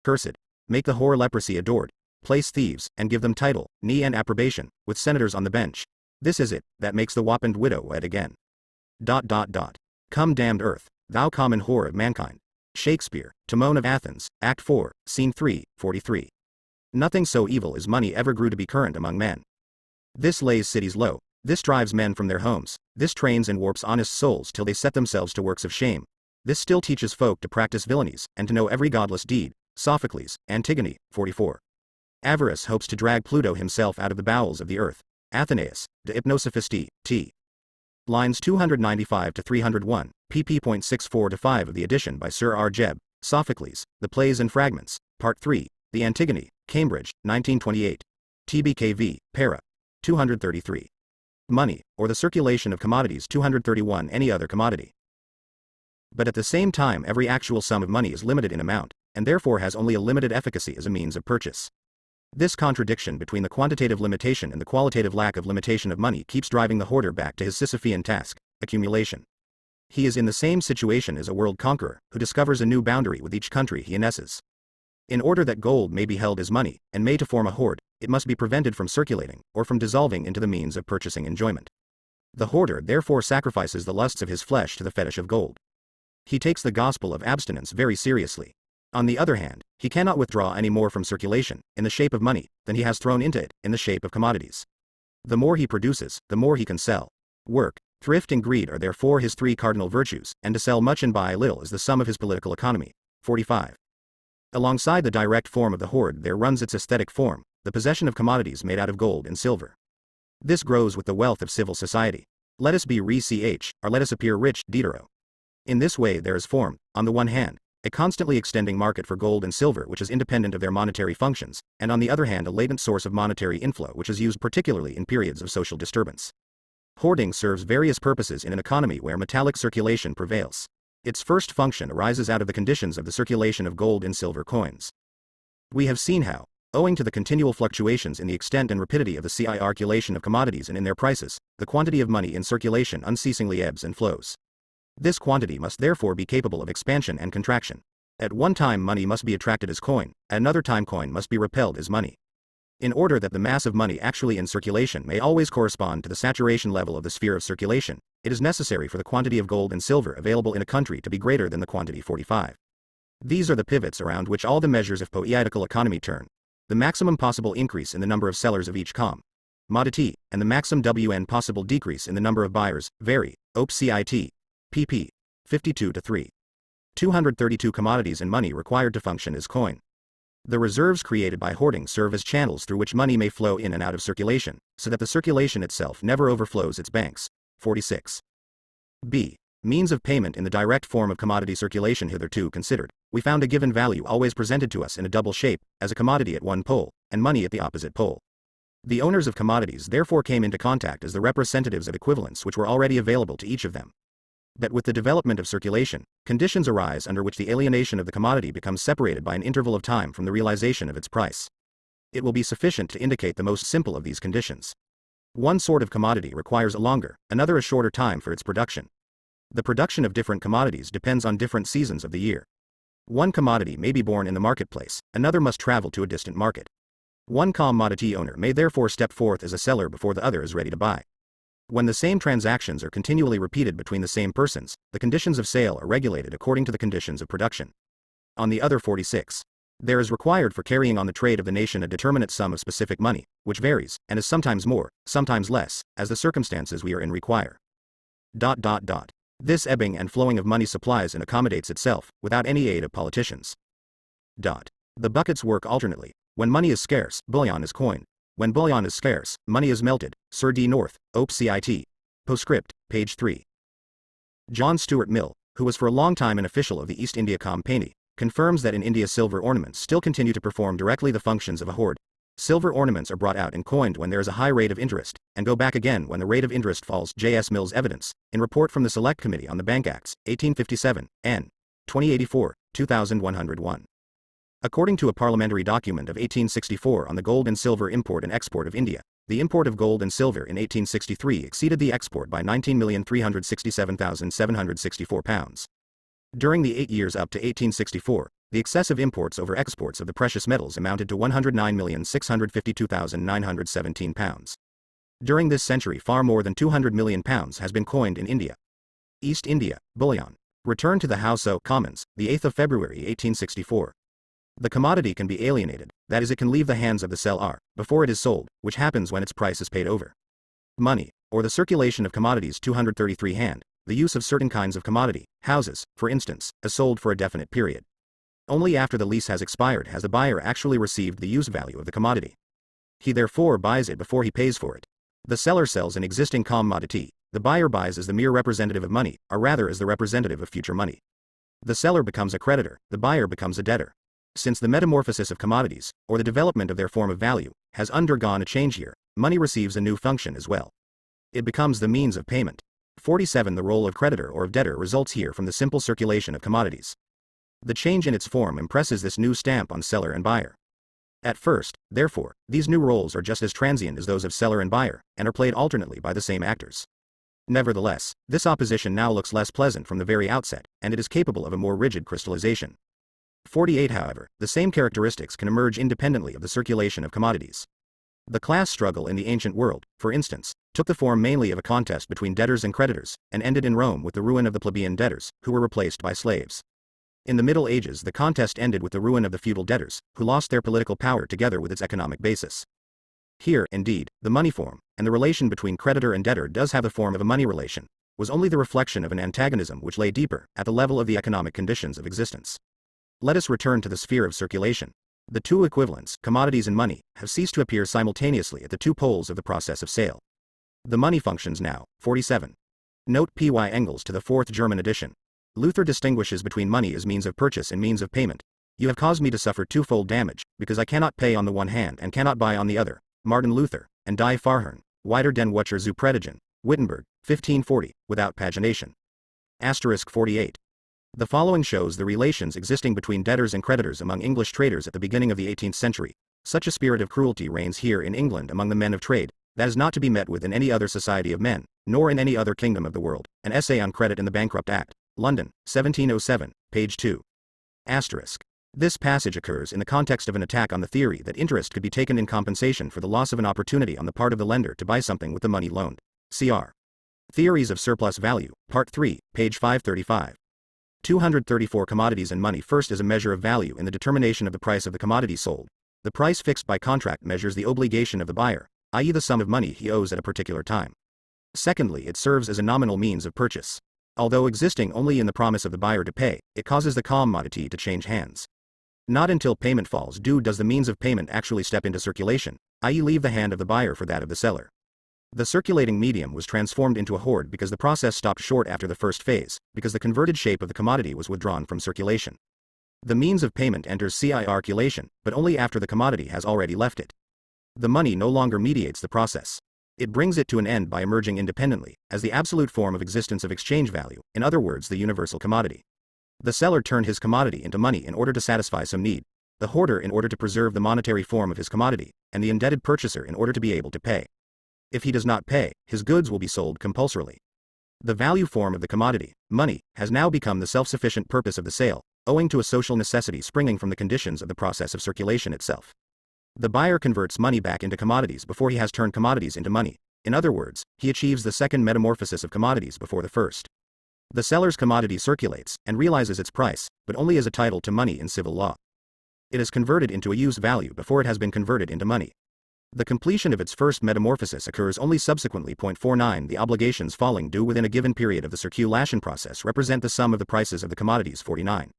Cursed. Make the whore leprosy adored. Place thieves, and give them title, knee and approbation, with senators on the bench. This is it, that makes the wappened widow wed again. Come damned earth, thou common whore of mankind. Shakespeare, Timon of Athens, Act 4, Scene 3, 43. Nothing so evil as money ever grew to be current among men. This lays cities low, this drives men from their homes, this trains and warps honest souls till they set themselves to works of shame. This still teaches folk to practice villainies, and to know every godless deed. Sophocles, Antigone, 44. Avarice hopes to drag Pluto himself out of the bowels of the earth. Athenaeus, De Hypnosophistii, t. Lines 295 to 301, pp.64-5 of the edition by Sir R. Jebb, Sophocles, The Plays and Fragments, Part 3, The Antigone, Cambridge, 1928. TBKV, para. 233. Money, or the circulation of commodities. 231. Any other commodity. But at the same time every actual sum of money is limited in amount, and therefore has only a limited efficacy as a means of purchase. This contradiction between the quantitative limitation and the qualitative lack of limitation of money keeps driving the hoarder back to his Sisyphean task, accumulation. He is in the same situation as a world conqueror, who discovers a new boundary with each country he annesses. In order that gold may be held as money, and may to form a hoard, it must be prevented from circulating, or from dissolving into the means of purchasing enjoyment. The hoarder therefore sacrifices the lusts of his flesh to the fetish of gold. He takes the gospel of abstinence very seriously. On the other hand, he cannot withdraw any more from circulation, in the shape of money, than he has thrown into it, in the shape of commodities. The more he produces, the more he can sell. Work, thrift and greed are therefore his three cardinal virtues, and to sell much and buy little is the sum of his political economy. 45. Alongside the direct form of the hoard there runs its aesthetic form, the possession of commodities made out of gold and silver. This grows with the wealth of civil society. Let us be re-ch, or let us appear rich, Diderot. In this way there is formed, on the one hand, a constantly extending market for gold and silver which is independent of their monetary functions, and on the other hand a latent source of monetary inflow which is used particularly in periods of social disturbance. Hoarding serves various purposes in an economy where metallic circulation prevails. Its first function arises out of the conditions of the circulation of gold and silver coins. We have seen how, owing to the continual fluctuations in the extent and rapidity of the circulation of commodities and in their prices, the quantity of money in circulation unceasingly ebbs and flows. This quantity must therefore be capable of expansion and contraction. At one time money must be attracted as coin, at another time coin must be repelled as money. In order that the mass of money actually in circulation may always correspond to the saturation level of the sphere of circulation, it is necessary for the quantity of gold and silver available in a country to be greater than the quantity 45. These are the pivots around which all the measures of poetical economy turn. The maximum possible increase in the number of sellers of each commodity, and the maximum WN possible decrease in the number of buyers, vary, OPCIT. pp. 52-3. 232 commodities and money required to function as coin. The reserves created by hoarding serve as channels through which money may flow in and out of circulation, so that the circulation itself never overflows its banks. 46. b. Means of payment in the direct form of commodity circulation hitherto considered, we found a given value always presented to us in a double shape, as a commodity at one pole, and money at the opposite pole. The owners of commodities therefore came into contact as the representatives of equivalents which were already available to each of them. But with the development of circulation, conditions arise under which the alienation of the commodity becomes separated by an interval of time from the realization of its price. It will be sufficient to indicate the most simple of these conditions. One sort of commodity requires a longer, another a shorter time for its production. The production of different commodities depends on different seasons of the year. One commodity may be born in the marketplace, another must travel to a distant market. One commodity owner may therefore step forth as a seller before the other is ready to buy. When the same transactions are continually repeated between the same persons, the conditions of sale are regulated according to the conditions of production. On the other 46. There is required for carrying on the trade of the nation a determinate sum of specific money, which varies, and is sometimes more, sometimes less, as the circumstances we are in require. This ebbing and flowing of money supplies and accommodates itself, without any aid of politicians. The buckets work alternately. When money is scarce, bullion is coined. When bullion is scarce, money is melted. Sir D. North, OPCIT. Postscript, page 3. John Stuart Mill, who was for a long time an official of the East India Company, confirms that in India silver ornaments still continue to perform directly the functions of a hoard. Silver ornaments are brought out and coined when there is a high rate of interest, and go back again when the rate of interest falls. J. S. Mill's evidence, in Report from the Select Committee on the Bank Acts, 1857, N. 2084, 2101. According to a parliamentary document of 1864 on the gold and silver import and export of India, the import of gold and silver in 1863 exceeded the export by 19,367,764 pounds. During the 8 years up to 1864, the excessive imports over exports of the precious metals amounted to £109,652,917. During this century far more than £200 million has been coined in India. East India, Bullion. Return to the House of Commons, the 8th of February 1864. The commodity can be alienated, that is it can leave the hands of the seller, before it is sold, which happens when its price is paid over. Money, or the circulation of commodities 233 hand, the use of certain kinds of commodity, houses, for instance, is sold for a definite period. Only after the lease has expired has the buyer actually received the use value of the commodity. He therefore buys it before he pays for it. The seller sells an existing commodity, the buyer buys as the mere representative of money, or rather as the representative of future money. The seller becomes a creditor, the buyer becomes a debtor. Since the metamorphosis of commodities, or the development of their form of value, has undergone a change here, money receives a new function as well. It becomes the means of payment. 47. The role of creditor or of debtor results here from the simple circulation of commodities. The change in its form impresses this new stamp on seller and buyer. At first, therefore, these new roles are just as transient as those of seller and buyer, and are played alternately by the same actors. Nevertheless, this opposition now looks less pleasant from the very outset, and it is capable of a more rigid crystallization. 48. However, the same characteristics can emerge independently of the circulation of commodities. The class struggle in the ancient world, for instance, took the form mainly of a contest between debtors and creditors, and ended in Rome with the ruin of the plebeian debtors, who were replaced by slaves. In the Middle Ages the contest ended with the ruin of the feudal debtors, who lost their political power together with its economic basis. Here, indeed, the money form, and the relation between creditor and debtor does have the form of a money relation, was only the reflection of an antagonism which lay deeper, at the level of the economic conditions of existence. Let us return to the sphere of circulation. The two equivalents, commodities and money, have ceased to appear simultaneously at the two poles of the process of sale. The money functions now. 47. Note P. Y. Engels to the 4th German edition. Luther distinguishes between money as means of purchase and means of payment. You have caused me to suffer twofold damage, because I cannot pay on the one hand and cannot buy on the other. Martin Luther, and Die Freiherren, Wider den Wucher zu predigen, Wittenberg, 1540, without pagination. * 48. The following shows the relations existing between debtors and creditors among English traders at the beginning of the 18th century. Such a spirit of cruelty reigns here in England among the men of trade, that is not to be met with in any other society of men, nor in any other kingdom of the world. An Essay on Credit in the Bankrupt Act, London, 1707, page 2. This passage occurs in the context of an attack on the theory that interest could be taken in compensation for the loss of an opportunity on the part of the lender to buy something with the money loaned. Cr. Theories of Surplus Value, Part 3, page 535. 234. Commodities and money. First, as a measure of value in the determination of the price of the commodity sold. The price fixed by contract measures the obligation of the buyer, i.e. the sum of money he owes at a particular time. Secondly, it serves as a nominal means of purchase. Although existing only in the promise of the buyer to pay, it causes the commodity to change hands. Not until payment falls due does the means of payment actually step into circulation, i.e. leave the hand of the buyer for that of the seller. The circulating medium was transformed into a hoard because the process stopped short after the first phase, because the converted shape of the commodity was withdrawn from circulation. The means of payment enters circulation, but only after the commodity has already left it. The money no longer mediates the process. It brings it to an end by emerging independently, as the absolute form of existence of exchange value, in other words the universal commodity. The seller turned his commodity into money in order to satisfy some need, the hoarder in order to preserve the monetary form of his commodity, and the indebted purchaser in order to be able to pay. If he does not pay, his goods will be sold compulsorily. The value form of the commodity, money, has now become the self-sufficient purpose of the sale, owing to a social necessity springing from the conditions of the process of circulation itself. The buyer converts money back into commodities before he has turned commodities into money. In other words, he achieves the second metamorphosis of commodities before the first. The seller's commodity circulates, and realizes its price, but only as a title to money in civil law. It is converted into a use value before it has been converted into money. The completion of its first metamorphosis occurs only subsequently. 49. The obligations falling due within a given period of the circulation process represent the sum of the prices of the commodities. 49.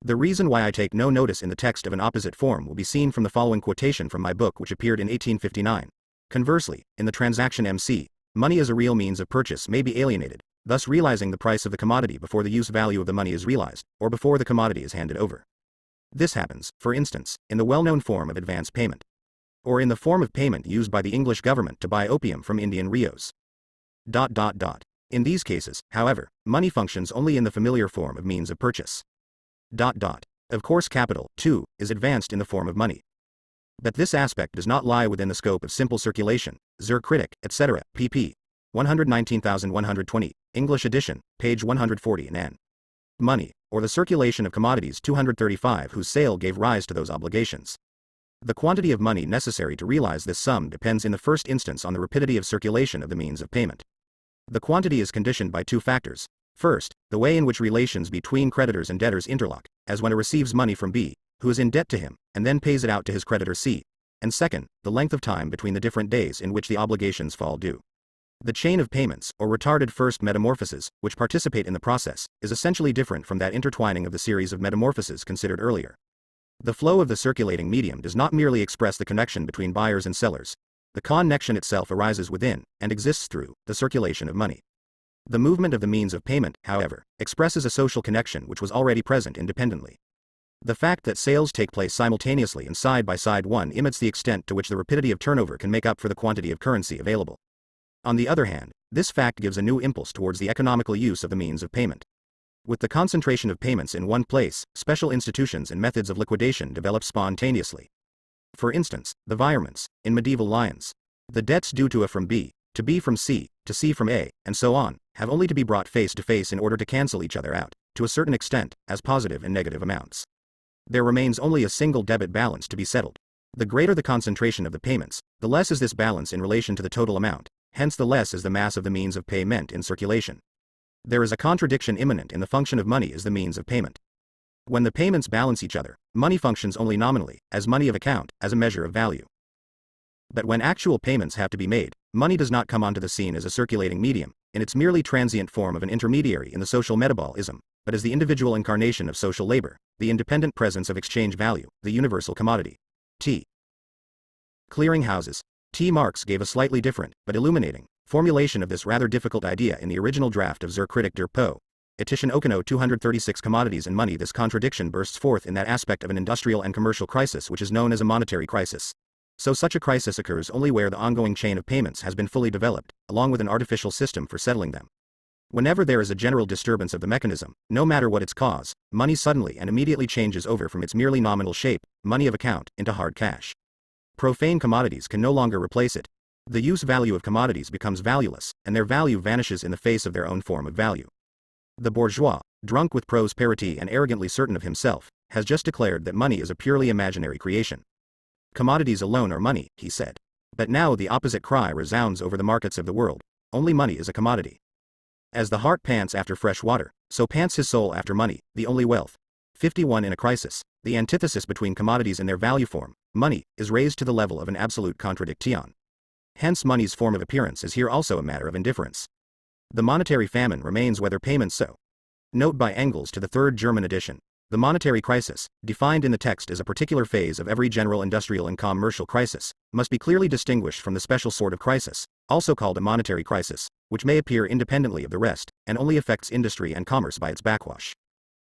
The reason why I take no notice in the text of an opposite form will be seen from the following quotation from my book, which appeared in 1859. Conversely, in the transaction MC, money as a real means of purchase may be alienated, thus realizing the price of the commodity before the use value of the money is realized, or before the commodity is handed over. This happens, for instance, in the well-known form of advance payment, or in the form of payment used by the English government to buy opium from Indian rios. In these cases, however, money functions only in the familiar form of means of purchase. Of course, capital, too, is advanced in the form of money. But this aspect does not lie within the scope of simple circulation. Zur Kritik, etc., pp. 119,120, English edition, page 140 in N. Money, or the circulation of commodities 235 whose sale gave rise to those obligations. The quantity of money necessary to realize this sum depends in the first instance on the rapidity of circulation of the means of payment. The quantity is conditioned by two factors. First, the way in which relations between creditors and debtors interlock, as when A receives money from B, who is in debt to him, and then pays it out to his creditor C. And second, the length of time between the different days in which the obligations fall due. The chain of payments, or retarded first metamorphoses, which participate in the process, is essentially different from that intertwining of the series of metamorphoses considered earlier. The flow of the circulating medium does not merely express the connection between buyers and sellers. The connection itself arises within, and exists through, the circulation of money. The movement of the means of payment, however, expresses a social connection which was already present independently. The fact that sales take place simultaneously and side by side limits the extent to which the rapidity of turnover can make up for the quantity of currency available. On the other hand, this fact gives a new impulse towards the economical use of the means of payment. With the concentration of payments in one place, special institutions and methods of liquidation develop spontaneously. For instance, the virements, in medieval lions. The debts due to A from B, to B from C, to C from A, and so on, have only to be brought face to face in order to cancel each other out, to a certain extent, as positive and negative amounts. There remains only a single debit balance to be settled. The greater the concentration of the payments, the less is this balance in relation to the total amount, hence the less is the mass of the means of payment in circulation. There is a contradiction immanent in the function of money as the means of payment. When the payments balance each other, money functions only nominally, as money of account, as a measure of value. But when actual payments have to be made, money does not come onto the scene as a circulating medium, in its merely transient form of an intermediary in the social metabolism, but as the individual incarnation of social labor, the independent presence of exchange value, the universal commodity. T. Clearing houses. T. Marx gave a slightly different, but illuminating, formulation of this rather difficult idea in the original draft of Zur Kritik der Poe. Edition Okino 236 Commodities and Money. This contradiction bursts forth in that aspect of an industrial and commercial crisis which is known as a monetary crisis. So such a crisis occurs only where the ongoing chain of payments has been fully developed, along with an artificial system for settling them. Whenever there is a general disturbance of the mechanism, no matter what its cause, money suddenly and immediately changes over from its merely nominal shape, money of account, into hard cash. Profane commodities can no longer replace it. The use value of commodities becomes valueless, and their value vanishes in the face of their own form of value. The bourgeois, drunk with prosperity and arrogantly certain of himself, has just declared that money is a purely imaginary creation. Commodities alone are money, he said. But now the opposite cry resounds over the markets of the world. Only money is a commodity. As the hart pants after fresh water, so pants his soul after money, the only wealth. 51 In a crisis, the antithesis between commodities and their value form, money, is raised to the level of an absolute contradiction. Hence money's form of appearance is here also a matter of indifference. The monetary famine remains whether payments so. Note by Engels to the third German edition. The monetary crisis, defined in the text as a particular phase of every general industrial and commercial crisis, must be clearly distinguished from the special sort of crisis, also called a monetary crisis, which may appear independently of the rest, and only affects industry and commerce by its backwash.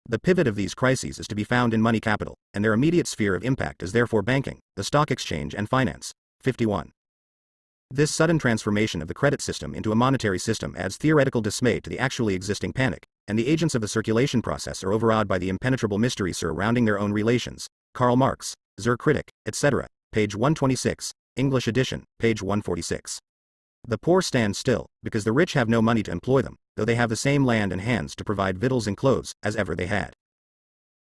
The pivot of these crises is to be found in money capital, and their immediate sphere of impact is therefore banking, the stock exchange and finance. 51. This sudden transformation of the credit system into a monetary system adds theoretical dismay to the actually existing panic, and the agents of the circulation process are overawed by the impenetrable mystery surrounding their own relations. Karl Marx, Zur Kritik, etc., page 126, English edition, page 146. The poor stand still, because the rich have no money to employ them, though they have the same land and hands to provide victuals and clothes, as ever they had.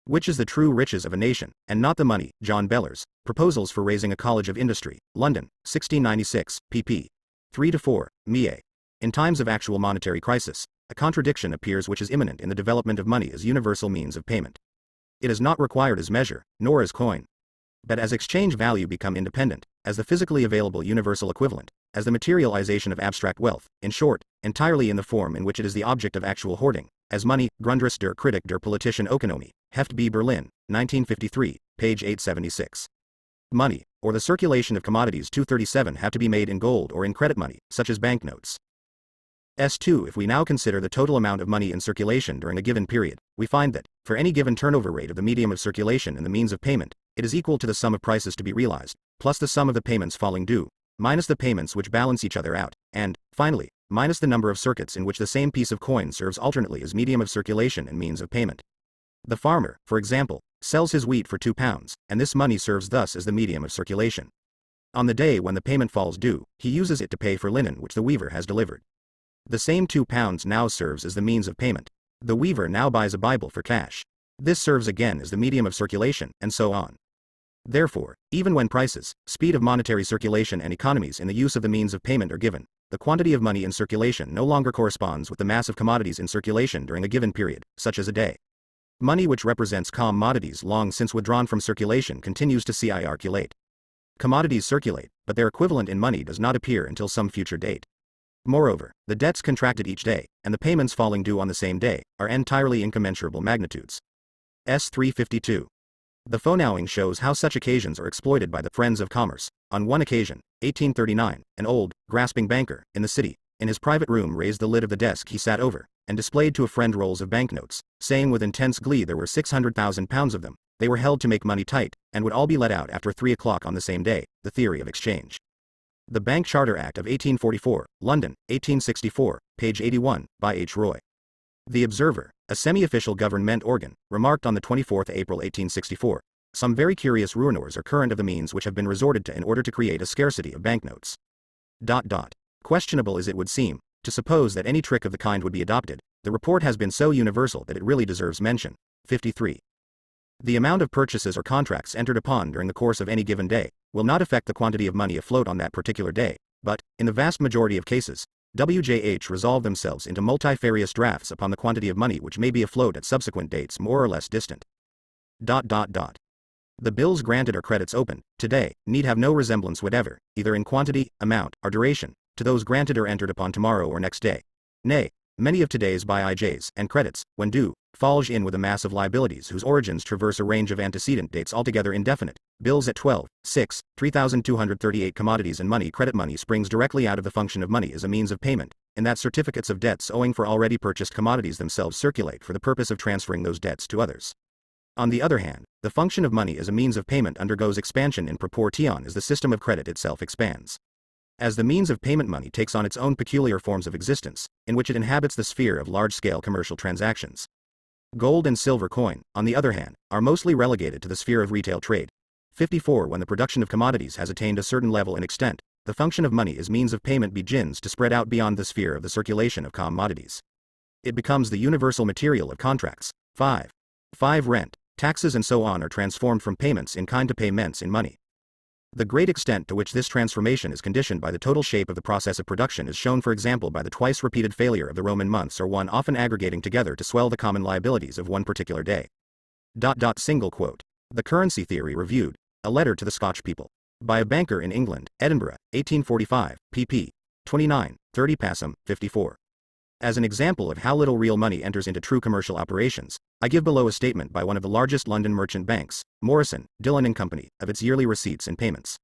Which is the true riches of a nation, and not the money? John Bellers, Proposals for Raising a College of Industry, London, 1696, pp. 3-4, Millet. In times of actual monetary crisis, a contradiction appears which is imminent in the development of money as universal means of payment. It is not required as measure, nor as coin. But as exchange value become independent, as the physically available universal equivalent, as the materialization of abstract wealth, in short, entirely in the form in which it is the object of actual hoarding, as money. Grundriss der Kritik der politischen Ökonomie, Heft B. Berlin, 1953, page 876. Money, or the circulation of commodities 237 have to be made in gold or in credit money, such as banknotes. S2 If we now consider the total amount of money in circulation during a given period, we find that, for any given turnover rate of the medium of circulation and the means of payment, it is equal to the sum of prices to be realized, plus the sum of the payments falling due, minus the payments which balance each other out, and, finally, minus the number of circuits in which the same piece of coin serves alternately as medium of circulation and means of payment. The farmer, for example, sells his wheat for £2, and this money serves thus as the medium of circulation. On the day when the payment falls due, he uses it to pay for linen which the weaver has delivered. The same £2 now serves as the means of payment. The weaver now buys a Bible for cash. This serves again as the medium of circulation, and so on. Therefore, even when prices, speed of monetary circulation and economies in the use of the means of payment are given, the quantity of money in circulation no longer corresponds with the mass of commodities in circulation during a given period, such as a day. Money which represents commodities long since withdrawn from circulation continues to circulate. Commodities circulate, but their equivalent in money does not appear until some future date. Moreover, the debts contracted each day, and the payments falling due on the same day, are entirely incommensurable magnitudes. S352. The foreknowing shows how such occasions are exploited by the friends of commerce. On one occasion, 1839, an old, grasping banker, in the city, in his private room raised the lid of the desk he sat over, and displayed to a friend rolls of banknotes, saying with intense glee there were 600,000 pounds of them, they were held to make money tight, and would all be let out after 3 o'clock on the same day, the theory of exchange. The Bank Charter Act of 1844, London, 1864, page 81, by H. Roy. The Observer, a semi-official government organ, remarked on the 24th April 1864, some very curious rumors are current of the means which have been resorted to in order to create a scarcity of banknotes. Questionable as it would seem, to suppose that any trick of the kind would be adopted, the report has been so universal that it really deserves mention. 53. The amount of purchases or contracts entered upon during the course of any given day will not affect the quantity of money afloat on that particular day, but, in the vast majority of cases, WJH resolve themselves into multifarious drafts upon the quantity of money which may be afloat at subsequent dates more or less distant. The bills granted or credits opened, today, need have no resemblance whatever, either in quantity, amount, or duration, to those granted or entered upon tomorrow or next day. Nay, many of today's BIJs and credits, when due, fall in with a mass of liabilities whose origins traverse a range of antecedent dates altogether indefinite. Bills at 12, 6, 3,238 commodities and money. Credit money springs directly out of the function of money as a means of payment, in that certificates of debts owing for already purchased commodities themselves circulate for the purpose of transferring those debts to others. On the other hand, the function of money as a means of payment undergoes expansion in proportion as the system of credit itself expands. As the means of payment, money takes on its own peculiar forms of existence, in which it inhabits the sphere of large-scale commercial transactions. Gold and silver coin, on the other hand, are mostly relegated to the sphere of retail trade. 54. When the production of commodities has attained a certain level and extent, the function of money as means of payment begins to spread out beyond the sphere of the circulation of commodities. It becomes the universal material of contracts. 5. Rent, taxes and so on are transformed from payments in kind to payments in money. The great extent to which this transformation is conditioned by the total shape of the process of production is shown, for example, by the twice repeated failure of the Roman months, or one often aggregating together to swell the common liabilities of one particular day. Single quote. The Currency Theory Reviewed, a letter to the Scotch people. By a banker in England, Edinburgh, 1845, pp. 29, 30 passum, 54. As an example of how little real money enters into true commercial operations, I give below a statement by one of the largest London merchant banks, Morrison, Dillon and Company, of its yearly receipts and payments.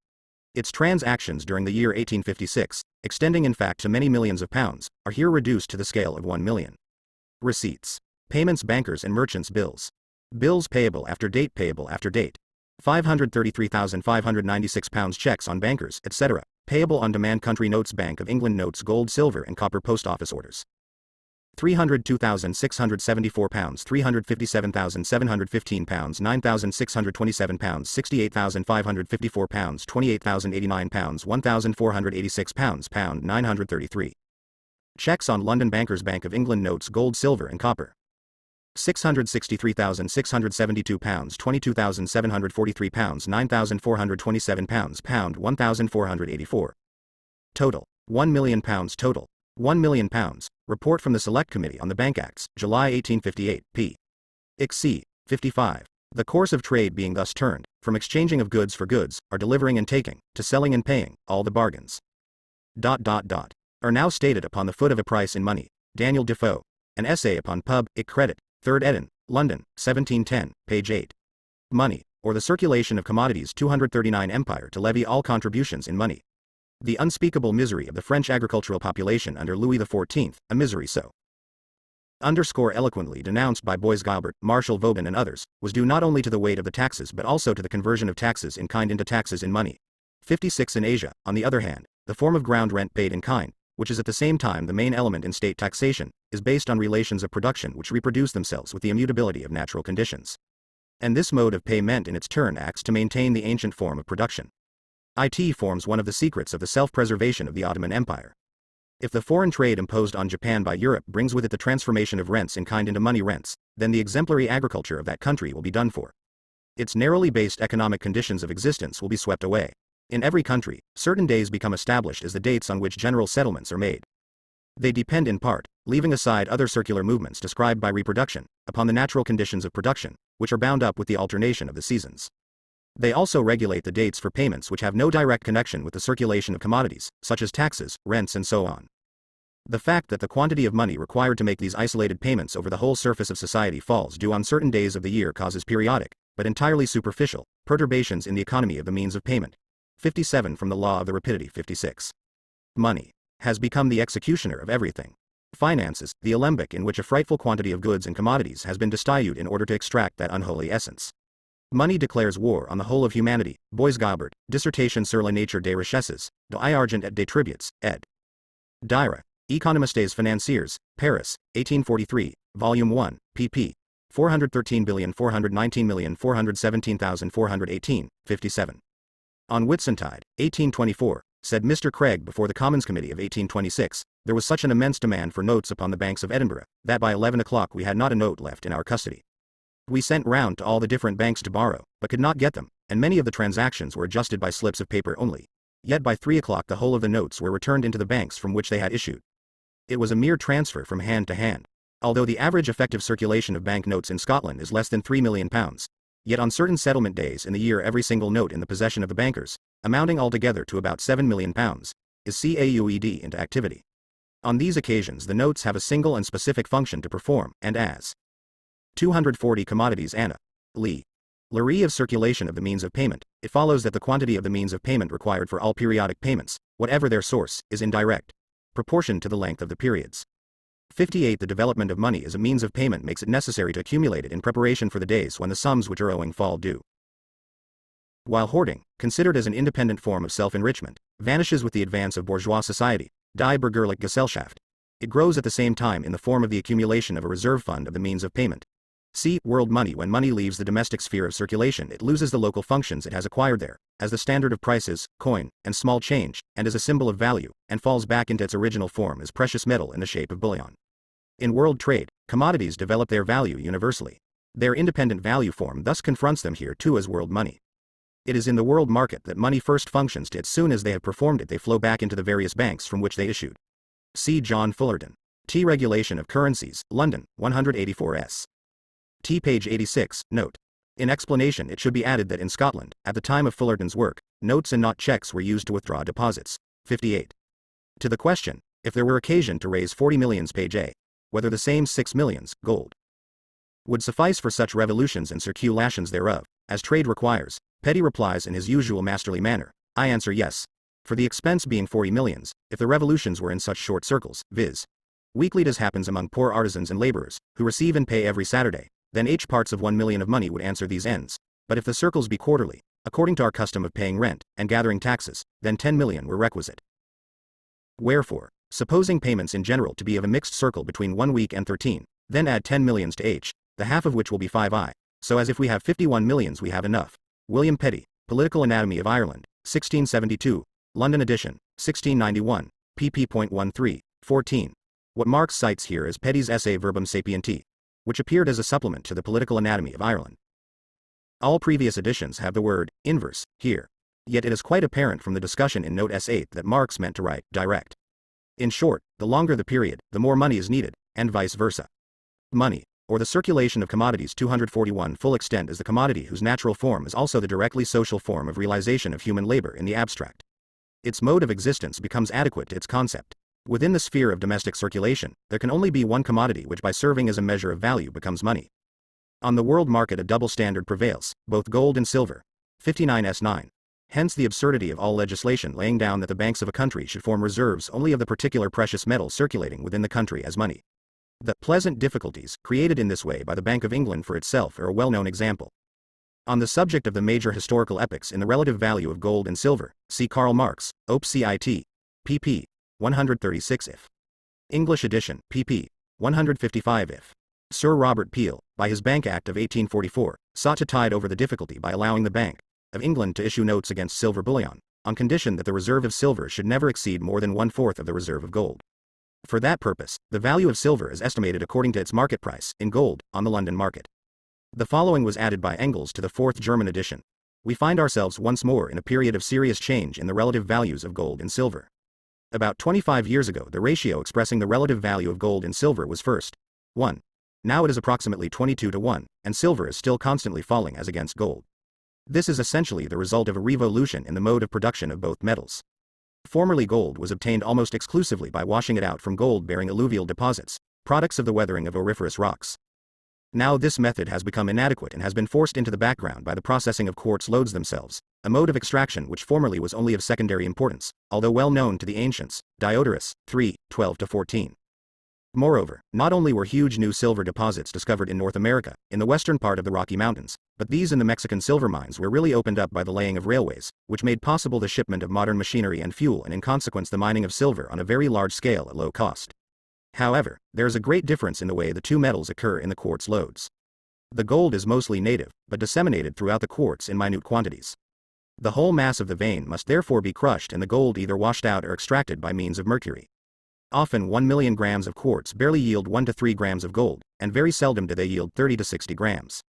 Its transactions during the year 1856, extending in fact to many millions of pounds, are here reduced to the scale of 1 million. Receipts. Payments. Bankers and merchants' bills. Bills payable after date. Payable after date. £533,596 checks on bankers, etc. Payable on demand. Country notes. Bank of England notes. Gold, silver and copper. Post office orders. £302,674, £357,715, £9,627, £68,554, £28,089, £1,486, £933. Checks on London bankers. Bank of England notes. Gold, silver and copper. £663,672, £22,743, £9,427, £1,484. Total. £1 million. Total. £1 million. Report from the Select Committee on the Bank Acts, July 1858, p. Xc. 55. The course of trade being thus turned, from exchanging of goods for goods, or delivering and taking, to selling and paying, all the bargains. Are now stated upon the foot of a price in money. Daniel Defoe. An essay upon pub. Credit. 3rd eden. London, 1710, page 8. Money, or the circulation of commodities. 239. Empire to levy all contributions in money. The unspeakable misery of the French agricultural population under Louis XIV, a misery so eloquently denounced by Bois Guilbert, Marshal Vauban and others, was due not only to the weight of the taxes but also to the conversion of taxes in kind into taxes in money. 56. In Asia, on the other hand, the form of ground rent paid in kind, which is at the same time the main element in state taxation, is based on relations of production which reproduce themselves with the immutability of natural conditions. And this mode of payment in its turn acts to maintain the ancient form of production. It forms one of the secrets of the self-preservation of the Ottoman Empire. If the foreign trade imposed on Japan by Europe brings with it the transformation of rents in kind into money rents, then the exemplary agriculture of that country will be done for. Its narrowly based economic conditions of existence will be swept away. In every country, certain days become established as the dates on which general settlements are made. They depend in part, leaving aside other circular movements described by reproduction, upon the natural conditions of production, which are bound up with the alternation of the seasons. They also regulate the dates for payments which have no direct connection with the circulation of commodities, such as taxes, rents and so on. The fact that the quantity of money required to make these isolated payments over the whole surface of society falls due on certain days of the year causes periodic, but entirely superficial, perturbations in the economy of the means of payment. 57 from the Law of the Rapidity. 56. Money has become the executioner of everything. Finances, the alembic in which a frightful quantity of goods and commodities has been distilled in order to extract that unholy essence. Money declares war on the whole of humanity. Bois Guilbert, Dissertation sur la nature des richesses, de l'argent et des tributs, ed. Dira. Économistes financiers, Paris, 1843, Volume 1, pp. 413,419,417,418, 57. On Whitsuntide, 1824, said Mr. Craig before the Commons Committee of 1826, there was such an immense demand for notes upon the banks of Edinburgh, that by 11 o'clock we had not a note left in our custody. We sent round to all the different banks to borrow, but could not get them, and many of the transactions were adjusted by slips of paper only. Yet by 3 o'clock the whole of the notes were returned into the banks from which they had issued. It was a mere transfer from hand to hand. Although the average effective circulation of bank notes in Scotland is less than £3 million, yet on certain settlement days in the year every single note in the possession of the bankers, amounting altogether to about £7 million, is caued into activity. On these occasions the notes have a single and specific function to perform, and as 240 commodities anna. Lee. Leary of circulation of the means of payment, it follows that the quantity of the means of payment required for all periodic payments, whatever their source, is indirect proportion to the length of the periods. 58. The development of money as a means of payment makes it necessary to accumulate it in preparation for the days when the sums which are owing fall due. While hoarding, considered as an independent form of self-enrichment, vanishes with the advance of bourgeois society, die bürgerliche Gesellschaft, it grows at the same time in the form of the accumulation of a reserve fund of the means of payment. See, world money. When money leaves the domestic sphere of circulation it loses the local functions it has acquired there, as the standard of prices, coin, and small change, and as a symbol of value, and falls back into its original form as precious metal in the shape of bullion. In world trade, commodities develop their value universally. Their independent value form thus confronts them here too as world money. It is in the world market that money first functions. As soon as they have performed it they flow back into the various banks from which they issued. See John Fullerton. T. Regulation of Currencies, London, 184 s. T. page 86, note. In explanation it should be added that in Scotland, at the time of Fullerton's work, notes and not checks were used to withdraw deposits. 58. To the question, if there were occasion to raise 40 millions, page A, whether the same 6 millions, gold, would suffice for such revolutions and circulations thereof, as trade requires, Petty replies in his usual masterly manner, I answer yes. For the expense being 40 millions, if the revolutions were in such short circles, viz. weekly as happens among poor artisans and laborers, who receive and pay every Saturday, then h parts of 1 million of money would answer these ends. But if the circles be quarterly, according to our custom of paying rent, and gathering taxes, then 10 million were requisite. Wherefore, supposing payments in general to be of a mixed circle between 1 week and 13, then add 10 millions to h, the half of which will be 5i, so as if we have 51 millions we have enough. William Petty, Political Anatomy of Ireland, 1672, London edition, 1691, pp.13, 14. What Marx cites here is Petty's essay Verbum Sapienti, which appeared as a supplement to the Political Anatomy of Ireland. All previous editions have the word inverse here. Yet it is quite apparent from the discussion in Note S8 that Marx meant to write direct. In short, the longer the period, the more money is needed, and vice versa. Money, or the circulation of commodities 241 full extent is the commodity whose natural form is also the directly social form of realization of human labor in the abstract. Its mode of existence becomes adequate to its concept. Within the sphere of domestic circulation, there can only be one commodity which by serving as a measure of value becomes money. On the world market a double standard prevails, both gold and silver. 59s9. Hence the absurdity of all legislation laying down that the banks of a country should form reserves only of the particular precious metal circulating within the country as money. The pleasant difficulties created in this way by the Bank of England for itself are a well-known example. On the subject of the major historical epochs in the relative value of gold and silver, see Karl Marx, Op. Cit. pp. 136 if. English edition, pp. 155 if. Sir Robert Peel, by his Bank Act of 1844, sought to tide over the difficulty by allowing the Bank of England to issue notes against silver bullion, on condition that the reserve of silver should never exceed more than 1/4 of the reserve of gold. For that purpose, the value of silver is estimated according to its market price, in gold, on the London market. The following was added by Engels to the 4th German edition. We find ourselves once more in a period of serious change in the relative values of gold and silver. About 25 years ago, the ratio expressing the relative value of gold and silver was first 1. Now it is approximately 22 to 1, and silver is still constantly falling as against gold. This is essentially the result of a revolution in the mode of production of both metals. Formerly, gold was obtained almost exclusively by washing it out from gold-bearing alluvial deposits, products of the weathering of auriferous rocks. Now this method has become inadequate and has been forced into the background by the processing of quartz lodes themselves, a mode of extraction which formerly was only of secondary importance, although well known to the ancients. Diodorus, 3, 12-14. Moreover, not only were huge new silver deposits discovered in North America, in the western part of the Rocky Mountains, but these and the Mexican silver mines were really opened up by the laying of railways, which made possible the shipment of modern machinery and fuel, and in consequence the mining of silver on a very large scale at low cost. However, there is a great difference in the way the two metals occur in the quartz lodes. The gold is mostly native, but disseminated throughout the quartz in minute quantities. The whole mass of the vein must therefore be crushed and the gold either washed out or extracted by means of mercury. Often 1 million grams of quartz barely yield 1 to 3 grams of gold, and very seldom do they yield 30 to 60 grams.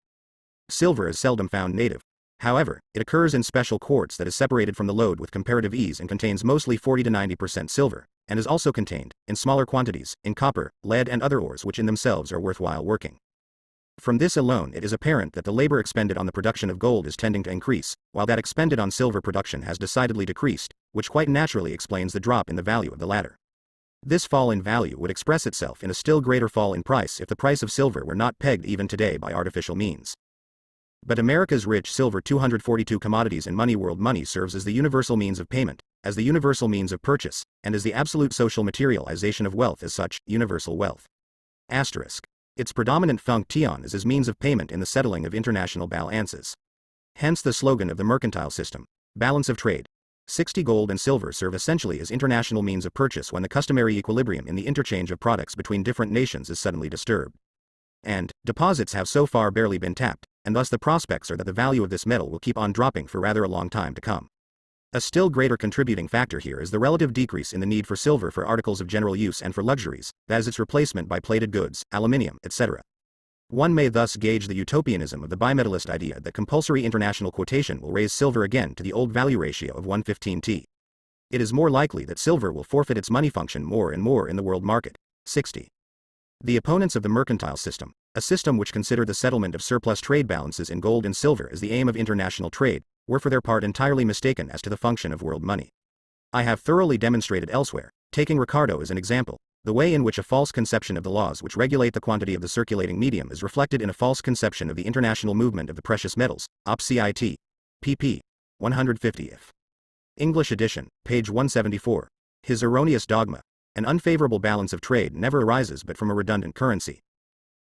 Silver is seldom found native. However, it occurs in special quartz that is separated from the lode with comparative ease and contains mostly 40 to 90% silver, and is also contained, in smaller quantities, in copper, lead and other ores which in themselves are worthwhile working. From this alone it is apparent that the labor expended on the production of gold is tending to increase, while that expended on silver production has decidedly decreased, which quite naturally explains the drop in the value of the latter. This fall in value would express itself in a still greater fall in price if the price of silver were not pegged even today by artificial means. But America's rich silver 242 commodities and money world money serves as the universal means of payment, as the universal means of purchase, and as the absolute social materialization of wealth as such, universal wealth. Asterisk. Its predominant function is as means of payment in the settling of international balances. Hence the slogan of the mercantile system, balance of trade. 60 gold and silver serve essentially as international means of purchase when the customary equilibrium in the interchange of products between different nations is suddenly disturbed. And deposits have so far barely been tapped, and thus the prospects are that the value of this metal will keep on dropping for rather a long time to come. A still greater contributing factor here is the relative decrease in the need for silver for articles of general use and for luxuries, that is its replacement by plated goods, aluminium, etc. One may thus gauge the utopianism of the bimetallist idea that compulsory international quotation will raise silver again to the old value ratio of 1:15. It is more likely that silver will forfeit its money function more and more in the world market. 60. The opponents of the mercantile system, a system which considered the settlement of surplus trade balances in gold and silver as the aim of international trade, were for their part entirely mistaken as to the function of world money. I have thoroughly demonstrated elsewhere, taking Ricardo as an example, the way in which a false conception of the laws which regulate the quantity of the circulating medium is reflected in a false conception of the international movement of the precious metals, Op. Cit. pp. 150th. English edition, page 174. His erroneous dogma. An unfavorable balance of trade never arises but from a redundant currency.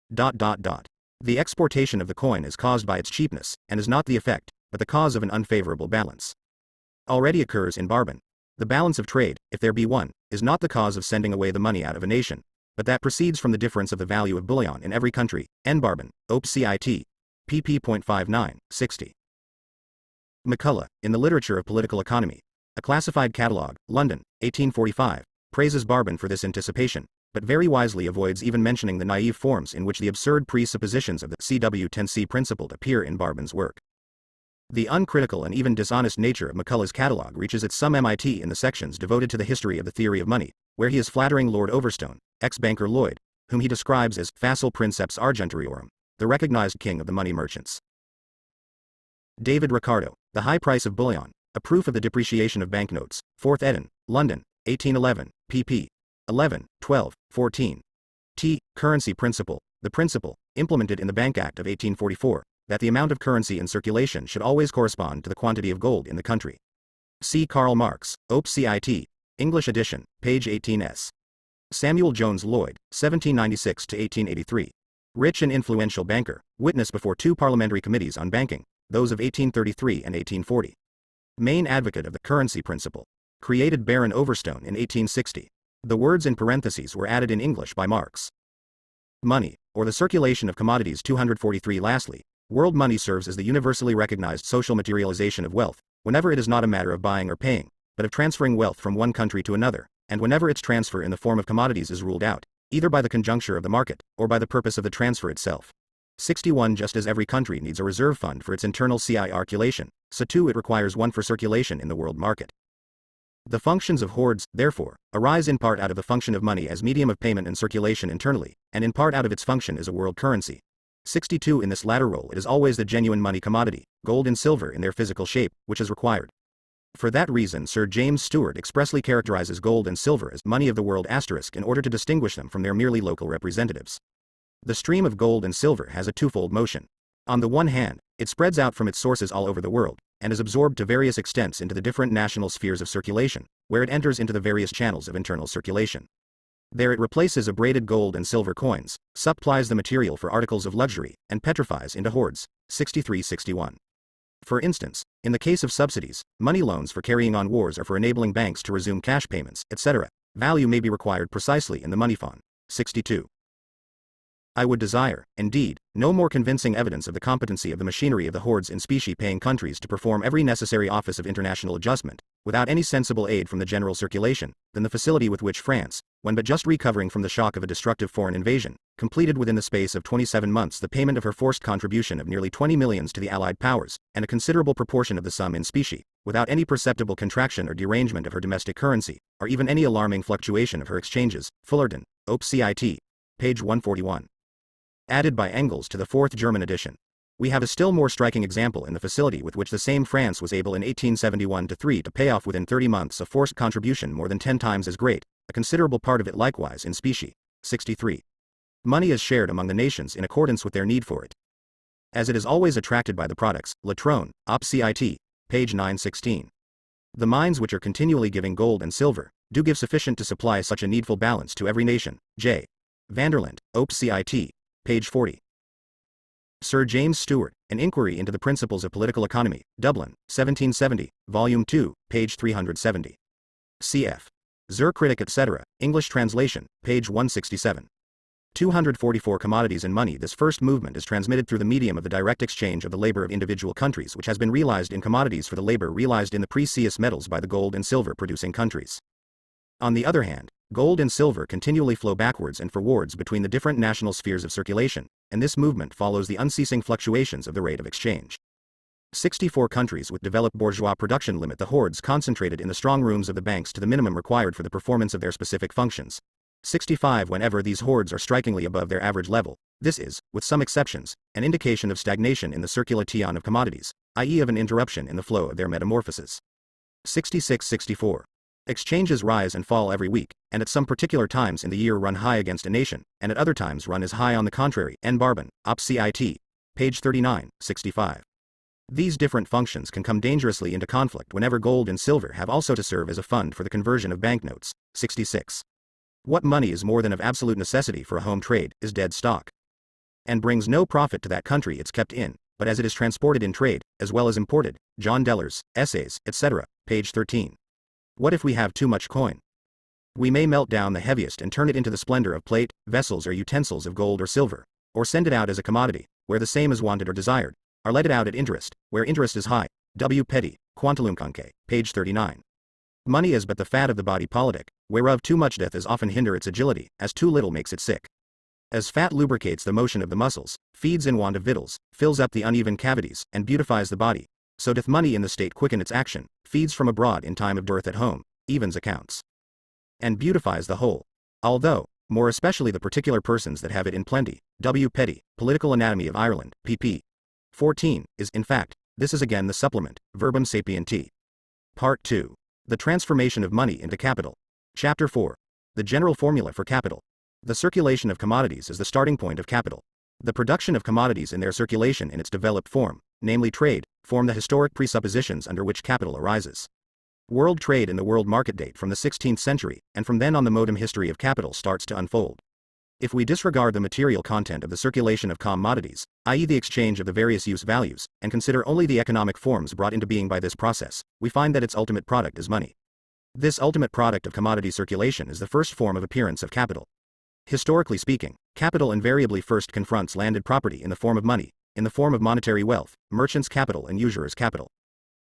The exportation of the coin is caused by its cheapness, and is not the effect, but the cause of an unfavorable balance. Already occurs in Barbon. The balance of trade, if there be one, is not the cause of sending away the money out of a nation, but that proceeds from the difference of the value of bullion in every country. N. Barbon, Op. Cit. pp.59, 60. McCullough, in the Literature of Political Economy, A Classified Catalogue, London, 1845, praises Barbon for this anticipation, but very wisely avoids even mentioning the naive forms in which the absurd presuppositions of the CW10C principle appear in Barbon's work. The uncritical and even dishonest nature of McCullough's catalogue reaches its sum MIT in the sections devoted to the history of the theory of money, where he is flattering Lord Overstone, ex-banker Lloyd, whom he describes as facile princeps argentariorum, the recognized king of the money merchants. David Ricardo, The High Price of Bullion, A Proof of the Depreciation of Banknotes, 4th Eden, London, 1811, pp. 11, 12, 14. Currency Principle, the principle, implemented in the Bank Act of 1844, that the amount of currency in circulation should always correspond to the quantity of gold in the country. See Karl Marx, Op. Cit. English edition, page 18s. Samuel Jones Lloyd, 1796 to 1883. Rich and influential banker, witness before two parliamentary committees on banking, those of 1833 and 1840. Main advocate of the currency principle. Created Baron Overstone in 1860. The words in parentheses were added in English by Marx. Money, or the circulation of commodities. 243. Lastly, world money serves as the universally recognized social materialization of wealth, whenever it is not a matter of buying or paying, but of transferring wealth from one country to another, and whenever its transfer in the form of commodities is ruled out, either by the conjuncture of the market, or by the purpose of the transfer itself. 61. Just as every country needs a reserve fund for its internal circulation, so too it requires one for circulation in the world market. The functions of hoards, therefore, arise in part out of the function of money as medium of payment and circulation internally, and in part out of its function as a world currency. 62. In this latter role it is always the genuine money commodity, gold and silver in their physical shape, which is required. For that reason Sir James Stewart expressly characterizes gold and silver as money of the world * in order to distinguish them from their merely local representatives. The stream of gold and silver has a twofold motion. On the one hand, it spreads out from its sources all over the world, and is absorbed to various extents into the different national spheres of circulation, where it enters into the various channels of internal circulation. There it replaces abraded gold and silver coins, supplies the material for articles of luxury, and petrifies into hoards. 63-61. For instance, in the case of subsidies, money loans for carrying on wars or for enabling banks to resume cash payments, etc., value may be required precisely in the money fund. 62. I would desire, indeed, no more convincing evidence of the competency of the machinery of the hoards in specie paying countries to perform every necessary office of international adjustment, without any sensible aid from the general circulation, than the facility with which France, when but just recovering from the shock of a destructive foreign invasion, completed within the space of 27 months the payment of her forced contribution of nearly 20 millions to the Allied powers, and a considerable proportion of the sum in specie, without any perceptible contraction or derangement of her domestic currency, or even any alarming fluctuation of her exchanges. Fullerton, Op. Cit. Page 141. Added by Engels to the 4th German edition. We have a still more striking example in the facility with which the same France was able in 1871-3 to pay off within 30 months a forced contribution more than 10 times as great, a considerable part of it likewise in specie. 63. Money is shared among the nations in accordance with their need for it. As it is always attracted by the products, Latrone, Op. Cit. Page 916. The mines which are continually giving gold and silver, do give sufficient to supply such a needful balance to every nation. J. Vanderland, Op. Cit. Page 40. Sir James Stewart, An Inquiry into the Principles of Political Economy, Dublin, 1770, Volume 2, page 370. Cf. Zur Kritik etc., English translation, page 167. 244 Commodities and money. This first movement is transmitted through the medium of the direct exchange of the labor of individual countries, which has been realized in commodities for the labor realized in the precious metals by the gold and silver producing countries. On the other hand, gold and silver continually flow backwards and forwards between the different national spheres of circulation, and this movement follows the unceasing fluctuations of the rate of exchange. 64 countries with developed bourgeois production limit the hoards concentrated in the strong rooms of the banks to the minimum required for the performance of their specific functions. 65 Whenever these hoards are strikingly above their average level, this is, with some exceptions, an indication of stagnation in the circulation of commodities, i.e. of an interruption in the flow of their metamorphoses. 66-64. Exchanges rise and fall every week, and at some particular times in the year run high against a nation, and at other times run as high on the contrary. N. Barban, Op. Cit. Page 39, 65. These different functions can come dangerously into conflict whenever gold and silver have also to serve as a fund for the conversion of banknotes. 66. What money is more than of absolute necessity for a home trade is dead stock, and brings no profit to that country it's kept in, but as it is transported in trade, as well as imported. John Dellers, Essays, etc., page 13. What if we have too much coin? We may melt down the heaviest and turn it into the splendor of plate, vessels or utensils of gold or silver, or send it out as a commodity, where the same is wanted or desired, or let it out at interest, where interest is high. W. Petty, Quantulumquanque, page 39. Money is but the fat of the body politic, whereof too much doth as often hinder its agility, as too little makes it sick. As fat lubricates the motion of the muscles, feeds in want of victuals, fills up the uneven cavities, and beautifies the body, so doth money in the state quicken its action, feeds from abroad in time of dearth at home, evens accounts, and beautifies the whole. Although, more especially the particular persons that have it in plenty. W. Petty, Political Anatomy of Ireland, pp. 14, is, in fact, this is again the supplement, Verbum Sapienti. Part 2. The Transformation of Money into Capital. Chapter 4. The General Formula for Capital. The circulation of commodities is the starting point of capital. The production of commodities in their circulation in its developed form, namely trade, form the historic presuppositions under which capital arises. World trade in the world market date from the 16th century, and from then on the modem history of capital starts to unfold. If we disregard the material content of the circulation of commodities, i.e. the exchange of the various use values, and consider only the economic forms brought into being by this process, we find that its ultimate product is money. This ultimate product of commodity circulation is the first form of appearance of capital. Historically speaking, capital invariably first confronts landed property in the form of money, in the form of monetary wealth, merchants' capital and usurers' capital.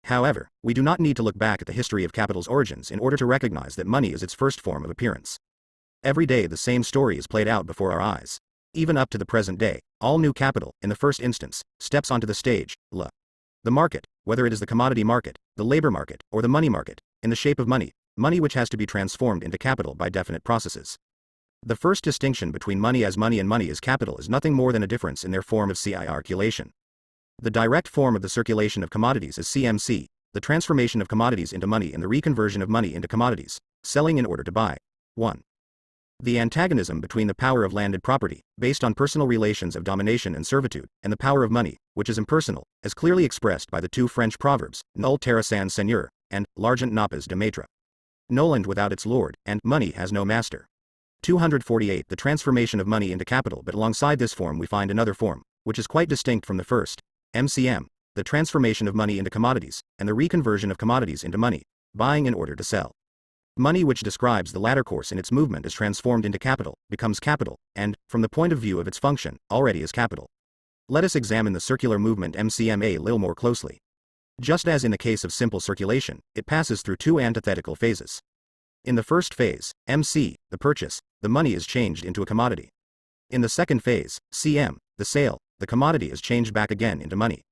However, we do not need to look back at the history of capital's origins in order to recognize that money is its first form of appearance. Every day the same story is played out before our eyes. Even up to the present day, all new capital, in the first instance, steps onto the stage, the market, whether it is the commodity market, the labor market, or the money market, in the shape of money, money which has to be transformed into capital by definite processes. The first distinction between money as money and money as capital is nothing more than a difference in their form of circulation. The direct form of the circulation of commodities is CMC, the transformation of commodities into money and the reconversion of money into commodities, selling in order to buy. 1. The antagonism between the power of landed property, based on personal relations of domination and servitude, and the power of money, which is impersonal, as clearly expressed by the two French proverbs, Nul terra sans seigneur, and L'argent n'a pas de maître. No land without its lord, and money has no master. 248 The transformation of money into capital. But alongside this form we find another form, which is quite distinct from the first, MCM, the transformation of money into commodities, and the reconversion of commodities into money, buying in order to sell. Money, which describes the latter course in its movement, is transformed into capital, becomes capital, and, from the point of view of its function, already is capital. Let us examine the circular movement MCM a little more closely. Just as in the case of simple circulation, it passes through two antithetical phases. In the first phase, MC, the purchase, the money is changed into a commodity. In the second phase, CM, the sale, the commodity is changed back again into money.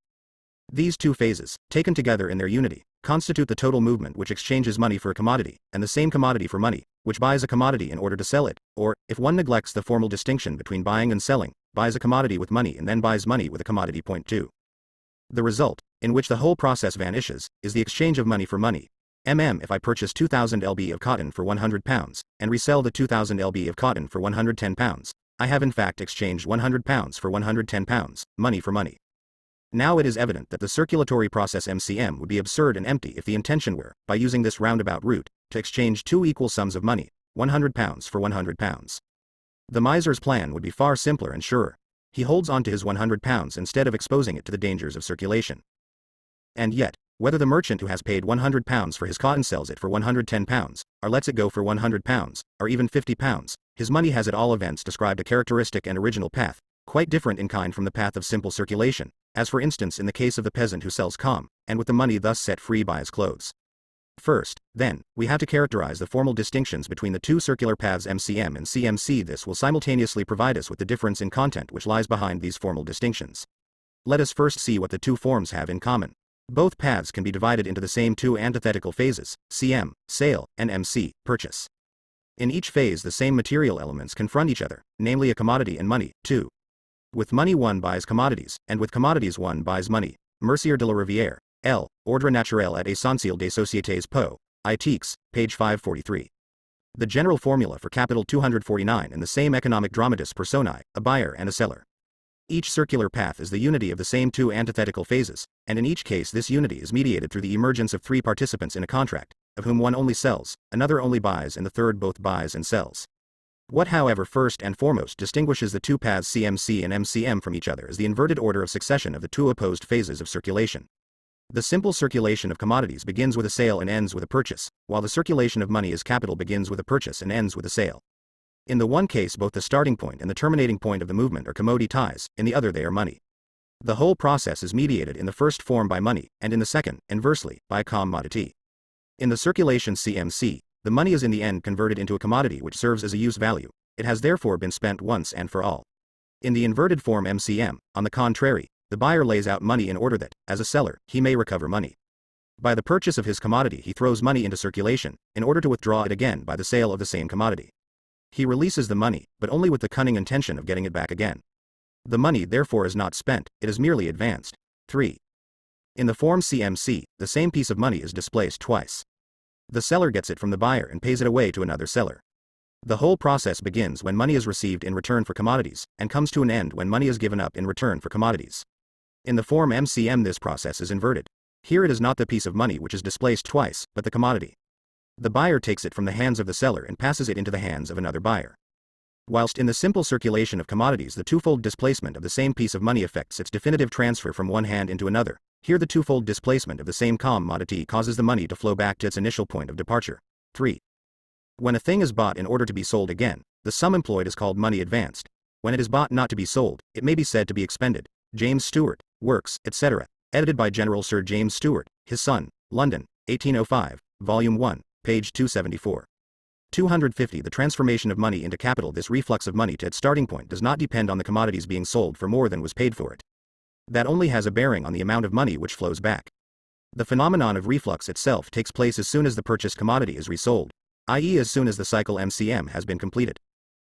These two phases, taken together in their unity, constitute the total movement which exchanges money for a commodity, and the same commodity for money, which buys a commodity in order to sell it, or, if one neglects the formal distinction between buying and selling, buys a commodity with money and then buys money with a commodity. 2. The result, in which the whole process vanishes, is the exchange of money for money. If I purchase 2,000 lb of cotton for £100, and resell the 2,000 lb of cotton for £110, I have in fact exchanged £100 for £110, money for money. Now it is evident that the circulatory process MCM would be absurd and empty if the intention were, by using this roundabout route, to exchange two equal sums of money, £100 for £100. The miser's plan would be far simpler and surer. He holds on to his £100 instead of exposing it to the dangers of circulation. And yet, whether the merchant who has paid £100 for his cotton sells it for £110, or lets it go for £100, or even £50, his money has at all events described a characteristic and original path, quite different in kind from the path of simple circulation, as for instance in the case of the peasant who sells com, and with the money thus set free buys clothes. First, then, we have to characterize the formal distinctions between the two circular paths MCM and CMC. This will simultaneously provide us with the difference in content which lies behind these formal distinctions. Let us first see what the two forms have in common. Both paths can be divided into the same two antithetical phases, CM, sale, and MC, purchase. In each phase the same material elements confront each other, namely a commodity and money, too. With money one buys commodities, and with commodities one buys money. Mercier de la Rivière, L. Ordre naturel et essentiel des sociétés Po. Itix, page 543. The general formula for Capital 249 and the same economic dramatis personae, a buyer and a seller. Each circular path is the unity of the same two antithetical phases, and in each case this unity is mediated through the emergence of three participants in a contract, of whom one only sells, another only buys and the third both buys and sells. What however first and foremost distinguishes the two paths CMC and MCM from each other is the inverted order of succession of the two opposed phases of circulation. The simple circulation of commodities begins with a sale and ends with a purchase, while the circulation of money as capital begins with a purchase and ends with a sale. In the one case both the starting point and the terminating point of the movement are commodity ties, in the other they are money. The whole process is mediated in the first form by money, and in the second, inversely, by a commodity. In the circulation CMC, the money is in the end converted into a commodity which serves as a use value. It has therefore been spent once and for all. In the inverted form MCM, on the contrary, the buyer lays out money in order that, as a seller, he may recover money. By the purchase of his commodity he throws money into circulation, in order to withdraw it again by the sale of the same commodity. He releases the money, but only with the cunning intention of getting it back again. The money therefore is not spent, it is merely advanced. 3. In the form CMC, the same piece of money is displaced twice. The seller gets it from the buyer and pays it away to another seller. The whole process begins when money is received in return for commodities, and comes to an end when money is given up in return for commodities. In the form MCM this process is inverted. Here it is not the piece of money which is displaced twice, but the commodity. The buyer takes it from the hands of the seller and passes it into the hands of another buyer. Whilst in the simple circulation of commodities the twofold displacement of the same piece of money affects its definitive transfer from one hand into another, here the twofold displacement of the same commodity causes the money to flow back to its initial point of departure. 3. When a thing is bought in order to be sold again, the sum employed is called money advanced. When it is bought not to be sold, it may be said to be expended. James Stewart, Works, etc. Edited by General Sir James Stewart, his son, London, 1805, Volume 1, page 274. 250. The transformation of money into capital. This reflux of money to its starting point does not depend on the commodities being sold for more than was paid for it. That only has a bearing on the amount of money which flows back. The phenomenon of reflux itself takes place as soon as the purchased commodity is resold, i.e. as soon as the cycle MCM has been completed.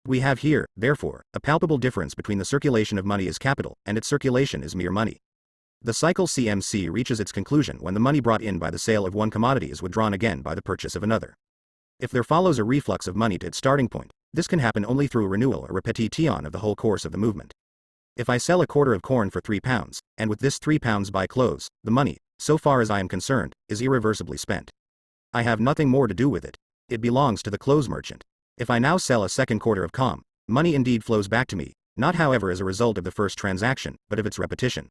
We have here, therefore, a palpable difference between the circulation of money as capital and its circulation as mere money. The cycle CMC reaches its conclusion when the money brought in by the sale of one commodity is withdrawn again by the purchase of another. If there follows a reflux of money to its starting point, this can happen only through a renewal or repetition of the whole course of the movement. If I sell a quarter of corn for £3, and with this £3 buy clothes, the money, so far as I am concerned, is irreversibly spent. I have nothing more to do with it. It belongs to the clothes merchant. If I now sell a second quarter of com, money indeed flows back to me, not however as a result of the first transaction, but of its repetition.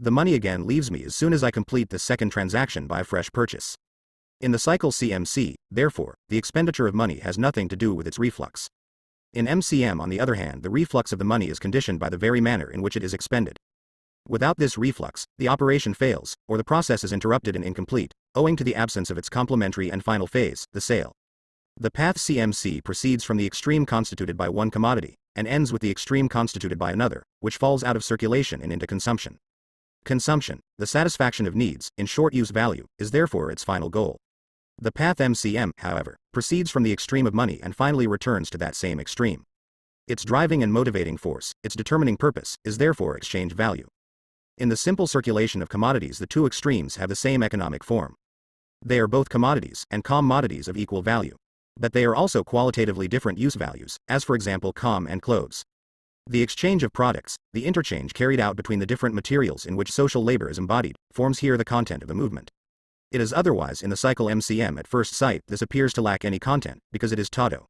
The money again leaves me as soon as I complete the second transaction by a fresh purchase. In the cycle CMC, therefore, the expenditure of money has nothing to do with its reflux. In MCM, on the other hand, the reflux of the money is conditioned by the very manner in which it is expended. Without this reflux, the operation fails, or the process is interrupted and incomplete, owing to the absence of its complementary and final phase, the sale. The path CMC proceeds from the extreme constituted by one commodity, and ends with the extreme constituted by another, which falls out of circulation and into consumption. Consumption, the satisfaction of needs, in short use value, is therefore its final goal. The path MCM, however, proceeds from the extreme of money and finally returns to that same extreme. Its driving and motivating force, its determining purpose, is therefore exchange value. In the simple circulation of commodities, the two extremes have the same economic form. They are both commodities and commodities of equal value. But they are also qualitatively different use values, as for example com and clothes. The exchange of products, the interchange carried out between the different materials in which social labor is embodied, forms here the content of the movement. It is otherwise in the cycle MCM. At first sight, this appears to lack any content, because it is tautological.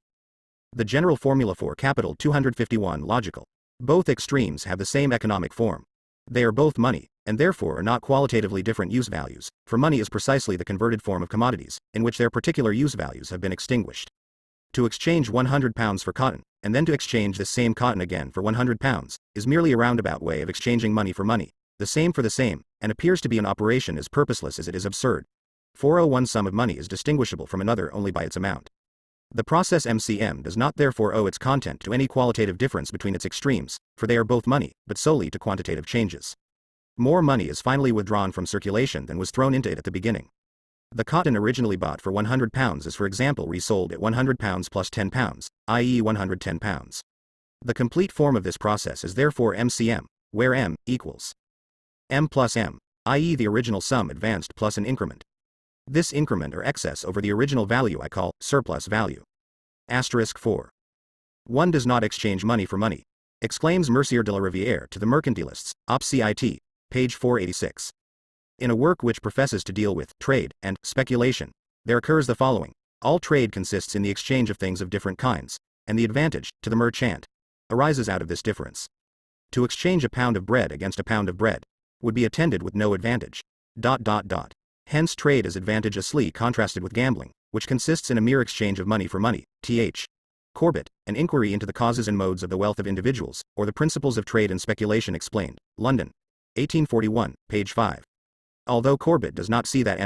The general formula for capital 251 logical. Both extremes have the same economic form. They are both money, and therefore are not qualitatively different use values, for money is precisely the converted form of commodities, in which their particular use values have been extinguished. To exchange £100 for cotton, and then to exchange this same cotton again for £100, is merely a roundabout way of exchanging money for money, the same for the same, and appears to be an operation as purposeless as it is absurd. 401 sum of money is distinguishable from another only by its amount. The process MCM does not therefore owe its content to any qualitative difference between its extremes, for they are both money, but solely to quantitative changes. More money is finally withdrawn from circulation than was thrown into it at the beginning. The cotton originally bought for £100 is for example resold at £100 plus £10, i.e. £110. The complete form of this process is therefore MCM, where M equals M plus M, i.e. the original sum advanced plus an increment. This increment or excess over the original value I call surplus value. Asterisk 4. One does not exchange money for money, exclaims Mercier de la Rivière to the mercantilists, op. Cit. Page 486. In a work which professes to deal with trade and speculation, there occurs the following. All trade consists in the exchange of things of different kinds, and the advantage, to the merchant, arises out of this difference. To exchange a pound of bread against a pound of bread would be attended with no advantage. Hence trade is advantageously contrasted with gambling, which consists in a mere exchange of money for money. Th. Corbett, An Inquiry into the Causes and Modes of the Wealth of Individuals, or the Principles of Trade and Speculation Explained, London, 1841, page 5. Although Corbett does not see that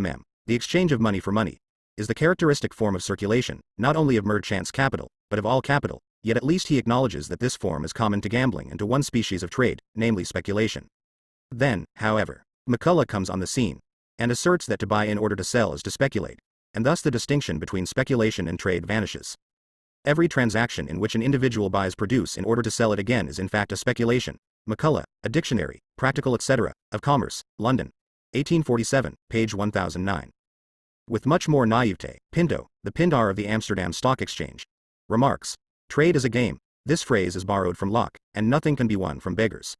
the exchange of money for money, is the characteristic form of circulation, not only of merchants' capital, but of all capital, yet at least he acknowledges that this form is common to gambling and to one species of trade, namely speculation. Then, however, McCulloch comes on the scene, and asserts that to buy in order to sell is to speculate, and thus the distinction between speculation and trade vanishes. Every transaction in which an individual buys produce in order to sell it again is in fact a speculation. McCulloch, A Dictionary, Practical etc., of Commerce, London, 1847, page 1009. With much more naivete, Pinto, the Pindar of the Amsterdam Stock Exchange, remarks, trade is a game. This phrase is borrowed from Locke, and nothing can be won from beggars.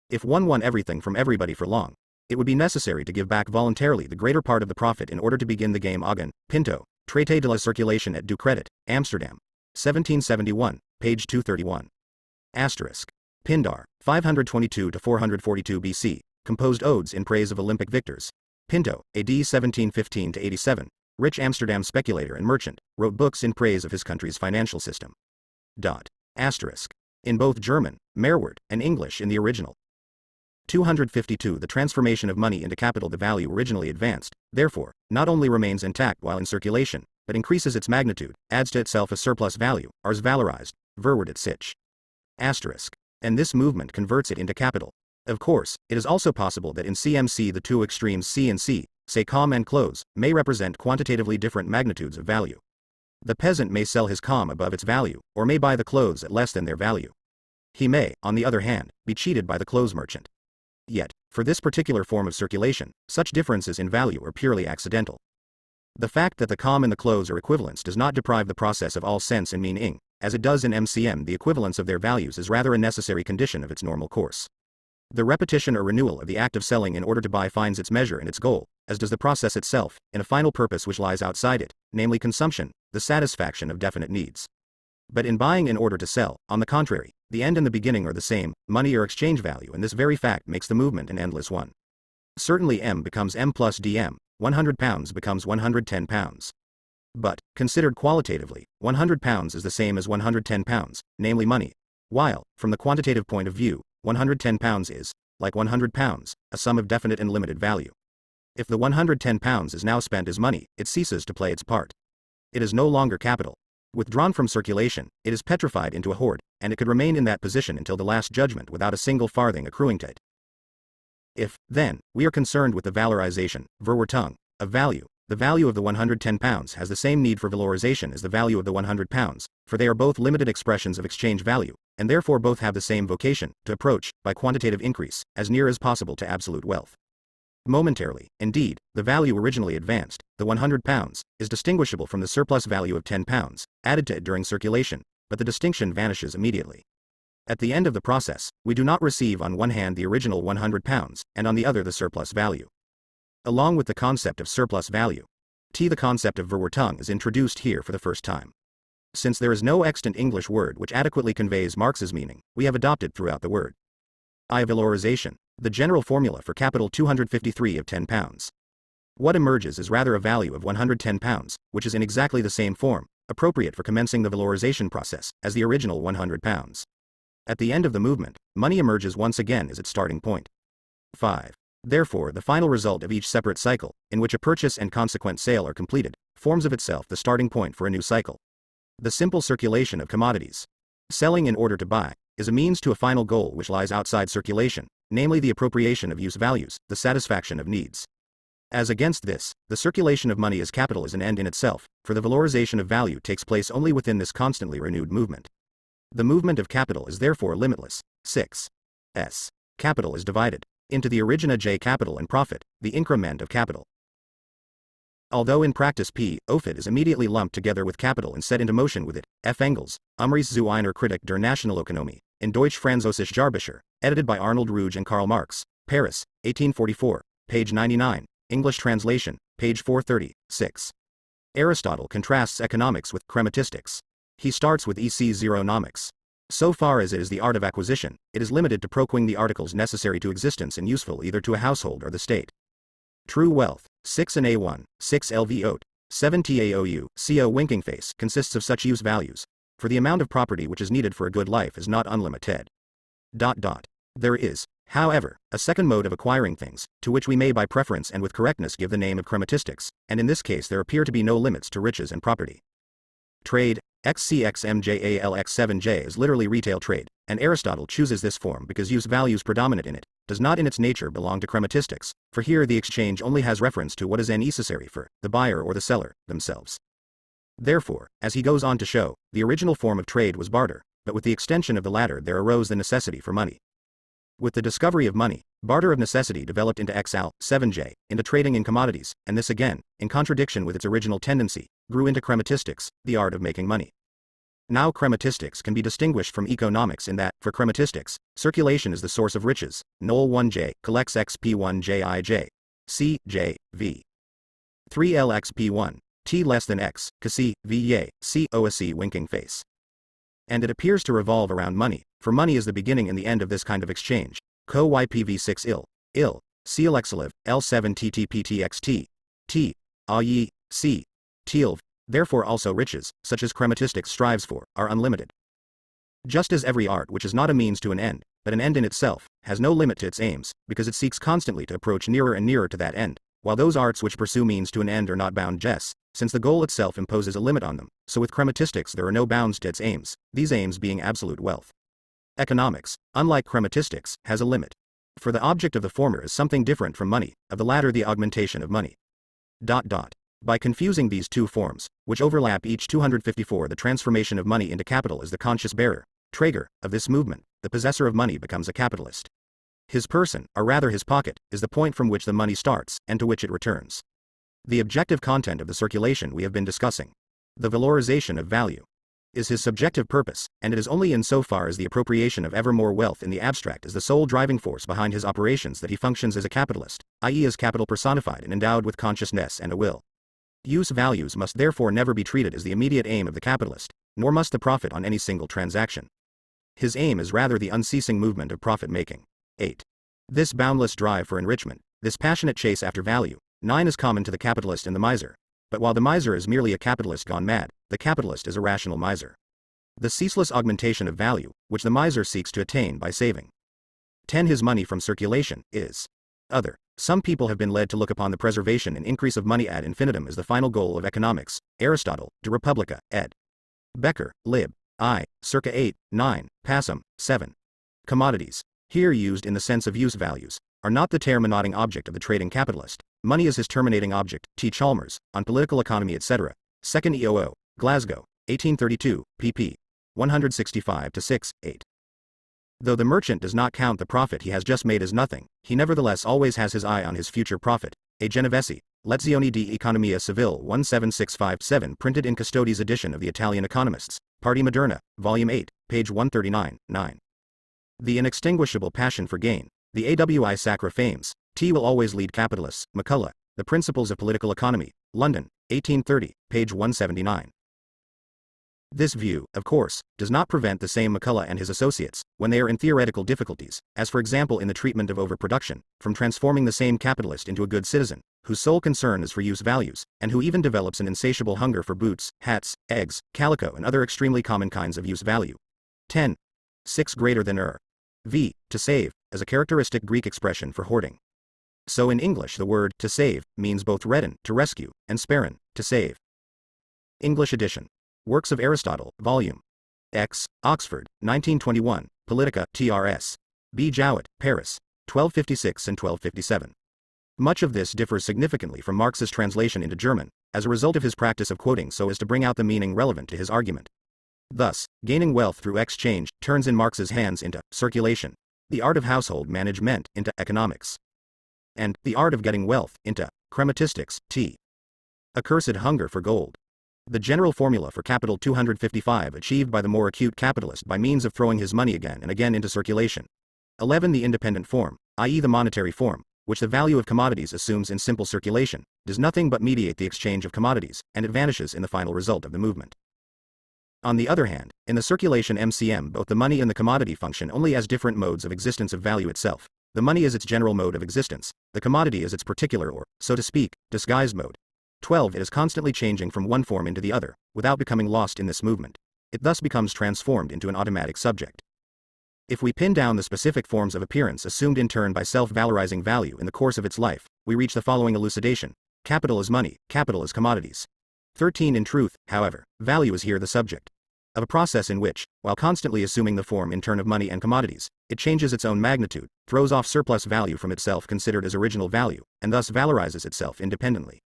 If one won everything from everybody for long, it would be necessary to give back voluntarily the greater part of the profit in order to begin the game. Ogden, Pinto, Traité de la Circulation et du Crédit, Amsterdam, 1771, page 231. Asterisk. Pindar, 522 to 442 BC, composed odes in praise of Olympic victors. Pinto, AD 1715 to 87, rich Amsterdam speculator and merchant, wrote books in praise of his country's financial system. Asterisk. In both German, Meerwoord, and English in the original. 252 The transformation of money into capital. The value originally advanced, therefore, not only remains intact while in circulation, but increases its magnitude, adds to itself a surplus value, ars valorized, verward et sich. Asterisk. And this movement converts it into capital. Of course, it is also possible that in CMC the two extremes C and C, say com and clothes, may represent quantitatively different magnitudes of value. The peasant may sell his com above its value, or may buy the clothes at less than their value. He may, on the other hand, be cheated by the clothes merchant. Yet, for this particular form of circulation, such differences in value are purely accidental. The fact that the com and the clothes are equivalents does not deprive the process of all sense and meaning, as it does in MCM. The equivalence of their values is rather a necessary condition of its normal course. The repetition or renewal of the act of selling in order to buy finds its measure and its goal, as does the process itself, in a final purpose which lies outside it, namely consumption, the satisfaction of definite needs. But in buying in order to sell, on the contrary, the end and the beginning are the same, money or exchange value, and this very fact makes the movement an endless one. Certainly M becomes M plus DM, £100 becomes £110. But, considered qualitatively, £100 is the same as £110, namely money, while, from the quantitative point of view, £110 is, like £100, a sum of definite and limited value. If the £110 is now spent as money, it ceases to play its part. It is no longer capital. Withdrawn from circulation, it is petrified into a hoard, and it could remain in that position until the last judgment without a single farthing accruing to it. If, then, we are concerned with the valorization, verwertung, of value, the value of the £110 has the same need for valorization as the value of the £100, for they are both limited expressions of exchange value, and therefore both have the same vocation, to approach, by quantitative increase, as near as possible to absolute wealth. Momentarily, indeed, the value originally advanced, the £100, is distinguishable from the surplus value of £10, added to it during circulation, but the distinction vanishes immediately. At the end of the process, we do not receive on one hand the original £100, and on the other the surplus value. Along with the concept of surplus value, the concept of verwertung is introduced here for the first time. Since there is no extant English word which adequately conveys Marx's meaning, we have adopted throughout the word valorization, the general formula for capital 253 of £10. What emerges is rather a value of £110, which is in exactly the same form, appropriate for commencing the valorization process, as the original £100. At the end of the movement, money emerges once again as its starting point. 5. Therefore, the final result of each separate cycle, in which a purchase and consequent sale are completed, forms of itself the starting point for a new cycle. The simple circulation of commodities, selling in order to buy, is a means to a final goal which lies outside circulation, namely the appropriation of use values, the satisfaction of needs. As against this, the circulation of money as capital is an end in itself, for the valorization of value takes place only within this constantly renewed movement. The movement of capital is therefore limitless. 6. S. Capital is divided into the origina J capital and profit, the increment of capital. Although in practice P. Profit is immediately lumped together with capital and set into motion with it, F. Engels, Umries zu einer Kritik der Nationalökonomie, in Deutsch-Französische Jahrbücher, edited by Arnold Ruge and Karl Marx, Paris, 1844, page 99, English translation, page 430, 6. Aristotle contrasts economics with chrematistics. He starts with EC0nomics. So far as it is the art of acquisition, it is limited to procuring the articles necessary to existence and useful either to a household or the state. True wealth, 6 and A1, 6 LV Oat, 7 TAOU, CO winking face consists of such use values, for the amount of property which is needed for a good life is not unlimited. There is, however, a second mode of acquiring things, to which we may by preference and with correctness give the name of chrematistics, and in this case there appear to be no limits to riches and property. Trade, XCXMJALX7J is literally retail trade, and Aristotle chooses this form because use values predominant in it, does not in its nature belong to chrematistics, for here the exchange only has reference to what is necessary for the buyer or the seller themselves. Therefore, as he goes on to show, the original form of trade was barter, but with the extension of the latter there arose the necessity for money. With the discovery of money, barter of necessity developed into XL7J, into trading in commodities, and this again, in contradiction with its original tendency, grew into chrematistics, the art of making money. Now chrematistics can be distinguished from economics in that, for chrematistics, circulation is the source of riches, Nol 1J, collects XP1JIJ, C, J, V. 3LXP1, T less than X, Kasi, V, Ye, C, OSC winking face. And it appears to revolve around money, for money is the beginning and the end of this kind of exchange. Co YPV6 il, CLXLiv, L7 TTPTXT, T, AYI, C, TILV, therefore also riches, such as chrematistics strives for, are unlimited. Just as every art which is not a means to an end, but an end in itself, has no limit to its aims, because it seeks constantly to approach nearer and nearer to that end, while those arts which pursue means to an end are not bound jes, since the goal itself imposes a limit on them, so with chrematistics there are no bounds to its aims, these aims being absolute wealth. Economics, unlike chrematistics, has a limit. For the object of the former is something different from money, of the latter the augmentation of money. By confusing these two forms, which overlap each 254, the transformation of money into capital is the conscious bearer, Traeger, of this movement. The possessor of money becomes a capitalist. His person, or rather his pocket, is the point from which the money starts, and to which it returns. The objective content of the circulation we have been discussing, the valorization of value, is his subjective purpose, and it is only in so far as the appropriation of ever more wealth in the abstract is the sole driving force behind his operations that he functions as a capitalist, i.e. as capital personified and endowed with consciousness and a will. Use values must therefore never be treated as the immediate aim of the capitalist, nor must the profit on any single transaction. His aim is rather the unceasing movement of profit-making. 8. This boundless drive for enrichment, this passionate chase after value, 9 is common to the capitalist and the miser. But while the miser is merely a capitalist gone mad, the capitalist is a rational miser. The ceaseless augmentation of value, which the miser seeks to attain by saving 10 his money from circulation, is other. Some people have been led to look upon the preservation and increase of money ad infinitum as the final goal of economics. Aristotle, De Republica, ed. Becker, lib. I, circa 8, 9, Passam, 7. Commodities, here used in the sense of use values, are not the terminating object of the trading capitalist. Money is his terminating object. T. Chalmers, On Political Economy etc. 2nd EOO, Glasgow, 1832, pp. 165-6, 8. Though the merchant does not count the profit he has just made as nothing, he nevertheless always has his eye on his future profit. A. Genovesi, Lezioni di Economia Civile 17657, printed in Custodi's edition of the Italian Economists, Parti Moderna, Volume 8, page 139, 9. The inextinguishable passion for gain, the AWI Sacra fames, T will always lead capitalists. McCullough, The Principles of Political Economy, London, 1830, page 179. This view, of course, does not prevent the same McCullough and his associates, when they are in theoretical difficulties, as for example in the treatment of overproduction, from transforming the same capitalist into a good citizen, whose sole concern is for use values, and who even develops an insatiable hunger for boots, hats, eggs, calico and other extremely common kinds of use value. 10. 6 greater than v. To save, as a characteristic Greek expression for hoarding. So in English the word to save means both redden, to rescue, and sparen, to save. English edition. Works of Aristotle, Volume X, Oxford, 1921, Politica, Trs. B. Jowett, Paris, 1256 and 1257. Much of this differs significantly from Marx's translation into German, as a result of his practice of quoting so as to bring out the meaning relevant to his argument. Thus, gaining wealth through exchange turns in Marx's hands into circulation, the art of household management into economics, and the art of getting wealth into chrematistics, t. Accursed hunger for gold. The general formula for Capital 255 achieved by the more acute capitalist by means of throwing his money again and again into circulation. 11. The independent form, i.e. the monetary form, which the value of commodities assumes in simple circulation, does nothing but mediate the exchange of commodities, and it vanishes in the final result of the movement. On the other hand, in the circulation MCM both the money and the commodity function only as different modes of existence of value itself. The money is its general mode of existence, the commodity is its particular or, so to speak, disguised mode. 12. It is constantly changing from one form into the other, without becoming lost in this movement. It thus becomes transformed into an automatic subject. If we pin down the specific forms of appearance assumed in turn by self-valorizing value in the course of its life, we reach the following elucidation. Capital is money, capital is commodities. 13. In truth, however, value is here the subject of a process in which, while constantly assuming the form in turn of money and commodities, it changes its own magnitude, throws off surplus value from itself considered as original value, and thus valorizes itself independently.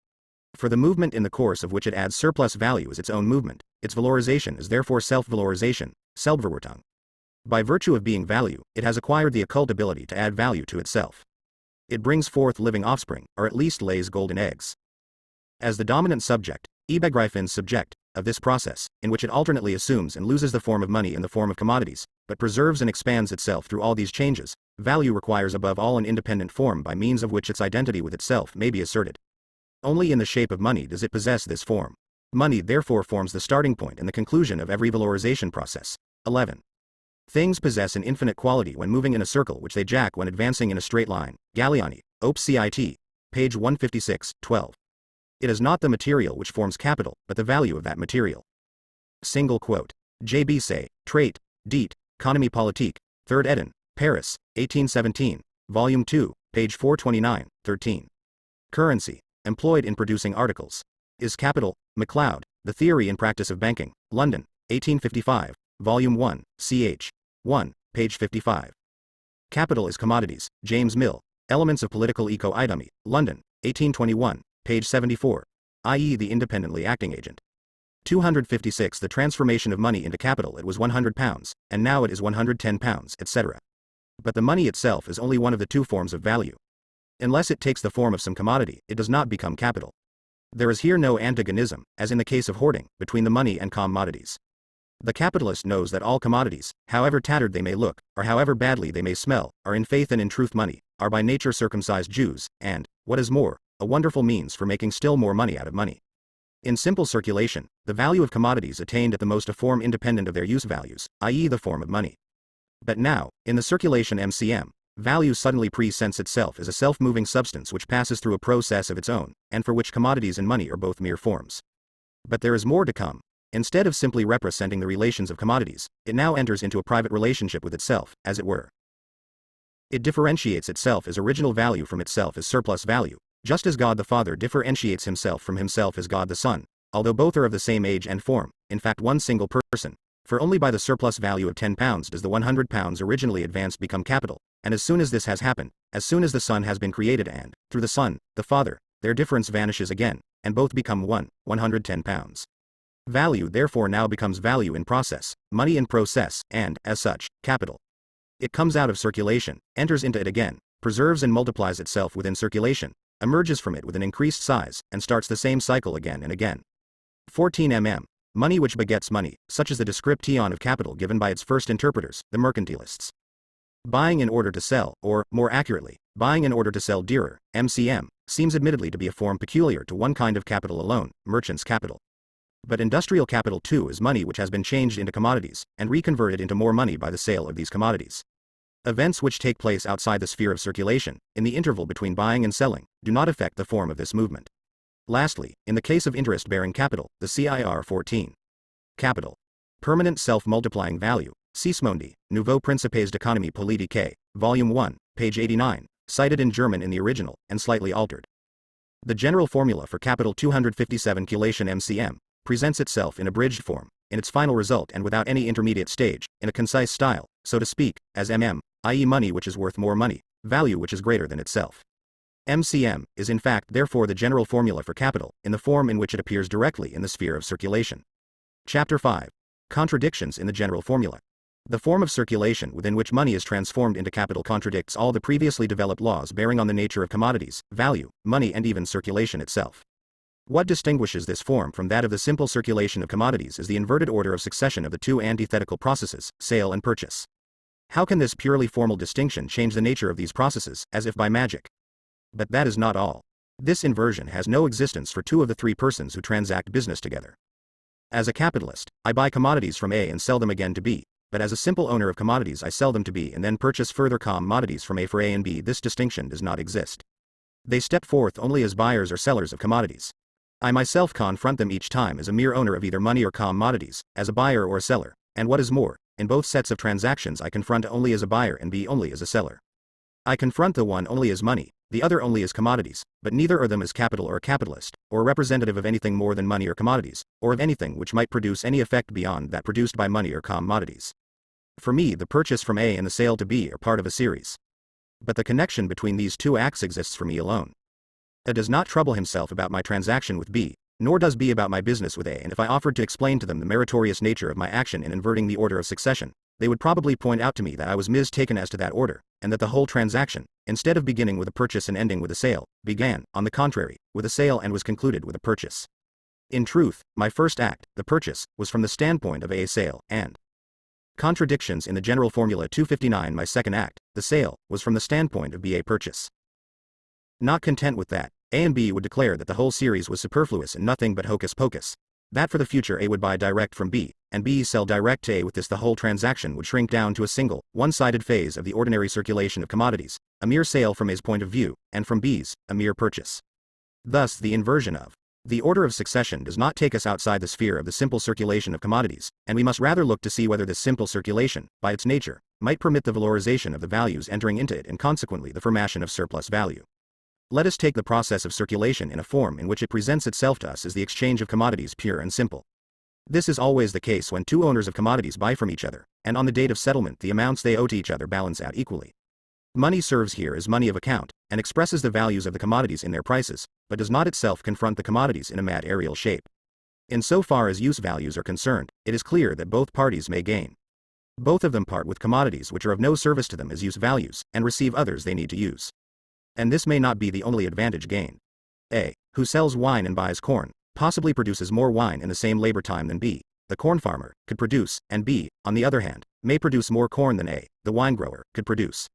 For the movement in the course of which it adds surplus value is its own movement, its valorization is therefore self-valorization, Selbstverwertung. By virtue of being value, it has acquired the occult ability to add value to itself. It brings forth living offspring, or at least lays golden eggs. As the dominant subject, Übergreifendes subject, of this process, in which it alternately assumes and loses the form of money and the form of commodities, but preserves and expands itself through all these changes, value requires above all an independent form by means of which its identity with itself may be asserted. Only in the shape of money does it possess this form. Money therefore forms the starting point and the conclusion of every valorization process. 11. Things possess an infinite quality when moving in a circle which they jack when advancing in a straight line. Galliani, Op. Cit. Page 156, 12. It is not the material which forms capital, but the value of that material. Single quote. J. B. Say, Trait, Diet, Economie Politique, 3rd eden, Paris, 1817, Volume 2, page 429, 13. Currency, employed in producing articles, is capital. MacLeod, The Theory and Practice of Banking, London, 1855, Volume 1, ch. 1, page 55. Capital is commodities, James Mill, Elements of Political Economy, London, 1821, page 74, i.e. the independently acting agent. 256 The transformation of money into capital. It was £100, and now it is £110, etc. But the money itself is only one of the two forms of value. Unless it takes the form of some commodity, it does not become capital. There is here no antagonism, as in the case of hoarding, between the money and commodities. The capitalist knows that all commodities, however tattered they may look, or however badly they may smell, are in faith and in truth money, are by nature circumcised Jews, and, what is more, a wonderful means for making still more money out of money. In simple circulation, the value of commodities attained at the most a form independent of their use values, i.e. the form of money. But now, in the circulation MCM, value suddenly presents itself as a self-moving substance which passes through a process of its own, and for which commodities and money are both mere forms. But there is more to come. Instead of simply representing the relations of commodities, it now enters into a private relationship with itself, as it were. It differentiates itself as original value from itself as surplus value, just as God the Father differentiates himself from himself as God the Son, although both are of the same age and form, in fact one single person, for only by the surplus value of £10 does the £100 originally advanced become capital, and as soon as this has happened, as soon as the Son has been created and, through the Son, the Father, their difference vanishes again, and both become £110. Value therefore now becomes value in process, money in process, and, as such, capital. It comes out of circulation, enters into it again, preserves and multiplies itself within circulation, emerges from it with an increased size, and starts the same cycle again and again. 14 mm. Money which begets money, such as the description of capital given by its first interpreters, the mercantilists. Buying in order to sell, or, more accurately, buying in order to sell dearer, MCM, seems admittedly to be a form peculiar to one kind of capital alone, merchant's capital. But industrial capital too is money which has been changed into commodities, and reconverted into more money by the sale of these commodities. Events which take place outside the sphere of circulation, in the interval between buying and selling, do not affect the form of this movement. Lastly, in the case of interest-bearing capital, the CIR 14. Capital. Permanent self-multiplying value, Sismondi, Nouveaux Principes d'économie politique, Volume 1, page 89, cited in German in the original, and slightly altered. The general formula for capital 257 calculation MCM, presents itself in abridged form, in its final result and without any intermediate stage, in a concise style, so to speak, as MM, i.e. money which is worth more money, value which is greater than itself. MCM is in fact therefore the general formula for capital, in the form in which it appears directly in the sphere of circulation. Chapter 5. Contradictions in the general formula. The form of circulation within which money is transformed into capital contradicts all the previously developed laws bearing on the nature of commodities, value, money and even circulation itself. What distinguishes this form from that of the simple circulation of commodities is the inverted order of succession of the two antithetical processes, sale and purchase. How can this purely formal distinction change the nature of these processes, as if by magic? But that is not all. This inversion has no existence for two of the three persons who transact business together. As a capitalist, I buy commodities from A and sell them again to B, but as a simple owner of commodities I sell them to B and then purchase further commodities from A for A and B. This distinction does not exist. They step forth only as buyers or sellers of commodities. I myself confront them each time as a mere owner of either money or commodities, as a buyer or a seller, and what is more, in both sets of transactions I confront A only as a buyer and B only as a seller. I confront the one only as money, the other only as commodities, but neither of them as capital or a capitalist, or representative of anything more than money or commodities, or of anything which might produce any effect beyond that produced by money or commodities. For me the purchase from A and the sale to B are part of a series. But the connection between these two acts exists for me alone. A does not trouble himself about my transaction with B, nor does B about my business with A, and if I offered to explain to them the meritorious nature of my action in inverting the order of succession, they would probably point out to me that I was mistaken as to that order, and that the whole transaction, instead of beginning with a purchase and ending with a sale, began, on the contrary, with a sale and was concluded with a purchase. In truth, my first act, the purchase, was from the standpoint of A sale, and contradictions in the general formula 259. My second act, the sale, was from the standpoint of B a purchase. Not content with that, A and B would declare that the whole series was superfluous and nothing but hocus pocus, that for the future A would buy direct from B, and B sell direct to A. With this the whole transaction would shrink down to a single, one-sided phase of the ordinary circulation of commodities, a mere sale from A's point of view, and from B's, a mere purchase. Thus the inversion of the order of succession does not take us outside the sphere of the simple circulation of commodities, and we must rather look to see whether this simple circulation, by its nature, might permit the valorization of the values entering into it and consequently the formation of surplus value. Let us take the process of circulation in a form in which it presents itself to us as the exchange of commodities pure and simple. This is always the case when two owners of commodities buy from each other, and on the date of settlement the amounts they owe to each other balance out equally. Money serves here as money of account, and expresses the values of the commodities in their prices, but does not itself confront the commodities in a mad aerial shape. In so far as use values are concerned, it is clear that both parties may gain. Both of them part with commodities which are of no service to them as use values, and receive others they need to use. And this may not be the only advantage gained. A, who sells wine and buys corn, possibly produces more wine in the same labor time than B, the corn farmer, could produce, and B, on the other hand, may produce more corn than A, the wine grower, could produce.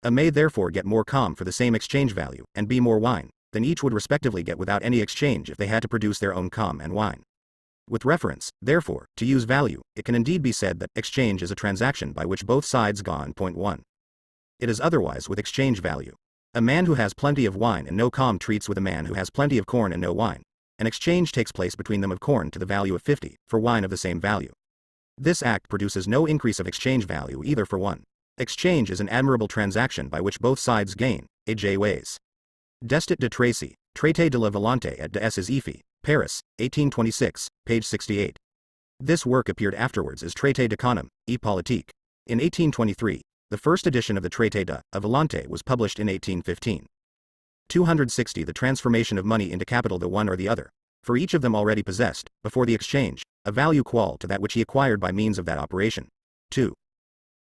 A may therefore get more com for the same exchange value, and B more wine, than each would respectively get without any exchange if they had to produce their own com and wine. With reference, therefore, to use value, it can indeed be said that exchange is a transaction by which both sides gain. Point 1. It is otherwise with exchange value. A man who has plenty of wine and no com treats with a man who has plenty of corn and no wine. An exchange takes place between them of corn to the value of 50, for wine of the same value. This act produces no increase of exchange value either for one. Exchange is an admirable transaction by which both sides gain. A. J. Ways. Destit de Tracy, Traité de la Volonté et des effets, Paris, 1826, page 68. This work appeared afterwards as Traité d'économie et politique. In 1823, the first edition of the Traité de la Volonté was published in 1815. 260 The transformation of money into capital the one or the other, for each of them already possessed, before the exchange, a value equal to that which he acquired by means of that operation. 2.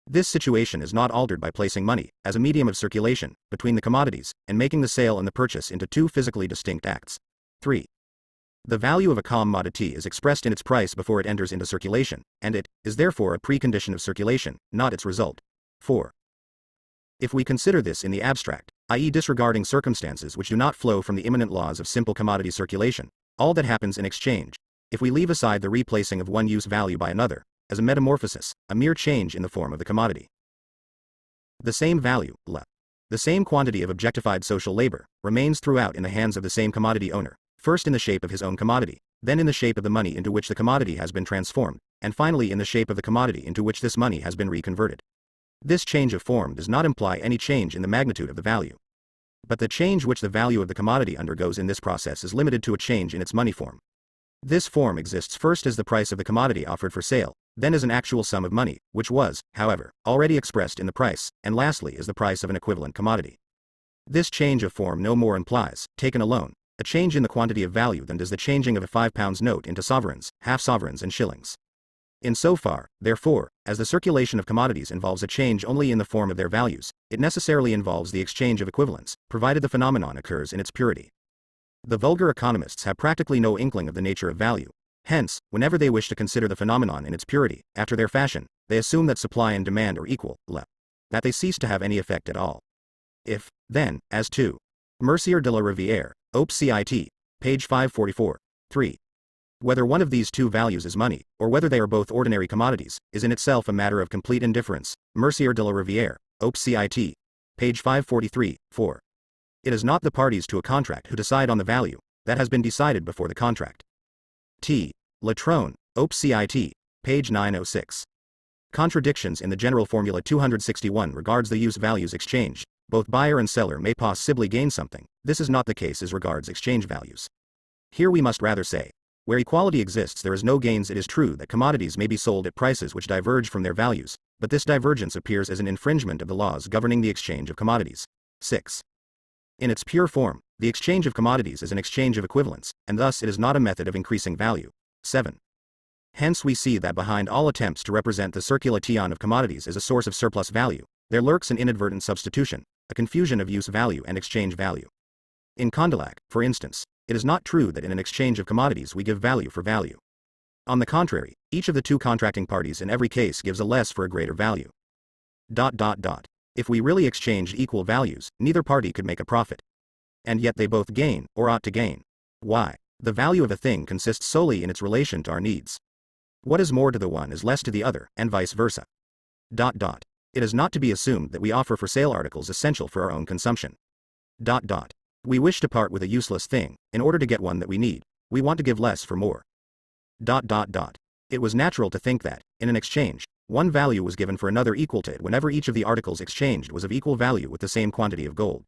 This situation is not altered by placing money, as a medium of circulation, between the commodities, and making the sale and the purchase into two physically distinct acts. 3. The value of a commodity is expressed in its price before it enters into circulation, and it is therefore a precondition of circulation, not its result. 4. If we consider this in the abstract, i.e. disregarding circumstances which do not flow from the immanent laws of simple commodity circulation, all that happens in exchange, if we leave aside the replacing of one use value by another, as a metamorphosis, a mere change in the form of the commodity. The same value, the same quantity of objectified social labor, remains throughout in the hands of the same commodity owner, first in the shape of his own commodity, then in the shape of the money into which the commodity has been transformed, and finally in the shape of the commodity into which this money has been reconverted. This change of form does not imply any change in the magnitude of the value. But the change which the value of the commodity undergoes in this process is limited to a change in its money form. This form exists first as the price of the commodity offered for sale, then as an actual sum of money, which was, however, already expressed in the price, and lastly as the price of an equivalent commodity. This change of form no more implies, taken alone, a change in the quantity of value than does the changing of a £5 note into sovereigns, half-sovereigns and shillings. In so far, therefore, as the circulation of commodities involves a change only in the form of their values, it necessarily involves the exchange of equivalents, provided the phenomenon occurs in its purity. The vulgar economists have practically no inkling of the nature of value. Hence, whenever they wish to consider the phenomenon in its purity, after their fashion, they assume that supply and demand are equal, that they cease to have any effect at all. If, then, as to Mercier de la Rivière, Op. Cit. Page 544. 3. Whether one of these two values is money, or whether they are both ordinary commodities, is in itself a matter of complete indifference. Mercier de la Rivière, Op. Cit. Page 543. 4. It is not the parties to a contract who decide on the value, that has been decided before the contract. T. Latronne, Op. Cit. Page 906. Contradictions in the general formula 261 regards the use values exchanged. Both buyer and seller may possibly gain something. This is not the case as regards exchange values. Here we must rather say, where equality exists there is no gains. It is true that commodities may be sold at prices which diverge from their values, but this divergence appears as an infringement of the laws governing the exchange of commodities. 6. In its pure form, the exchange of commodities is an exchange of equivalents, and thus it is not a method of increasing value. 7. Hence we see that behind all attempts to represent the circulation of commodities as a source of surplus value, there lurks an inadvertent substitution, a confusion of use value and exchange value. In Condillac, for instance, it is not true that in an exchange of commodities we give value for value. On the contrary, each of the two contracting parties in every case gives a less for a greater value. If we really exchanged equal values, neither party could make a profit. And yet they both gain, or ought to gain. Why? The value of a thing consists solely in its relation to our needs. What is more to the one is less to the other, and vice versa. It is not to be assumed that we offer for sale articles essential for our own consumption. We wish to part with a useless thing, in order to get one that we need. We want to give less for more. It was natural to think that, in an exchange, One value was given for another equal to it whenever each of the articles exchanged was of equal value with the same quantity of gold.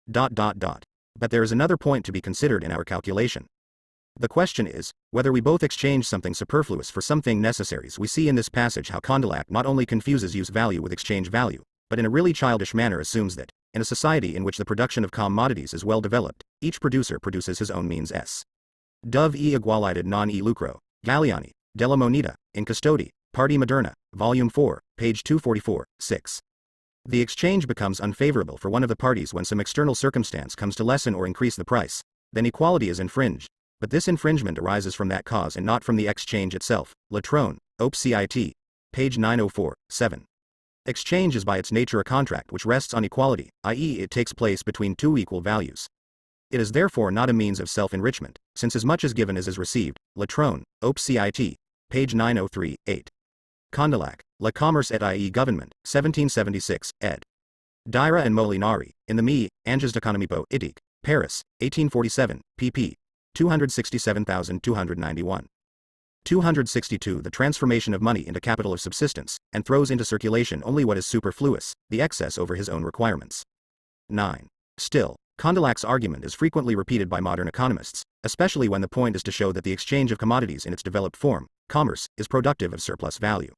But there is another point to be considered in our calculation. The question is, whether we both exchange something superfluous for something necessary. We see in this passage how Condillac not only confuses use value with exchange value, but in a really childish manner assumes that, in a society in which the production of commodities is well developed, each producer produces his own means s. Dove e igualidad non e lucro, Galliani, Della Moneta, in Custodi, Parte Moderna, Volume 4, page 244, 6. The exchange becomes unfavorable for one of the parties when some external circumstance comes to lessen or increase the price, then equality is infringed, but this infringement arises from that cause and not from the exchange itself. Latron, Op. Cit. Page 904, 7. Exchange is by its nature a contract which rests on equality, i.e. it takes place between two equal values. It is therefore not a means of self-enrichment, since as much is given as is received. Latron, Op. Cit. Page 903, 8. Condillac, La Commerce et i.e. Government, 1776, ed. Daira and Molinari, in the Me, Anges d'Economie Politique, Paris, 1847, pp. 267,291. 262 The transformation of money into capital of subsistence, and throws into circulation only what is superfluous, the excess over his own requirements. 9. Still, Condillac's argument is frequently repeated by modern economists, especially when the point is to show that the exchange of commodities in its developed form, commerce, is productive of surplus value.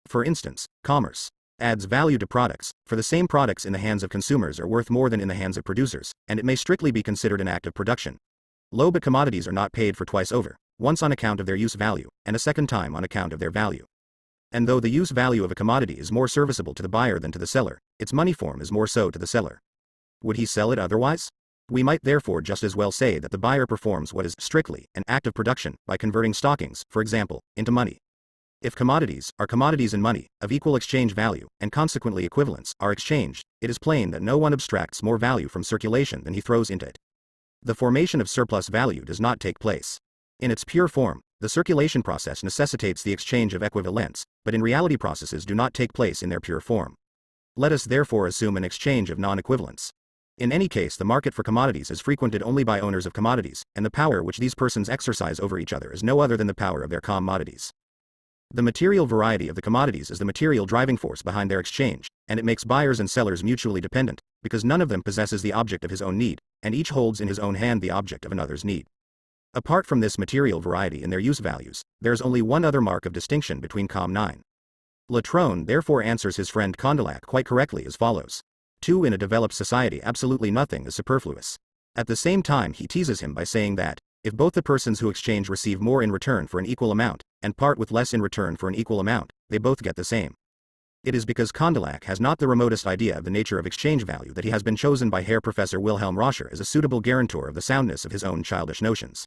For instance, commerce adds value to products, for the same products in the hands of consumers are worth more than in the hands of producers, and it may strictly be considered an act of production. But commodities are not paid for twice over, once on account of their use value, and a second time on account of their value. And though the use value of a commodity is more serviceable to the buyer than to the seller, its money form is more so to the seller. Would he sell it otherwise? We might therefore just as well say that the buyer performs what is strictly an act of production by converting stockings, for example, into money. If commodities are commodities and money, of equal exchange value, and consequently equivalents, are exchanged, it is plain that no one abstracts more value from circulation than he throws into it. The formation of surplus value does not take place. In its pure form, the circulation process necessitates the exchange of equivalents, but in reality processes do not take place in their pure form. Let us therefore assume an exchange of non-equivalents. In any case, the market for commodities is frequented only by owners of commodities, and the power which these persons exercise over each other is no other than the power of their commodities. The material variety of the commodities is the material driving force behind their exchange, and it makes buyers and sellers mutually dependent, because none of them possesses the object of his own need, and each holds in his own hand the object of another's need. Apart from this material variety in their use values, there is only one other mark of distinction between Com. 9. Latron therefore answers his friend Condillac quite correctly as follows. 2. In a developed society absolutely nothing is superfluous. At the same time he teases him by saying that, if both the persons who exchange receive more in return for an equal amount, and part with less in return for an equal amount, they both get the same. It is because Condillac has not the remotest idea of the nature of exchange value that he has been chosen by Herr Professor Wilhelm Roscher as a suitable guarantor of the soundness of his own childish notions.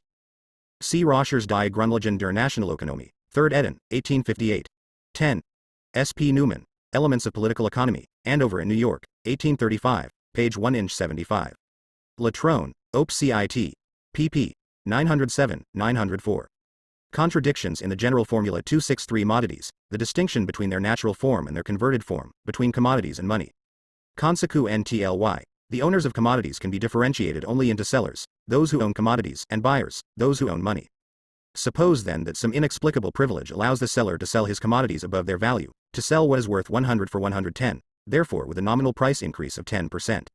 See Roscher's Die Grundlagen der Nationalökonomie, 3rd eden, 1858. 10. S. P. Newman, Elements of Political Economy, Andover in New York, 1835, page 1-75. Latron, Op. Cit. pp. 907, 904. Contradictions in the general formula 263 Modaties, the distinction between their natural form and their converted form, between commodities and money. Consecu ntly, the owners of commodities can be differentiated only into sellers, those who own commodities, and buyers, those who own money. Suppose then that some inexplicable privilege allows the seller to sell his commodities above their value, to sell what is worth 100 for 110, therefore with a nominal price increase of 10%.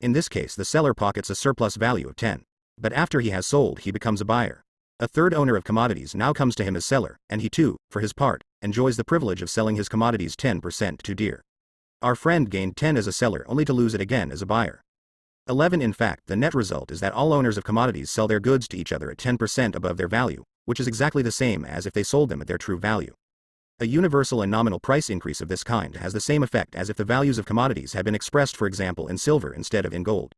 In this case the seller pockets a surplus value of 10. But after he has sold he becomes a buyer. A third owner of commodities now comes to him as seller, and he too, for his part, enjoys the privilege of selling his commodities 10% too dear. Our friend gained 10 as a seller only to lose it again as a buyer. 11 In fact, the net result is that all owners of commodities sell their goods to each other at 10% above their value, which is exactly the same as if they sold them at their true value. A universal and nominal price increase of this kind has the same effect as if the values of commodities had been expressed, for example, in silver instead of in gold.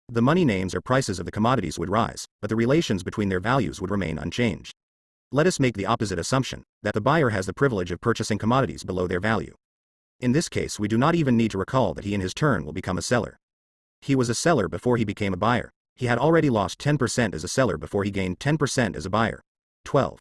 The money names or prices of the commodities would rise, but the relations between their values would remain unchanged. Let us make the opposite assumption, that the buyer has the privilege of purchasing commodities below their value. In this case we do not even need to recall that he in his turn will become a seller. He was a seller before he became a buyer. He had already lost 10% as a seller before he gained 10% as a buyer. 12.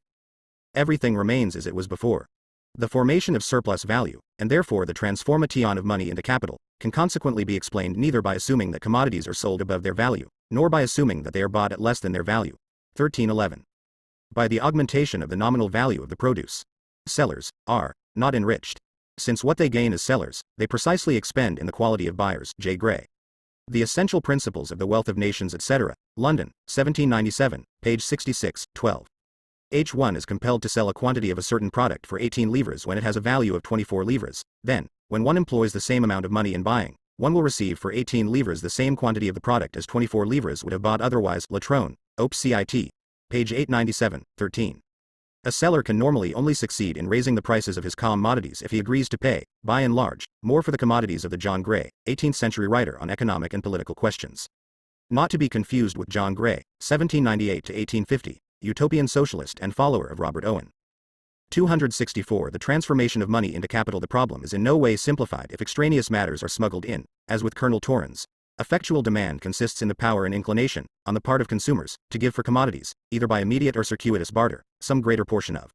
Everything remains as it was before. The formation of surplus value, and therefore the transformation of money into capital, can consequently be explained neither by assuming that commodities are sold above their value, nor by assuming that they are bought at less than their value. 1311. By the augmentation of the nominal value of the produce. Sellers are not enriched. Since what they gain as sellers, they precisely expend in the quality of buyers. J. Gray. The Essential Principles of the Wealth of Nations, etc., London, 1797, page 66, 12. H1 is compelled to sell a quantity of a certain product for 18 livres when it has a value of 24 livres. Then, when one employs the same amount of money in buying, one will receive for 18 livres the same quantity of the product as 24 livres would have bought otherwise. Latron, Op. Cit. Page 897, 13. A seller can normally only succeed in raising the prices of his commodities if he agrees to pay, by and large, more for the commodities of the John Gray, 18th-century writer on economic and political questions. Not to be confused with John Gray, 1798 to 1850, utopian socialist and follower of Robert Owen. 264. The transformation of money into capital. The problem is in no way simplified if extraneous matters are smuggled in, as with Colonel Torrens. Effectual demand consists in the power and inclination, on the part of consumers, to give for commodities, either by immediate or circuitous barter, some greater portion of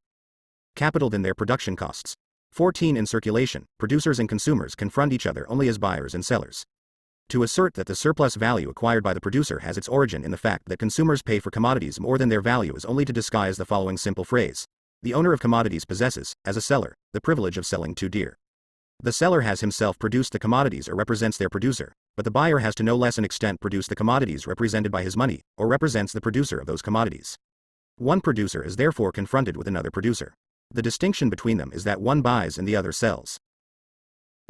capital than their production costs. 14. In circulation, producers and consumers confront each other only as buyers and sellers. To assert that the surplus value acquired by the producer has its origin in the fact that consumers pay for commodities more than their value is only to disguise the following simple phrase. The owner of commodities possesses, as a seller, the privilege of selling too dear. The seller has himself produced the commodities or represents their producer, but the buyer has to no less an extent produced the commodities represented by his money, or represents the producer of those commodities. One producer is therefore confronted with another producer. The distinction between them is that one buys and the other sells.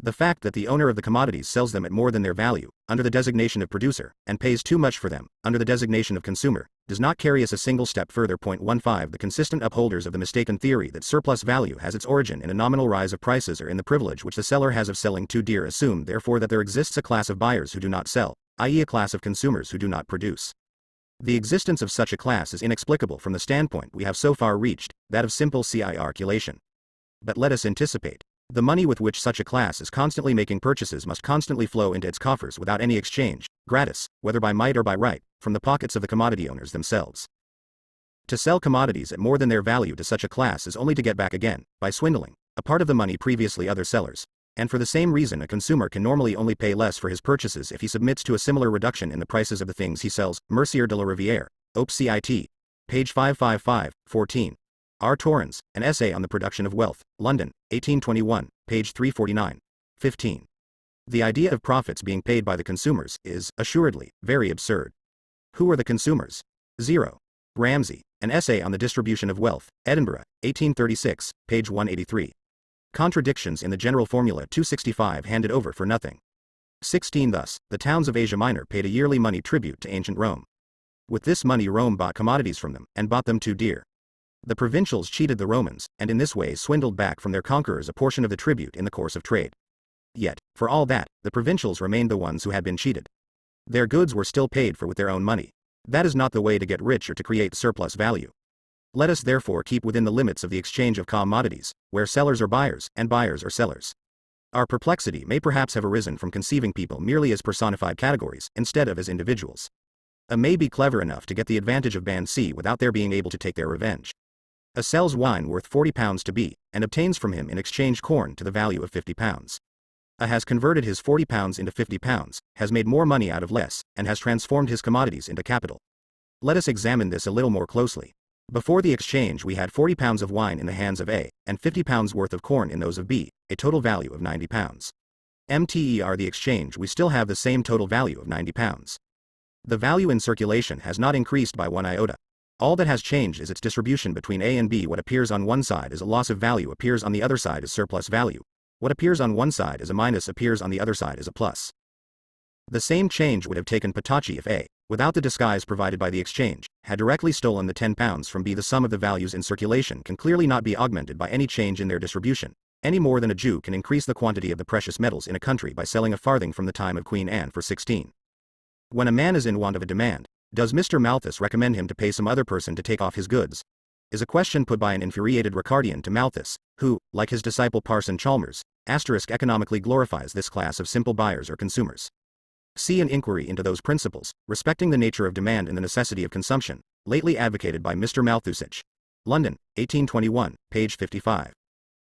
The fact that the owner of the commodities sells them at more than their value, under the designation of producer, and pays too much for them, under the designation of consumer, does not carry us a single step further. 15. The consistent upholders of the mistaken theory that surplus value has its origin in a nominal rise of prices or in the privilege which the seller has of selling too dear assume therefore that there exists a class of buyers who do not sell, i.e. a class of consumers who do not produce. The existence of such a class is inexplicable from the standpoint we have so far reached, that of simple circulation. But let us anticipate. The money with which such a class is constantly making purchases must constantly flow into its coffers without any exchange, gratis, whether by might or by right, from the pockets of the commodity owners themselves. To sell commodities at more than their value to such a class is only to get back again, by swindling, a part of the money previously other sellers, and for the same reason a consumer can normally only pay less for his purchases if he submits to a similar reduction in the prices of the things he sells. Mercier de la Rivière, Op. Cit. Page 555, 14. R. Torrens, An Essay on the Production of Wealth, London, 1821, page 349. 15. The idea of profits being paid by the consumers is, assuredly, very absurd. Who are the consumers? 0. Ramsay, An Essay on the Distribution of Wealth, Edinburgh, 1836, page 183. Contradictions in the general formula. 265 handed over for nothing. 16. Thus, the towns of Asia Minor paid a yearly money tribute to ancient Rome. With this money Rome bought commodities from them, and bought them too dear. The provincials cheated the Romans, and in this way swindled back from their conquerors a portion of the tribute in the course of trade. Yet, for all that, the provincials remained the ones who had been cheated. Their goods were still paid for with their own money. That is not the way to get rich or to create surplus value. Let us therefore keep within the limits of the exchange of commodities, where sellers are buyers, and buyers are sellers. Our perplexity may perhaps have arisen from conceiving people merely as personified categories, instead of as individuals. A may be clever enough to get the advantage of band C without their being able to take their revenge. A sells wine worth £40 to B, and obtains from him in exchange corn to the value of £50. A has converted his £40 into £50, has made more money out of less, and has transformed his commodities into capital. Let us examine this a little more closely. Before the exchange we had £40 of wine in the hands of A, and £50 worth of corn in those of B, a total value of £90. MTER the exchange we still have the same total value of £90. The value in circulation has not increased by one iota. All that has changed is its distribution between A and B. What appears on one side as a loss of value appears on the other side as surplus value. What appears on one side as a minus appears on the other side as a plus. The same change would have taken Patachi if A, without the disguise provided by the exchange, had directly stolen the £10 from B. The sum of the values in circulation can clearly not be augmented by any change in their distribution, any more than a Jew can increase the quantity of the precious metals in a country by selling a farthing from the time of Queen Anne for 16. When a man is in want of a demand, does Mr. Malthus recommend him to pay some other person to take off his goods? Is a question put by an infuriated Ricardian to Malthus, who, like his disciple Parson Chalmers, economically glorifies this class of simple buyers or consumers. See an inquiry into those principles, respecting the nature of demand and the necessity of consumption, lately advocated by Mr. Malthusich. London, 1821, page 55.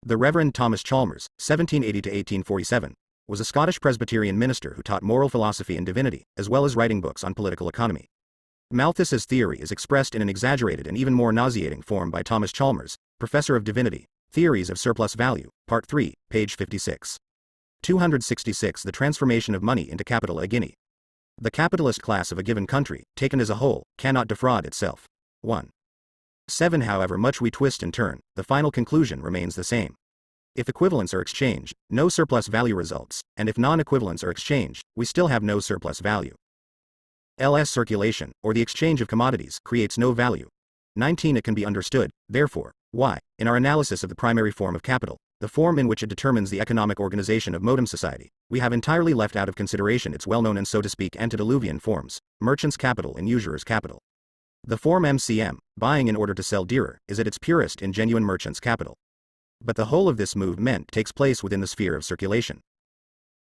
The Reverend Thomas Chalmers, 1780 to 1847, was a Scottish Presbyterian minister who taught moral philosophy and divinity, as well as writing books on political economy. Malthus's theory is expressed in an exaggerated and even more nauseating form by Thomas Chalmers, professor of divinity, Theories of Surplus Value, Part 3, page 56. 266 The transformation of money into capital at Guinea. The capitalist class of a given country, taken as a whole, cannot defraud itself. 1. 7 However much we twist and turn, the final conclusion remains the same. If equivalents are exchanged, no surplus value results, and if non-equivalents are exchanged, we still have no surplus value. LS circulation, or the exchange of commodities, creates no value. 19 It can be understood, therefore, why, in our analysis of the primary form of capital, the form in which it determines the economic organization of modern society, we have entirely left out of consideration its well-known and so to speak antediluvian forms, merchant's capital and usurer's capital. The form MCM, buying in order to sell dearer, is at its purest in genuine merchant's capital. But the whole of this movement takes place within the sphere of circulation.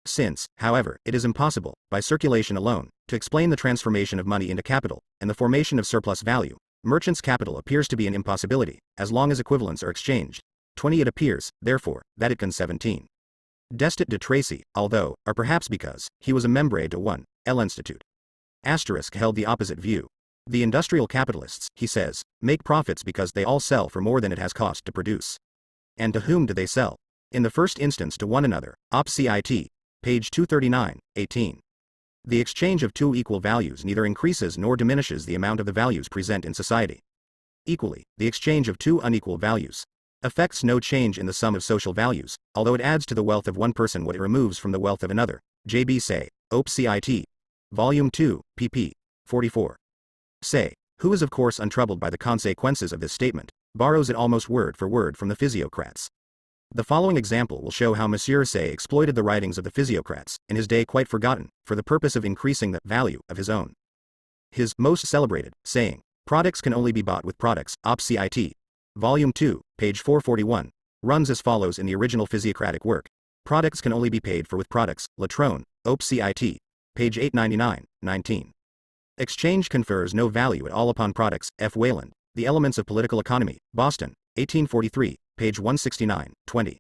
Since, however, it is impossible, by circulation alone, to explain the transformation of money into capital, and the formation of surplus value, merchant's capital appears to be an impossibility, as long as equivalents are exchanged. 20 It appears, therefore, that it can 17. Destot de Tracy, although, or perhaps because, he was a membre de one, L'Institut. Asterisk held the opposite view. The industrial capitalists, he says, make profits because they all sell for more than it has cost to produce. And to whom do they sell? In the first instance to one another, op. Cit. Page 239, 18. The exchange of two equal values neither increases nor diminishes the amount of the values present in society. Equally, the exchange of two unequal values affects no change in the sum of social values, although it adds to the wealth of one person what it removes from the wealth of another. J.B. Say, op. Cit. Volume 2, pp. 44. Say, who is of course untroubled by the consequences of this statement, borrows it almost word for word from the physiocrats. The following example will show how Monsieur Say exploited the writings of the physiocrats, in his day quite forgotten, for the purpose of increasing the value of his own. His most celebrated saying, products can only be bought with products, op. Cit. Volume 2, page 441, runs as follows in the original physiocratic work. Products can only be paid for with products, Latrone, op. Cit. Page 899, 19. Exchange confers no value at all upon products, F. Wayland, The Elements of Political Economy, Boston, 1843, page 169, 20.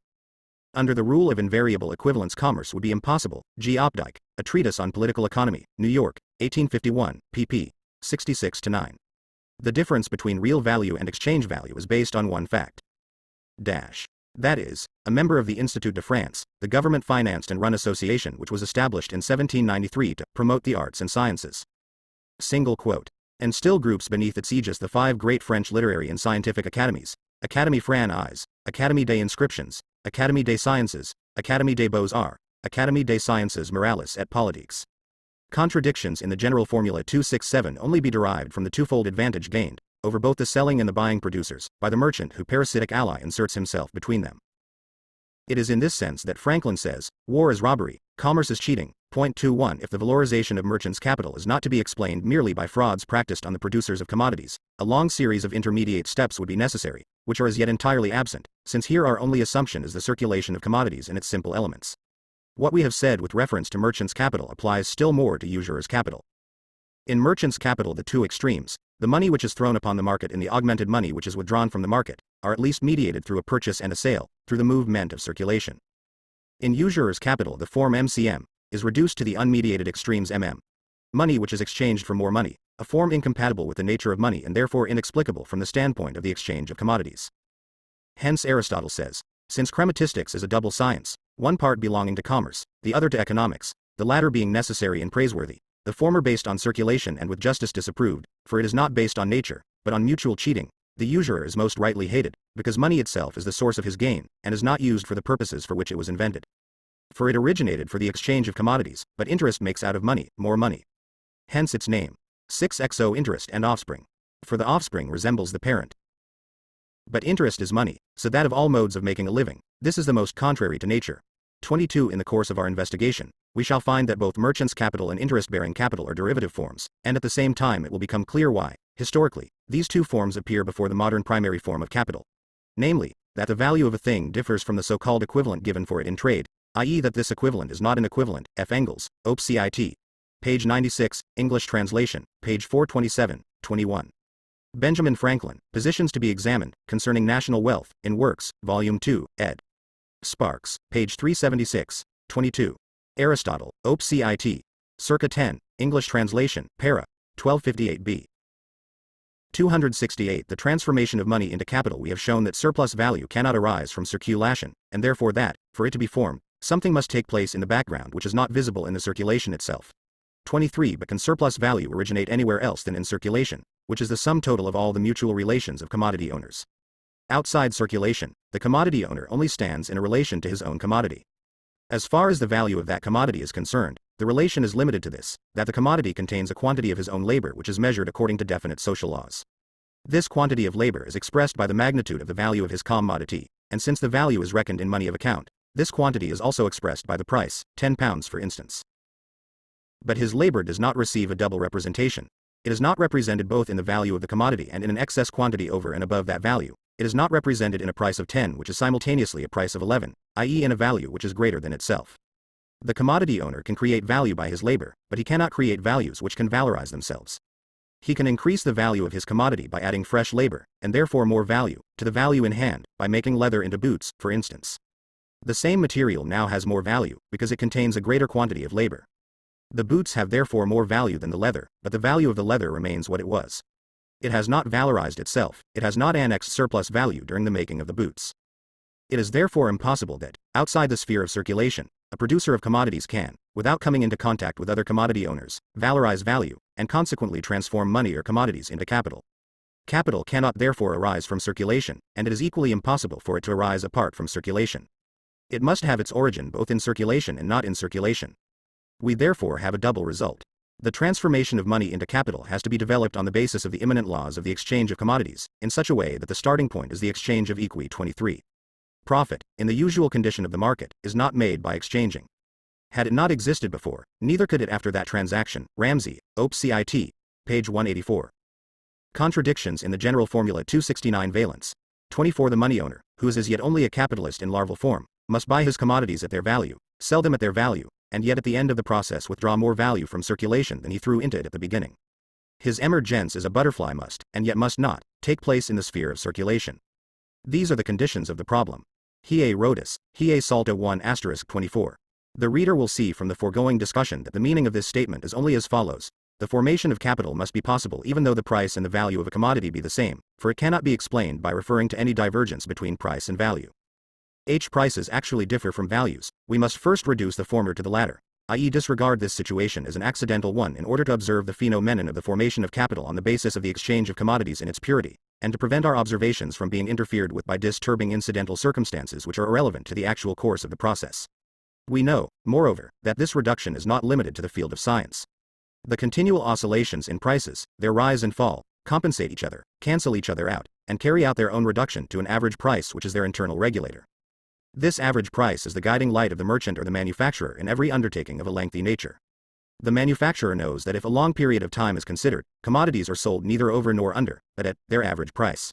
Under the rule of invariable equivalence commerce would be impossible, G. Opdyke, A Treatise on Political Economy, New York, 1851, pp. 66-9. The difference between real value and exchange value is based on one fact. That is, a member of the Institut de France, the government-financed and run association which was established in 1793 to promote the arts and sciences. Single quote. And still groups beneath its aegis the five great French literary and scientific academies: Académie Française, Académie des Inscriptions, Académie des Sciences, Académie des Beaux-Arts, Académie des Sciences Morales et Politiques. Contradictions in the general formula 267 only be derived from the twofold advantage gained, over both the selling and the buying producers, by the merchant who parasitic ally inserts himself between them. It is in this sense that Franklin says, war is robbery, commerce is cheating. Point 21 If the valorization of merchants' capital is not to be explained merely by frauds practiced on the producers of commodities, a long series of intermediate steps would be necessary, which are as yet entirely absent, since here our only assumption is the circulation of commodities in its simple elements. What we have said with reference to merchants' capital applies still more to usurers' capital. In merchants' capital the two extremes, the money which is thrown upon the market and the augmented money which is withdrawn from the market, are at least mediated through a purchase and a sale, through the movement of circulation. In usurers' capital the form MCM is reduced to the unmediated extremes MM. Money which is exchanged for more money, a form incompatible with the nature of money and therefore inexplicable from the standpoint of the exchange of commodities. Hence Aristotle says, since chrematistics is a double science, one part belonging to commerce, the other to economics, the latter being necessary and praiseworthy, the former based on circulation and with justice disapproved, for it is not based on nature, but on mutual cheating, the usurer is most rightly hated, because money itself is the source of his gain, and is not used for the purposes for which it was invented. For it originated for the exchange of commodities, but interest makes out of money, more money. Hence its name. 6xo Interest and offspring. For the offspring resembles the parent. But interest is money, so that of all modes of making a living, this is the most contrary to nature. 22 In the course of our investigation, we shall find that both merchants' capital and interest-bearing capital are derivative forms, and at the same time it will become clear why, historically, these two forms appear before the modern primary form of capital. Namely, that the value of a thing differs from the so-called equivalent given for it in trade, i.e. that this equivalent is not an equivalent, F. Engels, op. Cit. Page 96, English translation, page 427, 21. Benjamin Franklin, Positions to be Examined, Concerning National Wealth, in Works, Volume 2, ed. Sparks, page 376, 22. Aristotle, op. Cit. Circa 10, English translation, para. 1258b. 268 The transformation of money into capital. We have shown that surplus value cannot arise from circulation, and therefore that, for it to be formed, something must take place in the background which is not visible in the circulation itself. 23 But can surplus value originate anywhere else than in circulation, which is the sum total of all the mutual relations of commodity owners? Outside circulation, the commodity owner only stands in a relation to his own commodity. As far as the value of that commodity is concerned, the relation is limited to this, that the commodity contains a quantity of his own labor which is measured according to definite social laws. This quantity of labor is expressed by the magnitude of the value of his commodity, and since the value is reckoned in money of account, this quantity is also expressed by the price, £10 for instance. But his labor does not receive a double representation. It is not represented both in the value of the commodity and in an excess quantity over and above that value. It is not represented in a price of 10 which is simultaneously a price of 11, i.e. in a value which is greater than itself. The commodity owner can create value by his labor, but he cannot create values which can valorize themselves. He can increase the value of his commodity by adding fresh labor, and therefore more value, to the value in hand, by making leather into boots, for instance. The same material now has more value, because it contains a greater quantity of labor. The boots have therefore more value than the leather, but the value of the leather remains what it was. It has not valorized itself, it has not annexed surplus value during the making of the boots. It is therefore impossible that, outside the sphere of circulation, a producer of commodities can, without coming into contact with other commodity owners, valorize value, and consequently transform money or commodities into capital. Capital cannot therefore arise from circulation, and it is equally impossible for it to arise apart from circulation. It must have its origin both in circulation and not in circulation. We therefore have a double result. The transformation of money into capital has to be developed on the basis of the immanent laws of the exchange of commodities, in such a way that the starting point is the exchange of equi. 23. Profit, in the usual condition of the market, is not made by exchanging. Had it not existed before, neither could it after that transaction. Ramsey, Op. Cit. Page 184. Contradictions in the general formula. 269 Valence. 24 The money owner, who is as yet only a capitalist in larval form, must buy his commodities at their value, sell them at their value, and yet at the end of the process withdraw more value from circulation than he threw into it at the beginning. His emergence as a butterfly must, and yet must not, take place in the sphere of circulation. These are the conditions of the problem. Hiae Rhodus, Hiae Salta 1*24. The reader will see from the foregoing discussion that the meaning of this statement is only as follows. The formation of capital must be possible even though the price and the value of a commodity be the same, for it cannot be explained by referring to any divergence between price and value. Prices actually differ from values. We must first reduce the former to the latter, i.e. disregard this situation as an accidental one in order to observe the phenomenon of the formation of capital on the basis of the exchange of commodities in its purity, and to prevent our observations from being interfered with by disturbing incidental circumstances which are irrelevant to the actual course of the process. We know, moreover, that this reduction is not limited to the field of science. The continual oscillations in prices, their rise and fall, compensate each other, cancel each other out, and carry out their own reduction to an average price which is their internal regulator. This average price is the guiding light of the merchant or the manufacturer in every undertaking of a lengthy nature. The manufacturer knows that if a long period of time is considered, commodities are sold neither over nor under, but at their average price.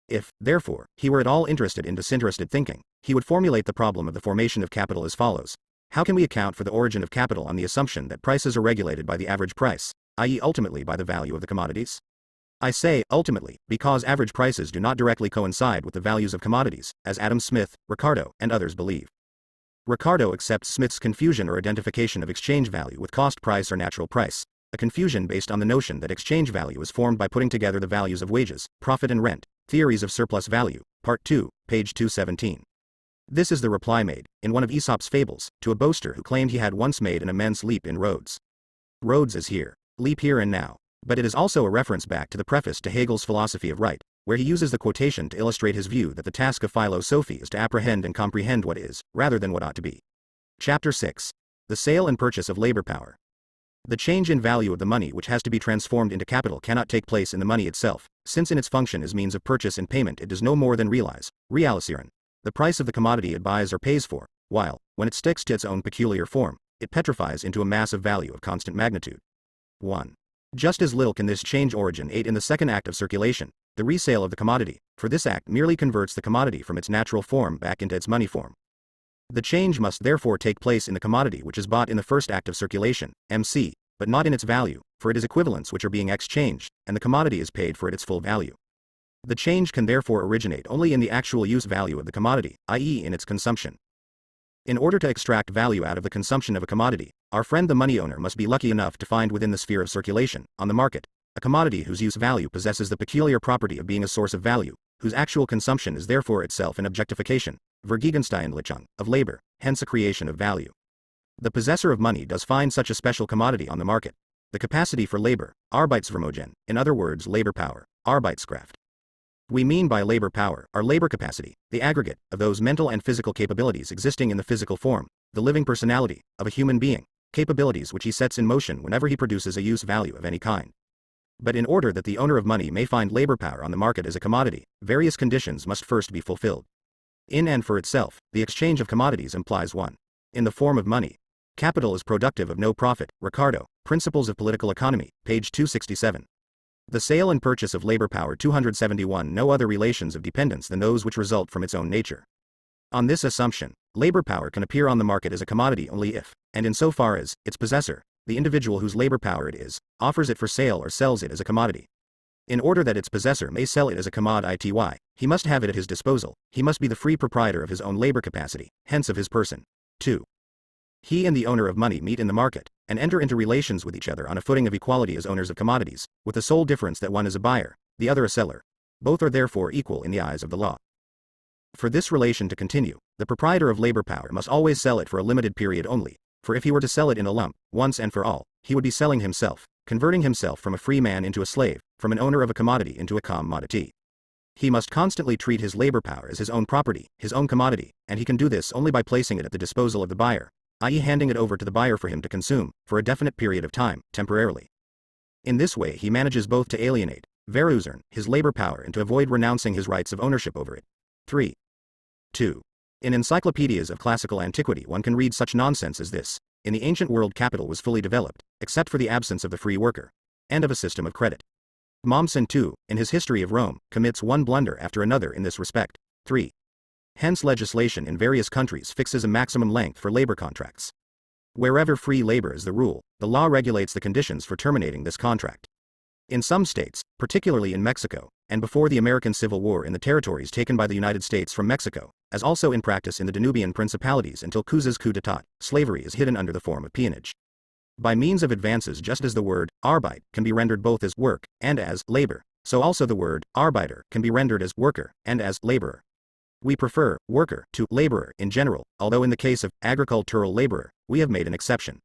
If, therefore, he were at all interested in disinterested thinking, he would formulate the problem of the formation of capital as follows. How can we account for the origin of capital on the assumption that prices are regulated by the average price, i.e. ultimately by the value of the commodities? I say, ultimately, because average prices do not directly coincide with the values of commodities, as Adam Smith, Ricardo, and others believe. Ricardo accepts Smith's confusion or identification of exchange value with cost price or natural price, a confusion based on the notion that exchange value is formed by putting together the values of wages, profit and rent, Theories of Surplus Value, Part 2, page 217. This is the reply made, in one of Aesop's fables, to a boaster who claimed he had once made an immense leap in Rhodes. Rhodes is here, leap here and now. But it is also a reference back to the preface to Hegel's Philosophy of Right, where he uses the quotation to illustrate his view that the task of philosophy is to apprehend and comprehend what is, rather than what ought to be. Chapter 6. The Sale and Purchase of Labor Power. The change in value of the money which has to be transformed into capital cannot take place in the money itself, since in its function as means of purchase and payment it does no more than realize, realisieren, the price of the commodity it buys or pays for, while, when it sticks to its own peculiar form, it petrifies into a mass of value of constant magnitude. 1. Just as little can this change originate in the second act of circulation, the resale of the commodity, for this act merely converts the commodity from its natural form back into its money form. The change must therefore take place in the commodity which is bought in the first act of circulation, MC, but not in its value, for it is equivalents which are being exchanged, and the commodity is paid for at its full value. The change can therefore originate only in the actual use value of the commodity, i.e. in its consumption. In order to extract value out of the consumption of a commodity, our friend the money owner must be lucky enough to find within the sphere of circulation, on the market, a commodity whose use value possesses the peculiar property of being a source of value, whose actual consumption is therefore itself an objectification, Vergegensteinlichung, of labor, hence a creation of value. The possessor of money does find such a special commodity on the market, the capacity for labor, Arbeitsvermögen, in other words labor power, Arbeitskraft. We mean by labor power our labor capacity, the aggregate of those mental and physical capabilities existing in the physical form, the living personality, of a human being, capabilities which he sets in motion whenever he produces a use value of any kind. But in order that the owner of money may find labor power on the market as a commodity, various conditions must first be fulfilled. In and for itself, the exchange of commodities implies 1. In the form of money. Capital is productive of no profit, Ricardo, Principles of Political Economy, page 267. The sale and purchase of labor power 271 no other relations of dependence than those which result from its own nature. On this assumption, labor power can appear on the market as a commodity only if, and in so far as, its possessor, the individual whose labor power it is, offers it for sale or sells it as a commodity. In order that its possessor may sell it as a commodity, he must have it at his disposal, he must be the free proprietor of his own labor capacity, hence of his person. 2. He and the owner of money meet in the market, and enter into relations with each other on a footing of equality as owners of commodities, with the sole difference that one is a buyer, the other a seller. Both are therefore equal in the eyes of the law. For this relation to continue, the proprietor of labor power must always sell it for a limited period only, for if he were to sell it in a lump, once and for all, he would be selling himself, converting himself from a free man into a slave, from an owner of a commodity into a commodity. He must constantly treat his labor power as his own property, his own commodity, and he can do this only by placing it at the disposal of the buyer, i.e. handing it over to the buyer for him to consume, for a definite period of time, temporarily. In this way he manages both to alienate, verusern, his labor power and to avoid renouncing his rights of ownership over it. 3. 2. In encyclopedias of classical antiquity one can read such nonsense as this: in the ancient world capital was fully developed, except for the absence of the free worker, and of a system of credit. Mommsen too, in his History of Rome, commits one blunder after another in this respect. 3. Hence legislation in various countries fixes a maximum length for labor contracts. Wherever free labor is the rule, the law regulates the conditions for terminating this contract. In some states, particularly in Mexico, and before the American Civil War in the territories taken by the United States from Mexico, as also in practice in the Danubian principalities until Cuza's coup d'état, slavery is hidden under the form of peonage. By means of advances, just as the word Arbeit can be rendered both as work and as labor, so also the word Arbeiter can be rendered as worker and as laborer. We prefer worker to laborer in general, although in the case of agricultural laborer, we have made an exception.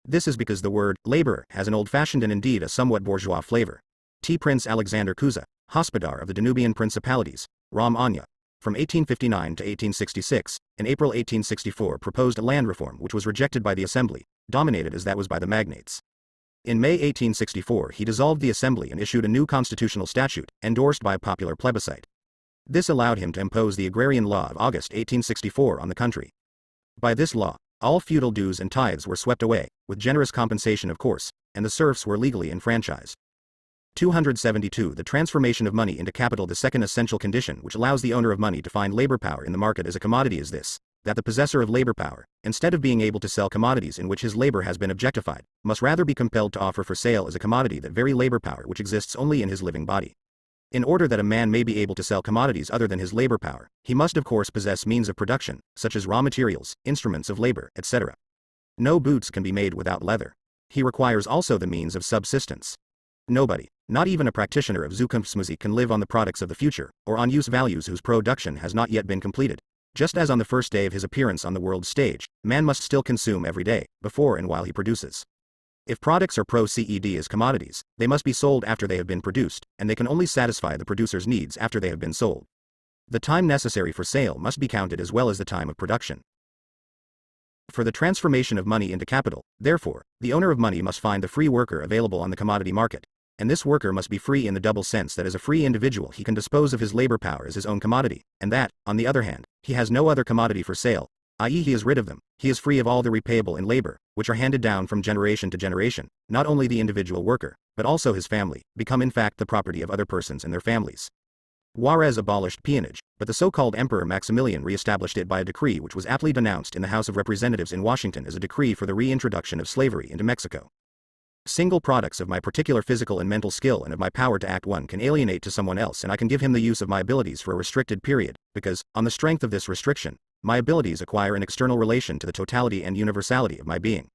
This is because the word laborer has an old-fashioned and indeed a somewhat bourgeois flavor. T. Prince Alexander Cuza, Hospodar of the Danubian Principalities, Ram Anya, from 1859 to 1866, in April 1864 proposed a land reform which was rejected by the Assembly, dominated as that was by the magnates. In May 1864 he dissolved the Assembly and issued a new constitutional statute, endorsed by a popular plebiscite. This allowed him to impose the Agrarian Law of August 1864 on the country. By this law, all feudal dues and tithes were swept away, with generous compensation of course, and the serfs were legally enfranchised. 272 The transformation of money into capital. The second essential condition which allows the owner of money to find labor power in the market as a commodity is this: that the possessor of labor power, instead of being able to sell commodities in which his labor has been objectified, must rather be compelled to offer for sale as a commodity that very labor power which exists only in his living body. In order that a man may be able to sell commodities other than his labor power, he must of course possess means of production, such as raw materials, instruments of labor, etc. No boots can be made without leather. He requires also the means of subsistence. Nobody, not even a practitioner of Zukunftsmusik, can live on the products of the future, or on use values whose production has not yet been completed. Just as on the first day of his appearance on the world stage, man must still consume every day, before and while he produces. If products are proced as commodities, they must be sold after they have been produced, and they can only satisfy the producer's needs after they have been sold. The time necessary for sale must be counted as well as the time of production. For the transformation of money into capital, therefore, the owner of money must find the free worker available on the commodity market, and this worker must be free in the double sense that as a free individual he can dispose of his labor power as his own commodity, and that, on the other hand, he has no other commodity for sale, i.e. he is rid of them, he is free of all the repayable in labor, which are handed down from generation to generation. Not only the individual worker, but also his family, become in fact the property of other persons and their families. Juarez abolished peonage, but the so-called Emperor Maximilian re-established it by a decree which was aptly denounced in the House of Representatives in Washington as a decree for the reintroduction of slavery into Mexico. Single products of my particular physical and mental skill and of my power to act one can alienate to someone else, and I can give him the use of my abilities for a restricted period, because, on the strength of this restriction, my abilities acquire an external relation to the totality and universality of my being.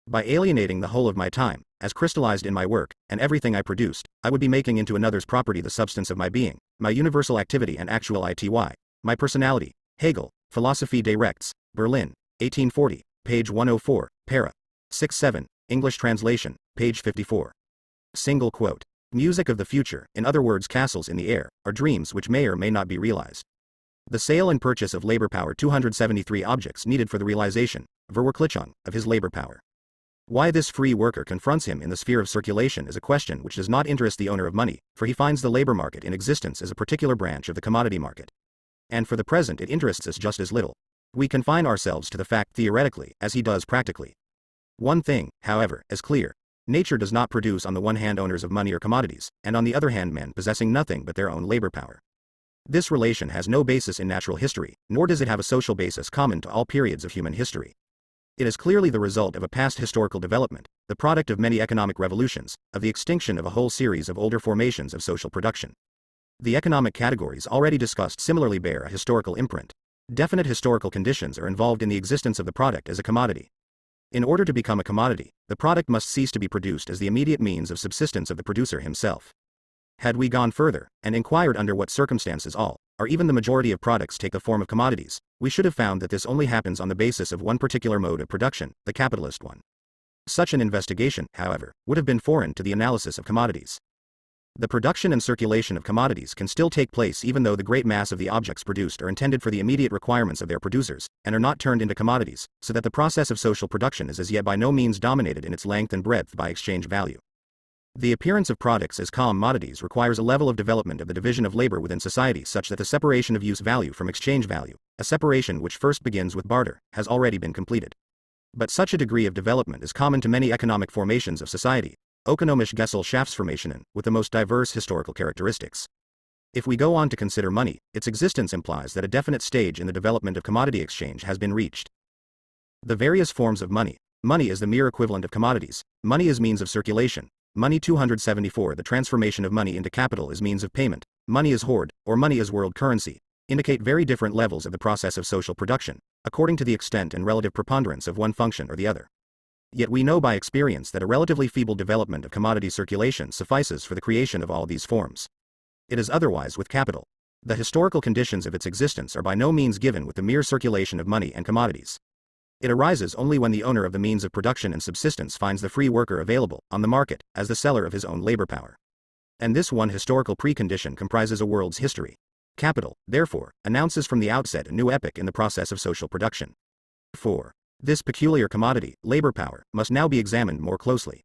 By alienating the whole of my time, as crystallized in my work, and everything I produced, I would be making into another's property the substance of my being, my universal activity and actual ity, my personality. Hegel, Philosophie des Rechts, Berlin, 1840, page 104, para. 6-7, English translation, page 54. Single quote. Music of the future, in other words castles in the air, are dreams which may or may not be realized. The sale and purchase of labor power 273 objects needed for the realization, Verwirklichung, of his labor power. Why this free worker confronts him in the sphere of circulation is a question which does not interest the owner of money, for he finds the labor market in existence as a particular branch of the commodity market. And for the present it interests us just as little. We confine ourselves to the fact theoretically, as he does practically. One thing, however, is clear. Nature does not produce on the one hand owners of money or commodities, and on the other hand men possessing nothing but their own labor power. This relation has no basis in natural history, nor does it have a social basis common to all periods of human history. It is clearly the result of a past historical development, the product of many economic revolutions, of the extinction of a whole series of older formations of social production. The economic categories already discussed similarly bear a historical imprint. Definite historical conditions are involved in the existence of the product as a commodity. In order to become a commodity, the product must cease to be produced as the immediate means of subsistence of the producer himself. Had we gone further, and inquired under what circumstances all, or even the majority of products take the form of commodities, we should have found that this only happens on the basis of one particular mode of production, the capitalist one. Such an investigation, however, would have been foreign to the analysis of commodities. The production and circulation of commodities can still take place even though the great mass of the objects produced are intended for the immediate requirements of their producers, and are not turned into commodities, so that the process of social production is as yet by no means dominated in its length and breadth by exchange value. The appearance of products as commodities requires a level of development of the division of labor within society such that the separation of use value from exchange value, a separation which first begins with barter, has already been completed. But such a degree of development is common to many economic formations of society, Ökonomische Gesellschaftsformationen, with the most diverse historical characteristics. If we go on to consider money, its existence implies that a definite stage in the development of commodity exchange has been reached. The various forms of money. Money is the mere equivalent of commodities. Money is means of circulation. Money 274. The transformation of money into capital is means of payment. Money is hoard, or money is world currency, indicate very different levels of the process of social production, according to the extent and relative preponderance of one function or the other. Yet we know by experience that a relatively feeble development of commodity circulation suffices for the creation of all these forms. It is otherwise with capital. The historical conditions of its existence are by no means given with the mere circulation of money and commodities. It arises only when the owner of the means of production and subsistence finds the free worker available, on the market, as the seller of his own labor power. And this one historical precondition comprises a world's history. Capital, therefore, announces from the outset a new epoch in the process of social production. 4. This peculiar commodity, labor power, must now be examined more closely.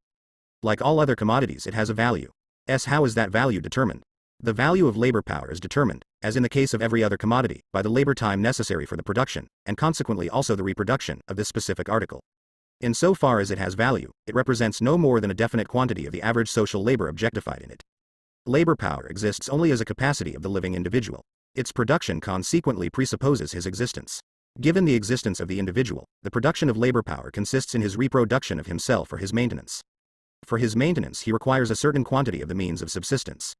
Like all other commodities, it has a value. How is that value determined? The value of labor power is determined, as in the case of every other commodity, by the labor time necessary for the production, and consequently also the reproduction, of this specific article. In so far as it has value, it represents no more than a definite quantity of the average social labor objectified in it. Labor power exists only as a capacity of the living individual. Its production consequently presupposes his existence. Given the existence of the individual, the production of labor power consists in his reproduction of himself or his maintenance. For his maintenance he requires a certain quantity of the means of subsistence.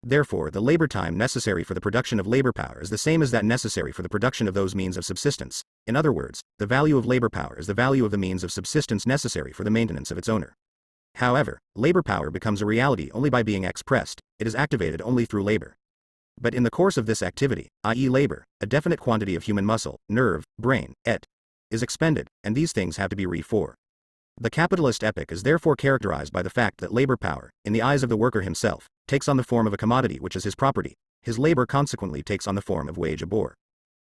Therefore the labor time necessary for the production of labor power is the same as that necessary for the production of those means of subsistence. In other words, the value of labor power is the value of the means of subsistence necessary for the maintenance of its owner. However, labor power becomes a reality only by being expressed, it is activated only through labor. But in the course of this activity, i.e. labor, a definite quantity of human muscle, nerve, brain, is expended, and these things have to be re-for. The capitalist epoch is therefore characterized by the fact that labor power, in the eyes of the worker himself, takes on the form of a commodity which is his property. His labor consequently takes on the form of wage abor.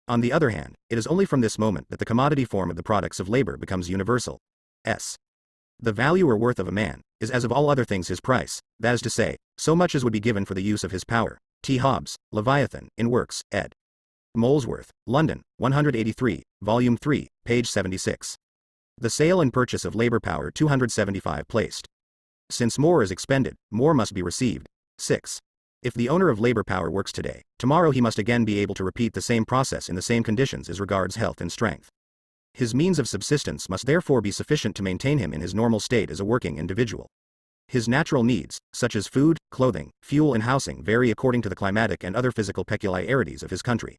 On the other hand, it is only from this moment that the commodity form of the products of labor becomes universal. The value or worth of a man is as of all other things his price, that is to say, so much as would be given for the use of his power. T. Hobbes, Leviathan, in Works, ed. Molesworth, London, 183, Volume 3, page 76. The sale and purchase of labor power 275 placed. Since more is expended, more must be received. 6. If the owner of labor power works today, tomorrow he must again be able to repeat the same process in the same conditions as regards health and strength. His means of subsistence must therefore be sufficient to maintain him in his normal state as a working individual. His natural needs, such as food, clothing, fuel and housing, vary according to the climatic and other physical peculiarities of his country.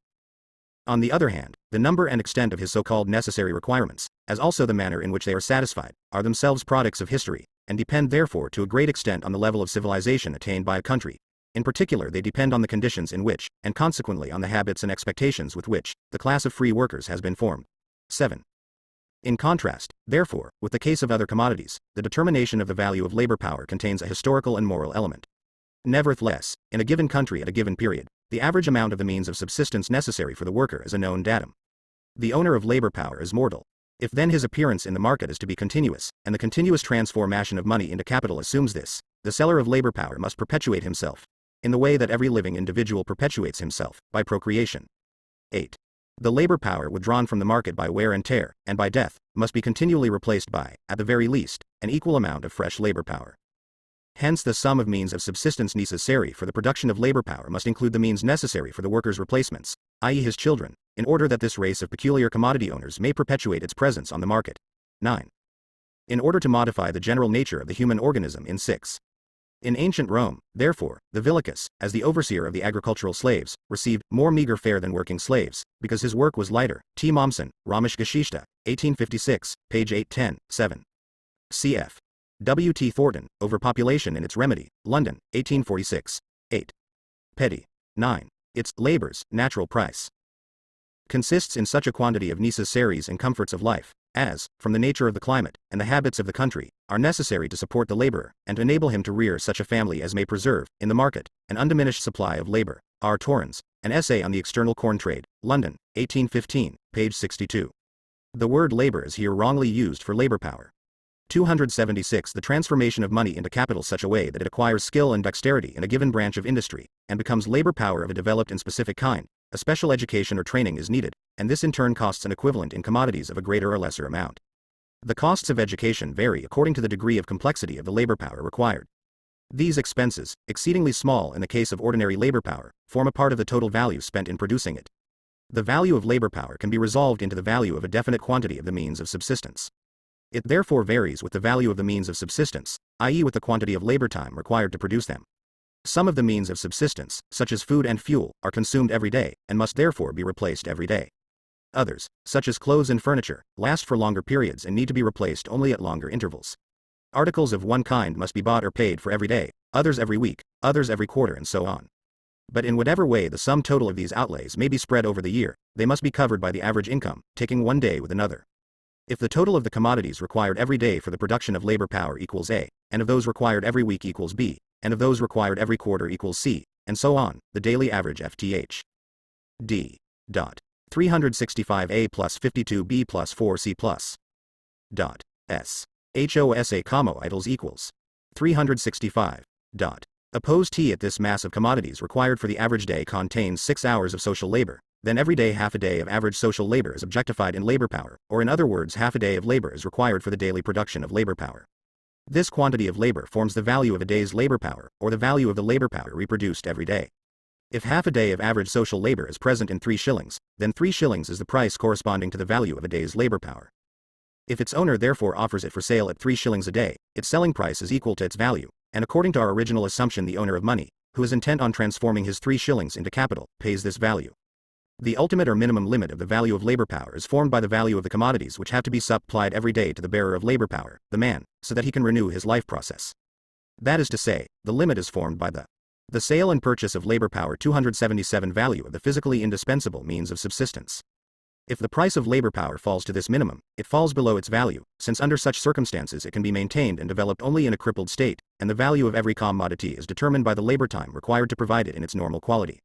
On the other hand, the number and extent of his so-called necessary requirements, as also the manner in which they are satisfied, are themselves products of history, and depend therefore to a great extent on the level of civilization attained by a country. In particular, they depend on the conditions in which, and consequently on the habits and expectations with which, the class of free workers has been formed. 7. In contrast, therefore, with the case of other commodities, the determination of the value of labor power contains a historical and moral element. Nevertheless, in a given country at a given period, the average amount of the means of subsistence necessary for the worker is a known datum. The owner of labor power is mortal. If then his appearance in the market is to be continuous, and the continuous transformation of money into capital assumes this, the seller of labor power must perpetuate himself, in the way that every living individual perpetuates himself, by procreation. 8. The labor power withdrawn from the market by wear and tear, and by death, must be continually replaced by, at the very least, an equal amount of fresh labor power. Hence the sum of means of subsistence necessary for the production of labor power must include the means necessary for the worker's replacements, i.e. his children, in order that this race of peculiar commodity owners may perpetuate its presence on the market. 9. In order to modify the general nature of the human organism in 6. In ancient Rome, therefore, the villicus, as the overseer of the agricultural slaves, received more meager fare than working slaves, because his work was lighter. T. Mommsen, Römische Geschichte, 1856, page 810, 7. Cf. W. T. Thornton, Overpopulation and its Remedy, London, 1846. 8. Petty. 9. Its labors, natural price, consists in such a quantity of necessaries and comforts of life, as, from the nature of the climate, and the habits of the country, are necessary to support the laborer, and to enable him to rear such a family as may preserve, in the market, an undiminished supply of labor. R. Torrens, An Essay on the External Corn Trade, London, 1815, page 62. The word labor is here wrongly used for labor power. 276. The transformation of money into capital such a way that it acquires skill and dexterity in a given branch of industry, and becomes labor power of a developed and specific kind. A special education or training is needed, and this in turn costs an equivalent in commodities of a greater or lesser amount. The costs of education vary according to the degree of complexity of the labor power required. These expenses, exceedingly small in the case of ordinary labor power, form a part of the total value spent in producing it. The value of labor power can be resolved into the value of a definite quantity of the means of subsistence. It therefore varies with the value of the means of subsistence, i.e. with the quantity of labor time required to produce them. Some of the means of subsistence, such as food and fuel, are consumed every day, and must therefore be replaced every day. Others, such as clothes and furniture, last for longer periods and need to be replaced only at longer intervals. Articles of one kind must be bought or paid for every day, others every week, others every quarter, and so on. But in whatever way the sum total of these outlays may be spread over the year, they must be covered by the average income, taking one day with another. If the total of the commodities required every day for the production of labor power equals A, and of those required every week equals B, and of those required every quarter equals C, and so on, the daily average FTH. D. 365A plus 52B plus 4C plus. S. HOSA, idles equals 365. Oppose T at this mass of commodities required for the average day contains 6 hours of social labor. Then every day half a day of average social labor is objectified in labor power, or in other words half a day of labor is required for the daily production of labor power. This quantity of labor forms the value of a day's labor power, or the value of the labor power reproduced every day. If half a day of average social labor is present in 3 shillings, then 3 shillings is the price corresponding to the value of a day's labor power. If its owner therefore offers it for sale at 3 shillings a day, its selling price is equal to its value, and according to our original assumption the owner of money, who is intent on transforming his 3 shillings into capital, pays this value. The ultimate or minimum limit of the value of labor power is formed by the value of the commodities which have to be supplied every day to the bearer of labor power, the man, so that he can renew his life process. That is to say, the limit is formed by the sale and purchase of labor power. 277 Value of the physically indispensable means of subsistence. If the price of labor power falls to this minimum, it falls below its value, since under such circumstances it can be maintained and developed only in a crippled state, and the value of every commodity is determined by the labor time required to provide it in its normal quality.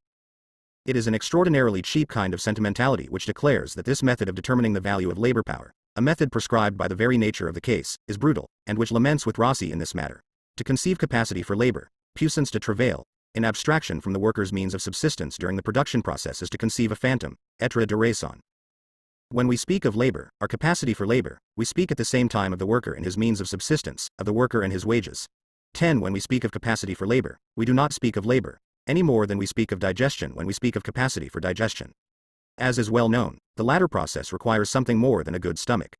It is an extraordinarily cheap kind of sentimentality which declares that this method of determining the value of labor power, a method prescribed by the very nature of the case, is brutal, and which laments with Rossi in this matter. To conceive capacity for labor, puissance de travail, in abstraction from the worker's means of subsistence during the production process is to conceive a phantom, être de raison. When we speak of labor, our capacity for labor, we speak at the same time of the worker and his means of subsistence, of the worker and his wages. 10. When we speak of capacity for labor, we do not speak of labor, any more than we speak of digestion when we speak of capacity for digestion. As is well known, the latter process requires something more than a good stomach.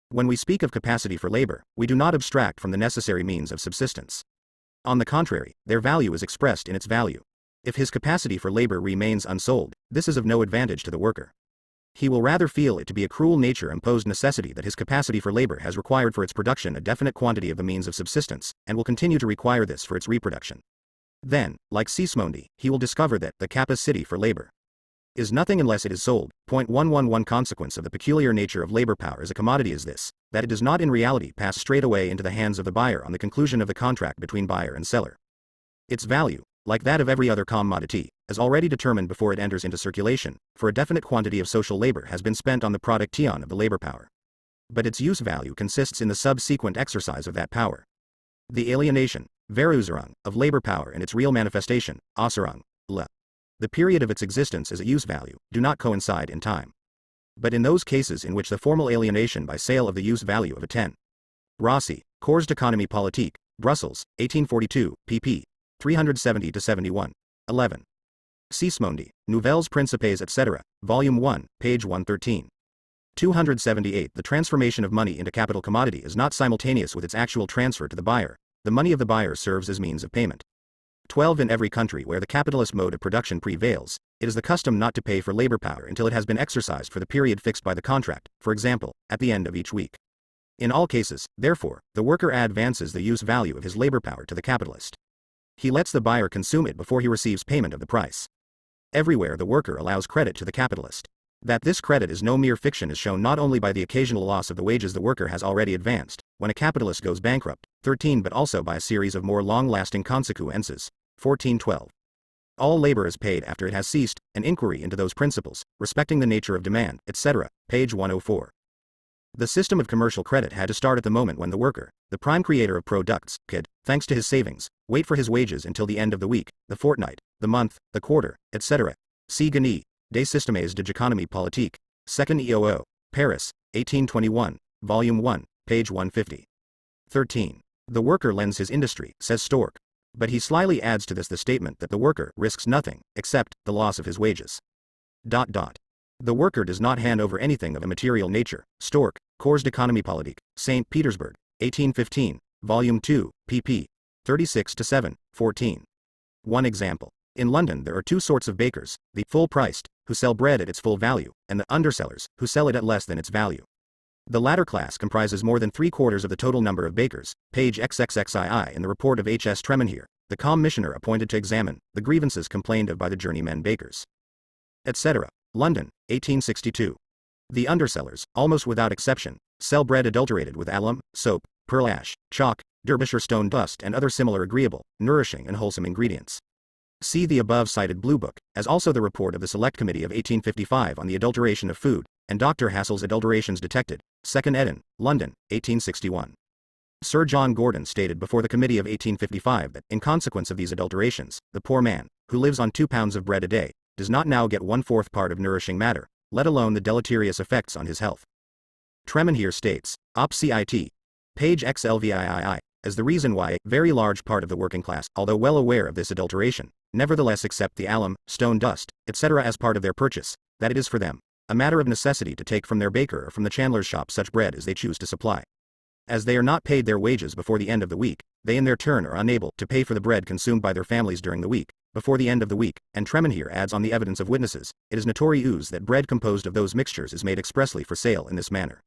When we speak of capacity for labor, we do not abstract from the necessary means of subsistence. On the contrary, their value is expressed in its value. If his capacity for labor remains unsold, this is of no advantage to the worker. He will rather feel it to be a cruel nature-imposed necessity that his capacity for labor has required for its production a definite quantity of the means of subsistence, and will continue to require this for its reproduction. Then, like Sismondi, he will discover that the capacity for labor is nothing unless it is sold. 111 Consequence of the peculiar nature of labor power as a commodity is this, that it does not in reality pass straight away into the hands of the buyer on the conclusion of the contract between buyer and seller. Its value, like that of every other commodity, is already determined before it enters into circulation, for a definite quantity of social labor has been spent on the production of the labor power. But its use value consists in the subsequent exercise of that power. The alienation, Verusung, of labor power and its real manifestation, Ausserung, the period of its existence as a use value, do not coincide in time. But in those cases in which the formal alienation by sale of the use value of a 10. Rossi, Cours d'économie politique, Brussels, 1842, pp. 370-71. 11. Sismondi, Nouvelles Principes etc., Volume 1, page 113. 278 The transformation of money into capital commodity is not simultaneous with its actual transfer to the buyer. The money of the buyer serves as means of payment. 12 In every country where the capitalist mode of production prevails, it is the custom not to pay for labor power until it has been exercised for the period fixed by the contract, for example, at the end of each week. In all cases, therefore, the worker advances the use value of his labor power to the capitalist. He lets the buyer consume it before he receives payment of the price. Everywhere the worker allows credit to the capitalist. That this credit is no mere fiction is shown not only by the occasional loss of the wages the worker has already advanced, when a capitalist goes bankrupt, 13 but also by a series of more long-lasting consequences, 1412. All labor is paid after it has ceased, an inquiry into those principles, respecting the nature of demand, etc., page 104. The system of commercial credit had to start at the moment when the worker, the prime creator of products, could, thanks to his savings, wait for his wages until the end of the week, the fortnight, the month, the quarter, etc. See Guenille, Des Systèmes d'économie politique, 2nd EOO, Paris, 1821, Volume 1, page 150. 13. The worker lends his industry, says Stork. But he slyly adds to this the statement that the worker risks nothing, except the loss of his wages. The worker does not hand over anything of a material nature. Stork, Cours d'économie politique, St. Petersburg, 1815, Volume 2, pp. 36-7, 14. One example. In London there are two sorts of bakers, the full-priced, who sell bread at its full value, and the undersellers, who sell it at less than its value. The latter class comprises more than 3/4 of the total number of bakers, page XXXII in the report of H.S. Tremenheere, the commissioner appointed to examine the grievances complained of by the journeymen bakers, etc. London, 1862. The undersellers, almost without exception, sell bread adulterated with alum, soap, pearl ash, chalk, Derbyshire stone dust and other similar agreeable, nourishing and wholesome ingredients. See the above-cited Blue Book, as also the report of the Select Committee of 1855 on the adulteration of food, and Dr. Hassell's Adulterations Detected, 2nd Eden, London, 1861. Sir John Gordon stated before the Committee of 1855 that, in consequence of these adulterations, the poor man, who lives on 2 pounds of bread a day, does not now get 1/4 part of nourishing matter, let alone the deleterious effects on his health. Tremenheere states, op. cit. Page XLVIII, as the reason why a very large part of the working class, although well aware of this adulteration, nevertheless accept the alum, stone dust, etc. as part of their purchase, that it is for them a matter of necessity to take from their baker or from the chandler's shop such bread as they choose to supply. As they are not paid their wages before the end of the week, they in their turn are unable to pay for the bread consumed by their families during the week, before the end of the week, and Tremenheere adds on the evidence of witnesses, it is notorious that bread composed of those mixtures is made expressly for sale in this manner.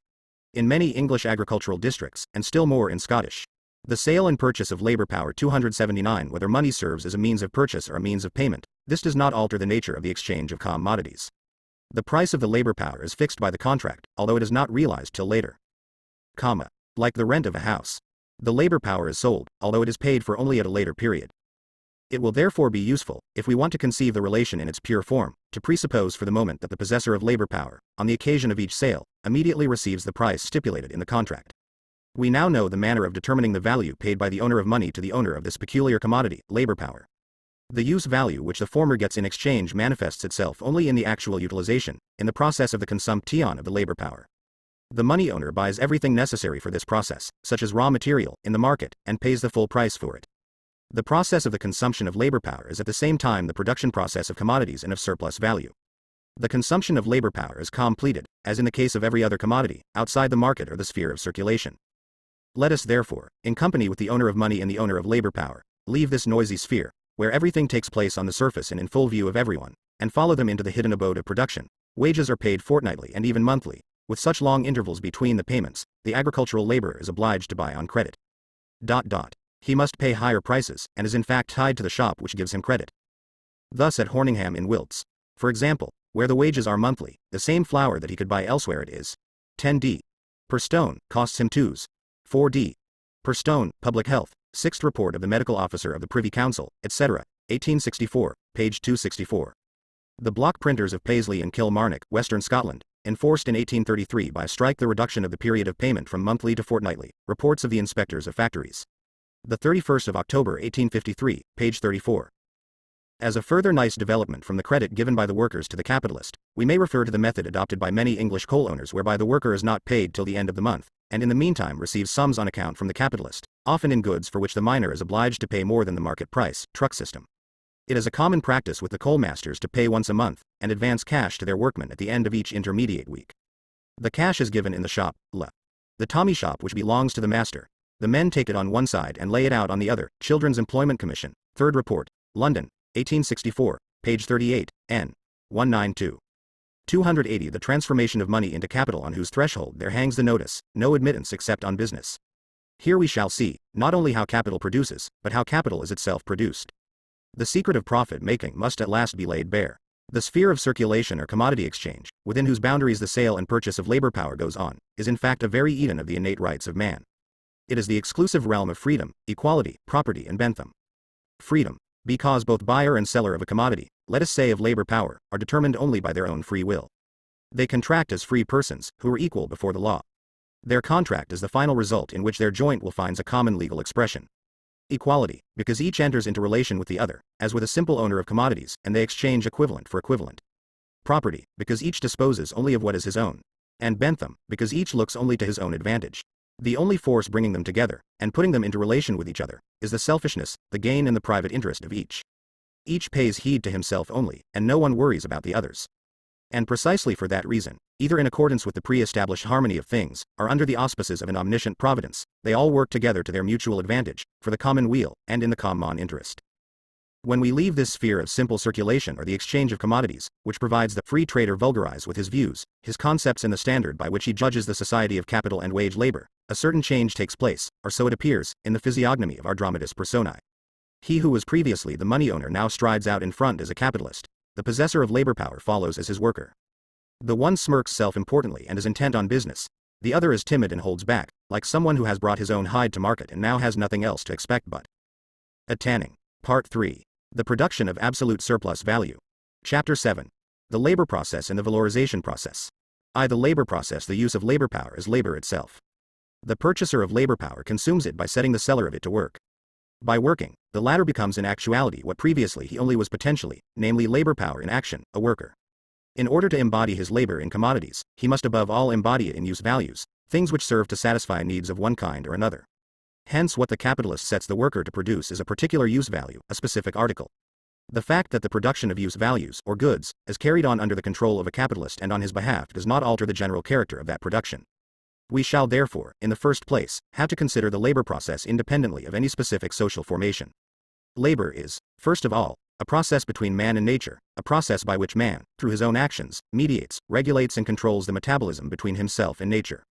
In many English agricultural districts, and still more in Scottish, the sale and purchase of labor power 279 whether money serves as a means of purchase or a means of payment, this does not alter the nature of the exchange of commodities. The price of the labor power is fixed by the contract, although it is not realized till later. Like the rent of a house. The labor power is sold, although it is paid for only at a later period. It will therefore be useful, if we want to conceive the relation in its pure form, to presuppose for the moment that the possessor of labor power, on the occasion of each sale, immediately receives the price stipulated in the contract. We now know the manner of determining the value paid by the owner of money to the owner of this peculiar commodity, labor power. The use value which the former gets in exchange manifests itself only in the actual utilization, in the process of the consumption of the labor power. The money owner buys everything necessary for this process, such as raw material, in the market, and pays the full price for it. The process of the consumption of labor power is at the same time the production process of commodities and of surplus value. The consumption of labor power is completed, as in the case of every other commodity, outside the market or the sphere of circulation. Let us therefore, in company with the owner of money and the owner of labor power, leave this noisy sphere, where everything takes place on the surface and in full view of everyone, and follow them into the hidden abode of production, Wages are paid fortnightly and even monthly. With such long intervals between the payments, the agricultural laborer is obliged to buy on credit. He must pay higher prices, and is in fact tied to the shop which gives him credit. Thus at Horningham in Wilts, for example, where the wages are monthly, the same flour that he could buy elsewhere it is 10d per stone, costs him 2s. 4d per stone, public health, 6th report of the medical officer of the Privy Council, etc., 1864, page 264. The block printers of Paisley and Kilmarnock, Western Scotland, enforced in 1833 by strike the reduction of the period of payment from monthly to fortnightly, reports of the inspectors of factories. The 31st of October 1853, page 34. As a further nice development from the credit given by the workers to the capitalist, we may refer to the method adopted by many English coal owners whereby the worker is not paid till the end of the month, and in the meantime receives sums on account from the capitalist, often in goods for which the miner is obliged to pay more than the market price, truck system. It is a common practice with the coal masters to pay once a month, and advance cash to their workmen at the end of each intermediate week. The cash is given in the shop, the Tommy shop which belongs to the master. The men take it on one side and lay it out on the other. Children's Employment Commission, 3rd Report, London, 1864, page 38, n. 192. 280 The transformation of money into capital, on whose threshold there hangs the notice, no admittance except on business. Here we shall see, not only how capital produces, but how capital is itself produced. The secret of profit-making must at last be laid bare. The sphere of circulation or commodity exchange, within whose boundaries the sale and purchase of labor power goes on, is in fact a very Eden of the innate rights of man. It is the exclusive realm of freedom, equality, property and Bentham. Freedom, because both buyer and seller of a commodity, let us say of labor power, are determined only by their own free will. They contract as free persons, who are equal before the law. Their contract is the final result in which their joint will finds a common legal expression. Equality, because each enters into relation with the other, as with a simple owner of commodities, and they exchange equivalent for equivalent. Property, because each disposes only of what is his own. And Bentham, because each looks only to his own advantage. The only force bringing them together, and putting them into relation with each other, is the selfishness, the gain and the private interest of each. Each pays heed to himself only, and no one worries about the others. And precisely for that reason, either in accordance with the pre-established harmony of things, or under the auspices of an omniscient providence, they all work together to their mutual advantage, for the common weal, and in the common interest. When we leave this sphere of simple circulation or the exchange of commodities, which provides the free trader vulgarize with his views, his concepts and the standard by which he judges the society of capital and wage labor, a certain change takes place, or so it appears, in the physiognomy of our dramatis personae. He who was previously the money owner now strides out in front as a capitalist. The possessor of labor power follows as his worker. The one smirks self-importantly and is intent on business. The other is timid and holds back, like someone who has brought his own hide to market and now has nothing else to expect but a tanning. Part 3. The production of absolute surplus value. Chapter 7. The labor process and the valorization process. The labor process. The use of labor power is labor itself. The purchaser of labor power consumes it by setting the seller of it to work. By working, the latter becomes in actuality what previously he only was potentially, namely labor power in action, a worker. In order to embody his labor in commodities, he must above all embody it in use values, things which serve to satisfy needs of one kind or another. Hence what the capitalist sets the worker to produce is a particular use value, a specific article. The fact that the production of use values, or goods, is carried on under the control of a capitalist and on his behalf does not alter the general character of that production. We shall therefore, in the first place, have to consider the labor process independently of any specific social formation. Labor is, first of all, a process between man and nature, a process by which man, through his own actions, mediates, regulates and controls the metabolism between himself and nature.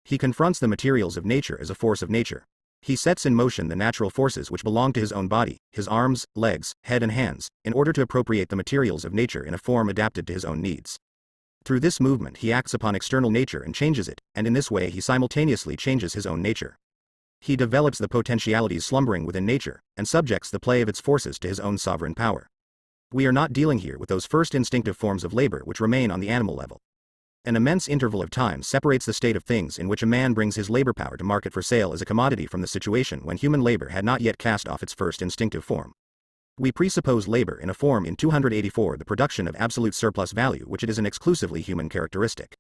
He confronts the materials of nature as a force of nature. He sets in motion the natural forces which belong to his own body, his arms, legs, head and hands, in order to appropriate the materials of nature in a form adapted to his own needs. Through this movement he acts upon external nature and changes it, and in this way he simultaneously changes his own nature. He develops the potentialities slumbering within nature, and subjects the play of its forces to his own sovereign power. We are not dealing here with those first instinctive forms of labor which remain on the animal level. An immense interval of time separates the state of things in which a man brings his labor power to market for sale as a commodity from the situation when human labor had not yet cast off its first instinctive form. We presuppose labor in a form in 284 the production of absolute surplus value which it is an exclusively human characteristic.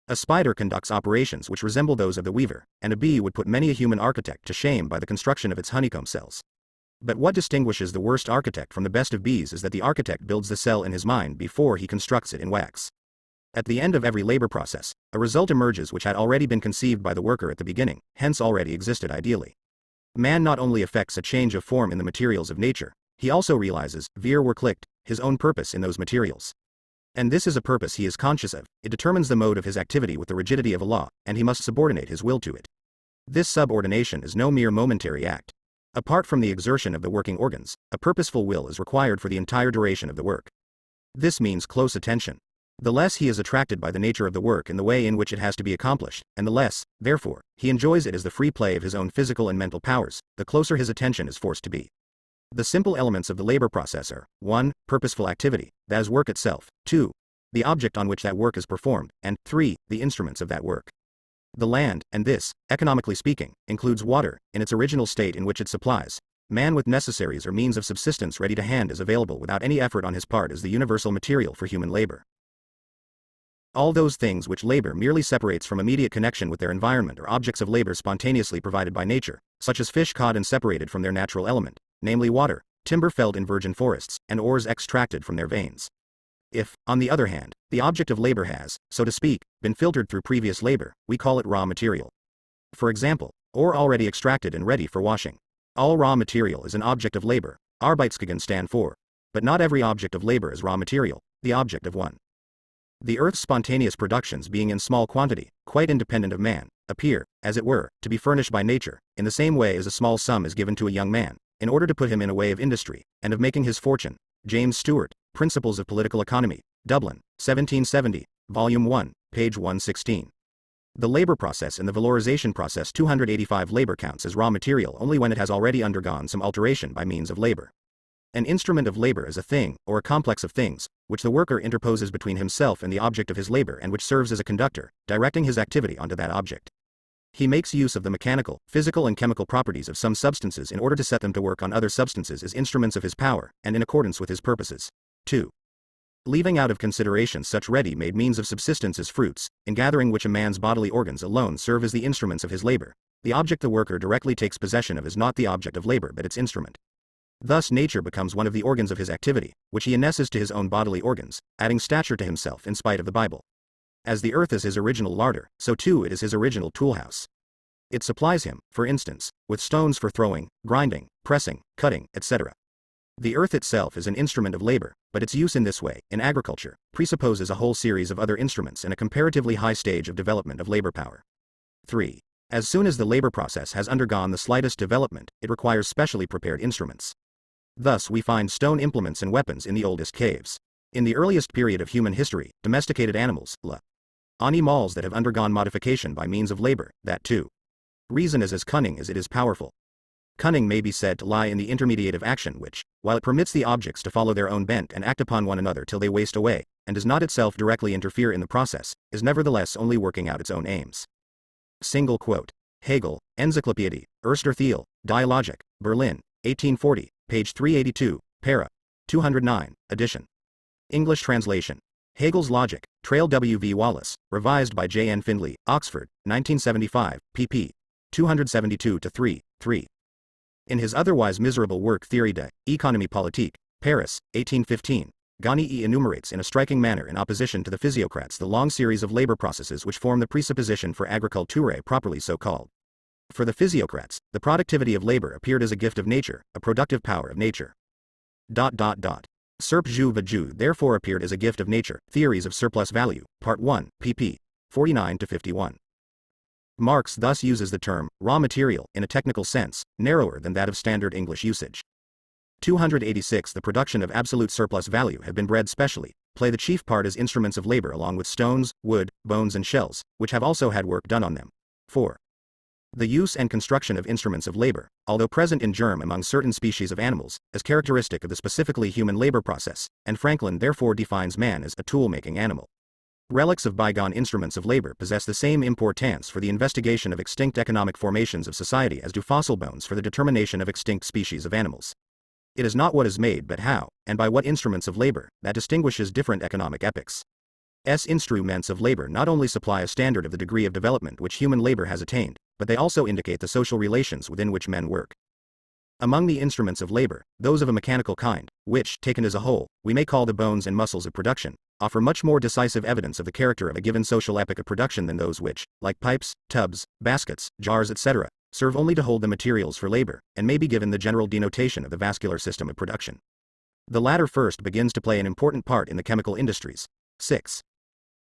A spider conducts operations which resemble those of the weaver, and a bee would put many a human architect to shame by the construction of its honeycomb cells. But what distinguishes the worst architect from the best of bees is that the architect builds the cell in his mind before he constructs it in wax. At the end of every labor process, a result emerges which had already been conceived by the worker at the beginning, hence already existed ideally. Man not only effects a change of form in the materials of nature, he also realizes, vir were clicked, his own purpose in those materials. And this is a purpose he is conscious of. It determines the mode of his activity with the rigidity of a law, and he must subordinate his will to it. This subordination is no mere momentary act. Apart from the exertion of the working organs, a purposeful will is required for the entire duration of the work. This means close attention. The less he is attracted by the nature of the work and the way in which it has to be accomplished, and the less, therefore, he enjoys it as the free play of his own physical and mental powers, the closer his attention is forced to be. The simple elements of the labor process are 1. Purposeful activity, that is work itself, 2. The object on which that work is performed, and 3. The instruments of that work. The land, and this, economically speaking, includes water, in its original state in which it supplies man with necessaries or means of subsistence ready to hand is available without any effort on his part as the universal material for human labor. All those things which labor merely separates from immediate connection with their environment are objects of labor spontaneously provided by nature, such as fish caught and separated from their natural element, namely water, timber felled in virgin forests, and ores extracted from their veins. If, on the other hand, the object of labor has, so to speak, been filtered through previous labor, we call it raw material. For example, ore already extracted and ready for washing. All raw material is an object of labor, Arbeitskosten stand for. But not every object of labor is raw material, the object of one. The earth's spontaneous productions being in small quantity, quite independent of man, appear, as it were, to be furnished by nature, in the same way as a small sum is given to a young man, in order to put him in a way of industry, and of making his fortune. James Stewart, Principles of Political Economy, Dublin, 1770, Volume 1, page 116. The labor process in the valorization process 285 labor counts as raw material only when it has already undergone some alteration by means of labor. An instrument of labor is a thing, or a complex of things, which the worker interposes between himself and the object of his labor and which serves as a conductor, directing his activity onto that object. He makes use of the mechanical, physical and chemical properties of some substances in order to set them to work on other substances as instruments of his power, and in accordance with his purposes. 2. Leaving out of consideration such ready-made means of subsistence as fruits, in gathering which a man's bodily organs alone serve as the instruments of his labor, the object the worker directly takes possession of is not the object of labor but its instrument. Thus nature becomes one of the organs of his activity, which he annesses to his own bodily organs, adding stature to himself in spite of the Bible. As the earth is his original larder, so too it is his original toolhouse. It supplies him, for instance, with stones for throwing, grinding, pressing, cutting, etc. The earth itself is an instrument of labor, but its use in this way, in agriculture, presupposes a whole series of other instruments and a comparatively high stage of development of labor power. 3. As soon as the labor process has undergone the slightest development, it requires specially prepared instruments. Thus we find stone implements and weapons in the oldest caves. In the earliest period of human history, domesticated animals, animals that have undergone modification by means of labor, that too. Reason is as cunning as it is powerful. Cunning may be said to lie in the intermediate of action which, while it permits the objects to follow their own bent and act upon one another till they waste away, and does not itself directly interfere in the process, is nevertheless only working out its own aims. Single quote. Hegel, Enzyklopädie, Erster Thiel, Dialogic, Berlin, 1840, page 382, para. 209, edition. English translation. Hegel's Logic, Trail W. V. Wallace, revised by J. N. Findlay, Oxford, 1975, pp. 272-3, 3. In his otherwise miserable work Theorie de Économie Politique, Paris, 1815, Gagny enumerates in a striking manner in opposition to the physiocrats the long series of labor processes which form the presupposition for agriculture properly so called. For the physiocrats, the productivity of labor appeared as a gift of nature, a productive power of nature. Serp jus vaju therefore appeared as a gift of nature, Theories of Surplus Value, Part 1, pp. 49-51. Marx thus uses the term, raw material, in a technical sense, narrower than that of standard English usage. 286 The production of absolute surplus value have been bred specially, play the chief part as instruments of labor along with stones, wood, bones and shells, which have also had work done on them. 4. The use and construction of instruments of labor, although present in germ among certain species of animals, is characteristic of the specifically human labor process, and Franklin therefore defines man as a tool-making animal. Relics of bygone instruments of labor possess the same importance for the investigation of extinct economic formations of society as do fossil bones for the determination of extinct species of animals. It is not what is made but how, and by what instruments of labor, that distinguishes different economic epochs. Instruments of labor not only supply a standard of the degree of development which human labor has attained, but they also indicate the social relations within which men work. Among the instruments of labor, those of a mechanical kind, which, taken as a whole, we may call the bones and muscles of production, offer much more decisive evidence of the character of a given social epoch of production than those which, like pipes, tubs, baskets, jars etc., serve only to hold the materials for labor, and may be given the general denotation of the vascular system of production. The latter first begins to play an important part in the chemical industries. 6.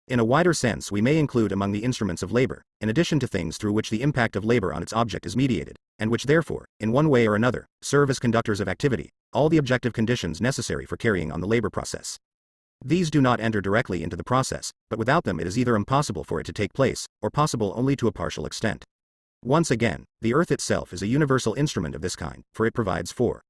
In a wider sense, we may include among the instruments of labor, in addition to things through which the impact of labor on its object is mediated, and which therefore, in one way or another, serve as conductors of activity, all the objective conditions necessary for carrying on the labor process. These do not enter directly into the process, but without them it is either impossible for it to take place, or possible only to a partial extent. Once again, the earth itself is a universal instrument of this kind, for it provides for.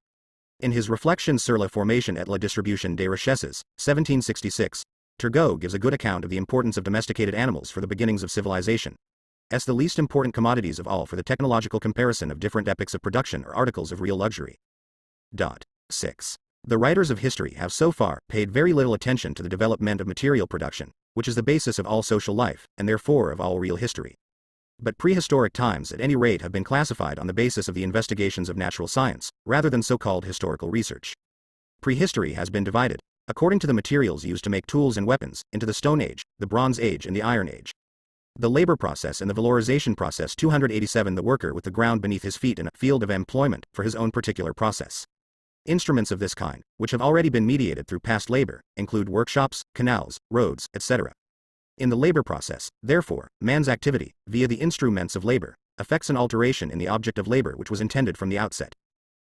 In his Reflections sur la formation et la distribution des richesses, 1766, Turgot gives a good account of the importance of domesticated animals for the beginnings of civilization, as the least important commodities of all for the technological comparison of different epochs of production or articles of real luxury. 6. The writers of history have so far paid very little attention to the development of material production, which is the basis of all social life, and therefore of all real history. But prehistoric times at any rate have been classified on the basis of the investigations of natural science, rather than so-called historical research. Prehistory has been divided, according to the materials used to make tools and weapons, into the Stone Age, the Bronze Age and the Iron Age. The labor process and the valorization process. 287 The worker with the ground beneath his feet in a field of employment for his own particular process. Instruments of this kind, which have already been mediated through past labor, include workshops, canals, roads, etc. In the labor process, therefore, man's activity, via the instruments of labor, affects an alteration in the object of labor which was intended from the outset.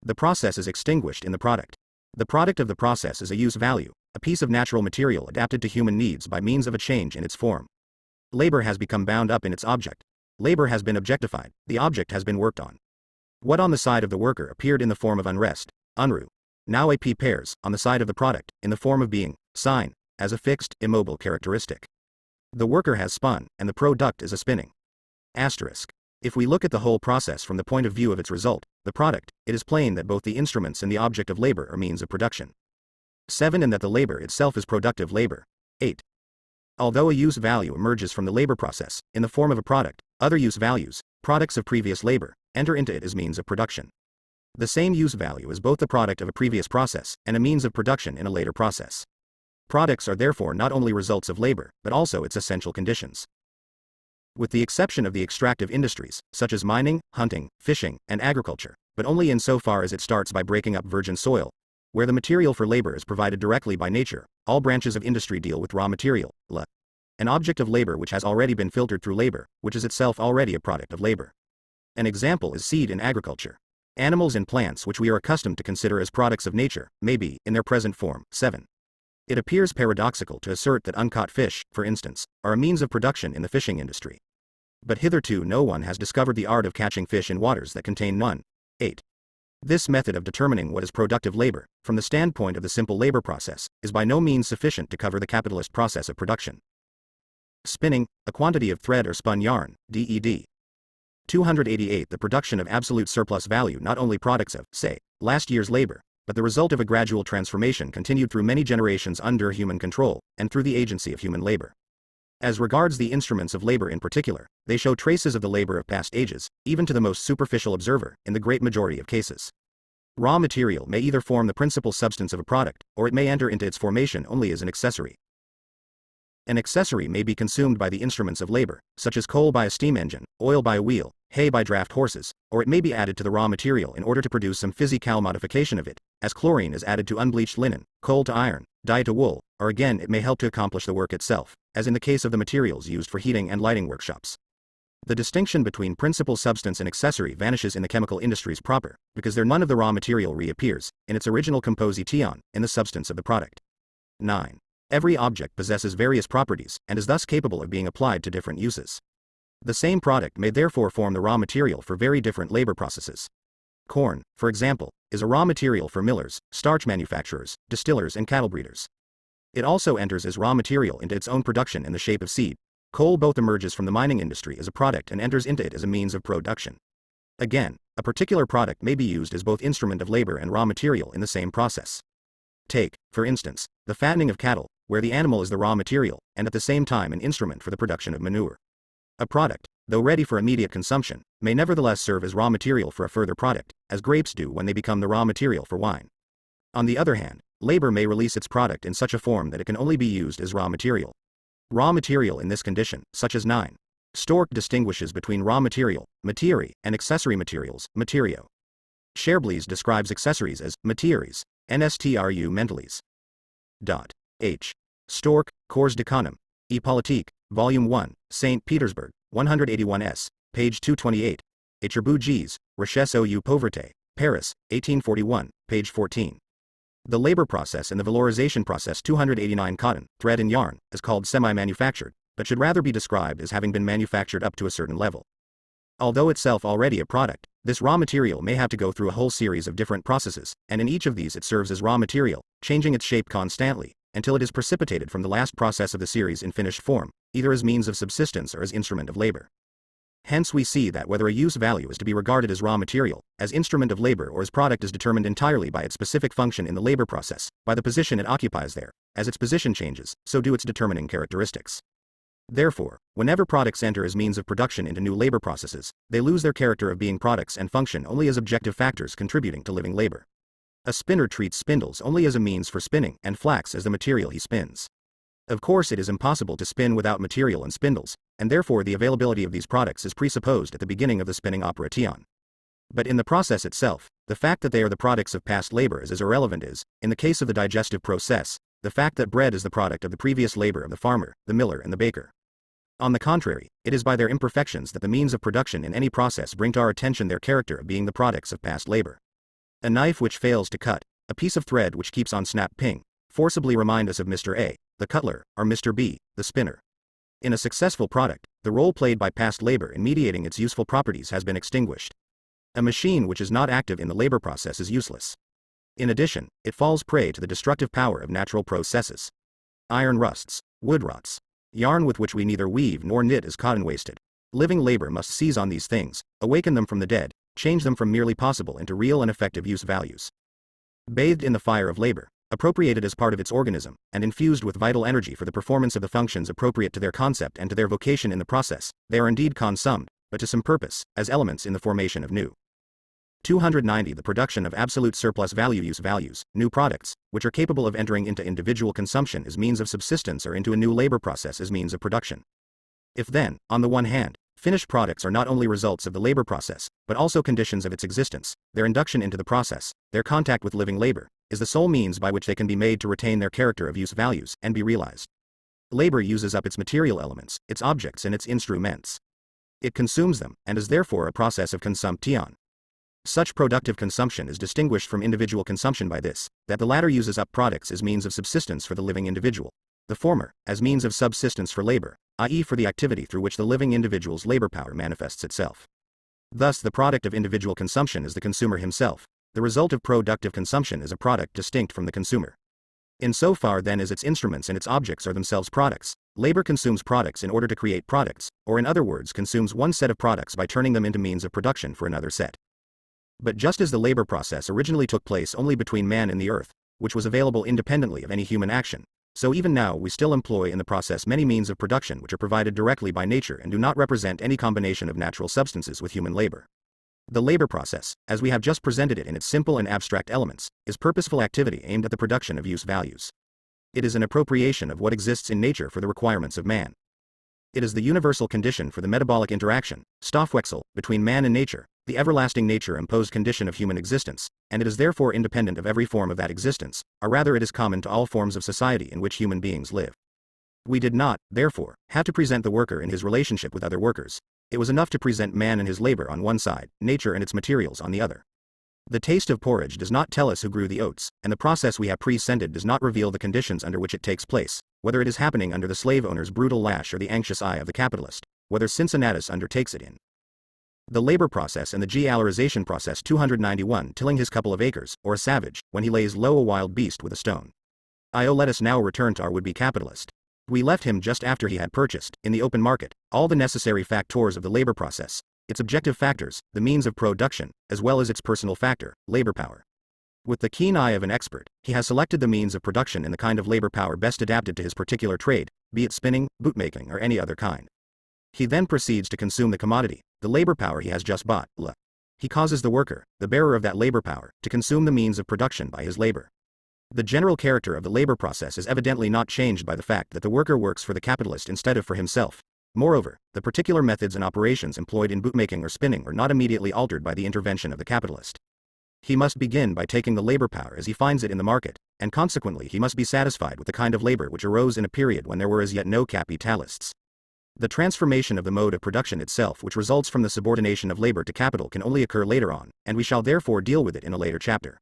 The process is extinguished in the product. The product of the process is a use value, a piece of natural material adapted to human needs by means of a change in its form. Labor has become bound up in its object. Labor has been objectified, the object has been worked on. What on the side of the worker appeared in the form of unrest, unru, now appears, on the side of the product, in the form of being, sign, as a fixed, immobile characteristic. The worker has spun, and the product is a spinning. Asterisk. If we look at the whole process from the point of view of its result, the product, it is plain that both the instruments and the object of labor are means of production. 7. And that the labor itself is productive labor. 8. Although a use value emerges from the labor process, in the form of a product, other use values, products of previous labor, enter into it as means of production. The same use value is both the product of a previous process, and a means of production in a later process. Products are therefore not only results of labor, but also its essential conditions. With the exception of the extractive industries, such as mining, hunting, fishing, and agriculture, but only in so far as it starts by breaking up virgin soil, where the material for labor is provided directly by nature, all branches of industry deal with raw material, an object of labor which has already been filtered through labor, which is itself already a product of labor. An example is seed in agriculture. Animals and plants which we are accustomed to consider as products of nature, may be, in their present form. 7. It appears paradoxical to assert that uncaught fish, for instance, are a means of production in the fishing industry. But hitherto no one has discovered the art of catching fish in waters that contain none. 8. This method of determining what is productive labor, from the standpoint of the simple labor process, is by no means sufficient to cover the capitalist process of production. Spinning, a quantity of thread or spun yarn, DED. 288 The production of absolute surplus value, not only products of, say, last year's labor, but the result of a gradual transformation continued through many generations under human control, and through the agency of human labor. As regards the instruments of labor in particular, they show traces of the labor of past ages, even to the most superficial observer, in the great majority of cases. Raw material may either form the principal substance of a product, or it may enter into its formation only as an accessory. An accessory may be consumed by the instruments of labor, such as coal by a steam engine, oil by a wheel, hay by draft horses, or it may be added to the raw material in order to produce some physical modification of it, as chlorine is added to unbleached linen, coal to iron, dye to wool, or again it may help to accomplish the work itself, as in the case of the materials used for heating and lighting workshops. The distinction between principal substance and accessory vanishes in the chemical industries proper, because there none of the raw material reappears, in its original composition, in the substance of the product. 9. Every object possesses various properties, and is thus capable of being applied to different uses. The same product may therefore form the raw material for very different labor processes. Corn, for example, is a raw material for millers, starch manufacturers, distillers and cattle breeders. It also enters as raw material into its own production in the shape of seed. Coal both emerges from the mining industry as a product and enters into it as a means of production. Again, a particular product may be used as both instrument of labor and raw material in the same process. Take, for instance, the fattening of cattle, where the animal is the raw material, and at the same time an instrument for the production of manure. A product, though ready for immediate consumption, may nevertheless serve as raw material for a further product, as grapes do when they become the raw material for wine. On the other hand, labor may release its product in such a form that it can only be used as raw material. Raw material in this condition, such as 9. Stork distinguishes between raw material, materie, and accessory materials, materio. Cherblise describes accessories as materies, nstru mentales. H. Stork, Cours d'économie et politique, Volume 1, St. Petersburg, 181s, page 228. Cherbourgis, Richesse ou Pauvreté, Paris, 1841, page 14. The labor process and the valorization process 289 cotton, thread and yarn, is called semi-manufactured, but should rather be described as having been manufactured up to a certain level. Although itself already a product, this raw material may have to go through a whole series of different processes, and in each of these it serves as raw material, changing its shape constantly, until it is precipitated from the last process of the series in finished form, either as means of subsistence or as instrument of labor. Hence we see that whether a use value is to be regarded as raw material, as instrument of labor or as product is determined entirely by its specific function in the labor process, by the position it occupies there. As its position changes, so do its determining characteristics. Therefore, whenever products enter as means of production into new labor processes, they lose their character of being products and function only as objective factors contributing to living labor. A spinner treats spindles only as a means for spinning, and flax as the material he spins. Of course, it is impossible to spin without material and spindles, and therefore the availability of these products is presupposed at the beginning of the spinning operation. But in the process itself, the fact that they are the products of past labor is as irrelevant as, in the case of the digestive process, the fact that bread is the product of the previous labor of the farmer, the miller, and the baker. On the contrary, it is by their imperfections that the means of production in any process bring to our attention their character of being the products of past labor. A knife which fails to cut, a piece of thread which keeps on snapping, forcibly remind us of Mr. A, the cutler, or Mr. B, the spinner. In a successful product, the role played by past labor in mediating its useful properties has been extinguished. A machine which is not active in the labor process is useless. In addition, it falls prey to the destructive power of natural processes. Iron rusts, wood rots. Yarn with which we neither weave nor knit is cotton wasted. Living labor must seize on these things, awaken them from the dead, change them from merely possible into real and effective use values. Bathed in the fire of labor, appropriated as part of its organism, and infused with vital energy for the performance of the functions appropriate to their concept and to their vocation in the process, they are indeed consumed, but to some purpose, as elements in the formation of new. 290 The production of absolute surplus value use values, new products, which are capable of entering into individual consumption as means of subsistence or into a new labor process as means of production. If then, on the one hand, finished products are not only results of the labor process, but also conditions of its existence, their induction into the process, their contact with living labor, is the sole means by which they can be made to retain their character of use values and be realized. Labor uses up its material elements, its objects and its instruments. It consumes them, and is therefore a process of consumption. Such productive consumption is distinguished from individual consumption by this, that the latter uses up products as means of subsistence for the living individual, the former, as means of subsistence for labor, i.e. for the activity through which the living individual's labor power manifests itself. Thus the product of individual consumption is the consumer himself, the result of productive consumption is a product distinct from the consumer. In so far then as its instruments and its objects are themselves products, labor consumes products in order to create products, or in other words consumes one set of products by turning them into means of production for another set. But just as the labor process originally took place only between man and the earth, which was available independently of any human action, so even now we still employ in the process many means of production which are provided directly by nature and do not represent any combination of natural substances with human labor. The labor process, as we have just presented it in its simple and abstract elements, is purposeful activity aimed at the production of use values. It is an appropriation of what exists in nature for the requirements of man. It is the universal condition for the metabolic interaction, Stoffwechsel, between man and nature, the everlasting nature-imposed condition of human existence, and it is therefore independent of every form of that existence, or rather it is common to all forms of society in which human beings live. We did not, therefore, have to present the worker in his relationship with other workers. It was enough to present man and his labor on one side, nature and its materials on the other. The taste of porridge does not tell us who grew the oats, and the process we have presented does not reveal the conditions under which it takes place, whether it is happening under the slave owner's brutal lash or the anxious eye of the capitalist, whether Cincinnatus undertakes it in the labor process and the gallerization process 291 tilling his couple of acres, or a savage, when he lays low a wild beast with a stone. Let us now return to our would-be capitalist. We left him just after he had purchased, in the open market, all the necessary factors of the labor process, its objective factors, the means of production, as well as its personal factor, labor power. With the keen eye of an expert, he has selected the means of production in the kind of labor power best adapted to his particular trade, be it spinning, bootmaking or any other kind. He then proceeds to consume the commodity, the labor power he has just bought. He causes the worker, the bearer of that labor power, to consume the means of production by his labor. The general character of the labor process is evidently not changed by the fact that the worker works for the capitalist instead of for himself. Moreover, the particular methods and operations employed in bootmaking or spinning are not immediately altered by the intervention of the capitalist. He must begin by taking the labor power as he finds it in the market, and consequently he must be satisfied with the kind of labor which arose in a period when there were as yet no capitalists. The transformation of the mode of production itself which results from the subordination of labor to capital can only occur later on, and we shall therefore deal with it in a later chapter.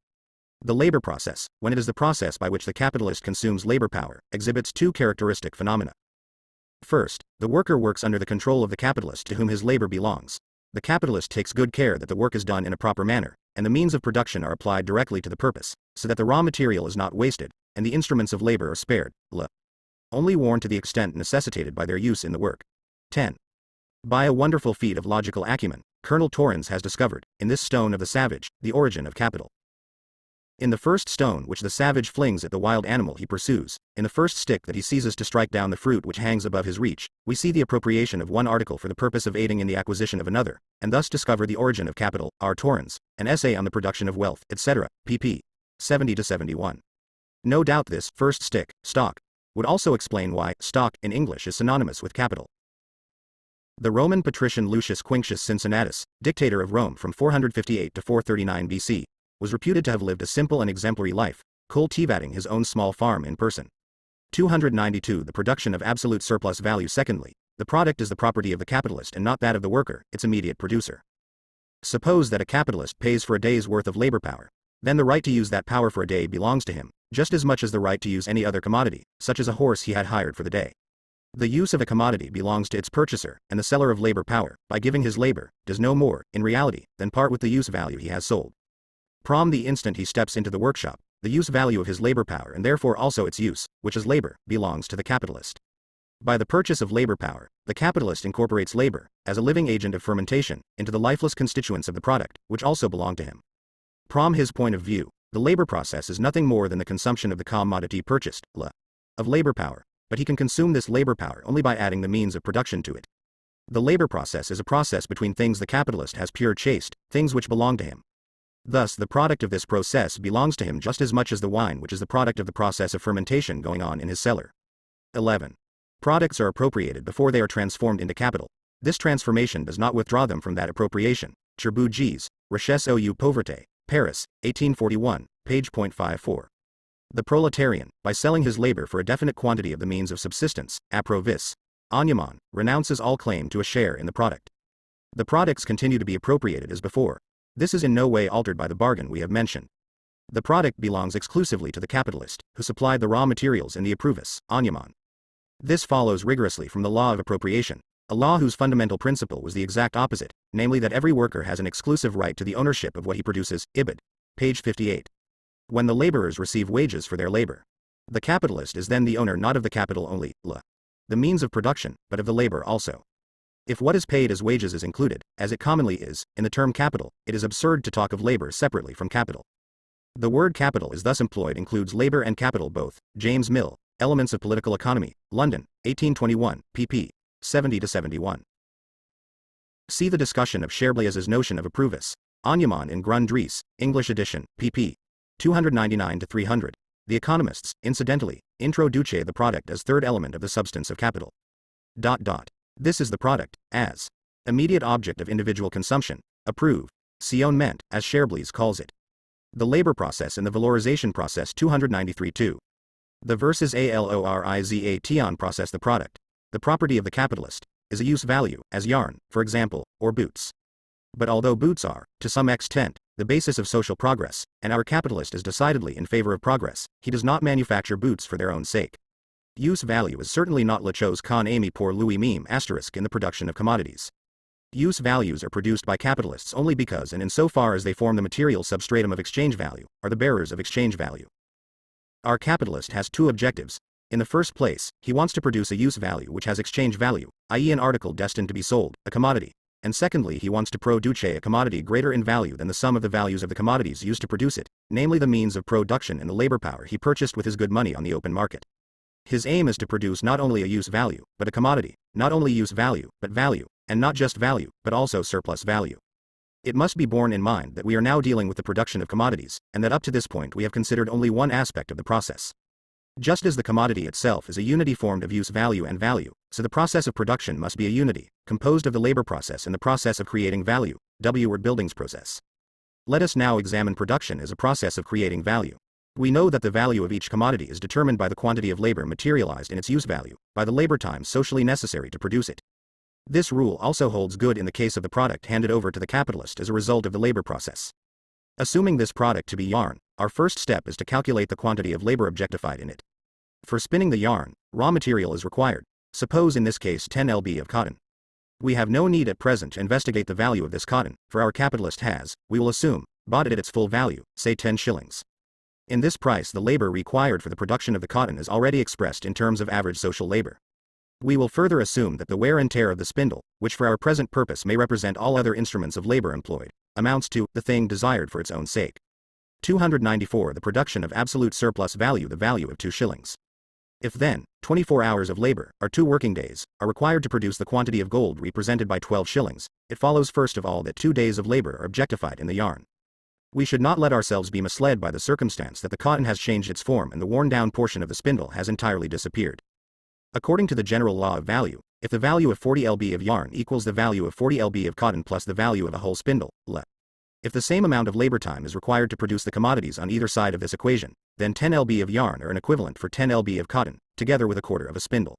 The labor process, when it is the process by which the capitalist consumes labor power, exhibits two characteristic phenomena. First, the worker works under the control of the capitalist to whom his labor belongs. The capitalist takes good care that the work is done in a proper manner, and the means of production are applied directly to the purpose, so that the raw material is not wasted, and the instruments of labor are spared, only worn to the extent necessitated by their use in the work. 10. By a wonderful feat of logical acumen, Colonel Torrens has discovered, in this stone of the savage, the origin of capital. In the first stone which the savage flings at the wild animal he pursues, in the first stick that he seizes to strike down the fruit which hangs above his reach, we see the appropriation of one article for the purpose of aiding in the acquisition of another, and thus discover the origin of capital. R. Torrens, An Essay on the Production of Wealth, etc., pp. 70-71. No doubt this first stick, stock, would also explain why stock in English is synonymous with capital. The Roman patrician Lucius Quinctius Cincinnatus, dictator of Rome from 458 to 439 BC, was reputed to have lived a simple and exemplary life, cultivating his own small farm in person. 292 The production of absolute surplus value. Secondly, the product is the property of the capitalist and not that of the worker, its immediate producer. Suppose that a capitalist pays for a day's worth of labor power. Then the right to use that power for a day belongs to him, just as much as the right to use any other commodity, such as a horse he had hired for the day. The use of a commodity belongs to its purchaser, and the seller of labor power, by giving his labor, does no more, in reality, than part with the use value he has sold. From the instant he steps into the workshop, the use value of his labor power and therefore also its use, which is labor, belongs to the capitalist. By the purchase of labor power, the capitalist incorporates labor, as a living agent of fermentation, into the lifeless constituents of the product, which also belong to him. From his point of view, the labor process is nothing more than the consumption of the commodity purchased, of labor power, but he can consume this labor power only by adding the means of production to it. The labor process is a process between things the capitalist has pure chaste, things which belong to him. Thus the product of this process belongs to him just as much as the wine which is the product of the process of fermentation going on in his cellar. 11. Products are appropriated before they are transformed into capital. This transformation does not withdraw them from that appropriation. Cherbout Gis, Richesse ou Pauvreté, Paris, 1841, page .54. The proletarian, by selling his labor for a definite quantity of the means of subsistence, approvis, agnement, renounces all claim to a share in the product. The products continue to be appropriated as before. This is in no way altered by the bargain we have mentioned. The product belongs exclusively to the capitalist, who supplied the raw materials in the approvis, agnement. This follows rigorously from the law of appropriation, a law whose fundamental principle was the exact opposite, namely that every worker has an exclusive right to the ownership of what he produces, Ibid. Page 58. When the laborers receive wages for their labor, the capitalist is then the owner not of the capital only, the means of production, but of the labor also. If what is paid as wages is included, as it commonly is, in the term capital, it is absurd to talk of labor separately from capital. The word capital is thus employed includes labor and capital both. James Mill, Elements of Political Economy, London, 1821, pp. 70-71. See the discussion of Cherblaise's notion of approvis, agnement in Grundrisse, English edition, pp. 299-300. The economists, incidentally, introduce the product as third element of the substance of capital. This is the product, as immediate object of individual consumption, approuve, sionnement, as Cherblais calls it. The labor process and the valorization process. 293-2. The versus alorization process. The product, the property of the capitalist, is a use value, as yarn, for example, or boots. But although boots are, to some extent, the basis of social progress, and our capitalist is decidedly in favor of progress, he does not manufacture boots for their own sake. Use value is certainly not la chose qu'on aime pour lui-même * in the production of commodities. Use values are produced by capitalists only because and in so far as they form the material substratum of exchange value, are the bearers of exchange value. Our capitalist has two objectives. In the first place, he wants to produce a use value which has exchange value, i.e. an article destined to be sold, a commodity. And secondly, he wants to produce a commodity greater in value than the sum of the values of the commodities used to produce it, namely the means of production and the labor power he purchased with his good money on the open market. His aim is to produce not only a use value, but a commodity, not only use value, but value, and not just value, but also surplus value. It must be borne in mind that we are now dealing with the production of commodities, and that up to this point we have considered only one aspect of the process. Just as the commodity itself is a unity formed of use value and value, so the process of production must be a unity, composed of the labor process and the process of creating value, word buildings process. Let us now examine production as a process of creating value. We know that the value of each commodity is determined by the quantity of labor materialized in its use value, by the labor time socially necessary to produce it. This rule also holds good in the case of the product handed over to the capitalist as a result of the labor process. Assuming this product to be yarn, our first step is to calculate the quantity of labor objectified in it. For spinning the yarn, raw material is required, suppose in this case 10 lb of cotton. We have no need at present to investigate the value of this cotton, for our capitalist has, we will assume, bought it at its full value, say 10 shillings. In this price the labor required for the production of the cotton is already expressed in terms of average social labor. We will further assume that the wear and tear of the spindle, which for our present purpose may represent all other instruments of labor employed, amounts to the thing desired for its own sake. 294 The production of absolute surplus value the value of 2 shillings. If then, 24 hours of labor, or 2 working days, are required to produce the quantity of gold represented by 12 shillings, it follows first of all that 2 days of labor are objectified in the yarn. We should not let ourselves be misled by the circumstance that the cotton has changed its form and the worn-down portion of the spindle has entirely disappeared. According to the general law of value, if the value of 40 lb of yarn equals the value of 40 lb of cotton plus the value of a whole spindle, if the same amount of labor time is required to produce the commodities on either side of this equation, then 10 lb of yarn are an equivalent for 10 lb of cotton, together with a quarter of a spindle.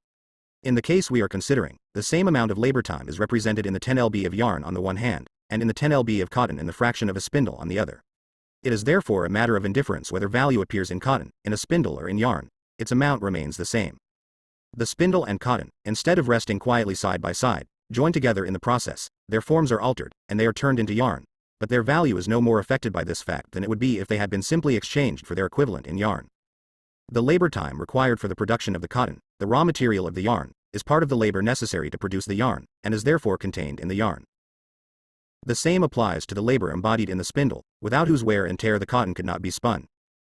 In the case we are considering, the same amount of labor time is represented in the 10 lb of yarn on the one hand, and in the 10 lb of cotton in the fraction of a spindle on the other. It is therefore a matter of indifference whether value appears in cotton, in a spindle or in yarn, its amount remains the same. The spindle and cotton, instead of resting quietly side by side, join together in the process, their forms are altered, and they are turned into yarn, but their value is no more affected by this fact than it would be if they had been simply exchanged for their equivalent in yarn. The labor time required for the production of the cotton, the raw material of the yarn, is part of the labor necessary to produce the yarn, and is therefore contained in the yarn. The same applies to the labor embodied in the spindle, without whose wear and tear the cotton could not be spun.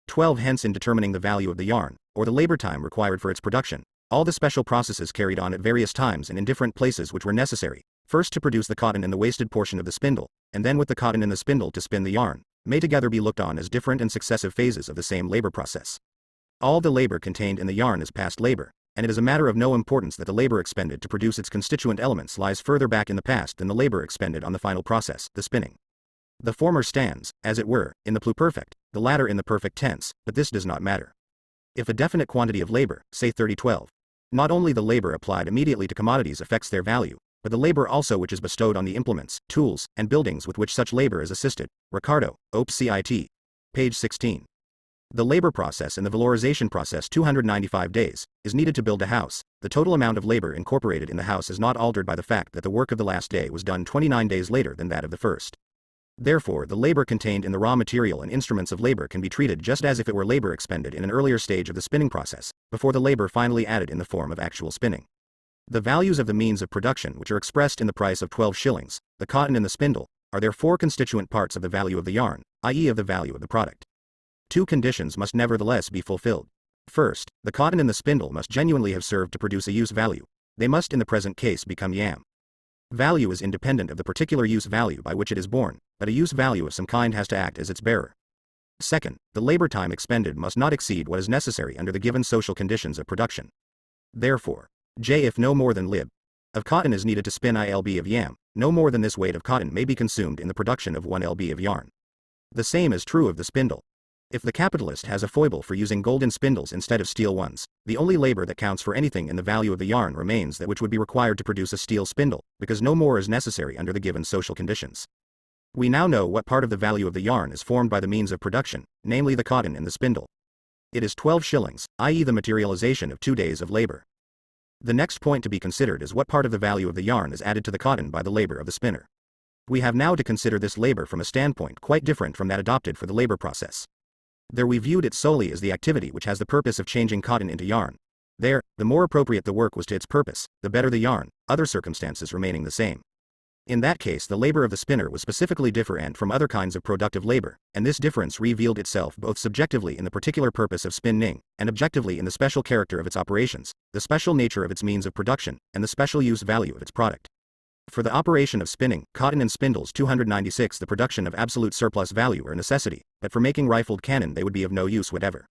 12 Hence in determining the value of the yarn, or the labor time required for its production, all the special processes carried on at various times and in different places which were necessary, first to produce the cotton in the wasted portion of the spindle, and then with the cotton in the spindle to spin the yarn, may together be looked on as different and successive phases of the same labor process. All the labor contained in the yarn is past labor, and it is a matter of no importance that the labor expended to produce its constituent elements lies further back in the past than the labor expended on the final process, the spinning. The former stands, as it were, in the pluperfect, the latter in the perfect tense, but this does not matter. If a definite quantity of labor, say 30/12, not only the labor applied immediately to commodities affects their value, but the labor also which is bestowed on the implements, tools, and buildings with which such labor is assisted. Ricardo, Op. Cit. Page 16. The labor process in the valorization process 295 days, is needed to build a house. The total amount of labor incorporated in the house is not altered by the fact that the work of the last day was done 29 days later than that of the first. Therefore the labor contained in the raw material and instruments of labor can be treated just as if it were labor expended in an earlier stage of the spinning process, before the labor finally added in the form of actual spinning. The values of the means of production which are expressed in the price of 12 shillings, the cotton and the spindle, are their 4 constituent parts of the value of the yarn, i.e. of the value of the product. 2 conditions must nevertheless be fulfilled. First, the cotton and the spindle must genuinely have served to produce a use value. They must in the present case become yam. Value is independent of the particular use value by which it is born, but a use value of some kind has to act as its bearer. Second, the labor time expended must not exceed what is necessary under the given social conditions of production. Therefore, J if no more than lib of cotton is needed to spin I lb of yam, no more than this weight of cotton may be consumed in the production of 1 lb of yarn. The same is true of the spindle. If the capitalist has a foible for using golden spindles instead of steel ones, the only labor that counts for anything in the value of the yarn remains that which would be required to produce a steel spindle, because no more is necessary under the given social conditions. We now know what part of the value of the yarn is formed by the means of production, namely the cotton and the spindle. It is 12 shillings, i.e. the materialization of 2 days of labor. The next point to be considered is what part of the value of the yarn is added to the cotton by the labor of the spinner. We have now to consider this labor from a standpoint quite different from that adopted for the labor process. There we viewed it solely as the activity which has the purpose of changing cotton into yarn. There, the more appropriate the work was to its purpose, the better the yarn, other circumstances remaining the same. In that case the labor of the spinner was specifically different from other kinds of productive labor, and this difference revealed itself both subjectively in the particular purpose of spinning, and objectively in the special character of its operations, the special nature of its means of production, and the special use value of its product. For the operation of spinning, cotton and spindles 296 the production of absolute surplus value are a necessity, but for making rifled cannon they would be of no use whatever.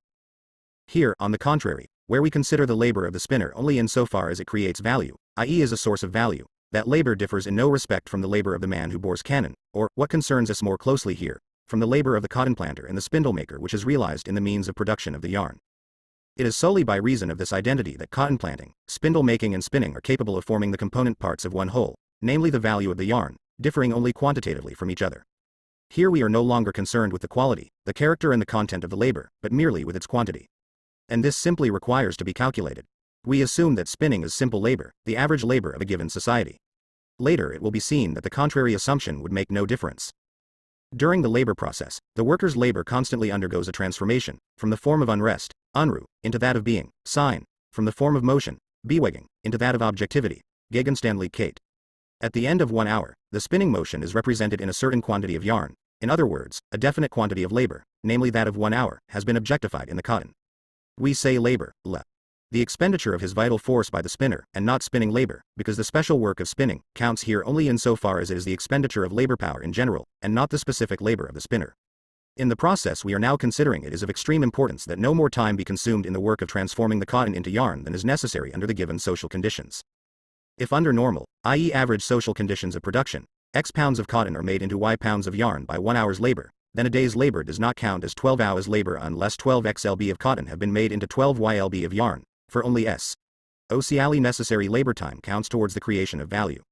Here, on the contrary, where we consider the labor of the spinner only in so far as it creates value, i.e. is a source of value, that labor differs in no respect from the labor of the man who bores cannon, or, what concerns us more closely here, from the labor of the cotton planter and the spindle maker, which is realized in the means of production of the yarn. It is solely by reason of this identity that cotton planting, spindle making and spinning are capable of forming the component parts of one whole, namely the value of the yarn, differing only quantitatively from each other. Here we are no longer concerned with the quality, the character and the content of the labor, but merely with its quantity. And this simply requires to be calculated. We assume that spinning is simple labor, the average labor of a given society. Later it will be seen that the contrary assumption would make no difference. During the labor process, the worker's labor constantly undergoes a transformation, from the form of unrest, unruh, into that of being, sein, from the form of motion, Bewegung, into that of objectivity, Gegenständlichkeit. At the end of 1 hour, the spinning motion is represented in a certain quantity of yarn. In other words, a definite quantity of labor, namely that of 1 hour, has been objectified in the cotton. We say labor, le. The expenditure of his vital force by the spinner, and not spinning labor, because the special work of spinning counts here only insofar as it is the expenditure of labor power in general, and not the specific labor of the spinner. In the process we are now considering, it is of extreme importance that no more time be consumed in the work of transforming the cotton into yarn than is necessary under the given social conditions. If under normal, i.e. average social conditions of production, X pounds of cotton are made into Y pounds of yarn by 1 hour's labor, then a day's labor does not count as 12 hours labor unless 12 XLB of cotton have been made into 12 YLB of yarn, for only S. Socially necessary labor time counts towards the creation of value.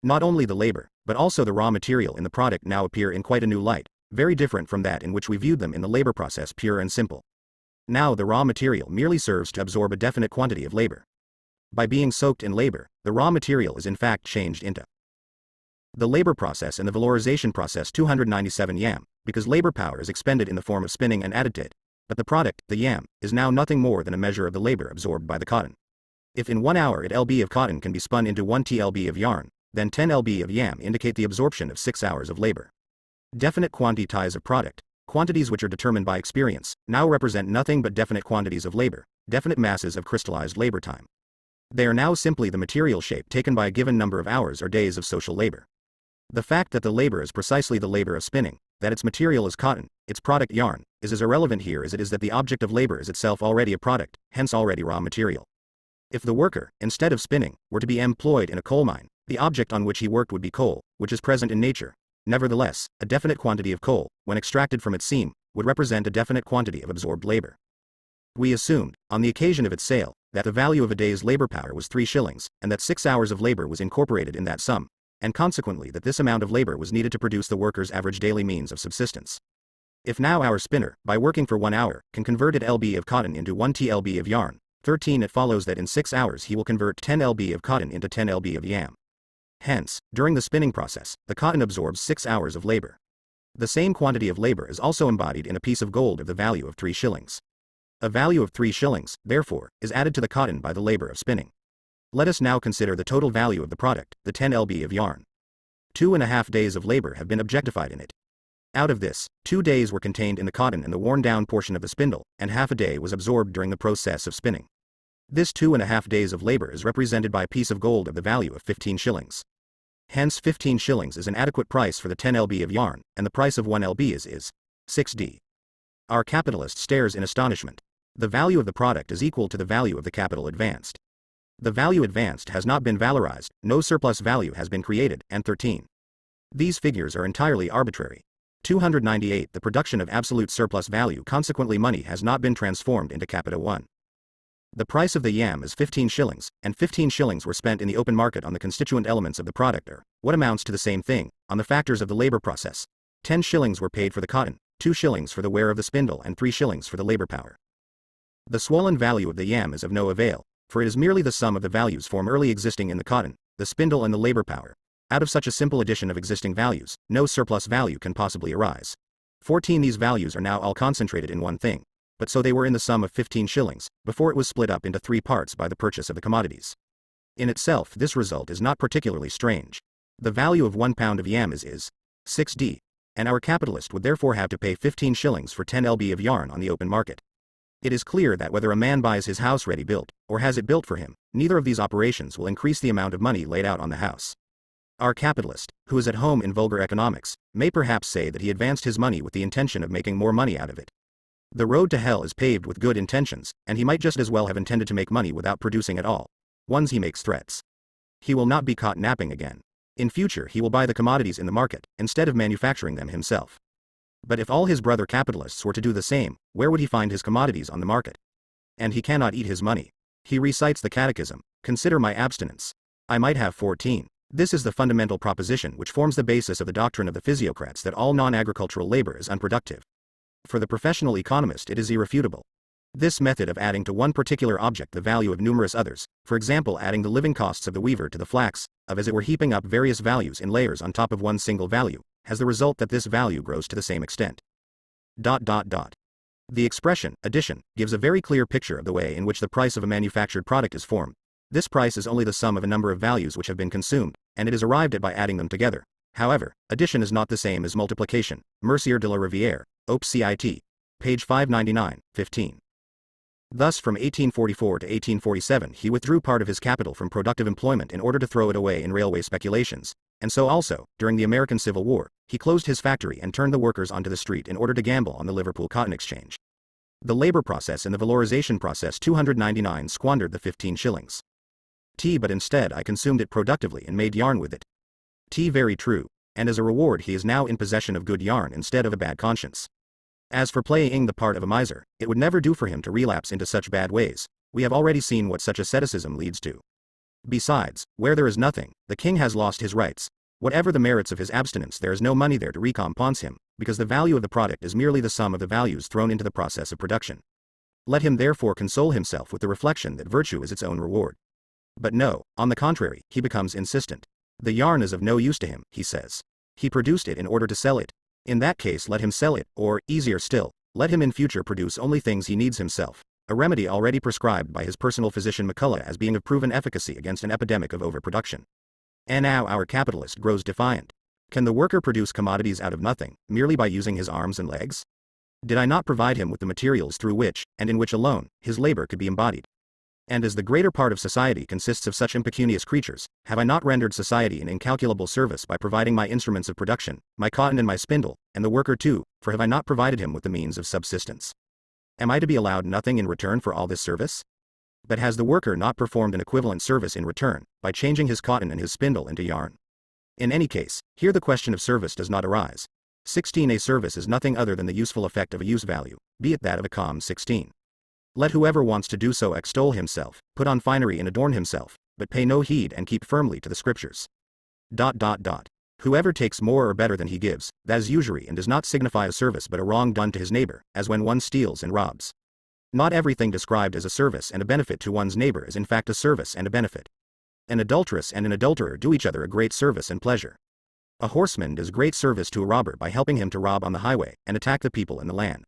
Not only the labor, but also the raw material in the product now appear in quite a new light, very different from that in which we viewed them in the labor process pure and simple. Now the raw material merely serves to absorb a definite quantity of labor. By being soaked in labor, the raw material is in fact changed into the labor process and the valorization process 297 yam, because labor power is expended in the form of spinning and added to it. But the product, the yam, is now nothing more than a measure of the labor absorbed by the cotton. If in 1 hour 8 lb of cotton can be spun into 1 tlb of yarn, then 10 lb of yam indicate the absorption of 6 hours of labor. Definite quantities of product, quantities which are determined by experience, now represent nothing but definite quantities of labor, definite masses of crystallized labor time. They are now simply the material shape taken by a given number of hours or days of social labor. The fact that the labor is precisely the labor of spinning, that its material is cotton, its product yarn, is as irrelevant here as it is that the object of labor is itself already a product, hence already raw material. If the worker, instead of spinning, were to be employed in a coal mine, the object on which he worked would be coal, which is present in nature. Nevertheless, a definite quantity of coal, when extracted from its seam, would represent a definite quantity of absorbed labor. We assumed, on the occasion of its sale, that the value of a day's labor power was 3 shillings, and that 6 hours of labor was incorporated in that sum, and consequently that this amount of labor was needed to produce the worker's average daily means of subsistence. If now our spinner, by working for 1 hour, can convert 8 lb of cotton into 1 tlb of yarn, 13 it follows that in 6 hours he will convert 10 lb of cotton into 10 lb of yam. Hence, during the spinning process, the cotton absorbs 6 hours of labor. The same quantity of labor is also embodied in a piece of gold of the value of 3 shillings. A value of 3 shillings, therefore, is added to the cotton by the labor of spinning. Let us now consider the total value of the product, the 10 lb of yarn. 2.5 days of labor have been objectified in it. Out of this, 2 days were contained in the cotton and the worn-down portion of the spindle, and half a day was absorbed during the process of spinning. This 2.5 days of labor is represented by a piece of gold of the value of 15 shillings. Hence 15 shillings is an adequate price for the 10 lb of yarn, and the price of 1 lb is 6d. Our capitalist stares in astonishment. The value of the product is equal to the value of the capital advanced. The value advanced has not been valorized, no surplus value has been created, and 13. These figures are entirely arbitrary. 298 The production of absolute surplus value, consequently money has not been transformed into capital 1. The price of the yam is 15 shillings, and 15 shillings were spent in the open market on the constituent elements of the product, or, what amounts to the same thing, on the factors of the labor process. 10 shillings were paid for the cotton, 2 shillings for the wear of the spindle, and 3 shillings for the labor power. The swollen value of the yam is of no avail, for it is merely the sum of the values formerly existing in the cotton, the spindle and the labor power. Out of such a simple addition of existing values, no surplus value can possibly arise. 14 These values are now all concentrated in one thing. But so they were in the sum of 15 shillings, before it was split up into 3 parts by the purchase of the commodities. In itself this result is not particularly strange. The value of 1 pound of yam is 6d, and our capitalist would therefore have to pay 15 shillings for 10 lb of yarn on the open market. It is clear that whether a man buys his house ready built, or has it built for him, neither of these operations will increase the amount of money laid out on the house. Our capitalist, who is at home in vulgar economics, may perhaps say that he advanced his money with the intention of making more money out of it. The road to hell is paved with good intentions, and he might just as well have intended to make money without producing at all. Once he makes threats, he will not be caught napping again. In future he will buy the commodities in the market, instead of manufacturing them himself. But if all his brother capitalists were to do the same, where would he find his commodities on the market? And he cannot eat his money. He recites the catechism, consider my abstinence. I might have 14. This is the fundamental proposition which forms the basis of the doctrine of the physiocrats that all non-agricultural labor is unproductive. For the professional economist it is irrefutable. This method of adding to one particular object the value of numerous others, for example adding the living costs of the weaver to the flax, of as it were heaping up various values in layers on top of one single value, has the result that this value grows to the same extent. The expression, addition, gives a very clear picture of the way in which the price of a manufactured product is formed. This price is only the sum of a number of values which have been consumed, and it is arrived at by adding them together. However, addition is not the same as multiplication. Mercier de la Riviere, Op. Cit. Page 599, 15. Thus from 1844 to 1847 he withdrew part of his capital from productive employment in order to throw it away in railway speculations, and so also, during the American Civil War, he closed his factory and turned the workers onto the street in order to gamble on the Liverpool Cotton Exchange. The labor process and the valorization process 299 squandered the 15 shillings. But instead I consumed it productively and made yarn with it. Very true, and as a reward he is now in possession of good yarn instead of a bad conscience. As for playing the part of a miser, it would never do for him to relapse into such bad ways. We have already seen what such asceticism leads to. Besides, where there is nothing, the king has lost his rights. Whatever the merits of his abstinence, there is no money there to recompense him, because the value of the product is merely the sum of the values thrown into the process of production. Let him therefore console himself with the reflection that virtue is its own reward. But no, on the contrary, he becomes insistent. The yarn is of no use to him, he says. He produced it in order to sell it. In that case let him sell it, or, easier still, let him in future produce only things he needs himself, a remedy already prescribed by his personal physician McCullough as being of proven efficacy against an epidemic of overproduction. And now our capitalist grows defiant. Can the worker produce commodities out of nothing, merely by using his arms and legs? Did I not provide him with the materials through which, and in which alone, his labor could be embodied? And as the greater part of society consists of such impecunious creatures, have I not rendered society an incalculable service by providing my instruments of production, my cotton and my spindle, and the worker too, for have I not provided him with the means of subsistence? Am I to be allowed nothing in return for all this service? But has the worker not performed an equivalent service in return, by changing his cotton and his spindle into yarn? In any case, here the question of service does not arise. 16. A service is nothing other than the useful effect of a use value, be it that of a com. 16. Let whoever wants to do so extol himself, put on finery and adorn himself, but pay no heed and keep firmly to the scriptures. Whoever takes more or better than he gives, that is usury and does not signify a service but a wrong done to his neighbor, as when one steals and robs. Not everything described as a service and a benefit to one's neighbor is in fact a service and a benefit. An adulteress and an adulterer do each other a great service and pleasure. A horseman does great service to a robber by helping him to rob on the highway and attack the people in the land.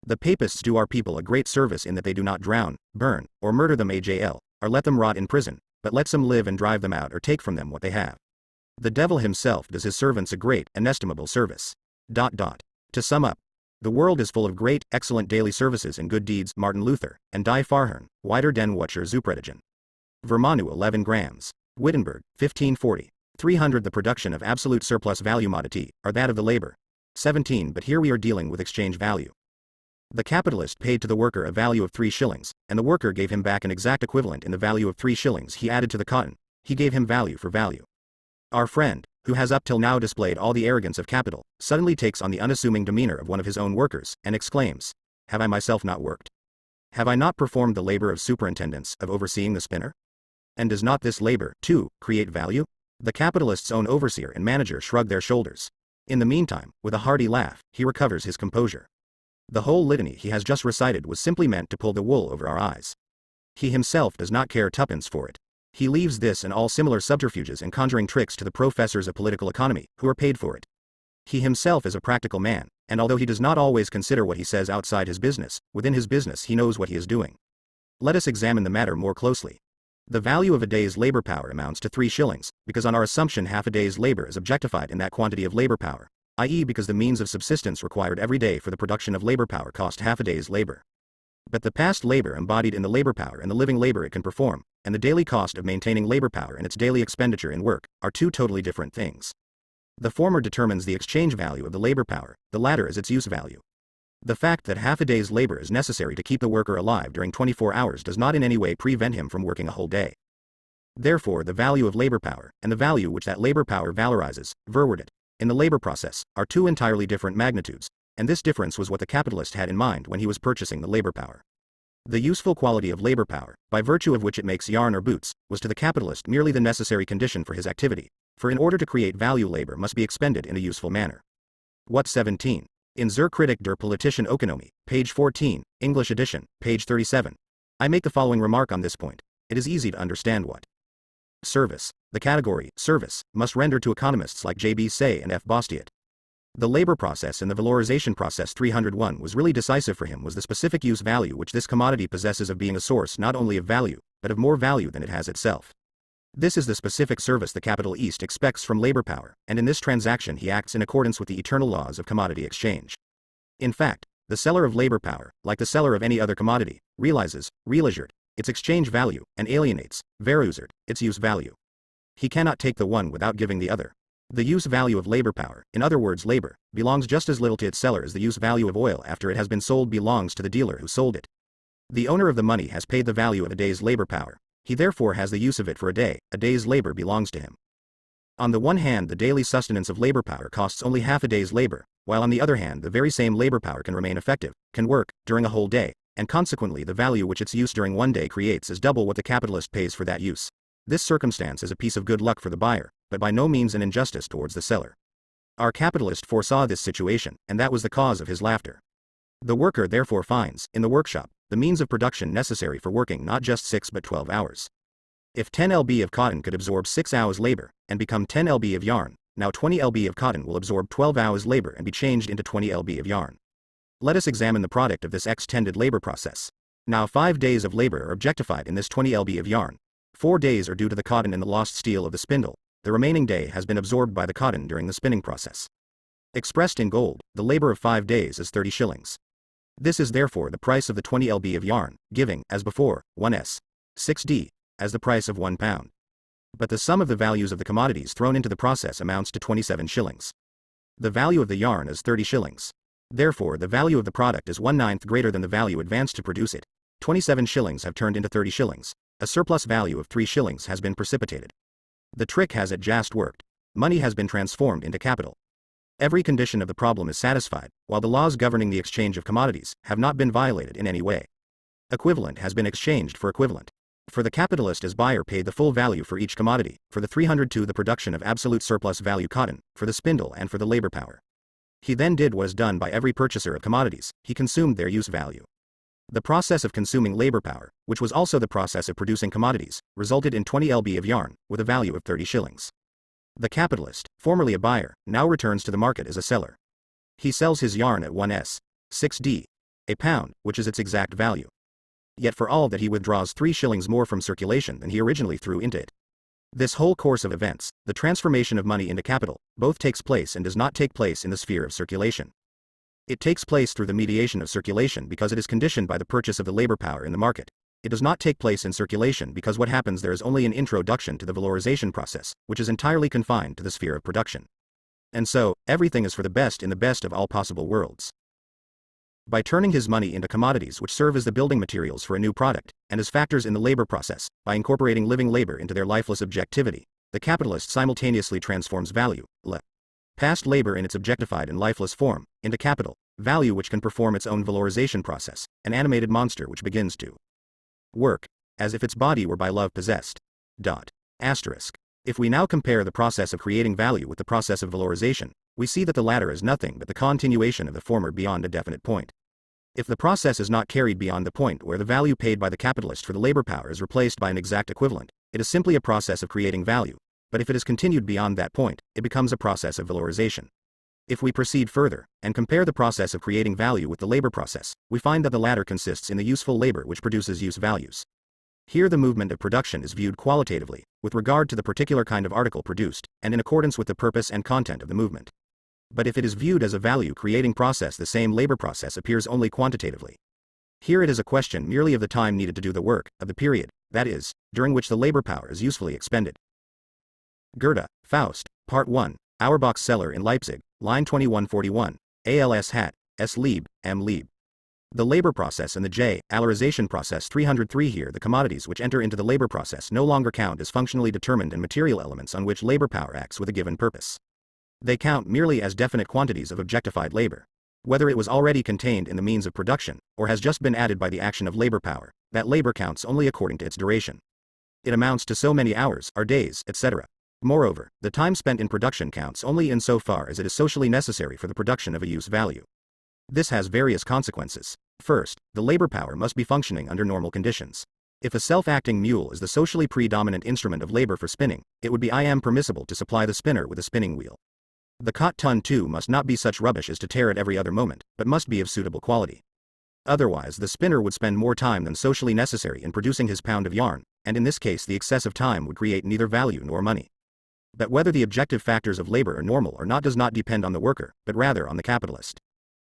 The papists do our people a great service in that they do not drown, burn, or murder them or let them rot in prison, but lets them live and drive them out or take from them what they have. The devil himself does his servants a great, inestimable service. To sum up, the world is full of great, excellent daily services and good deeds. Martin Luther, and Die Farhern, Wider den Wucher Zupredigen. Vermanu 11 grams. Wittenberg, 1540. 300. The production of absolute surplus value modity, are that of the labor. 17. But here we are dealing with exchange value. The capitalist paid to the worker a value of 3 shillings, and the worker gave him back an exact equivalent in the value of 3 shillings he added to the cotton. He gave him value for value. Our friend, who has up till now displayed all the arrogance of capital, suddenly takes on the unassuming demeanor of one of his own workers, and exclaims, "Have I myself not worked? Have I not performed the labor of superintendence, of overseeing the spinner? And does not this labor, too, create value?" The capitalist's own overseer and manager shrug their shoulders. In the meantime, with a hearty laugh, he recovers his composure. The whole litany he has just recited was simply meant to pull the wool over our eyes. He himself does not care tuppence for it. He leaves this and all similar subterfuges and conjuring tricks to the professors of political economy, who are paid for it. He himself is a practical man, and although he does not always consider what he says outside his business, within his business he knows what he is doing. Let us examine the matter more closely. The value of a day's labor power amounts to 3 shillings, because on our assumption half a day's labor is objectified in that quantity of labor power, i.e. because the means of subsistence required every day for the production of labor power cost half a day's labor. But the past labor embodied in the labor power and the living labor it can perform, and the daily cost of maintaining labor power and its daily expenditure in work, are 2 totally different things. The former determines the exchange value of the labor power, the latter is its use value. The fact that half a day's labor is necessary to keep the worker alive during 24 hours does not in any way prevent him from working a whole day. Therefore the value of labor power, and the value which that labor power valorizes, verwertet, in the labor process, are 2 entirely different magnitudes, and this difference was what the capitalist had in mind when he was purchasing the labor power. The useful quality of labor power, by virtue of which it makes yarn or boots, was to the capitalist merely the necessary condition for his activity, for in order to create value labor must be expended in a useful manner. What 17. In Zur Kritik der politischen Ökonomie, page 14, English edition, page 37. I make the following remark on this point. It is easy to understand what service, the category service, must render to economists like J.B. Say and F. Bastiat. The labor process and the valorization process 301 was really decisive for him was the specific use value which this commodity possesses of being a source not only of value, but of more value than it has itself. This is the specific service the capital East expects from labor power, and in this transaction he acts in accordance with the eternal laws of commodity exchange. In fact, the seller of labor power, like the seller of any other commodity, realizes, realized, its exchange value, and alienates, verusert, its use value. He cannot take the one without giving the other. The use value of labor power, in other words labor, belongs just as little to its seller as the use value of oil after it has been sold belongs to the dealer who sold it. The owner of the money has paid the value of a day's labor power, he therefore has the use of it for a day's labor belongs to him. On the one hand the daily sustenance of labor power costs only half a day's labor, while on the other hand the very same labor power can remain effective, can work, during a whole day, and consequently the value which its use during one day creates is double what the capitalist pays for that use. This circumstance is a piece of good luck for the buyer, but by no means an injustice towards the seller. Our capitalist foresaw this situation, and that was the cause of his laughter. The worker therefore finds, in the workshop, the means of production necessary for working not just 6 but 12 hours. If 10 lb of cotton could absorb 6 hours labor, and become 10 lb of yarn, now 20 lb of cotton will absorb 12 hours labor and be changed into 20 lb of yarn. Let us examine the product of this extended labor process. Now 5 days of labor are objectified in this 20 lb of yarn. 4 days are due to the cotton and the lost steel of the spindle. The remaining day has been absorbed by the cotton during the spinning process. Expressed in gold, the labor of 5 days is 30 shillings. This is therefore the price of the 20 lb of yarn, giving, as before, 1s. 6d, as the price of 1 pound. But the sum of the values of the commodities thrown into the process amounts to 27 shillings. The value of the yarn is 30 shillings. Therefore the value of the product is 1/9 greater than the value advanced to produce it. 27 shillings have turned into 30 shillings. A surplus value of 3 shillings has been precipitated. The trick has at just worked. Money has been transformed into capital. Every condition of the problem is satisfied, while the laws governing the exchange of commodities have not been violated in any way. Equivalent has been exchanged for equivalent. For the capitalist as buyer paid the full value for each commodity, for the 302 the production of absolute surplus value cotton, for the spindle and for the labor power. He then did what is done by every purchaser of commodities, he consumed their use value. The process of consuming labor power, which was also the process of producing commodities, resulted in 20 lb of yarn, with a value of 30 shillings. The capitalist, formerly a buyer, now returns to the market as a seller. He sells his yarn at 1s. 6d. a pound, which is its exact value. Yet for all that he withdraws 3 shillings more from circulation than he originally threw into it. This whole course of events, the transformation of money into capital, both takes place and does not take place in the sphere of circulation. It takes place through the mediation of circulation because it is conditioned by the purchase of the labor power in the market. It does not take place in circulation because what happens there is only an introduction to the valorization process, which is entirely confined to the sphere of production. And so, everything is for the best in the best of all possible worlds. By turning his money into commodities which serve as the building materials for a new product, and as factors in the labor process, by incorporating living labor into their lifeless objectivity, the capitalist simultaneously transforms value, past labor in its objectified and lifeless form, into capital, value which can perform its own valorization process, an animated monster which begins to work, as if its body were by love possessed. If we now compare the process of creating value with the process of valorization, we see that the latter is nothing but the continuation of the former beyond a definite point. If the process is not carried beyond the point where the value paid by the capitalist for the labor power is replaced by an exact equivalent, it is simply a process of creating value. But if it is continued beyond that point, it becomes a process of valorization. If we proceed further, and compare the process of creating value with the labor process, we find that the latter consists in the useful labor which produces use values. Here the movement of production is viewed qualitatively, with regard to the particular kind of article produced, and in accordance with the purpose and content of the movement. But if it is viewed as a value-creating process, the same labor process appears only quantitatively. Here it is a question merely of the time needed to do the work, of the period, that is, during which the labor power is usefully expended. Goethe, Faust, Part 1, Auerbach's Cellar in Leipzig, line 2141, ALS Hat, S. Lieb, M. Lieb. The labor process and the valorization process 303. Here the commodities which enter into the labor process no longer count as functionally determined and material elements on which labor power acts with a given purpose. They count merely as definite quantities of objectified labor. Whether it was already contained in the means of production, or has just been added by the action of labor power, that labor counts only according to its duration. It amounts to so many hours, or days, etc. Moreover, the time spent in production counts only insofar as it is socially necessary for the production of a use value. This has various consequences. First, the labor power must be functioning under normal conditions. If a self-acting mule is the socially predominant instrument of labor for spinning, it would be permissible to supply the spinner with a spinning wheel. The cot-ton too must not be such rubbish as to tear at every other moment, but must be of suitable quality. Otherwise the spinner would spend more time than socially necessary in producing his pound of yarn, and in this case the excess of time would create neither value nor money. But whether the objective factors of labor are normal or not does not depend on the worker, but rather on the capitalist.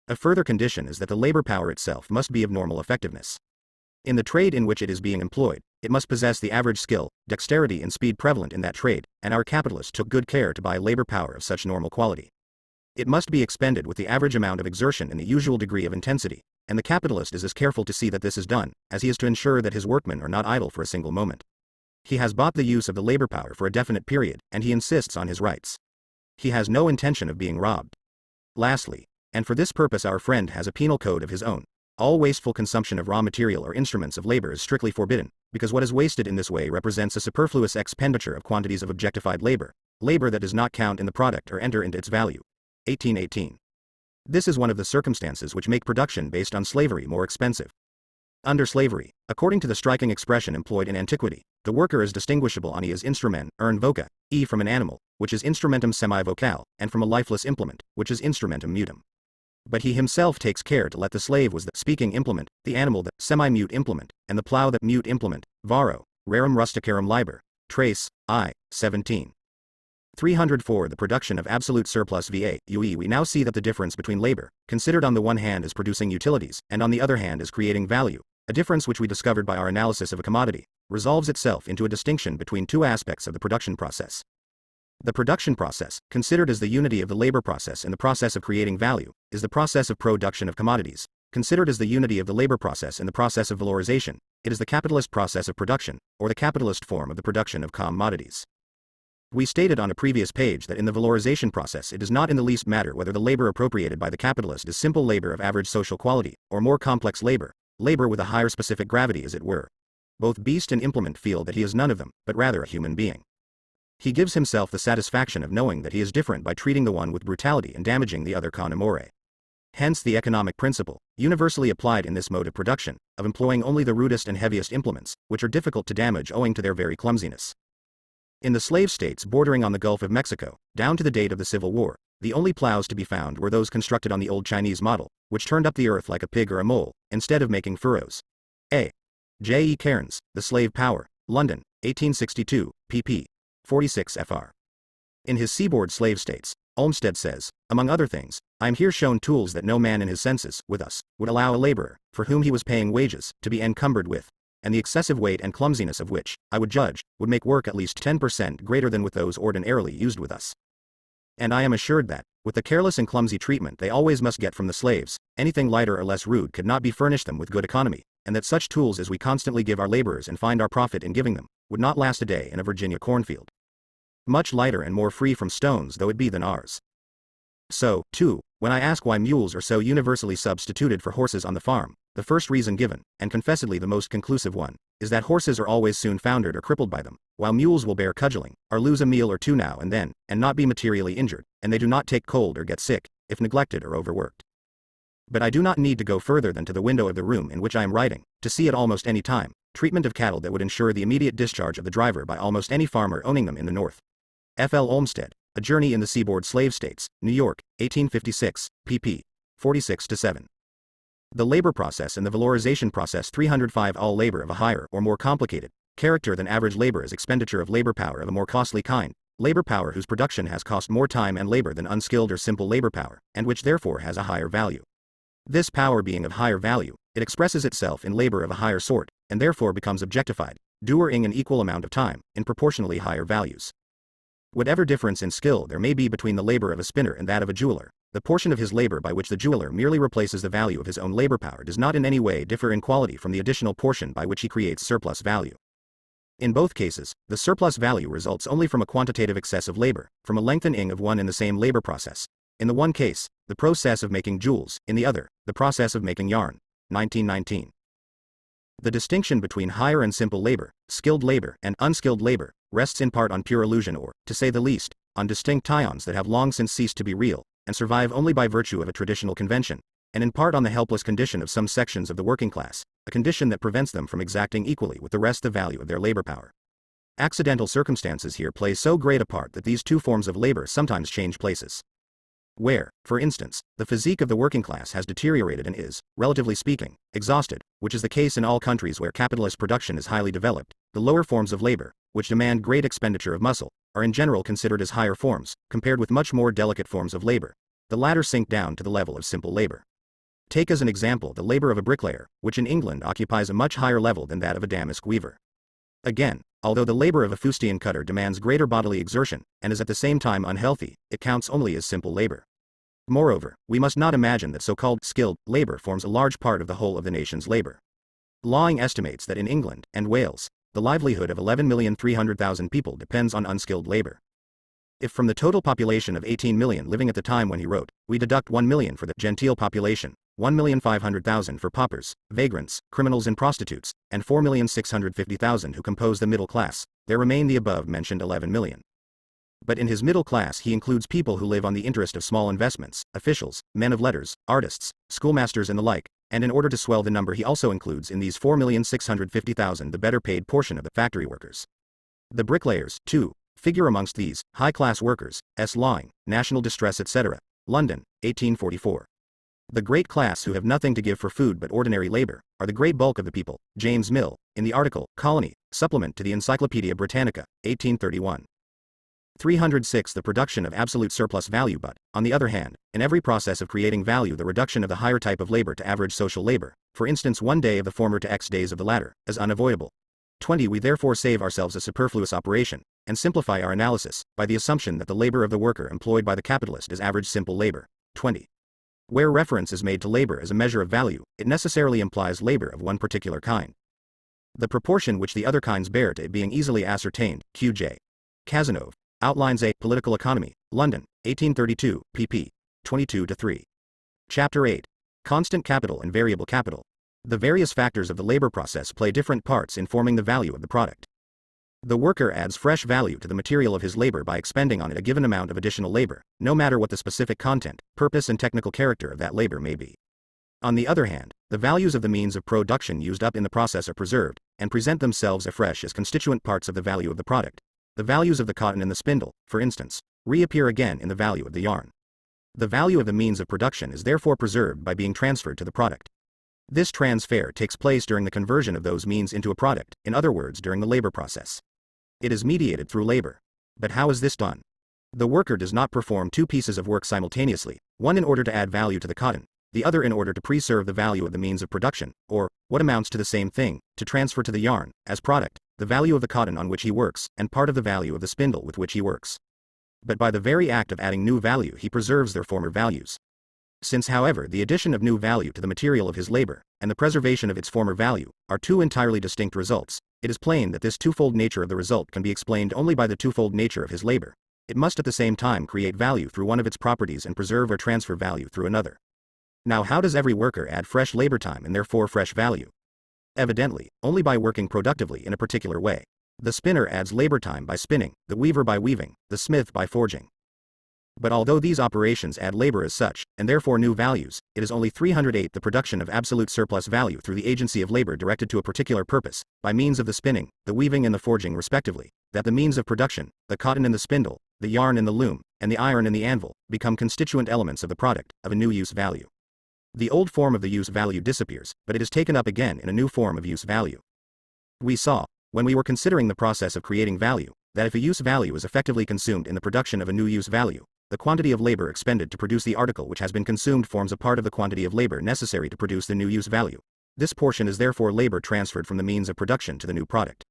A further condition is that the labor power itself must be of normal effectiveness. In the trade in which it is being employed, it must possess the average skill, dexterity and speed prevalent in that trade, and our capitalists took good care to buy labor power of such normal quality. It must be expended with the average amount of exertion in the usual degree of intensity, and the capitalist is as careful to see that this is done, as he is to ensure that his workmen are not idle for a single moment. He has bought the use of the labor power for a definite period, and he insists on his rights. He has no intention of being robbed. Lastly, and for this purpose our friend has a penal code of his own. All wasteful consumption of raw material or instruments of labor is strictly forbidden, because what is wasted in this way represents a superfluous expenditure of quantities of objectified labor, labor that does not count in the product or enter into its value. 1818. This is one of the circumstances which make production based on slavery more expensive. Under slavery, according to the striking expression employed in antiquity, the worker is distinguishable ani as instrument, ern voca, e from an animal, which is instrumentum semi-vocale, and from a lifeless implement, which is instrumentum mutum. But he himself takes care to let the slave was the speaking implement, the animal the semi-mute implement, and the plough the mute implement, varo, rerum rusticarum liber, trace, I, 17. 304 The production of absolute surplus va, ue. We now see that the difference between labor, considered on the one hand as producing utilities, and on the other hand as creating value, a difference which we discovered by our analysis of a commodity, resolves itself into a distinction between two aspects of the production process. The production process, considered as the unity of the labor process in the process of creating value, is the process of production of commodities. Considered as the unity of the labor process in the process of valorization, it is the capitalist process of production, or the capitalist form of the production of commodities. We stated on a previous page that in the valorization process it does not in the least matter whether the labor appropriated by the capitalist is simple labor of average social quality, or more complex labor, labor with a higher specific gravity as it were. Both beast and implement feel that he is none of them, but rather a human being. He gives himself the satisfaction of knowing that he is different by treating the one with brutality and damaging the other con amore. Hence the economic principle, universally applied in this mode of production, of employing only the rudest and heaviest implements, which are difficult to damage owing to their very clumsiness. In the slave states bordering on the Gulf of Mexico, down to the date of the Civil War, the only plows to be found were those constructed on the old Chinese model, which turned up the earth like a pig or a mole, instead of making furrows. A. J. E. Cairns, The Slave Power, London, 1862, pp. 46 fr. In his Seaboard Slave States, Olmsted says, among other things, I am here shown tools that no man in his senses, with us, would allow a laborer, for whom he was paying wages, to be encumbered with, and the excessive weight and clumsiness of which, I would judge, would make work at least 10% greater than with those ordinarily used with us. And I am assured that, with the careless and clumsy treatment they always must get from the slaves, anything lighter or less rude could not be furnished them with good economy, and that such tools as we constantly give our laborers and find our profit in giving them, would not last a day in a Virginia cornfield. Much lighter and more free from stones though it be than ours. So, too, when I ask why mules are so universally substituted for horses on the farm, the first reason given, and confessedly the most conclusive one, is that horses are always soon foundered or crippled by them, while mules will bear cudgeling, or lose a meal or two now and then, and not be materially injured, and they do not take cold or get sick, if neglected or overworked. But I do not need to go further than to the window of the room in which I am writing, to see at almost any time, treatment of cattle that would ensure the immediate discharge of the driver by almost any farmer owning them in the North. F. L. Olmsted, A Journey in the Seaboard Slave States, New York, 1856, pp. 46-7. The labor process and the valorization process 305 All labor of a higher or more complicated character than average labor is expenditure of labor power of a more costly kind, labor power whose production has cost more time and labor than unskilled or simple labor power, and which therefore has a higher value. This power being of higher value, it expresses itself in labor of a higher sort, and therefore becomes objectified, doing an equal amount of time, in proportionally higher values. Whatever difference in skill there may be between the labor of a spinner and that of a jeweler, the portion of his labor by which the jeweler merely replaces the value of his own labor power does not in any way differ in quality from the additional portion by which he creates surplus value. In both cases, the surplus value results only from a quantitative excess of labor, from a lengthening of one in the same labor process, In the one case, the process of making jewels, in the other, the process of making yarn. 1919. The distinction between higher and simple labor, skilled labor and unskilled labor, rests in part on pure illusion or, to say the least, on distinct tions that have long since ceased to be real, and survive only by virtue of a traditional convention, and in part on the helpless condition of some sections of the working class, a condition that prevents them from exacting equally with the rest the value of their labor power. Accidental circumstances here play so great a part that these two forms of labor sometimes change places. Where, for instance, the physique of the working class has deteriorated and is, relatively speaking, exhausted, which is the case in all countries where capitalist production is highly developed, the lower forms of labor, which demand great expenditure of muscle, are in general considered as higher forms, compared with much more delicate forms of labor. The latter sink down to the level of simple labor. Take as an example the labor of a bricklayer, which in England occupies a much higher level than that of a damask weaver. Again, although the labor of a fustian cutter demands greater bodily exertion, and is at the same time unhealthy, it counts only as simple labor. Moreover, we must not imagine that so-called skilled labor forms a large part of the whole of the nation's labor. Lawing estimates that in England and Wales, the livelihood of 11,300,000 people depends on unskilled labor. If from the total population of 18 million living at the time when he wrote, we deduct 1 million for the genteel population, 1,500,000 for paupers, vagrants, criminals and prostitutes, and 4,650,000 who compose the middle class, there remain the above-mentioned 11 million. But in his middle class he includes people who live on the interest of small investments, officials, men of letters, artists, schoolmasters and the like, and in order to swell the number he also includes in these 4,650,000 the better paid portion of the factory workers. The bricklayers, too, figure amongst these, high-class workers, S. Lawing, National Distress etc., London, 1844. The great class who have nothing to give for food but ordinary labor, are the great bulk of the people, James Mill, in the article, Colony, Supplement to the Encyclopaedia Britannica, 1831. 306 The production of absolute surplus value but, on the other hand, in every process of creating value the reduction of the higher type of labor to average social labor, for instance 1 day of the former to X days of the latter, is unavoidable. 20 We therefore save ourselves a superfluous operation, and simplify our analysis, by the assumption that the labor of the worker employed by the capitalist is average simple labor. 20. Where reference is made to labor as a measure of value, it necessarily implies labor of one particular kind. The proportion which the other kinds bear to it being easily ascertained, Q.J. Cazenove, Outlines A. Political Economy, London, 1832, pp. 22-3. Chapter 8. Constant Capital and Variable Capital. The various factors of the labor process play different parts in forming the value of the product. The worker adds fresh value to the material of his labor by expending on it a given amount of additional labor, no matter what the specific content, purpose and technical character of that labor may be. On the other hand, the values of the means of production used up in the process are preserved, and present themselves afresh as constituent parts of the value of the product. The values of the cotton and the spindle, for instance, reappear again in the value of the yarn. The value of the means of production is therefore preserved by being transferred to the product. This transfer takes place during the conversion of those means into a product, in other words during the labor process. It is mediated through labor. But how is this done? The worker does not perform two pieces of work simultaneously, one in order to add value to the cotton, the other in order to preserve the value of the means of production, or, what amounts to the same thing, to transfer to the yarn, as product, the value of the cotton on which he works, and part of the value of the spindle with which he works. But by the very act of adding new value he preserves their former values. Since however the addition of new value to the material of his labor, and the preservation of its former value, are two entirely distinct results, it is plain that this twofold nature of the result can be explained only by the twofold nature of his labor. It must at the same time create value through one of its properties and preserve or transfer value through another. Now how does every worker add fresh labor time and therefore fresh value? Evidently, only by working productively in a particular way. The spinner adds labor time by spinning, the weaver by weaving, the smith by forging. But although these operations add labor as such, and therefore new values, it is only 308 the production of absolute surplus value through the agency of labor directed to a particular purpose, by means of the spinning, the weaving and the forging respectively, that the means of production, the cotton and the spindle, the yarn and the loom, and the iron and the anvil, become constituent elements of the product, of a new use value. The old form of the use value disappears, but it is taken up again in a new form of use value. We saw, when we were considering the process of creating value, that if a use value is effectively consumed in the production of a new use value, the quantity of labor expended to produce the article which has been consumed forms a part of the quantity of labor necessary to produce the new use value. This portion is therefore labor transferred from the means of production to the new product.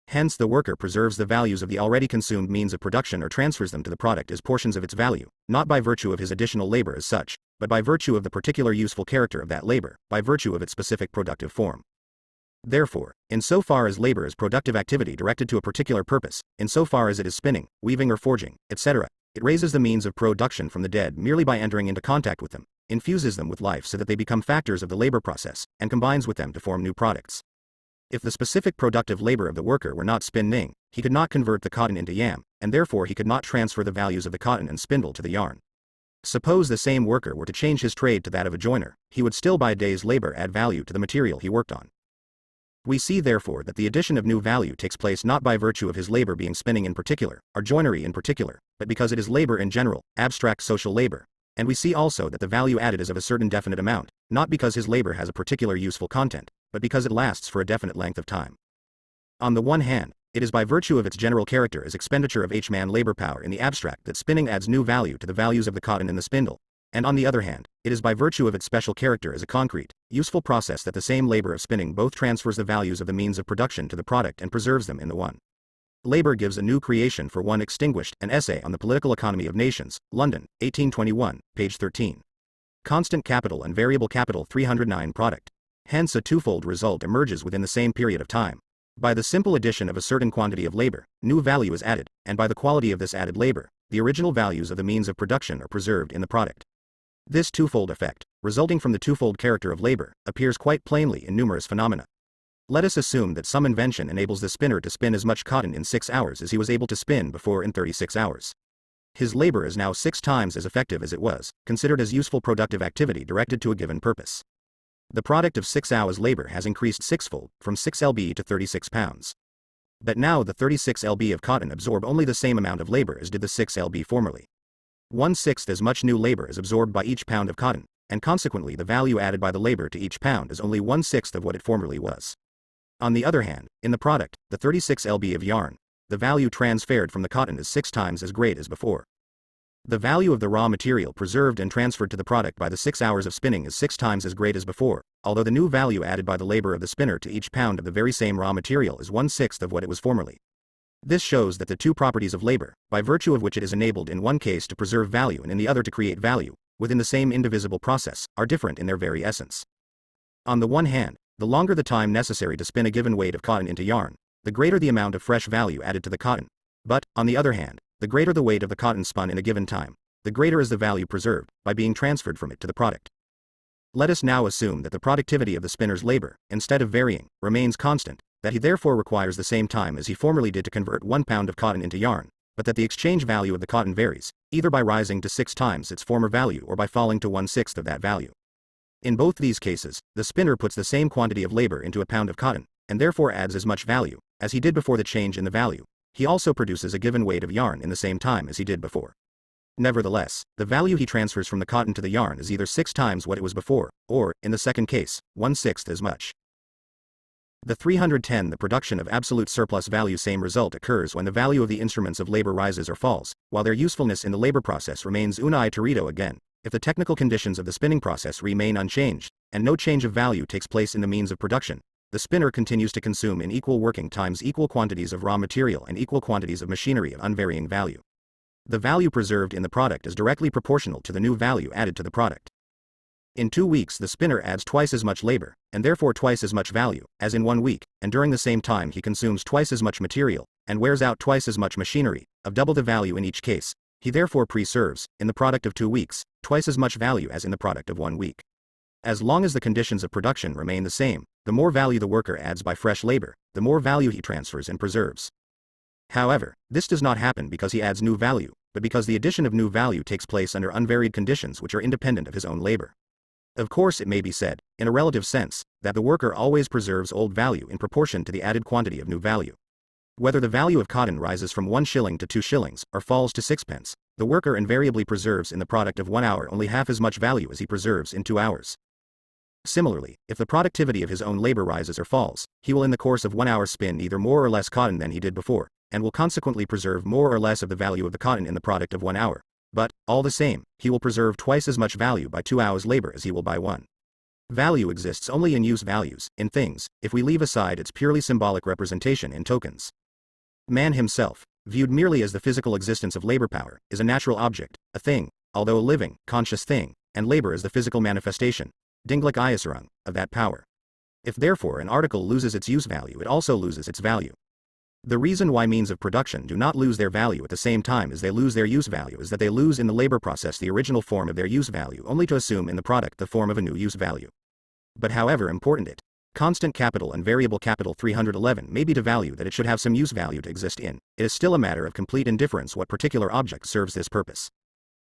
Hence the worker preserves the values of the already consumed means of production or transfers them to the product as portions of its value, not by virtue of his additional labor as such, but by virtue of the particular useful character of that labor, by virtue of its specific productive form. Therefore, in so far as labor is productive activity directed to a particular purpose, in so far as it is spinning, weaving or forging, etc., It raises the means of production from the dead merely by entering into contact with them, infuses them with life so that they become factors of the labor process, and combines with them to form new products. If the specific productive labor of the worker were not spinning, he could not convert the cotton into yam, and therefore he could not transfer the values of the cotton and spindle to the yarn. Suppose the same worker were to change his trade to that of a joiner, he would still by a day's labor add value to the material he worked on. We see therefore that the addition of new value takes place not by virtue of his labor being spinning in particular, or joinery in particular, but because it is labor in general, abstract social labor. And we see also that the value added is of a certain definite amount, not because his labor has a particular useful content, but because it lasts for a definite length of time. On the one hand, it is by virtue of its general character as expenditure of H-man labor power in the abstract that spinning adds new value to the values of the cotton in the spindle, and on the other hand, it is by virtue of its special character as a concrete, useful process that the same labor of spinning both transfers the values of the means of production to the product and preserves them in the one. Labor gives a new creation for one extinguished, an essay on the political economy of nations, London, 1821, page 13. Constant capital and variable capital 309 product. Hence a twofold result emerges within the same period of time. By the simple addition of a certain quantity of labor, new value is added, and by the quality of this added labor, the original values of the means of production are preserved in the product. This twofold effect, resulting from the twofold character of labor, appears quite plainly in numerous phenomena. Let us assume that some invention enables the spinner to spin as much cotton in 6 hours as he was able to spin before in 36 hours. His labor is now 6 times as effective as it was, considered as useful productive activity directed to a given purpose. The product of 6 hours labor has increased sixfold, from 6 lb to 36 pounds. But now the 36 lb of cotton absorb only the same amount of labor as did the 6 lb formerly. 1/6 as much new labor is absorbed by each pound of cotton, and consequently the value added by the labor to each pound is only 1/6 of what it formerly was. On the other hand, in the product, the 36 lb of yarn, the value transferred from the cotton is 6 times as great as before. The value of the raw material preserved and transferred to the product by the 6 hours of spinning is 6 times as great as before, although the new value added by the labor of the spinner to each pound of the very same raw material is 1/6 of what it was formerly. This shows that the two properties of labor, by virtue of which it is enabled in one case to preserve value and in the other to create value, within the same indivisible process, are different in their very essence. On the one hand, the longer the time necessary to spin a given weight of cotton into yarn, the greater the amount of fresh value added to the cotton. But, on the other hand, the greater the weight of the cotton spun in a given time, the greater is the value preserved, by being transferred from it to the product. Let us now assume that the productivity of the spinner's labor, instead of varying, remains constant, that he therefore requires the same time as he formerly did to convert 1 pound of cotton into yarn, but that the exchange value of the cotton varies, either by rising to 6 times its former value or by falling to 1/6 of that value. In both these cases, the spinner puts the same quantity of labor into a pound of cotton, and therefore adds as much value, as he did before the change in the value. He also produces a given weight of yarn in the same time as he did before. Nevertheless, the value he transfers from the cotton to the yarn is either 6 times what it was before, or, in the second case, 1/6 as much. The 310 The production of absolute surplus value. Same result occurs when the value of the instruments of labor rises or falls, while their usefulness in the labor process remains una iterito again. If the technical conditions of the spinning process remain unchanged, and no change of value takes place in the means of production, the spinner continues to consume in equal working times equal quantities of raw material and equal quantities of machinery of unvarying value. The value preserved in the product is directly proportional to the new value added to the product. In 2 weeks the spinner adds twice as much labor, and therefore twice as much value, as in 1 week, and during the same time he consumes twice as much material, and wears out twice as much machinery, of double the value in each case. He therefore preserves, in the product of 2 weeks, twice as much value as in the product of 1 week. As long as the conditions of production remain the same, the more value the worker adds by fresh labor, the more value he transfers and preserves. However, this does not happen because he adds new value, but because the addition of new value takes place under unvaried conditions which are independent of his own labor. Of course it may be said, in a relative sense, that the worker always preserves old value in proportion to the added quantity of new value. Whether the value of cotton rises from 1 shilling to 2 shillings, or falls to 6 pence, the worker invariably preserves in the product of 1 hour only half as much value as he preserves in 2 hours. Similarly, if the productivity of his own labor rises or falls, he will in the course of 1 hour spin either more or less cotton than he did before, and will consequently preserve more or less of the value of the cotton in the product of 1 hour. But, all the same, he will preserve twice as much value by 2 hours labor as he will by 1. Value exists only in use values, in things, if we leave aside its purely symbolic representation in tokens. Man himself, viewed merely as the physical existence of labor power, is a natural object, a thing, although a living, conscious thing, and labor is the physical manifestation, dinglik iasarung, of that power. If therefore an article loses its use value, it also loses its value. The reason why means of production do not lose their value at the same time as they lose their use value is that they lose in the labor process the original form of their use value only to assume in the product the form of a new use value. But however important it, constant capital and variable capital 311 may be to value that it should have some use value to exist in, it is still a matter of complete indifference what particular object serves this purpose.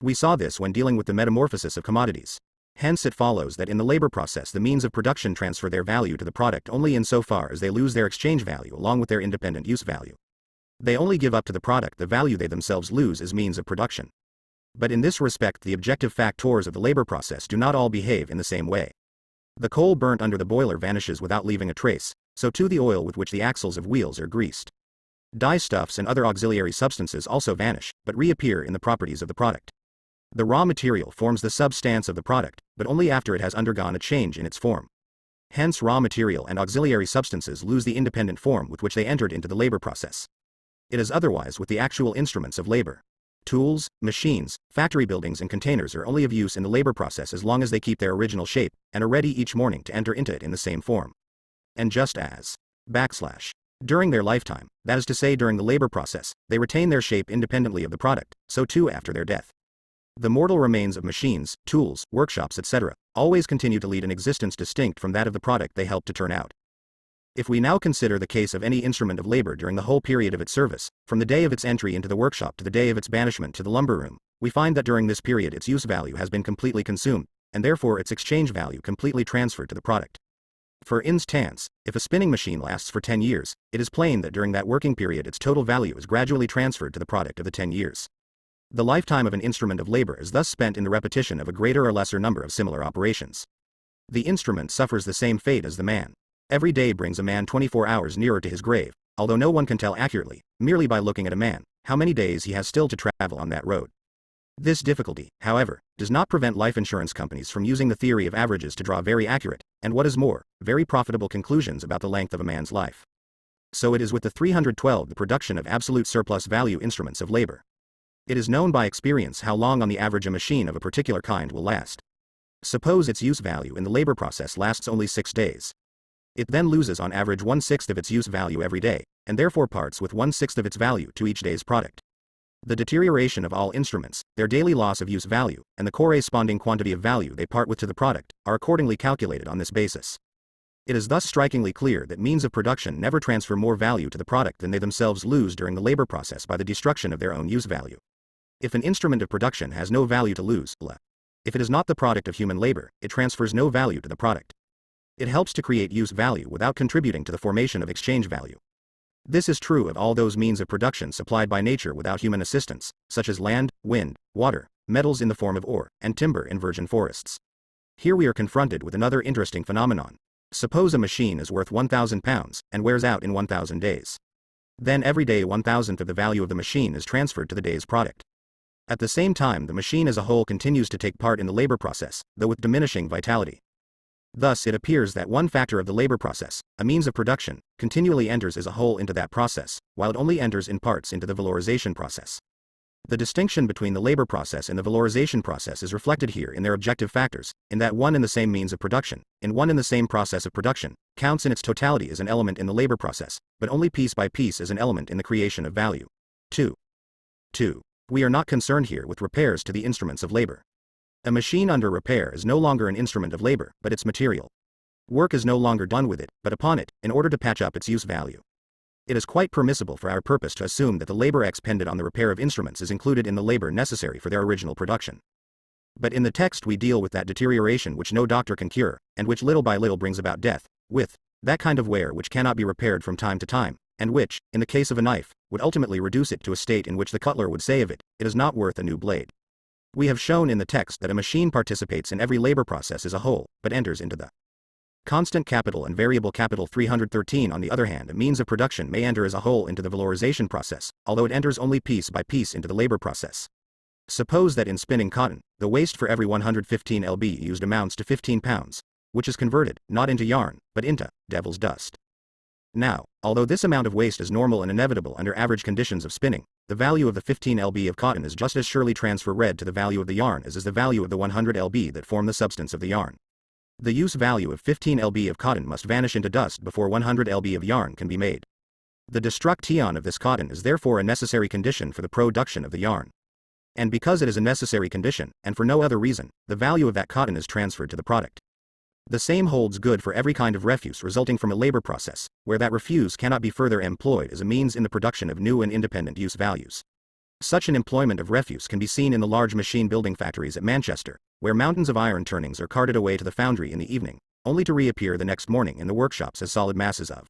We saw this when dealing with the metamorphosis of commodities. Hence it follows that in the labor process the means of production transfer their value to the product only insofar as they lose their exchange value along with their independent use value. They only give up to the product the value they themselves lose as means of production. But in this respect the objective factors of the labor process do not all behave in the same way. The coal burnt under the boiler vanishes without leaving a trace, so too the oil with which the axles of wheels are greased. Dyestuffs and other auxiliary substances also vanish, but reappear in the properties of the product. The raw material forms the substance of the product, but only after it has undergone a change in its form. Hence raw material and auxiliary substances lose the independent form with which they entered into the labor process. It is otherwise with the actual instruments of labor. Tools, machines, factory buildings and containers are only of use in the labor process as long as they keep their original shape, and are ready each morning to enter into it in the same form. And just as during their lifetime, that is to say during the labor process, they retain their shape independently of the product, so too after their death. The mortal remains of machines, tools, workshops etc., always continue to lead an existence distinct from that of the product they help to turn out. If we now consider the case of any instrument of labor during the whole period of its service, from the day of its entry into the workshop to the day of its banishment to the lumber room, we find that during this period its use value has been completely consumed, and therefore its exchange value completely transferred to the product. For instance, if a spinning machine lasts for 10 years, it is plain that during that working period its total value is gradually transferred to the product of the 10 years. The lifetime of an instrument of labor is thus spent in the repetition of a greater or lesser number of similar operations. The instrument suffers the same fate as the man. Every day brings a man 24 hours nearer to his grave, although no one can tell accurately, merely by looking at a man, how many days he has still to travel on that road. This difficulty, however, does not prevent life insurance companies from using the theory of averages to draw very accurate, and what is more, very profitable conclusions about the length of a man's life. So it is with the 312 the production of absolute surplus value instruments of labor. It is known by experience how long on the average a machine of a particular kind will last. Suppose its use value in the labor process lasts only 6 days. It then loses on average 1/6 of its use value every day, and therefore parts with 1/6 of its value to each day's product. The deterioration of all instruments, their daily loss of use value, and the corresponding quantity of value they part with to the product, are accordingly calculated on this basis. It is thus strikingly clear that means of production never transfer more value to the product than they themselves lose during the labor process by the destruction of their own use value. If an instrument of production has no value to lose, if it is not the product of human labor, it transfers no value to the product. It helps to create use value without contributing to the formation of exchange value. This is true of all those means of production supplied by nature without human assistance, such as land, wind, water, metals in the form of ore, and timber in virgin forests. Here we are confronted with another interesting phenomenon. Suppose a machine is worth £1,000 and wears out in 1,000 days. Then every day 1,000th of the value of the machine is transferred to the day's product. At the same time the machine as a whole continues to take part in the labor process, though with diminishing vitality. Thus it appears that one factor of the labor process, a means of production, continually enters as a whole into that process, while it only enters in parts into the valorization process. The distinction between the labor process and the valorization process is reflected here in their objective factors, in that one and the same means of production, in one and the same process of production, counts in its totality as an element in the labor process, but only piece by piece as an element in the creation of value. 2. We are not concerned here with repairs to the instruments of labor. A machine under repair is no longer an instrument of labor, but its material. Work is no longer done with it, but upon it, in order to patch up its use value. It is quite permissible for our purpose to assume that the labor expended on the repair of instruments is included in the labor necessary for their original production. But in the text we deal with that deterioration which no doctor can cure, and which little by little brings about death, with that kind of wear which cannot be repaired from time to time, and which, in the case of a knife, would ultimately reduce it to a state in which the cutler would say of it, it is not worth a new blade. We have shown in the text that a machine participates in every labor process as a whole, but enters into the constant capital and variable capital 313. On the other hand, a means of production may enter as a whole into the valorization process, although it enters only piece by piece into the labor process. Suppose that in spinning cotton, the waste for every 115 lb used amounts to 15 pounds, which is converted, not into yarn, but into devil's dust. Now, although this amount of waste is normal and inevitable under average conditions of spinning, the value of the 15 lb of cotton is just as surely transferred to the value of the yarn as is the value of the 100 lb that form the substance of the yarn. The use value of 15 lb of cotton must vanish into dust before 100 lb of yarn can be made. The destruction of this cotton is therefore a necessary condition for the production of the yarn. And because it is a necessary condition, and for no other reason, the value of that cotton is transferred to the product. The same holds good for every kind of refuse resulting from a labor process, where that refuse cannot be further employed as a means in the production of new and independent use values. Such an employment of refuse can be seen in the large machine building factories at Manchester, where mountains of iron turnings are carted away to the foundry in the evening, only to reappear the next morning in the workshops as solid masses of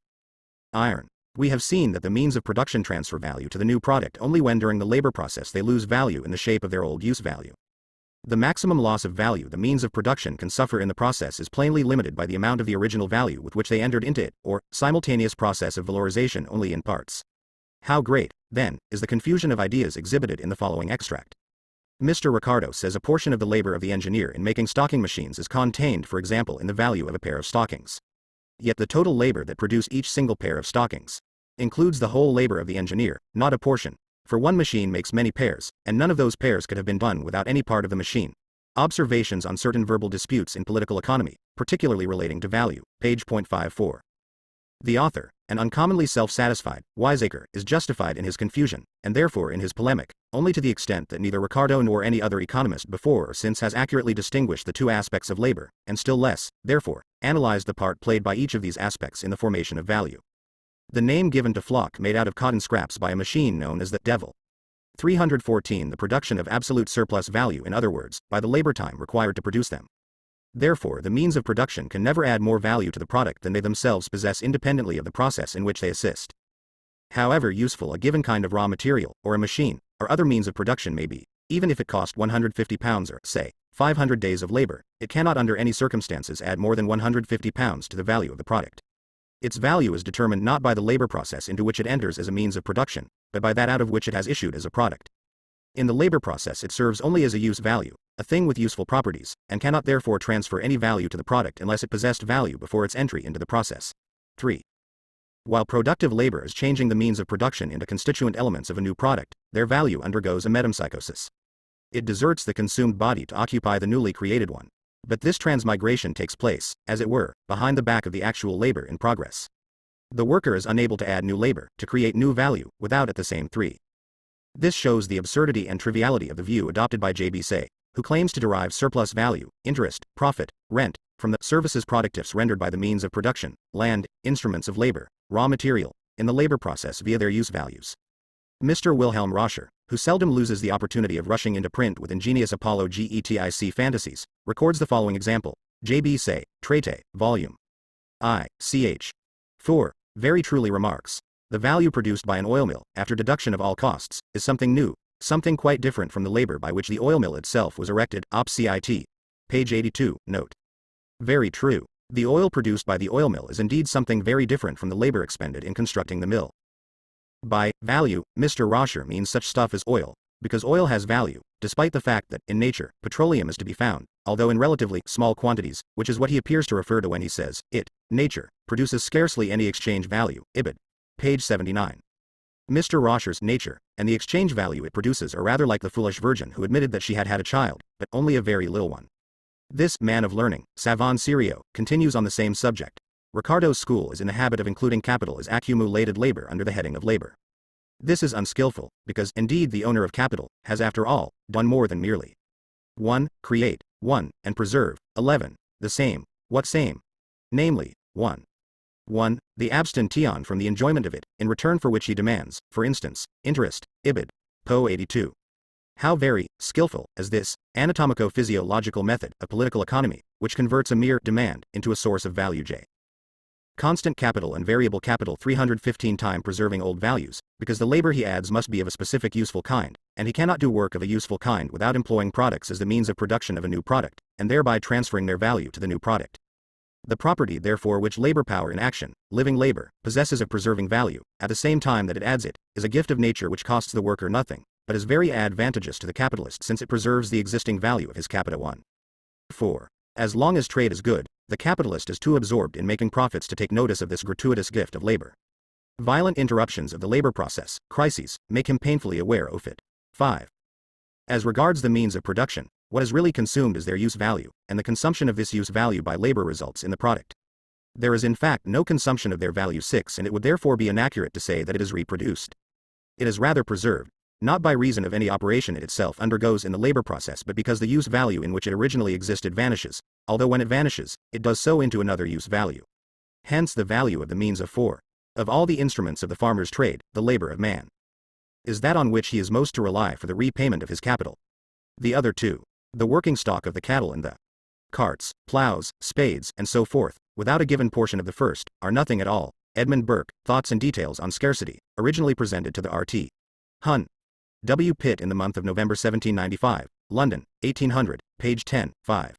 iron. We have seen that the means of production transfer value to the new product only when during the labor process they lose value in the shape of their old use value. The maximum loss of value the means of production can suffer in the process is plainly limited by the amount of the original value with which they entered into it, or simultaneous process of valorization only in parts. How great, then, is the confusion of ideas exhibited in the following extract. Mr. Ricardo says a portion of the labor of the engineer in making stocking machines is contained, for example, in the value of a pair of stockings. Yet the total labor that produce each single pair of stockings includes the whole labor of the engineer, not a portion, for one machine makes many pairs, and none of those pairs could have been done without any part of the machine. Observations on certain verbal disputes in political economy, particularly relating to value, page .54. The author, an uncommonly self-satisfied, wiseacre, is justified in his confusion, and therefore in his polemic, only to the extent that neither Ricardo nor any other economist before or since has accurately distinguished the two aspects of labor, and still less, therefore, analyzed the part played by each of these aspects in the formation of value. The name given to flock made out of cotton scraps by a machine known as the devil. 314 The production of absolute surplus value, in other words, by the labor time required to produce them. Therefore, the means of production can never add more value to the product than they themselves possess independently of the process in which they assist. However useful a given kind of raw material, or a machine, or other means of production may be, even if it cost £150 or, say, 500 days of labor, it cannot under any circumstances add more than £150 to the value of the product. Its value is determined not by the labor process into which it enters as a means of production, but by that out of which it has issued as a product. In the labor process it serves only as a use value, a thing with useful properties, and cannot therefore transfer any value to the product unless it possessed value before its entry into the process. 3. While productive labor is changing the means of production into constituent elements of a new product, their value undergoes a metempsychosis. It deserts the consumed body to occupy the newly created one. But this transmigration takes place, as it were, behind the back of the actual labor in progress. The worker is unable to add new labor, to create new value, without at the same 3. This shows the absurdity and triviality of the view adopted by J.B. Say, who claims to derive surplus value, interest, profit, rent, from the services productives rendered by the means of production, land, instruments of labor, raw material, in the labor process via their use values. Mr. Wilhelm Roscher, who seldom loses the opportunity of rushing into print with ingenious apologetic fantasies, records the following example. J.B. Say, Traité, Volume I, ch. 4, very truly remarks, the value produced by an oil mill, after deduction of all costs, is something new, something quite different from the labor by which the oil mill itself was erected, op. cit. Page 82, note. Very true. The oil produced by the oil mill is indeed something very different from the labor expended in constructing the mill. By value, Mr. Roscher means such stuff as oil, because oil has value, despite the fact that, in nature, petroleum is to be found, although in relatively small quantities, which is what he appears to refer to when he says, it, nature, produces scarcely any exchange value, ibid. Page 79. Mr. Roscher's nature, and the exchange value it produces are rather like the foolish virgin who admitted that she had had a child, but only a very little one. This man of learning, savant serio, continues on the same subject. Ricardo's school is in the habit of including capital as accumulated labor under the heading of labor. This is unskillful, because, indeed, the owner of capital has, after all, done more than merely 1. Create, 1. And preserve, 11. The same, what same? Namely, 1. The abstention from the enjoyment of it, in return for which he demands, for instance, interest, ibid. Po 82. How very skillful is this anatomico-physiological method of political economy, which converts a mere demand into a source of value. J. Constant capital and variable capital 315 time preserving old values, because the labor he adds must be of a specific useful kind, and he cannot do work of a useful kind without employing products as the means of production of a new product, and thereby transferring their value to the new product. The property therefore which labor power in action, living labor, possesses of preserving value, at the same time that it adds it, is a gift of nature which costs the worker nothing, but is very advantageous to the capitalist since it preserves the existing value of his capita. 1. 4. As long as trade is good, the capitalist is too absorbed in making profits to take notice of this gratuitous gift of labor. Violent interruptions of the labor process, crises, make him painfully aware of it. 5. As regards the means of production, what is really consumed is their use value, and the consumption of this use value by labor results in the product. There is in fact no consumption of their value 6, and it would therefore be inaccurate to say that it is reproduced. It is rather preserved, not by reason of any operation it itself undergoes in the labor process, but because the use value in which it originally existed vanishes, although when it vanishes, it does so into another use value. Hence the value of the means of 4. Of all the instruments of the farmer's trade, the labor of man is that on which he is most to rely for the repayment of his capital. The other 2, the working stock of the cattle and the carts, plows, spades, and so forth, without a given portion of the first, are nothing at all. Edmund Burke, Thoughts and Details on Scarcity, originally presented to the R.T. Hun. W. Pitt in the month of November 1795, London, 1800, page 10, 5.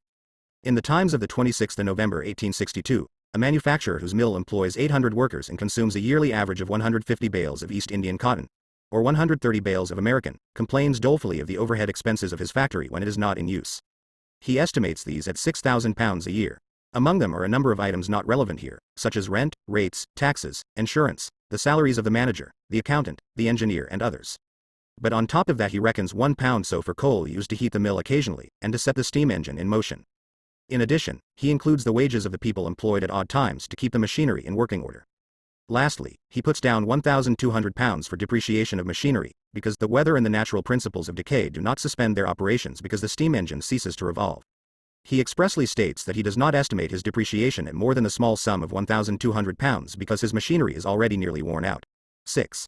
In the Times of the 26th of November 1862, a manufacturer whose mill employs 800 workers and consumes a yearly average of 150 bales of East Indian cotton, or 130 bales of American, complains dolefully of the overhead expenses of his factory when it is not in use. He estimates these at £6,000 a year. Among them are a number of items not relevant here, such as rent, rates, taxes, insurance, the salaries of the manager, the accountant, the engineer, and others. But on top of that he reckons £1 so for coal used to heat the mill occasionally, and to set the steam engine in motion. In addition, he includes the wages of the people employed at odd times to keep the machinery in working order. Lastly, he puts down £1,200 for depreciation of machinery, because the weather and the natural principles of decay do not suspend their operations because the steam engine ceases to revolve. He expressly states that he does not estimate his depreciation at more than the small sum of £1,200 because his machinery is already nearly worn out. 6.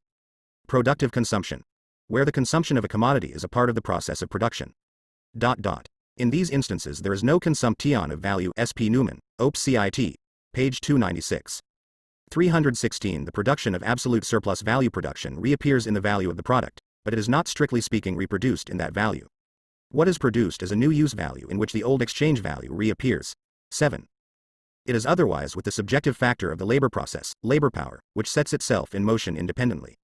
Productive consumption. Where the consumption of a commodity is a part of the process of production. In these instances there is no consumption of value. S.P. Newman, Op. Cit. Page 296. 316 The production of absolute surplus value. Production reappears in the value of the product, but it is not strictly speaking reproduced in that value. What is produced is a new use value in which the old exchange value reappears. 7. It is otherwise with the subjective factor of the labor process, labor power, which sets itself in motion independently.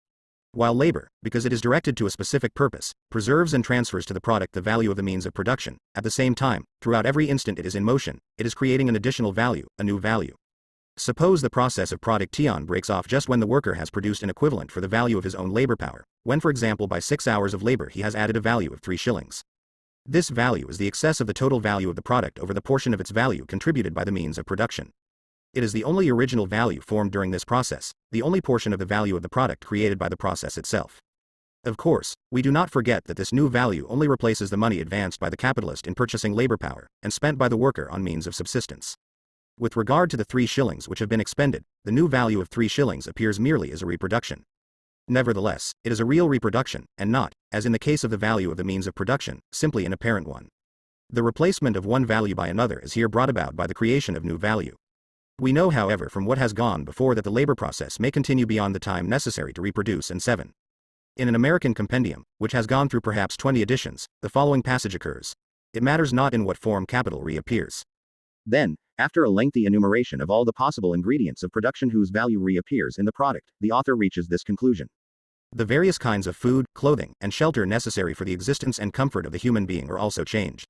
While labor, because it is directed to a specific purpose, preserves and transfers to the product the value of the means of production, at the same time, throughout every instant it is in motion, it is creating an additional value, a new value. Suppose the process of production breaks off just when the worker has produced an equivalent for the value of his own labor power, when for example by 6 hours of labor he has added a value of 3 shillings. This value is the excess of the total value of the product over the portion of its value contributed by the means of production. It is the only original value formed during this process, the only portion of the value of the product created by the process itself. Of course, we do not forget that this new value only replaces the money advanced by the capitalist in purchasing labor power, and spent by the worker on means of subsistence. With regard to the 3 shillings which have been expended, the new value of 3 shillings appears merely as a reproduction. Nevertheless, it is a real reproduction, and not, as in the case of the value of the means of production, simply an apparent one. The replacement of one value by another is here brought about by the creation of new value. We know however from what has gone before that the labor process may continue beyond the time necessary to reproduce. And 7. In an American compendium, which has gone through perhaps 20 editions, the following passage occurs. It matters not in what form capital reappears. Then, after a lengthy enumeration of all the possible ingredients of production whose value reappears in the product, the author reaches this conclusion. The various kinds of food, clothing, and shelter necessary for the existence and comfort of the human being are also changed.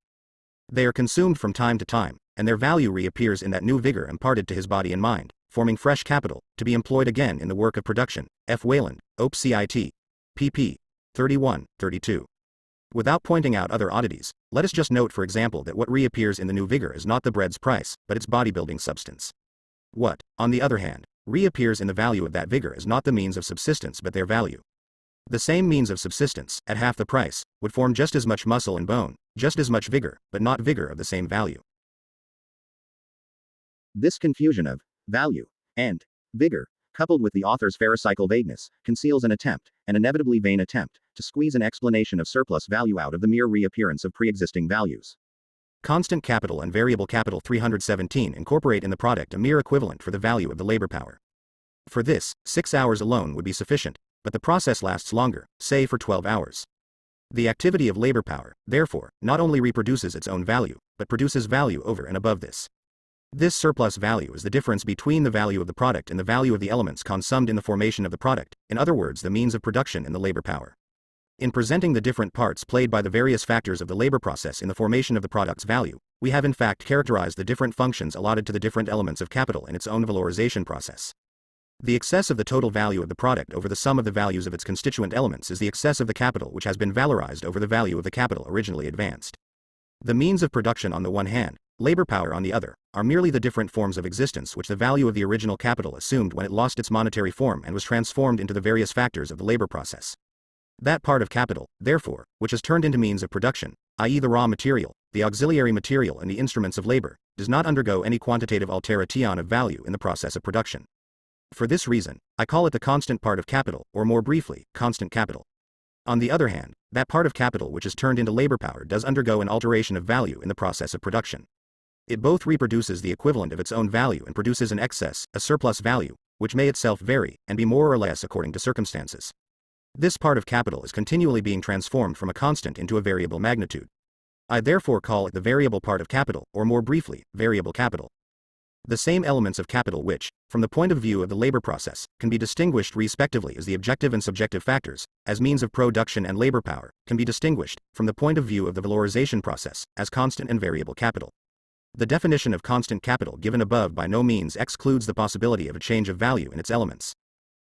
They are consumed from time to time, and their value reappears in that new vigor imparted to his body and mind, forming fresh capital, to be employed again in the work of production. F. Wayland, Op. Cit. pp. 31, 32. Without pointing out other oddities, let us just note for example that what reappears in the new vigor is not the bread's price, but its bodybuilding substance. What, on the other hand, reappears in the value of that vigor is not the means of subsistence but their value. The same means of subsistence, at half the price, would form just as much muscle and bone, just as much vigor, but not vigor of the same value. This confusion of value and vigor, coupled with the author's pharisaical vagueness, conceals an attempt, an inevitably vain attempt, to squeeze an explanation of surplus value out of the mere reappearance of pre-existing values. Constant capital and variable capital 317 incorporate in the product a mere equivalent for the value of the labor power. For this, 6 hours alone would be sufficient, but the process lasts longer, say for 12 hours. The activity of labor power, therefore, not only reproduces its own value, but produces value over and above this. This surplus value is the difference between the value of the product and the value of the elements consumed in the formation of the product, in other words the means of production in the labor power. In presenting the different parts played by the various factors of the labor process in the formation of the product's value, we have in fact characterized the different functions allotted to the different elements of capital in its own valorization process. The excess of the total value of the product over the sum of the values of its constituent elements is the excess of the capital which has been valorized over the value of the capital originally advanced. The means of production on the one hand, labor power on the other, are merely the different forms of existence which the value of the original capital assumed when it lost its monetary form and was transformed into the various factors of the labor process. That part of capital, therefore, which is turned into means of production, i.e. the raw material, the auxiliary material and the instruments of labor, does not undergo any quantitative alteration of value in the process of production. For this reason, I call it the constant part of capital, or more briefly, constant capital. On the other hand, that part of capital which is turned into labor power does undergo an alteration of value in the process of production. It both reproduces the equivalent of its own value and produces an excess, a surplus value, which may itself vary, and be more or less according to circumstances. This part of capital is continually being transformed from a constant into a variable magnitude. I therefore call it the variable part of capital, or more briefly, variable capital. The same elements of capital which, from the point of view of the labor process, can be distinguished respectively as the objective and subjective factors, as means of production and labor power, can be distinguished, from the point of view of the valorization process, as constant and variable capital. The definition of constant capital given above by no means excludes the possibility of a change of value in its elements.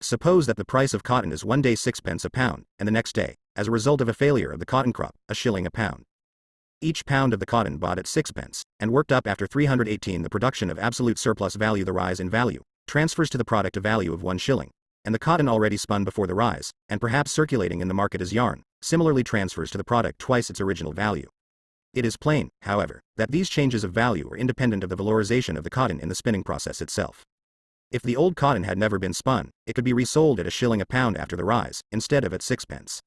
Suppose that the price of cotton is one day 6 pence a pound, and the next day, as a result of a failure of the cotton crop, a shilling a pound. Each pound of the cotton bought at 6 pence, and worked up after 318 the production of absolute surplus value, the rise in value, transfers to the product a value of 1 shilling, and the cotton already spun before the rise, and perhaps circulating in the market as yarn, similarly transfers to the product twice its original value. It is plain, however, that these changes of value are independent of the valorization of the cotton in the spinning process itself. If the old cotton had never been spun, it could be resold at a shilling a pound after the rise, instead of at 6 pence.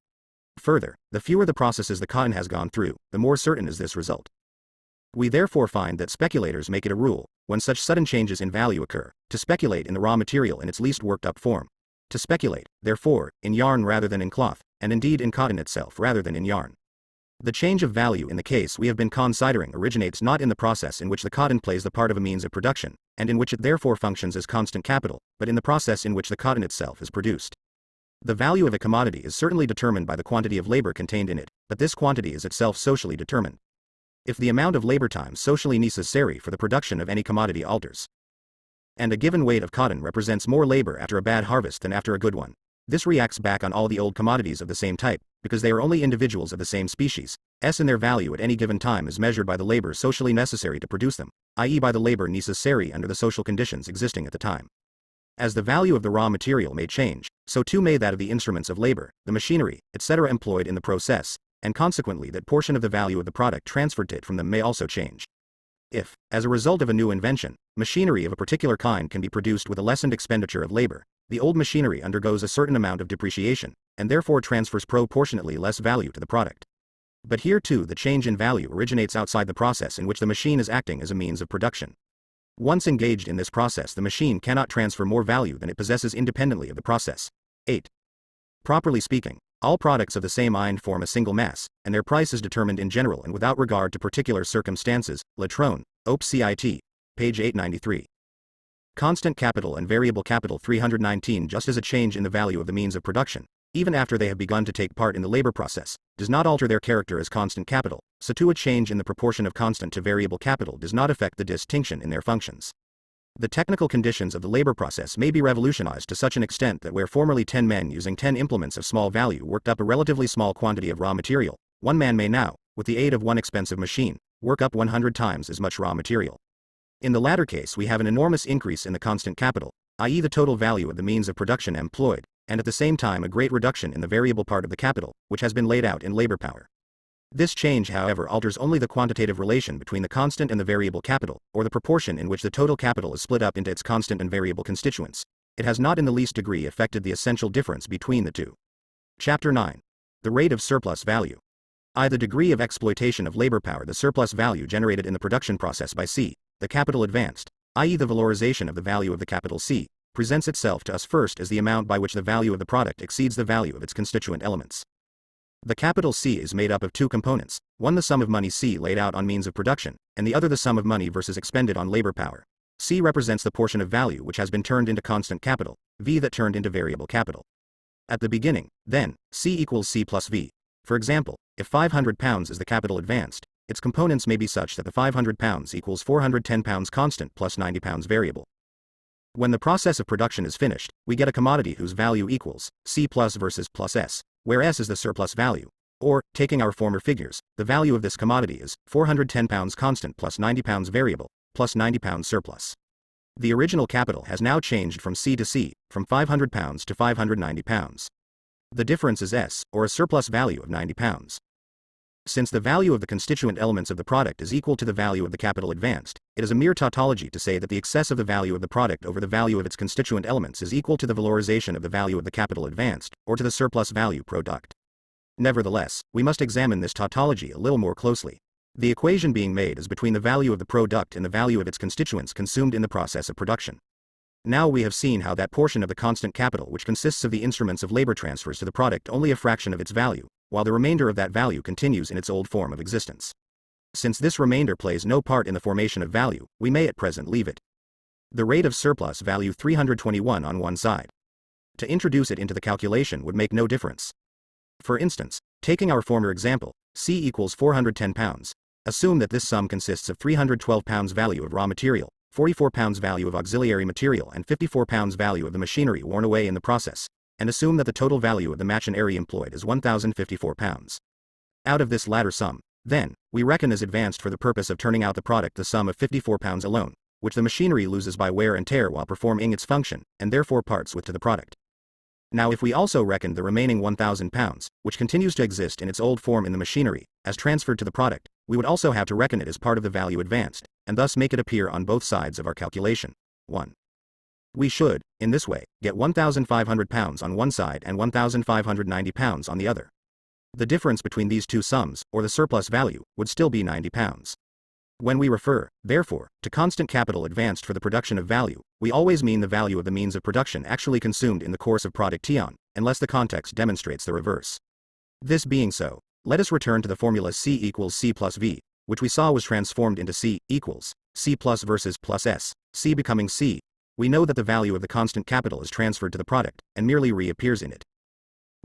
Further, the fewer the processes the cotton has gone through, the more certain is this result. We therefore find that speculators make it a rule, when such sudden changes in value occur, to speculate in the raw material in its least worked up form. To speculate, therefore, in yarn rather than in cloth, and indeed in cotton itself rather than in yarn. The change of value in the case we have been considering originates not in the process in which the cotton plays the part of a means of production, and in which it therefore functions as constant capital, but in the process in which the cotton itself is produced. The value of a commodity is certainly determined by the quantity of labor contained in it, but this quantity is itself socially determined. If the amount of labor time socially necessary for the production of any commodity alters, and a given weight of cotton represents more labor after a bad harvest than after a good one, this reacts back on all the old commodities of the same type, because they are only individuals of the same species, and their value at any given time is measured by the labor socially necessary to produce them, i.e. by the labor necessary under the social conditions existing at the time. As the value of the raw material may change, so too may that of the instruments of labor, the machinery, etc. employed in the process, and consequently that portion of the value of the product transferred to it from them may also change. If, as a result of a new invention, machinery of a particular kind can be produced with a lessened expenditure of labor, the old machinery undergoes a certain amount of depreciation, and therefore transfers proportionately less value to the product. But here too the change in value originates outside the process in which the machine is acting as a means of production. Once engaged in this process, the machine cannot transfer more value than it possesses independently of the process. 8. Properly speaking, all products of the same kind form a single mass, and their price is determined in general and without regard to particular circumstances. Latrone, Op. Cit. Page 893. Constant capital and variable capital 319. Just as a change in the value of the means of production, even after they have begun to take part in the labor process, does not alter their character as constant capital, so too a change in the proportion of constant to variable capital does not affect the distinction in their functions. The technical conditions of the labor process may be revolutionized to such an extent that where formerly 10 men using 10 implements of small value worked up a relatively small quantity of raw material, one man may now, with the aid of one expensive machine, work up 100 times as much raw material. In the latter case we have an enormous increase in the constant capital, i.e. the total value of the means of production employed, and at the same time a great reduction in the variable part of the capital, which has been laid out in labor power. This change, however, alters only the quantitative relation between the constant and the variable capital, or the proportion in which the total capital is split up into its constant and variable constituents. It has not in the least degree affected the essential difference between the two. Chapter 9. The rate of surplus value. I. The degree of exploitation of labor power, the surplus value generated in the production process by C, the capital advanced, i.e. the valorization of the value of the capital C, presents itself to us first as the amount by which the value of the product exceeds the value of its constituent elements. The capital C is made up of two components, one the sum of money C laid out on means of production, and the other the sum of money versus expended on labor power. C represents the portion of value which has been turned into constant capital, V that turned into variable capital. At the beginning, then, C equals C plus V. For example, if 500 pounds is the capital advanced, its components may be such that the 500 pounds equals 410 pounds constant plus 90 pounds variable. When the process of production is finished, we get a commodity whose value equals C plus versus plus S, where S is the surplus value, Or, taking our former figures, the value of this commodity is 410 pounds constant plus 90 pounds variable, plus 90 pounds surplus. The original capital has now changed from C to C, from 500 pounds to 590 pounds. The difference is S, or a surplus value of 90 pounds. Since the value of the constituent elements of the product is equal to the value of the capital advanced, it is a mere tautology to say that the excess of the value of the product over the value of its constituent elements is equal to the valorization of the value of the capital advanced, or to the surplus value product. Nevertheless, we must examine this tautology a little more closely. The equation being made is between the value of the product and the value of its constituents consumed in the process of production. Now we have seen how that portion of the constant capital which consists of the instruments of labor transfers to the product only a fraction of its value, while the remainder of that value continues in its old form of existence. Since this remainder plays no part in the formation of value, we may at present leave it. The rate of surplus value 321 on one side. To introduce it into the calculation would make no difference. For instance, taking our former example, C equals 410 pounds, assume that this sum consists of 312 pounds value of raw material, 44 pounds value of auxiliary material and 54 pounds value of the machinery worn away in the process, and assume that the total value of the machinery employed is 1,054 pounds. Out of this latter sum, then, we reckon as advanced for the purpose of turning out the product the sum of 54 pounds alone, which the machinery loses by wear and tear while performing its function, and therefore parts with to the product. Now if we also reckon the remaining 1,000 pounds, which continues to exist in its old form in the machinery, as transferred to the product, we would also have to reckon it as part of the value advanced, and thus make it appear on both sides of our calculation. 1. We should, in this way, get 1,500 pounds on one side and 1,590 pounds on the other. The difference between these two sums, or the surplus value, would still be 90 pounds. When we refer, therefore, to constant capital advanced for the production of value, we always mean the value of the means of production actually consumed in the course of production, unless the context demonstrates the reverse. This being so, let us return to the formula C equals C plus V, which we saw was transformed into C equals C plus versus plus S, C becoming C. We know that the value of the constant capital is transferred to the product, and merely reappears in it.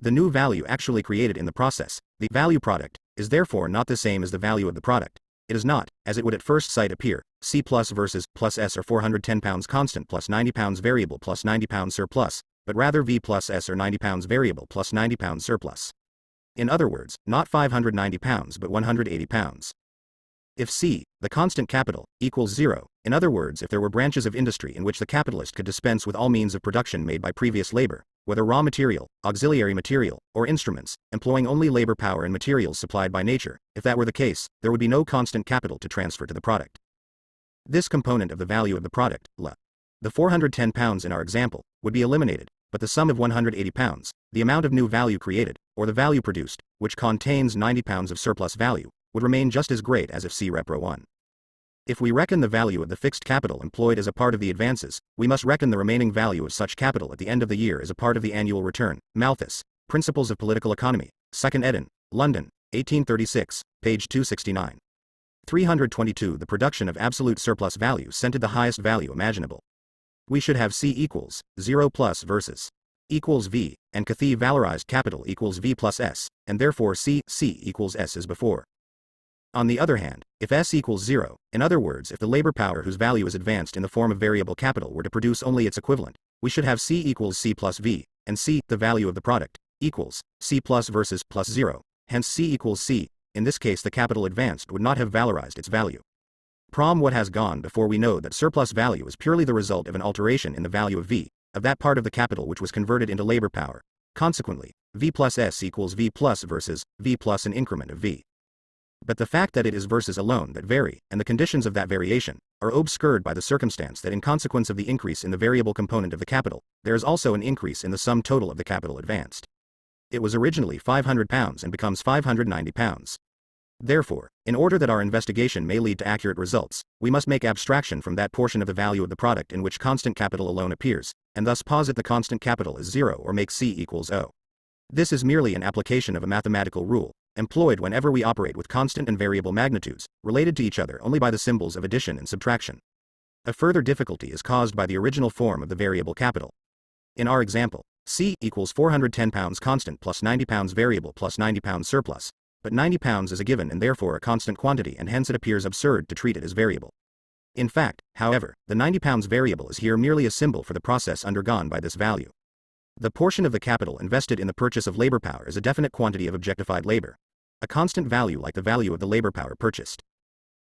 The new value actually created in the process, the value product, is therefore not the same as the value of the product. It is not, as it would at first sight appear, C plus versus plus S or 410 pounds constant plus 90 pounds variable plus 90 pounds surplus, but rather V plus S or 90 pounds variable plus 90 pounds surplus. In other words, not 590 pounds but 180 pounds. If C, the constant capital, equals 0, in other words if there were branches of industry in which the capitalist could dispense with all means of production made by previous labor, whether raw material, auxiliary material, or instruments, employing only labor power and materials supplied by nature, if that were the case, there would be no constant capital to transfer to the product. This component of the value of the product, the 410 pounds in our example, would be eliminated, but the sum of 180 pounds, the amount of new value created, or the value produced, which contains 90 pounds of surplus value, would remain just as great as if C repro 1. If we reckon the value of the fixed capital employed as a part of the advances, we must reckon the remaining value of such capital at the end of the year as a part of the annual return. Malthus, Principles of Political Economy, 2nd ed., London, 1836, page 269. 322 The production of absolute surplus value sent to the highest value imaginable. We should have C equals 0 plus versus equals V, and Cathy valorized capital equals V plus S, and therefore C equals S as before. On the other hand, if S equals 0, in other words if the labor power whose value is advanced in the form of variable capital were to produce only its equivalent, we should have C equals C plus V, and C, the value of the product, equals C plus versus plus 0, hence C equals C. In this case the capital advanced would not have valorized its value. From what has gone before we know that surplus value is purely the result of an alteration in the value of V, of that part of the capital which was converted into labor power. Consequently, V plus S equals V plus versus V plus an increment of V. But the fact that it is versus alone that vary, and the conditions of that variation, are obscured by the circumstance that in consequence of the increase in the variable component of the capital, there is also an increase in the sum total of the capital advanced. It was originally 500 pounds and becomes 590 pounds. Therefore, in order that our investigation may lead to accurate results, we must make abstraction from that portion of the value of the product in which constant capital alone appears, and thus posit the constant capital as 0 or make C equals O. This is merely an application of a mathematical rule, employed whenever we operate with constant and variable magnitudes, related to each other only by the symbols of addition and subtraction. A further difficulty is caused by the original form of the variable capital. In our example, C equals 410 pounds constant plus 90 pounds variable plus 90 pounds surplus, but 90 pounds is a given and therefore a constant quantity and hence it appears absurd to treat it as variable. In fact, however, the 90 pounds variable is here merely a symbol for the process undergone by this value. The portion of the capital invested in the purchase of labor power is a definite quantity of objectified labor, a constant value like the value of the labor power purchased.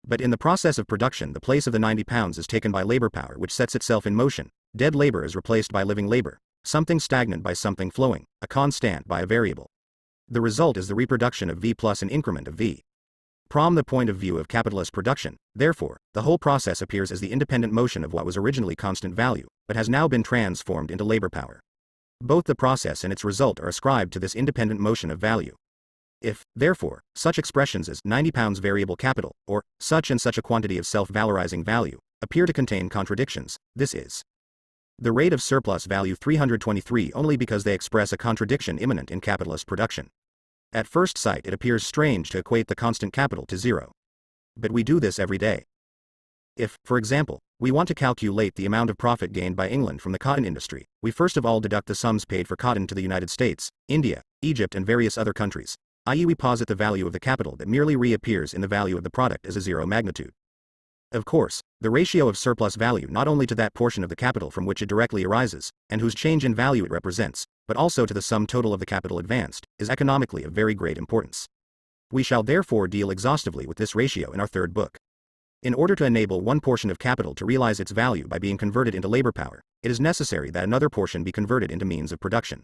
But in the process of production, the place of the 90 pounds is taken by labor power, which sets itself in motion. Dead labor is replaced by living labor, something stagnant by something flowing, a constant by a variable. The result is the reproduction of V plus an increment of V. From the point of view of capitalist production, therefore, the whole process appears as the independent motion of what was originally constant value, but has now been transformed into labor power. Both the process and its result are ascribed to this independent motion of value. If, therefore, such expressions as 90 pounds variable capital, or such and such a quantity of self-valorizing value, appear to contain contradictions, this is the rate of surplus value 323 only because they express a contradiction immanent in capitalist production. At first sight it appears strange to equate the constant capital to zero. But we do this every day. If, for example, we want to calculate the amount of profit gained by England from the cotton industry, we first of all deduct the sums paid for cotton to the United States, India, Egypt and various other countries, i.e. we posit the value of the capital that merely reappears in the value of the product as a zero magnitude. Of course, the ratio of surplus value not only to that portion of the capital from which it directly arises, and whose change in value it represents, but also to the sum total of the capital advanced, is economically of very great importance. We shall therefore deal exhaustively with this ratio in our third book. In order to enable one portion of capital to realize its value by being converted into labor power, it is necessary that another portion be converted into means of production.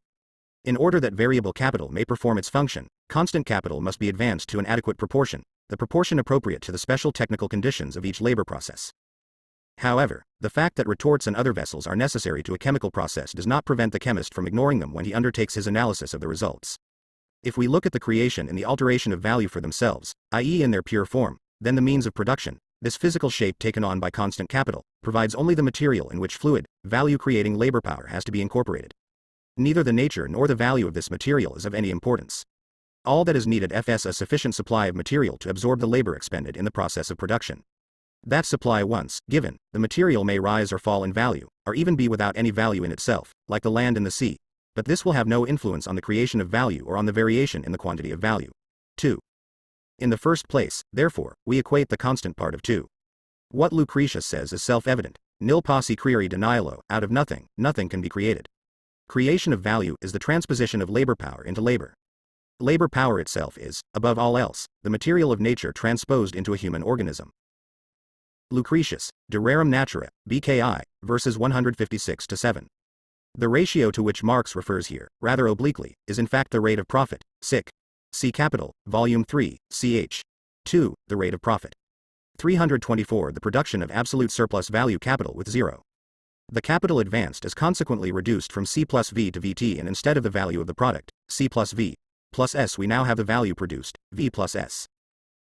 In order that variable capital may perform its function, constant capital must be advanced to an adequate proportion, the proportion appropriate to the special technical conditions of each labor process. However, the fact that retorts and other vessels are necessary to a chemical process does not prevent the chemist from ignoring them when he undertakes his analysis of the results. If we look at the creation and the alteration of value for themselves, i.e. in their pure form, then the means of production, this physical shape taken on by constant capital, provides only the material in which fluid, value-creating labor power has to be incorporated. Neither the nature nor the value of this material is of any importance. All that is needed is a sufficient supply of material to absorb the labor expended in the process of production. That supply once given, the material may rise or fall in value, or even be without any value in itself, like the land and the sea, but this will have no influence on the creation of value or on the variation in the quantity of value. 2. In the first place, therefore, we equate the constant part of 2. What Lucretius says is self-evident: nil posse creare de nihilo, out of nothing, nothing can be created. Creation of value is the transposition of labor power into labor. Labor power itself is, above all else, the material of nature transposed into a human organism. Lucretius, De Rerum Natura, BKI, verses 156-7. The ratio to which Marx refers here, rather obliquely, is in fact the rate of profit, sic. See Capital, Volume 3, ch. 2, the rate of profit. 324 The production of absolute surplus value capital with zero. The capital advanced is consequently reduced from C plus V to Vt, and instead of the value of the product, C plus V, plus S, we now have the value produced, V plus S.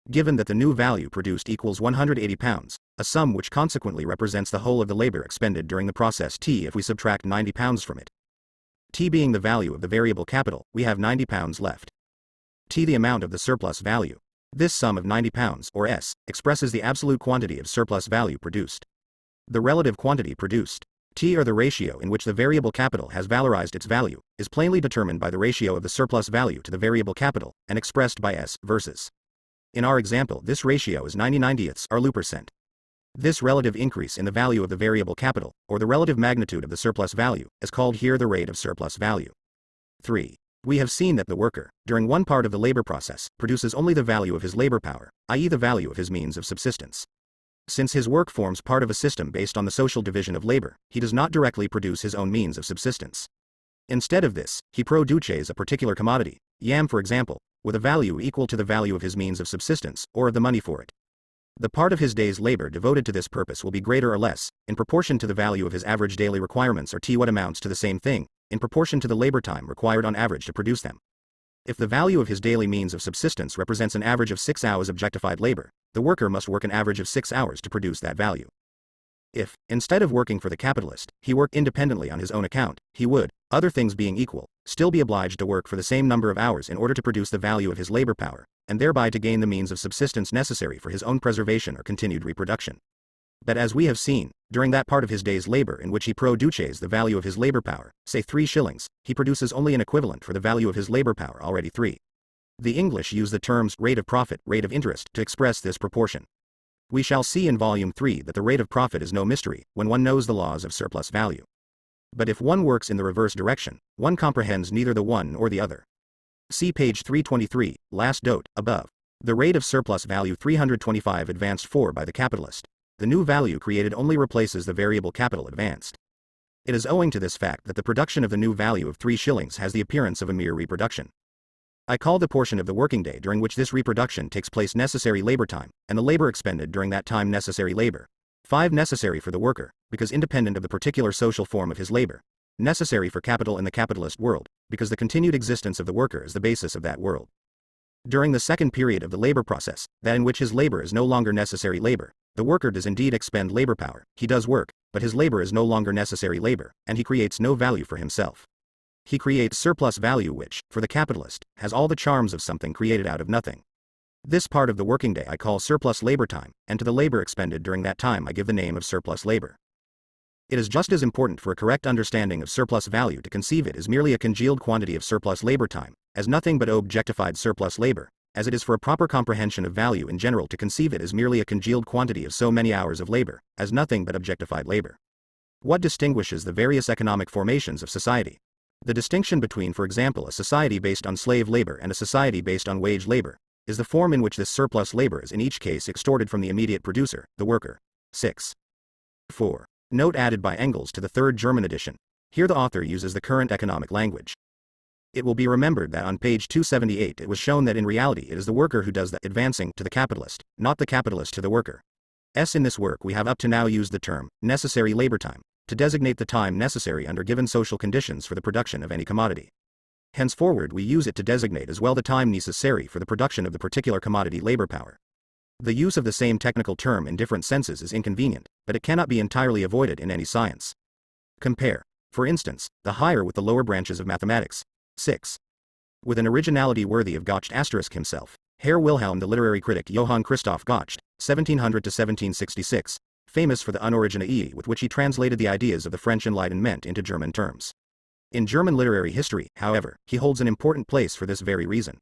Given that the new value produced equals 180 pounds, a sum which consequently represents the whole of the labor expended during the process T if we subtract 90 pounds from it. T being the value of the variable capital, we have 90 pounds left. T the amount of the surplus value. This sum of 90 pounds, or S, expresses the absolute quantity of surplus value produced. The relative quantity produced, T, or the ratio in which the variable capital has valorized its value, is plainly determined by the ratio of the surplus value to the variable capital, and expressed by S versus. In our example, this ratio is 90/90ths, or %. This relative increase in the value of the variable capital, or the relative magnitude of the surplus value, is called here the rate of surplus value. 3. We have seen that the worker, during one part of the labor process, produces only the value of his labor power, i.e. the value of his means of subsistence. Since his work forms part of a system based on the social division of labor, he does not directly produce his own means of subsistence. Instead of this, he produces a particular commodity, yam for example, with a value equal to the value of his means of subsistence, or of the money for it. The part of his day's labor devoted to this purpose will be greater or less, in proportion to the value of his average daily requirements, or T what amounts to the same thing, in proportion to the labor time required on average to produce them. If the value of his daily means of subsistence represents an average of 6 hours objectified labor, the worker must work an average of 6 hours to produce that value. If, instead of working for the capitalist, he worked independently on his own account, he would, other things being equal, still be obliged to work for the same number of hours in order to produce the value of his labor power, and thereby to gain the means of subsistence necessary for his own preservation or continued reproduction. But as we have seen, during that part of his day's labor in which he produces the value of his labor power, say 3 shillings, he produces only an equivalent for the value of his labor power, already 3. The English use the terms rate of profit, rate of interest to express this proportion. We shall see in Volume 3 that the rate of profit is no mystery when one knows the laws of surplus value. But if one works in the reverse direction, one comprehends neither the one nor the other. See page 323, last dot, above. The rate of surplus value 325 advanced 4 by the capitalist. The new value created only replaces the variable capital advanced. It is owing to this fact that the production of the new value of 3 shillings has the appearance of a mere reproduction. I call the portion of the working day during which this reproduction takes place necessary labor time, and the labor expended during that time necessary labor. 5 necessary for the worker, because independent of the particular social form of his labor. Necessary for capital in the capitalist world, because the continued existence of the worker is the basis of that world. During the second period of the labor process, that in which his labor is no longer necessary labor, the worker does indeed expend labor power, he does work, but his labor is no longer necessary labor, and he creates no value for himself. He creates surplus value which, for the capitalist, has all the charms of something created out of nothing. This part of the working day I call surplus labor time, and to the labor expended during that time I give the name of surplus labor. It is just as important for a correct understanding of surplus value to conceive it as merely a congealed quantity of surplus labor time, as nothing but objectified surplus labor, as it is for a proper comprehension of value in general to conceive it as merely a congealed quantity of so many hours of labor, as nothing but objectified labor. What distinguishes the various economic formations of society? The distinction between, for example, a society based on slave labor and a society based on wage labor, is the form in which this surplus labor is in each case extorted from the immediate producer, the worker. 6. 4. Note added by Engels to the third German edition. Here the author uses the current economic language. It will be remembered that on page 278 it was shown that in reality it is the worker who does the advancing to the capitalist, not the capitalist to the worker. In this work we have up to now used the term, necessary labor time, to designate the time necessary under given social conditions for the production of any commodity. Henceforward we use it to designate as well the time necessary for the production of the particular commodity labor power. The use of the same technical term in different senses is inconvenient, but it cannot be entirely avoided in any science. Compare, for instance, the higher with the lower branches of mathematics. 6. With an originality worthy of Goethe himself, Herr Wilhelm the literary critic Johann Christoph Goethe, 1700 to 1766, famous for the unoriginatie with which he translated the ideas of the French Enlightenment into German terms. In German literary history, however, he holds an important place for this very reason.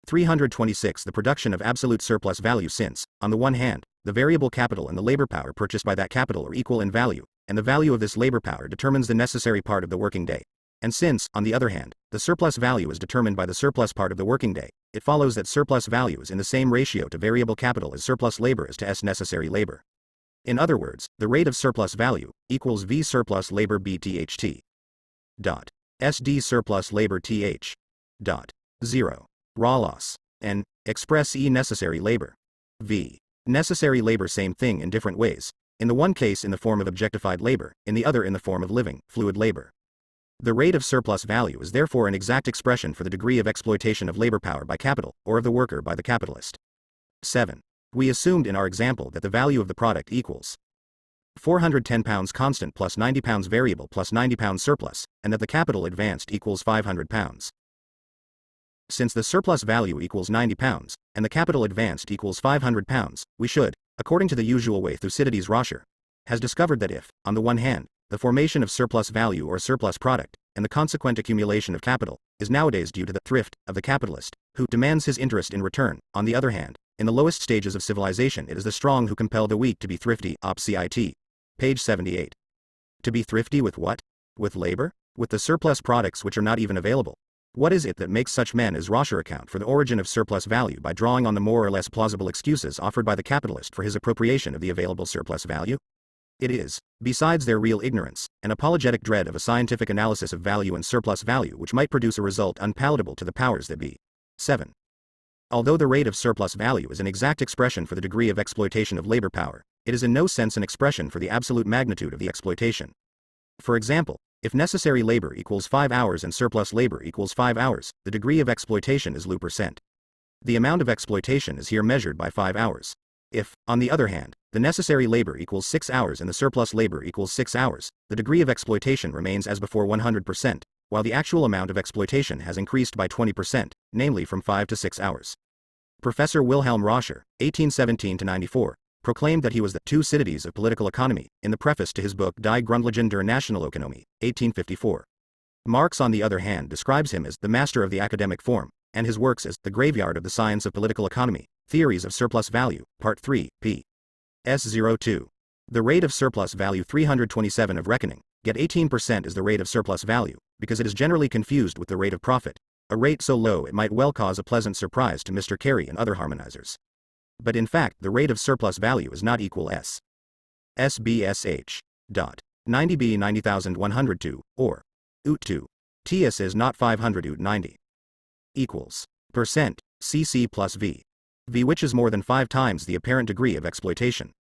326 The production of absolute surplus value since, on the one hand, the variable capital and the labor power purchased by that capital are equal in value, and the value of this labor power determines the necessary part of the working day. And since, on the other hand, the surplus value is determined by the surplus part of the working day, it follows that surplus value is in the same ratio to variable capital as surplus labor is to necessary labor. In other words, the rate of surplus value equals V surplus labor BTHT. Dot. SD surplus labor TH. Dot. 0. Raw loss. N. Express E necessary labor. V. Necessary labor same thing in different ways, in the one case in the form of objectified labor, in the other in the form of living, fluid labor. The rate of surplus value is therefore an exact expression for the degree of exploitation of labor power by capital, or of the worker by the capitalist. 7. We assumed in our example that the value of the product equals £410 constant plus £90 variable plus £90 surplus, and that the capital advanced equals £500. Since the surplus value equals £90, and the capital advanced equals £500, we should, according to the usual way Thucydides Roscher has discovered that if, on the one hand, the formation of surplus value or surplus product, and the consequent accumulation of capital, is nowadays due to the thrift of the capitalist, who demands his interest in return, on the other hand, in the lowest stages of civilization it is the strong who compel the weak to be thrifty, op. Cit. Page 78. To be thrifty with what? With labor? With the surplus products which are not even available. What is it that makes such men as Roscher account for the origin of surplus value by drawing on the more or less plausible excuses offered by the capitalist for his appropriation of the available surplus value? It is, besides their real ignorance, an apologetic dread of a scientific analysis of value and surplus value which might produce a result unpalatable to the powers that be. 7. Although the rate of surplus value is an exact expression for the degree of exploitation of labor power, it is in no sense an expression for the absolute magnitude of the exploitation. For example, if necessary labor equals 5 hours and surplus labor equals 5 hours, the degree of exploitation is %. The amount of exploitation is here measured by 5 hours. If, on the other hand, the necessary labor equals 6 hours and the surplus labor equals 6 hours, the degree of exploitation remains as before 100%, while the actual amount of exploitation has increased by 20%, namely from 5 to 6 hours. Professor Wilhelm Roscher, 1817-94, proclaimed that he was the Thucydides of political economy, in the preface to his book Die Grundlagen der Nationalökonomie, 1854. Marx on the other hand describes him as the master of the academic form, and his works as the graveyard of the science of political economy, Theories of Surplus Value, Part 3, p. S02. The rate of surplus value 327 of reckoning, get 18% is the rate of surplus value, because it is generally confused with the rate of profit, a rate so low it might well cause a pleasant surprise to Mr. Carey and other harmonizers. But in fact, the rate of surplus value is not equal S. SBSH. 90B 90,102, or UT2. TS is not 500 UT90. Equals percent CC plus V. V, which is more than 5 times the apparent degree of exploitation.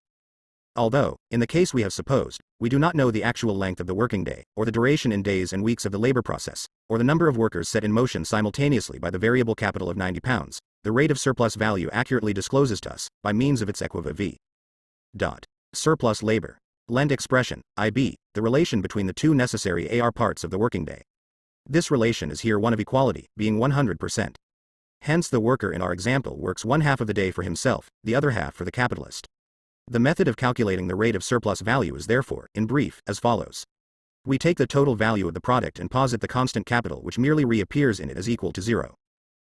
Although, in the case we have supposed, we do not know the actual length of the working day, or the duration in days and weeks of the labor process, or the number of workers set in motion simultaneously by the variable capital of 90 pounds, the rate of surplus value accurately discloses to us, by means of its equivalent V. Surplus labor. Lent expression, IB, the relation between the two necessary AR parts of the working day. This relation is here one of equality, being 100%. Hence the worker in our example works 1/2 of the day for himself, the other half for the capitalist. The method of calculating the rate of surplus value is therefore, in brief, as follows. We take the total value of the product and posit the constant capital which merely reappears in it as equal to 0.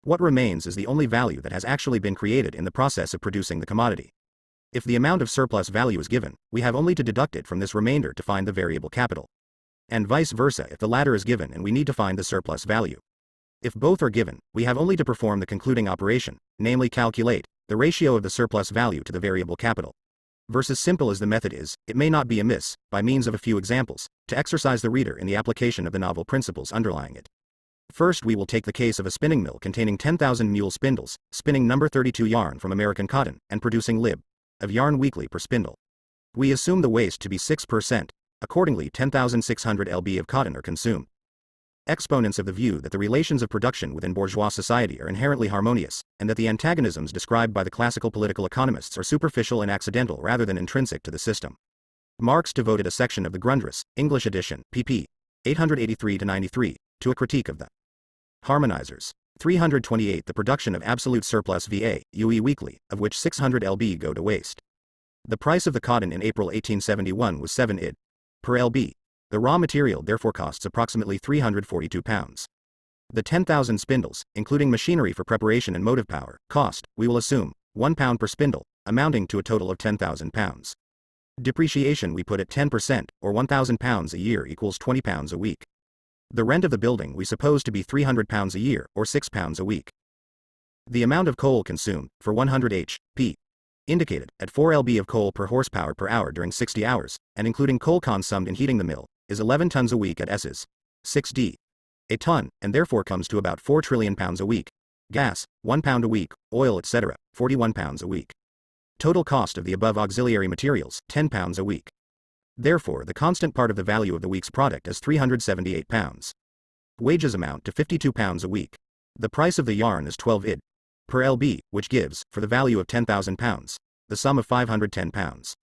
What remains is the only value that has actually been created in the process of producing the commodity. If the amount of surplus value is given, we have only to deduct it from this remainder to find the variable capital. And vice versa if the latter is given and we need to find the surplus value. If both are given, we have only to perform the concluding operation, namely calculate the ratio of the surplus value to the variable capital. As simple as the method is, it may not be amiss, by means of a few examples, to exercise the reader in the application of the novel principles underlying it. First we will take the case of a spinning mill containing 10,000 mule spindles, spinning number 32 yarn from American cotton, and producing lib. of yarn weekly per spindle. We assume the waste to be 6%, accordingly 10,600 lb of cotton are consumed. Exponents of the view that the relations of production within bourgeois society are inherently harmonious, and that the antagonisms described by the classical political economists are superficial and accidental rather than intrinsic to the system. Marx devoted a section of the Grundrisse, English edition, pp. 883-93, to a critique of the harmonizers. 328 The production of absolute surplus VA, UE weekly, of which 600 lb go to waste. The price of the cotton in April 1871 was 7 id. per lb. The raw material therefore costs approximately £342. The 10,000 spindles, including machinery for preparation and motive power, cost, we will assume, £1 per spindle, amounting to a total of £10,000. Depreciation we put at 10%, or £1,000 a year equals £20 a week. The rent of the building we suppose to be £300 a year, or £6 a week. The amount of coal consumed, for 100 h.p. indicated, at 4 lb of coal per horsepower per hour during 60 hours, and including coal consumed in heating the mill, is 11 tons a week at S's. 6d. a ton, and therefore comes to about 4 trillion pounds a week. Gas, £1 a week, oil etc., £41 a week. Total cost of the above auxiliary materials, £10 a week. Therefore the constant part of the value of the week's product is £378. Wages amount to £52 a week. The price of the yarn is 12 id. per lb, which gives, for the value of £10,000, the sum of £510.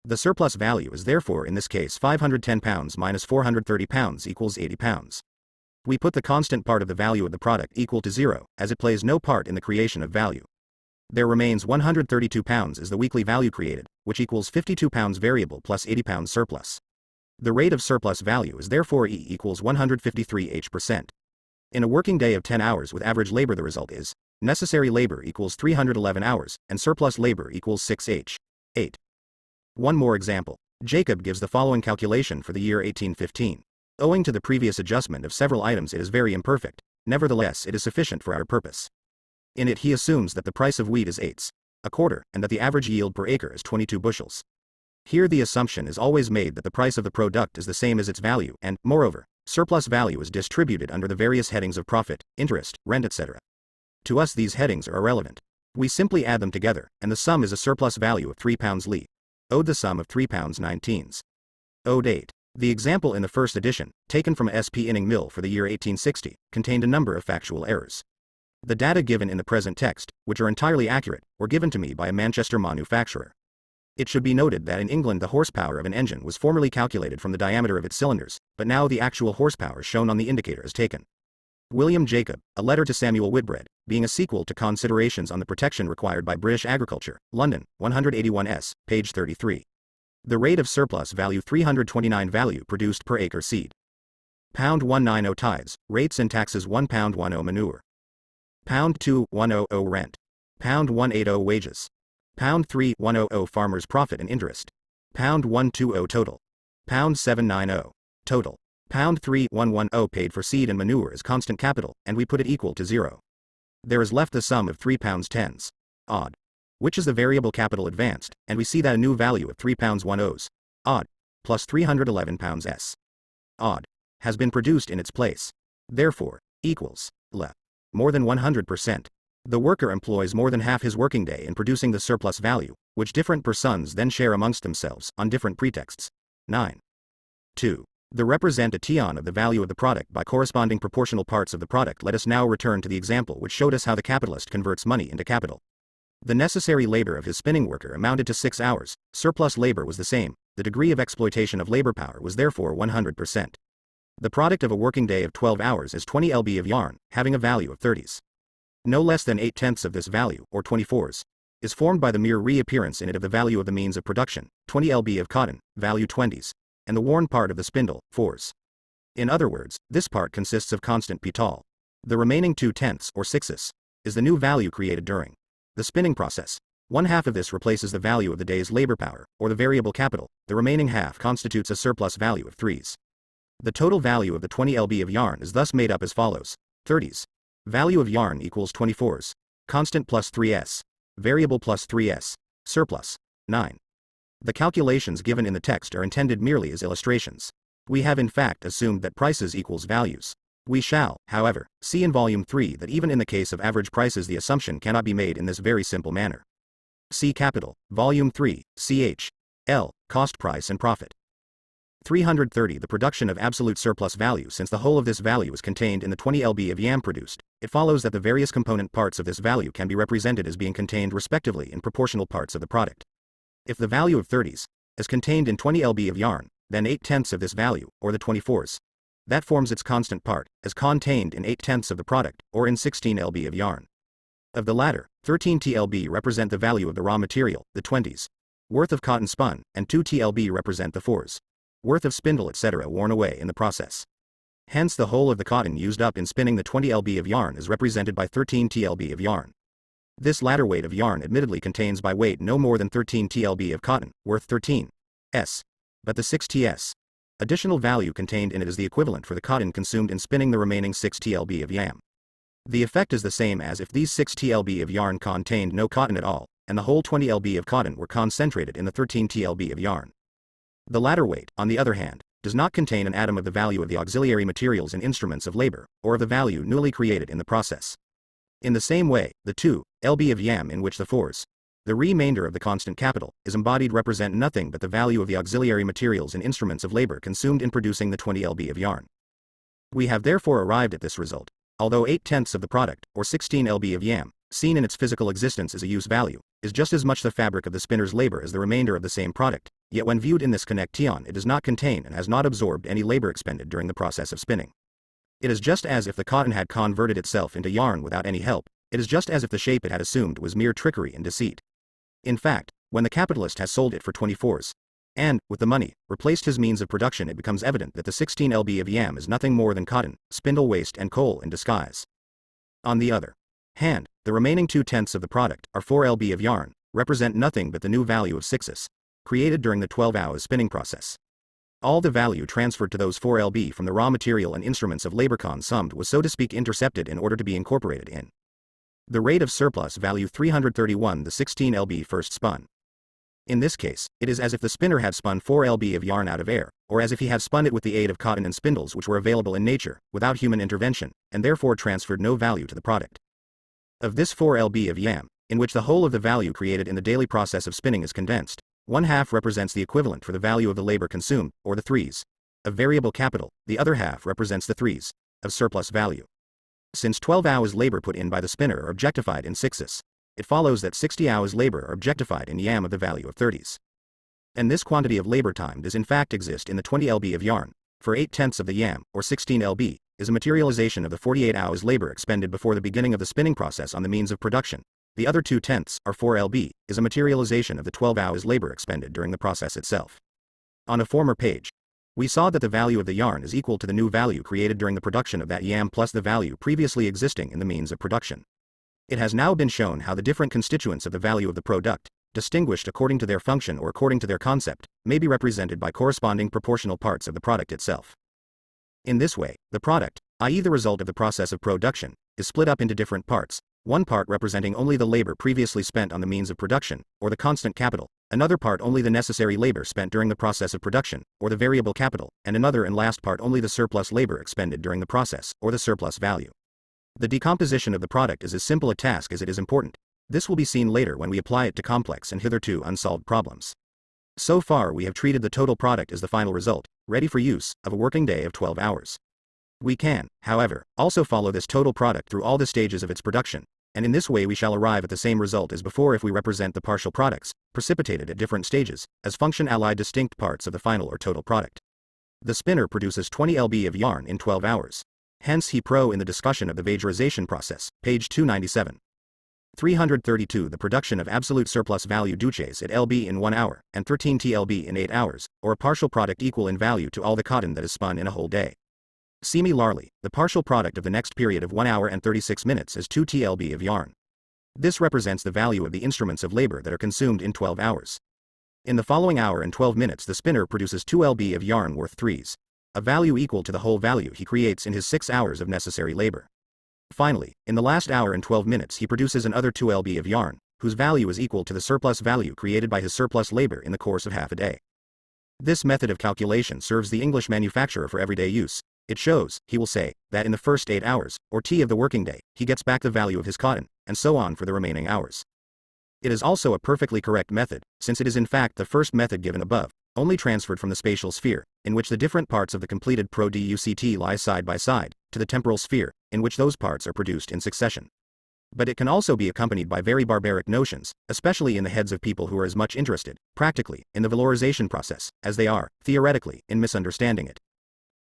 The surplus value is therefore in this case £510 minus £430 equals £80. We put the constant part of the value of the product equal to 0, as it plays no part in the creation of value. There remains £132 as the weekly value created, which equals £52 variable plus £80 surplus. The rate of surplus value is therefore E equals 153 h%. In a working day of 10 hours with average labor the result is, necessary labor equals 311 hours, and surplus labor equals 6 h. 8. One more example. Jacob gives the following calculation for the year 1815. Owing to the previous adjustment of several items it is very imperfect, nevertheless it is sufficient for our purpose. In it he assumes that the price of wheat is 8s. a quarter, and that the average yield per acre is 22 bushels. Here the assumption is always made that the price of the product is the same as its value, and, moreover, surplus value is distributed under the various headings of profit, interest, rent etc. To us these headings are irrelevant. We simply add them together, and the sum is a surplus value of £3 li. Owed the sum of £3.19. Owed 8. The example in the first edition, taken from a S.P. Inning Mill for the year 1860, contained a number of factual errors. The data given in the present text, which are entirely accurate, were given to me by a Manchester manufacturer. It should be noted that in England the horsepower of an engine was formerly calculated from the diameter of its cylinders, but now the actual horsepower shown on the indicator is taken. William Jacob, A Letter to Samuel Whitbread, being a sequel to Considerations on the Protection Required by British Agriculture, London, 181s, page 33. The rate of surplus value 329 value produced per acre seed. £190 tithes, rates and taxes £1.10 manure. £2,100 rent. £180 wages. £3,100 farmers' profit and interest. £120 total. £790 total. Pound 3110 paid for seed and manure is constant capital, and we put it equal to 0. There is left the sum of £3.10 odd, which is the variable capital advanced, and we see that a new value of £3.10 odd, plus £311 odd, has been produced in its place. Therefore, equals, le, more than 100%. The worker employs more than half his working day in producing the surplus value, which different persons then share amongst themselves, on different pretexts. 9. 2. The represent a tion of the value of the product by corresponding proportional parts of the product. Let us now return to the example which showed us how the capitalist converts money into capital. The necessary labor of his spinning worker amounted to 6 hours, surplus labor was the same, the degree of exploitation of labor power was therefore 100%. The product of a working day of 12 hours is 20 lb of yarn, having a value of 30s. No less than 8/10 of this value, or 24s, is formed by the mere reappearance in it of the value of the means of production, 20 lb of cotton, value 20s, and the worn part of the spindle, 4s. In other words, this part consists of constant pital. The remaining 2/10, or 6s, is the new value created during the spinning process. One half of this replaces the value of the day's labor power, or the variable capital, the remaining half constitutes a surplus value of 3s. The total value of the 20 lb of yarn is thus made up as follows: 30s. Value of yarn equals 24s. Constant plus 3s. Variable plus 3s. Surplus. 9. The calculations given in the text are intended merely as illustrations. We have in fact assumed that prices equals values. We shall, however, see in Volume 3 that even in the case of average prices the assumption cannot be made in this very simple manner. See Capital, Volume 3, ch. L, Cost, Price and Profit. 330. The production of absolute surplus value. Since the whole of this value is contained in the 20 lb of yam produced, it follows that the various component parts of this value can be represented as being contained respectively in proportional parts of the product. If the value of 30s is contained in 20 lb of yarn, then 8/10 of this value, or the 24s, that forms its constant part, is contained in 8/10 of the product, or in 16 lb of yarn. Of the latter, 13 TLB represent the value of the raw material, the 20s, worth of cotton spun, and 2 TLB represent the 4s, worth of spindle etc. worn away in the process. Hence the whole of the cotton used up in spinning the 20 lb of yarn is represented by 13 TLB of yarn. This latter weight of yarn admittedly contains by weight no more than 13 TLB of cotton, worth 13 s, but the 6 TS additional value contained in it is the equivalent for the cotton consumed in spinning the remaining 6 TLB of yam. The effect is the same as if these 6 TLB of yarn contained no cotton at all, and the whole 20 lb of cotton were concentrated in the 13 TLB of yarn. The latter weight, on the other hand, does not contain an atom of the value of the auxiliary materials and instruments of labor, or of the value newly created in the process. In the same way, the 2 lb of yam in which the 4s, the remainder of the constant capital, is embodied represent nothing but the value of the auxiliary materials and instruments of labor consumed in producing the 20 lb of yarn. We have therefore arrived at this result. Although 8/10 of the product, or 16 lb of yam, seen in its physical existence as a use value, is just as much the fabric of the spinner's labor as the remainder of the same product, yet when viewed in this connection it does not contain and has not absorbed any labor expended during the process of spinning. It is just as if the cotton had converted itself into yarn without any help. It is just as if the shape it had assumed was mere trickery and deceit. In fact, when the capitalist has sold it for 24s, and, with the money, replaced his means of production, it becomes evident that the 16 lb of yam is nothing more than cotton, spindle waste and coal in disguise. On the other hand, the remaining 2/10 of the product, or 4 lb of yarn, represent nothing but the new value of 6s, created during the 12 hours spinning process. All the value transferred to those 4 lb from the raw material and instruments of labor consumed was so to speak intercepted in order to be incorporated in the rate of surplus value 331 the 16 lb first spun. In this case, it is as if the spinner had spun 4 lb of yarn out of air, or as if he had spun it with the aid of cotton and spindles which were available in nature, without human intervention, and therefore transferred no value to the product. Of this 4 lb of yam, in which the whole of the value created in the daily process of spinning is condensed, one half represents the equivalent for the value of the labor consumed, or the 3s, of variable capital, the other half represents the 3s, of surplus value. Since 12 hours labor put in by the spinner are objectified in 6s, it follows that 60 hours labor are objectified in yam of the value of 30s. And this quantity of labor time does in fact exist in the 20 lb of yarn, for 8/10 of the yam, or 16 lb, is a materialization of the 48 hours labor expended before the beginning of the spinning process on the means of production. The other 2/10, or 4 lb, is a materialization of the 12 hours labor expended during the process itself. On a former page, we saw that the value of the yarn is equal to the new value created during the production of that yam plus the value previously existing in the means of production. It has now been shown how the different constituents of the value of the product, distinguished according to their function or according to their concept, may be represented by corresponding proportional parts of the product itself. In this way, the product, i.e. the result of the process of production, is split up into different parts, one part representing only the labor previously spent on the means of production, or the constant capital, another part only the necessary labor spent during the process of production, or the variable capital, and another and last part only the surplus labor expended during the process, or the surplus value. The decomposition of the product is as simple a task as it is important. This will be seen later when we apply it to complex and hitherto unsolved problems. So far we have treated the total product as the final result, ready for use, of a working day of 12 hours. We can, however, also follow this total product through all the stages of its production, and in this way we shall arrive at the same result as before if we represent the partial products, precipitated at different stages, as function-allied distinct parts of the final or total product. The spinner produces 20 lb of yarn in 12 hours. Hence he pro in the discussion of the vagorization process, page 297. 332 The production of absolute surplus value duches at lb in 1 hour, and 13 tlb in 8 hours, or a partial product equal in value to all the cotton that is spun in a whole day. Similarly, the partial product of the next period of 1 hour and 36 minutes is 2 tlb of yarn. This represents the value of the instruments of labor that are consumed in 12 hours. In the following hour and 12 minutes the spinner produces 2 lb of yarn worth 3s, a value equal to the whole value he creates in his 6 hours of necessary labor. Finally, in the last hour and 12 minutes he produces another 2 lb of yarn, whose value is equal to the surplus value created by his surplus labor in the course of half a day. This method of calculation serves the English manufacturer for everyday use. It shows, he will say, that in the first 8 hours, or t of the working day, he gets back the value of his cotton, and so on for the remaining hours. It is also a perfectly correct method, since it is in fact the first method given above, only transferred from the spatial sphere, in which the different parts of the completed product lie side by side, to the temporal sphere, in which those parts are produced in succession. But it can also be accompanied by very barbaric notions, especially in the heads of people who are as much interested, practically, in the valorization process, as they are, theoretically, in misunderstanding it.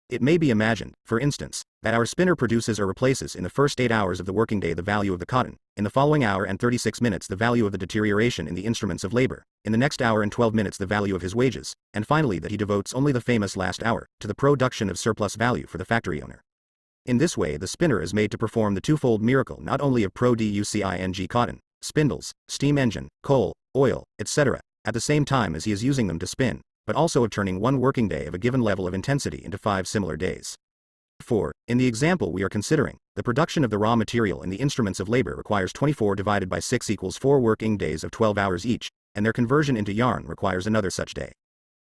It may be imagined, for instance, that our spinner produces or replaces in the first 8 hours of the working day the value of the cotton, in the following hour and 36 minutes the value of the deterioration in the instruments of labor, in the next hour and 12 minutes the value of his wages, and finally that he devotes only the famous last hour to the production of surplus value for the factory owner. In this way the spinner is made to perform the twofold miracle not only of producing cotton, spindles, steam engine, coal, oil, etc., at the same time as he is using them to spin, but also of turning one working day of a given level of intensity into 5 similar days. For, in the example we are considering, the production of the raw material in the instruments of labor requires 24 divided by 6 equals 4 working days of 12 hours each, and their conversion into yarn requires another such day.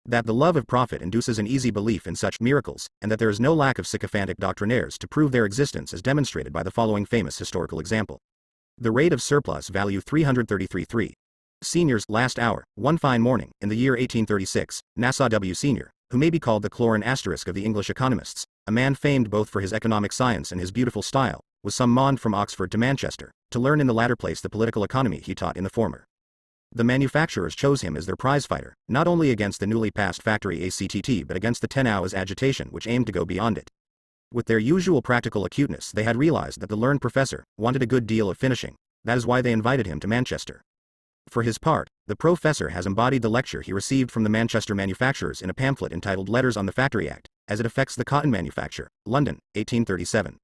That the love of profit induces an easy belief in such miracles, and that there is no lack of sycophantic doctrinaires to prove their existence is demonstrated by the following famous historical example. The rate of surplus value 333.3. Senior's last hour, one fine morning, in the year 1836, Nassau W. Senior, who may be called the Cloran asterisk of the English economists, a man famed both for his economic science and his beautiful style, was summoned from Oxford to Manchester, to learn in the latter place the political economy he taught in the former. The manufacturers chose him as their prizefighter, not only against the newly passed factory ACTT but against the 10 hours agitation which aimed to go beyond it. With their usual practical acuteness they had realized that the learned professor wanted a good deal of finishing, that is why they invited him to Manchester. For his part, the professor has embodied the lecture he received from the Manchester manufacturers in a pamphlet entitled Letters on the Factory Act, as it affects the cotton manufacture, London, 1837.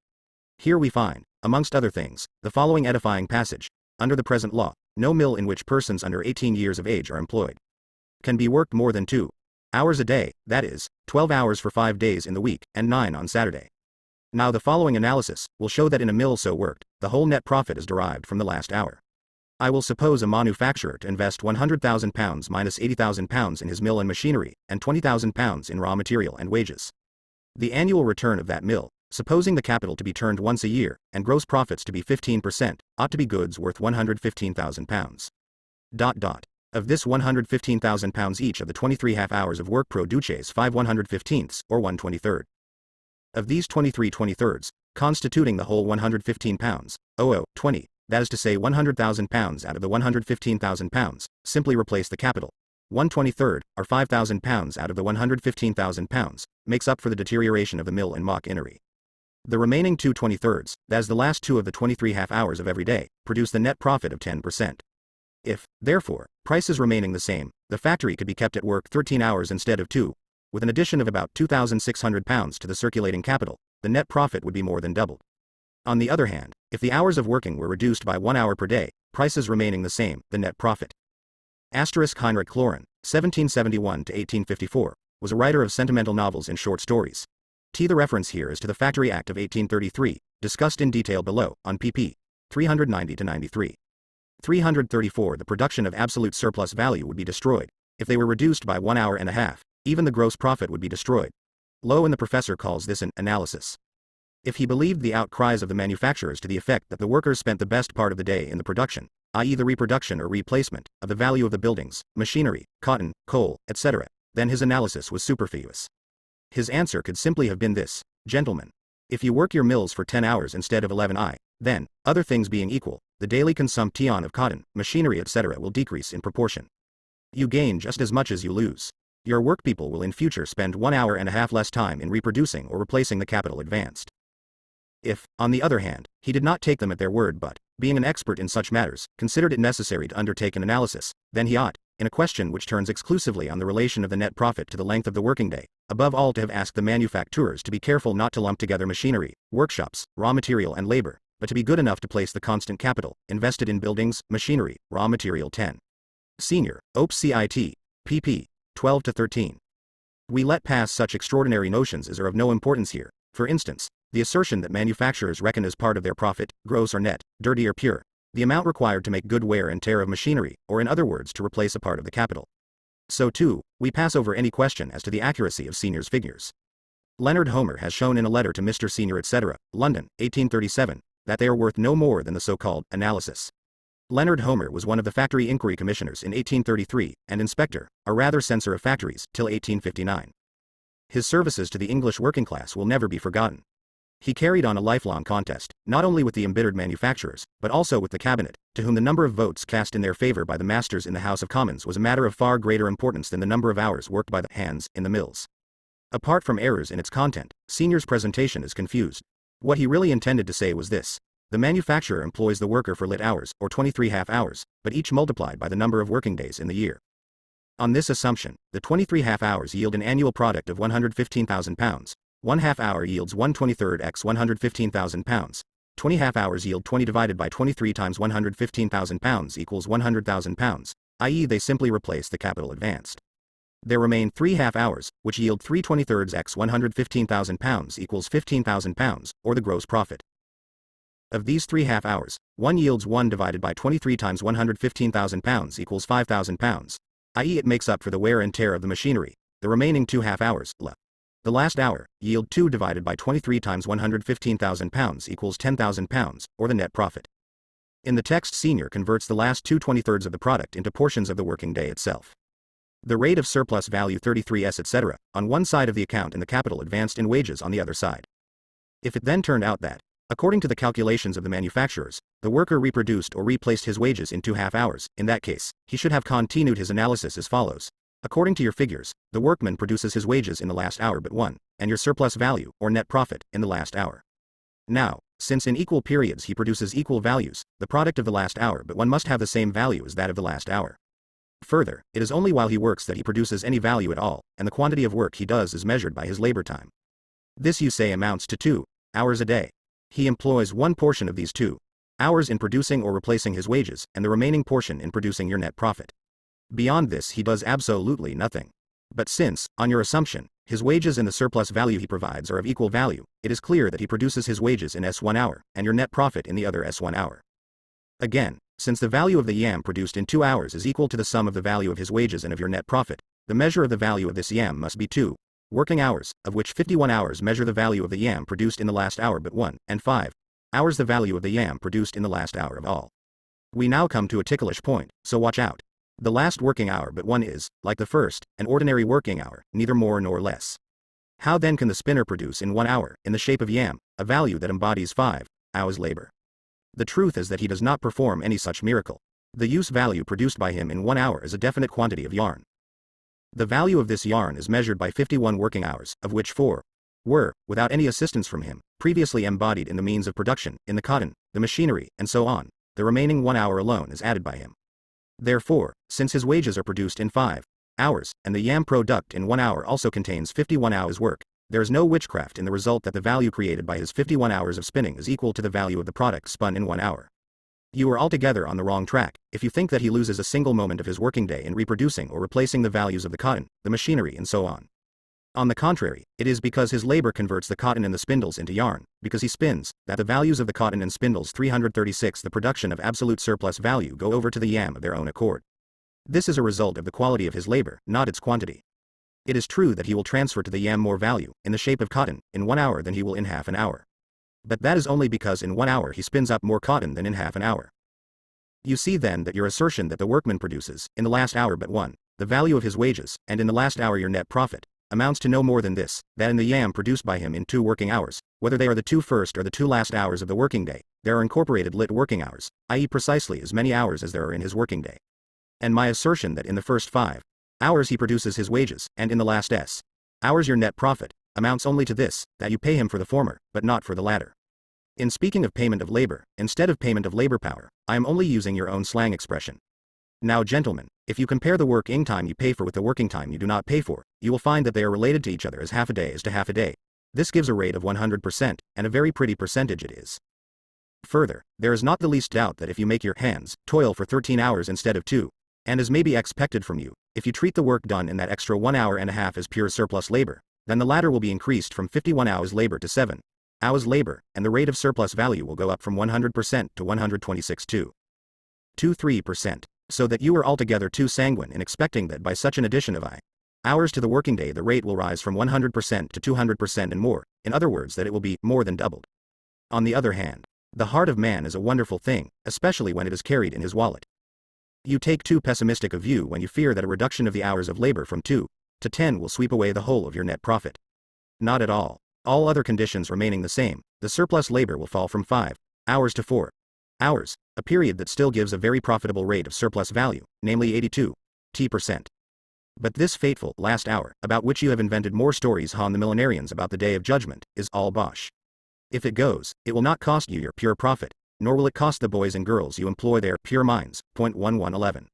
Here we find, amongst other things, the following edifying passage: under the present law, no mill in which persons under 18 years of age are employed can be worked more than 2 hours a day, that is, 12 hours for 5 days in the week, and 9 on Saturday. Now the following analysis will show that in a mill so worked, the whole net profit is derived from the last hour. I will suppose a manufacturer to invest £100,000 minus £80,000 in his mill and machinery, and £20,000 in raw material and wages. The annual return of that mill, supposing the capital to be turned once a year, and gross profits to be 15%, ought to be goods worth £115,000. Of this £115,000 each of the 23 half hours of work produces 5 115ths, or 1/23. Of these 23 23rds, constituting the whole £115, 20, that is to say £100,000 out of the £115,000, simply replace the capital. 1/23, or £5,000 out of the £115,000, makes up for the deterioration of the mill and machinery. The remaining 2 23rds, that is the last 2 of the 23 half hours of every day, produce the net profit of 10%. If, therefore, prices remaining the same, the factory could be kept at work 13 hours instead of 2, with an addition of about £2,600 to the circulating capital, the net profit would be more than doubled. On the other hand, if the hours of working were reduced by 1 hour per day, prices remaining the same, the net profit. Heinrich Cloran, 1771 to 1854, was a writer of sentimental novels and short stories. The reference here is to the Factory Act of 1833, discussed in detail below, on pp. 390-93. 334 The production of absolute surplus value would be destroyed. If they were reduced by 1 hour and a half, even the gross profit would be destroyed. Lowe and the professor calls this an analysis. If he believed the outcries of the manufacturers to the effect that the workers spent the best part of the day in the production, i.e. the reproduction or replacement, of the value of the buildings, machinery, cotton, coal, etc., then his analysis was superfluous. His answer could simply have been this: gentlemen, if you work your mills for 10 hours instead of 11, then, other things being equal, the daily consumption of cotton, machinery, etc. will decrease in proportion. You gain just as much as you lose. Your workpeople will in future spend 1 hour and a half less time in reproducing or replacing the capital advanced. If, on the other hand, he did not take them at their word but, being an expert in such matters, considered it necessary to undertake an analysis, then he ought, in a question which turns exclusively on the relation of the net profit to the length of the working day, above all to have asked the manufacturers to be careful not to lump together machinery, workshops, raw material and labor, but to be good enough to place the constant capital, invested in buildings, machinery, raw material 10. Senior, Op. Cit. pp. 12-13. We let pass such extraordinary notions as are of no importance here. For instance, the assertion that manufacturers reckon as part of their profit, gross or net, dirty or pure, the amount required to make good wear and tear of machinery, or in other words to replace a part of the capital. So too, we pass over any question as to the accuracy of Senior's figures. Leonard Homer has shown in a letter to Mr. Senior etc., London, 1837, that they are worth no more than the so-called analysis. Leonard Homer was one of the Factory Inquiry Commissioners in 1833, and inspector, or rather censor of factories, till 1859. His services to the English working class will never be forgotten. He carried on a lifelong contest, not only with the embittered manufacturers, but also with the cabinet, to whom the number of votes cast in their favor by the masters in the House of Commons was a matter of far greater importance than the number of hours worked by the hands in the mills. Apart from errors in its content, Senior's presentation is confused. What he really intended to say was this: the manufacturer employs the worker for lit hours, or 23 half hours, but each multiplied by the number of working days in the year. On this assumption, the 23 half hours yield an annual product of £115,000. 1 half hour yields 1/23 x £115,000. 20 half hours yield 20 divided by 23 times £115,000 equals £100,000, i.e. they simply replace the capital advanced. There remain 3 half hours, which yield 3/23 x £115,000 equals £15,000, or the gross profit. Of these 3 half hours, one yields 1 divided by 23 times £115,000 equals £5,000, i.e. it makes up for the wear and tear of the machinery. The remaining 2 half hours, the last hour, yield 2 divided by 23 times £115,000 equals £10,000, or the net profit. In the text, Senior converts the last 2/23 of the product into portions of the working day itself. The rate of surplus value 33s etc., on one side of the account and the capital advanced in wages on the other side. If it then turned out that, according to the calculations of the manufacturers, the worker reproduced or replaced his wages in 2 half hours, in that case, he should have continued his analysis as follows. According to your figures, the workman produces his wages in the last hour but 1, and your surplus value, or net profit, in the last hour. Now, since in equal periods he produces equal values, the product of the last hour but 1 must have the same value as that of the last hour. Further, it is only while he works that he produces any value at all, and the quantity of work he does is measured by his labor time. This you say amounts to 2 hours a day. He employs one portion of these 2 hours in producing or replacing his wages, and the remaining portion in producing your net profit. Beyond this he does absolutely nothing. But since, on your assumption, his wages and the surplus value he provides are of equal value, it is clear that he produces his wages in S1 hour, and your net profit in the other S1 hour. Again, since the value of the yam produced in 2 hours is equal to the sum of the value of his wages and of your net profit, the measure of the value of this yam must be 2 working hours, of which 51 hours measure the value of the yam produced in the last hour but 1, and 5 hours the value of the yam produced in the last hour of all. We now come to a ticklish point, so watch out. The last working hour but 1 is, like the first, an ordinary working hour, neither more nor less. How then can the spinner produce in 1 hour, in the shape of yam, a value that embodies 5 hours labor? The truth is that he does not perform any such miracle. The use value produced by him in 1 hour is a definite quantity of yarn. The value of this yarn is measured by 51 working hours, of which 4 were, without any assistance from him, previously embodied in the means of production, in the cotton, the machinery, and so on. The remaining 1 hour alone is added by him. Therefore, since his wages are produced in 5 hours, and the yam product in 1 hour also contains 51 hours work, there is no witchcraft in the result that the value created by his 51 hours of spinning is equal to the value of the product spun in 1 hour. You are altogether on the wrong track, if you think that he loses a single moment of his working day in reproducing or replacing the values of the cotton, the machinery and so on. On the contrary, it is because his labor converts the cotton and the spindles into yarn, because he spins, that the values of the cotton and spindles 336 the production of absolute surplus value go over to the yam of their own accord. This is a result of the quality of his labor, not its quantity. It is true that he will transfer to the yam more value, in the shape of cotton, in 1 hour than he will in half an hour. But that is only because in 1 hour he spins up more cotton than in half an hour. You see then that your assertion that the workman produces, in the last hour but one, the value of his wages, and in the last hour your net profit, amounts to no more than this, that in the yam produced by him in 2 working hours, whether they are the 2 first or the 2 last hours of the working day, there are incorporated lit working hours, i.e. precisely as many hours as there are in his working day. And my assertion that in the first 5 hours he produces his wages, and in the last s hours your net profit, amounts only to this, that you pay him for the former, but not for the latter. In speaking of payment of labor, instead of payment of labor power, I am only using your own slang expression. Now gentlemen, if you compare the working time you pay for with the working time you do not pay for, you will find that they are related to each other as half a day is to half a day. This gives a rate of 100%, and a very pretty percentage it is. Further, there is not the least doubt that if you make your hands toil for 13 hours instead of 2, and as may be expected from you, if you treat the work done in that extra 1 hour and a half as pure surplus labor, then the latter will be increased from 51 hours labor to 7 hours labor, and the rate of surplus value will go up from 100% to 126.23%, so that you are altogether too sanguine in expecting that by such an addition of hours to the working day the rate will rise from 100% to 200% and more, in other words that it will be more than doubled. On the other hand, the heart of man is a wonderful thing, especially when it is carried in his wallet. You take too pessimistic a view when you fear that a reduction of the hours of labor from 2 to 10 will sweep away the whole of your net profit. Not at all. All other conditions remaining the same, the surplus labor will fall from 5 hours to 4 hours, a period that still gives a very profitable rate of surplus value, namely 82%. But this fateful last hour, about which you have invented more stories than the millenarians about the day of judgment, is all bosh. If it goes, it will not cost you your pure profit, nor will it cost the boys and girls you employ their pure minds. 1111.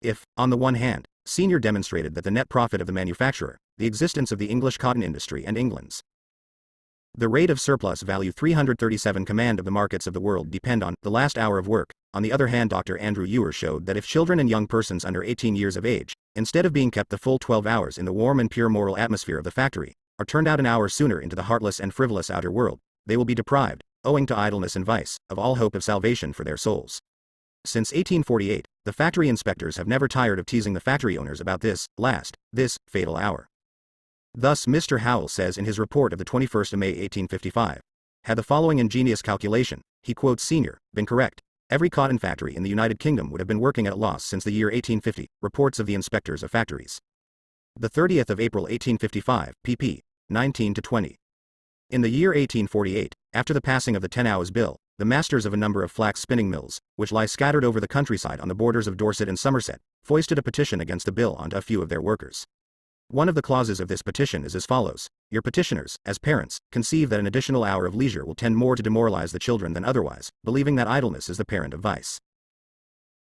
If, on the one hand, Senior demonstrated that the net profit of the manufacturer, the existence of the English cotton industry and England's the rate of surplus value 337 command of the markets of the world depend on the last hour of work, on the other hand Dr. Andrew Ewer showed that if children and young persons under 18 years of age, instead of being kept the full 12 hours in the warm and pure moral atmosphere of the factory, are turned out an hour sooner into the heartless and frivolous outer world, they will be deprived, owing to idleness and vice, of all hope of salvation for their souls. Since 1848, the factory inspectors have never tired of teasing the factory owners about this fatal hour. Thus Mr. Howell says in his report of the 21st of May 1855, had the following ingenious calculation, he quotes Senior, been correct, every cotton factory in the United Kingdom would have been working at a loss since the year 1850, reports of the inspectors of factories. The 30th of April 1855, pp. 19-20. In the year 1848, after the passing of the 10 Hours Bill, the masters of a number of flax spinning mills, which lie scattered over the countryside on the borders of Dorset and Somerset, foisted a petition against the bill onto a few of their workers. One of the clauses of this petition is as follows: your petitioners, as parents, conceive that an additional hour of leisure will tend more to demoralize the children than otherwise, believing that idleness is the parent of vice.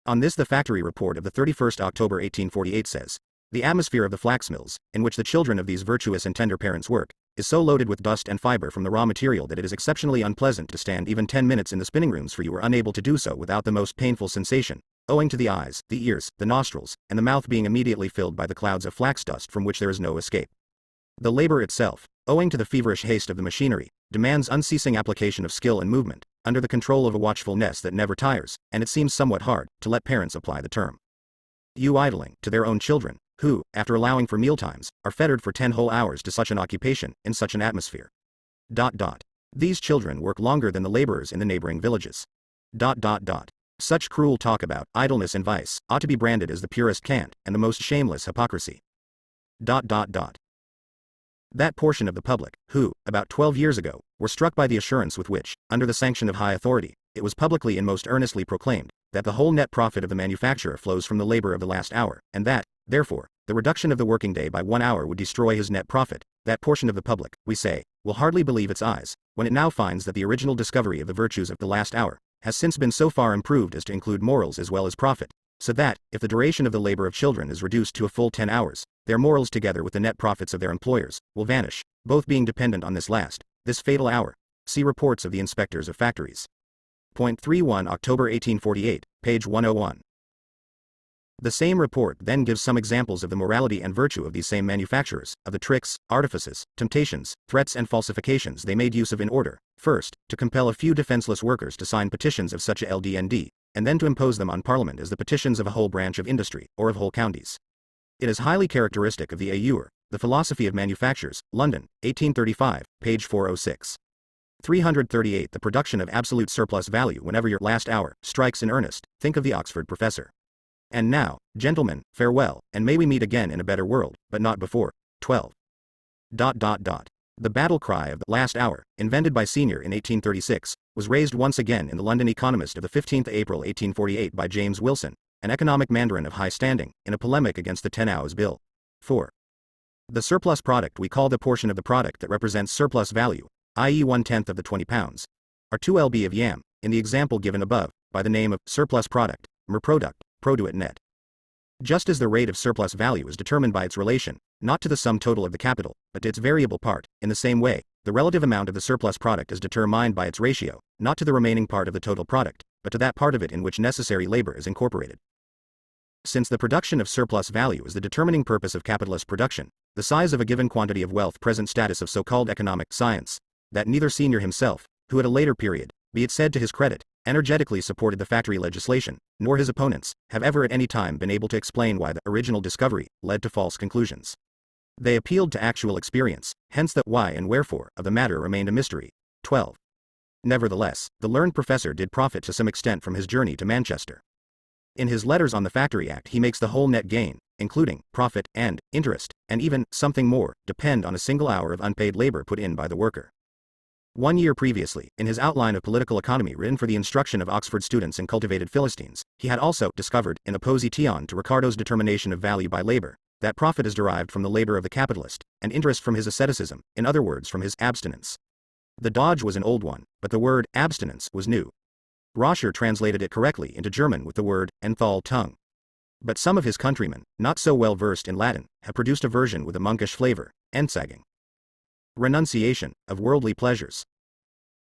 On this the factory report of the 31st October 1848 says, the atmosphere of the flax mills, in which the children of these virtuous and tender parents work, is so loaded with dust and fiber from the raw material that it is exceptionally unpleasant to stand even 10 minutes in the spinning rooms, for you are unable to do so without the most painful sensation, owing to the eyes, the ears, the nostrils, and the mouth being immediately filled by the clouds of flax dust from which there is no escape. The labor itself, owing to the feverish haste of the machinery, demands unceasing application of skill and movement, under the control of a watchfulness that never tires, and it seems somewhat hard to let parents apply the term you idling to their own children, who, after allowing for mealtimes, are fettered for 10 whole hours to such an occupation, in such an atmosphere. These children work longer than the laborers in the neighboring villages. Such cruel talk about idleness and vice ought to be branded as the purest cant and the most shameless hypocrisy. That portion of the public, who, about 12 years ago, were struck by the assurance with which, under the sanction of high authority, it was publicly and most earnestly proclaimed, that the whole net profit of the manufacturer flows from the labor of the last hour, and that, therefore, the reduction of the working day by 1 hour would destroy his net profit, that portion of the public, we say, will hardly believe its eyes, when it now finds that the original discovery of the virtues of the last hour has since been so far improved as to include morals as well as profit, so that, if the duration of the labor of children is reduced to a full 10 hours, their morals together with the net profits of their employers, will vanish, both being dependent on this fatal hour. See reports of the inspectors of factories. Point 31 October 1848, page 101. The same report then gives some examples of the morality and virtue of these same manufacturers, of the tricks, artifices, temptations, threats and falsifications they made use of in order, first, to compel a few defenseless workers to sign petitions of such a LDND, and then to impose them on Parliament as the petitions of a whole branch of industry, or of whole counties. It is highly characteristic of the AUR, The Philosophy of Manufactures, London, 1835, page 406. 338 The production of absolute surplus value whenever your last hour strikes in earnest, think of the Oxford professor. And now, gentlemen, farewell, and may we meet again in a better world, but not before. 12. The battle cry of the last hour, invented by Senior in 1836, was raised once again in the London Economist of the 15th April 1848 by James Wilson, an economic mandarin of high standing, in a polemic against the 10 Hours Bill. 4. The surplus product we call the portion of the product that represents surplus value, i.e. 1/10 of the £20, or 2 lb of yam, in the example given above, by the name of surplus product, merproduct, produit net. Just as the rate of surplus value is determined by its relation, not to the sum total of the capital, but to its variable part, in the same way, the relative amount of the surplus product is determined by its ratio, not to the remaining part of the total product, but to that part of it in which necessary labor is incorporated. Since the production of surplus value is the determining purpose of capitalist production, the size of a given quantity of wealth present status of so-called economic science, that neither Senior himself, who at a later period, be it said to his credit, energetically supported the factory legislation, nor his opponents, have ever at any time been able to explain why the original discovery led to false conclusions. They appealed to actual experience, hence the why and wherefore of the matter remained a mystery. 12. Nevertheless, the learned professor did profit to some extent from his journey to Manchester. In his letters on the Factory Act he makes the whole net gain, including profit and interest, and even something more, depend on a single hour of unpaid labor put in by the worker. 1 year previously, in his outline of political economy written for the instruction of Oxford students and cultivated Philistines, he had also discovered, in opposition to Ricardo's determination of value by labor, that profit is derived from the labor of the capitalist, and interest from his asceticism, in other words from his abstinence. The dodge was an old one, but the word abstinence was new. Roscher translated it correctly into German with the word Enthaltung. But some of his countrymen, not so well versed in Latin, have produced a version with a monkish flavor, Entsagung. Renunciation of worldly pleasures.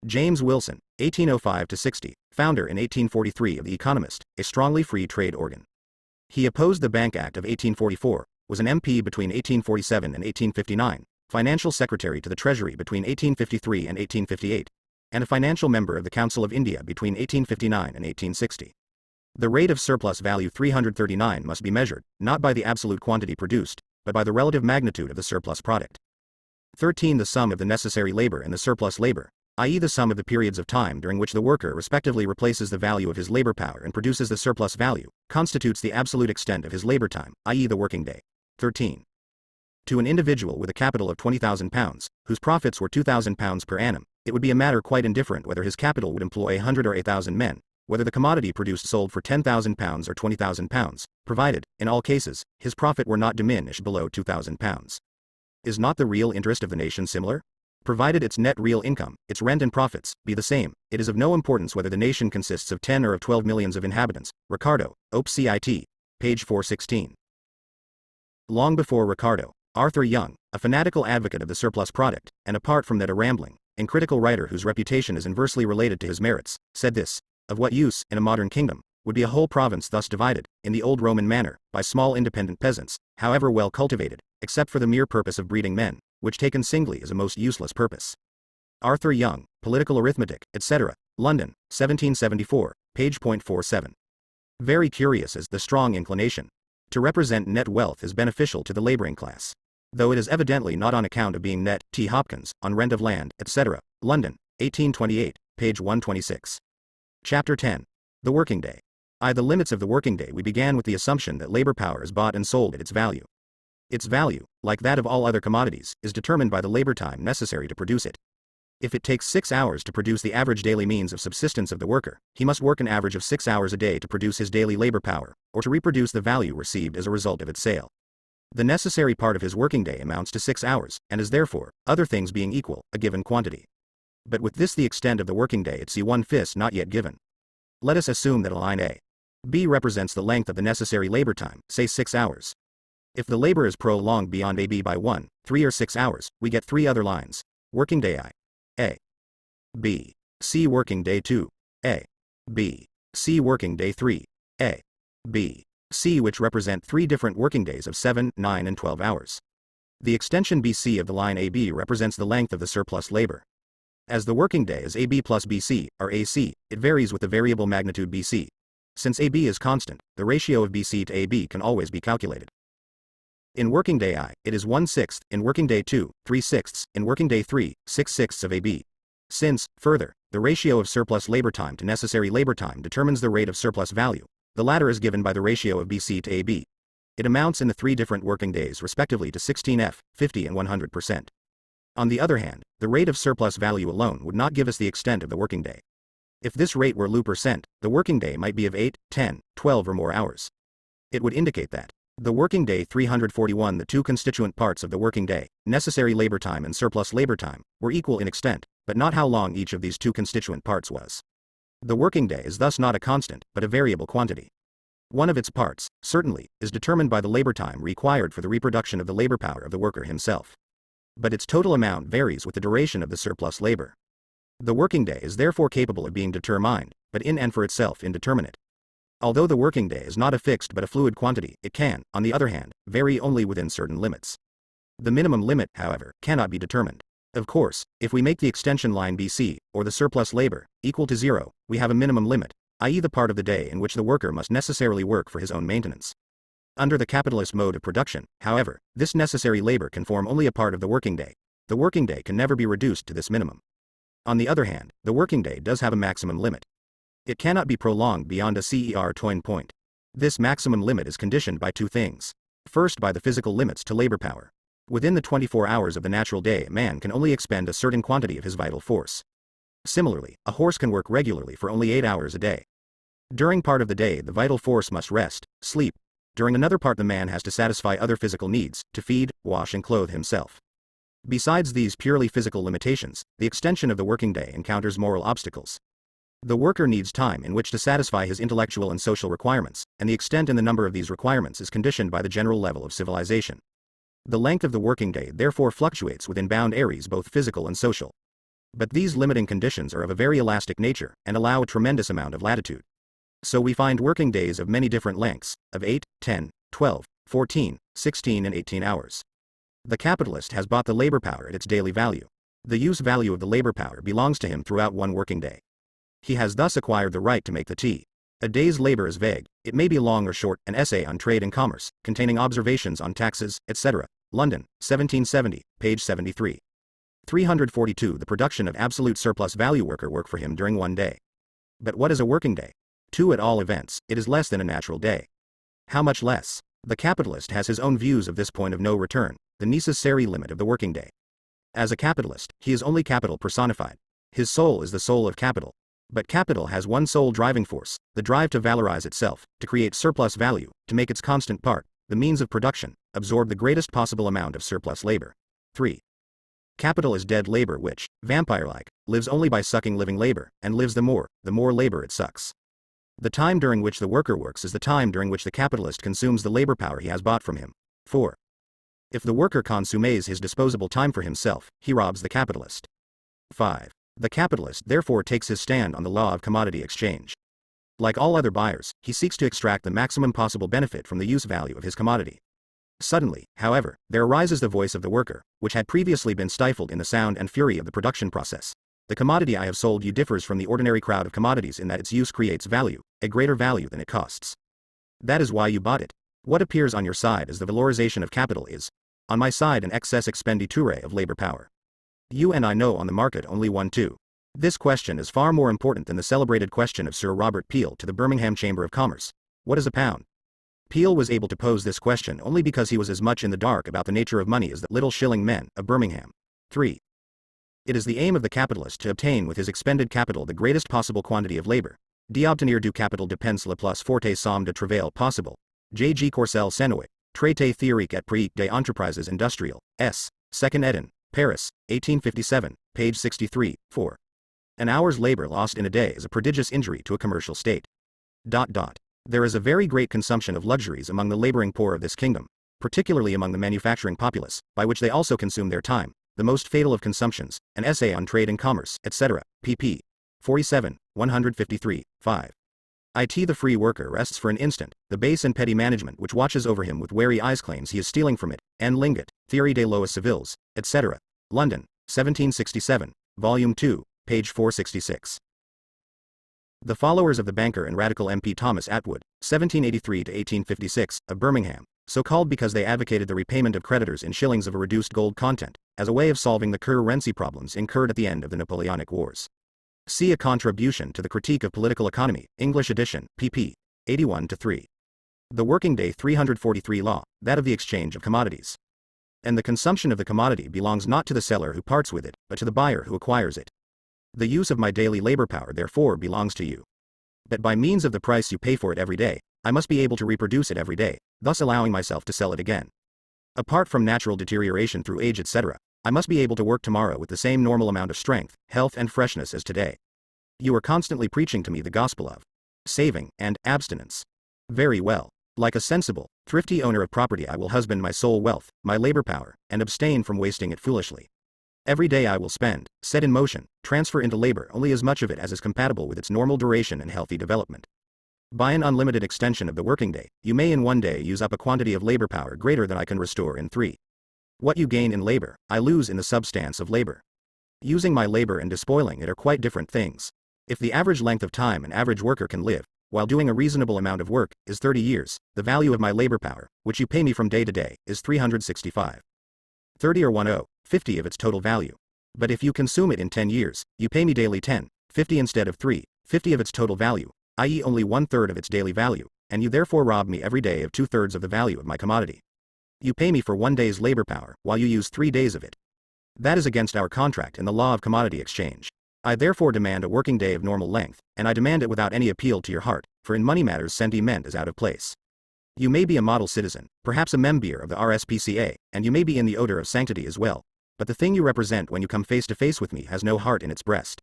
James Wilson, 1805-60, founder in 1843 of The Economist, a strongly free trade organ. He opposed the Bank Act of 1844, was an MP between 1847 and 1859, financial secretary to the Treasury between 1853 and 1858, and a financial member of the Council of India between 1859 and 1860. The rate of surplus value 339 must be measured, not by the absolute quantity produced, but by the relative magnitude of the surplus product. 13. The sum of the necessary labor and the surplus labor, i.e. the sum of the periods of time during which the worker respectively replaces the value of his labor power and produces the surplus value, constitutes the absolute extent of his labor time, i.e. the working day. 13. To an individual with a capital of £20,000, whose profits were £2,000 per annum, it would be a matter quite indifferent whether his capital would employ 100 or 1,000 men, whether the commodity produced sold for £10,000 or £20,000, provided, in all cases, his profit were not diminished below £2,000. Is not the real interest of the nation similar? Provided its net real income, its rent and profits, be the same, it is of no importance whether the nation consists of 10 or of 12 millions of inhabitants. Ricardo, Op. Cit. Page 416. Long before Ricardo, Arthur Young, a fanatical advocate of the surplus product, and apart from that a rambling and critical writer whose reputation is inversely related to his merits, said this: of what use, in a modern kingdom, would be a whole province thus divided, in the old Roman manner, by small independent peasants, however well cultivated, except for the mere purpose of breeding men, which taken singly is a most useless purpose. Arthur Young, Political Arithmetic, etc., London, 1774, page .47. Very curious is the strong inclination to represent net wealth as beneficial to the laboring class, though it is evidently not on account of being net. T. Hopkins, on rent of land, etc., London, 1828, page 126. Chapter 10. The Working Day. The limits of the working day. We began with the assumption that labor power is bought and sold at its value. Its value, like that of all other commodities, is determined by the labor time necessary to produce it. If it takes 6 hours to produce the average daily means of subsistence of the worker, he must work an average of 6 hours a day to produce his daily labor power, or to reproduce the value received as a result of its sale. The necessary part of his working day amounts to 6 hours, and is therefore, other things being equal, a given quantity. But with this the extent of the working day at C1/5 not yet given. Let us assume that a line A, B represents the length of the necessary labor time, say 6 hours. If the labor is prolonged beyond AB by 1, 3 or 6 hours, we get 3 other lines. Working day I, A, B, C. Working day 2, A, B, C. Working day 3, A, B, C, which represent 3 different working days of 7, 9, and 12 hours. The extension BC of the line AB represents the length of the surplus labor. As the working day is AB plus BC, or AC, it varies with the variable magnitude BC. Since AB is constant, the ratio of BC to AB can always be calculated. In working day I, it is 1/6, in working day 2, 3/6, in working day 3, 6/6 of AB. Since, further, the ratio of surplus labor time to necessary labor time determines the rate of surplus value, the latter is given by the ratio of BC to AB. It amounts in the 3 different working days respectively to 16F, 50 and 100%. On the other hand, the rate of surplus value alone would not give us the extent of the working day. If this rate were %, the working day might be of 8, 10, 12 or more hours. It would indicate that the working day 341, the 2 constituent parts of the working day, necessary labor time and surplus labor time, were equal in extent, but not how long each of these 2 constituent parts was. The working day is thus not a constant, but a variable quantity. One of its parts, certainly, is determined by the labor time required for the reproduction of the labor power of the worker himself. But its total amount varies with the duration of the surplus labor. The working day is therefore capable of being determined, but in and for itself indeterminate. Although the working day is not a fixed but a fluid quantity, it can, on the other hand, vary only within certain limits. The minimum limit, however, cannot be determined. Of course, if we make the extension line BC, or the surplus labor, equal to 0, we have a minimum limit, i.e. the part of the day in which the worker must necessarily work for his own maintenance. Under the capitalist mode of production, however, this necessary labor can form only a part of the working day. The working day can never be reduced to this minimum. On the other hand, the working day does have a maximum limit. It cannot be prolonged beyond a certain point. This maximum limit is conditioned by 2 things. First, by the physical limits to labor power. Within the 24 hours of the natural day, a man can only expend a certain quantity of his vital force. Similarly, a horse can work regularly for only 8 hours a day. During part of the day, the vital force must rest, sleep. During another part, the man has to satisfy other physical needs, to feed, wash and clothe himself. Besides these purely physical limitations, the extension of the working day encounters moral obstacles. The worker needs time in which to satisfy his intellectual and social requirements, and the extent and the number of these requirements is conditioned by the general level of civilization. The length of the working day therefore fluctuates within bound areas, both physical and social. But these limiting conditions are of a very elastic nature, and allow a tremendous amount of latitude. So we find working days of many different lengths, of 8, 10, 12, 14, 16 and 18 hours. The capitalist has bought the labor power at its daily value. The use value of the labor power belongs to him throughout one working day. He has thus acquired the right to make the T. A day's labor is vague, it may be long or short. An essay on trade and commerce, containing observations on taxes, etc. London, 1770, page 73. 342. The production of absolute surplus value worker work for him during one day. But what is a working day? 2. At all events, it is less than a natural day. How much less? The capitalist has his own views of this point of no return, the necessary limit of the working day. As a capitalist, he is only capital personified. His soul is the soul of capital. But capital has one sole driving force, the drive to valorize itself, to create surplus value, to make its constant part, the means of production, absorb the greatest possible amount of surplus labor. 3. Capital is dead labor which, vampire-like, lives only by sucking living labor, and lives the more labor it sucks. The time during which the worker works is the time during which the capitalist consumes the labor power he has bought from him. 4. If the worker consumes his disposable time for himself, he robs the capitalist. 5. The capitalist therefore takes his stand on the law of commodity exchange. Like all other buyers, he seeks to extract the maximum possible benefit from the use value of his commodity. Suddenly, however, there arises the voice of the worker, which had previously been stifled in the sound and fury of the production process. The commodity I have sold you differs from the ordinary crowd of commodities in that its use creates value, a greater value than it costs. That is why you bought it. What appears on your side as the valorization of capital is, on my side, an excess expenditure of labor power. You and I know on the market only one too. This question is far more important than the celebrated question of Sir Robert Peel to the Birmingham Chamber of Commerce. What is a pound? Peel was able to pose this question only because he was as much in the dark about the nature of money as the little shilling men of Birmingham. 3. It is the aim of the capitalist to obtain with his expended capital the greatest possible quantity of labor. D'obtenir du capital depends le plus forte somme de travail possible. J. G. Courcelle Senoit, Traité théorique et pratique des entreprises industrielles, S. 2nd ed. Paris, 1857, page 63, 4. An hour's labor lost in a day is a prodigious injury to a commercial state. There is a very great consumption of luxuries among the laboring poor of this kingdom, particularly among the manufacturing populace, by which they also consume their time, the most fatal of consumptions, an essay on trade and commerce, etc., pp. 47, 153, 5. The free worker rests for an instant, the base and petty management which watches over him with wary eyes claims he is stealing from it, N. Lingot, Theory des lois civiles, etc. London, 1767, Volume 2, page 466. The followers of the banker and radical MP Thomas Attwood, 1783–1856, of Birmingham, so called because they advocated the repayment of creditors in shillings of a reduced gold content, as a way of solving the currency problems incurred at the end of the Napoleonic Wars. See A Contribution to the Critique of Political Economy, English edition, pp. 81–3. The Working Day 343 Law, that of the exchange of commodities. And the consumption of the commodity belongs not to the seller who parts with it, but to the buyer who acquires it. The use of my daily labor power therefore belongs to you. But by means of the price you pay for it every day, I must be able to reproduce it every day, thus allowing myself to sell it again. Apart from natural deterioration through age etc., I must be able to work tomorrow with the same normal amount of strength, health and freshness as today. You are constantly preaching to me the gospel of saving and abstinence. Very well. Like a sensible, thrifty owner of property I will husband my sole wealth, my labor power, and abstain from wasting it foolishly. Every day I will spend, set in motion, transfer into labor only as much of it as is compatible with its normal duration and healthy development. By an unlimited extension of the working day, you may in one day use up a quantity of labor power greater than I can restore in 3. What you gain in labor, I lose in the substance of labor. Using my labor and despoiling it are quite different things. If the average length of time an average worker can live, while doing a reasonable amount of work, is 30 years, the value of my labor power, which you pay me from day to day, is 365. 30 or 50 of its total value. But if you consume it in 10 years, you pay me daily 50 instead of 50 of its total value, i.e. only 1/3 of its daily value, and you therefore rob me every day of 2/3 of the value of my commodity. You pay me for 1 day's labor power, while you use 3 days of it. That is against our contract and the law of commodity exchange. I therefore demand a working day of normal length, and I demand it without any appeal to your heart, for in money matters sentiment is out of place. You may be a model citizen, perhaps a member of the RSPCA, and you may be in the odor of sanctity as well, but the thing you represent when you come face to face with me has no heart in its breast.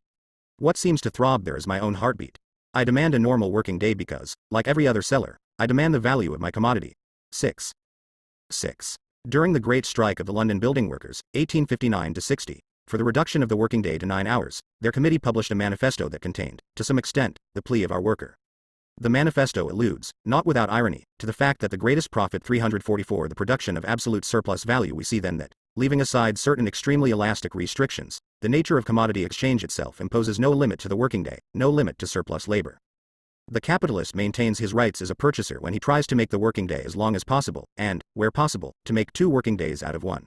What seems to throb there is my own heartbeat. I demand a normal working day because, like every other seller, I demand the value of my commodity. 6. During the Great Strike of the London Building Workers, 1859–60, for the reduction of the working day to 9 hours, their committee published a manifesto that contained, to some extent, the plea of our worker. The manifesto alludes, not without irony, to the fact that the greatest profit 344 the production of absolute surplus value. We see then that, leaving aside certain extremely elastic restrictions, the nature of commodity exchange itself imposes no limit to the working day, no limit to surplus labor. The capitalist maintains his rights as a purchaser when he tries to make the working day as long as possible, and, where possible, to make 2 working days out of 1.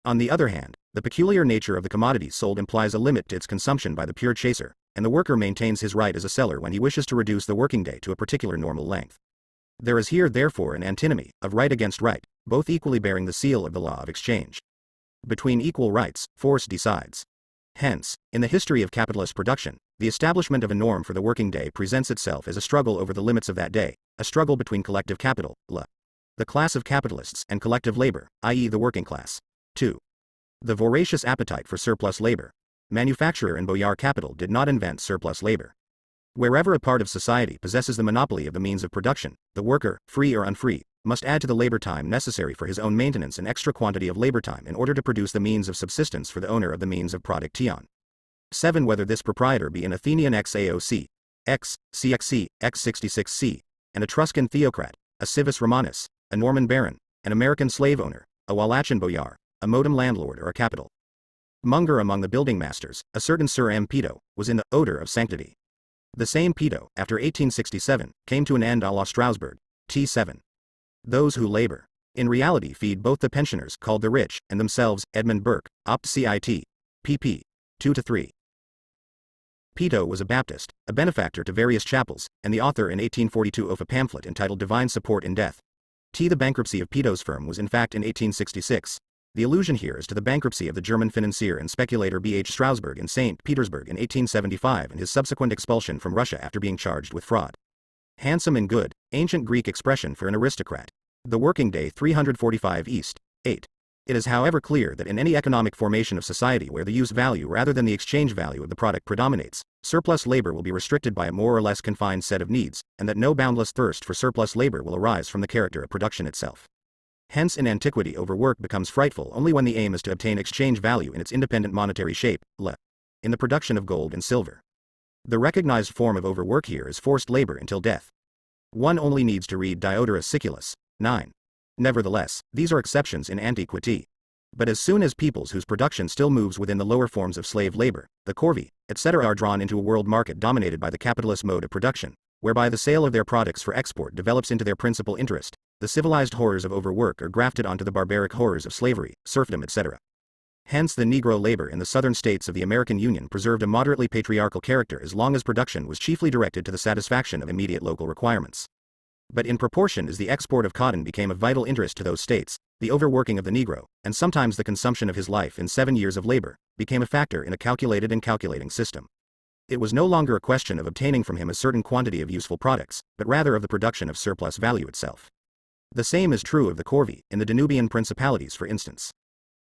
On the other hand, the peculiar nature of the commodities sold implies a limit to its consumption by the pure chaser, and the worker maintains his right as a seller when he wishes to reduce the working day to a particular normal length. There is here therefore an antinomy, of right against right, both equally bearing the seal of the law of exchange. Between equal rights, force decides. Hence, in the history of capitalist production, the establishment of a norm for the working day presents itself as a struggle over the limits of that day, a struggle between collective capital, the class of capitalists, and collective labor, i.e. the working class. 2. The voracious appetite for surplus labor. Manufacturer and boyar capital did not invent surplus labor. Wherever a part of society possesses the monopoly of the means of production, the worker, free or unfree, must add to the labor time necessary for his own maintenance an extra quantity of labor time in order to produce the means of subsistence for the owner of the means of production. 7. Whether this proprietor be an Athenian ex-AOC, ex-CXC, ex-66C, an Etruscan theocrat, a civis Romanus, a Norman baron, an American slave owner, a Wallachian boyar, a modem landlord or a capital monger among the building masters, a certain Sir M. Peto, was in the odor of sanctity. The same Peto, after 1867, came to an end à la Strasbourg. T7. Those who labor, in reality feed both the pensioners called the rich, and themselves. Edmund Burke, Opt. Cit. pp. 2–3. Peto was a Baptist, a benefactor to various chapels, and the author in 1842 of a pamphlet entitled Divine Support in Death. The bankruptcy of Peto's firm was in fact in 1866. The allusion here is to the bankruptcy of the German financier and speculator B. H. Strasbourg in St. Petersburg in 1875 and his subsequent expulsion from Russia after being charged with fraud. Handsome and good, ancient Greek expression for an aristocrat. The working day 345 East. 8. It is however clear that in any economic formation of society where the use value rather than the exchange value of the product predominates, surplus labor will be restricted by a more or less confined set of needs, and that no boundless thirst for surplus labor will arise from the character of production itself. Hence in antiquity overwork becomes frightful only when the aim is to obtain exchange value in its independent monetary shape, in the production of gold and silver. The recognized form of overwork here is forced labor until death. One only needs to read Diodorus Siculus, 9. Nevertheless, these are exceptions in antiquity. But as soon as peoples whose production still moves within the lower forms of slave labor, the corvée, etc., are drawn into a world market dominated by the capitalist mode of production, whereby the sale of their products for export develops into their principal interest, the civilized horrors of overwork are grafted onto the barbaric horrors of slavery, serfdom, etc. Hence the Negro labor in the southern states of the American Union preserved a moderately patriarchal character as long as production was chiefly directed to the satisfaction of immediate local requirements. But in proportion as the export of cotton became of vital interest to those states, the overworking of the Negro, and sometimes the consumption of his life in 7 years of labor, became a factor in a calculated and calculating system. It was no longer a question of obtaining from him a certain quantity of useful products, but rather of the production of surplus value itself. The same is true of the corvée, in the Danubian principalities for instance.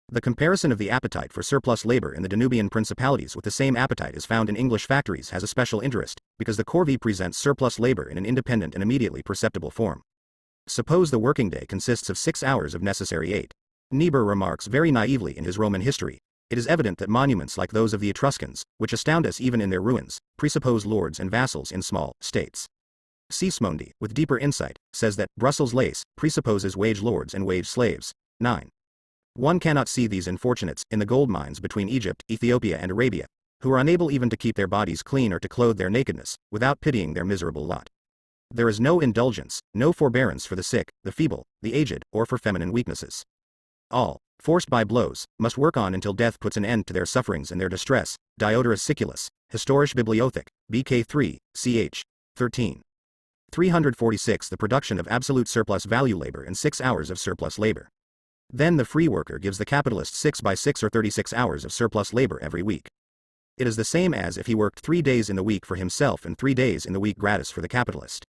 The comparison of the appetite for surplus labor in the Danubian principalities with the same appetite as found in English factories has a special interest, because the corvée presents surplus labor in an independent and immediately perceptible form. Suppose the working day consists of 6 hours of necessary 8. Niebuhr remarks very naively in his Roman history, it is evident that monuments like those of the Etruscans, which astound us even in their ruins, presuppose lords and vassals in small states. Sismondi, with deeper insight, says that Brussels lace presupposes wage lords and wage slaves. 9. One cannot see these unfortunates in the gold mines between Egypt, Ethiopia, and Arabia, who are unable even to keep their bodies clean or to clothe their nakedness, without pitying their miserable lot. There is no indulgence, no forbearance for the sick, the feeble, the aged, or for feminine weaknesses. All, forced by blows, must work on until death puts an end to their sufferings and their distress. Diodorus Siculus, Historische Bibliothek, BK 3, ch. 13. 346 The production of absolute surplus value labor and 6 hours of surplus labor. Then the free worker gives the capitalist 6 by 6 or 36 hours of surplus labor every week. It is the same as if he worked 3 days in the week for himself and 3 days in the week gratis for the capitalist.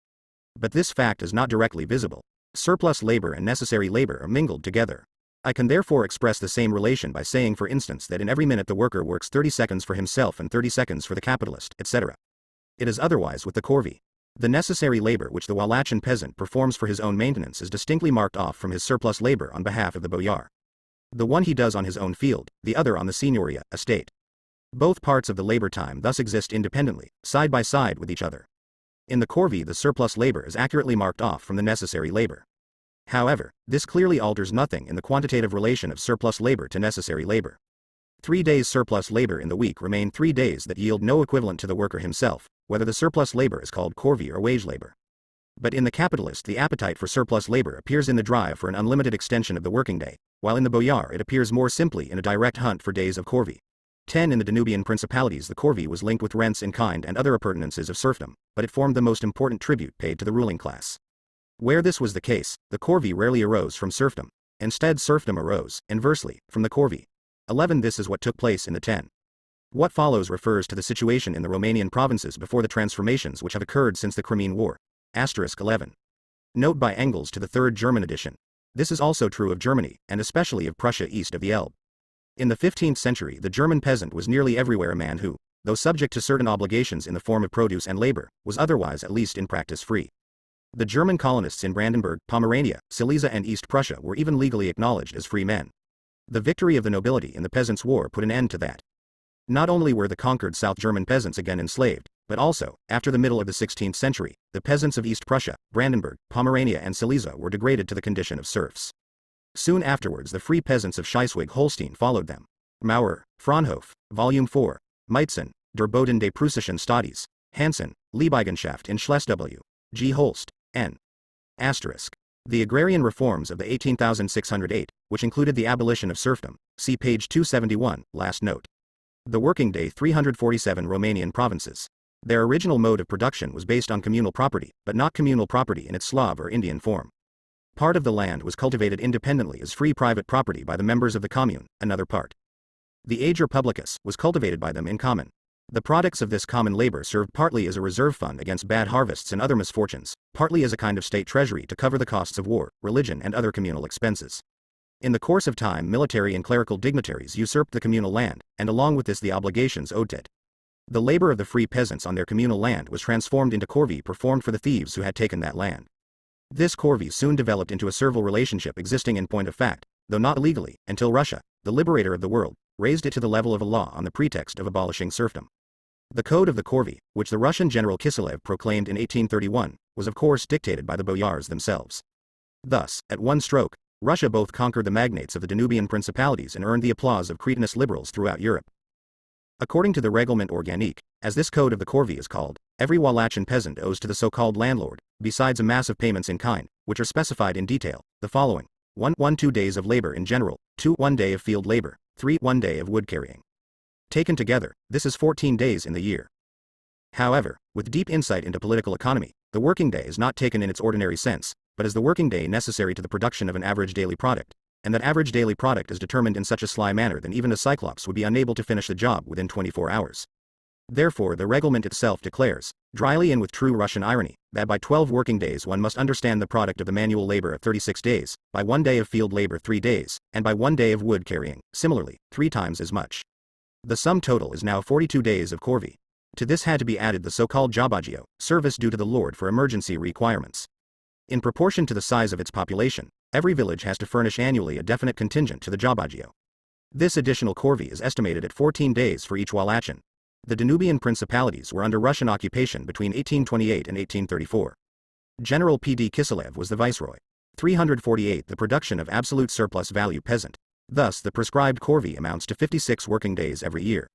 But this fact is not directly visible. Surplus labor and necessary labor are mingled together. I can therefore express the same relation by saying for instance that in every minute the worker works 30 seconds for himself and 30 seconds for the capitalist, etc. It is otherwise with the corvée. The necessary labor which the Wallachian peasant performs for his own maintenance is distinctly marked off from his surplus labor on behalf of the boyar. The one he does on his own field, the other on the signoria, estate. Both parts of the labor time thus exist independently, side by side with each other. In the corvée the surplus labor is accurately marked off from the necessary labor. However, this clearly alters nothing in the quantitative relation of surplus labor to necessary labor. 3 days surplus labor in the week remain 3 days that yield no equivalent to the worker himself, whether the surplus labor is called corvée or wage labor. But in the capitalist the appetite for surplus labor appears in the drive for an unlimited extension of the working day, while in the boyar it appears more simply in a direct hunt for days of corvée. 10 In the Danubian principalities the corvée was linked with rents in kind and other appurtenances of serfdom, but it formed the most important tribute paid to the ruling class. Where this was the case, the corvée rarely arose from serfdom. Instead serfdom arose, inversely, from the corvée. 11 This is what took place in the 10. What follows refers to the situation in the Romanian provinces before the transformations which have occurred since the Crimean War. * 11. Note by Engels to the third German edition. This is also true of Germany, and especially of Prussia east of the Elbe. In the 15th century the German peasant was nearly everywhere a man who, though subject to certain obligations in the form of produce and labor, was otherwise at least in practice free. The German colonists in Brandenburg, Pomerania, Silesia and East Prussia were even legally acknowledged as free men. The victory of the nobility in the Peasants' War put an end to that. Not only were the conquered South German peasants again enslaved, but also, after the middle of the 16th century, the peasants of East Prussia, Brandenburg, Pomerania and Silesia were degraded to the condition of serfs. Soon afterwards the free peasants of Schleswig-Holstein followed them. Maurer, Fraunhofer, Volume 4, Meitzen, Der Boden des Preußischen Staates, Hansen, Leibeigenschaft in Schleswig, G. Holst, N. The agrarian reforms of the 18,608, which included the abolition of serfdom, see page 271, last note. The working day 347 Romanian provinces. Their original mode of production was based on communal property, but not communal property in its Slav or Indian form. Part of the land was cultivated independently as free private property by the members of the commune, another part, the ager publicus, was cultivated by them in common. The products of this common labor served partly as a reserve fund against bad harvests and other misfortunes, partly as a kind of state treasury to cover the costs of war, religion and other communal expenses. In the course of time military and clerical dignitaries usurped the communal land, and along with this the obligations owed to it. The labor of the free peasants on their communal land was transformed into corvée performed for the thieves who had taken that land. This corvée soon developed into a servile relationship existing in point of fact, though not illegally, until Russia, the liberator of the world, raised it to the level of a law on the pretext of abolishing serfdom. The Code of the Corvée, which the Russian General Kiselev proclaimed in 1831, was of course dictated by the boyars themselves. Thus, at one stroke, Russia both conquered the magnates of the Danubian principalities and earned the applause of cretinous liberals throughout Europe. According to the Règlement Organique, as this Code of the Corvée is called, every Wallachian peasant owes to the so-called landlord, besides a mass of payments in kind, which are specified in detail, the following: 1. 2 days of labor in general, 2. 1 day of field labor, 3. 1 day of wood carrying. Taken together, this is 14 days in the year. However, with deep insight into political economy, the working day is not taken in its ordinary sense, but as the working day necessary to the production of an average daily product, and that average daily product is determined in such a sly manner that even a cyclops would be unable to finish the job within 24 hours. Therefore the reglement itself declares, dryly and with true Russian irony, that by 12 working days one must understand the product of the manual labor of 36 days, by 1 day of field labor 3 days, and by 1 day of wood carrying, similarly, 3 times as much. The sum total is now 42 days of corvée. To this had to be added the so-called jobagio, service due to the lord for emergency requirements. In proportion to the size of its population, every village has to furnish annually a definite contingent to the jobagio. This additional corvée is estimated at 14 days for each Wallachian. The Danubian principalities were under Russian occupation between 1828 and 1834. General P.D. Kiselev was the viceroy. 348 The production of absolute surplus value peasant. Thus the prescribed corvée amounts to 56 working days every year.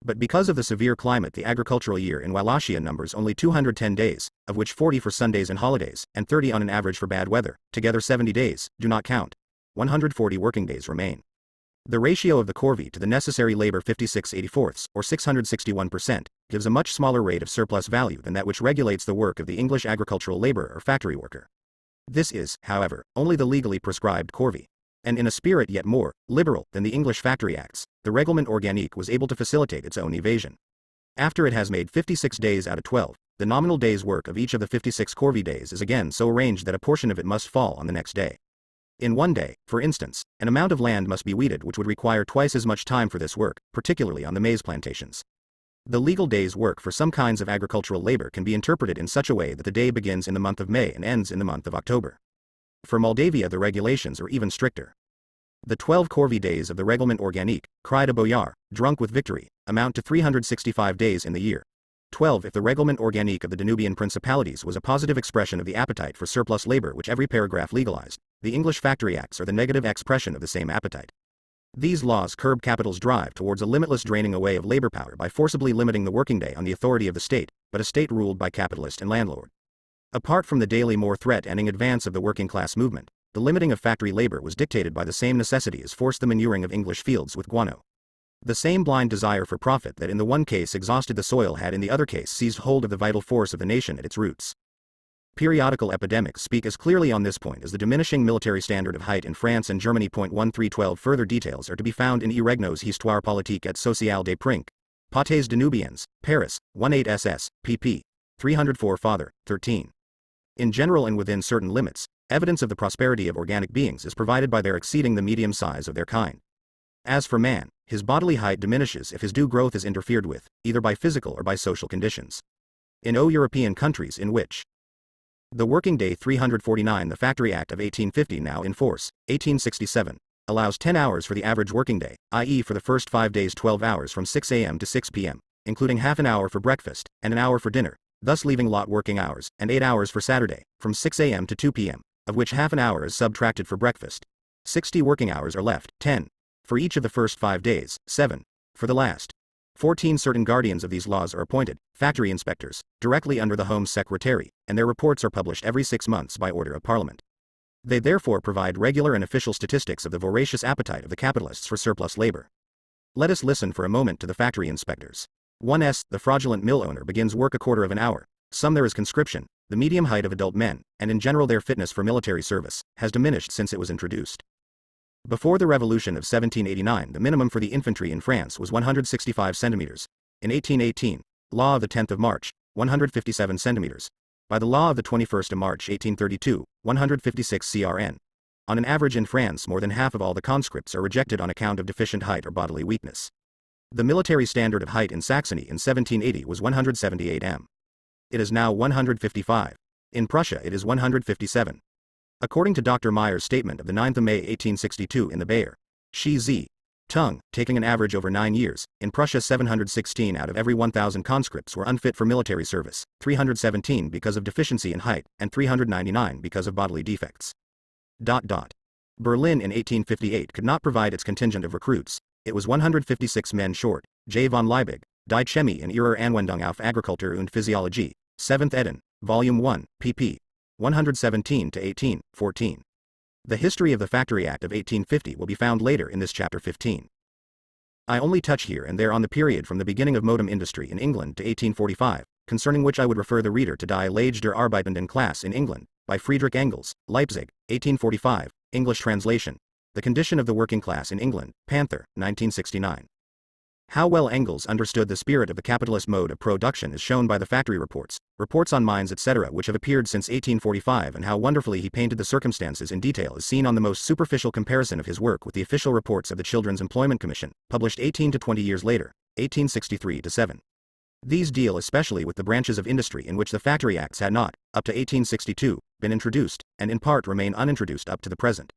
But because of the severe climate, the agricultural year in Wallachia numbers only 210 days, of which 40 for Sundays and holidays, and 30 on an average for bad weather, together 70 days, do not count. 140 working days remain. The ratio of the corvée to the necessary labor 56/84, or 661%, gives a much smaller rate of surplus value than that which regulates the work of the English agricultural laborer or factory worker. This is, however, only the legally prescribed corvée. And in a spirit yet more liberal than the English Factory Acts, the Règlement Organique was able to facilitate its own evasion. After it has made 56 days out of 12, the nominal day's work of each of the 56 corvée days is again so arranged that a portion of it must fall on the next day. In one day, for instance, an amount of land must be weeded which would require twice as much time for this work, particularly on the maize plantations. The legal day's work for some kinds of agricultural labor can be interpreted in such a way that the day begins in the month of May and ends in the month of October. For Moldavia the regulations are even stricter. The 12 corvée days of the Règlement Organique, cried a boyar, drunk with victory, amount to 365 days in the year. 12 If the Règlement Organique of the Danubian principalities was a positive expression of the appetite for surplus labor which every paragraph legalized, the English Factory Acts are the negative expression of the same appetite. These laws curb capital's drive towards a limitless draining away of labor power by forcibly limiting the working day on the authority of the state, but a state ruled by capitalist and landlord. Apart from the daily more threat-ending advance of the working class movement, the limiting of factory labor was dictated by the same necessity as forced the manuring of English fields with guano. The same blind desire for profit that in the one case exhausted the soil had in the other case seized hold of the vital force of the nation at its roots. Periodical epidemics speak as clearly on this point as the diminishing military standard of height in France and Germany. 1312 Further details are to be found in E. Regnault's Histoire politique et sociale des Princes, Pates Danubiens, Paris, 18 ss, pp. 304 Father, 13. In general and within certain limits, evidence of the prosperity of organic beings is provided by their exceeding the medium size of their kind. As for man, his bodily height diminishes if his due growth is interfered with, either by physical or by social conditions. In European countries in which the working day 349 the Factory Act of 1850 now in force, 1867, allows 10 hours for the average working day, i.e. for the first 5 days 12 hours from 6 a.m. to 6 p.m., including half an hour for breakfast, and an hour for dinner, thus leaving lot working hours, and 8 hours for Saturday, from 6 a.m. to 2 p.m., of which half an hour is subtracted for breakfast. 60 working hours are left, 10. For each of the first 5 days, 7. For the last 14 certain guardians of these laws are appointed, factory inspectors, directly under the Home Secretary, and their reports are published every 6 months by order of Parliament. They therefore provide regular and official statistics of the voracious appetite of the capitalists for surplus labor. Let us listen for a moment to the factory inspectors. 1s. The fraudulent mill owner begins work a quarter of an hour. Some there is conscription, the medium height of adult men, and in general their fitness for military service, has diminished since it was introduced. Before the Revolution of 1789 the minimum for the infantry in France was 165 centimeters. In 1818, law of the 10th of March, 157 centimeters. By the law of the 21st of March 1832, 156 crn. On an average in France more than half of all the conscripts are rejected on account of deficient height or bodily weakness. The military standard of height in Saxony in 1780 was 178 m. It is now 155. In Prussia it is 157. According to Dr. Meyer's statement of the 9th of May 1862 in the Bayer, Shi Z. Tongue, taking an average over 9 years, in Prussia 716 out of every 1,000 conscripts were unfit for military service, 317 because of deficiency in height, and 399 because of bodily defects. Berlin in 1858 could not provide its contingent of recruits. It was 156 men short. J. von Liebig, Die Chemie in ihrer Anwendung auf Agrikultur und Physiologie, 7th eden, Volume 1, pp. 117-18, 14. The history of the Factory Act of 1850 will be found later in this chapter 15. I only touch here and there on the period from the beginning of modem industry in England to 1845, concerning which I would refer the reader to Die Lage der Arbeitenden Klasse in England, by Friedrich Engels, Leipzig, 1845, English translation. The Condition of the Working Class in England, Panther, 1969. How well Engels understood the spirit of the capitalist mode of production is shown by the factory reports, reports on mines etc. which have appeared since 1845, and how wonderfully he painted the circumstances in detail is seen on the most superficial comparison of his work with the official reports of the Children's Employment Commission, published 18 to 20 years later, 1863-7. These deal especially with the branches of industry in which the Factory Acts had not, up to 1862, been introduced, and in part remain unintroduced up to the present.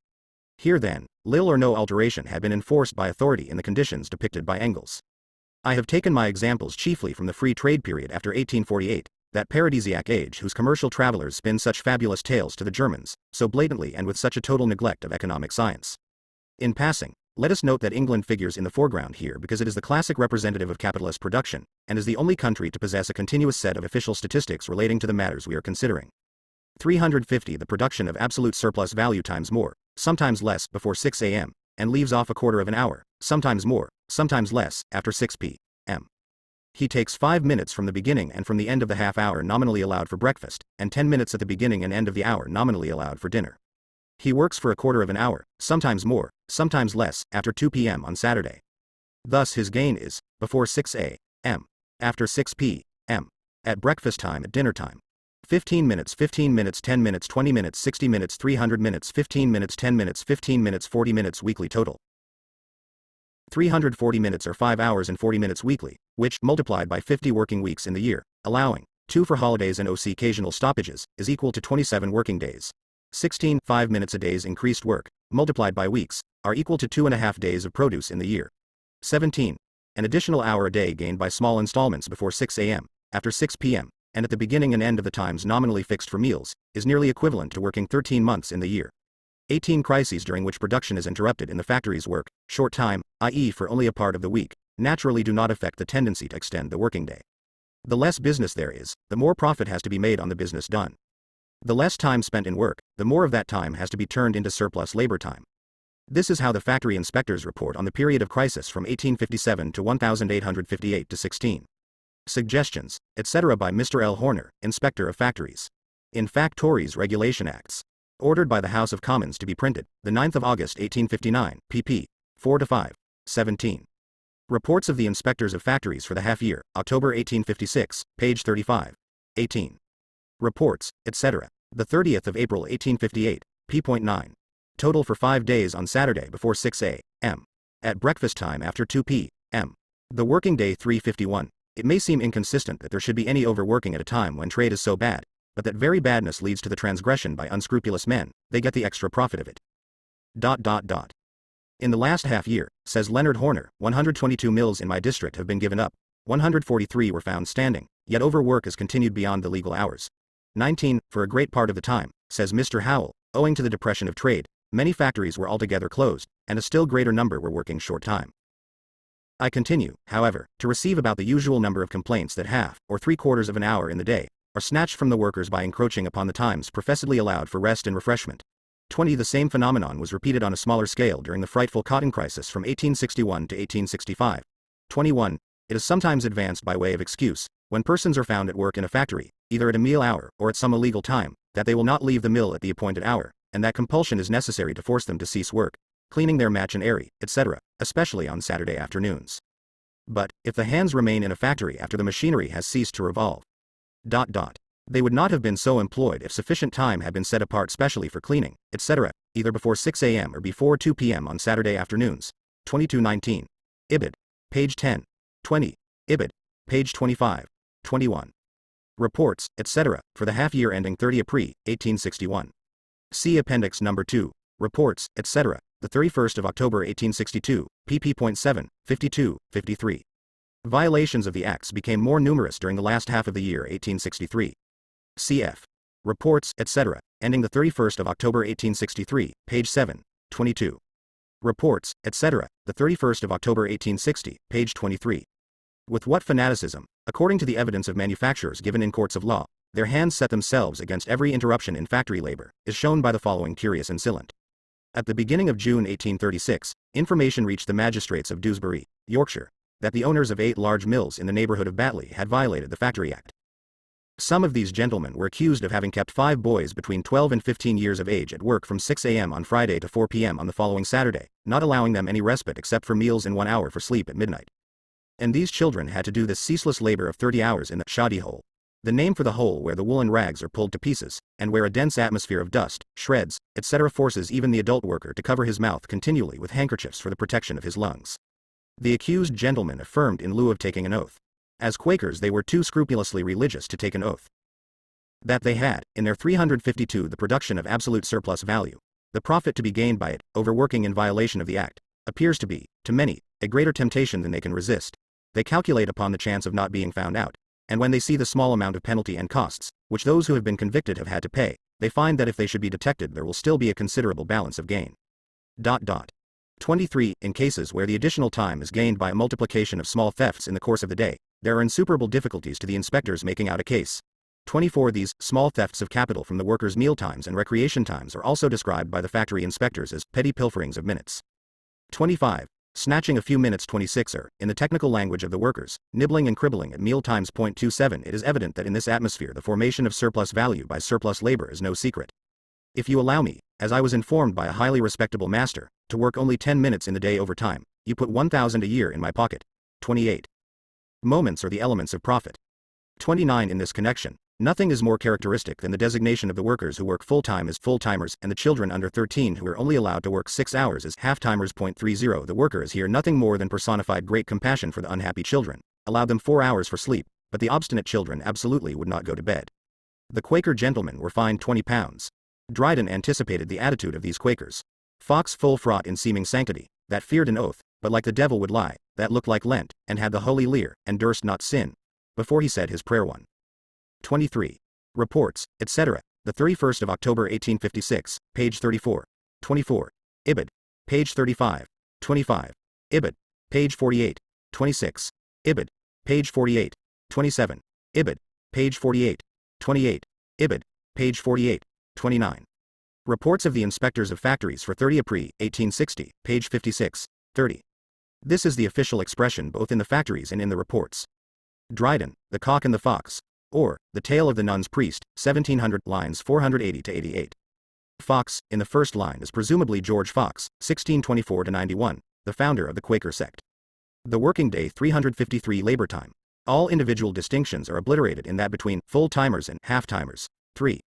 Here then, little or no alteration had been enforced by authority in the conditions depicted by Engels. I have taken my examples chiefly from the free trade period after 1848, that paradisiac age whose commercial travelers spin such fabulous tales to the Germans, so blatantly and with such a total neglect of economic science. In passing, let us note that England figures in the foreground here because it is the classic representative of capitalist production, and is the only country to possess a continuous set of official statistics relating to the matters we are considering. 350 The production of absolute surplus value times more, sometimes less, before 6 a.m., and leaves off a quarter of an hour, sometimes more, sometimes less, after 6 p.m. He takes 5 minutes from the beginning and from the end of the half hour nominally allowed for breakfast, and 10 minutes at the beginning and end of the hour nominally allowed for dinner. He works for a quarter of an hour, sometimes more, sometimes less, after 2 p.m. on Saturday. Thus his gain is, before 6 a.m., after 6 p.m., at breakfast time, at dinner time. 15 minutes, 10 minutes, 20 minutes, 60 minutes, 300 minutes, 15 minutes, 10 minutes, 15 minutes, 40 minutes weekly total. 340 minutes or 5 hours and 40 minutes weekly, which, multiplied by 50 working weeks in the year, allowing 2 for holidays and occasional stoppages, is equal to 27 working days. 16, 5 minutes a day's increased work, multiplied by weeks, are equal to 2.5 days of produce in the year. 17. An additional hour a day gained by small installments before 6 a.m., after 6 p.m., and at the beginning and end of the times nominally fixed for meals, is nearly equivalent to working 13 months in the year. 18 crises during which production is interrupted in the factory's work, short time, i.e. for only a part of the week, naturally do not affect the tendency to extend the working day. The less business there is, the more profit has to be made on the business done. The less time spent in work, the more of that time has to be turned into surplus labor time. This is how the factory inspectors report on the period of crisis from 1857 to 1858 to 16. Suggestions, etc. by Mr. L. Horner, Inspector of Factories. In Factories Regulation Acts. Ordered by the House of Commons to be printed, the 9th of August 1859, pp. 4-5. 17. Reports of the Inspectors of Factories for the half year, October 1856, page 35. 18. Reports, etc. The 30th of April 1858, p.9. Total for 5 days on Saturday before 6 a.m. At breakfast time after 2 p.m. The working day 351. It may seem inconsistent that there should be any overworking at a time when trade is so bad, but that very badness leads to the transgression by unscrupulous men, they get the extra profit of it. In the last half year, says Leonard Horner, 122 mills in my district have been given up, 143 were found standing, yet overwork is continued beyond the legal hours. 19, for a great part of the time, says Mr. Howell, owing to the depression of trade, many factories were altogether closed, and a still greater number were working short time. I continue, however, to receive about the usual number of complaints that half, or 3/4 of an hour in the day, are snatched from the workers by encroaching upon the times professedly allowed for rest and refreshment. 20. The same phenomenon was repeated on a smaller scale during the frightful cotton crisis from 1861 to 1865. 21. It is sometimes advanced by way of excuse, when persons are found at work in a factory, either at a meal hour or at some illegal time, that they will not leave the mill at the appointed hour, and that compulsion is necessary to force them to cease work, cleaning their machinery, etc., especially on Saturday afternoons. But, if the hands remain in a factory after the machinery has ceased to revolve, they would not have been so employed if sufficient time had been set apart specially for cleaning, etc., either before 6 a.m. or before 2 p.m. on Saturday afternoons. 2219. Ibid. Page 10. 20. Ibid. Page 25. 21. Reports, etc., for the half year ending 30 April, 1861. See Appendix No. 2. Reports, etc., the 31st of October 1862, pp.7, 52, 53. Violations of the acts became more numerous during the last half of the year 1863. Cf. Reports, etc., ending the 31st of October 1863, page 7, 22. Reports, etc., the 31st of October 1860, page 23. With what fanaticism, according to the evidence of manufacturers given in courts of law, their hands set themselves against every interruption in factory labor, is shown by the following curious incident. At the beginning of June 1836, information reached the magistrates of Dewsbury, Yorkshire, that the owners of 8 large mills in the neighborhood of Batley had violated the Factory Act. Some of these gentlemen were accused of having kept 5 boys between 12 and 15 years of age at work from 6 a.m. on Friday to 4 p.m. on the following Saturday, not allowing them any respite except for meals and 1 hour for sleep at midnight. And these children had to do this ceaseless labor of 30 hours in the shoddy hole, the name for the hole where the woolen rags are pulled to pieces, and where a dense atmosphere of dust, shreds, etc. forces even the adult worker to cover his mouth continually with handkerchiefs for the protection of his lungs. The accused gentlemen affirmed in lieu of taking an oath. As Quakers they were too scrupulously religious to take an oath. That they had, in their 352 the production of absolute surplus value, the profit to be gained by it, overworking in violation of the act, appears to be, to many, a greater temptation than they can resist. They calculate upon the chance of not being found out, and when they see the small amount of penalty and costs, which those who have been convicted have had to pay, they find that if they should be detected there will still be a considerable balance of gain. 23. In cases where the additional time is gained by a multiplication of small thefts in the course of the day, there are insuperable difficulties to the inspectors making out a case. 24. These small thefts of capital from the workers' meal times and recreation times are also described by the factory inspectors as petty pilferings of minutes. 25. Snatching a few minutes. 26. In the technical language of the workers, nibbling and cribbling at meal times. 27. It is evident that in this atmosphere the formation of surplus value by surplus labor is no secret. If you allow me, as I was informed by a highly respectable master, to work only 10 minutes in the day overtime, you put 1,000 a year in my pocket. 28. Moments are the elements of profit. 29. In this connection, nothing is more characteristic than the designation of the workers who work full-time as full-timers and the children under 13 who are only allowed to work 6 hours as half-timers. 30. The worker is here nothing more than personified great compassion for the unhappy children, allowed them 4 hours for sleep, but the obstinate children absolutely would not go to bed. The Quaker gentlemen were fined £20. Dryden anticipated the attitude of these Quakers. Fox full fraught in seeming sanctity, that feared an oath, but like the devil would lie, that looked like Lent, and had the holy leer, and durst not sin, before he said his prayer. 23. Reports, etc., the 31st of October 1856, page 34. 24. Ibid. Page 35. 25. Ibid. Page 48. 26. Ibid. Page 48. 27. Ibid. Page 48. 28. Ibid. Page 48. 29. Reports of the inspectors of factories for 30 April, 1860, page 56, 30. This is the official expression both in the factories and in the reports. Dryden, The Cock and the Fox, or, The Tale of the Nun's Priest, 1700, lines 480 to 88. Fox, in the first line is presumably George Fox, 1624 to 91, the founder of the Quaker sect. The working day 353 labor time. All individual distinctions are obliterated in that between full-timers and half-timers. 3.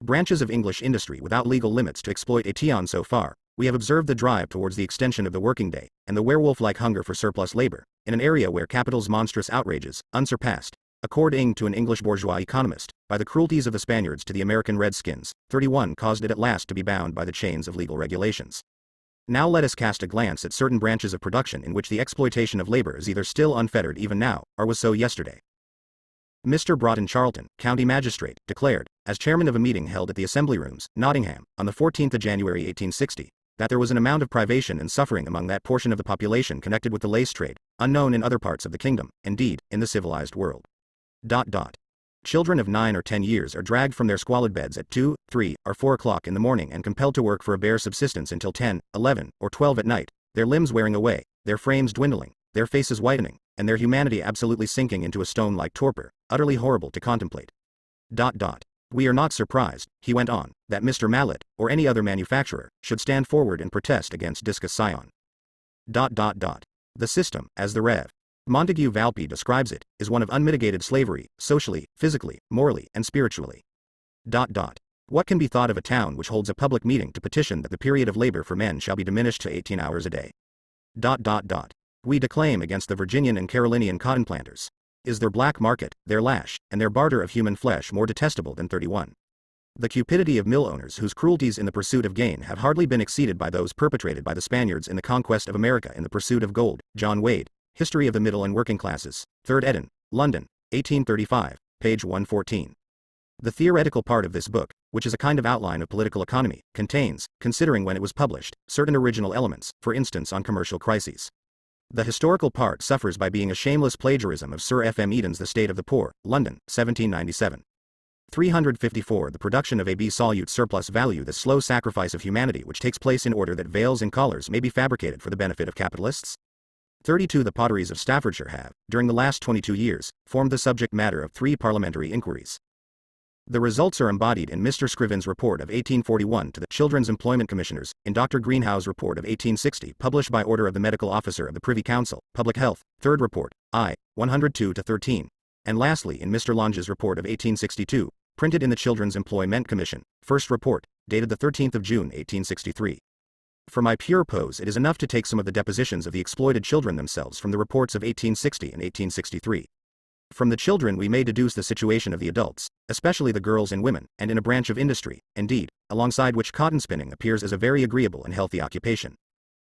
Branches of English industry without legal limits to exploit a so far, we have observed the drive towards the extension of the working day, and the werewolf-like hunger for surplus labor, in an area where capital's monstrous outrages, unsurpassed, according to an English bourgeois economist, by the cruelties of the Spaniards to the American redskins, 31 caused it at last to be bound by the chains of legal regulations. Now let us cast a glance at certain branches of production in which the exploitation of labor is either still unfettered even now, or was so yesterday. Mr. Broughton Charlton, county magistrate, declared, as chairman of a meeting held at the Assembly Rooms, Nottingham, on the 14th of January 1860, that there was an amount of privation and suffering among that portion of the population connected with the lace trade, unknown in other parts of the kingdom, indeed, in the civilized world. Children of 9 or 10 years are dragged from their squalid beds at 2, 3, or 4 o'clock in the morning and compelled to work for a bare subsistence until 10, 11, or 12 at night, their limbs wearing away, their frames dwindling, their faces whitening, and their humanity absolutely sinking into a stone-like torpor, utterly horrible to contemplate. We are not surprised, he went on, that Mr. Mallet, or any other manufacturer, should stand forward and protest against Discus Scion. The system, as the Rev. Montague Valpy describes it, is one of unmitigated slavery, socially, physically, morally, and spiritually. What can be thought of a town which holds a public meeting to petition that the period of labor for men shall be diminished to 18 hours a day? We declaim against the Virginian and Carolinian cotton planters. Is their black market, their lash, and their barter of human flesh more detestable than 31? The cupidity of mill owners whose cruelties in the pursuit of gain have hardly been exceeded by those perpetrated by the Spaniards in the conquest of America in the pursuit of gold. John Wade, History of the Middle and Working Classes, 3rd ed., London, 1835, page 114. The theoretical part of this book, which is a kind of outline of political economy, contains, considering when it was published, certain original elements, for instance on commercial crises. The historical part suffers by being a shameless plagiarism of Sir F. M. Eden's The State of the Poor, London, 1797. 354 The production of a absolute surplus value, the slow sacrifice of humanity which takes place in order that veils and collars may be fabricated for the benefit of capitalists. 32 The potteries of Staffordshire have, during the last 22 years, formed the subject matter of 3 parliamentary inquiries. The results are embodied in Mr. Scriven's report of 1841 to the Children's Employment Commissioners, in Dr. Greenhow's report of 1860 published by order of the Medical Officer of the Privy Council, Public Health, 3rd Report, I. 102-13, and lastly in Mr. Longe's report of 1862, printed in the Children's Employment Commission, 1st Report, dated the 13th of June 1863. For my pure pose it is enough to take some of the depositions of the exploited children themselves from the reports of 1860 and 1863. From the children we may deduce the situation of the adults, especially the girls and women, and in a branch of industry, indeed, alongside which cotton spinning appears as a very agreeable and healthy occupation.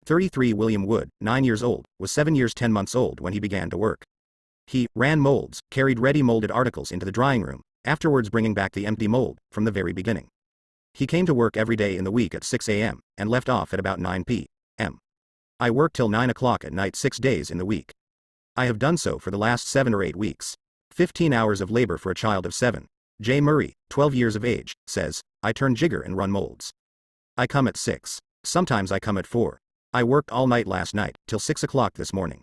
33 William Wood, 9 years old, was 7 years 10 months old when he began to work. He ran molds, carried ready molded articles into the drying room, afterwards bringing back the empty mold, from the very beginning. He came to work every day in the week at 6 a.m., and left off at about 9 p.m. I worked till 9 o'clock at night 6 days in the week. I have done so for the last 7 or 8 weeks. 15 hours of labor for a child of 7. J. Murray, 12 years of age, says, I turn jigger and run molds. I come at 6. Sometimes I come at 4. I worked all night last night, till 6 o'clock this morning.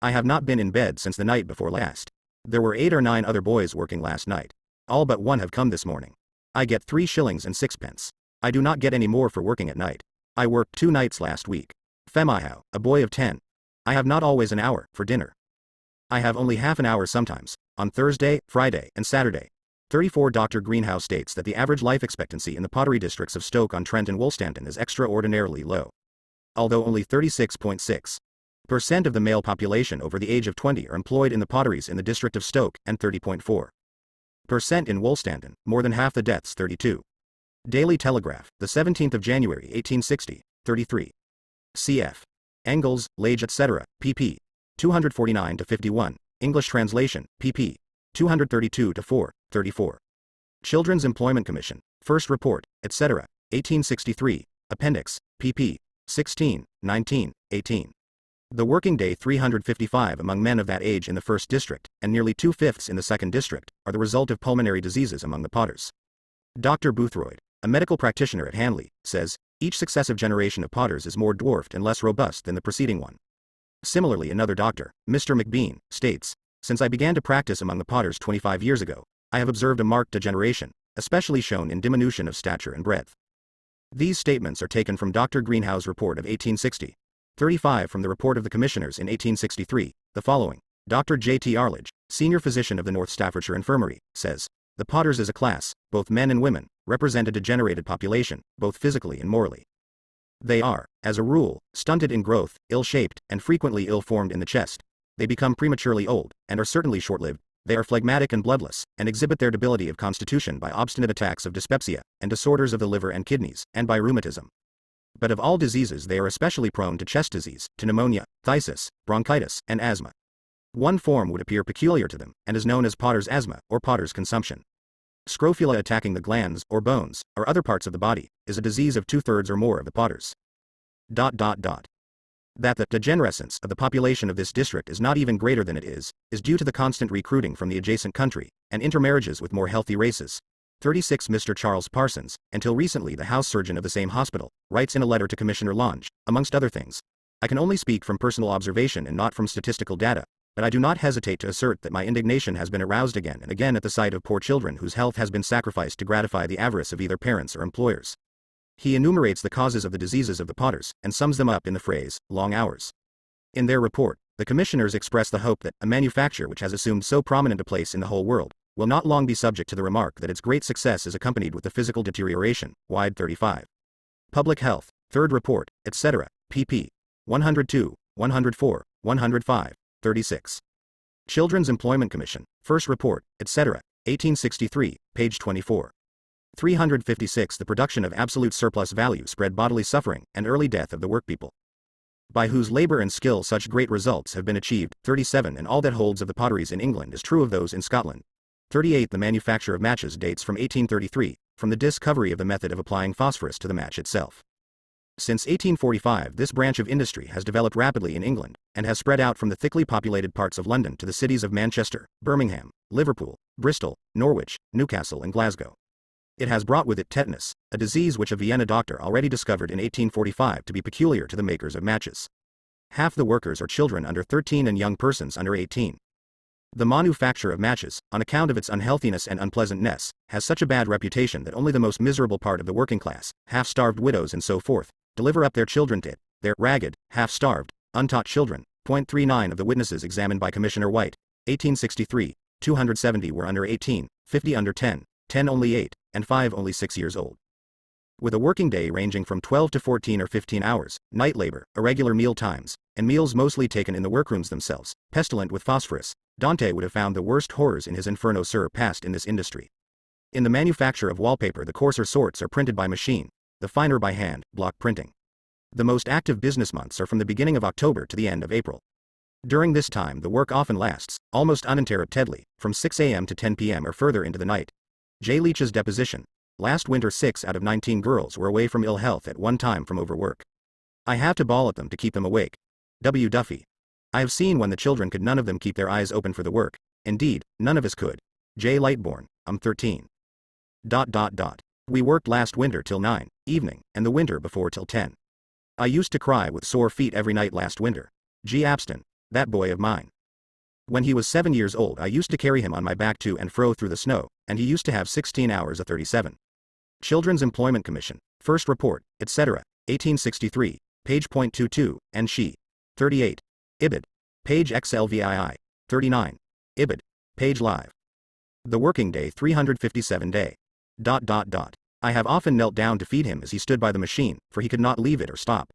I have not been in bed since the night before last. There were 8 or 9 other boys working last night. All but one have come this morning. I get 3 shillings and 6pence. I do not get any more for working at night. I worked 2 nights last week. Femihow, a boy of 10. I have not always an hour, for dinner. I have only half an hour sometimes, on Thursday, Friday, and Saturday. 34 Dr. Greenhow states that the average life expectancy in the pottery districts of Stoke-on-Trent and Woolstanton is extraordinarily low. Although only 36.6% of the male population over the age of 20 are employed in the potteries in the district of Stoke, and 30.4% in Woolstanton, more than half the deaths 32. Daily Telegraph, the 17th of January 1860, 33. Cf. Engels, Lage etc., pp. 249-51, English translation, pp. 232-4, 34. Children's Employment Commission, 1st Report, etc., 1863, Appendix, pp. 16, 19, 18. The working day 355 among men of that age in the 1st District, and nearly 2/5 in the 2nd District, are the result of pulmonary diseases among the potters. Dr. Boothroyd, a medical practitioner at Hanley, says, each successive generation of potters is more dwarfed and less robust than the preceding one. Similarly, another doctor, Mr. McBean, states, since I began to practice among the potters 25 years ago, I have observed a marked degeneration, especially shown in diminution of stature and breadth. These statements are taken from Dr. Greenhow's report of 1860. 35 from the report of the commissioners in 1863, the following. Dr. J. T. Arledge, senior physician of the North Staffordshire Infirmary, says, the potters as a class, both men and women, represent a degenerated population, both physically and morally. They are, as a rule, stunted in growth, ill-shaped, and frequently ill-formed in the chest. They become prematurely old, and are certainly short-lived. They are phlegmatic and bloodless, and exhibit their debility of constitution by obstinate attacks of dyspepsia, and disorders of the liver and kidneys, and by rheumatism. But of all diseases they are especially prone to chest disease, to pneumonia, phthisis, bronchitis, and asthma. One form would appear peculiar to them, and is known as potter's asthma, or potter's consumption. Scrofula attacking the glands, or bones, or other parts of the body, is a disease of 2/3 or more of the potters. That the degenerescence of the population of this district is not even greater than it is due to the constant recruiting from the adjacent country, and intermarriages with more healthy races. 36 Mr. Charles Parsons, until recently the house surgeon of the same hospital, writes in a letter to Commissioner Longe, amongst other things, I can only speak from personal observation and not from statistical data, but I do not hesitate to assert that my indignation has been aroused again and again at the sight of poor children whose health has been sacrificed to gratify the avarice of either parents or employers. He enumerates the causes of the diseases of the potters, and sums them up in the phrase, long hours. In their report, the commissioners express the hope that a manufacture which has assumed so prominent a place in the whole world, will not long be subject to the remark that its great success is accompanied with the physical deterioration, wide 35. Public Health, 3rd Report, etc., pp. 102, 104, 105. 36. Children's Employment Commission, 1st Report, etc., 1863, page 24. 356 The production of absolute surplus value spread bodily suffering and early death of the workpeople, by whose labor and skill such great results have been achieved. 37 And all that holds of the potteries in England is true of those in Scotland. 38 The manufacture of matches dates from 1833, from the discovery of the method of applying phosphorus to the match itself. Since 1845 this branch of industry has developed rapidly in England, and has spread out from the thickly populated parts of London to the cities of Manchester, Birmingham, Liverpool, Bristol, Norwich, Newcastle and Glasgow. It has brought with it tetanus, a disease which a Vienna doctor already discovered in 1845 to be peculiar to the makers of matches. Half the workers are children under 13 and young persons under 18. The manufacture of matches, on account of its unhealthiness and unpleasantness, has such a bad reputation that only the most miserable part of the working class, half-starved widows and so forth, deliver up their children to it, their ragged, half-starved, untaught children. 39 Of the witnesses examined by Commissioner White, 1863, 270 were under 18, 50 under 10, 10 only 8, and 5 only 6 years old. With a working day ranging from 12 to 14 or 15 hours, night labor, irregular meal times, and meals mostly taken in the workrooms themselves, pestilent with phosphorus, Dante would have found the worst horrors in his Inferno surpassed in this industry. In the manufacture of wallpaper the coarser sorts are printed by machine, the finer by hand, block printing. The most active business months are from the beginning of October to the end of April. During this time the work often lasts, almost uninterruptedly, from 6 a.m. to 10 p.m. or further into the night. J. Leach's deposition. Last winter 6 out of 19 girls were away from ill health at one time from overwork. I have to bawl at them to keep them awake. W. Duffy. I have seen when the children could none of them keep their eyes open for the work. Indeed, none of us could. J. Lightborn. I'm 13. We worked last winter till 9, evening, and the winter before till 10. I used to cry with sore feet every night last winter. G. Abston. That boy of mine. When he was 7 years old I used to carry him on my back to and fro through the snow, and he used to have 16 hours a 37. Children's Employment Commission, First Report, etc., 1863, page .22, and she. 38. Ibid. Page XLVII. 39. Ibid. Page Live. The working day 357 day. I have often knelt down to feed him as he stood by the machine, for he could not leave it or stop.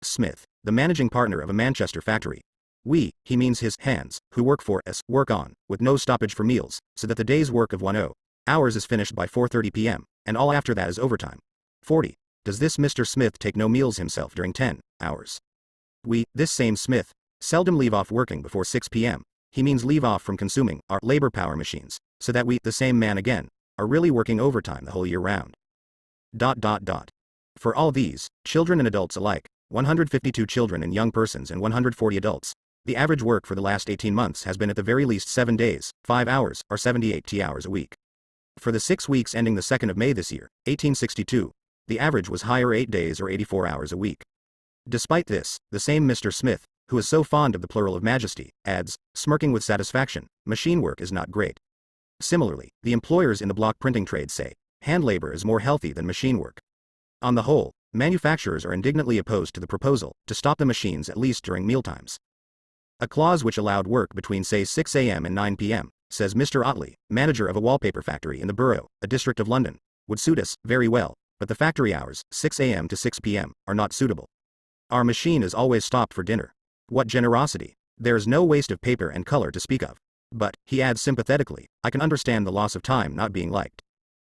Smith, the managing partner of a Manchester factory. He means his hands, who work for us, work on, with no stoppage for meals, so that the day's work of 10 hours is finished by 4:30 p.m., and all after that is overtime. 40. Does this Mr. Smith take no meals himself during 10 hours? This same Smith, seldom leave off working before 6 p.m., he means leave off from consuming our labor power machines, so that the same man again, are really working overtime the whole year round. For all these, children and adults alike, 152 children and young persons and 140 adults, the average work for the last 18 months has been at the very least 7 days, 5 hours, or 78 hours a week. For the 6 weeks ending the 2nd of May this year, 1862, the average was higher 8 days or 84 hours a week. Despite this, the same Mr. Smith, who is so fond of the plural of majesty, adds, smirking with satisfaction, machine work is not great. Similarly, the employers in the block printing trade say, hand labor is more healthy than machine work. On the whole, manufacturers are indignantly opposed to the proposal to stop the machines at least during mealtimes. A clause which allowed work between say 6 a.m. and 9 p.m., says Mr. Otley, manager of a wallpaper factory in the Borough, a district of London, would suit us very well, but the factory hours, 6 a.m. to 6 p.m., are not suitable. Our machine is always stopped for dinner. What generosity! There is no waste of paper and color to speak of. But, he adds sympathetically, I can understand the loss of time not being liked.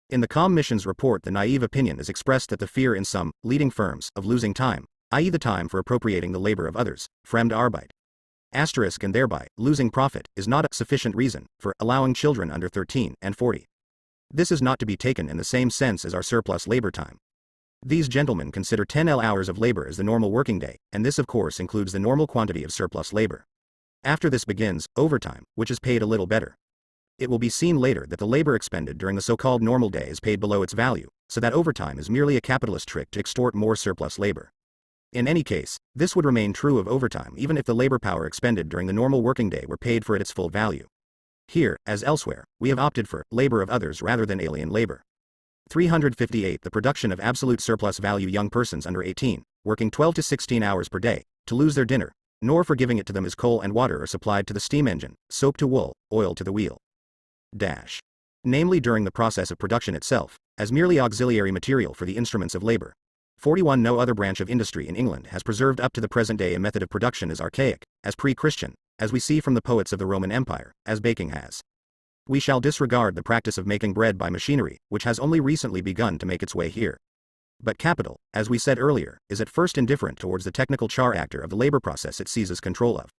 In the Commission's report the naive opinion is expressed that the fear in some leading firms of losing time, i.e. the time for appropriating the labor of others, fremd Arbeit, asterisk, and thereby losing profit, is not a sufficient reason for allowing children under 13 and 40. This is not to be taken in the same sense as our surplus labor time. These gentlemen consider 10 hours of labor as the normal working day, and this of course includes the normal quantity of surplus labor. After this begins overtime, which is paid a little better. It will be seen later that the labor expended during the so-called normal day is paid below its value, so that overtime is merely a capitalist trick to extort more surplus labor. In any case, this would remain true of overtime even if the labor power expended during the normal working day were paid for at its full value. Here, as elsewhere, we have opted for labor of others rather than alien labor. 358 The production of absolute surplus value young persons under 18, working 12 to 16 hours per day, to lose their dinner, nor for giving it to them as coal and water are supplied to the steam engine, soap to wool, oil to the wheel. Namely during the process of production itself, as merely auxiliary material for the instruments of labor. 41 No other branch of industry in England has preserved up to the present day a method of production as archaic, as pre-Christian, as we see from the poets of the Roman Empire, as baking has. We shall disregard the practice of making bread by machinery, which has only recently begun to make its way here. But capital, as we said earlier, is at first indifferent towards the technical char actor of the labor process it seizes control of.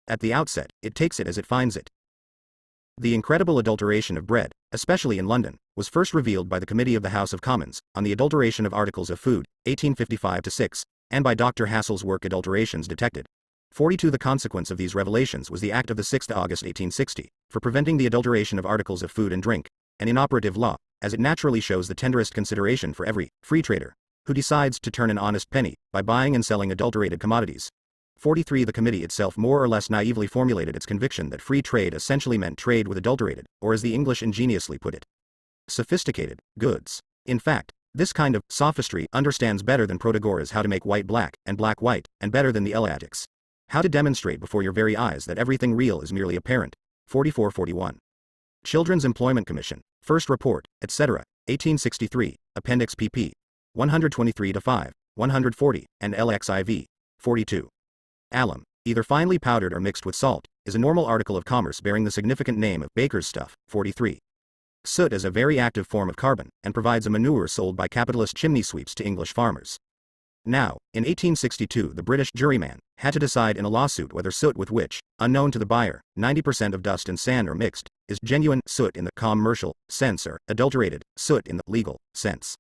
At the outset, it takes it as it finds it. The incredible adulteration of bread, especially in London, was first revealed by the Committee of the House of Commons, on the Adulteration of Articles of Food, 1855-6, and by Dr. Hassall's work Adulterations Detected. 42. The consequence of these revelations was the Act of the 6th August 1860, for preventing the adulteration of articles of food and drink, an inoperative law, as it naturally shows the tenderest consideration for every free trader who decides to turn an honest penny by buying and selling adulterated commodities. 43. The committee itself more or less naively formulated its conviction that free trade essentially meant trade with adulterated, or as the English ingeniously put it, sophisticated, goods. In fact, this kind of sophistry understands better than Protagoras how to make white black, and black white, and better than the Eleatics how to demonstrate before your very eyes that everything real is merely apparent. 44-41. Children's Employment Commission, First Report, etc., 1863, Appendix pp. 123-5, 140, and LXIV. 42. Alum, either finely powdered or mixed with salt, is a normal article of commerce bearing the significant name of baker's stuff. 43. Soot is a very active form of carbon, and provides a manure sold by capitalist chimney sweeps to English farmers. Now, in 1862 the British juryman had to decide in a lawsuit whether soot with which, unknown to the buyer, 90% of dust and sand are mixed, is genuine soot in the commercial sense or adulterated soot in the legal sense.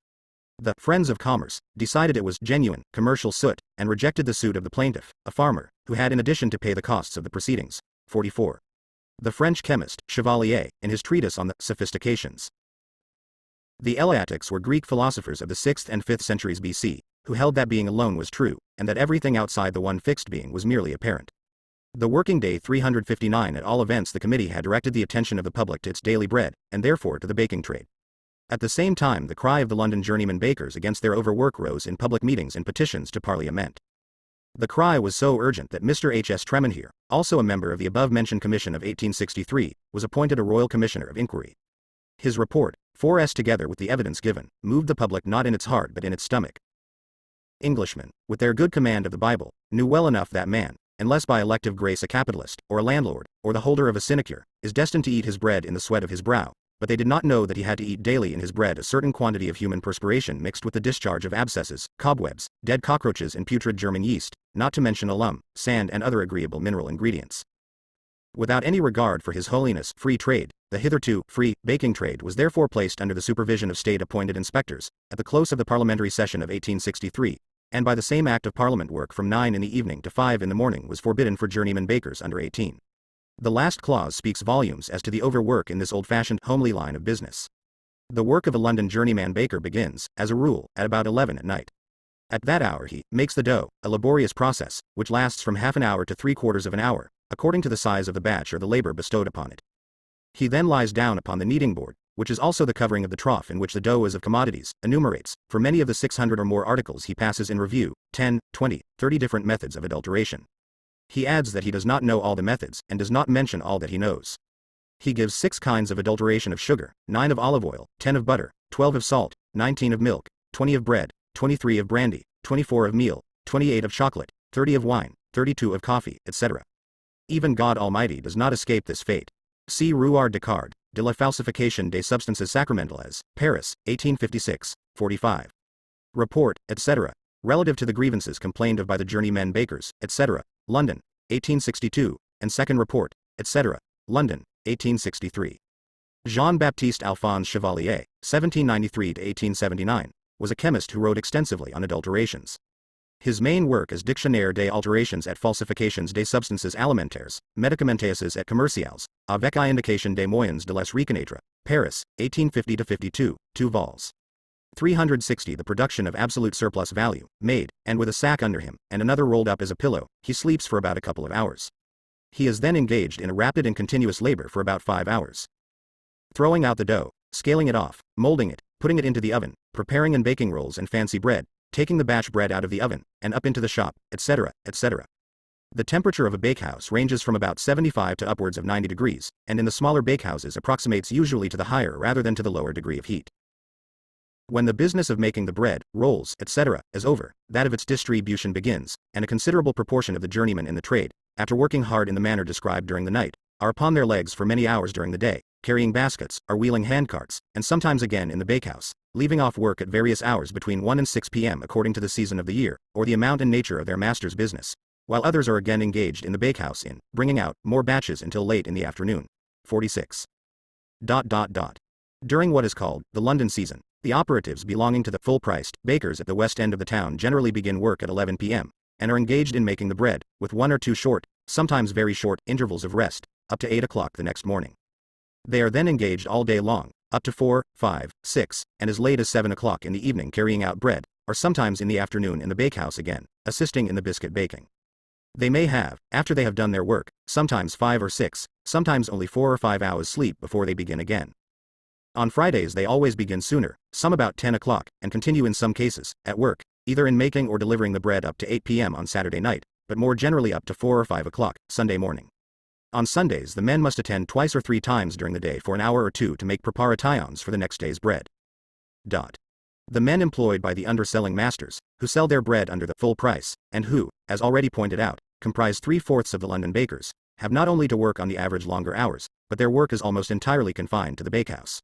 The Friends of Commerce decided it was genuine commercial soot, and rejected the suit of the plaintiff, a farmer, who had in addition to pay the costs of the proceedings. 44. The French chemist, Chevalier, in his treatise on the Sophistications. The Eleatics were Greek philosophers of the 6th and 5th centuries BC, who held that being alone was true, and that everything outside the one fixed being was merely apparent. The working day 359 at all events the committee had directed the attention of the public to its daily bread, and therefore to the baking trade. At the same time the cry of the London journeyman bakers against their overwork rose in public meetings and petitions to Parliament. The cry was so urgent that Mr. H. S. Tremenhere, also a member of the above-mentioned commission of 1863, was appointed a Royal Commissioner of Inquiry. His report, 4s together with the evidence given, moved the public not in its heart but in its stomach. Englishmen, with their good command of the Bible, knew well enough that man, unless by elective grace a capitalist, or a landlord, or the holder of a sinecure, is destined to eat his bread in the sweat of his brow, but they did not know that he had to eat daily in his bread a certain quantity of human perspiration mixed with the discharge of abscesses, cobwebs, dead cockroaches and putrid German yeast, not to mention alum, sand and other agreeable mineral ingredients. Without any regard for His Holiness free trade, the hitherto free baking trade was therefore placed under the supervision of state-appointed inspectors, at the close of the parliamentary session of 1863, and by the same act of Parliament work from 9 in the evening to 5 in the morning was forbidden for journeyman bakers under 18. The last clause speaks volumes as to the overwork in this old-fashioned, homely line of business. The work of a London journeyman baker begins, as a rule, at about 11 at night. At that hour he makes the dough, a laborious process, which lasts from half an hour to 3/4 of an hour, according to the size of the batch or the labor bestowed upon it. He then lies down upon the kneading board, which is also the covering of the trough in which the dough is of commodities, enumerates, for many of the 600 or more articles he passes in review, 10, 20, 30 different methods of adulteration. He adds that he does not know all the methods, and does not mention all that he knows. He gives 6 kinds of adulteration of sugar, 9 of olive oil, 10 of butter, 12 of salt, 19 of milk, 20 of bread, 23 of brandy, 24 of meal, 28 of chocolate, 30 of wine, 32 of coffee, etc. Even God Almighty does not escape this fate. See Ruard Descartes, de la falsification des substances sacramentales, Paris, 1856, 45. Report, etc., relative to the grievances complained of by the journeymen bakers, etc., London, 1862, and second report, etc., London, 1863. Jean-Baptiste Alphonse Chevalier, 1793-1879, was a chemist who wrote extensively on adulterations. His main work is Dictionnaire des alterations et falsifications des substances alimentaires, médicamenteuses et commerciales, avec indication des moyens de les reconnaître, Paris, 1850-52, 2 vols. 360 The production of absolute surplus value, made, and with a sack under him, and another rolled up as a pillow, he sleeps for about a couple of hours. He is then engaged in a rapid and continuous labor for about 5 hours. Throwing out the dough, scaling it off, molding it, putting it into the oven, preparing and baking rolls and fancy bread, taking the batch bread out of the oven, and up into the shop, etc., etc. The temperature of a bakehouse ranges from about 75 to upwards of 90 degrees, and in the smaller bakehouses approximates usually to the higher rather than to the lower degree of heat. When the business of making the bread, rolls, etc., is over, that of its distribution begins, and a considerable proportion of the journeymen in the trade, after working hard in the manner described during the night, are upon their legs for many hours during the day, carrying baskets, or wheeling handcarts, and sometimes again in the bakehouse, leaving off work at various hours between 1 and 6 p.m. according to the season of the year, or the amount and nature of their master's business, while others are again engaged in the bakehouse in bringing out more batches until late in the afternoon. 46. During what is called the London season, the operatives belonging to the full-priced bakers at the west end of the town generally begin work at 11 p.m. and are engaged in making the bread, with 1 or 2 short, sometimes very short, intervals of rest, up to 8 o'clock the next morning. They are then engaged all day long, up to 4, 5, 6, and as late as 7 o'clock in the evening carrying out bread, or sometimes in the afternoon in the bakehouse again, assisting in the biscuit baking. They may have, after they have done their work, sometimes 5 or 6, sometimes only 4 or 5 hours sleep before they begin again. On Fridays they always begin sooner, some about 10 o'clock, and continue in some cases, at work, either in making or delivering the bread up to 8 p.m. on Saturday night, but more generally up to 4 or 5 o'clock, Sunday morning. On Sundays the men must attend twice or 3 times during the day for an hour or 2 to make preparations for the next day's bread. The men employed by the underselling masters, who sell their bread under the full price, and who, as already pointed out, comprise 3/4 of the London bakers, have not only to work on the average longer hours, but their work is almost entirely confined to the bakehouse.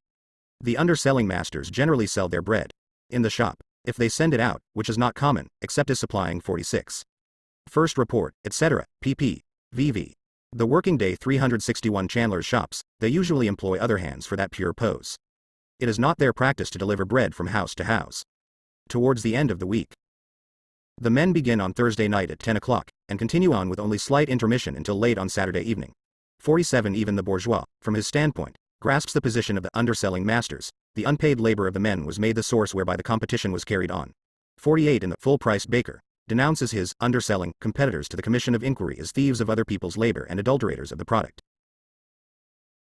The underselling masters generally sell their bread in the shop, if they send it out, which is not common, except as supplying 46. First report, etc., pp. VV. The working day 361 chandlers' shops, they usually employ other hands for that pure pose. It is not their practice to deliver bread from house to house. Towards the end of the week, the men begin on Thursday night at 10 o'clock, and continue on with only slight intermission until late on Saturday evening. 47. Even the bourgeois, from his standpoint, grasps the position of the underselling masters. The unpaid labor of the men was made the source whereby the competition was carried on. 48. And the full-priced baker denounces his underselling competitors to the Commission of Inquiry as thieves of other people's labor and adulterators of the product.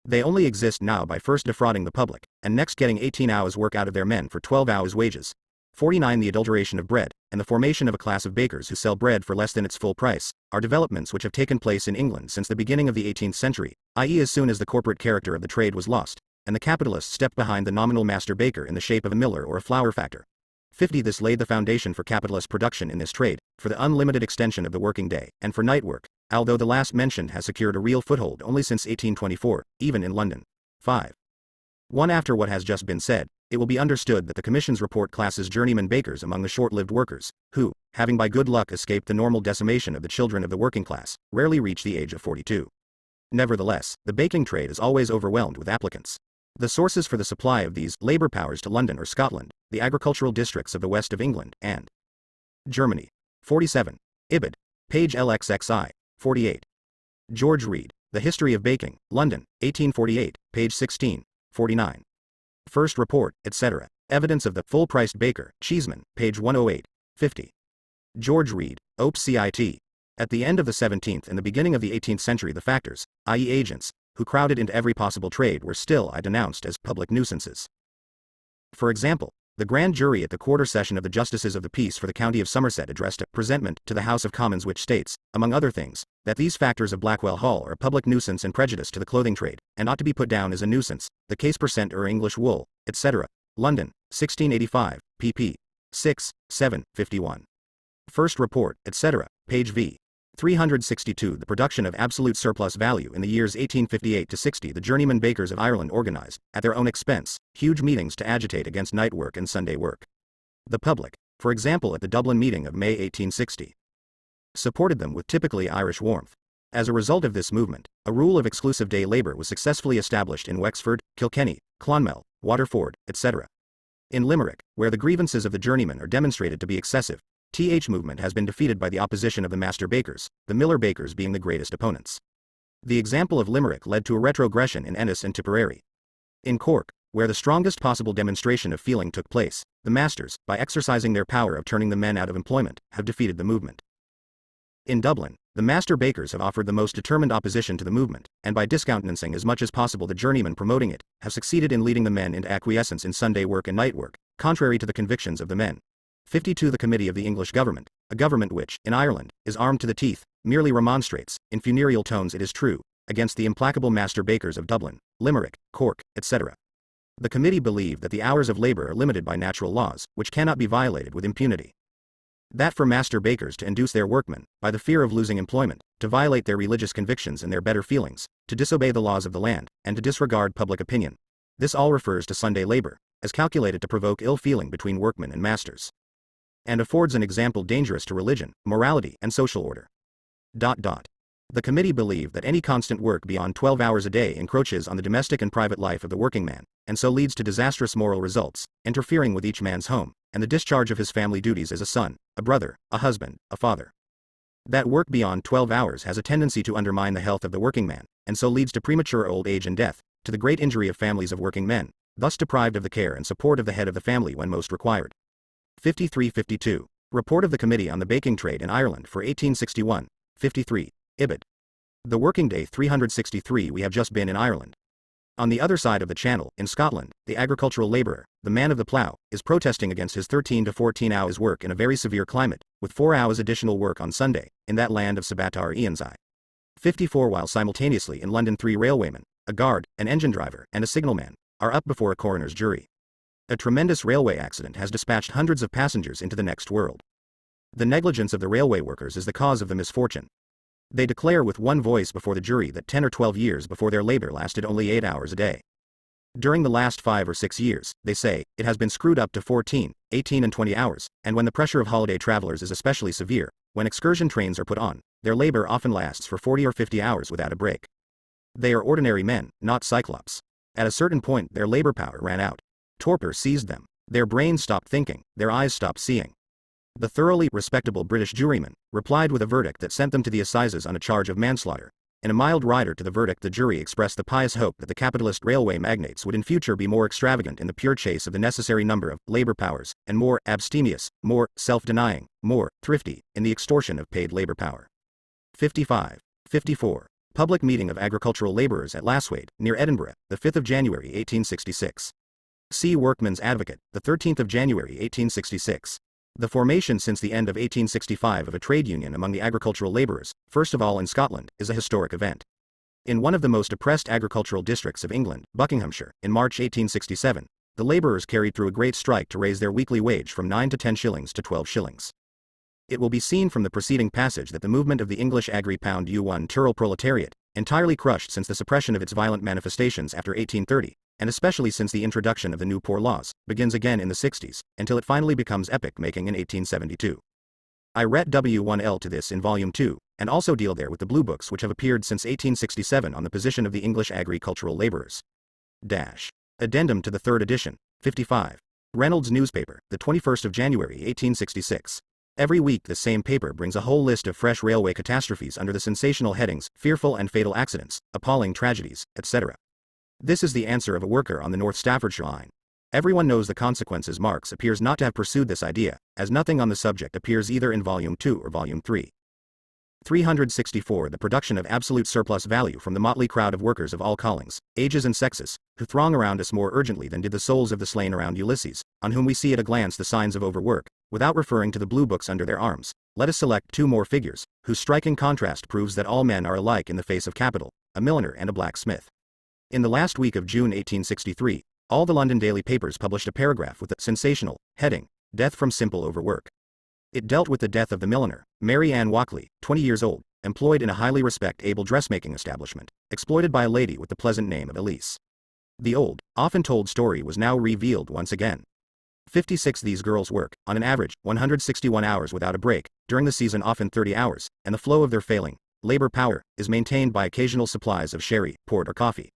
They only exist now by first defrauding the public, and next getting 18 hours work out of their men for 12 hours wages. 49. The adulteration of bread, and the formation of a class of bakers who sell bread for less than its full price, are developments which have taken place in England since the beginning of the 18th century, i.e. as soon as the corporate character of the trade was lost, and the capitalist stepped behind the nominal master baker in the shape of a miller or a flour factor. 50. This laid the foundation for capitalist production in this trade, for the unlimited extension of the working day, and for night work, although the last mentioned has secured a real foothold only since 1824, even in London. 5. 1. After what has just been said, it will be understood that the Commission's report classes journeyman bakers among the short-lived workers, who, having by good luck escaped the normal decimation of the children of the working class, rarely reach the age of 42. Nevertheless, the baking trade is always overwhelmed with applicants. The sources for the supply of these labor powers to London or Scotland, the agricultural districts of the west of England, and Germany. 47. Ibid. Page LXXI. 48. George Read, The History of Baking, London, 1848, page 16. 49. First report, etc. Evidence of the full-priced baker, Cheeseman, page 108. 50. George Read, Op. Cit. At the end of the 17th and the beginning of the 18th century the factors, i.e. agents, who crowded into every possible trade were still denounced as public nuisances. For example, the grand jury at the quarter session of the Justices of the Peace for the county of Somerset addressed a presentment to the House of Commons which states, among other things, that these factors of Blackwell Hall are a public nuisance and prejudice to the clothing trade, and ought to be put down as a nuisance, the case percent or English wool, etc. London, 1685, pp. 6, 7, 51. First report, etc., page v. 362. The production of absolute surplus value in the years 1858 to 60. The journeyman bakers of Ireland organized, at their own expense, huge meetings to agitate against night work and Sunday work. The public, for example at the Dublin meeting of May 1860, supported them with typically Irish warmth. As a result of this movement, a rule of exclusive day labor was successfully established in Wexford, Kilkenny, Clonmel, Waterford, etc. In Limerick, where the grievances of the journeymen are demonstrated to be excessive, th movement has been defeated by the opposition of the master bakers, the miller bakers being the greatest opponents. The example of Limerick led to a retrogression in Ennis and Tipperary. In Cork, where the strongest possible demonstration of feeling took place, the masters, by exercising their power of turning the men out of employment, have defeated the movement. In Dublin, the master bakers have offered the most determined opposition to the movement, and by discountenancing as much as possible the journeymen promoting it, have succeeded in leading the men into acquiescence in Sunday work and night work, contrary to the convictions of the men. 52. The Committee of the English Government, a government which, in Ireland, is armed to the teeth, merely remonstrates, in funereal tones it is true, against the implacable master bakers of Dublin, Limerick, Cork, etc. The committee believe that the hours of labor are limited by natural laws, which cannot be violated with impunity. That for master bakers to induce their workmen, by the fear of losing employment, to violate their religious convictions and their better feelings, to disobey the laws of the land, and to disregard public opinion. This all refers to Sunday labor, as calculated to provoke ill feeling between workmen and masters, and affords an example dangerous to religion, morality, and social order. The committee believe that any constant work beyond 12 hours a day encroaches on the domestic and private life of the working man, and so leads to disastrous moral results, interfering with each man's home, and the discharge of his family duties as a son, a brother, a husband, a father. That work beyond 12 hours has a tendency to undermine the health of the working man, and so leads to premature old age and death, to the great injury of families of working men, thus deprived of the care and support of the head of the family when most required. 53-52. Report of the Committee on the Baking Trade in Ireland for 1861. 53. Ibid. The working day 363. We have just been in Ireland. On the other side of the channel, in Scotland, the agricultural labourer, the man of the plough, is protesting against his 13 to 14 hours work in a very severe climate, with 4 hours additional work on Sunday, in that land of Sabatar Ianzi. 54. While simultaneously in London 3 railwaymen, a guard, an engine driver, and a signalman, are up before a coroner's jury. A tremendous railway accident has dispatched hundreds of passengers into the next world. The negligence of the railway workers is the cause of the misfortune. They declare with one voice before the jury that 10 or 12 years before their labor lasted only 8 hours a day. During the last 5 or 6 years, they say, it has been screwed up to 14, 18 and 20 hours, and when the pressure of holiday travelers is especially severe, when excursion trains are put on, their labor often lasts for 40 or 50 hours without a break. They are ordinary men, not cyclops. At a certain point their labor power ran out. Torpor seized them. Their brains stopped thinking, their eyes stopped seeing. The thoroughly respectable British juryman replied with a verdict that sent them to the assizes on a charge of manslaughter. In a mild rider to the verdict, the jury expressed the pious hope that the capitalist railway magnates would in future be more extravagant in the pure chase of the necessary number of labor powers, and more abstemious, more self-denying, more thrifty in the extortion of paid labor power. 55. 54. Public meeting of agricultural labourers at Lasswade, near Edinburgh, the 5th of January 1866. See Workman's Advocate, the 13th of January 1866. The formation since the end of 1865 of a trade union among the agricultural labourers, first of all in Scotland, is a historic event. In one of the most oppressed agricultural districts of England, Buckinghamshire, in March 1867, the labourers carried through a great strike to raise their weekly wage from 9 to 10 shillings to 12 shillings. It will be seen from the preceding passage that the movement of the English Agri-Pound U1 Tyrol proletariat, entirely crushed since the suppression of its violent manifestations after 1830, and especially since the introduction of the new Poor Laws, begins again in the 60s, until it finally becomes epoch-making in 1872. I write W1L to this in Volume 2, and also deal there with the blue books which have appeared since 1867 on the position of the English agricultural labourers. Addendum to the third edition, 55. Reynolds Newspaper, the 21st of January 1866. Every week the same paper brings a whole list of fresh railway catastrophes under the sensational headings, fearful and fatal accidents, appalling tragedies, etc. This is the answer of a worker on the North Staffordshire line. Everyone knows the consequences. Marx appears not to have pursued this idea, as nothing on the subject appears either in Volume 2 or Volume 3. 364. The production of absolute surplus value from the motley crowd of workers of all callings, ages and sexes, who throng around us more urgently than did the souls of the slain around Ulysses, on whom we see at a glance the signs of overwork, without referring to the blue books under their arms. Let us select 2 more figures, whose striking contrast proves that all men are alike in the face of capital, a milliner and a blacksmith. In the last week of June 1863, all the London daily papers published a paragraph with the sensational heading, Death from Simple Overwork. It dealt with the death of the milliner, Mary Ann Walkley, 20 years old, employed in a highly respectable dressmaking establishment, exploited by a lady with the pleasant name of Elise. The old, often told story was now revealed once again. 56. These girls work, on an average, 161 hours without a break, during the season often 30 hours, and the flow of their failing labor power is maintained by occasional supplies of sherry, port or coffee.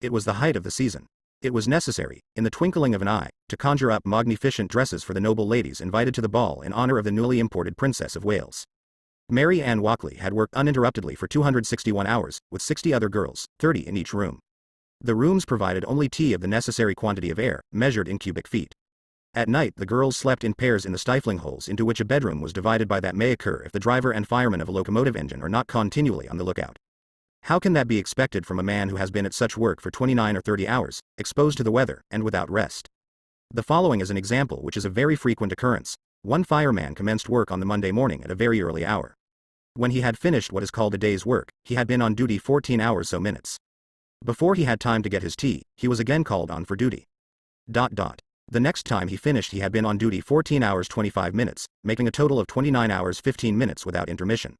It was the height of the season. It was necessary, in the twinkling of an eye, to conjure up magnificent dresses for the noble ladies invited to the ball in honor of the newly imported Princess of Wales. Mary Ann Walkley had worked uninterruptedly for 261 hours, with 60 other girls, 30 in each room. The rooms provided only tea of the necessary quantity of air, measured in cubic feet. At night the girls slept in pairs in the stifling holes into which a bedroom was divided by that may occur if the driver and fireman of a locomotive engine are not continually on the lookout. How can that be expected from a man who has been at such work for 29 or 30 hours, exposed to the weather, and without rest? The following is an example which is a very frequent occurrence. One fireman commenced work on the Monday morning at a very early hour. When he had finished what is called a day's work, he had been on duty 14 hours so minutes. Before he had time to get his tea, he was again called on for duty. The next time he finished he had been on duty 14 hours 25 minutes, making a total of 29 hours 15 minutes without intermission.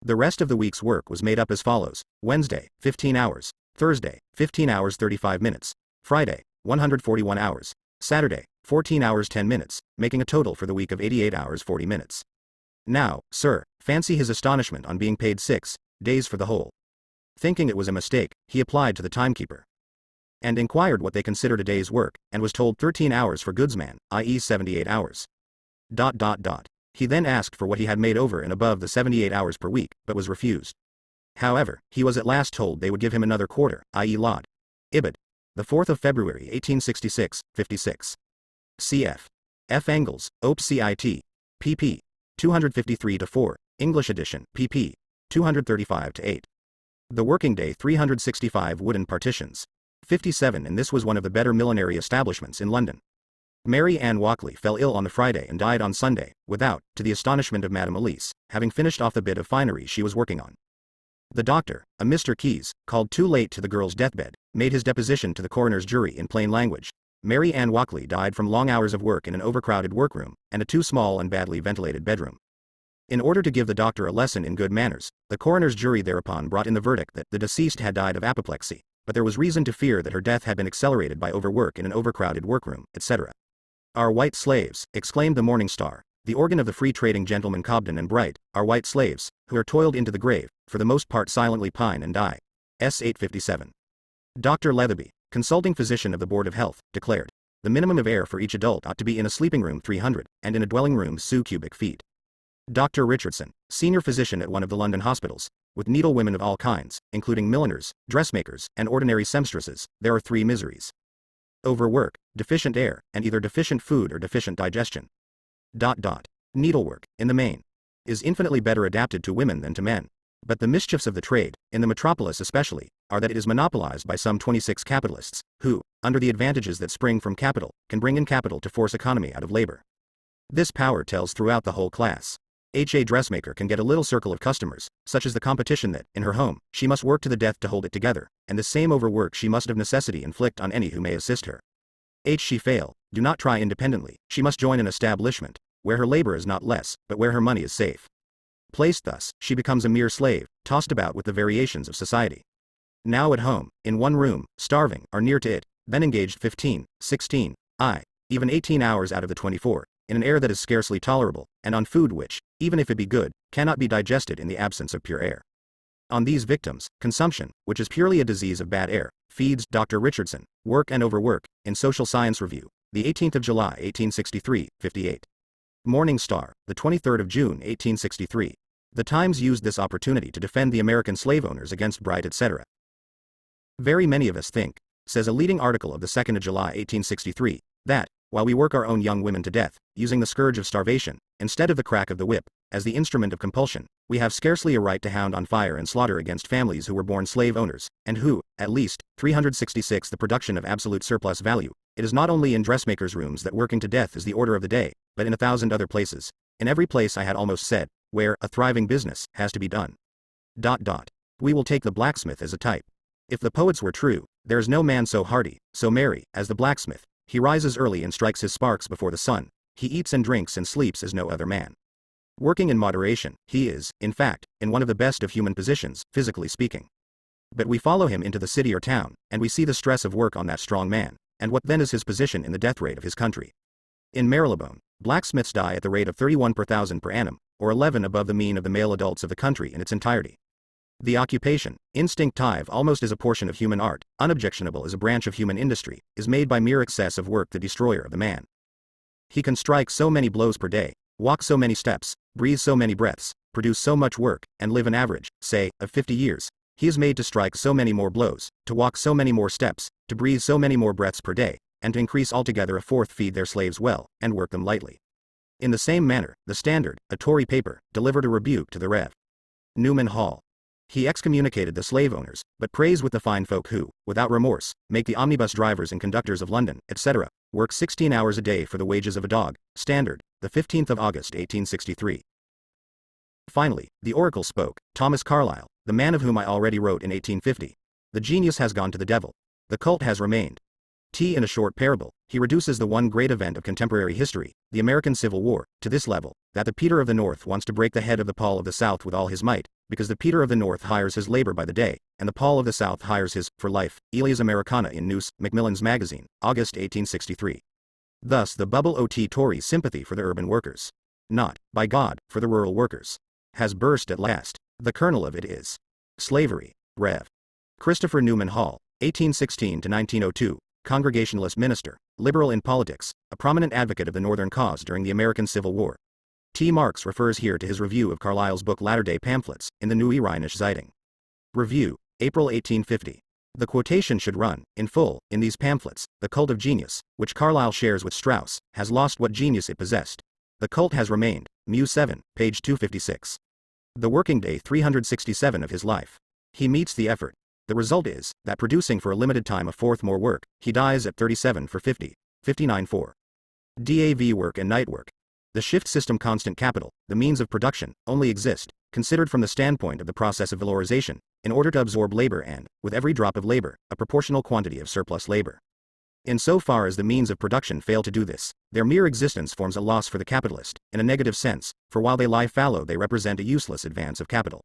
The rest of the week's work was made up as follows: Wednesday, 15 hours, Thursday, 15 hours 35 minutes, Friday, 141 hours, Saturday, 14 hours 10 minutes, making a total for the week of 88 hours 40 minutes. Now, sir, fancy his astonishment on being paid 6 days for the whole. Thinking it was a mistake, he applied to the timekeeper and inquired what they considered a day's work, and was told 13 hours for goodsman, i.e. 78 hours. He then asked for what he had made over and above the 78 hours per week, but was refused. However, he was at last told they would give him another quarter, i.e. Lod. Ibid. The 4th of February 1866, 56. Cf. F. Engels, Op. Cit. pp. 253-4, English edition, pp. 235-8. The working day 365 wooden partitions. 57 and this was one of the better millinery establishments in London. Mary Ann Walkley fell ill on the Friday and died on Sunday, without, to the astonishment of Madame Elise, having finished off the bit of finery she was working on. The doctor, a Mr. Keyes, called too late to the girl's deathbed, made his deposition to the coroner's jury in plain language. Mary Ann Walkley died from long hours of work in an overcrowded workroom, and a too small and badly ventilated bedroom. In order to give the doctor a lesson in good manners, the coroner's jury thereupon brought in the verdict that the deceased had died of apoplexy, but there was reason to fear that her death had been accelerated by overwork in an overcrowded workroom, etc. Our white slaves, exclaimed the Morning Star, the organ of the free-trading gentlemen Cobden and Bright, our white slaves, who are toiled into the grave, for the most part silently pine and die. S. 857. Dr. Leatherby, consulting physician of the Board of Health, declared, the minimum of air for each adult ought to be in a sleeping room 300, and in a dwelling room 2 cubic feet. Dr. Richardson, senior physician at one of the London hospitals, with needlewomen of all kinds, including milliners, dressmakers, and ordinary seamstresses, there are 3 miseries: overwork, deficient air, and either deficient food or deficient digestion. Needlework, in the main, is infinitely better adapted to women than to men. But the mischiefs of the trade, in the metropolis especially, are that it is monopolized by some 26 capitalists, who, under the advantages that spring from capital, can bring in capital to force economy out of labor. This power tells throughout the whole class. A dressmaker can get a little circle of customers, such as the competition that, in her home, she must work to the death to hold it together, and the same overwork she must of necessity inflict on any who may assist her. She fail, do not try independently, she must join an establishment, where her labor is not less, but where her money is safe. Placed thus, she becomes a mere slave, tossed about with the variations of society. Now at home, in one room, starving, or near to it, then engaged 15, 16, even 18 hours out of the 24, in an air that is scarcely tolerable, and on food which, even if it be good, cannot be digested in the absence of pure air. On these victims, consumption, which is purely a disease of bad air, feeds. Dr. Richardson, Work and Overwork, in Social Science Review, the 18th of July 1863, 58. Morning Star, the 23rd of June 1863. The Times used this opportunity to defend the American slave owners against Bright, etc. Very many of us think, says a leading article of the 2nd of July 1863, that, while we work our own young women to death, using the scourge of starvation, instead of the crack of the whip, as the instrument of compulsion, we have scarcely a right to hound on fire and slaughter against families who were born slave owners, and who, at least, 366 the production of absolute surplus value. It is not only in dressmakers' rooms that working to death is the order of the day, but in 1,000 other places. In every place, I had almost said, where a thriving business has to be done. We will take the blacksmith as a type. If the poets were true, there is no man so hardy, so merry, as the blacksmith. He rises early and strikes his sparks before the sun. He eats and drinks and sleeps as no other man. Working in moderation, he is, in fact, in one of the best of human positions, physically speaking. But we follow him into the city or town, and we see the stress of work on that strong man, and what then is his position in the death rate of his country. In Marylebone, blacksmiths die at the rate of 31 per thousand per annum, or 11 above the mean of the male adults of the country in its entirety. The occupation, instinctive almost as a portion of human art, unobjectionable as a branch of human industry, is made by mere excess of work the destroyer of the man. He can strike so many blows per day, walk so many steps, breathe so many breaths, produce so much work, and live an average, say, of 50 years. He is made to strike so many more blows, to walk so many more steps, to breathe so many more breaths per day, and to increase altogether a fourth feed their slaves well, and work them lightly. In the same manner, the Standard, a Tory paper, delivered a rebuke to the Rev. Newman Hall. He excommunicated the slave owners, but praised with the fine folk who, without remorse, make the omnibus drivers and conductors of London, etc., work 16 hours a day for the wages of a dog. Standard, the 15th of August 1863. Finally, the oracle spoke, Thomas Carlyle, the man of whom I already wrote in 1850. The genius has gone to the devil. The cult has remained. In a short parable, he reduces the one great event of contemporary history, the American Civil War, to this level, that the Peter of the North wants to break the head of the Paul of the South with all his might, because the Peter of the North hires his labor by the day, and the Paul of the South hires his, for life, alias Americana in Noose, Macmillan's Magazine, August 1863. Thus the bubble ot Tory sympathy for the urban workers, not, by God, for the rural workers, has burst at last. The kernel of it is slavery. Rev. Christopher Newman Hall, 1816 to 1902, Congregationalist minister, liberal in politics, a prominent advocate of the Northern cause during the American Civil War. T. Marks refers here to his review of Carlyle's book Latter-day Pamphlets, in the Neue Rheinische Zeitung. Review, April 1850. The quotation should run, in full, in these pamphlets, the cult of genius, which Carlyle shares with Strauss, has lost what genius it possessed. The cult has remained, Mu 7, page 256. The working day 367 of his life. He meets the effort. The result is, that producing for a limited time a fourth more work, he dies at 37 for 50, 59 for DAV work and night work. The shift system constant capital, the means of production, only exist, considered from the standpoint of the process of valorization, in order to absorb labor and, with every drop of labor, a proportional quantity of surplus labor. In so far as the means of production fail to do this, their mere existence forms a loss for the capitalist, in a negative sense, for while they lie fallow they represent a useless advance of capital.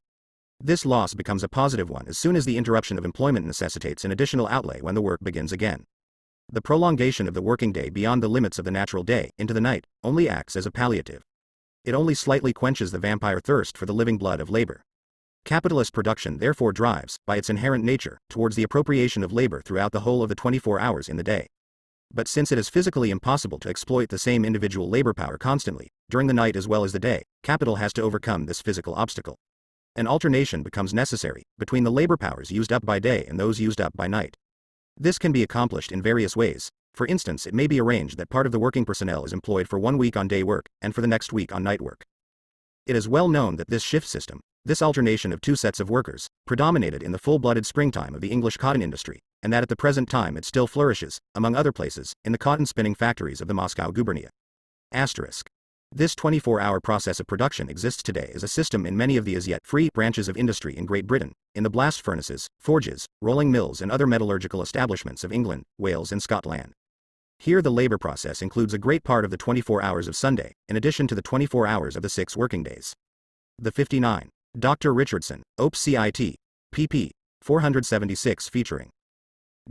This loss becomes a positive one as soon as the interruption of employment necessitates an additional outlay when the work begins again. The prolongation of the working day beyond the limits of the natural day, into the night, only acts as a palliative. It only slightly quenches the vampire thirst for the living blood of labor. Capitalist production therefore drives, by its inherent nature, towards the appropriation of labor throughout the whole of the 24 hours in the day. But since it is physically impossible to exploit the same individual labor power constantly, during the night as well as the day, capital has to overcome this physical obstacle. An alternation becomes necessary, between the labor powers used up by day and those used up by night. This can be accomplished in various ways. For instance, it may be arranged that part of the working personnel is employed for 1 week on day work, and for the next week on night work. It is well known that this shift system, this alternation of two sets of workers, predominated in the full-blooded springtime of the English cotton industry, and that at the present time it still flourishes, among other places, in the cotton spinning factories of the Moscow gubernia. This 24-hour process of production exists today as a system in many of the as yet free branches of industry in Great Britain, in the blast furnaces, forges, rolling mills and other metallurgical establishments of England, Wales and Scotland. Here the labor process includes a great part of the 24 hours of Sunday, in addition to the 24 hours of the 6 working days. The 59. Dr. Richardson, Op. Cit. pp. 476 featuring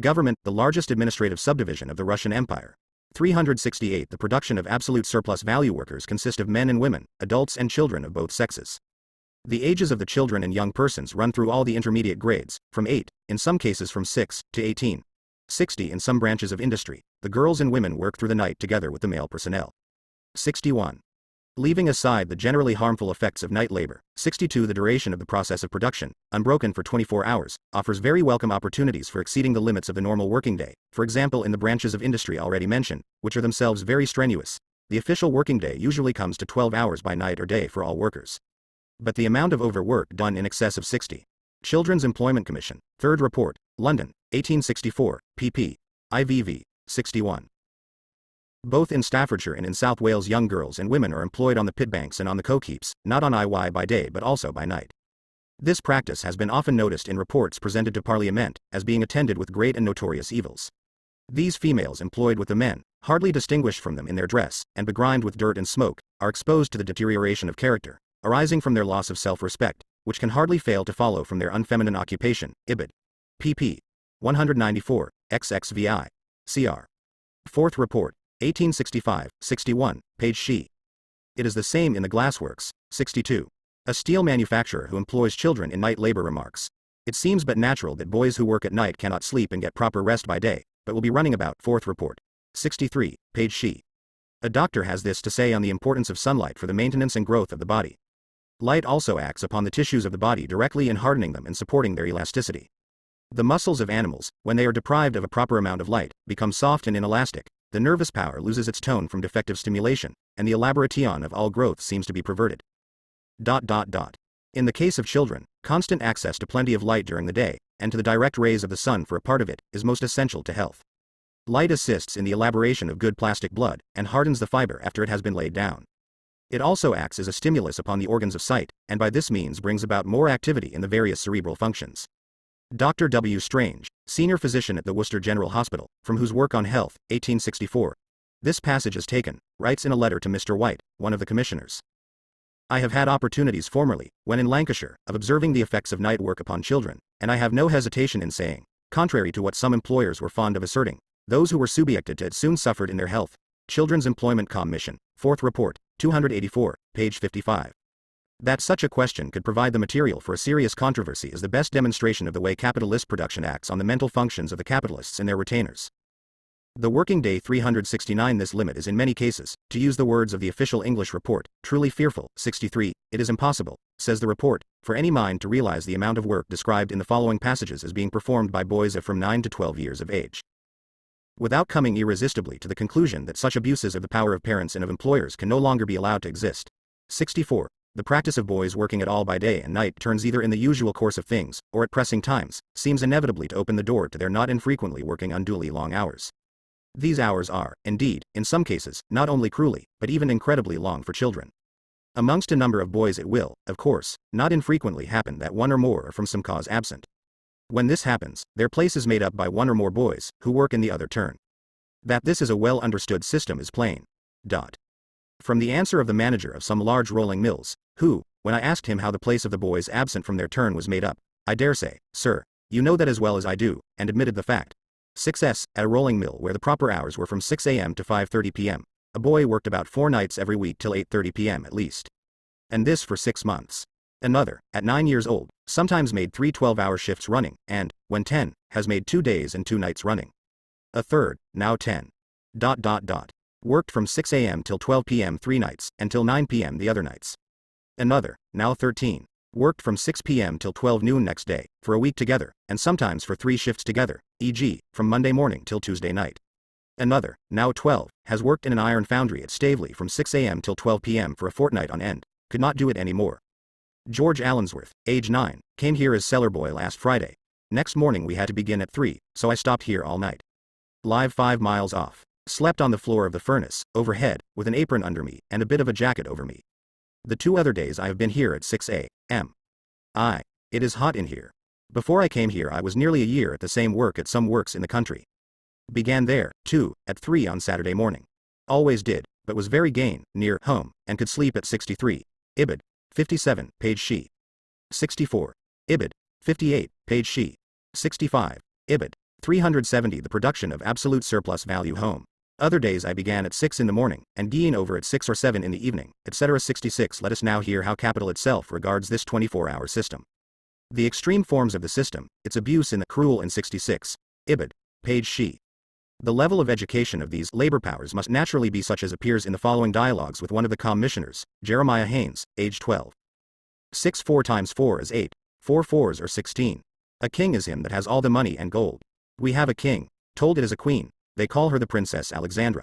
Government, the largest administrative subdivision of the Russian Empire. 368. The production of absolute surplus value workers consist of men and women, adults and children of both sexes. The ages of the children and young persons run through all the intermediate grades, from 8, in some cases from 6, to 18. 60 in some branches of industry, the girls and women work through the night together with the male personnel. 61. Leaving aside the generally harmful effects of night labor, 62. The duration of the process of production, unbroken for 24 hours, offers very welcome opportunities for exceeding the limits of the normal working day, for example in the branches of industry already mentioned, which are themselves very strenuous. The official working day usually comes to 12 hours by night or day for all workers. But the amount of overwork done in excess of 60. Children's Employment Commission, 3rd Report, London, 1864, pp. IVV, 61. Both in Staffordshire and in South Wales young girls and women are employed on the pitbanks and on the coke heaps, not on IY by day but also by night. This practice has been often noticed in reports presented to Parliament, as being attended with great and notorious evils. These females employed with the men, hardly distinguished from them in their dress, and begrimed with dirt and smoke, are exposed to the deterioration of character, arising from their loss of self-respect, which can hardly fail to follow from their unfeminine occupation. Ibid. pp. 194, XXVI. Cr. 4th Report, 1865, 61, page she. It is the same in the glassworks. 62. A steel manufacturer who employs children in night labor remarks, "It seems but natural that boys who work at night cannot sleep and get proper rest by day, but will be running about." 4th Report. 63, page she. A doctor has this to say on the importance of sunlight for the maintenance and growth of the body. Light also acts upon the tissues of the body directly in hardening them and supporting their elasticity. The muscles of animals, when they are deprived of a proper amount of light, become soft and inelastic. The nervous power loses its tone from defective stimulation, and the elaboration of all growth seems to be perverted. In the case of children, constant access to plenty of light during the day, and to the direct rays of the sun for a part of it, is most essential to health. Light assists in the elaboration of good plastic blood, and hardens the fiber after it has been laid down. It also acts as a stimulus upon the organs of sight, and by this means brings about more activity in the various cerebral functions. Dr. W. Strange, senior physician at the Worcester General Hospital, from whose work on health, 1864, this passage is taken, writes in a letter to Mr. White, one of the commissioners. I have had opportunities formerly, when in Lancashire, of observing the effects of night work upon children, and I have no hesitation in saying, contrary to what some employers were fond of asserting, those who were subjected to it soon suffered in their health. Children's Employment Commission, 4th Report, 284, page 55. That such a question could provide the material for a serious controversy is the best demonstration of the way capitalist production acts on the mental functions of the capitalists and their retainers. The working day 369. This limit is in many cases, to use the words of the official English report, truly fearful. 63. It is impossible, says the report, for any mind to realize the amount of work described in the following passages as being performed by boys of from 9 to 12 years of age, without coming irresistibly to the conclusion that such abuses of the power of parents and of employers can no longer be allowed to exist. 64. The practice of boys working at all by day and night turns either in the usual course of things, or at pressing times, seems inevitably to open the door to their not infrequently working unduly long hours. These hours are, indeed, in some cases, not only cruelly, but even incredibly long for children. Amongst a number of boys it will, of course, not infrequently happen that one or more are from some cause absent. When this happens, their place is made up by one or more boys, who work in the other turn. That this is a well understood system is plain. From the answer of the manager of some large rolling mills, who, when I asked him how the place of the boys absent from their turn was made up, I dare say, sir, you know that as well as I do, and admitted the fact. 6s. At a rolling mill where the proper hours were from 6 a.m. to 5:30 p.m., a boy worked about 4 nights every week till 8:30 p.m. at least. And this for 6 months. Another, at 9 years old, sometimes made 3 12-hour shifts running, and, when 10, has made 2 days and 2 nights running. A third, now 10. Worked from 6 a.m. till 12 p.m. 3 nights, and till 9 p.m. the other nights. Another, now 13. Worked from 6 p.m. till 12 noon next day, for a week together, and sometimes for 3 shifts together, e.g., from Monday morning till Tuesday night. Another, now 12, has worked in an iron foundry at Staveley from 6 a.m. till 12 p.m. for a fortnight on end, could not do it any more. George Allensworth, age 9, came here as cellar boy last Friday. Next morning we had to begin at 3, so I stopped here all night. Live 5 miles off. Slept on the floor of the furnace, overhead, with an apron under me, and a bit of a jacket over me. The 2 other days I have been here at 6 a.m. It is hot in here. Before I came here I was nearly a year at the same work at some works in the country. Began there, too, at 3 on Saturday morning. Always did, but was very gain, near home, and could sleep at 63. Ibid. 57, page she. 64. Ibid. 58, page she. 65. Ibid. 370. The production of absolute surplus value home. Other days I began at 6 in the morning, and gene over at 6 or 7 in the evening, etc. 66. Let us now hear how capital itself regards this 24-hour system. The extreme forms of the system, its abuse in the cruel in 66. Ibid. Page she. The level of education of these labor powers must naturally be such as appears in the following dialogues with one of the commissioners, Jeremiah Haynes, age 12. 6 4 times 4 is 8. 4 fours are 16. A king is him that has all the money and gold. We have a king. Told it is a queen. They call her the Princess Alexandra.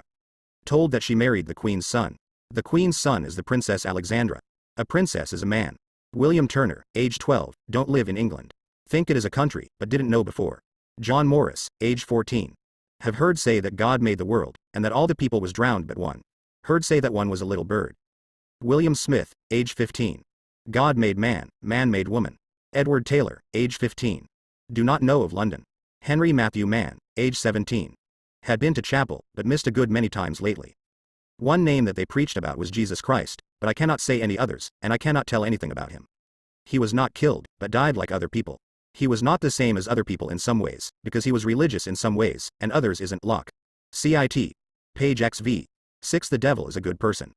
Told that she married the queen's son. The queen's son is the Princess Alexandra. A princess is a man. William Turner, age 12, don't live in England. Think it is a country, but didn't know before. John Morris, age 14. Have heard say that God made the world, and that all the people was drowned but one. Heard say that one was a little bird. William Smith, age 15. God made man, man made woman. Edward Taylor, age 15. Do not know of London. Henry Matthew Mann, age 17. Had been to chapel, but missed a good many times lately. One name that they preached about was Jesus Christ, but I cannot say any others, and I cannot tell anything about him. He was not killed, but died like other people. He was not the same as other people in some ways, because he was religious in some ways, and others isn't. Locke. Cit. Page XV. 6. The devil is a good person.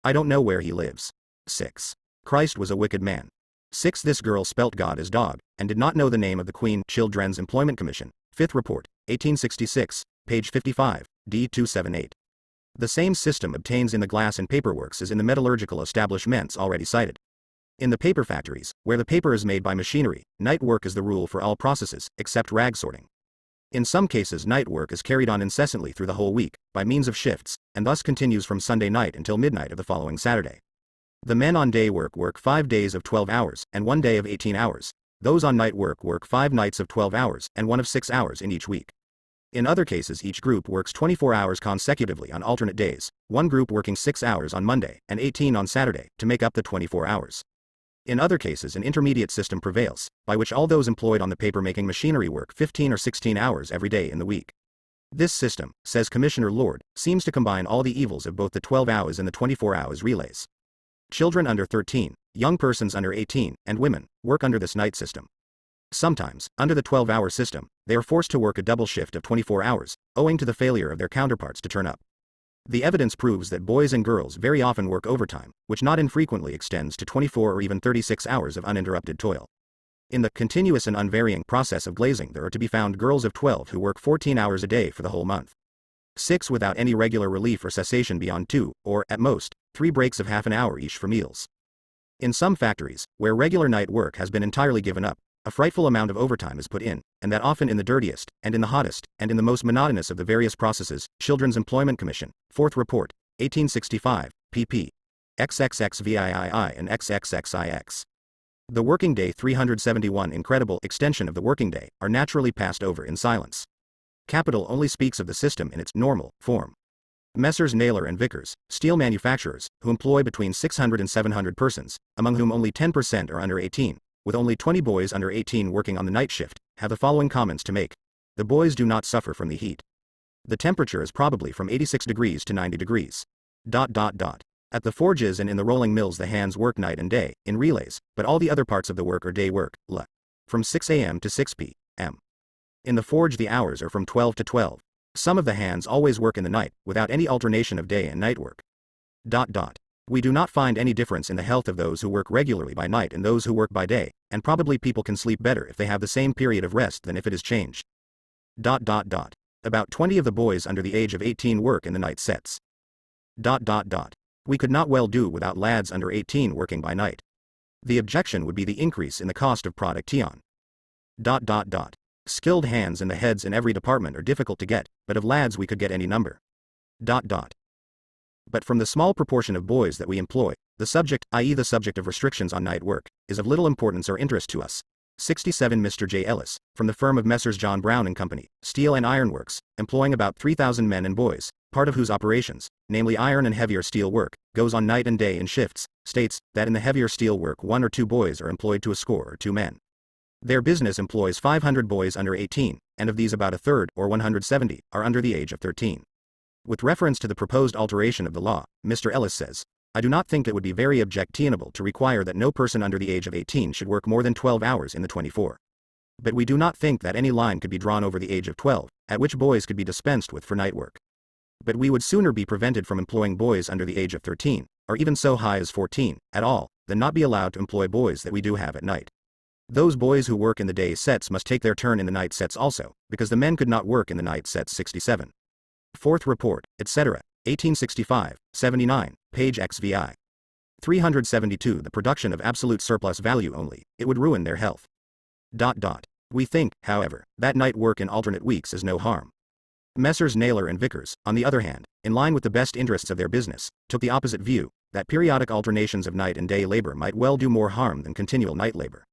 I don't know where he lives. 6. Christ was a wicked man. 6. This girl spelt God as dog, and did not know the name of the Queen. Children's Employment Commission, 5th Report, 1866, page 55, D 278. The same system obtains in the glass and paper works as in the metallurgical establishments already cited. In the paper factories, where the paper is made by machinery, night work is the rule for all processes, except rag sorting. In some cases night work is carried on incessantly through the whole week, by means of shifts, and thus continues from Sunday night until midnight of the following Saturday. The men on day work 5 days of 12 hours, and 1 day of 18 hours. Those on night work 5 nights of 12 hours, and 1 of 6 hours in each week. In other cases each group works 24 hours consecutively on alternate days, one group working 6 hours on Monday, and 18 on Saturday, to make up the 24 hours. In other cases, an intermediate system prevails, by which all those employed on the paper-making machinery work 15 or 16 hours every day in the week. This system, says Commissioner Lord, seems to combine all the evils of both the 12 hours and the 24 hours relays. Children under 13, young persons under 18, and women work under this night system. Sometimes, under the 12-hour system, they are forced to work a double shift of 24 hours, owing to the failure of their counterparts to turn up. The evidence proves that boys and girls very often work overtime, which not infrequently extends to 24 or even 36 hours of uninterrupted toil. In the continuous and unvarying process of glazing, there are to be found girls of 12 who work 14 hours a day for the whole month. 6 without any regular relief or cessation beyond 2, or, at most, 3 breaks of half an hour each for meals. In some factories, where regular night work has been entirely given up, a frightful amount of overtime is put in, and that often in the dirtiest, and in the hottest, and in the most monotonous of the various processes. Children's Employment Commission, 4th Report, 1865, pp. XXXVIII and XXXIX. The working day 371 incredible extension of the working day are naturally passed over in silence. Capital only speaks of the system in its normal form. Messrs. Naylor and Vickers, steel manufacturers, who employ between 600 and 700 persons, among whom only 10% are under 18, with only 20 boys under 18 working on the night shift, have the following comments to make. The boys do not suffer from the heat. The temperature is probably from 86 degrees to 90 degrees. At the forges and in the rolling mills the hands work night and day, in relays, but all the other parts of the work are day work, from 6 a.m. to 6 p.m. In the forge the hours are from 12 to 12. Some of the hands always work in the night, without any alternation of day and night work. We do not find any difference in the health of those who work regularly by night and those who work by day, and probably people can sleep better if they have the same period of rest than if it is changed. About 20 of the boys under the age of 18 work in the night sets. We could not well do without lads under 18 working by night. The objection would be the increase in the cost of production. Skilled hands and the heads in every department are difficult to get, but of lads we could get any number. But from the small proportion of boys that we employ, the subject, i.e. the subject of restrictions on night work, is of little importance or interest to us. 67 Mr. J. Ellis, from the firm of Messrs. John Brown and Company, Steel and Iron Works, employing about 3,000 men and boys, part of whose operations, namely iron and heavier steel work, goes on night and day in shifts, states that in the heavier steel work 1 or 2 boys are employed to a score or 2 men. Their business employs 500 boys under 18, and of these about a third, or 170, are under the age of 13. With reference to the proposed alteration of the law, Mr. Ellis says, I do not think it would be very objectionable to require that no person under the age of 18 should work more than 12 hours in the 24. But we do not think that any line could be drawn over the age of 12, at which boys could be dispensed with for night work. But we would sooner be prevented from employing boys under the age of 13, or even so high as 14, at all, than not be allowed to employ boys that we do have at night. Those boys who work in the day sets must take their turn in the night sets also, because the men could not work in the night sets. 67. 4th Report, etc., 1865, 79, page XVI. 372 The production of absolute surplus value only, it would ruin their health. We think, however, that night work in alternate weeks is no harm. Messrs. Naylor and Vickers, on the other hand, in line with the best interests of their business, took the opposite view, that periodic alternations of night and day labor might well do more harm than continual night labor.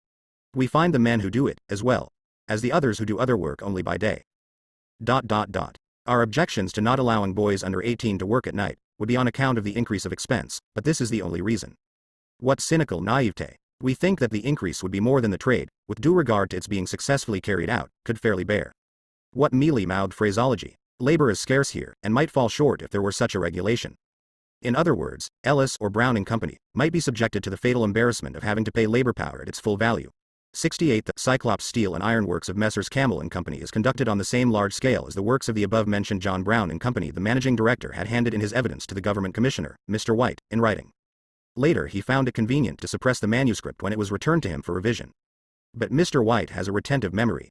We find the men who do it, as well as the others who do other work only by day. Our objections to not allowing boys under 18 to work at night would be on account of the increase of expense, but this is the only reason. What cynical naivete! We think that the increase would be more than the trade, with due regard to its being successfully carried out, could fairly bear. What mealy-mouthed phraseology! Labor is scarce here, and might fall short if there were such a regulation. In other words, Ellis or Brown and Company might be subjected to the fatal embarrassment of having to pay labor power at its full value. 68 The Cyclops Steel and Iron Works of Messrs. Campbell and Company is conducted on the same large scale as the works of the above-mentioned John Brown and Company. The managing director had handed in his evidence to the government commissioner, Mr. White, in writing. Later he found it convenient to suppress the manuscript when it was returned to him for revision. But Mr. White has a retentive memory.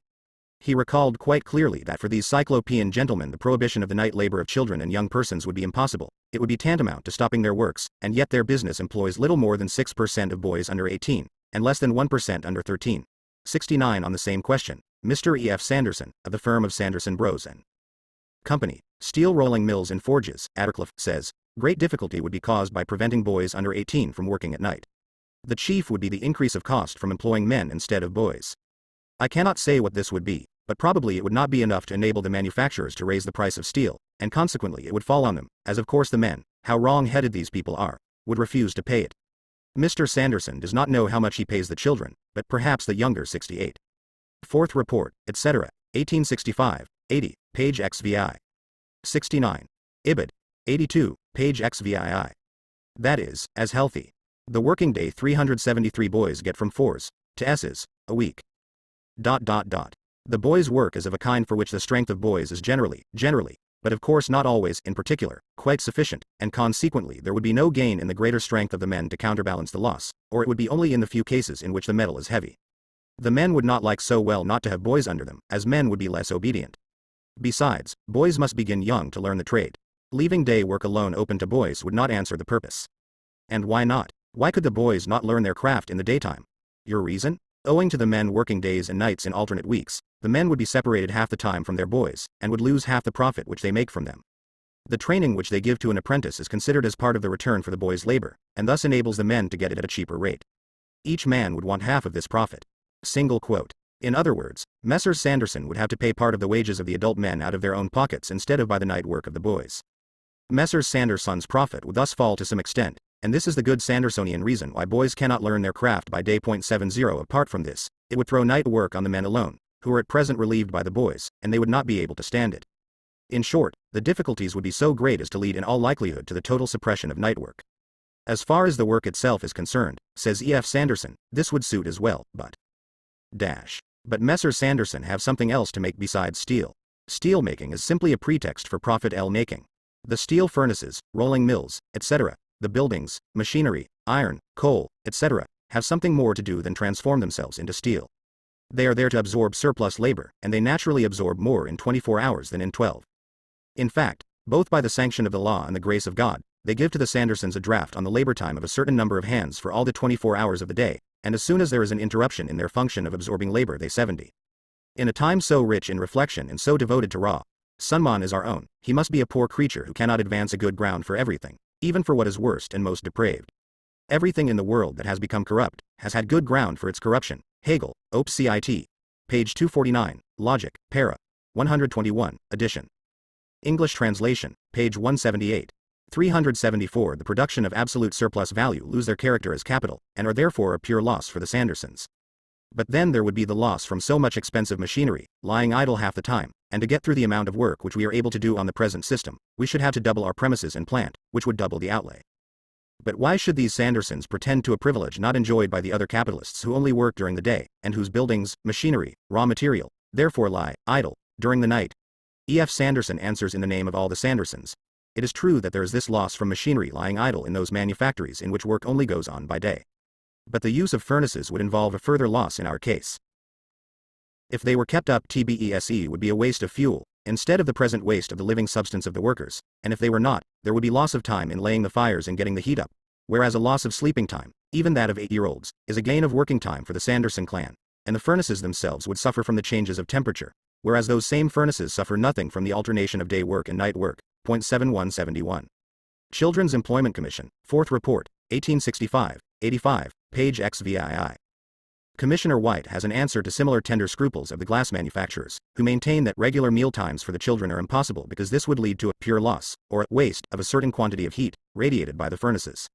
He recalled quite clearly that for these cyclopean gentlemen the prohibition of the night labor of children and young persons would be impossible, it would be tantamount to stopping their works, and yet their business employs little more than 6% of boys under 18, and less than 1% under 13. 69 On the same question, Mr. E. F. Sanderson, of the firm of Sanderson Bros. and Company, Steel Rolling Mills and Forges, Attercliffe, says, great difficulty would be caused by preventing boys under 18 from working at night. The chief would be the increase of cost from employing men instead of boys. I cannot say what this would be, but probably it would not be enough to enable the manufacturers to raise the price of steel, and consequently it would fall on them, as of course the men, how wrong-headed these people are, would refuse to pay it. Mr. Sanderson does not know how much he pays the children, but perhaps the younger 68. Fourth report, etc. 1865, 80, page XVI. 69. Ibid. 82, page XVII. That is, as healthy. The working day 373 boys get from 4s to S's a week. The boys' work is of a kind for which the strength of boys is generally, but of course not always, in particular, quite sufficient, and consequently there would be no gain in the greater strength of the men to counterbalance the loss, or it would be only in the few cases in which the metal is heavy. The men would not like so well not to have boys under them, as men would be less obedient. Besides, boys must begin young to learn the trade. Leaving day work alone open to boys would not answer the purpose. And why not? Why could the boys not learn their craft in the daytime? Your reason? Owing to the men working days and nights in alternate weeks, the men would be separated half the time from their boys, and would lose half the profit which they make from them. The training which they give to an apprentice is considered as part of the return for the boy's labor, and thus enables the men to get it at a cheaper rate. Each man would want half of this profit. Single quote. In other words, Messrs. Sanderson would have to pay part of the wages of the adult men out of their own pockets instead of by the night work of the boys. Messrs. Sanderson's profit would thus fall to some extent, and this is the good Sandersonian reason why boys cannot learn their craft by day. 70. Apart from this, it would throw night work on the men alone, who are at present relieved by the boys, and they would not be able to stand it. In short, the difficulties would be so great as to lead in all likelihood to the total suppression of night work. As far as the work itself is concerned, says E. F. Sanderson, this would suit as well, but Messrs. Sanderson have something else to make besides steel. Steel making is simply a pretext for profit making. The steel furnaces, rolling mills, etc., the buildings, machinery, iron, coal, etc., have something more to do than transform themselves into steel. They are there to absorb surplus labor, and they naturally absorb more in 24 hours than in 12. In fact, both by the sanction of the law and the grace of God, they give to the Sandersons a draft on the labor time of a certain number of hands for all the 24 hours of the day, and as soon as there is an interruption in their function of absorbing labor they 70. In a time so rich in reflection and so devoted to raw sunman as our own, he must be a poor creature who cannot advance a good ground for everything, even for what is worst and most depraved. Everything in the world that has become corrupt, has had good ground for its corruption. Hegel, Op. Cit. Page 249, Logic, para. 121, edition. English translation, page 178. 374. The production of absolute surplus value lose their character as capital, and are therefore a pure loss for the Sandersons. But then there would be the loss from so much expensive machinery, lying idle half the time, and to get through the amount of work which we are able to do on the present system, we should have to double our premises and plant, which would double the outlay. But why should these Sandersons pretend to a privilege not enjoyed by the other capitalists who only work during the day, and whose buildings, machinery, raw material, therefore lie idle during the night? E. F. Sanderson answers in the name of all the Sandersons. It is true that there is this loss from machinery lying idle in those manufactories in which work only goes on by day. But the use of furnaces would involve a further loss in our case. If they were kept up, TBESE would be a waste of fuel, instead of the present waste of the living substance of the workers, and if they were not, there would be loss of time in laying the fires and getting the heat up, whereas a loss of sleeping time, even that of 8-year-olds, is a gain of working time for the Sanderson clan, and the furnaces themselves would suffer from the changes of temperature, whereas those same furnaces suffer nothing from the alternation of day work and night work. 7171. Children's Employment Commission, 4th Report, 1865, 85, page XVII. Commissioner White has an answer to similar tender scruples of the glass manufacturers, who maintain that regular meal times for the children are impossible because this would lead to a pure loss, or waste, of a certain quantity of heat, radiated by the furnaces.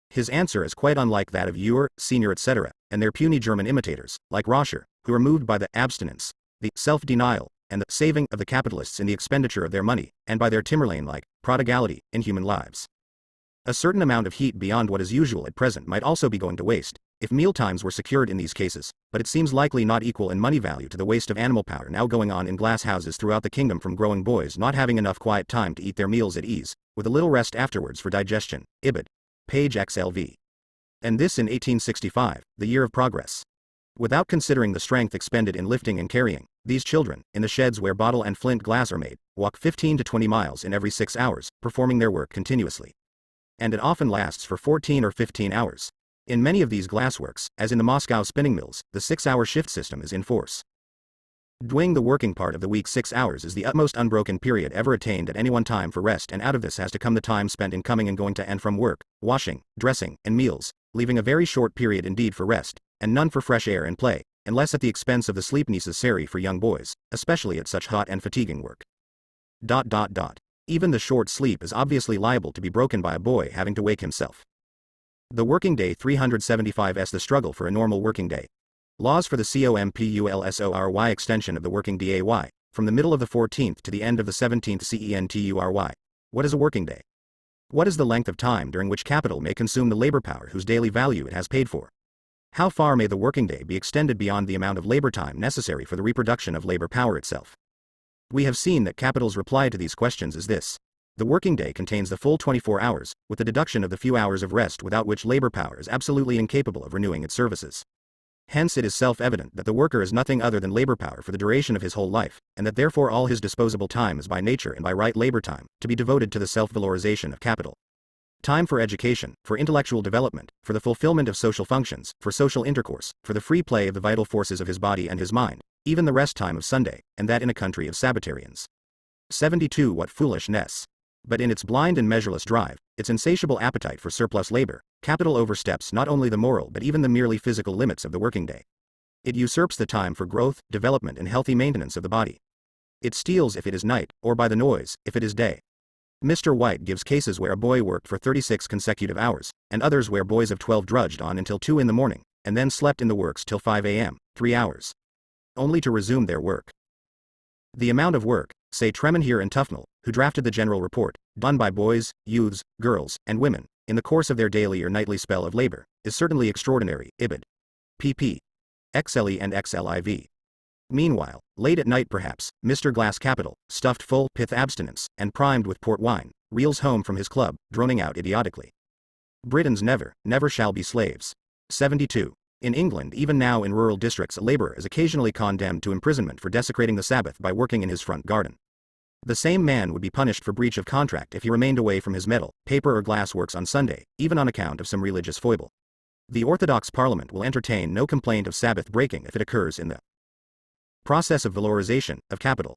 His answer is quite unlike that of Ure, Senior, etc., and their puny German imitators, like Roscher, who are moved by the abstinence, the self-denial, and the saving of the capitalists in the expenditure of their money, and by their Timberlane-like prodigality in human lives. A certain amount of heat beyond what is usual at present might also be going to waste, if meal times were secured in these cases, but it seems likely not equal in money value to the waste of animal powder now going on in glass houses throughout the kingdom from growing boys not having enough quiet time to eat their meals at ease, with a little rest afterwards for digestion. Ibid. Page XLV. And this in 1865, the year of progress. Without considering the strength expended in lifting and carrying, these children, in the sheds where bottle and flint glass are made, walk 15 to 20 miles in every 6 hours, performing their work continuously. And it often lasts for 14 or 15 hours. In many of these glassworks, as in the Moscow spinning mills, the 6-hour shift system is in force. During the working part of the week, 6 hours is the utmost unbroken period ever attained at any one time for rest, and out of this has to come the time spent in coming and going to and from work, washing, dressing, and meals, leaving a very short period indeed for rest, and none for fresh air and play, unless at the expense of the sleep necessary for young boys, especially at such hot and fatiguing work. Even the short sleep is obviously liable to be broken by a boy having to wake himself. The Working Day 375s. The struggle for a normal working day. Laws for the COMPULSORY extension of the working day, from the middle of the 14th to the end of the 17th CENTURY. What is a working day? What is the length of time during which capital may consume the labor power whose daily value it has paid for? How far may the working day be extended beyond the amount of labor time necessary for the reproduction of labor power itself? We have seen that capital's reply to these questions is this. The working day contains the full 24 hours, with the deduction of the few hours of rest without which labor power is absolutely incapable of renewing its services. Hence it is self-evident that the worker is nothing other than labor power for the duration of his whole life, and that therefore all his disposable time is by nature and by right labor time, to be devoted to the self-valorization of capital. Time for education, for intellectual development, for the fulfillment of social functions, for social intercourse, for the free play of the vital forces of his body and his mind, even the rest time of Sunday, and that in a country of Sabbatarians. 72. What foolishness! But in its blind and measureless drive, its insatiable appetite for surplus labor, capital oversteps not only the moral but even the merely physical limits of the working day. It usurps the time for growth, development and healthy maintenance of the body. It steals if it is night, or by the noise, if it is day. Mr. White gives cases where a boy worked for 36 consecutive hours, and others where boys of 12 drudged on until 2 in the morning, and then slept in the works till 5 a.m., 3 hours. Only to resume their work. The amount of work, say Tremenhere and Tufnell, who drafted the general report, done by boys, youths, girls, and women, in the course of their daily or nightly spell of labor, is certainly extraordinary. Ibid. pp. XLE and XLIV. Meanwhile, late at night perhaps, Mr. Glass Capital, stuffed full pith abstinence, and primed with port wine, reels home from his club, droning out idiotically. Britons never, never shall be slaves. 72. In England, even now in rural districts, a laborer is occasionally condemned to imprisonment for desecrating the Sabbath by working in his front garden. The same man would be punished for breach of contract if he remained away from his metal, paper or glass works on Sunday, even on account of some religious foible. The Orthodox Parliament will entertain no complaint of Sabbath breaking if it occurs in the process of valorization of capital.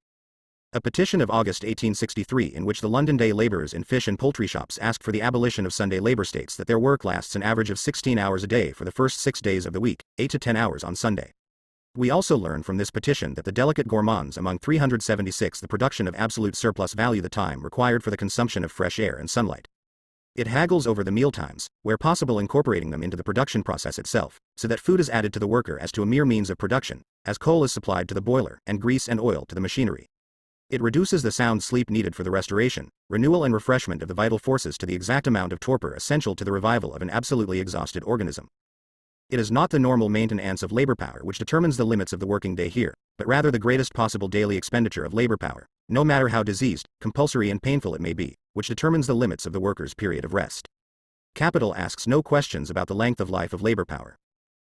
A petition of August 1863 in which the London day labourers in fish and poultry shops asked for the abolition of Sunday labour states that their work lasts an average of 16 hours a day for the first 6 days of the week, 8 to 10 hours on Sunday. We also learn from this petition that the delicate gourmands among 376 the production of absolute surplus value the time required for the consumption of fresh air and sunlight. It haggles over the meal times, where possible incorporating them into the production process itself, so that food is added to the worker as to a mere means of production, as coal is supplied to the boiler and grease and oil to the machinery. It reduces the sound sleep needed for the restoration, renewal and refreshment of the vital forces to the exact amount of torpor essential to the revival of an absolutely exhausted organism. It is not the normal maintenance of labor power which determines the limits of the working day here, but rather the greatest possible daily expenditure of labor power, no matter how diseased, compulsory and painful it may be, which determines the limits of the worker's period of rest. Capital asks no questions about the length of life of labor power.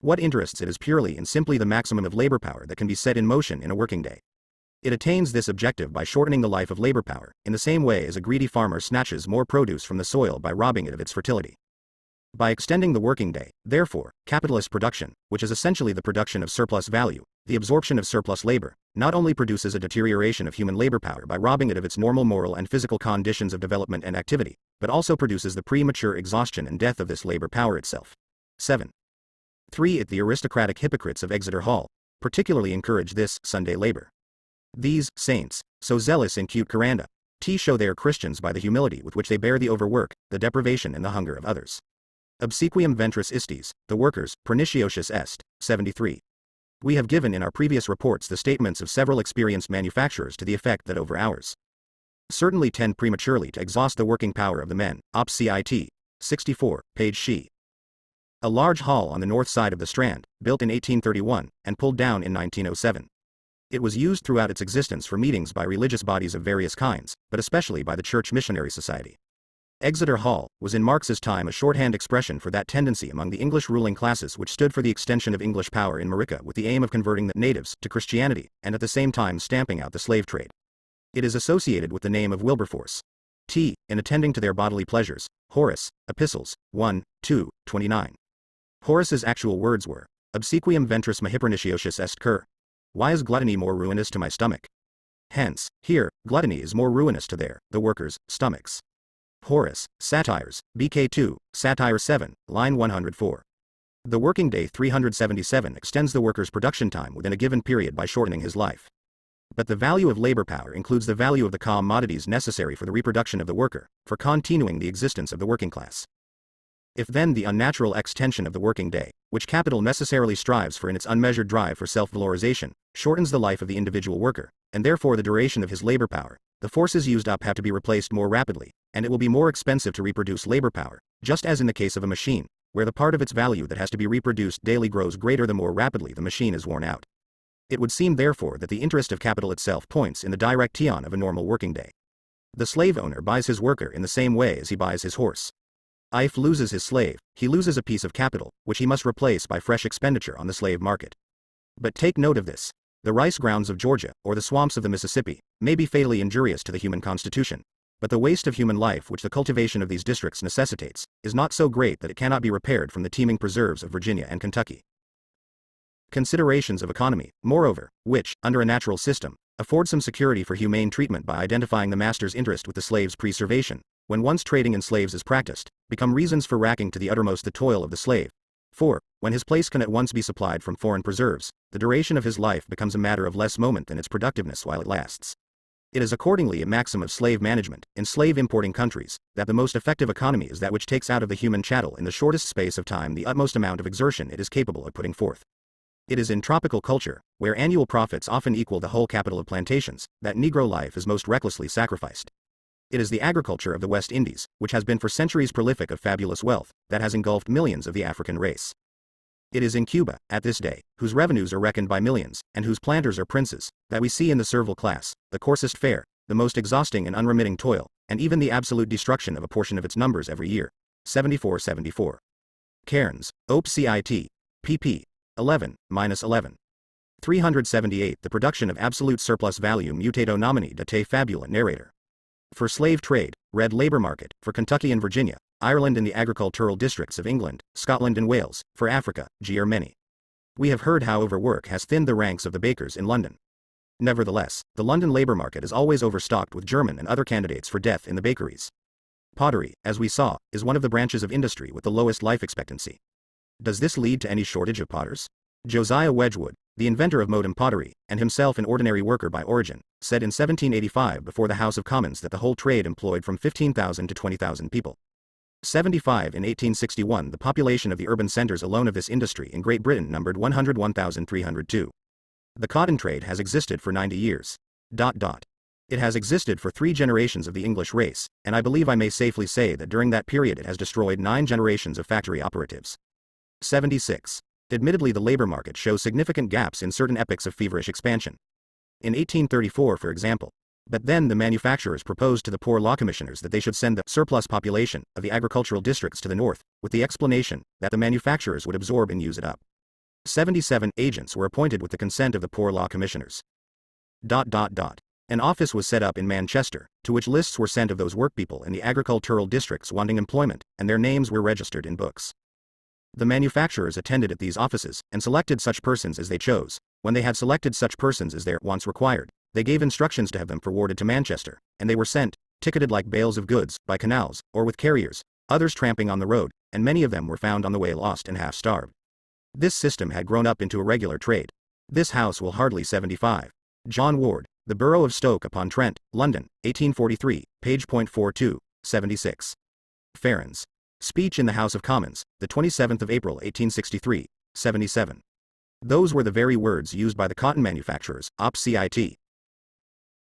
What interests it is purely and simply the maximum of labor power that can be set in motion in a working day. It attains this objective by shortening the life of labor power, in the same way as a greedy farmer snatches more produce from the soil by robbing it of its fertility. By extending the working day, therefore, capitalist production, which is essentially the production of surplus value, the absorption of surplus labor, not only produces a deterioration of human labor power by robbing it of its normal moral and physical conditions of development and activity, but also produces the premature exhaustion and death of this labor power itself. 7. 3. The aristocratic hypocrites of Exeter Hall particularly encourage this Sunday labor. These saints, so zealous in cute Coranda, show they are Christians by the humility with which they bear the overwork, the deprivation and the hunger of others. Obsequium ventris istis, the workers, perniciosius est. 73. We have given in our previous reports the statements of several experienced manufacturers to the effect that over hours certainly tend prematurely to exhaust the working power of the men. Op. Cit. 64, page she. A large hall on the north side of the Strand, built in 1831, and pulled down in 1907. It was used throughout its existence for meetings by religious bodies of various kinds, but especially by the Church Missionary Society. Exeter Hall was in Marx's time a shorthand expression for that tendency among the English ruling classes which stood for the extension of English power in America with the aim of converting the natives to Christianity, and at the same time stamping out the slave trade. It is associated with the name of Wilberforce. In attending to their bodily pleasures, Horace, Epistles, 1, 2, 29. Horace's actual words were, obsequium ventris me perniciosius est cur. Why is gluttony more ruinous to my stomach? Hence, here, gluttony is more ruinous to the workers' stomachs. Horace, Satires, BK 2, Satire 7, line 104. The working day 377 extends the worker's production time within a given period by shortening his life. But the value of labor power includes the value of the commodities necessary for the reproduction of the worker, for continuing the existence of the working class. If then the unnatural extension of the working day, which capital necessarily strives for in its unmeasured drive for self-valorization, shortens the life of the individual worker, and therefore the duration of his labor power, the forces used up have to be replaced more rapidly, and it will be more expensive to reproduce labor power, just as in the case of a machine, where the part of its value that has to be reproduced daily grows greater the more rapidly the machine is worn out. It would seem therefore that the interest of capital itself points in the direction of a normal working day. The slave owner buys his worker in the same way as he buys his horse. If loses his slave, he loses a piece of capital, which he must replace by fresh expenditure on the slave market. But take note of this. The rice grounds of Georgia, or the swamps of the Mississippi, may be fatally injurious to the human constitution, but the waste of human life which the cultivation of these districts necessitates, is not so great that it cannot be repaired from the teeming preserves of Virginia and Kentucky. Considerations of economy, moreover, which, under a natural system, afford some security for humane treatment by identifying the master's interest with the slave's preservation, when once trading in slaves is practiced, become reasons for racking to the uttermost the toil of the slave. For, when his place can at once be supplied from foreign preserves, the duration of his life becomes a matter of less moment than its productiveness while it lasts. It is accordingly a maxim of slave management, in slave importing countries, that the most effective economy is that which takes out of the human chattel in the shortest space of time the utmost amount of exertion it is capable of putting forth. It is in tropical culture, where annual profits often equal the whole capital of plantations, that Negro life is most recklessly sacrificed. It is the agriculture of the West Indies, which has been for centuries prolific of fabulous wealth, that has engulfed millions of the African race. It is in Cuba, at this day, whose revenues are reckoned by millions, and whose planters are princes, that we see in the servile class, the coarsest fare, the most exhausting and unremitting toil, and even the absolute destruction of a portion of its numbers every year. 74-74. Cairns, Op. Cit. pp. 11-11. 378. The production of absolute surplus value mutato nomini de te fabula narrator. For slave trade, red labor market, for Kentucky and Virginia, Ireland and the agricultural districts of England, Scotland and Wales, for Africa, gr many. We have heard how overwork has thinned the ranks of the bakers in London. Nevertheless, the London labor market is always overstocked with German and other candidates for death in the bakeries. Pottery, as we saw, is one of the branches of industry with the lowest life expectancy. Does this lead to any shortage of potters? Josiah Wedgwood, the inventor of modern pottery, and himself an ordinary worker by origin, said in 1785 before the House of Commons that the whole trade employed from 15,000 to 20,000 people. 75. In 1861 the population of the urban centers alone of this industry in Great Britain numbered 101,302. The cotton trade has existed for 90 years. It has existed for 3 generations of the English race, and I believe I may safely say that during that period it has destroyed 9 generations of factory operatives. 76. Admittedly the labor market shows significant gaps in certain epochs of feverish expansion. In 1834 for example. But then the manufacturers proposed to the Poor Law Commissioners that they should send the surplus population of the agricultural districts to the north, with the explanation that the manufacturers would absorb and use it up. 77. Agents were appointed with the consent of the Poor Law Commissioners. An office was set up in Manchester, to which lists were sent of those workpeople in the agricultural districts wanting employment, and their names were registered in books. The manufacturers attended at these offices, and selected such persons as they chose. When they had selected such persons as their wants required, they gave instructions to have them forwarded to Manchester, and they were sent, ticketed like bales of goods, by canals, or with carriers, others tramping on the road, and many of them were found on the way lost and half starved. This system had grown up into a regular trade. This house will hardly 75. John Ward, The Borough of Stoke-upon-Trent, London, 1843, page .42, 76. Farrens. Speech in the House of Commons, the 27th of April 1863, 77. Those were the very words used by the cotton manufacturers, Op. Cit.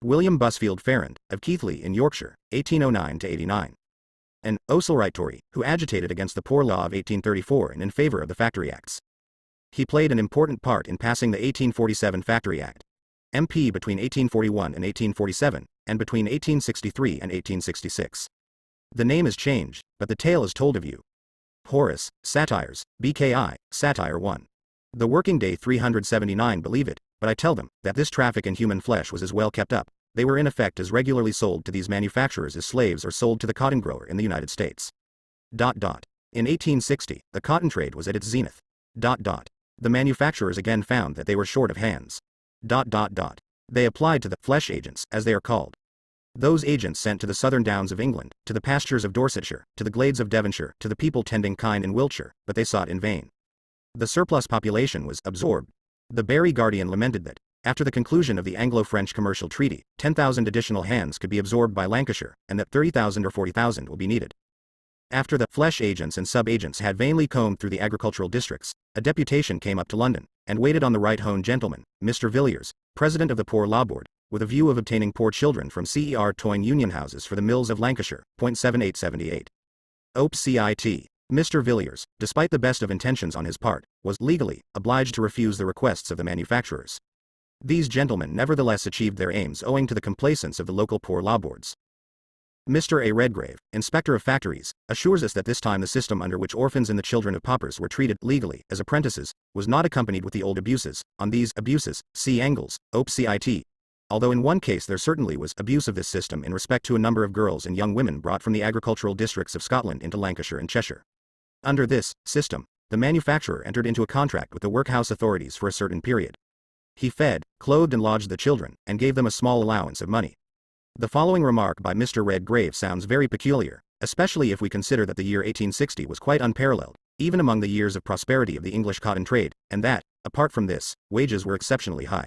William Busfield Farrand, of Keighley in Yorkshire, 1809-89. An Osselwright Tory, who agitated against the Poor Law of 1834 and in favor of the Factory Acts. He played an important part in passing the 1847 Factory Act. MP between 1841 and 1847, and between 1863 and 1866. The name is changed, but the tale is told of you. Horace, Satires, BKI, Satire 1. The working day 379 believe it, but I tell them, that this traffic in human flesh was as well kept up, they were in effect as regularly sold to these manufacturers as slaves are sold to the cotton grower in the United States. In 1860, the cotton trade was at its zenith. The manufacturers again found that they were short of hands. They applied to the flesh agents, as they are called. Those agents sent to the southern downs of England, to the pastures of Dorsetshire, to the glades of Devonshire, to the people tending kine in Wiltshire, but they sought in vain. The surplus population was absorbed. The Barry Guardian lamented that, after the conclusion of the Anglo-French commercial treaty, 10,000 additional hands could be absorbed by Lancashire, and that 30,000 or 40,000 will be needed. After the flesh agents and sub-agents had vainly combed through the agricultural districts, a deputation came up to London, and waited on the right-hone gentleman, Mr. Villiers, president of the Poor Law Board, with a view of obtaining poor children from Cer Toyne union houses for the mills of Lancashire. 7878. Op. Cit. Mr. Villiers, despite the best of intentions on his part, was, legally, obliged to refuse the requests of the manufacturers. These gentlemen nevertheless achieved their aims owing to the complaisance of the local poor law boards. Mr. A. Redgrave, Inspector of Factories, assures us that this time the system under which orphans and the children of paupers were treated legally as apprentices was not accompanied with the old abuses. On these abuses, see Engels, Op. Cit. Although in one case there certainly was abuse of this system in respect to a number of girls and young women brought from the agricultural districts of Scotland into Lancashire and Cheshire. Under this system, the manufacturer entered into a contract with the workhouse authorities for a certain period. He fed, clothed and lodged the children, and gave them a small allowance of money. The following remark by Mr. Redgrave sounds very peculiar, especially if we consider that the year 1860 was quite unparalleled, even among the years of prosperity of the English cotton trade, and that, apart from this, wages were exceptionally high.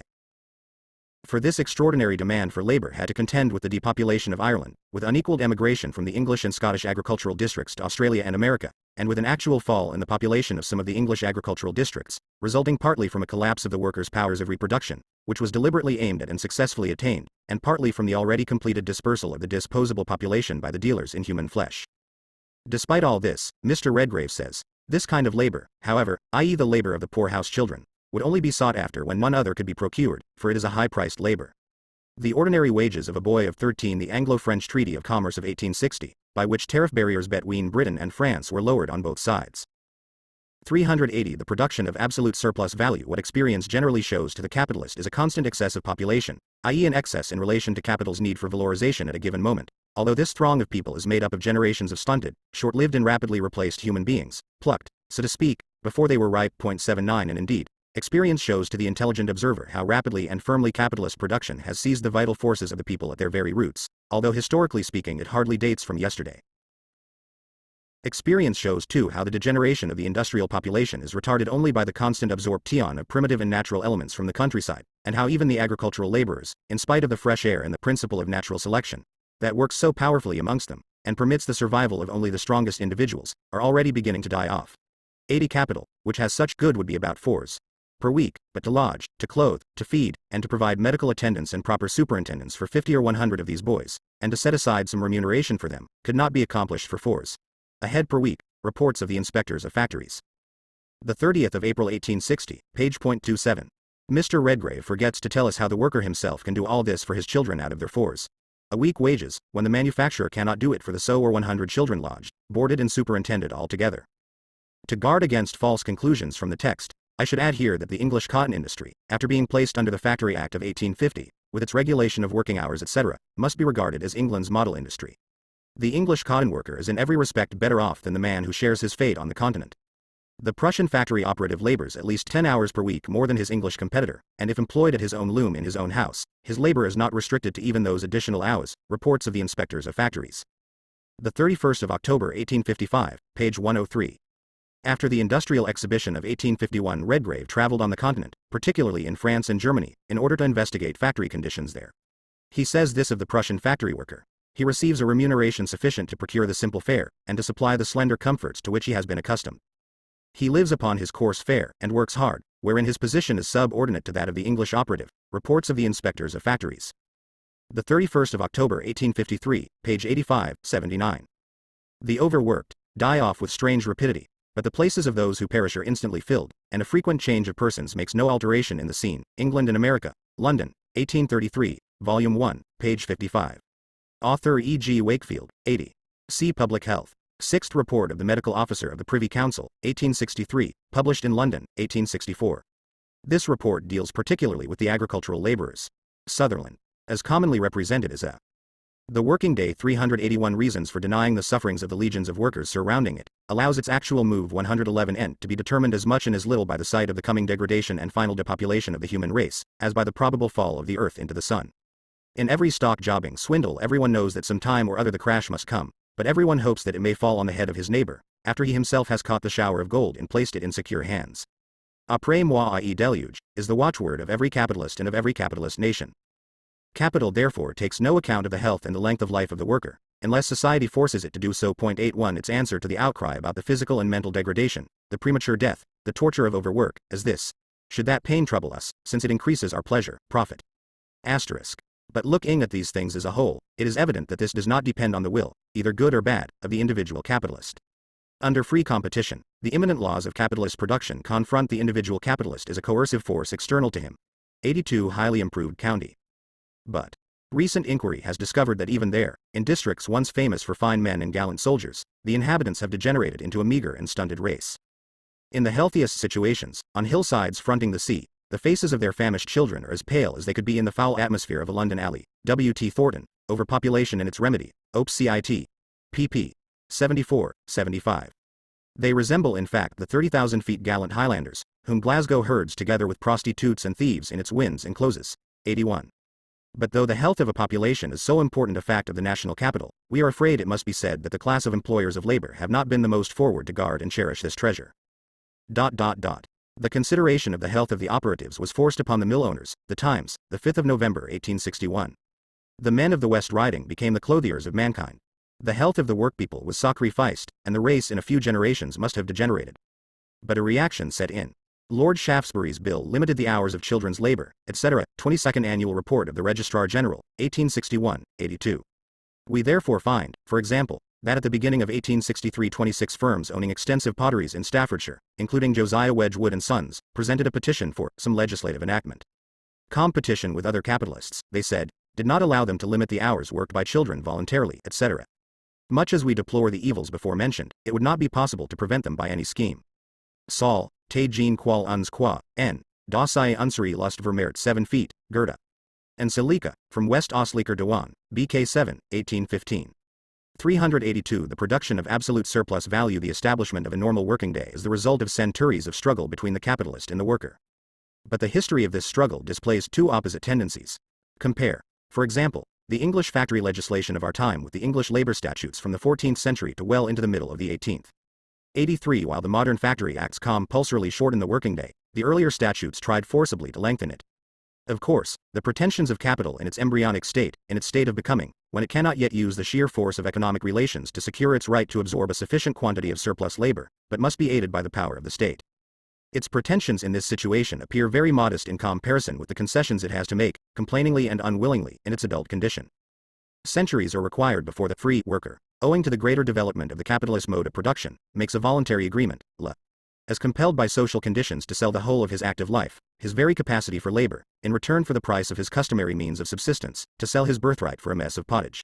For this extraordinary demand for labor had to contend with the depopulation of Ireland, with unequaled emigration from the English and Scottish agricultural districts to Australia and America, and with an actual fall in the population of some of the English agricultural districts, resulting partly from a collapse of the workers' powers of reproduction, which was deliberately aimed at and successfully attained, and partly from the already completed dispersal of the disposable population by the dealers in human flesh. Despite all this, Mr. Redgrave says, this kind of labor, however, i.e. the labor of the poorhouse children, would only be sought after when none other could be procured, for it is a high-priced labor. The ordinary wages of a boy of 13. The Anglo-French Treaty of Commerce of 1860, by which tariff barriers between Britain and France were lowered on both sides. 380. The production of absolute surplus value. What experience generally shows to the capitalist is a constant excess of population, i.e. an excess in relation to capital's need for valorization at a given moment, although this throng of people is made up of generations of stunted, short-lived and rapidly replaced human beings, plucked, so to speak, before they were ripe. 79. And indeed, experience shows to the intelligent observer how rapidly and firmly capitalist production has seized the vital forces of the people at their very roots, although historically speaking it hardly dates from yesterday. Experience shows too how the degeneration of the industrial population is retarded only by the constant absorption of primitive and natural elements from the countryside, and how even the agricultural laborers, in spite of the fresh air and the principle of natural selection, that works so powerfully amongst them, and permits the survival of only the strongest individuals, are already beginning to die off. 80. Capital, which has such good would be about 4s per week, but to lodge, to clothe, to feed, and to provide medical attendance and proper superintendence for 50 or 100 of these boys, and to set aside some remuneration for them, could not be accomplished for 4s a head per week. Reports of the Inspectors of Factories. The 30th of April 1860, page .27. Mr. Redgrave forgets to tell us how the worker himself can do all this for his children out of their 4s a week wages, when the manufacturer cannot do it for the so or 100 children lodged, boarded and superintended all together. To guard against false conclusions from the text, I should add here that the English cotton industry, after being placed under the Factory Act of 1850, with its regulation of working hours etc., must be regarded as England's model industry. The English cotton worker is in every respect better off than the man who shares his fate on the continent. The Prussian factory operative labors at least 10 hours per week more than his English competitor, and if employed at his own loom in his own house, his labor is not restricted to even those additional hours. Reports of the Inspectors of Factories. The 31st of October 1855, page 103. After the Industrial Exhibition of 1851, Redgrave traveled on the continent, particularly in France and Germany, in order to investigate factory conditions there. He says this of the Prussian factory worker: he receives a remuneration sufficient to procure the simple fare, and to supply the slender comforts to which he has been accustomed. He lives upon his coarse fare, and works hard, wherein his position is subordinate to that of the English operative. Reports of the Inspectors of Factories. The 31st of October 1853, page 85, 79. The overworked die off with strange rapidity, but the places of those who perish are instantly filled, and a frequent change of persons makes no alteration in the scene. England and America, London, 1833, Volume 1, page 55. Author E. G. Wakefield, 80. See Public Health. Sixth Report of the Medical Officer of the Privy Council, 1863, published in London, 1864. This report deals particularly with the agricultural laborers. Sutherland, as commonly represented as a The Working Day 381 Reasons for Denying the Sufferings of the Legions of Workers Surrounding It, allows its actual move 111 ent to be determined as much and as little by the sight of the coming degradation and final depopulation of the human race, as by the probable fall of the earth into the sun. In every stock jobbing swindle everyone knows that some time or other the crash must come, but everyone hopes that it may fall on the head of his neighbor, after he himself has caught the shower of gold and placed it in secure hands. Après moi, i.e. deluge, is the watchword of every capitalist and of every capitalist nation. Capital therefore takes no account of the health and the length of life of the worker, unless society forces it to do so. 81 Its answer to the outcry about the physical and mental degradation, the premature death, the torture of overwork, is this: should that pain trouble us, since it increases our pleasure, profit? Asterisk. But looking at these things as a whole, it is evident that this does not depend on the will, either good or bad, of the individual capitalist. Under free competition, the immanent laws of capitalist production confront the individual capitalist as a coercive force external to him. 82 Highly improved county. But recent inquiry has discovered that even there, in districts once famous for fine men and gallant soldiers, the inhabitants have degenerated into a meager and stunted race. In the healthiest situations, on hillsides fronting the sea, the faces of their famished children are as pale as they could be in the foul atmosphere of a London alley. W. T. Thornton, Overpopulation and Its Remedy, Opes Cit. pp. 74-75. They resemble in fact the 30,000 feet gallant Highlanders, whom Glasgow herds together with prostitutes and thieves in its winds encloses. 81. But though the health of a population is so important a fact of the national capital, we are afraid it must be said that the class of employers of labor have not been the most forward to guard and cherish this treasure. The consideration of the health of the operatives was forced upon the mill owners. The Times, the 5th of November 1861. The men of the West Riding became the clothiers of mankind. The health of the workpeople was sacrificed, and the race in a few generations must have degenerated. But a reaction set in. Lord Shaftesbury's bill limited the hours of children's labor, etc. 22nd Annual Report of the Registrar General, 1861, 82. We therefore find, for example, that at the beginning of 1863 26 firms owning extensive potteries in Staffordshire, including Josiah Wedgwood and Sons, presented a petition for some legislative enactment. Competition with other capitalists, they said, did not allow them to limit the hours worked by children voluntarily, etc. Much as we deplore the evils before mentioned, it would not be possible to prevent them by any scheme. Saul, te jean qual uns qua, n. Dosai unseri lust vermeert 7 feet, Gerda. And Silika, from West Osliker Dewan, BK 7, 1815. 382 The production of absolute surplus value. The establishment of a normal working day is the result of centuries of struggle between the capitalist and the worker. But the history of this struggle displays two opposite tendencies. Compare, for example, the English factory legislation of our time with the English labor statutes from the 14th century to well into the middle of the 18th. 83 While the modern factory acts compulsorily shorten the working day, the earlier statutes tried forcibly to lengthen it. Of course, the pretensions of capital in its embryonic state, in its state of becoming, when it cannot yet use the sheer force of economic relations to secure its right to absorb a sufficient quantity of surplus labor, but must be aided by the power of the state. Its pretensions in this situation appear very modest in comparison with the concessions it has to make, complainingly and unwillingly, in its adult condition. Centuries are required before the free worker, owing to the greater development of the capitalist mode of production, makes a voluntary agreement, as compelled by social conditions to sell the whole of his active life, his very capacity for labor, in return for the price of his customary means of subsistence, to sell his birthright for a mess of pottage.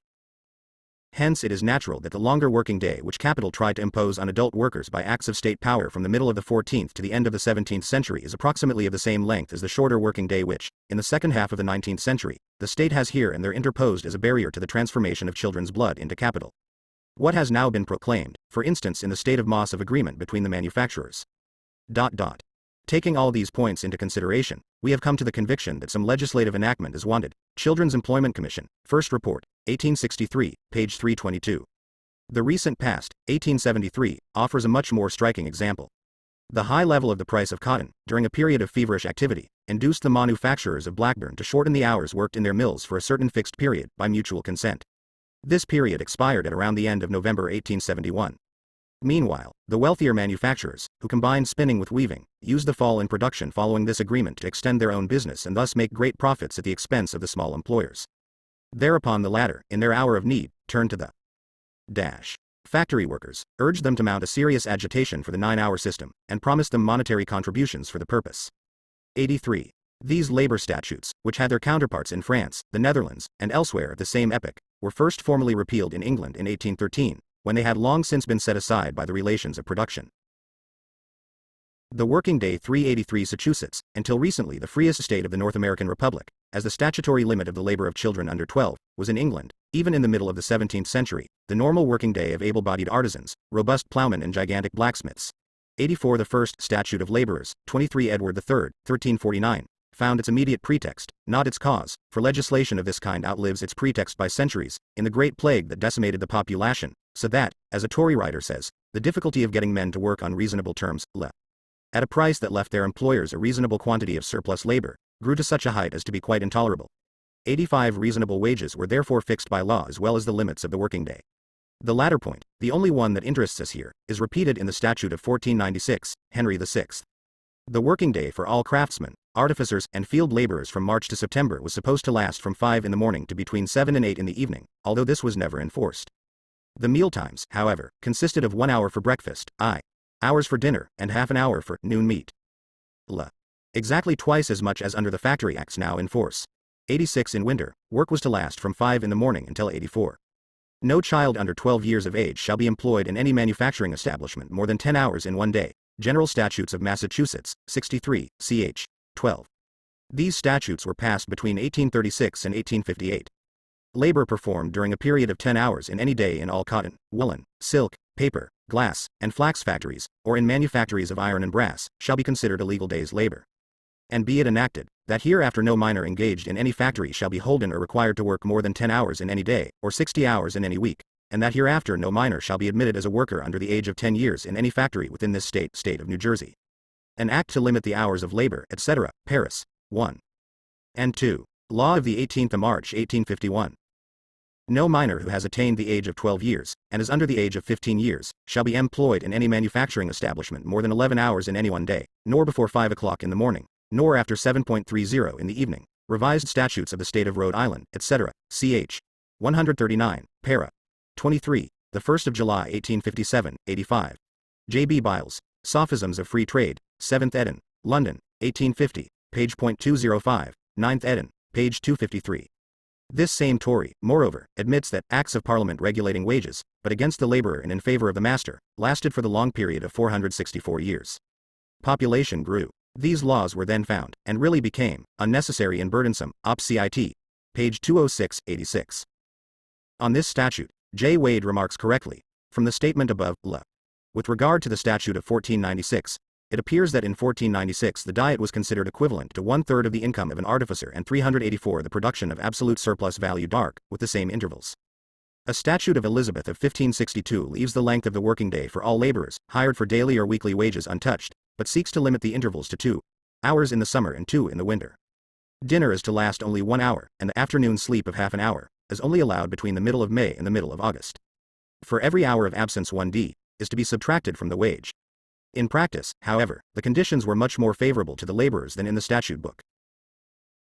Hence it is natural that the longer working day which capital tried to impose on adult workers by acts of state power from the middle of the 14th to the end of the 17th century is approximately of the same length as the shorter working day which, in the second half of the 19th century, the state has here and there interposed as a barrier to the transformation of children's blood into capital. What has now been proclaimed, for instance in the state of Moss of agreement between the manufacturers. Taking all these points into consideration, we have come to the conviction that some legislative enactment is wanted. Children's Employment Commission, First Report, 1863, page 322. The recent past, 1873, offers a much more striking example. The high level of the price of cotton, during a period of feverish activity, induced the manufacturers of Blackburn to shorten the hours worked in their mills for a certain fixed period, by mutual consent. This period expired at around the end of November 1871. Meanwhile, the wealthier manufacturers, who combined spinning with weaving, used the fall in production following this agreement to extend their own business and thus make great profits at the expense of the small employers. Thereupon the latter, in their hour of need, turned to the factory workers, urged them to mount a serious agitation for the 9-hour system, and promised them monetary contributions for the purpose. 83. These labor statutes, which had their counterparts in France, the Netherlands, and elsewhere at the same epoch, were first formally repealed in England in 1813, when they had long since been set aside by the relations of production. The working day 383 Massachusetts, until recently the freest state of the North American Republic, as the statutory limit of the labor of children under 12, was in England, even in the middle of the 17th century, the normal working day of able-bodied artisans, robust ploughmen and gigantic blacksmiths. 84 The first Statute of Laborers, 23 Edward III, 1349, found its immediate pretext, not its cause, for legislation of this kind outlives its pretext by centuries, in the great plague that decimated the population, so that, as a Tory writer says, the difficulty of getting men to work on reasonable terms, at a price that left their employers a reasonable quantity of surplus labor, grew to such a height as to be quite intolerable. 85 reasonable wages were therefore fixed by law as well as the limits of the working day. The latter point, the only one that interests us here, is repeated in the Statute of 1496, Henry VI. The working day for all craftsmen, artificers, and field laborers from March to September was supposed to last from 5 in the morning to between 7 and 8 in the evening, although this was never enforced. The mealtimes, however, consisted of 1 hour for breakfast, hours for dinner, and half an hour for noon meat. Exactly twice as much as under the Factory Acts now in force. 86 in winter, work was to last from 5 in the morning until 84. No child under 12 years of age shall be employed in any manufacturing establishment more than 10 hours in one day. General Statutes of Massachusetts, 63, ch. 12. These statutes were passed between 1836 and 1858. Labor performed during a period of 10 hours in any day in all cotton, woolen, silk, paper, glass, and flax factories, or in manufactories of iron and brass, shall be considered illegal day's labor. And be it enacted, that hereafter no miner engaged in any factory shall be holden or required to work more than 10 hours in any day, or 60 hours in any week, and that hereafter no miner shall be admitted as a worker under the age of 10 years in any factory within this state of New Jersey. An act to limit the hours of labor, etc., Paris, 1. and 2. Law of the 18th of March 1851. No miner who has attained the age of 12 years, and is under the age of 15 years, shall be employed in any manufacturing establishment more than 11 hours in any one day, nor before 5 o'clock in the morning, nor after 7:30 in the evening. Revised Statutes of the State of Rhode Island, etc., ch. 139, para. 23, the 1st of July 1857, 85. J. B. Biles, Sophisms of Free Trade, 7th ed., London, 1850, page .205, 9th ed., page 253. This same Tory, moreover, admits that Acts of Parliament regulating wages, but against the laborer and in favor of the master, lasted for the long period of 464 years. Population grew. These laws were then found, and really became, unnecessary and burdensome, op. cit. Page 206, 86. On this statute, J. Wade remarks correctly, from the statement above, with regard to the statute of 1496, it appears that in 1496 the diet was considered equivalent to 1/3 of the income of an artificer and 384 the production of absolute surplus value dark, with the same intervals. A statute of Elizabeth of 1562 leaves the length of the working day for all laborers, hired for daily or weekly wages untouched, but seeks to limit the intervals to 2 hours in the summer and 2 in the winter. Dinner is to last only 1 hour, and the afternoon sleep of half an hour, is only allowed between the middle of May and the middle of August. For every hour of absence 1d is to be subtracted from the wage. In practice, however, the conditions were much more favorable to the laborers than in the statute book.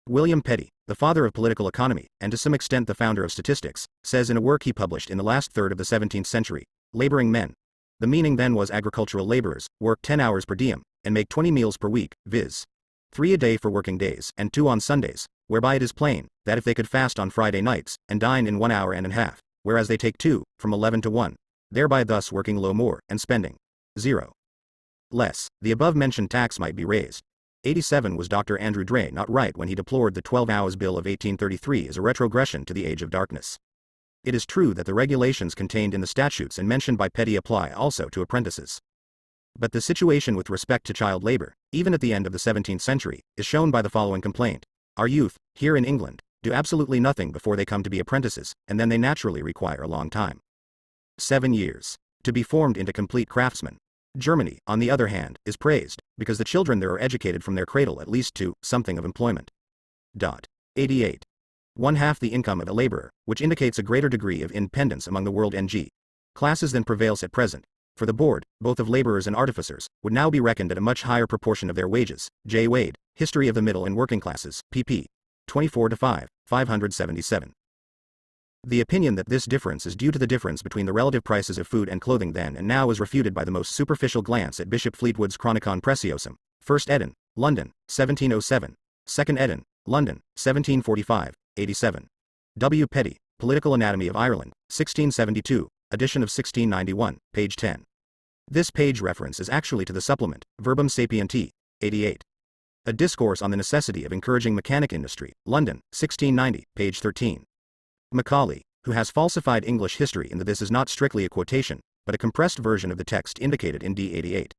William Petty, the father of political economy, and to some extent the founder of statistics, says in a work he published in the last third of the 17th century, laboring men. The meaning then was agricultural laborers, work 10 hours per diem, and make 20 meals per week, viz. 3 a day for working days, and 2 on Sundays, whereby it is plain, that if they could fast on Friday nights, and dine in 1 hour and a half, whereas they take 2, from 11 to 1, thereby thus working low more, and spending 0 less, the above-mentioned tax might be raised. 87 Was Dr. Andrew Dray not right when he deplored the 12 Hours Bill of 1833 as a retrogression to the age of darkness? It is true that the regulations contained in the statutes and mentioned by Petty apply also to apprentices. But the situation with respect to child labor, even at the end of the 17th century, is shown by the following complaint. Our youth, here in England, do absolutely nothing before they come to be apprentices, and then they naturally require a long time. 7 years. To be formed into complete craftsmen. Germany, on the other hand, is praised, because the children there are educated from their cradle at least to something of employment. 88. 1/2 the income of a laborer, which indicates a greater degree of independence among the world ng. Classes than prevails at present, for the board, both of laborers and artificers, would now be reckoned at a much higher proportion of their wages. J. Wade, History of the Middle and Working Classes, pp. 24-5, 577. The opinion that this difference is due to the difference between the relative prices of food and clothing then and now is refuted by the most superficial glance at Bishop Fleetwood's Chronicon Preciosum, 1st ed., London, 1707, 2nd ed., London, 1745, 87. W. Petty, Political Anatomy of Ireland, 1672, edition of 1691, page 10. This page reference is actually to the supplement, Verbum Sapienti, 88. A Discourse on the Necessity of Encouraging Mechanic Industry, London, 1690, page 13. Macaulay, who has falsified English history in that this is not strictly a quotation, but a compressed version of the text indicated in D. 88.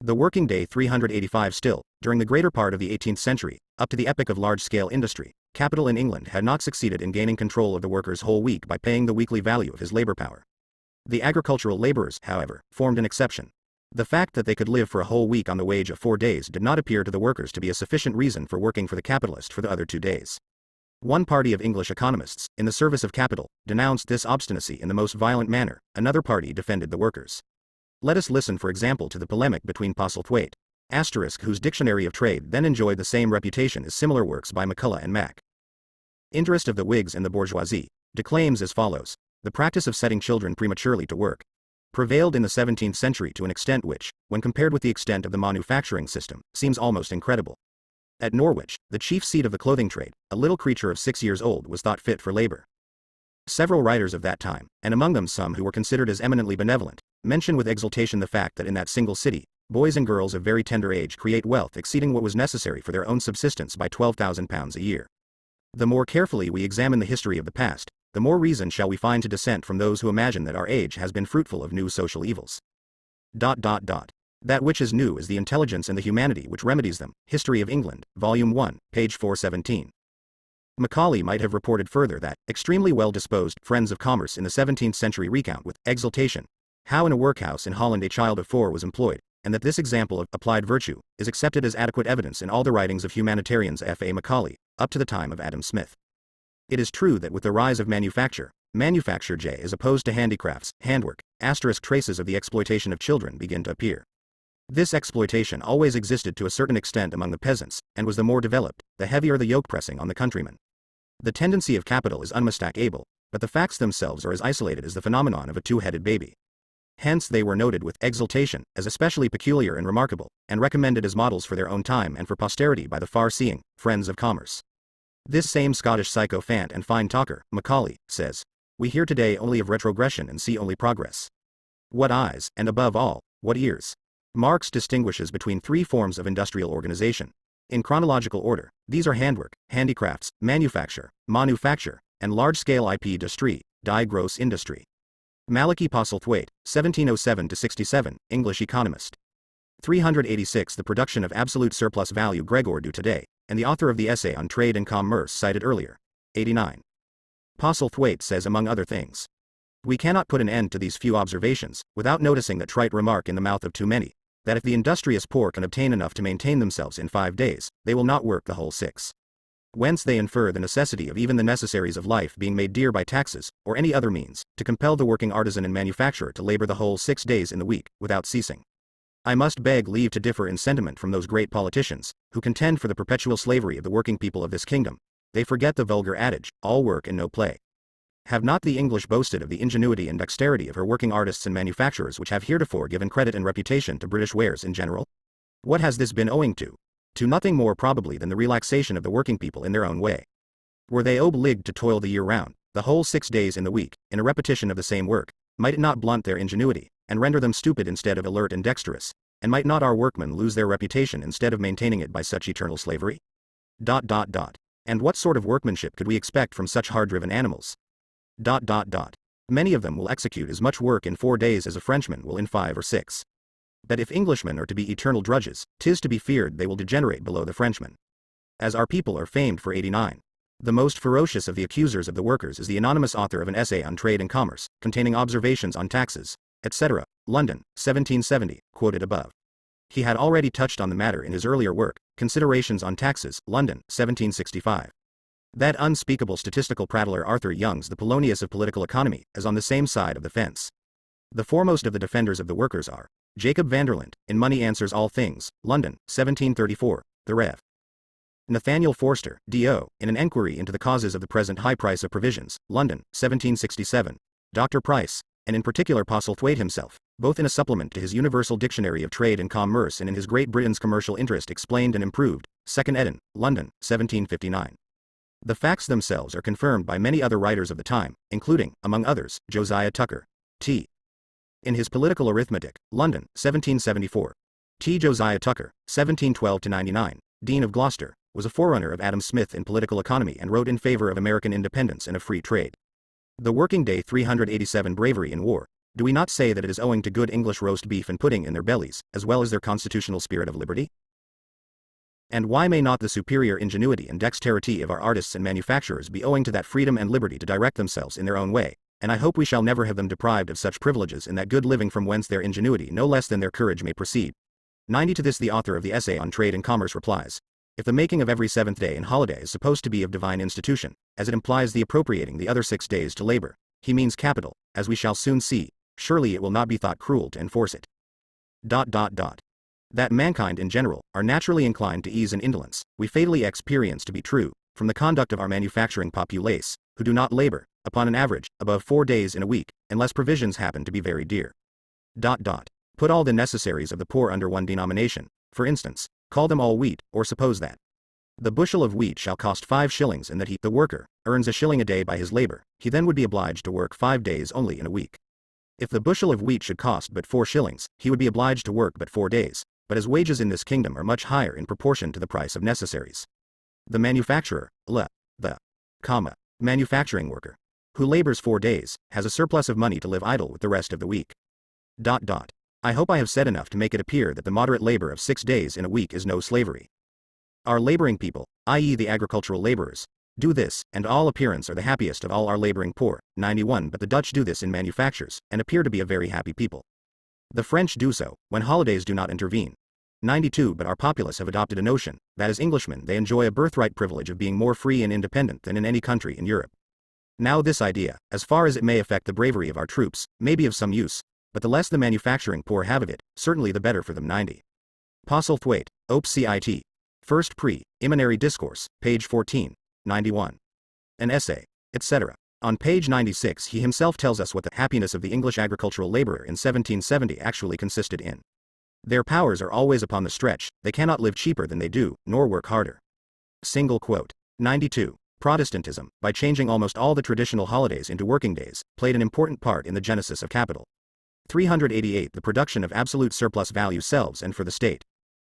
The working day 385 still, during the greater part of the 18th century, up to the epoch of large-scale industry, capital in England had not succeeded in gaining control of the worker's whole week by paying the weekly value of his labor power. The agricultural laborers, however, formed an exception. The fact that they could live for a whole week on the wage of 4 days did not appear to the workers to be a sufficient reason for working for the capitalist for the other 2 days. One party of English economists, in the service of capital, denounced this obstinacy in the most violent manner, another party defended the workers. Let us listen for example to the polemic between Postlethwaite, whose Dictionary of Trade then enjoyed the same reputation as similar works by McCulloch and Mack. Interest of the Whigs and the bourgeoisie, declaims as follows: the practice of setting children prematurely to work prevailed in the 17th century to an extent which, when compared with the extent of the manufacturing system, seems almost incredible. At Norwich, the chief seat of the clothing trade, a little creature of 6 years old was thought fit for labor. Several writers of that time, and among them some who were considered as eminently benevolent, mention with exultation the fact that in that single city, boys and girls of very tender age create wealth exceeding what was necessary for their own subsistence by £12,000 a year. The more carefully we examine the history of the past, the more reason shall we find to dissent from those who imagine that our age has been fruitful of new social evils. That which is new is the intelligence and the humanity which remedies them. History of England, Volume 1, page 417. Macaulay might have reported further that extremely well-disposed friends of commerce in the 17th century recount with exultation how in a workhouse in Holland a child of 4 was employed, and that this example of applied virtue is accepted as adequate evidence in all the writings of humanitarians. F.A. Macaulay, up to the time of Adam Smith. It is true that with the rise of manufacture J is opposed to handicrafts, handwork, traces of the exploitation of children begin to appear. This exploitation always existed to a certain extent among the peasants, and was the more developed, the heavier the yoke pressing on the countryman. The tendency of capital is unmistakable, but the facts themselves are as isolated as the phenomenon of a two-headed baby. Hence they were noted with exultation as especially peculiar and remarkable, and recommended as models for their own time and for posterity by the far-seeing friends of commerce. This same Scottish sycophant and fine talker, Macaulay, says, "We hear today only of retrogression and see only progress. What eyes, and above all, what ears?" Marx distinguishes between 3 forms of industrial organization. In chronological order, these are handwork, handicrafts, manufacture, and large-scale industrie, die gross industry. Malachy Postlethwaite, 1707-67, English economist. 386 The production of absolute surplus value Gregor du Today, and the author of the essay on trade and commerce cited earlier. 89. Postlethwaite says among other things, "We cannot put an end to these few observations, without noticing that trite remark in the mouth of too many, that if the industrious poor can obtain enough to maintain themselves in 5 days, they will not work the whole 6. Whence they infer the necessity of even the necessaries of life being made dear by taxes, or any other means, to compel the working artisan and manufacturer to labor the whole 6 days in the week, without ceasing. I must beg leave to differ in sentiment from those great politicians, who contend for the perpetual slavery of the working people of this kingdom. They forget the vulgar adage, all work and no play. Have not the English boasted of the ingenuity and dexterity of her working artists and manufacturers which have heretofore given credit and reputation to British wares in general? What has this been owing to? To nothing more probably than the relaxation of the working people in their own way. Were they obliged to toil the year round, the whole 6 days in the week, in a repetition of the same work, might it not blunt their ingenuity, and render them stupid instead of alert and dexterous, and might not our workmen lose their reputation instead of maintaining it by such eternal slavery? And what sort of workmanship could we expect from such hard-driven animals? Many of them will execute as much work in 4 days as a Frenchman will in 5 or 6. But if Englishmen are to be eternal drudges, 'tis to be feared they will degenerate below the Frenchmen. As our people are famed for 89. The most ferocious of the accusers of the workers is the anonymous author of an essay on trade and commerce, containing observations on taxes, etc., London, 1770, quoted above. He had already touched on the matter in his earlier work, Considerations on Taxes, London, 1765. That unspeakable statistical prattler Arthur Young's The Polonius of Political Economy is on the same side of the fence. The foremost of the defenders of the workers are Jacob Vanderland, in Money Answers All Things, London, 1734, the Rev. Nathaniel Forster, D.O., in an enquiry into the causes of the present high price of provisions, London, 1767, Dr. Price, and in particular Postlethwaite himself, both in a supplement to his Universal Dictionary of Trade and Commerce and in his Great Britain's Commercial Interest Explained and Improved, 2nd ed., London, 1759. The facts themselves are confirmed by many other writers of the time, including, among others, Josiah Tucker, T. In his Political Arithmetic, London, 1774. T. Josiah Tucker, 1712-99, Dean of Gloucester, was a forerunner of Adam Smith in political economy and wrote in favor of American independence and a free trade. The working day 387 Bravery in war. Do we not say that it is owing to good English roast beef and pudding in their bellies, as well as their constitutional spirit of liberty? And why may not the superior ingenuity and dexterity of our artists and manufacturers be owing to that freedom and liberty to direct themselves in their own way? And I hope we shall never have them deprived of such privileges in that good living from whence their ingenuity no less than their courage may proceed. 90 To this the author of the essay on Trade and Commerce replies, If the making of every seventh day and holiday is supposed to be of divine institution, as it implies the appropriating the other 6 days to labor, he means capital, as we shall soon see, surely it will not be thought cruel to enforce it. That mankind in general are naturally inclined to ease and indolence, we fatally experience to be true, from the conduct of our manufacturing populace, who do not labor, upon an average, above 4 days in a week, unless provisions happen to be very dear. Put all the necessaries of the poor under one denomination, for instance, call them all wheat, or suppose that the bushel of wheat shall cost 5 shillings and that he, the worker, earns a shilling a day by his labor, he then would be obliged to work 5 days only in a week. If the bushel of wheat should cost but 4 shillings, he would be obliged to work but 4 days, but as wages in this kingdom are much higher in proportion to the price of necessaries. The manufacturer, manufacturing worker, who labors 4 days, has a surplus of money to live idle with the rest of the week. I hope I have said enough to make it appear that the moderate labor of 6 days in a week is no slavery. Our laboring people, i.e. the agricultural laborers, do this, and all appearance are the happiest of all our laboring poor. 91 But the Dutch do this in manufactures, and appear to be a very happy people. The French do so, when holidays do not intervene. 92 But our populace have adopted a notion, that as Englishmen they enjoy a birthright privilege of being more free and independent than in any country in Europe. Now this idea, as far as it may affect the bravery of our troops, may be of some use, but the less the manufacturing poor have of it, certainly the better for them. 90. Postlethwaite, Op. Cit. First Preliminary Discourse, page 14, 91. An essay, etc. On page 96 he himself tells us what the happiness of the English agricultural laborer in 1770 actually consisted in. Their powers are always upon the stretch, they cannot live cheaper than they do, nor work harder. Single quote. 92. Protestantism, by changing almost all the traditional holidays into working days, played an important part in the genesis of capital. 388 The production of absolute surplus value selves and for the state.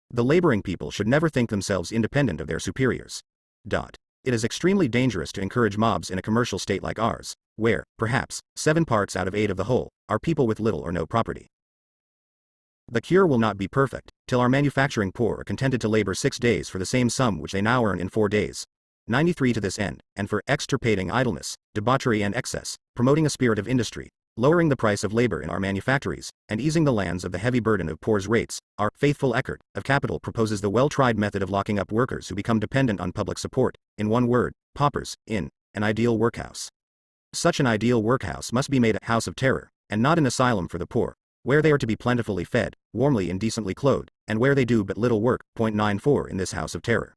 The laboring people should never think themselves independent of their superiors. It is extremely dangerous to encourage mobs in a commercial state like ours, where, perhaps, 7 parts out of 8 of the whole, are people with little or no property. The cure will not be perfect, till our manufacturing poor are contented to labor 6 days for the same sum which they now earn in 4 days. 93 To this end, and for extirpating idleness, debauchery and excess, promoting a spirit of industry, lowering the price of labor in our manufactories, and easing the lands of the heavy burden of poor's rates, our faithful Eckert of Capital proposes the well-tried method of locking up workers who become dependent on public support, in one word, paupers, in an ideal workhouse. Such an ideal workhouse must be made a house of terror, and not an asylum for the poor, where they are to be plentifully fed, warmly and decently clothed, and where they do but little work. 94 In this house of terror.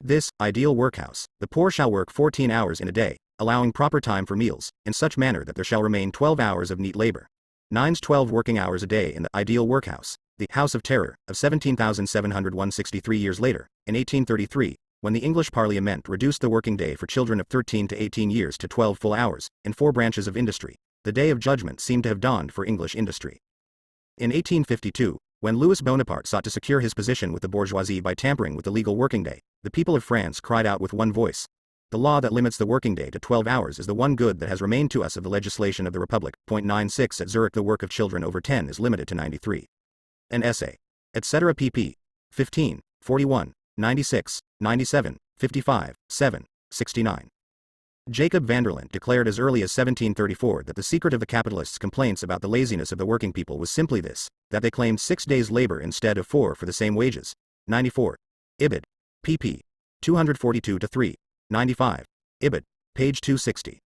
This ideal workhouse, the poor shall work 14 hours in a day, allowing proper time for meals, in such manner that there shall remain 12 hours of neat labor. 12 working hours a day in the ideal workhouse, the House of Terror, of 17,763 years later, in 1833, when the English Parliament reduced the working day for children of 13 to 18 years to 12 full hours, in 4 branches of industry, the day of judgment seemed to have dawned for English industry. In 1852, when Louis Bonaparte sought to secure his position with the bourgeoisie by tampering with the legal working day, the people of France cried out with one voice, "The law that limits the working day to 12 hours is the one good that has remained to us of the legislation of the Republic." 96 At Zurich the work of children over 10 is limited to 93. An essay, etc. pp. 15, 41, 96, 97, 55, 7, 69. Jacob Vanderland declared as early as 1734 that the secret of the capitalists' complaints about the laziness of the working people was simply this, that they claimed 6 days' labor instead of 4 for the same wages. 94. Ibid. pp. 242-3. 95. Ibid. Page 260.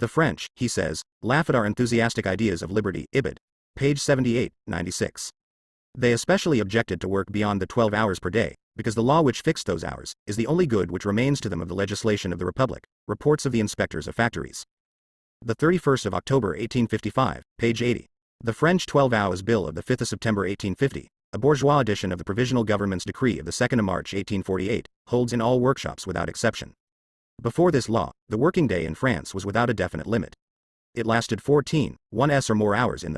The French, he says, laugh at our enthusiastic ideas of liberty. Ibid. Page 78, 96. They especially objected to work beyond the 12 hours per day, because the law which fixed those hours is the only good which remains to them of the legislation of the Republic. Reports of the Inspectors of Factories. The 31st of October 1855, page 80. The French 12 Hours Bill of the 5th of September 1850, a bourgeois edition of the Provisional Government's decree of the 2nd of March 1848, holds in all workshops without exception. Before this law, the working day in France was without a definite limit. It lasted 14, 1s or more hours in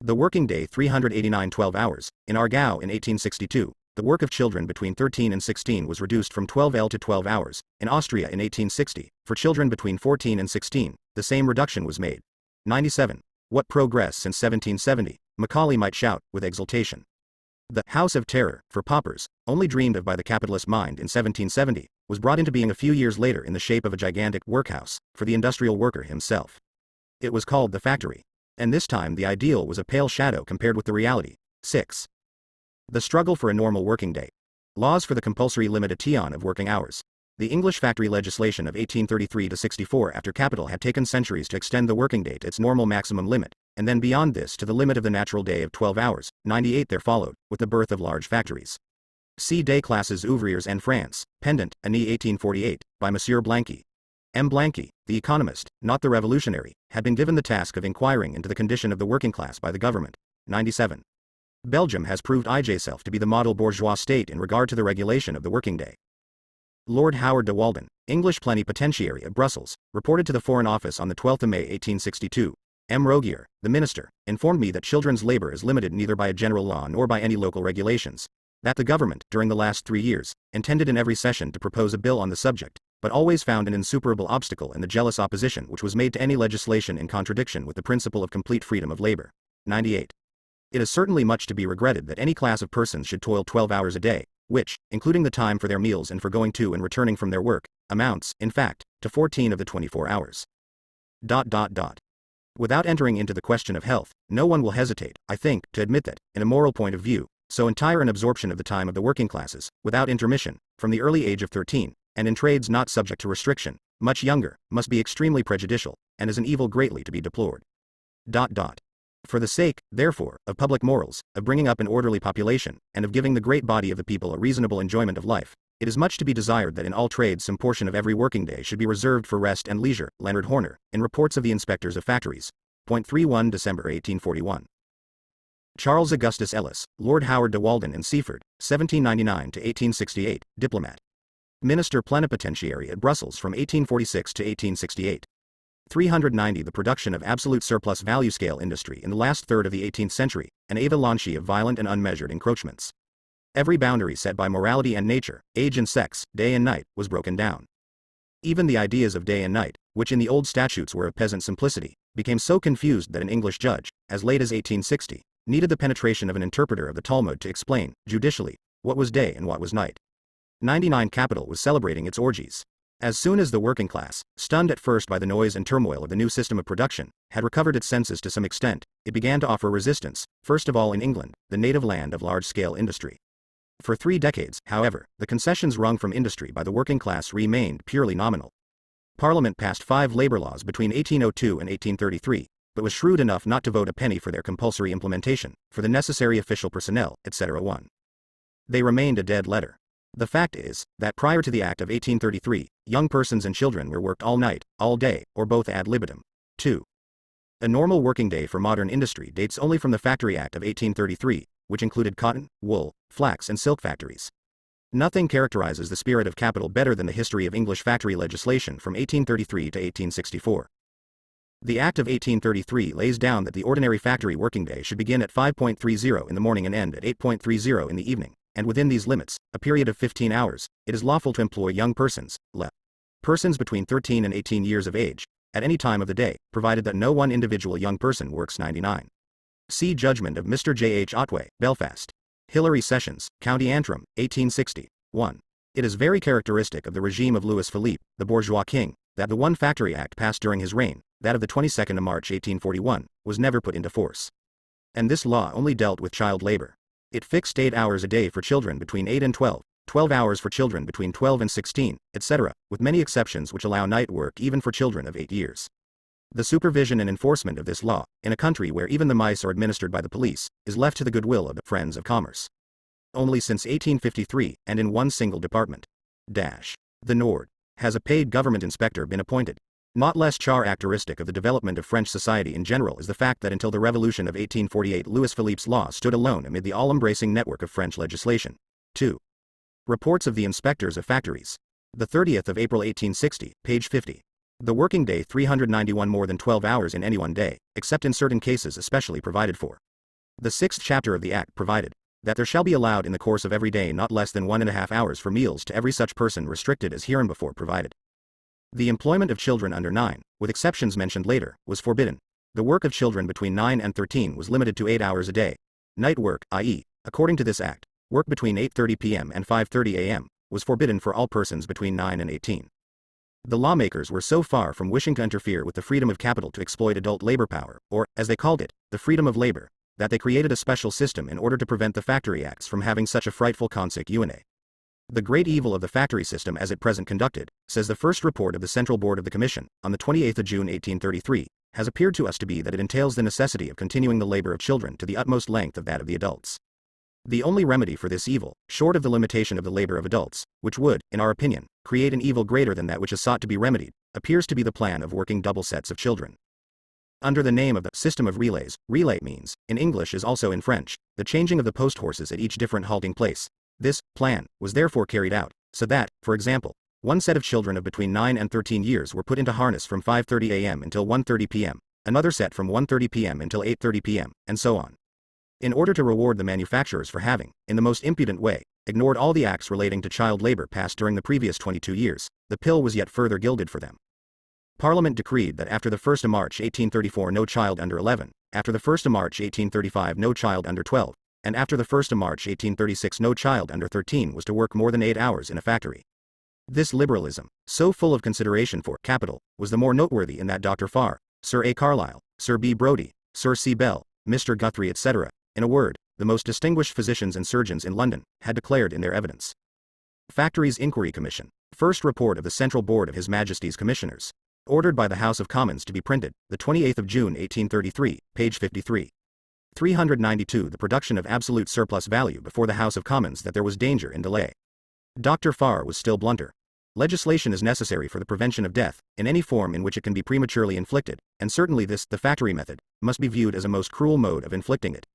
the working day 389 12 hours. In Argau in 1862, the work of children between 13 and 16 was reduced from 12 to 12 hours. In Austria in 1860, for children between 14 and 16, the same reduction was made. 97. What progress since 1770, Macaulay might shout, with exultation. The House of Terror, for paupers, only dreamed of by the capitalist mind in 1770, was brought into being a few years later in the shape of a gigantic workhouse, for the industrial worker himself. It was called the factory. And this time the ideal was a pale shadow compared with the reality. 6. The struggle for a normal working day. Laws for the compulsory limitation of working hours. The English factory legislation of 1833-64 after capital had taken centuries to extend the working day to its normal maximum limit, and then beyond this to the limit of the natural day of 12 hours, 98 there followed, with the birth of large factories. See Day Classes Ouvriers en France, Pendant, Année 1848, by Monsieur Blanqui. M. Blanqui, the economist, not the revolutionary, had been given the task of inquiring into the condition of the working class by the government. 97. Belgium has proved itself to be the model bourgeois state in regard to the regulation of the working day. Lord Howard de Walden, English plenipotentiary at Brussels, reported to the Foreign Office on the 12th of May 1862. M. Rogier, the minister, informed me that children's labor is limited neither by a general law nor by any local regulations. That the government, during the last 3 years, intended in every session to propose a bill on the subject, but always found an insuperable obstacle in the jealous opposition which was made to any legislation in contradiction with the principle of complete freedom of labor. 98. It is certainly much to be regretted that any class of persons should toil 12 hours a day, which, including the time for their meals and for going to and returning from their work, amounts, in fact, to 14 of the 24 hours. Without entering into the question of health, no one will hesitate, I think, to admit that, in a moral point of view, so entire an absorption of the time of the working classes, without intermission, from the early age of 13, and in trades not subject to restriction, much younger, must be extremely prejudicial, and is an evil greatly to be deplored. For the sake, therefore, of public morals, of bringing up an orderly population, and of giving the great body of the people a reasonable enjoyment of life, it is much to be desired that in all trades some portion of every working day should be reserved for rest and leisure. Leonard Horner, in Reports of the Inspectors of Factories. 31 December 1841. Charles Augustus Ellis, Lord Howard de Walden and Seaford, 1799-1868, diplomat. Minister plenipotentiary at Brussels from 1846 to 1868. 390 The production of absolute surplus value scale industry in the last third of the 18th century, an avalanche of violent and unmeasured encroachments. Every boundary set by morality and nature, age and sex, day and night, was broken down. Even the ideas of day and night, which in the old statutes were of peasant simplicity, became so confused that an English judge, as late as 1860, needed the penetration of an interpreter of the Talmud to explain, judicially, what was day and what was night. 99 Capital was celebrating its orgies. As soon as the working class, stunned at first by the noise and turmoil of the new system of production, had recovered its senses to some extent, it began to offer resistance, first of all in England, the native land of large-scale industry. For 3 decades, however, the concessions wrung from industry by the working class remained purely nominal. Parliament passed 5 labor laws between 1802 and 1833, but was shrewd enough not to vote a penny for their compulsory implementation, for the necessary official personnel, etc. 1. They remained a dead letter. The fact is, that prior to the Act of 1833, young persons and children were worked all night, all day, or both ad libitum. 2. A normal working day for modern industry dates only from the Factory Act of 1833, which included cotton, wool, flax and silk factories. Nothing characterizes the spirit of capital better than the history of English factory legislation from 1833 to 1864. The Act of 1833 lays down that the ordinary factory working day should begin at 5:30 in the morning and end at 8:30 in the evening, and within these limits, a period of 15 hours, it is lawful to employ young persons, persons between 13 and 18 years of age, at any time of the day, provided that no one individual young person works 99. See Judgment of Mr. J. H. Otway, Belfast. Hilary Sessions, County Antrim, 1860. 1. It is very characteristic of the regime of Louis Philippe, the bourgeois king, that the one Factory Act passed during his reign, that of the 22nd of March 1841, was never put into force. And this law only dealt with child labor. It fixed 8 hours a day for children between 8 and 12, 12 hours for children between 12 and 16, etc., with many exceptions which allow night work even for children of 8 years. The supervision and enforcement of this law, in a country where even the mice are administered by the police, is left to the goodwill of the Friends of Commerce. Only since 1853, and in one single department, the Nord, has a paid government inspector been appointed. Not less characteristic of the development of French society in general is the fact that until the Revolution of 1848 Louis Philippe's law stood alone amid the all-embracing network of French legislation. 2. Reports of the Inspectors of Factories. The 30th of April 1860, page 50. The working day 391 more than 12 hours in any one day, except in certain cases especially provided for. The 6th chapter of the Act provided that there shall be allowed in the course of every day not less than 1½ hours for meals to every such person restricted as hereinbefore provided. The employment of children under 9, with exceptions mentioned later, was forbidden. The work of children between 9 and 13 was limited to 8 hours a day. Night work, i.e., according to this Act, work between 8:30 p.m. and 5:30 a.m., was forbidden for all persons between 9 and 18. The lawmakers were so far from wishing to interfere with the freedom of capital to exploit adult labor power, or, as they called it, the freedom of labor, that they created a special system in order to prevent the Factory Acts from having such a frightful consequence. The great evil of the factory system as at present conducted, says the first report of the Central Board of the Commission, on the 28th of June 1833, has appeared to us to be that it entails the necessity of continuing the labor of children to the utmost length of that of the adults. The only remedy for this evil, short of the limitation of the labor of adults, which would, in our opinion, create an evil greater than that which is sought to be remedied, appears to be the plan of working double sets of children. Under the name of the system of relays, relay means, in English as also in French, the changing of the post horses at each different halting place. This plan was therefore carried out, so that, for example, one set of children of between 9 and 13 years were put into harness from 5:30 a.m. until 1:30 p.m., another set from 1:30 p.m. until 8:30 p.m., and so on. In order to reward the manufacturers for having, in the most impudent way, ignored all the acts relating to child labor passed during the previous 22 years, the pill was yet further gilded for them. Parliament decreed that after the 1st of March 1834 no child under 11, after the 1st of March 1835 no child under 12, and after the 1st of March 1836 no child under 13 was to work more than 8 hours in a factory. This liberalism, so full of consideration for capital, was the more noteworthy in that Dr. Farr, Sir A. Carlyle, Sir B. Brodie, Sir C. Bell, Mr. Guthrie etc., in a word, the most distinguished physicians and surgeons in London, had declared in their evidence. Factories Inquiry Commission, first report of the Central Board of His Majesty's Commissioners. Ordered by the House of Commons to be printed, the 28th of June 1833, page 53. 392 The production of absolute surplus value before the House of Commons that there was danger in delay. Dr. Farr was still blunter. Legislation is necessary for the prevention of death, in any form in which it can be prematurely inflicted, and certainly this, the factory method, must be viewed as a most cruel mode of inflicting it.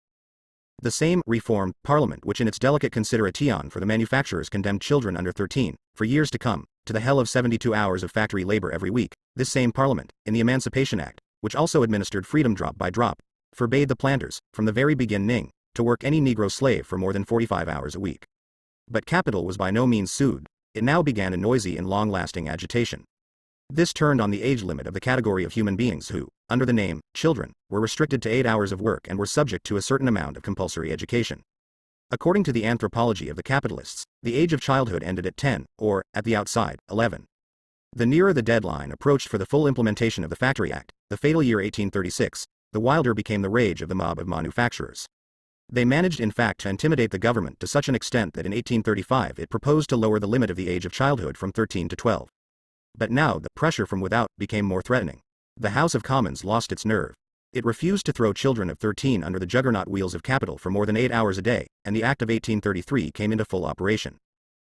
The same reformed Parliament which in its delicate consideration for the manufacturers condemned children under 13, for years to come, to the hell of 72 hours of factory labor every week, this same Parliament, in the Emancipation Act, which also administered freedom drop by drop, forbade the planters, from the very beginning, to work any Negro slave for more than 45 hours a week. But capital was by no means soothed. It now began a noisy and long-lasting agitation. This turned on the age limit of the category of human beings who, under the name, children, were restricted to 8 hours of work and were subject to a certain amount of compulsory education. According to the anthropology of the capitalists, the age of childhood ended at 10, or, at the outside, 11. The nearer the deadline approached for the full implementation of the Factory Act, the fatal year 1836, the wilder became the rage of the mob of manufacturers. They managed in fact to intimidate the government to such an extent that in 1835 it proposed to lower the limit of the age of childhood from 13 to 12. But now the pressure from without became more threatening. The House of Commons lost its nerve. It refused to throw children of 13 under the juggernaut wheels of capital for more than 8 hours a day, and the Act of 1833 came into full operation.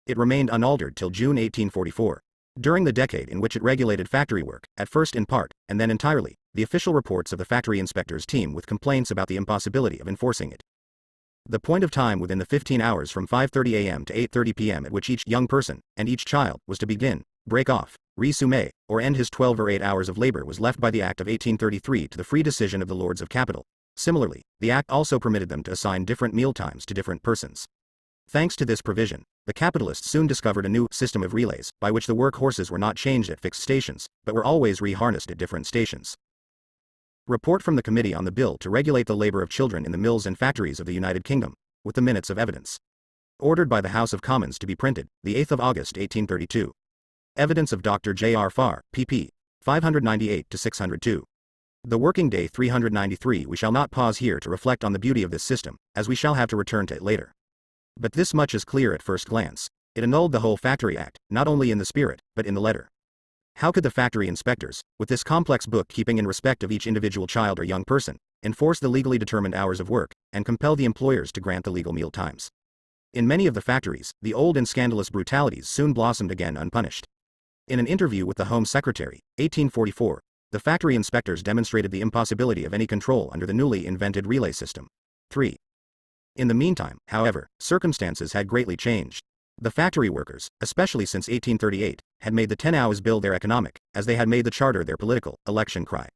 It remained unaltered till June 1844. During the decade in which it regulated factory work, at first in part, and then entirely, the official reports of the factory inspectors teem with complaints about the impossibility of enforcing it. The point of time within the 15 hours from 5:30 a.m. to 8:30 p.m. at which each young person, and each child, was to begin, break off, resume, or end his 12 or 8 hours of labor was left by the Act of 1833 to the free decision of the Lords of Capital. Similarly, the Act also permitted them to assign different meal times to different persons. Thanks to this provision, the capitalists soon discovered a new system of relays, by which the work horses were not changed at fixed stations, but were always re-harnessed at different stations. Report from the Committee on the Bill to regulate the labor of children in the mills and factories of the United Kingdom, with the minutes of evidence. Ordered by the House of Commons to be printed, the 8th of August 1832. Evidence of Dr. J. R. Farr, pp. 598-602. The working day 393. We shall not pause here to reflect on the beauty of this system, as we shall have to return to it later. But this much is clear at first glance. It annulled the whole Factory Act, not only in the spirit, but in the letter. How could the factory inspectors, with this complex bookkeeping in respect of each individual child or young person, enforce the legally determined hours of work, and compel the employers to grant the legal meal times? In many of the factories, the old and scandalous brutalities soon blossomed again unpunished. In an interview with the Home Secretary, 1844, the factory inspectors demonstrated the impossibility of any control under the newly invented relay system. 3. In the meantime, however, circumstances had greatly changed. The factory workers, especially since 1838, had made the 10 hours bill their economic, as they had made the charter their political, election cry.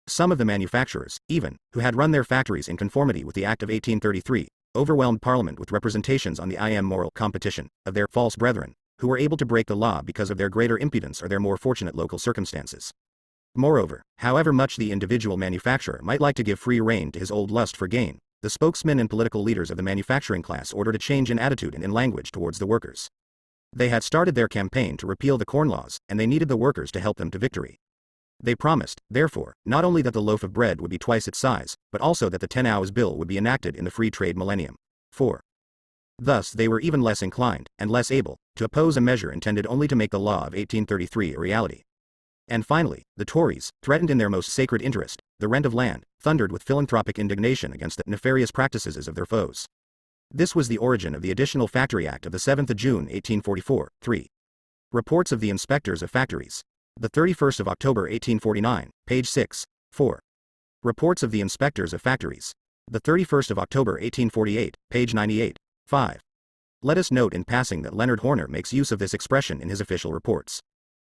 Some of the manufacturers, even, who had run their factories in conformity with the Act of 1833, overwhelmed Parliament with representations on the immoral competition of their false brethren, who were able to break the law because of their greater impudence or their more fortunate local circumstances. Moreover, however much the individual manufacturer might like to give free rein to his old lust for gain, the spokesmen and political leaders of the manufacturing class ordered a change in attitude and in language towards the workers. They had started their campaign to repeal the Corn Laws, and they needed the workers to help them to victory. They promised, therefore, not only that the loaf of bread would be twice its size, but also that the 10 hours bill would be enacted in the free trade millennium. 4. Thus they were even less inclined, and less able, to oppose a measure intended only to make the law of 1833 a reality. And finally, the Tories, threatened in their most sacred interest, the rent of land, thundered with philanthropic indignation against the nefarious practices of their foes. This was the origin of the Additional Factory Act of the 7th of June 1844, 3. Reports of the Inspectors of Factories. The 31st of October 1849, page 6, 4. Reports of the Inspectors of Factories. The 31st of October 1848, page 98, 5. Let us note in passing that Leonard Horner makes use of this expression in his official reports.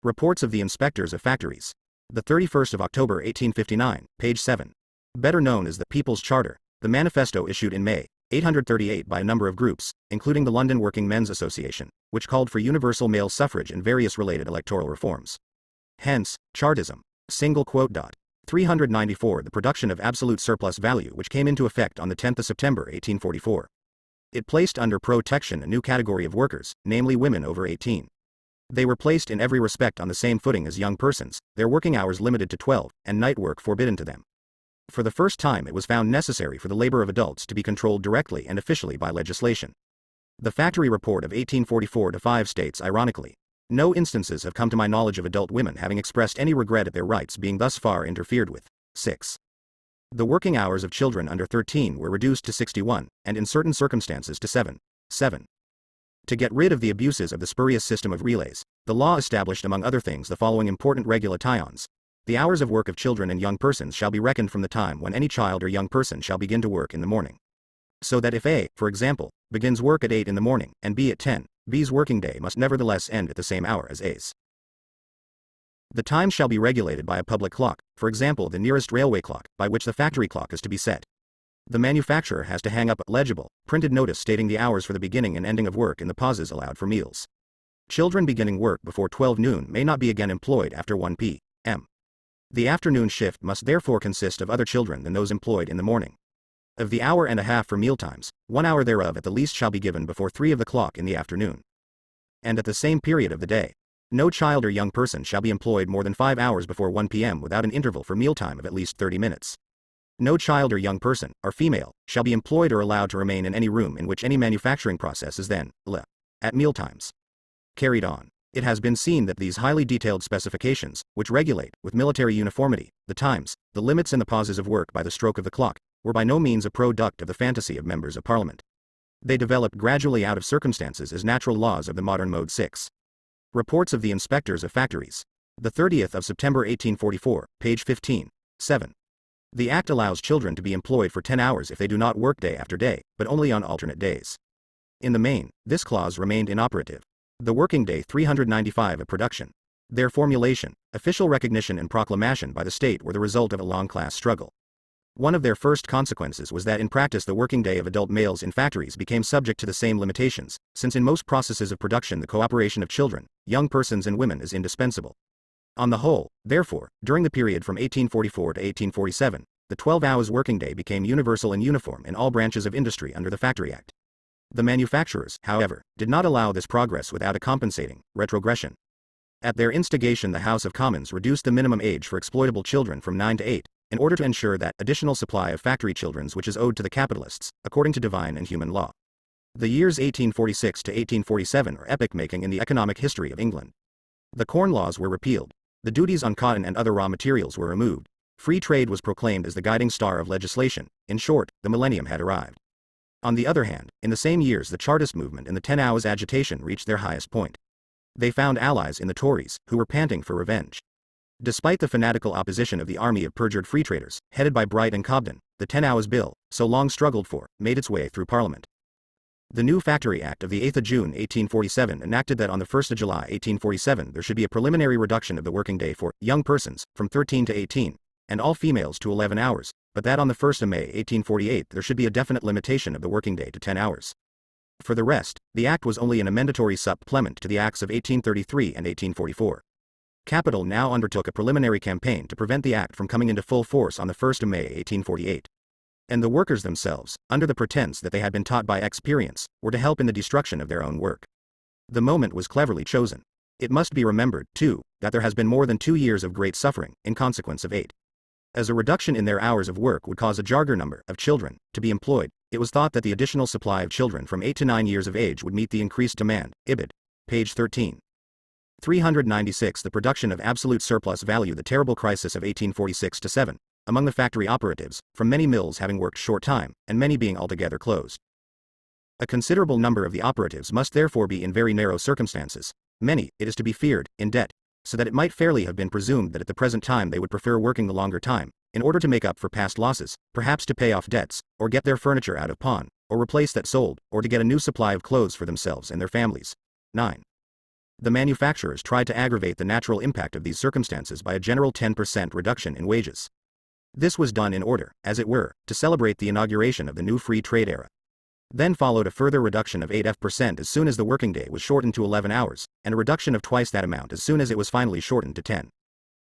Reports of the Inspectors of Factories. The 31st of October 1859, page 7. Better known as the People's Charter, the manifesto issued in May 1838 by a number of groups, including the London Working Men's Association, which called for universal male suffrage and various related electoral reforms. Hence, Chartism. Single quote. 394 The production of absolute surplus value, which came into effect on the 10th of September 1844. It placed under protection a new category of workers, namely women over 18. They were placed in every respect on the same footing as young persons, their working hours limited to 12, and night work forbidden to them. For the first time it was found necessary for the labor of adults to be controlled directly and officially by legislation. The Factory Report of 1844-5 states ironically, "No instances have come to my knowledge of adult women having expressed any regret at their rights being thus far interfered with." 6. The working hours of children under 13 were reduced to 61, and in certain circumstances to 7. To get rid of the abuses of the spurious system of relays, the law established among other things the following important regulations. The hours of work of children and young persons shall be reckoned from the time when any child or young person shall begin to work in the morning. So that if A, for example, begins work at 8 in the morning, and B at 10, B's working day must nevertheless end at the same hour as A's. The time shall be regulated by a public clock, for example the nearest railway clock, by which the factory clock is to be set. The manufacturer has to hang up a legible, printed notice stating the hours for the beginning and ending of work and the pauses allowed for meals. Children beginning work before 12 noon may not be again employed after 1 p.m. The afternoon shift must therefore consist of other children than those employed in the morning. Of the hour and a half for mealtimes, 1 hour thereof at the least shall be given before 3 of the clock in the afternoon. And at the same period of the day, no child or young person shall be employed more than 5 hours before 1 p.m. without an interval for mealtime of at least 30 minutes. No child or young person, or female, shall be employed or allowed to remain in any room in which any manufacturing process is then, at mealtimes, carried on. It has been seen that these highly detailed specifications, which regulate, with military uniformity, the times, the limits and the pauses of work by the stroke of the clock, were by no means a product of the fantasy of members of Parliament. They developed gradually out of circumstances as natural laws of the modern mode. 6. Reports of the Inspectors of Factories. The 30th of September 1844, page 15, 7. The Act allows children to be employed for 10 hours if they do not work day after day, but only on alternate days. In the main, this clause remained inoperative. The working day 395 of production. Their formulation, official recognition and proclamation by the state were the result of a long class struggle. One of their first consequences was that in practice the working day of adult males in factories became subject to the same limitations, since in most processes of production the cooperation of children, young persons and women is indispensable. On the whole, therefore, during the period from 1844 to 1847, the 12 hours working day became universal and uniform in all branches of industry under the Factory Act. The manufacturers, however, did not allow this progress without a compensating retrogression. At their instigation the House of Commons reduced the minimum age for exploitable children from 9 to 8, in order to ensure that additional supply of factory children which is owed to the capitalists, according to divine and human law. The years 1846 to 1847 are epoch-making in the economic history of England. The Corn Laws were repealed. The duties on cotton and other raw materials were removed. Free trade was proclaimed as the guiding star of legislation. In short, the millennium had arrived. On the other hand, in the same years the Chartist movement and the 10 hours agitation reached their highest point. They found allies in the Tories, who were panting for revenge. Despite the fanatical opposition of the army of perjured free traders, headed by Bright and Cobden, the 10 hours bill, so long struggled for, made its way through Parliament. The new Factory Act of the 8th of June 1847 enacted that on the 1st of July 1847 there should be a preliminary reduction of the working day for young persons from 13 to 18, and all females to 11 hours, but that on the 1st of May 1848 there should be a definite limitation of the working day to 10 hours. For the rest, the act was only an amendatory supplement to the acts of 1833 and 1844. Capital now undertook a preliminary campaign to prevent the act from coming into full force on the 1st of May 1848. And the workers themselves, under the pretense that they had been taught by experience, were to help in the destruction of their own work. The moment was cleverly chosen. It must be remembered, too, that there has been more than 2 years of great suffering, in consequence of 8. As a reduction in their hours of work would cause a larger number of children to be employed, It was thought that the additional supply of children from 8 to 9 years of age would meet the increased demand. Ibid. Page 13. 396 The production of absolute surplus value. The terrible crisis of 1846-7, among the factory operatives, from many mills having worked short time, and many being altogether closed. A considerable number of the operatives must therefore be in very narrow circumstances, many, it is to be feared, in debt, so that it might fairly have been presumed that at the present time they would prefer working the longer time, in order to make up for past losses, perhaps to pay off debts, or get their furniture out of pawn, or replace that sold, or to get a new supply of clothes for themselves and their families. 9. The manufacturers tried to aggravate the natural impact of these circumstances by a general 10% reduction in wages. This was done in order, as it were, to celebrate the inauguration of the new free trade era. Then followed a further reduction of 8% as soon as the working day was shortened to 11 hours, and a reduction of twice that amount as soon as it was finally shortened to 10.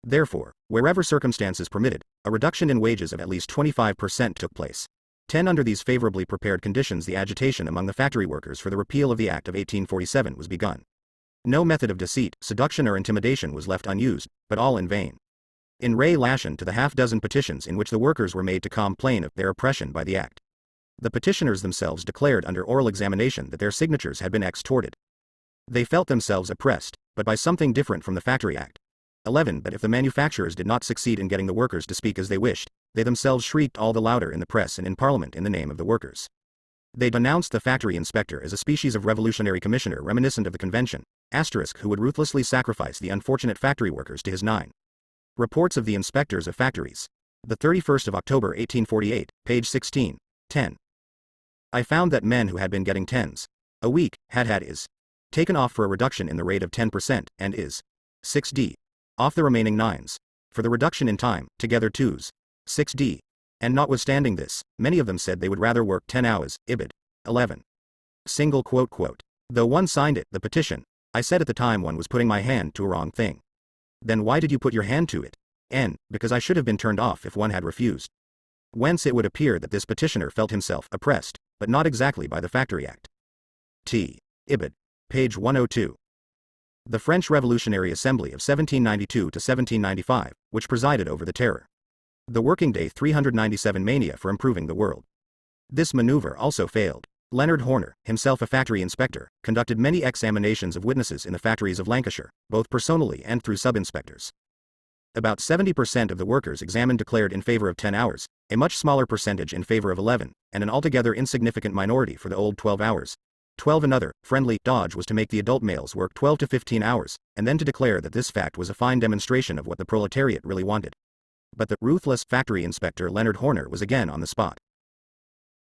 Therefore, wherever circumstances permitted, a reduction in wages of at least 25% took place. 10. Under these favorably prepared conditions, the agitation among the factory workers for the repeal of the Act of 1847 was begun. No method of deceit, seduction or intimidation was left unused, but all in vain. In relation to the half-dozen petitions in which the workers were made to complain of their oppression by the Act, the petitioners themselves declared under oral examination that their signatures had been extorted. They felt themselves oppressed, but by something different from the Factory Act. 11. But if the manufacturers did not succeed in getting the workers to speak as they wished, they themselves shrieked all the louder in the press and in Parliament in the name of the workers. They denounced the factory inspector as a species of revolutionary commissioner reminiscent of the convention, who would ruthlessly sacrifice the unfortunate factory workers to his 9. Reports of the Inspectors of Factories. The 31st of October 1848, page 16. 10. I found that men who had been getting tens a week had is taken off for a reduction in the rate of 10% and is 6d off the remaining 9s for the reduction in time, together 2s 6d. And notwithstanding this, many of them said they would rather work 10 hours. Ibid. 11. Single quote. Though one signed it, the petition, I said at the time one was putting my hand to a wrong thing. Then why did you put your hand to it? N. Because I should have been turned off if one had refused. Whence it would appear that this petitioner felt himself oppressed, but not exactly by the Factory Act. T. Ibid. Page 102. The French Revolutionary Assembly of 1792 to 1795, which presided over the terror. The Working Day 397 mania for improving the world. This maneuver also failed. Leonard Horner, himself a factory inspector, conducted many examinations of witnesses in the factories of Lancashire, both personally and through sub-inspectors. About 70% of the workers examined declared in favor of 10 hours, a much smaller percentage in favor of 11, and an altogether insignificant minority for the old 12 hours. 12. Another, friendly, dodge was to make the adult males work 12 to 15 hours, and then to declare that this fact was a fine demonstration of what the proletariat really wanted. But the ruthless factory inspector Leonard Horner was again on the spot.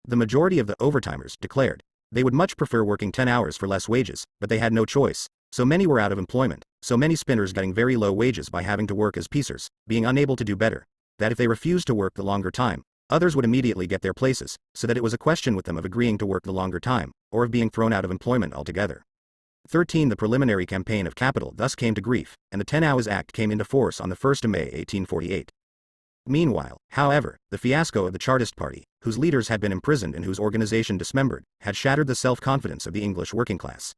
The majority of the overtimers declared they would much prefer working 10 hours for less wages, but they had no choice. So many were out of employment, so many spinners getting very low wages by having to work as piecers, being unable to do better, that if they refused to work the longer time, others would immediately get their places, so that it was a question with them of agreeing to work the longer time, or of being thrown out of employment altogether. 13. The preliminary campaign of capital thus came to grief, and the 10 Hours Act came into force on the 1st of May 1848. Meanwhile, however, the fiasco of the Chartist party, whose leaders had been imprisoned and whose organization dismembered, had shattered the self-confidence of the English working class.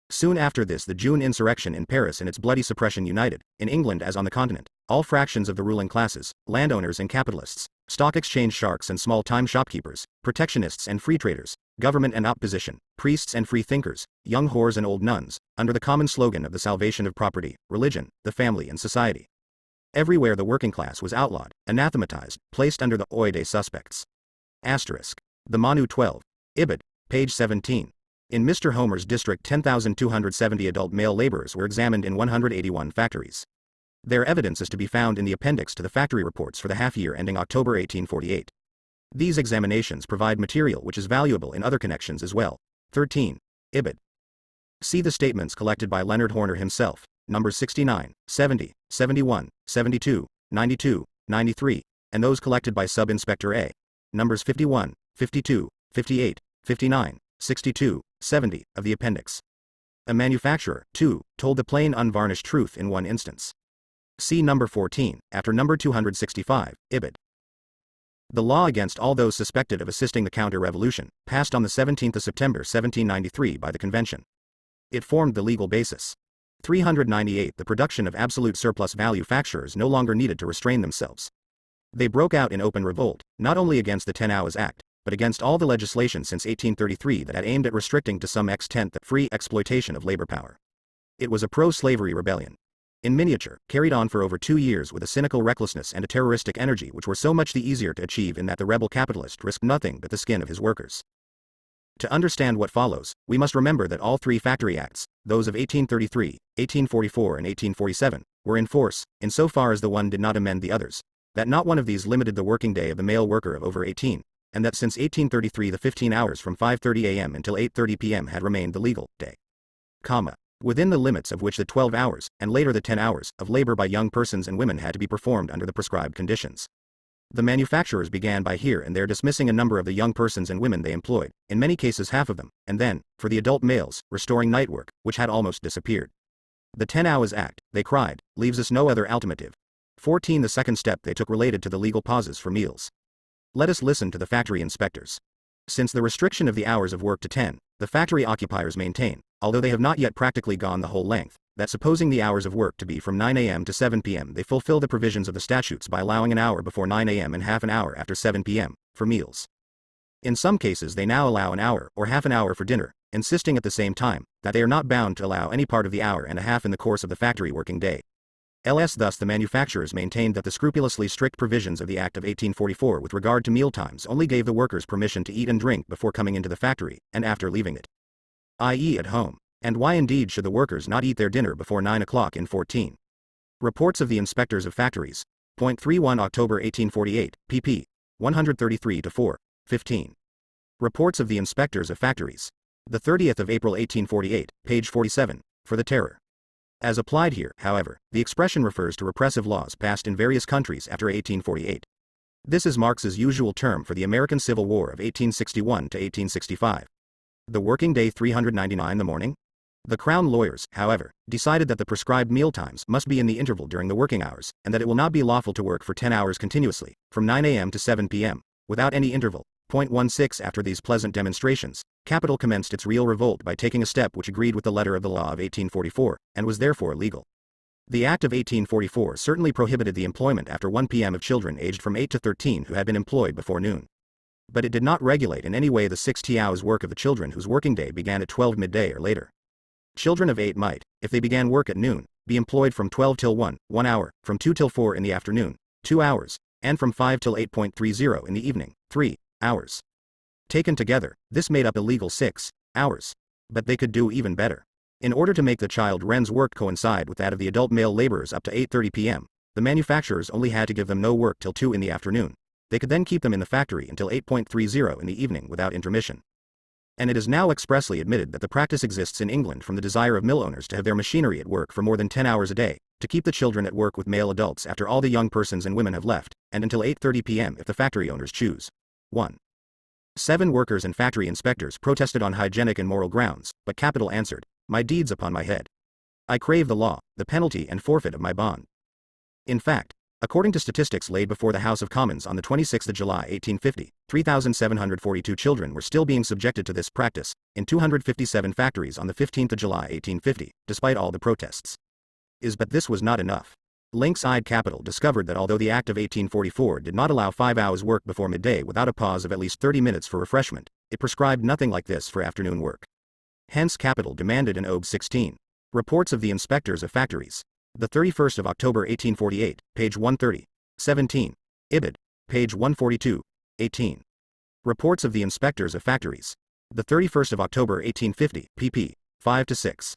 Soon after this, the June insurrection in Paris and its bloody suppression united, in England as on the continent, all fractions of the ruling classes, landowners and capitalists, stock exchange sharks and small-time shopkeepers, protectionists and free traders, government and opposition, priests and free thinkers, young whores and old nuns, under the common slogan of the salvation of property, religion, the family and society. Everywhere the working class was outlawed, anathematized, placed under the œil des suspects. Asterisk. The Manu 12. Ibid. Page 17. In Mr. Homer's district 10,270 adult male laborers were examined in 181 factories. Their evidence is to be found in the appendix to the factory reports for the half-year ending October 1848. These examinations provide material which is valuable in other connections as well. 13. Ibid. See the statements collected by Leonard Horner himself, numbers 69, 70, 71, 72, 92, 93, and those collected by Sub-Inspector A, numbers 51, 52, 58, 59, 62, 70, of the appendix. A manufacturer, too, told the plain unvarnished truth in one instance. See number 14, after number 265, Ibid. The law against all those suspected of assisting the counter-revolution, passed on the 17th of September 1793 by the Convention. It formed the legal basis. 398. The production of absolute surplus value facturers no longer needed to restrain themselves. They broke out in open revolt, not only against the 10 Hours Act, but against all the legislation since 1833 that had aimed at restricting to some extent the free exploitation of labor power. It was a pro-slavery rebellion, in miniature, carried on for over 2 years with a cynical recklessness and a terroristic energy which were so much the easier to achieve in that the rebel capitalist risked nothing but the skin of his workers. To understand what follows, we must remember that all 3 Factory Acts, those of 1833, 1844 and 1847, were in force, insofar as the one did not amend the others, that not one of these limited the working day of the male worker of over 18, and that since 1833 the 15 hours from 5:30 a.m. until 8:30 p.m. had remained the legal day. Within the limits of which the 12 hours, and later the 10 hours, of labor by young persons and women had to be performed under the prescribed conditions. The manufacturers began by here and there dismissing a number of the young persons and women they employed, in many cases half of them, and then, for the adult males, restoring night work, which had almost disappeared. The 10 Hours Act, they cried, leaves us no other alternative. 14. The second step they took related to the legal pauses for meals. Let us listen to the factory inspectors. Since the restriction of the hours of work to 10, the factory occupiers maintain, although they have not yet practically gone the whole length, that supposing the hours of work to be from 9 a.m. to 7 p.m. they fulfill the provisions of the statutes by allowing an hour before 9 a.m. and half an hour after 7 p.m. for meals. In some cases they now allow an hour or half an hour for dinner, insisting at the same time that they are not bound to allow any part of the hour and a half in the course of the factory working day. Thus the manufacturers maintained that the scrupulously strict provisions of the Act of 1844 with regard to mealtimes only gave the workers permission to eat and drink before coming into the factory, and after leaving it, i.e. at home. And why indeed should the workers not eat their dinner before 9 o'clock in 14? Reports of the Inspectors of Factories. Point 31 October 1848, pp. 133-4, 15. Reports of the Inspectors of Factories. The 30th of April 1848, page 47, for the terror. As applied here, however, the expression refers to repressive laws passed in various countries after 1848. This is Marx's usual term for the American Civil War of 1861 to 1865. The working day 399 the morning? The Crown lawyers, however, decided that the prescribed mealtimes must be in the interval during the working hours, and that it will not be lawful to work for 10 hours continuously, from 9 a.m. to 7 p.m., without any interval. Point 16 After these pleasant demonstrations, capital commenced its real revolt by taking a step which agreed with the letter of the law of 1844, and was therefore legal. The Act of 1844 certainly prohibited the employment after 1 p.m. of children aged from 8 to 13 who had been employed before noon. But it did not regulate in any way the 60 hours work of the children whose working day began at 12 midday or later. Children of 8 might, if they began work at noon, be employed from 12 till 1 hour, from 2 till 4 in the afternoon, 2 hours, and from 5 till 8.30 in the evening, 3 hours. Taken together, this made up a legal 6 hours. But they could do even better. In order to make the child wren's work coincide with that of the adult male laborers up to 8:30 p.m., the manufacturers only had to give them no work till 2 in the afternoon. They could then keep them in the factory until 8.30 in the evening without intermission. And it is now expressly admitted that the practice exists in England from the desire of mill owners to have their machinery at work for more than 10 hours a day, to keep the children at work with male adults after all the young persons and women have left, and until 8:30 p.m. if the factory owners choose. 1. 7 workers and factory inspectors protested on hygienic and moral grounds, but capital answered, "My deeds upon my head. I crave the law, the penalty and forfeit of my bond." In fact, according to statistics laid before the House of Commons on the 26th of July 1850, 3,742 children were still being subjected to this practice, in 257 factories on the 15th of July 1850, despite all the protests. But this was not enough. Lynx-eyed capital discovered that although the Act of 1844 did not allow 5 hours work before midday without a pause of at least 30 minutes for refreshment, it prescribed nothing like this for afternoon work. Hence capital demanded in Ob. 16. Reports of the Inspectors of Factories. The 31st of October 1848, page 130. 17. Ibid. Page 142. 18. Reports of the Inspectors of Factories. The 31st of October 1850, pp. 5-6.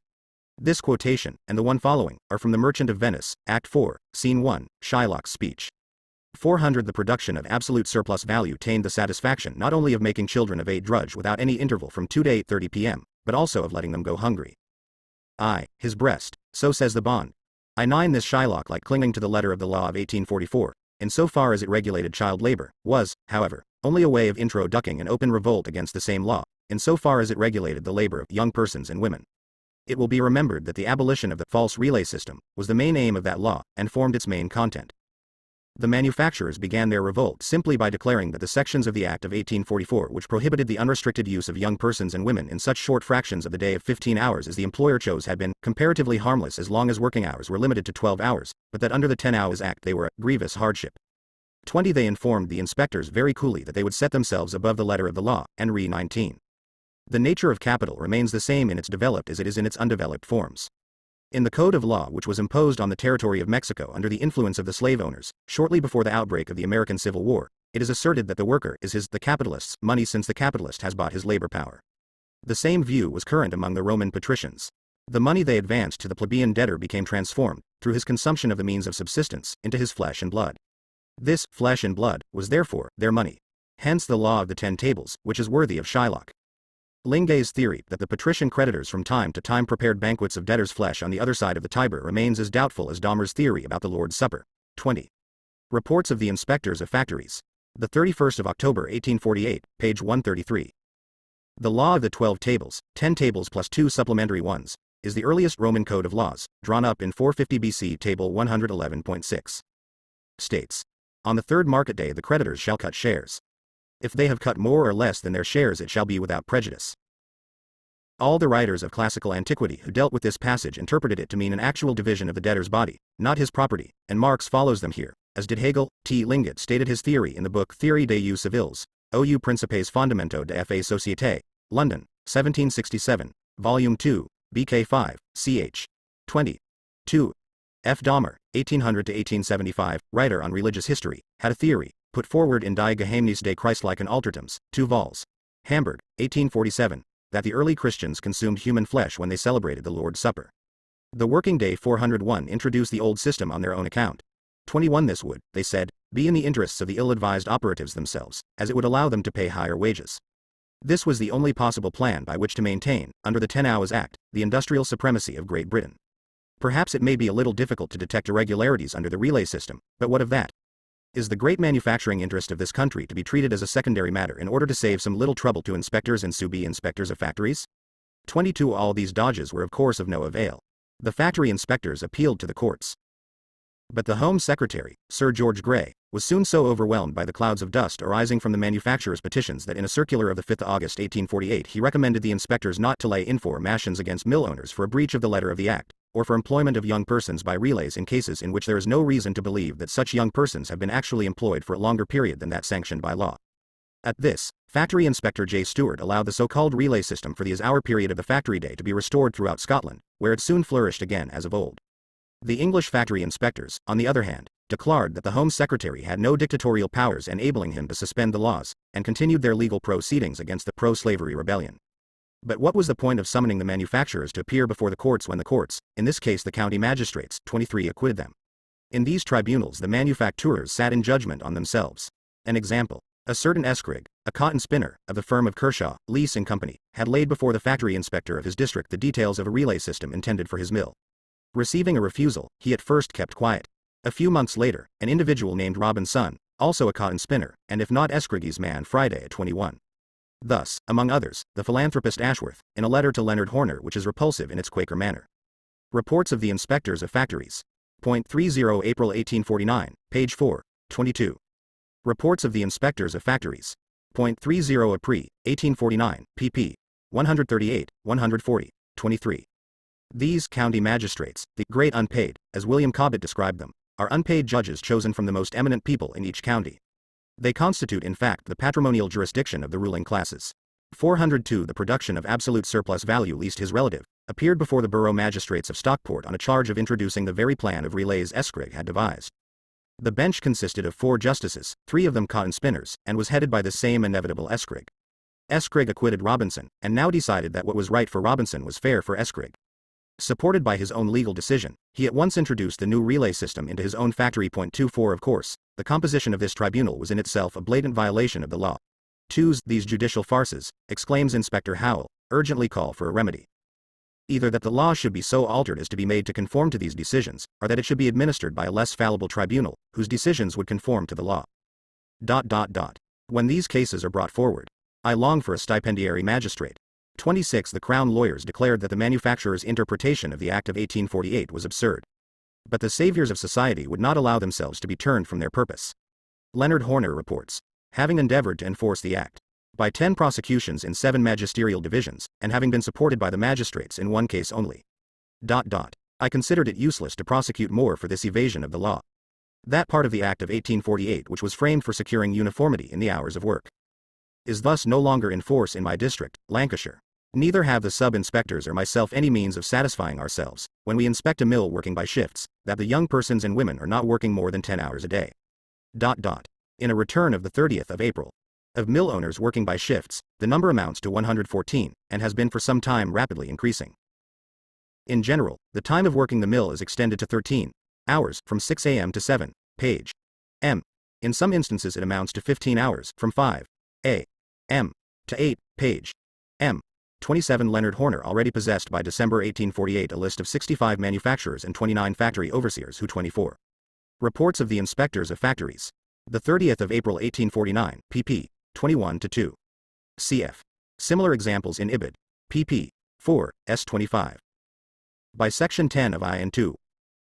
This quotation, and the one following, are from The Merchant of Venice, Act 4, Scene 1, Shylock's speech. 400 The production of absolute surplus value tained the satisfaction not only of making children of 8 drudge without any interval from 2 to 8:30 p.m., but also of letting them go hungry. His breast, so says the bond. 9 This Shylock, like clinging to the letter of the law of 1844, in so far as it regulated child labor, was, however, only a way of introducing an open revolt against the same law, in so far as it regulated the labor of young persons and women. It will be remembered that the abolition of the false relay system was the main aim of that law, and formed its main content. The manufacturers began their revolt simply by declaring that the sections of the Act of 1844 which prohibited the unrestricted use of young persons and women in such short fractions of the day of 15 hours as the employer chose had been comparatively harmless as long as working hours were limited to 12 hours, but that under the 10 Hours Act they were a grievous hardship. 20. They informed the inspectors very coolly that they would set themselves above the letter of the law, and re 19. The nature of capital remains the same in its developed as it is in its undeveloped forms. In the code of law which was imposed on the territory of Mexico under the influence of the slave owners, shortly before the outbreak of the American Civil War, it is asserted that the worker is the capitalist's money since the capitalist has bought his labor power. The same view was current among the Roman patricians. The money they advanced to the plebeian debtor became transformed, through his consumption of the means of subsistence, into his flesh and blood. This flesh and blood was therefore their money. Hence the law of the 10 tables, which is worthy of Shylock. Linget's theory that the patrician creditors from time to time prepared banquets of debtors' flesh on the other side of the Tiber remains as doubtful as Dahmer's theory about the Lord's Supper. 20. Reports of the Inspectors of Factories. The 31st of October 1848, page 133. The Law of the 12 Tables, 10 tables plus 2 supplementary ones, is the earliest Roman code of laws, drawn up in 450 BC, table 111.6. States. On the third market day the creditors shall cut shares. If they have cut more or less than their shares it shall be without prejudice. All the writers of classical antiquity who dealt with this passage interpreted it to mean an actual division of the debtor's body, not his property, and Marx follows them here, as did Hegel. T. Linget stated his theory in the book Theorie des Jus Civils, ou Principes Fondamentaux de fa Société, London, 1767, Volume 2, BK 5, ch. 20. 2. F. Dahmer, 1800 to 1875, writer on religious history, had a theory, put forward in Die Geheimnis des Christlichen Altertums, 2 vols. Hamburg, 1847, that the early Christians consumed human flesh when they celebrated the Lord's Supper. The Working Day 401 introduced the old system on their own account. 21. This would, they said, be in the interests of the ill-advised operatives themselves, as it would allow them to pay higher wages. This was the only possible plan by which to maintain, under the 10 Hours Act, the industrial supremacy of Great Britain. Perhaps it may be a little difficult to detect irregularities under the relay system, but what of that? Is the great manufacturing interest of this country to be treated as a secondary matter in order to save some little trouble to inspectors and sous-be inspectors of factories? 22. All these dodges were of course of no avail. The factory inspectors appealed to the courts. But the Home Secretary, Sir George Grey, was soon so overwhelmed by the clouds of dust arising from the manufacturers' petitions that in a circular of the 5th August 1848 he recommended the inspectors not to lay informations against mill owners for a breach of the letter of the Act, or for employment of young persons by relays in cases in which there is no reason to believe that such young persons have been actually employed for a longer period than that sanctioned by law. At this, Factory Inspector J. Stewart allowed the so-called relay system for the hour period of the factory day to be restored throughout Scotland, where it soon flourished again as of old. The English factory inspectors, on the other hand, declared that the Home Secretary had no dictatorial powers enabling him to suspend the laws, and continued their legal proceedings against the pro-slavery rebellion. But what was the point of summoning the manufacturers to appear before the courts when the courts, in this case the county magistrates, 23, acquitted them? In these tribunals the manufacturers sat in judgment on themselves. An example. A certain Escrig, a cotton spinner, of the firm of Kershaw, Lease and Company, had laid before the factory inspector of his district the details of a relay system intended for his mill. Receiving a refusal, he at first kept quiet. A few months later, an individual named Robin Son, also a cotton spinner, and if not Escrigy's man Friday at 21. Thus, among others, the philanthropist Ashworth, in a letter to Leonard Horner which is repulsive in its Quaker manner. Reports of the Inspectors of Factories. Point 30 April 1849, page 4, 22. Reports of the Inspectors of Factories. Point 30 April, 1849, pp. 138, 140, 23. These county magistrates, the great unpaid, as William Cobbett described them, are unpaid judges chosen from the most eminent people in each county. They constitute in fact the patrimonial jurisdiction of the ruling classes. 402. The production of absolute surplus value leased his relative, appeared before the borough magistrates of Stockport on a charge of introducing the very plan of relays Escrig had devised. The bench consisted of 4 justices, 3 of them cotton spinners, and was headed by the same inevitable Escrig. Escrig acquitted Robinson, and now decided that what was right for Robinson was fair for Escrig. Supported by his own legal decision, he at once introduced the new relay system into his own factory. 24. Of course, the composition of this tribunal was in itself a blatant violation of the law. 2. These judicial farces, exclaims Inspector Howell, urgently call for a remedy. Either that the law should be so altered as to be made to conform to these decisions, or that it should be administered by a less fallible tribunal, whose decisions would conform to the law. When these cases are brought forward, I long for a stipendiary magistrate. 26. The Crown lawyers declared that the manufacturer's interpretation of the Act of 1848 was absurd. But the saviors of society would not allow themselves to be turned from their purpose. Leonard Horner reports, having endeavored to enforce the Act by 10 prosecutions in 7 magisterial divisions, and having been supported by the magistrates in 1 case only. I considered it useless to prosecute more for this evasion of the law. That part of the Act of 1848 which was framed for securing uniformity in the hours of work is thus no longer in force in my district, Lancashire. Neither have the sub-inspectors or myself any means of satisfying ourselves, when we inspect a mill working by shifts, that the young persons and women are not working more than 10 hours a day. In a return of the 30th of April, of mill owners working by shifts, the number amounts to 114, and has been for some time rapidly increasing. In general, the time of working the mill is extended to 13 hours, from 6 a.m. to 7 page m. In some instances it amounts to 15 hours, from 5 a.m. to 8 page m. 27 Leonard Horner already possessed by December 1848 a list of 65 manufacturers and 29 factory overseers who 24. Reports of the Inspectors of Factories. The 30th of April 1849, pp. 21-2. Cf. Similar examples in Ibid. pp. 4, s. 25. By Section 10 of I and 2.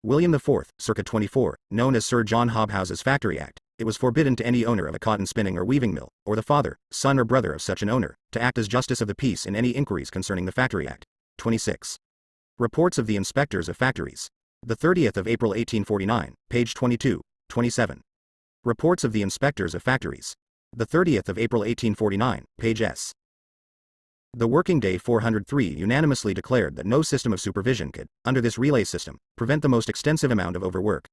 William IV, circa 24, known as Sir John Hobhouse's Factory Act, it was forbidden to any owner of a cotton spinning or weaving mill, or the father, son or brother of such an owner, to act as justice of the peace in any inquiries concerning the Factory Act. 26. Reports of the Inspectors of Factories. The 30th of April 1849, page 22, 27. Reports of the Inspectors of Factories. The 30th of April 1849, page s. The Working Day 403 unanimously declared that no system of supervision could, under this relay system, prevent the most extensive amount of overwork.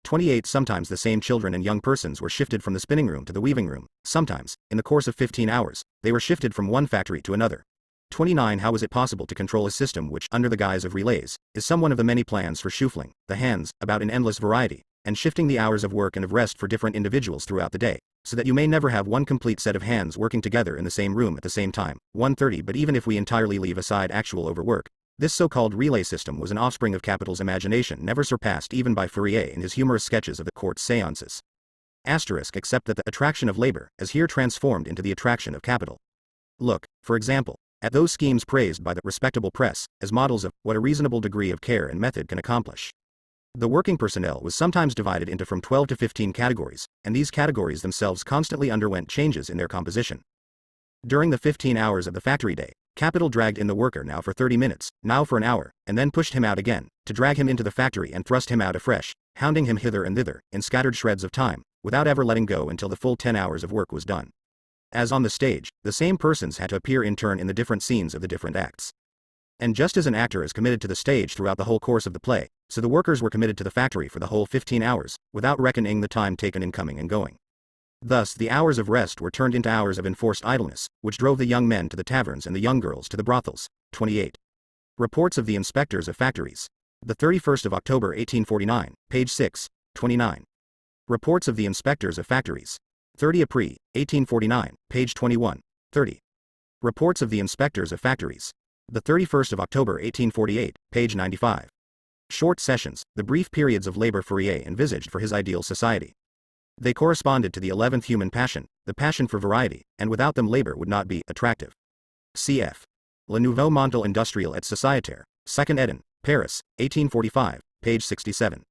28 Sometimes the same children and young persons were shifted from the spinning room to the weaving room. Sometimes, in the course of 15 hours, they were shifted from one factory to another. 29 How was it possible to control a system which, under the guise of relays, is some one of the many plans for shuffling the hands about in endless variety, and shifting the hours of work and of rest for different individuals throughout the day, so that you may never have one complete set of hands working together in the same room at the same time. 130 But even if we entirely leave aside actual overwork, this so-called relay system was an offspring of capital's imagination never surpassed even by Fourier in his humorous sketches of the court séances. Except that the attraction of labor, as here transformed into the attraction of capital. Look, for example, at those schemes praised by the respectable press, as models of what a reasonable degree of care and method can accomplish. The working personnel was sometimes divided into from 12 to 15 categories, and these categories themselves constantly underwent changes in their composition. During the 15 hours of the factory day, capital dragged in the worker now for 30 minutes, now for an hour, and then pushed him out again, to drag him into the factory and thrust him out afresh, hounding him hither and thither, in scattered shreds of time, without ever letting go until the full 10 hours of work was done. As on the stage, the same persons had to appear in turn in the different scenes of the different acts. And just as an actor is committed to the stage throughout the whole course of the play, so the workers were committed to the factory for the whole 15 hours, without reckoning the time taken in coming and going. Thus the hours of rest were turned into hours of enforced idleness, which drove the young men to the taverns and the young girls to the brothels. 28. Reports of the Inspectors of Factories. The 31st of October 1849, page 6, 29. Reports of the Inspectors of Factories. 30 April, 1849, page 21, 30. Reports of the Inspectors of Factories. The 31st of October 1848, page 95. Short sessions, the brief periods of labor Fourier envisaged for his ideal society. They corresponded to the 11th human passion, the passion for variety, and without them labor would not be attractive. Cf. Le Nouveau Mondial Industriel et Sociétaire, 2nd ed., Paris, 1845, page 67.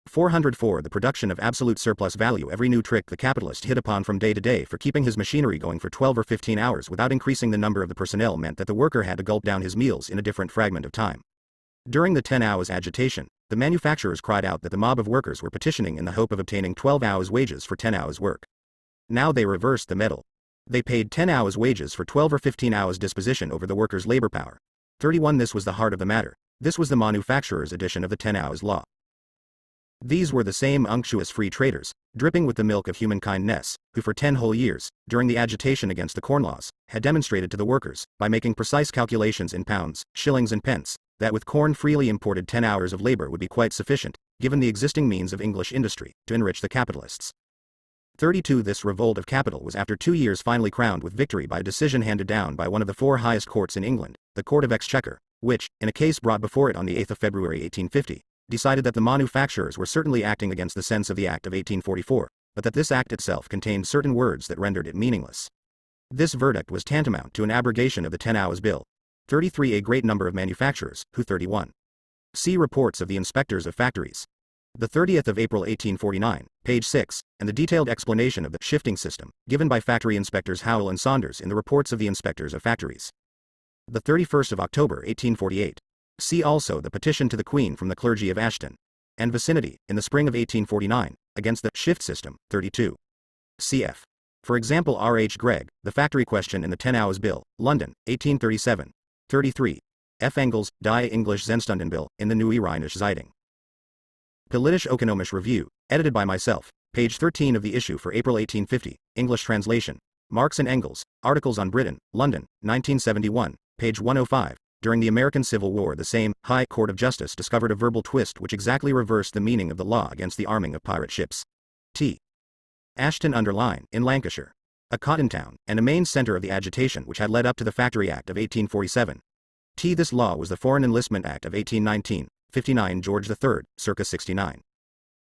404 The production of absolute surplus value. Every new trick the capitalist hit upon from day to day for keeping his machinery going for 12 or 15 hours without increasing the number of the personnel meant that the worker had to gulp down his meals in a different fragment of time. During the 10 hours agitation, the manufacturers cried out that the mob of workers were petitioning in the hope of obtaining 12 hours wages for 10 hours work. Now they reversed the medal. They paid 10 hours wages for 12 or 15 hours disposition over the workers' labor power. 31 This was the heart of the matter. This was the manufacturers' edition of the 10 hours law. These were the same unctuous free traders, dripping with the milk of human kindness, who for 10 whole years, during the agitation against the Corn Laws, had demonstrated to the workers, by making precise calculations in pounds, shillings and pence, that with corn freely imported 10 hours of labor would be quite sufficient, given the existing means of English industry, to enrich the capitalists. 32 This revolt of capital was after 2 years finally crowned with victory by a decision handed down by one of the 4 highest courts in England, the Court of Exchequer, which, in a case brought before it on the 8th of February 1850, decided that the manufacturers were certainly acting against the sense of the Act of 1844, but that this Act itself contained certain words that rendered it meaningless. This verdict was tantamount to an abrogation of the 10 hours bill. 33 A great number of manufacturers, who 31. See reports of the Inspectors of Factories. The 30th of April 1849, page 6, and the detailed explanation of the shifting system, given by factory inspectors Howell and Saunders in the reports of the Inspectors of Factories. The 31st of October 1848. See also the petition to the Queen from the clergy of Ashton. and vicinity, in the spring of 1849, against the shift system, 32. Cf. For example R. H. Gregg, The Factory Question in the 10 Hours Bill, London, 1837. 33. F. Engels, Die English Zenstundenbill, in the Neue Rheinische Zeitung. Politisch-Ökonomische Review, edited by myself, page 13 of the issue for April 1850, English translation. Marx and Engels, Articles on Britain, London, 1971, page 105. During the American Civil War, the same High Court of Justice discovered a verbal twist which exactly reversed the meaning of the law against the arming of pirate ships. T. Ashton-under-Lyne, in Lancashire, a cotton town, and a main centre of the agitation which had led up to the Factory Act of 1847. This law was the Foreign Enlistment Act of 1819, 59 George III, circa 69.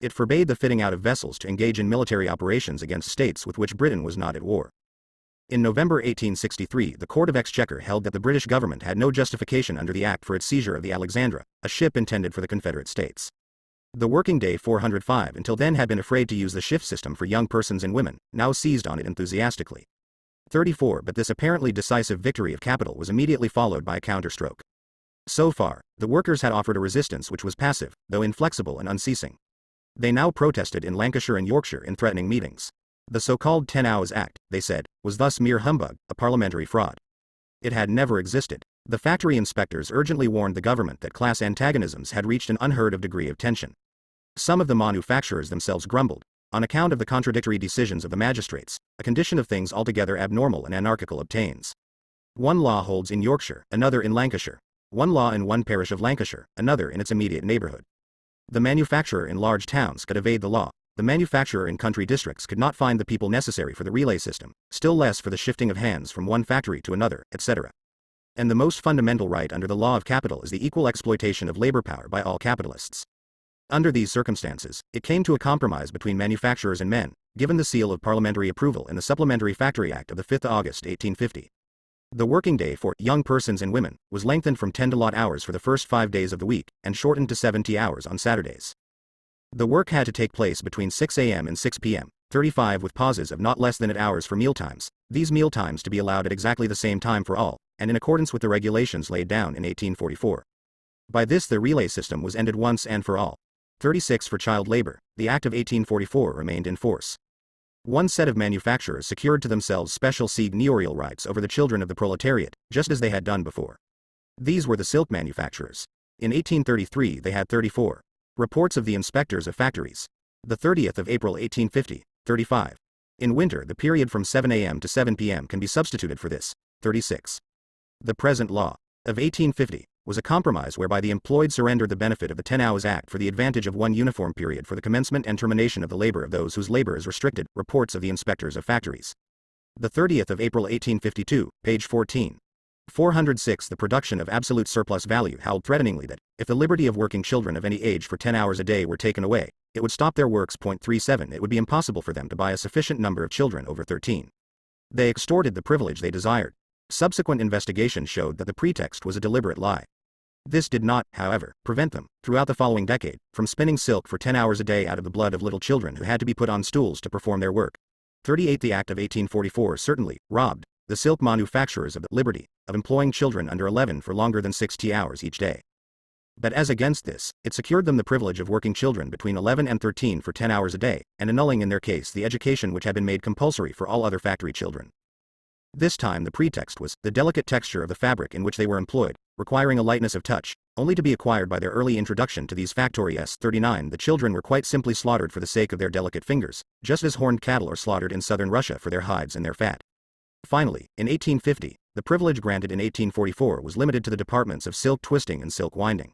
It forbade the fitting out of vessels to engage in military operations against states with which Britain was not at war. In November 1863, the Court of Exchequer held that the British government had no justification under the Act for its seizure of the Alexandra, a ship intended for the Confederate States. The working day 405 until then had been afraid to use the shift system for young persons and women, now seized on it enthusiastically. 34 But this apparently decisive victory of capital was immediately followed by a counterstroke. So far, the workers had offered a resistance which was passive, though inflexible and unceasing. They now protested in Lancashire and Yorkshire in threatening meetings. The so-called 10 Hours Act, they said, was thus mere humbug, a parliamentary fraud. It had never existed. The factory inspectors urgently warned the government that class antagonisms had reached an unheard of degree of tension. Some of the manufacturers themselves grumbled, on account of the contradictory decisions of the magistrates, a condition of things altogether abnormal and anarchical obtains. One law holds in Yorkshire, another in Lancashire. One law in one parish of Lancashire, another in its immediate neighbourhood. The manufacturer in large towns could evade the law. The manufacturer in country districts could not find the people necessary for the relay system, still less for the shifting of hands from one factory to another, etc. And the most fundamental right under the law of capital is the equal exploitation of labor power by all capitalists. Under these circumstances, it came to a compromise between manufacturers and men, given the seal of parliamentary approval in the Supplementary Factory Act of the 5th August 1850. The working day for young persons and women was lengthened from 10 lot hours for the first 5 days of the week, and shortened to 70 hours on Saturdays. The work had to take place between 6 a.m. and 6 p.m., 35 with pauses of not less than 8 hours for mealtimes, these mealtimes to be allowed at exactly the same time for all, and in accordance with the regulations laid down in 1844. By this the relay system was ended once and for all. 36 For child labor, the Act of 1844 remained in force. One set of manufacturers secured to themselves special seigneurial rights over the children of the proletariat, just as they had done before. These were the silk manufacturers. In 1833 they had 34. Reports of the inspectors of factories. The 30th of April 1850, 35. In winter the period from 7 a.m. to 7 p.m. can be substituted for this, 36. The present law of 1850 was a compromise whereby the employed surrendered the benefit of the 10 Hours Act for the advantage of one uniform period for the commencement and termination of the labor of those whose labor is restricted. Reports of the inspectors of factories. The 30th of April 1852, page 14. 406 The production of absolute surplus value held threateningly that, if the liberty of working children of any age for 10 hours a day were taken away, it would stop their works. 37 It would be impossible for them to buy a sufficient number of children over 13. They extorted the privilege they desired. Subsequent investigation showed that the pretext was a deliberate lie. This did not, however, prevent them, throughout the following decade, from spinning silk for 10 hours a day out of the blood of little children who had to be put on stools to perform their work. 38 The Act of 1844 certainly robbed the silk manufacturers of the liberty of employing children under 11 for longer than 60 hours each day. But as against this, it secured them the privilege of working children between 11 and 13 for 10 hours a day, and annulling in their case the education which had been made compulsory for all other factory children. This time the pretext was the delicate texture of the fabric in which they were employed, requiring a lightness of touch, only to be acquired by their early introduction to these factories. 39 The children were quite simply slaughtered for the sake of their delicate fingers, just as horned cattle are slaughtered in southern Russia for their hides and their fat. Finally, in 1850, the privilege granted in 1844 was limited to the departments of silk twisting and silk winding.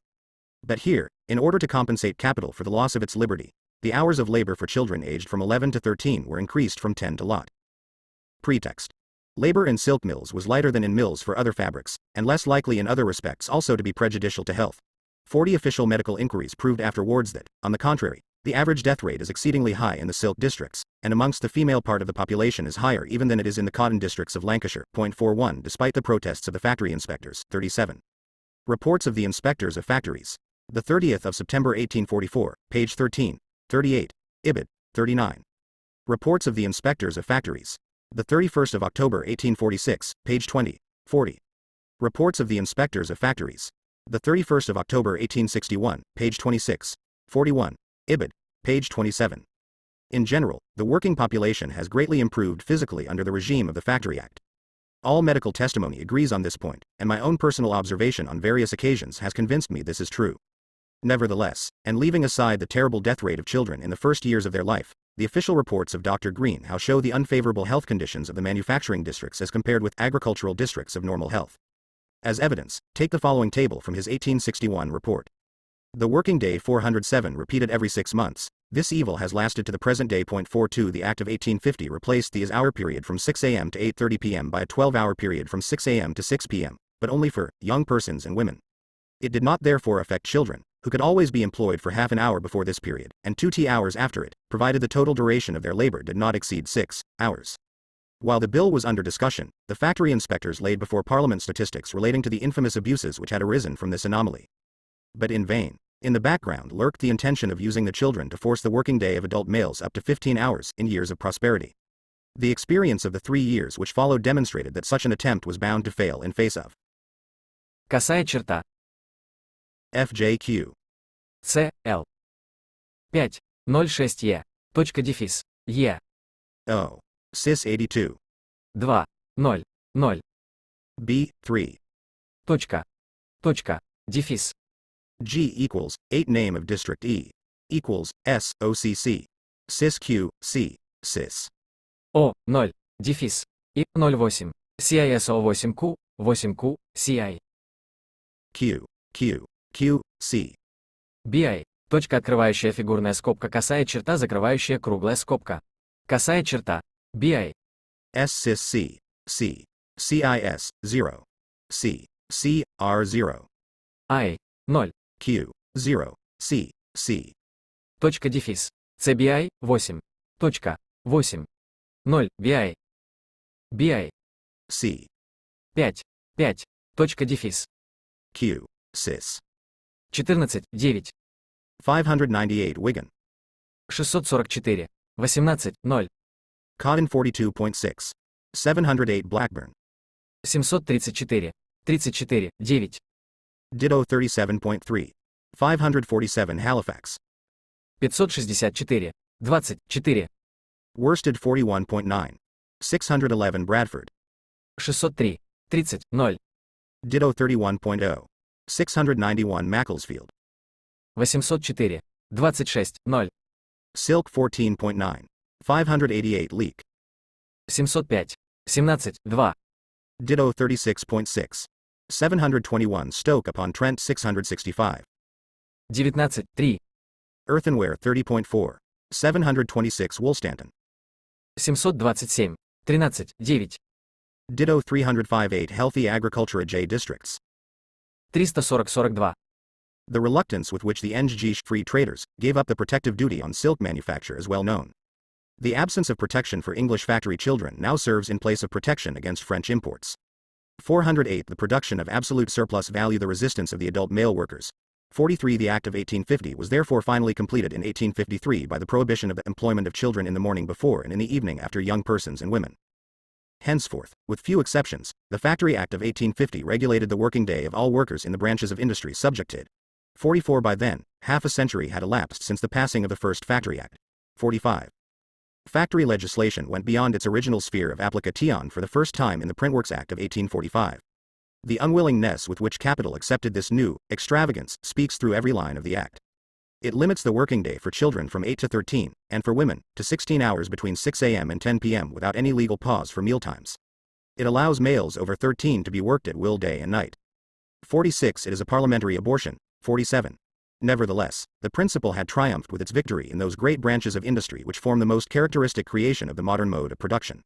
But here, in order to compensate capital for the loss of its liberty, the hours of labor for children aged from 11 to 13 were increased from 10 to lot. Pretext. Labor in silk mills was lighter than in mills for other fabrics, and less likely in other respects also to be prejudicial to health. 40 Official medical inquiries proved afterwards that, on the contrary, the average death rate is exceedingly high in the silk districts, and amongst the female part of the population is higher even than it is in the cotton districts of Lancashire. 41 Despite the protests of the factory inspectors. 37. Reports of the inspectors of factories. The 30th of September 1844, page 13. 38. Ibid. 39. Reports of the inspectors of factories. The 31st of October 1846, page 20. 40. Reports of the inspectors of factories. The 31st of October 1861, page 26. 41. Ibid. Page 27. In general, the working population has greatly improved physically under the regime of the Factory Act. All medical testimony agrees on this point, and my own personal observation on various occasions has convinced me this is true. Nevertheless, and leaving aside the terrible death rate of children in the first years of their life, the official reports of Dr. Greenhow show the unfavorable health conditions of the manufacturing districts as compared with agricultural districts of normal health. As evidence, take the following table from his 1861 report. The working day 407 repeated every 6 months. This evil has lasted to the present day. 42 The Act of 1850 replaced the hour period from 6 a.m. to 8:30 p.m. by a 12-hour period from 6 a.m. to 6 p.m., but only for young persons and women. It did not therefore affect children, who could always be employed for half an hour before this period, and 2 hours after it, provided the total duration of their labor did not exceed 6 hours. While the bill was under discussion, the factory inspectors laid before Parliament statistics relating to the infamous abuses which had arisen from this anomaly. But in vain. In the background lurked the intention of using the children to force the working day of adult males up to 15 hours in years of prosperity. The experience of the 3 years which followed demonstrated that such an attempt was bound to fail in face of Косая черта. FJQ. CL. 5.06E. Точка дефис. E. O. Sys 82. 2.0.0. B3. Точка. Точка. Дефис. G equals 8 name of district E equals S OCC. Sys Q C Sys. O. 0. Дефис. И. 08. CISO 8Q. 8Q. CI. Q Q Q C. BI. Точка открывающая фигурная скобка косая черта закрывающая круглая скобка. Косая черта. BI. S Sys C C CIS 0 C C R 0 I. 0. Q 0 C C. Точка дефис. CBI. 8. Точка. 8. 0. BI. BI. C 5. 5. Точка дефис. Q Sys. 14. 9. 598 Wigan. 644. 18. 0. Cotton 42.6. 708 Blackburn. 734. 34. 9. Ditto 37.3. 547 Halifax. 564. 24. Worsted 41.9. 611 Bradford. 603. 30. 0. Ditto 31.0. 691 Macclesfield. 804. 26. 0. Silk 14.9. 588 Leek. 705. 17. 2. Ditto 36.6. 721 Stoke-upon-Trent 665. 19. 3. Earthenware 30.4. 726 Woolstanton. 727. 13. 9. Ditto 305-8 Healthy Agricultura J districts. 340-42. The reluctance with which the Ng free traders gave up the protective duty on silk manufacture is well known. The absence of protection for English factory children now serves in place of protection against French imports. 408 The production of absolute surplus value the resistance of the adult male workers. 43 The Act of 1850 was therefore finally completed in 1853 by the prohibition of the employment of children in the morning before and in the evening after young persons and women. Henceforth, with few exceptions, the Factory Act of 1850 regulated the working day of all workers in the branches of industry subjected. 44 By then, half a century had elapsed since the passing of the first Factory Act. 45. Factory legislation went beyond its original sphere of application for the first time in the Printworks Act of 1845. The unwillingness with which capital accepted this new extravagance speaks through every line of the Act. It limits the working day for children from 8 to 13, and for women, to 16 hours between 6 a.m. and 10 p.m. without any legal pause for mealtimes. It allows males over 13 to be worked at will day and night. 46 It is a parliamentary abortion. 47. Nevertheless, the principle had triumphed with its victory in those great branches of industry which form the most characteristic creation of the modern mode of production.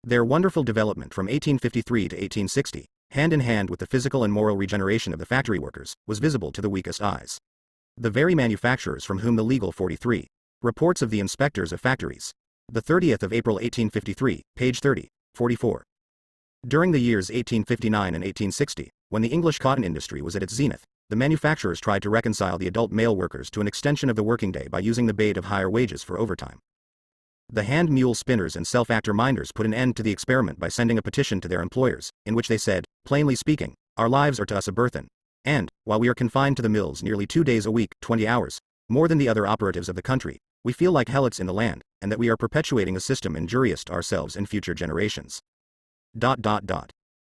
Their wonderful development from 1853 to 1860, hand in hand with the physical and moral regeneration of the factory workers, was visible to the weakest eyes. The very manufacturers from whom the legal 43. Reports of the Inspectors of Factories. The 30th of April 1853, page 30, 44. During the years 1859 and 1860, when the English cotton industry was at its zenith, the manufacturers tried to reconcile the adult male workers to an extension of the working day by using the bait of higher wages for overtime. The hand mule spinners and self-actor minders put an end to the experiment by sending a petition to their employers, in which they said, plainly speaking, our lives are to us a burthen, and, while we are confined to the mills nearly 2 days a week, 20 hours, More than the other operatives of the country, we feel like helots in the land, and that we are perpetuating a system injurious to ourselves and future generations.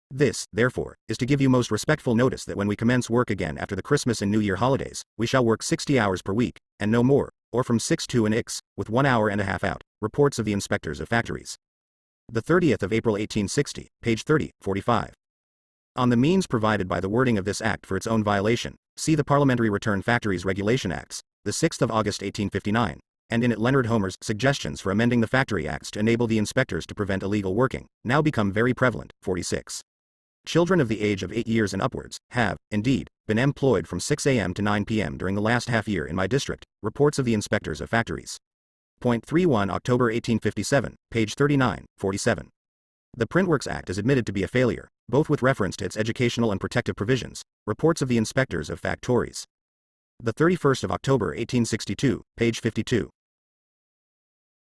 This, therefore, is to give you most respectful notice that when we commence work again after the Christmas and New Year holidays, we shall work 60 hours per week, and no more, or from 6 to an ix, with 1 hour and a half out. Reports of the Inspectors of Factories. The 30th of April 1860, page 30, 45. On the means provided by the wording of this act for its own violation, see the Parliamentary Return Factories Regulation Acts, the 6th of August 1859, and in it Leonard Homer's suggestions for amending the Factory Acts to enable the inspectors to prevent illegal working, now become very prevalent, 46. Children of the age of 8 years and upwards have, indeed, been employed from 6 a.m. to 9 p.m. during the last half year in my district. Reports of the Inspectors of Factories. Point 31 October 1857, page 39, 47. The Printworks Act is admitted to be a failure, both with reference to its educational and protective provisions. Reports of the Inspectors of Factories. The 31st of October 1862, page 52.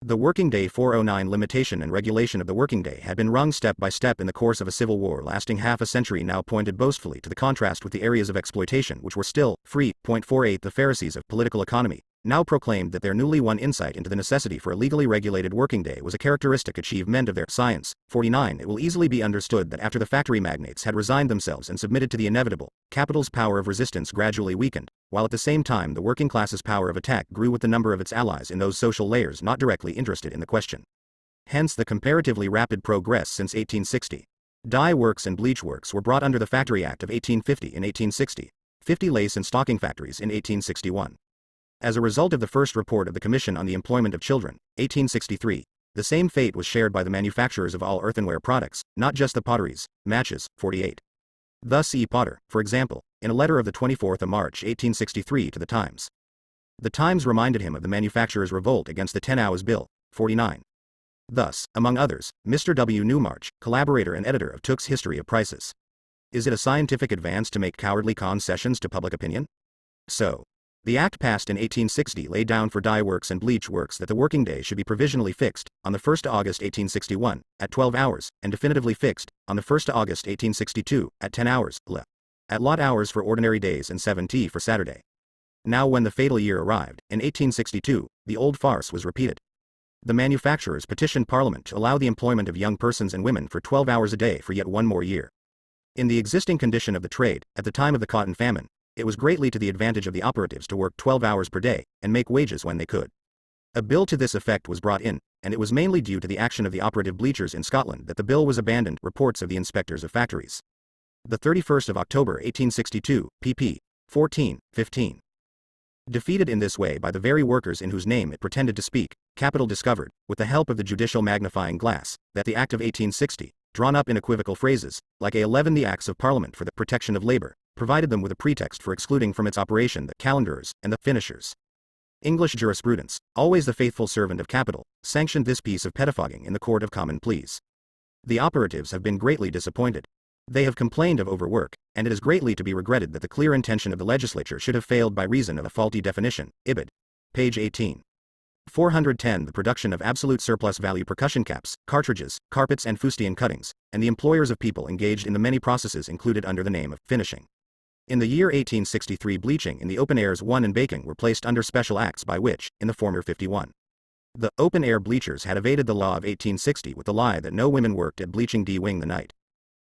The Working Day 409 limitation and regulation of the working day had been wrung step by step in the course of a civil war lasting half a century, now pointed boastfully to the contrast with the areas of exploitation which were still free. Point 48 The Pharisees of political economy now proclaimed that their newly won insight into the necessity for a legally regulated working day was a characteristic achievement of their science. 49 It will easily be understood that after the factory magnates had resigned themselves and submitted to the inevitable, capital's power of resistance gradually weakened, while at the same time the working class's power of attack grew with the number of its allies in those social layers not directly interested in the question. Hence the comparatively rapid progress since 1860. Dye works and bleach works were brought under the Factory Act of 1850 in 1860, 50 lace and stocking factories in 1861. As a result of the first report of the Commission on the Employment of Children, 1863, the same fate was shared by the manufacturers of all earthenware products, not just the potteries, matches, 48. Thus E. Potter, for example, in a letter of the 24th of March 1863 to the Times. The Times reminded him of the manufacturers' revolt against the 10 Hours Bill, 49. Thus, among others, Mr. W. Newmarch, collaborator and editor of Tooke's History of Prices. Is it a scientific advance to make cowardly concessions to public opinion? So, the Act passed in 1860 laid down for dye works and bleach works that the working day should be provisionally fixed, on the 1st of August 1861, at 12 hours, and definitively fixed, on the 1st of August 1862, at 10 hours, at lot hours for ordinary days and 7t for Saturday. Now when the fatal year arrived, in 1862, the old farce was repeated. The manufacturers petitioned Parliament to allow the employment of young persons and women for 12 hours a day for yet one more year. In the existing condition of the trade, at the time of the cotton famine, it was greatly to the advantage of the operatives to work 12 hours per day, and make wages when they could. A bill to this effect was brought in, and it was mainly due to the action of the operative bleachers in Scotland that the bill was abandoned. Reports of the Inspectors of Factories. The 31st of October 1862, pp. 14, 15. Defeated in this way by the very workers in whose name it pretended to speak, Capital discovered, with the help of the judicial magnifying glass, that the Act of 1860, drawn up in equivocal phrases, like A11 the Acts of Parliament for the Protection of Labour, provided them with a pretext for excluding from its operation the calendarers and the finishers. English jurisprudence, always the faithful servant of capital, sanctioned this piece of pettifogging in the Court of Common Pleas. The operatives have been greatly disappointed. They have complained of overwork, and it is greatly to be regretted that the clear intention of the legislature should have failed by reason of a faulty definition. Ibid. Page 18. 410 The production of absolute surplus value percussion caps, cartridges, carpets and fustian cuttings, and the employers of people engaged in the many processes included under the name of finishing. In the year 1863 bleaching in the open airs 1 and baking were placed under special acts by which, in the former 51. The open-air bleachers had evaded the law of 1860 with the lie that no women worked at bleaching D-wing the night.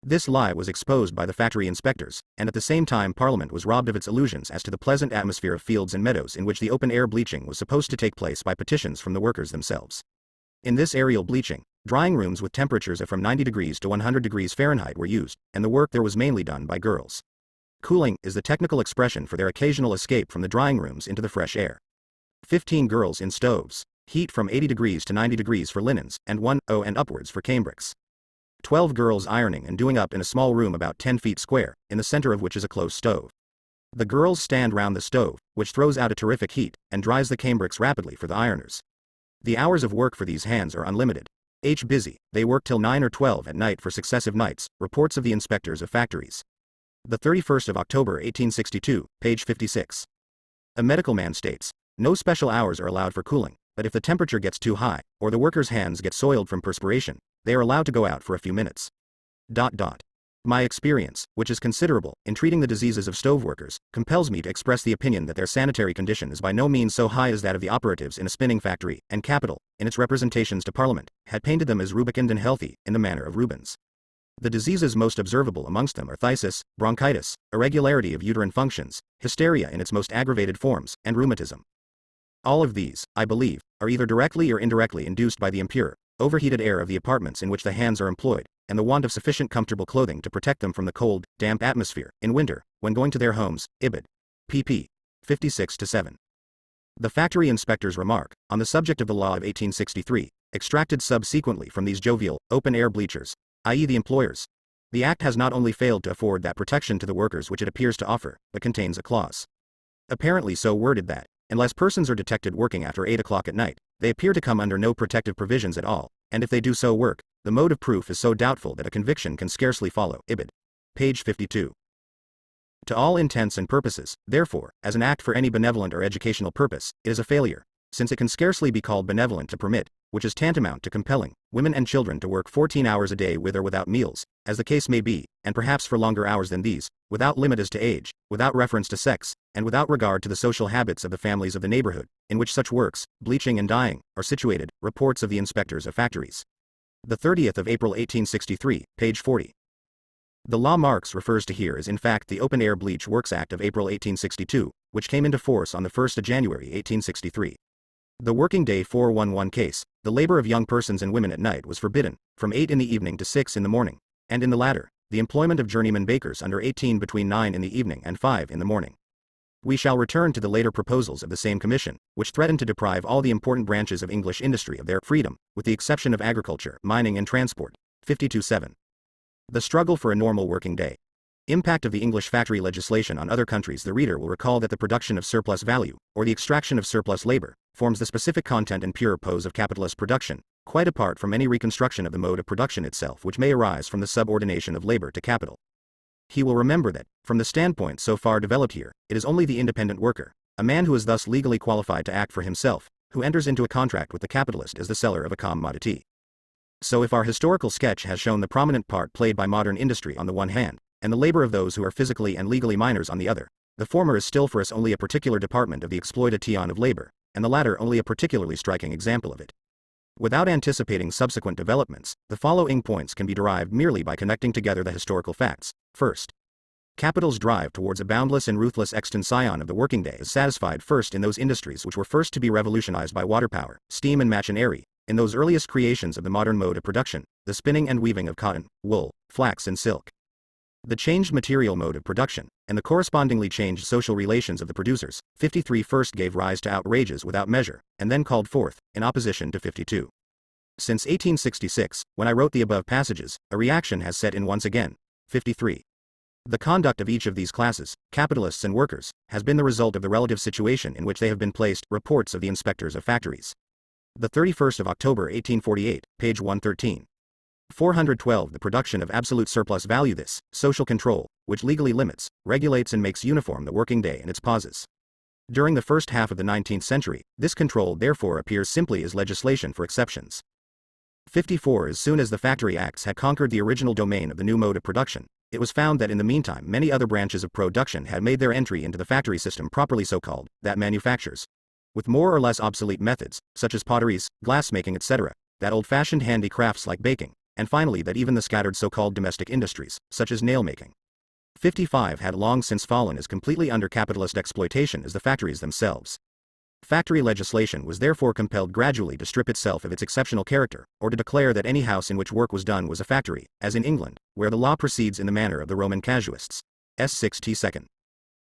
This lie was exposed by the factory inspectors, and at the same time Parliament was robbed of its illusions as to the pleasant atmosphere of fields and meadows in which the open-air bleaching was supposed to take place by petitions from the workers themselves. In this aerial bleaching, drying rooms with temperatures of from 90 degrees to 100 degrees Fahrenheit were used, and the work there was mainly done by girls. Cooling is the technical expression for their occasional escape from the drying rooms into the fresh air. 15 girls in stoves. Heat from 80 degrees to 90 degrees for linens, and 10 and upwards for cambrics. 12 girls ironing and doing up in a small room about 10 feet square, in the center of which is a close stove. The girls stand round the stove, which throws out a terrific heat, and dries the cambrics rapidly for the ironers. The hours of work for these hands are unlimited. Busy, they work till 9 or 12 at night for successive nights. Reports of the Inspectors of Factories. The 31st of October 1862, page 56. A medical man states, no special hours are allowed for cooling, but if the temperature gets too high, or the workers' hands get soiled from perspiration, they are allowed to go out for a few minutes. My experience, which is considerable, in treating the diseases of stove workers, compels me to express the opinion that their sanitary condition is by no means so high as that of the operatives in a spinning factory, and capital, in its representations to Parliament, had painted them as rubicund and healthy, in the manner of Rubens. The diseases most observable amongst them are phthisis, bronchitis, irregularity of uterine functions, hysteria in its most aggravated forms, and rheumatism. All of these, I believe, are either directly or indirectly induced by the impure, overheated air of the apartments in which the hands are employed, and the want of sufficient comfortable clothing to protect them from the cold, damp atmosphere, in winter, when going to their homes. Ibid. pp. 56-7. The factory inspector's remark, on the subject of the law of 1863, extracted subsequently from these jovial, open-air bleachers, i.e. the employers. The Act has not only failed to afford that protection to the workers which it appears to offer, but contains a clause, apparently so worded that, unless persons are detected working after 8 o'clock at night, they appear to come under no protective provisions at all, and if they do so work, the mode of proof is so doubtful that a conviction can scarcely follow. Ibid. Page 52. To all intents and purposes, therefore, as an act for any benevolent or educational purpose, it is a failure, since it can scarcely be called benevolent to permit, which is tantamount to compelling, women and children to work 14 hours a day with or without meals, as the case may be, and perhaps for longer hours than these, without limit as to age, without reference to sex, and without regard to the social habits of the families of the neighborhood, in which such works, bleaching and dyeing, are situated. Reports of the inspectors of factories. The 30th of April 1863, page 40. The law Marx refers to here is in fact the Open Air Bleach Works Act of April 1862, which came into force on the 1st of January 1863. The Working Day 411 case, the labor of young persons and women at night was forbidden, from 8 in the evening to 6 in the morning, and in the latter, the employment of journeyman bakers under 18 between 9 in the evening and 5 in the morning. We shall return to the later proposals of the same commission, which threatened to deprive all the important branches of English industry of their freedom, with the exception of agriculture, mining and transport. 52-7. The struggle for a normal working day. Impact of the English factory legislation on other countries. The reader will recall that the production of surplus value, or the extraction of surplus labor, forms the specific content and pure pose of capitalist production, quite apart from any reconstruction of the mode of production itself which may arise from the subordination of labor to capital. He will remember that, from the standpoint so far developed here, it is only the independent worker, a man who is thus legally qualified to act for himself, who enters into a contract with the capitalist as the seller of a commodity. So if our historical sketch has shown the prominent part played by modern industry on the one hand, and the labor of those who are physically and legally miners on the other, the former is still for us only a particular department of the exploitation of labor, and the latter only a particularly striking example of it. Without anticipating subsequent developments, the following points can be derived merely by connecting together the historical facts. First, capital's drive towards a boundless and ruthless extension of the working day is satisfied first in those industries which were first to be revolutionized by water power, steam and machinery, in those earliest creations of the modern mode of production, the spinning and weaving of cotton, wool, flax and silk. The changed material mode of production, and the correspondingly changed social relations of the producers, 53 first gave rise to outrages without measure, and then called forth, in opposition to 52. Since 1866, when I wrote the above passages, a reaction has set in once again. 53. The conduct of each of these classes, capitalists and workers, has been the result of the relative situation in which they have been placed. Reports of the inspectors of factories. The 31st of October 1848, page 113. 412 The production of absolute surplus value. This social control, which legally limits, regulates and makes uniform the working day and its pauses. During the first half of the 19th century, this control therefore appears simply as legislation for exceptions. 54 As soon as the Factory Acts had conquered the original domain of the new mode of production, it was found that in the meantime many other branches of production had made their entry into the factory system properly so called, that manufactures, with more or less obsolete methods, such as potteries, glassmaking etc., that old-fashioned handicrafts like baking, and finally that even the scattered so-called domestic industries, such as nail-making. 55 had long since fallen as completely under capitalist exploitation as the factories themselves. Factory legislation was therefore compelled gradually to strip itself of its exceptional character, or to declare that any house in which work was done was a factory, as in England, where the law proceeds in the manner of the Roman casuists. S6t second.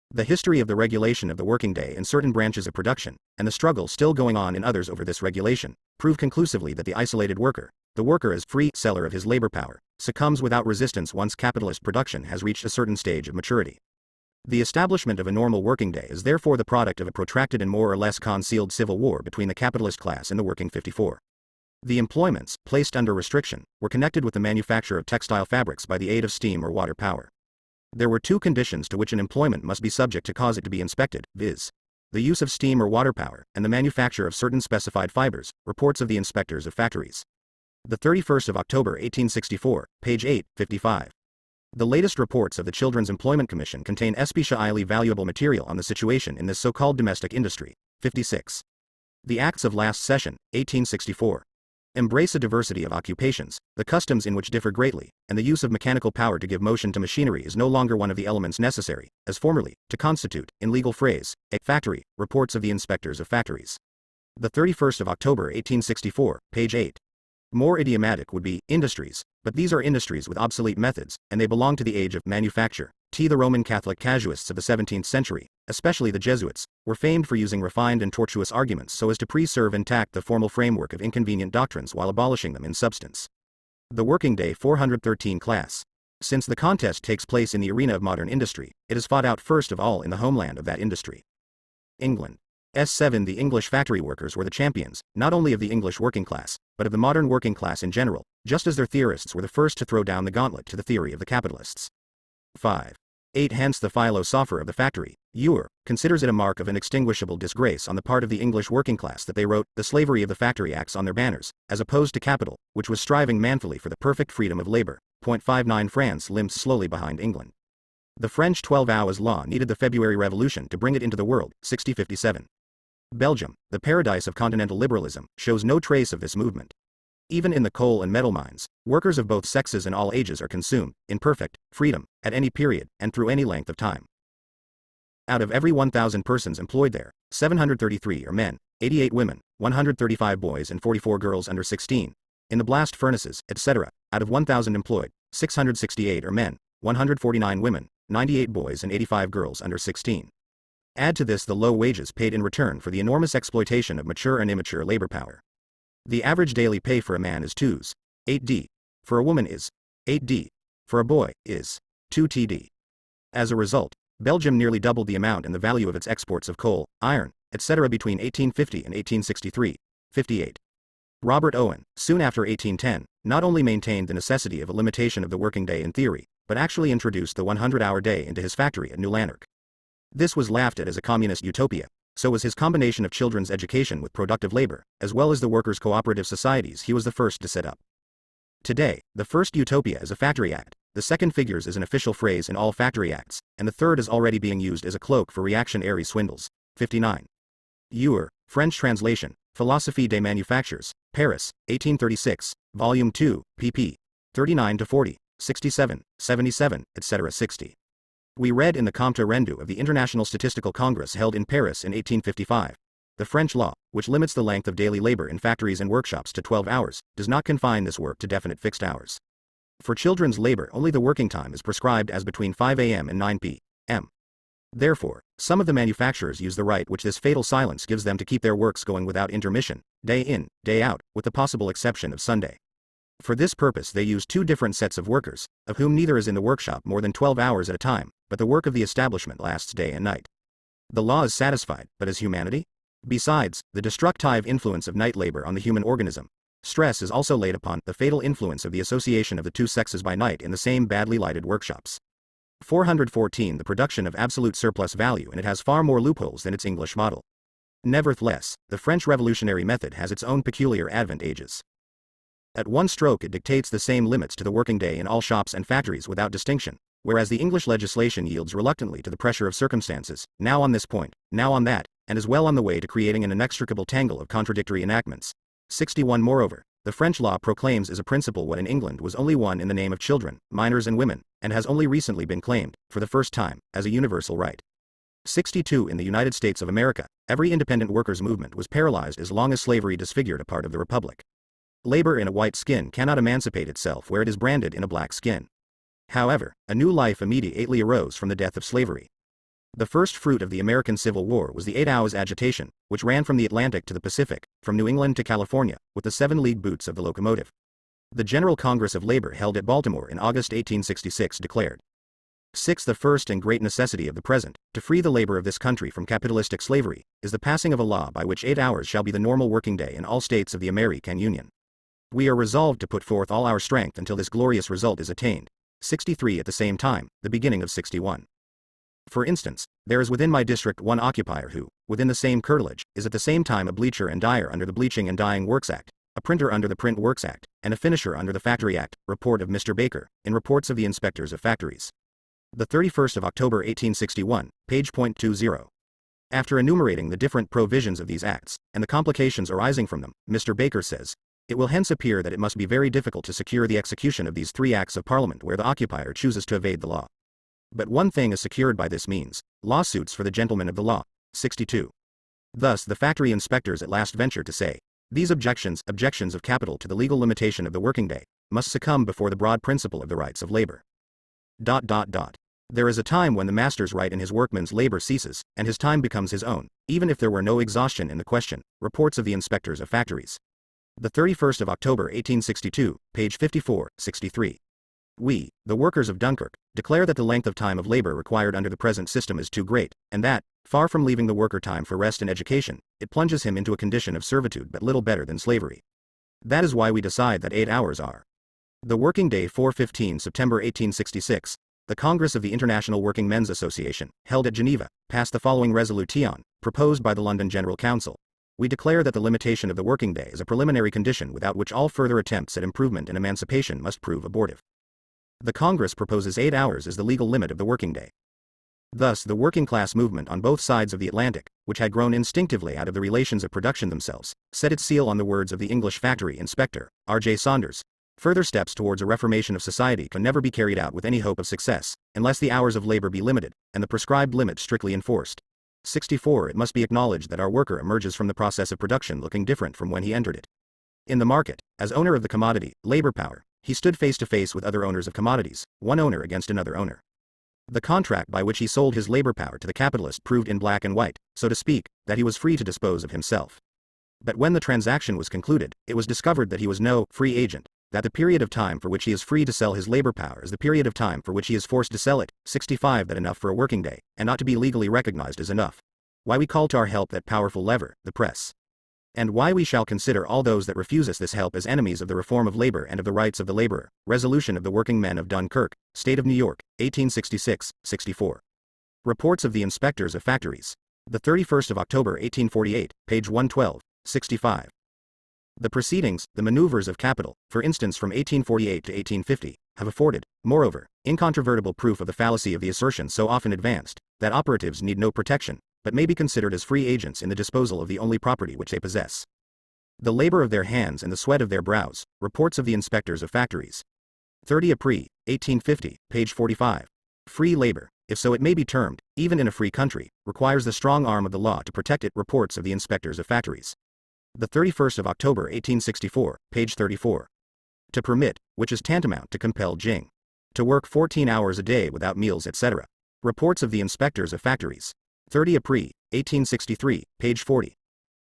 The history of the regulation of the working day in certain branches of production, and the struggle still going on in others over this regulation, prove conclusively that the isolated worker, the worker as free seller of his labor power, succumbs without resistance once capitalist production has reached a certain stage of maturity. The establishment of a normal working day is therefore the product of a protracted and more or less concealed civil war between the capitalist class and the working 54. The employments, placed under restriction, were connected with the manufacture of textile fabrics by the aid of steam or water power. There were two conditions to which an employment must be subject to cause it to be inspected, viz., the use of steam or water power, and the manufacture of certain specified fibers. Reports of the inspectors of factories. The 31st of October 1864, page 8, 55. The latest reports of the Children's Employment Commission contain especially highly valuable material on the situation in this so-called domestic industry. 56. The Acts of Last Session, 1864. Embrace a diversity of occupations, the customs in which differ greatly, and the use of mechanical power to give motion to machinery is no longer one of the elements necessary, as formerly, to constitute, in legal phrase, a factory. Reports of the Inspectors of Factories. The 31st of October 1864, page 8. More idiomatic would be industries, but these are industries with obsolete methods, and they belong to the age of manufacture. The Roman Catholic casuists of the 17th century, especially the Jesuits, were famed for using refined and tortuous arguments so as to preserve intact the formal framework of inconvenient doctrines while abolishing them in substance. The Working Day 413 class. Since the contest takes place in the arena of modern industry, it is fought out first of all in the homeland of that industry. England. S7 The English factory workers were the champions, not only of the English working class, but of the modern working class in general, just as their theorists were the first to throw down the gauntlet to the theory of the capitalists. 5. 8 Hence the philosopher of the factory, Ewer, considers it a mark of inextinguishable disgrace on the part of the English working class that they wrote the slavery of the factory acts on their banners, as opposed to capital, which was striving manfully for the perfect freedom of labor. 59 France limps slowly behind England. The French 12 Hours Law needed the February Revolution to bring it into the world. 6057. Belgium, the paradise of continental liberalism, shows no trace of this movement. Even in the coal and metal mines, workers of both sexes and all ages are consumed, in perfect freedom, at any period, and through any length of time. Out of every 1,000 persons employed there, 733 are men, 88 women, 135 boys and 44 girls under 16. In the blast furnaces, etc., out of 1,000 employed, 668 are men, 149 women, 98 boys and 85 girls under 16. Add to this the low wages paid in return for the enormous exploitation of mature and immature labor power. The average daily pay for a man is 2s.8d. For a woman is 8d. For a boy is 2td. As a result, Belgium nearly doubled the amount and the value of its exports of coal, iron, etc. between 1850 and 1863. 58. Robert Owen, soon after 1810, not only maintained the necessity of a limitation of the working day in theory, but actually introduced the 100-hour day into his factory at New Lanark. This was laughed at as a communist utopia. So was his combination of children's education with productive labor, as well as the workers' cooperative societies he was the first to set up. Today, the first utopia is a factory act, the second figures as an official phrase in all factory acts, and the third is already being used as a cloak for reactionary swindles. 59. Ewer, French translation, Philosophie des Manufactures, Paris, 1836, Volume 2, pp. 39-40, 67, 77, etc. 60. We read in the Compte Rendu of the International Statistical Congress held in Paris in 1855. The French law, which limits the length of daily labor in factories and workshops to 12 hours, does not confine this work to definite fixed hours. For children's labor only the working time is prescribed as between 5 a.m. and 9 p.m. Therefore, some of the manufacturers use the right which this fatal silence gives them to keep their works going without intermission, day in, day out, with the possible exception of Sunday. For this purpose they use two different sets of workers, of whom neither is in the workshop more than 12 hours at a time, but the work of the establishment lasts day and night. The law is satisfied, but is humanity? Besides, the destructive influence of night labor on the human organism, stress is also laid upon the fatal influence of the association of the two sexes by night in the same badly lighted workshops. 414 The production of absolute surplus value, and it has far more loopholes than its English model. Nevertheless, the French revolutionary method has its own peculiar advantages. At one stroke it dictates the same limits to the working day in all shops and factories without distinction, whereas the English legislation yields reluctantly to the pressure of circumstances, now on this point, now on that, and is well on the way to creating an inextricable tangle of contradictory enactments. 61 Moreover, the French law proclaims as a principle what in England was only one in the name of children, minors and women, and has only recently been claimed, for the first time, as a universal right. 62 In the United States of America, every independent workers' movement was paralyzed as long as slavery disfigured a part of the republic. Labor in a white skin cannot emancipate itself where it is branded in a black skin. However, a new life immediately arose from the death of slavery. The first fruit of the American Civil War was the 8 Hours agitation, which ran from the Atlantic to the Pacific, from New England to California, with the 7-league boots of the locomotive. The General Congress of Labor held at Baltimore in August 1866 declared, 6. The first and great necessity of the present, to free the labor of this country from capitalistic slavery, is the passing of a law by which 8 hours shall be the normal working day in all states of the American Union. We are resolved to put forth all our strength until this glorious result is attained. 63 At the same time, the beginning of 61. For instance, there is within my district one occupier who, within the same curtilage, is at the same time a bleacher and dyer under the Bleaching and Dyeing Works Act, a printer under the Print Works Act, and a finisher under the Factory Act, report of Mr. Baker, in Reports of the Inspectors of Factories. The 31st of October 1861, page .20. After enumerating the different provisions of these acts, and the complications arising from them, Mr. Baker says, "It will hence appear that it must be very difficult to secure the execution of these 3 acts of Parliament where the occupier chooses to evade the law. But one thing is secured by this means, lawsuits for the gentlemen of the law." 62. Thus the factory inspectors at last venture to say, these objections of capital to the legal limitation of the working day, must succumb before the broad principle of the rights of labor. There is a time when the master's right in his workman's labor ceases, and his time becomes his own, even if there were no exhaustion in the question. Reports of the Inspectors of Factories. The 31st of October 1862, page 54, 63. We, the workers of Dunkirk, declare that the length of time of labor required under the present system is too great, and that, far from leaving the worker time for rest and education, it plunges him into a condition of servitude but little better than slavery. That is why we decide that 8 hours are the working day. 4/15 September 1866, the Congress of the International Working Men's Association, held at Geneva, passed the following resolution, proposed by the London General Council. We declare that the limitation of the working day is a preliminary condition without which all further attempts at improvement and emancipation must prove abortive. The Congress proposes 8 hours as the legal limit of the working day. Thus the working class movement on both sides of the Atlantic, which had grown instinctively out of the relations of production themselves, set its seal on the words of the English factory inspector, R.J. Saunders. Further steps towards a reformation of society can never be carried out with any hope of success, unless the hours of labor be limited, and the prescribed limit strictly enforced. 64 It must be acknowledged that our worker emerges from the process of production looking different from when he entered it. In the market, as owner of the commodity, labor power, he stood face to face with other owners of commodities, one owner against another owner. The contract by which he sold his labor power to the capitalist proved in black and white, so to speak, that he was free to dispose of himself. But when the transaction was concluded, it was discovered that he was no free agent, that the period of time for which he is free to sell his labor power is the period of time for which he is forced to sell it. 65 That enough for a working day, and ought to be legally recognized as enough. Why we call to our help that powerful lever, the press. And why we shall consider all those that refuse us this help as enemies of the reform of labor and of the rights of the laborer. Resolution of the Working Men of Dunkirk, State of New York, 1866, 64. Reports of the Inspectors of Factories. The 31st of October 1848, page 112, 65. The proceedings, the maneuvers of capital, for instance from 1848 to 1850, have afforded, moreover, incontrovertible proof of the fallacy of the assertion so often advanced, that operatives need no protection, but may be considered as free agents in the disposal of the only property which they possess. The labor of their hands and the sweat of their brows. Reports of the Inspectors of Factories. 30 April, 1850, page 45. Free labor, if so it may be termed, even in a free country, requires the strong arm of the law to protect it. Reports of the Inspectors of Factories. The 31st of October 1864, page 34. To permit, which is tantamount to compel Jing. To work 14 hours a day without meals, etc. Reports of the Inspectors of Factories. 30 April, 1863, page 40.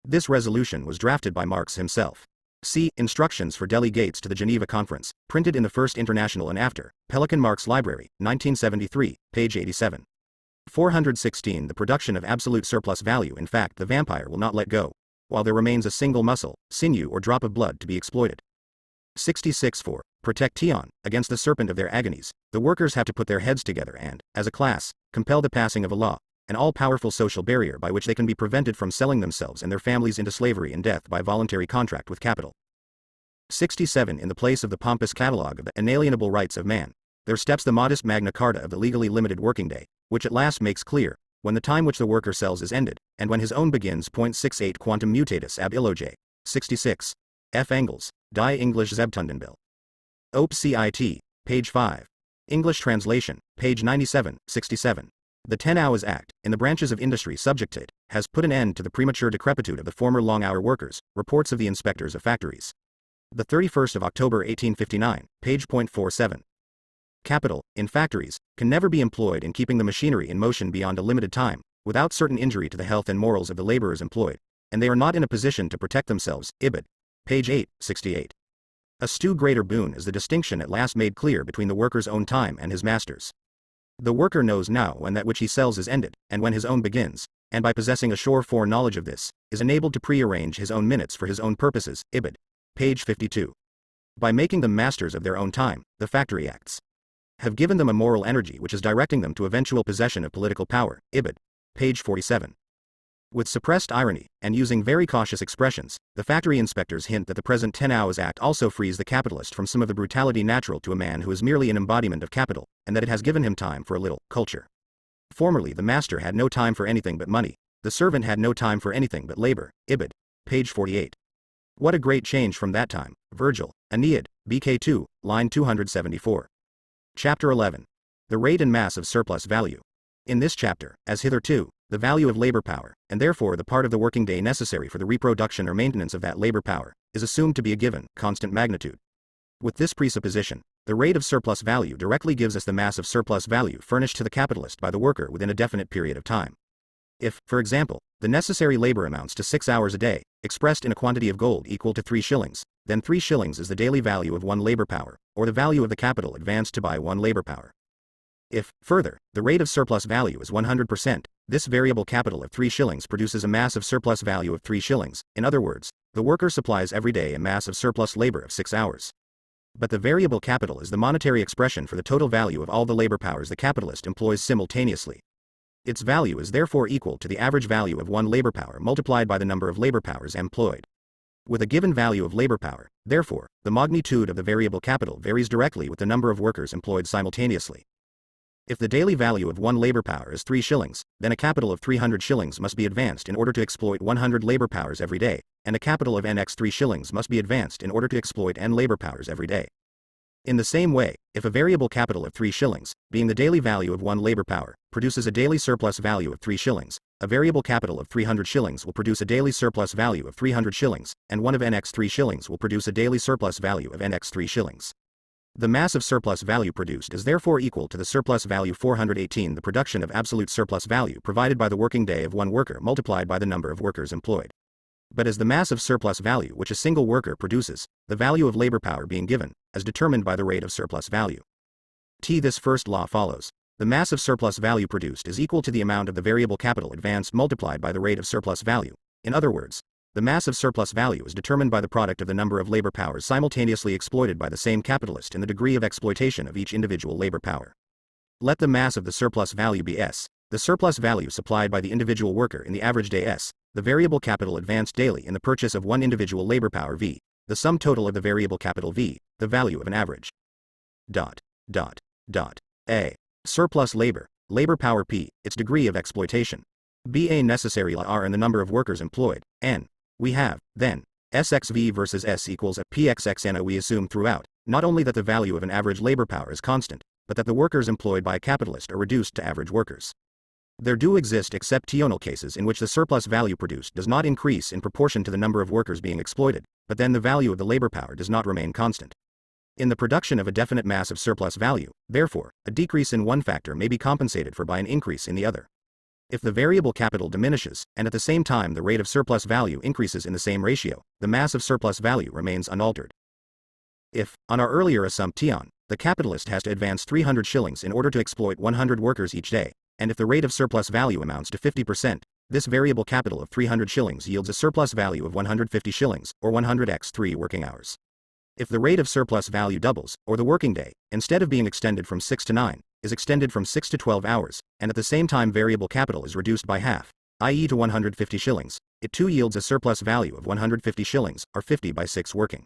This resolution was drafted by Marx himself. See Instructions for Delegates to the Geneva Conference, printed in the First International and after, Pelican Marx Library, 1973, page 87. 416 The production of absolute surplus value. In fact, the vampire will not let go, while there remains a single muscle, sinew or drop of blood to be exploited. 66 For protection against the serpent of their agonies, the workers have to put their heads together and, as a class, compel the passing of a law, an all-powerful social barrier by which they can be prevented from selling themselves and their families into slavery and death by voluntary contract with capital. 67 In the place of the pompous catalogue of the inalienable rights of man, there steps the modest Magna Carta of the legally limited working day, which at last makes clear, when the time which the worker sells is ended, and when his own begins. 68 Quantum mutatis ab illoge. 66. F. Engels, Die English Zebtundenbill. Op. Cit. Page 5. English translation, page 97, 67. The 10 Hours Act, in the branches of industry subject to it, has put an end to the premature decrepitude of the former long-hour workers. Reports of the Inspectors of Factories. The 31st of October 1859, page .47. Capital, in factories, can never be employed in keeping the machinery in motion beyond a limited time, without certain injury to the health and morals of the laborers employed, and they are not in a position to protect themselves. Ibid. Page 8, 68. A still greater boon is the distinction at last made clear between the worker's own time and his master's. The worker knows now when that which he sells is ended, and when his own begins, and by possessing a sure foreknowledge of this, is enabled to prearrange his own minutes for his own purposes. Ibid. Page 52. By making them masters of their own time, the factory acts have given them a moral energy which is directing them to eventual possession of political power. Ibid. Page 47. With suppressed irony, and using very cautious expressions, the factory inspectors hint that the present 10 Hours Act also frees the capitalist from some of the brutality natural to a man who is merely an embodiment of capital, and that it has given him time for a little culture. Formerly the master had no time for anything but money, the servant had no time for anything but labor. Ibid. Page 48. What a great change from that time. Virgil, Aeneid, BK 2, line 274. Chapter 11. The rate and mass of surplus value. In this chapter, as hitherto, the value of labor power, and therefore the part of the working day necessary for the reproduction or maintenance of that labor power, is assumed to be a given, constant magnitude. With this presupposition, the rate of surplus value directly gives us the mass of surplus value furnished to the capitalist by the worker within a definite period of time. If, for example, the necessary labor amounts to 6 hours a day, expressed in a quantity of gold equal to 3 shillings, then 3 shillings is the daily value of one labor power, or the value of the capital advanced to buy one labor power. If, further, the rate of surplus value is 100%, this variable capital of 3 shillings produces a mass of surplus value of 3 shillings, in other words, the worker supplies every day a mass of surplus labor of 6 hours. But the variable capital is the monetary expression for the total value of all the labor powers the capitalist employs simultaneously. Its value is therefore equal to the average value of one labor power multiplied by the number of labor powers employed. With a given value of labor power, therefore, the magnitude of the variable capital varies directly with the number of workers employed simultaneously. If the daily value of one labor power is 3 shillings, then a capital of 300 shillings must be advanced in order to exploit 100 labor powers every day, and a capital of nx 3 shillings must be advanced in order to exploit n labor powers every day. In the same way, if a variable capital of 3 shillings, being the daily value of one labor power, produces a daily surplus value of 3 shillings, a variable capital of 300 shillings will produce a daily surplus value of 300 shillings, and one of nx 3 shillings will produce a daily surplus value of nx 3 shillings. The mass of surplus value produced is therefore equal to the surplus value 418, the production of absolute surplus value provided by the working day of one worker multiplied by the number of workers employed. But as the mass of surplus value which a single worker produces, the value of labor power being given, as determined by the rate of surplus value. This first law follows. The mass of surplus value produced is equal to the amount of the variable capital advanced multiplied by the rate of surplus value. In other words, the mass of surplus value is determined by the product of the number of labor powers simultaneously exploited by the same capitalist and the degree of exploitation of each individual labor power. Let the mass of the surplus value be S, the surplus value supplied by the individual worker in the average day S, the variable capital advanced daily in the purchase of one individual labor power V, the sum total of the variable capital V, the value of an average. A. Surplus labor, labor power P, its degree of exploitation. B. A necessary la R and the number of workers employed, N. We have, then, SXV versus S equals a PXXN. We assume throughout, not only that the value of an average labor power is constant, but that the workers employed by a capitalist are reduced to average workers. There do exist exceptional cases in which the surplus value produced does not increase in proportion to the number of workers being exploited, but then the value of the labor power does not remain constant. In the production of a definite mass of surplus value, therefore, a decrease in one factor may be compensated for by an increase in the other. If the variable capital diminishes, and at the same time the rate of surplus value increases in the same ratio, the mass of surplus value remains unaltered. If, on our earlier assumption, the capitalist has to advance 300 shillings in order to exploit 100 workers each day, and if the rate of surplus value amounts to 50%, this variable capital of 300 shillings yields a surplus value of 150 shillings, or 100x 3 working hours. If the rate of surplus value doubles, or the working day, instead of being extended from 6 to 9, is extended from 6 to 12 hours, and at the same time variable capital is reduced by half, i.e. to 150 shillings, it too yields a surplus value of 150 shillings, or 50 by 6 working.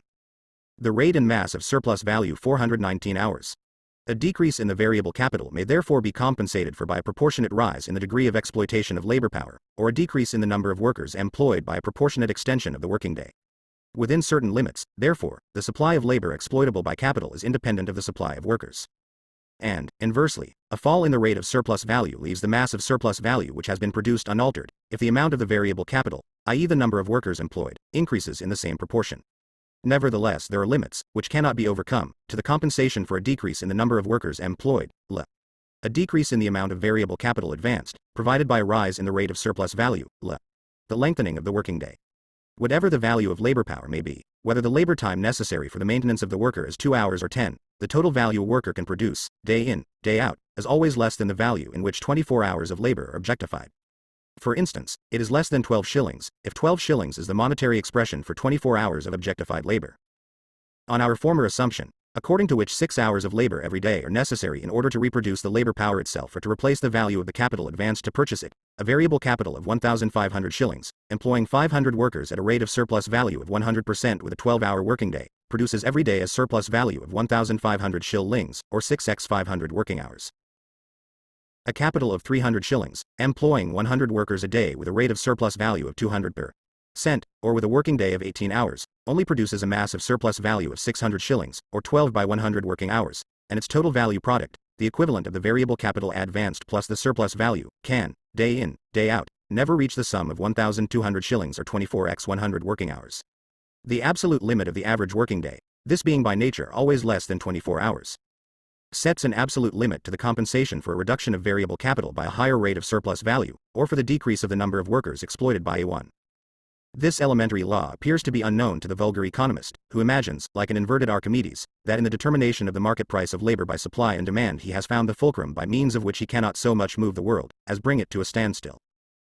The rate and mass of surplus value 419 hours. A decrease in the variable capital may therefore be compensated for by a proportionate rise in the degree of exploitation of labor power, or a decrease in the number of workers employed by a proportionate extension of the working day. Within certain limits, therefore, the supply of labor exploitable by capital is independent of the supply of workers. And, inversely, a fall in the rate of surplus value leaves the mass of surplus value which has been produced unaltered, if the amount of the variable capital, i.e. the number of workers employed, increases in the same proportion. Nevertheless, there are limits, which cannot be overcome, to the compensation for a decrease in the number of workers employed, a decrease in the amount of variable capital advanced, provided by a rise in the rate of surplus value, the lengthening of the working day. Whatever the value of labor power may be, whether the labor time necessary for the maintenance of the worker is 2 hours or 10, the total value a worker can produce, day in, day out, is always less than the value in which 24 hours of labor are objectified. For instance, it is less than 12 shillings, if 12 shillings is the monetary expression for 24 hours of objectified labor. On our former assumption, according to which 6 hours of labor every day are necessary in order to reproduce the labor power itself or to replace the value of the capital advanced to purchase it, a variable capital of 1,500 shillings, employing 500 workers at a rate of surplus value of 100% with a 12-hour working day, produces every day a surplus value of 1,500 shillings, or 6x 500 working hours. A capital of 300 shillings, employing 100 workers a day with a rate of surplus value of 200%, or with a working day of 18 hours, only produces a mass of surplus value of 600 shillings, or 12 by 100 working hours, and its total value product, the equivalent of the variable capital advanced plus the surplus value, can, day in, day out, never reach the sum of 1,200 shillings or 24x 100 working hours. The absolute limit of the average working day, this being by nature always less than 24 hours, sets an absolute limit to the compensation for a reduction of variable capital by a higher rate of surplus value, or for the decrease of the number of workers exploited by A1. This elementary law appears to be unknown to the vulgar economist, who imagines, like an inverted Archimedes, that in the determination of the market price of labor by supply and demand he has found the fulcrum by means of which he cannot so much move the world, as bring it to a standstill.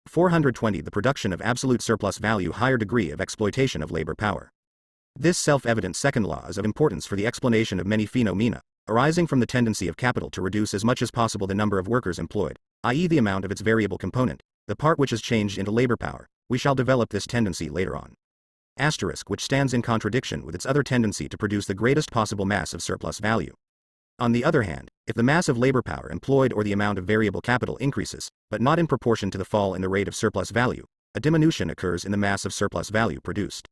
420 The production of absolute surplus value higher degree of exploitation of labor power. This self-evident second law is of importance for the explanation of many phenomena, arising from the tendency of capital to reduce as much as possible the number of workers employed, i.e. the amount of its variable component, the part which is changed into labor power. We shall develop this tendency later on. Asterisk, which stands in contradiction with its other tendency to produce the greatest possible mass of surplus value. On the other hand, if the mass of labor power employed or the amount of variable capital increases, but not in proportion to the fall in the rate of surplus value, a diminution occurs in the mass of surplus value produced.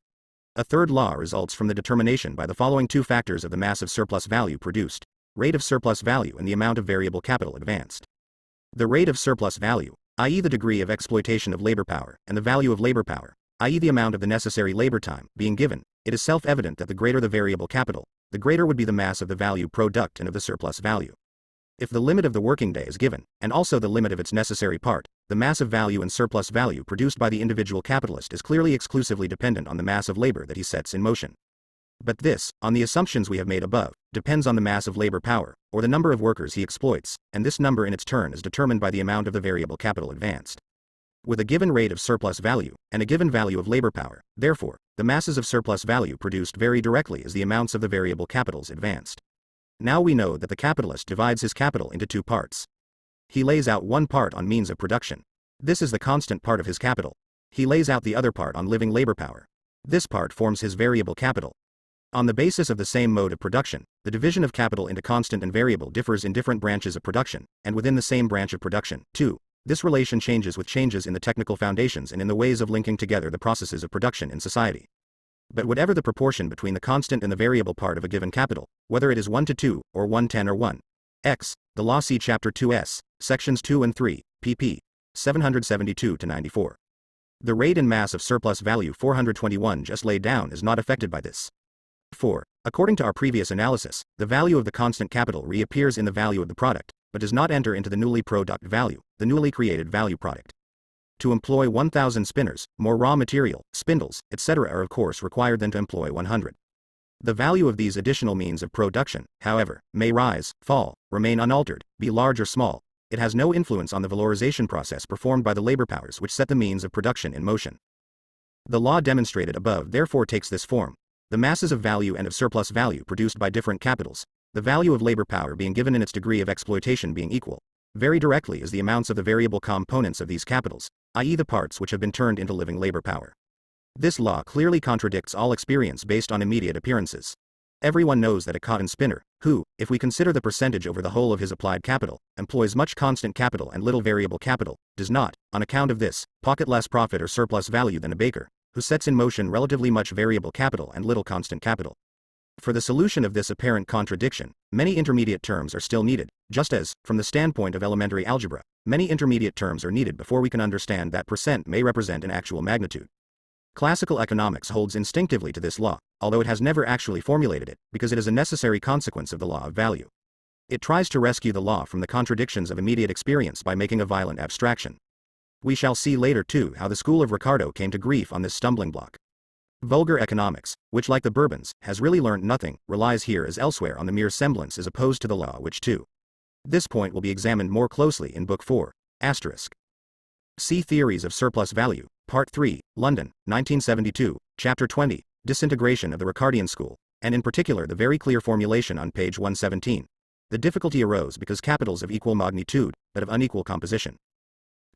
A third law results from the determination by the following two factors of the mass of surplus value produced: rate of surplus value and the amount of variable capital advanced. The rate of surplus value, i.e. the degree of exploitation of labor power, and the value of labor power, i.e. the amount of the necessary labor time, being given, it is self-evident that the greater the variable capital, the greater would be the mass of the value product and of the surplus value. If the limit of the working day is given, and also the limit of its necessary part, the mass of value and surplus value produced by the individual capitalist is clearly exclusively dependent on the mass of labor that he sets in motion. But this, on the assumptions we have made above, depends on the mass of labor power, or the number of workers he exploits, and this number in its turn is determined by the amount of the variable capital advanced. With a given rate of surplus value, and a given value of labor power, therefore, the masses of surplus value produced vary directly as the amounts of the variable capitals advanced. Now we know that the capitalist divides his capital into two parts. He lays out one part on means of production. This is the constant part of his capital. He lays out the other part on living labor power. This part forms his variable capital. On the basis of the same mode of production, the division of capital into constant and variable differs in different branches of production, and within the same branch of production, too. This relation changes with changes in the technical foundations and in the ways of linking together the processes of production in society. But whatever the proportion between the constant and the variable part of a given capital, whether it is 1:2, or 1:10 or 1:x, the law see Chapter 2s, Sections 2 and 3, pp. 772-94. The rate and mass of surplus value 421 just laid down is not affected by this. 4. According to our previous analysis, the value of the constant capital reappears in the value of the product, but does not enter into the newly product value, the newly created value product. To employ 1,000 spinners, more raw material, spindles, etc. are of course required than to employ 100. The value of these additional means of production, however, may rise, fall, remain unaltered, be large or small. It has no influence on the valorization process performed by the labor powers which set the means of production in motion. The law demonstrated above therefore takes this form. The masses of value and of surplus value produced by different capitals, the value of labor power being given in its degree of exploitation being equal, vary directly as the amounts of the variable components of these capitals, i.e. the parts which have been turned into living labor power. This law clearly contradicts all experience based on immediate appearances. Everyone knows that a cotton spinner, who, if we consider the percentage over the whole of his applied capital, employs much constant capital and little variable capital, does not, on account of this, pocket less profit or surplus value than a baker, who sets in motion relatively much variable capital and little constant capital. For the solution of this apparent contradiction, many intermediate terms are still needed, just as, from the standpoint of elementary algebra, many intermediate terms are needed before we can understand that percent may represent an actual magnitude. Classical economics holds instinctively to this law, although it has never actually formulated it, because it is a necessary consequence of the law of value. It tries to rescue the law from the contradictions of immediate experience by making a violent abstraction. We shall see later too how the school of Ricardo came to grief on this stumbling block. Vulgar economics, which like the Bourbons, has really learnt nothing, relies here as elsewhere on the mere semblance as opposed to the law which too. This point will be examined more closely in Book 4, asterisk. See Theories of Surplus Value, Part 3, London, 1972, Chapter 20, Disintegration of the Ricardian School, and in particular the very clear formulation on page 117. The difficulty arose because capitals of equal magnitude, but of unequal composition.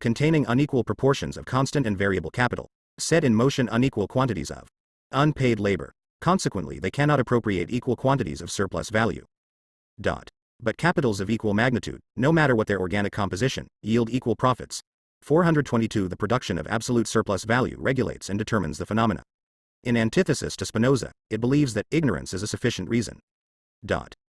containing unequal proportions of constant and variable capital, set in motion unequal quantities of unpaid labor. Consequently, they cannot appropriate equal quantities of surplus value. But capitals of equal magnitude, no matter what their organic composition, yield equal profits. 422 The production of absolute surplus value regulates and determines the phenomena. In antithesis to Spinoza, it believes that ignorance is a sufficient reason.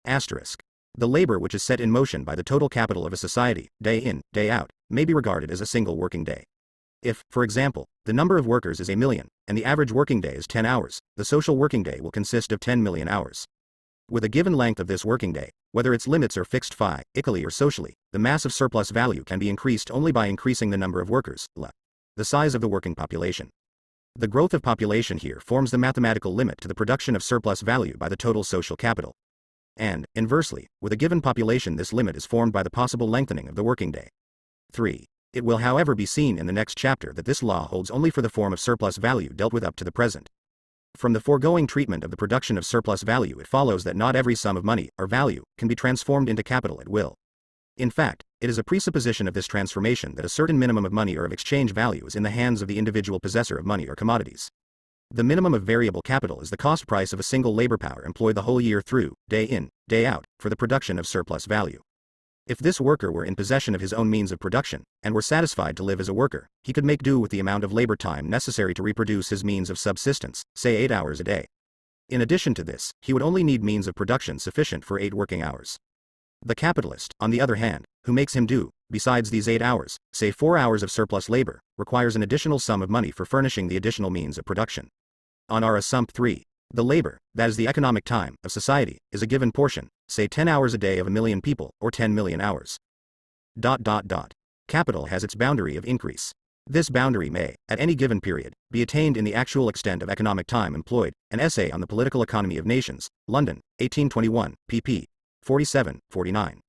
Asterisk. The labor which is set in motion by the total capital of a society, day in, day out, may be regarded as a single working day. If, for example, the number of workers is 1,000,000, and the average working day is 10 hours, the social working day will consist of 10 million hours. With a given length of this working day, whether its limits are fixed physically or socially, the mass of surplus value can be increased only by increasing the number of workers, the size of the working population. The growth of population here forms the mathematical limit to the production of surplus value by the total social capital. And, inversely, with a given population this limit is formed by the possible lengthening of the working day. 3. It will however be seen in the next chapter that this law holds only for the form of surplus value dealt with up to the present. From the foregoing treatment of the production of surplus value it follows that not every sum of money, or value, can be transformed into capital at will. In fact, it is a presupposition of this transformation that a certain minimum of money or of exchange value is in the hands of the individual possessor of money or commodities. The minimum of variable capital is the cost price of a single labor power employed the whole year through, day in, day out, for the production of surplus value. If this worker were in possession of his own means of production, and were satisfied to live as a worker, he could make do with the amount of labor time necessary to reproduce his means of subsistence, say 8 hours a day. In addition to this, he would only need means of production sufficient for 8 working hours. The capitalist, on the other hand, who makes him do, besides these 8 hours, say 4 hours of surplus labor, requires an additional sum of money for furnishing the additional means of production. On our assumpt 3. The labor, that is the economic time, of society, is a given portion, say 10 hours a day of 1,000,000 people, or 10 million hours. Capital has its boundary of increase. This boundary may, at any given period, be attained in the actual extent of economic time employed. An essay on the political economy of nations, London, 1821, pp. 47-49.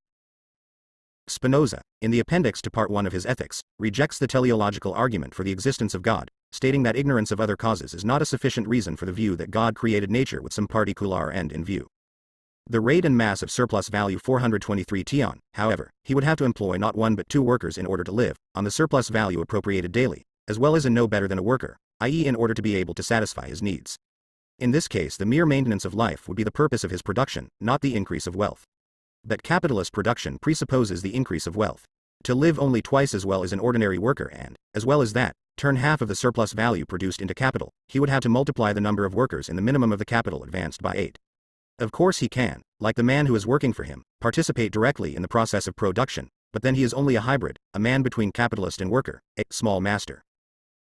Spinoza, in the appendix to Part 1 of his Ethics, rejects the teleological argument for the existence of God, stating that ignorance of other causes is not a sufficient reason for the view that God created nature with some particular end in view. The rate and mass of surplus value 423 tion, however, he would have to employ not 1 but 2 workers in order to live, on the surplus value appropriated daily, as well as in no better than a worker, i.e. in order to be able to satisfy his needs. In this case the mere maintenance of life would be the purpose of his production, not the increase of wealth. That capitalist production presupposes the increase of wealth. To live only twice as well as an ordinary worker and, as well as that, turn half of the surplus value produced into capital, he would have to multiply the number of workers in the minimum of the capital advanced by 8. Of course he can, like the man who is working for him, participate directly in the process of production, but then he is only a hybrid, a man between capitalist and worker, a small master.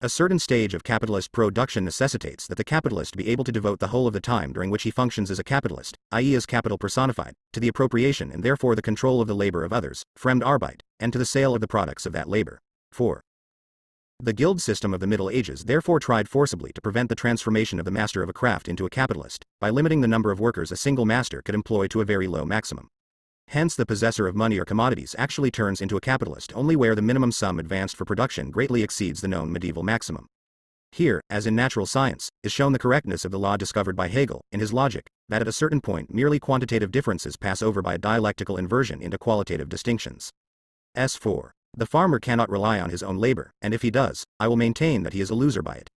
A certain stage of capitalist production necessitates that the capitalist be able to devote the whole of the time during which he functions as a capitalist, i.e. as capital personified, to the appropriation and therefore the control of the labor of others, fremd Arbeit, and to the sale of the products of that labor. 4. The guild system of the Middle Ages therefore tried forcibly to prevent the transformation of the master of a craft into a capitalist, by limiting the number of workers a single master could employ to a very low maximum. Hence the possessor of money or commodities actually turns into a capitalist only where the minimum sum advanced for production greatly exceeds the known medieval maximum. Here, as in natural science, is shown the correctness of the law discovered by Hegel, in his Logic, that at a certain point merely quantitative differences pass over by a dialectical inversion into qualitative distinctions. S4. The farmer cannot rely on his own labor, and if he does, I will maintain that he is a loser by it.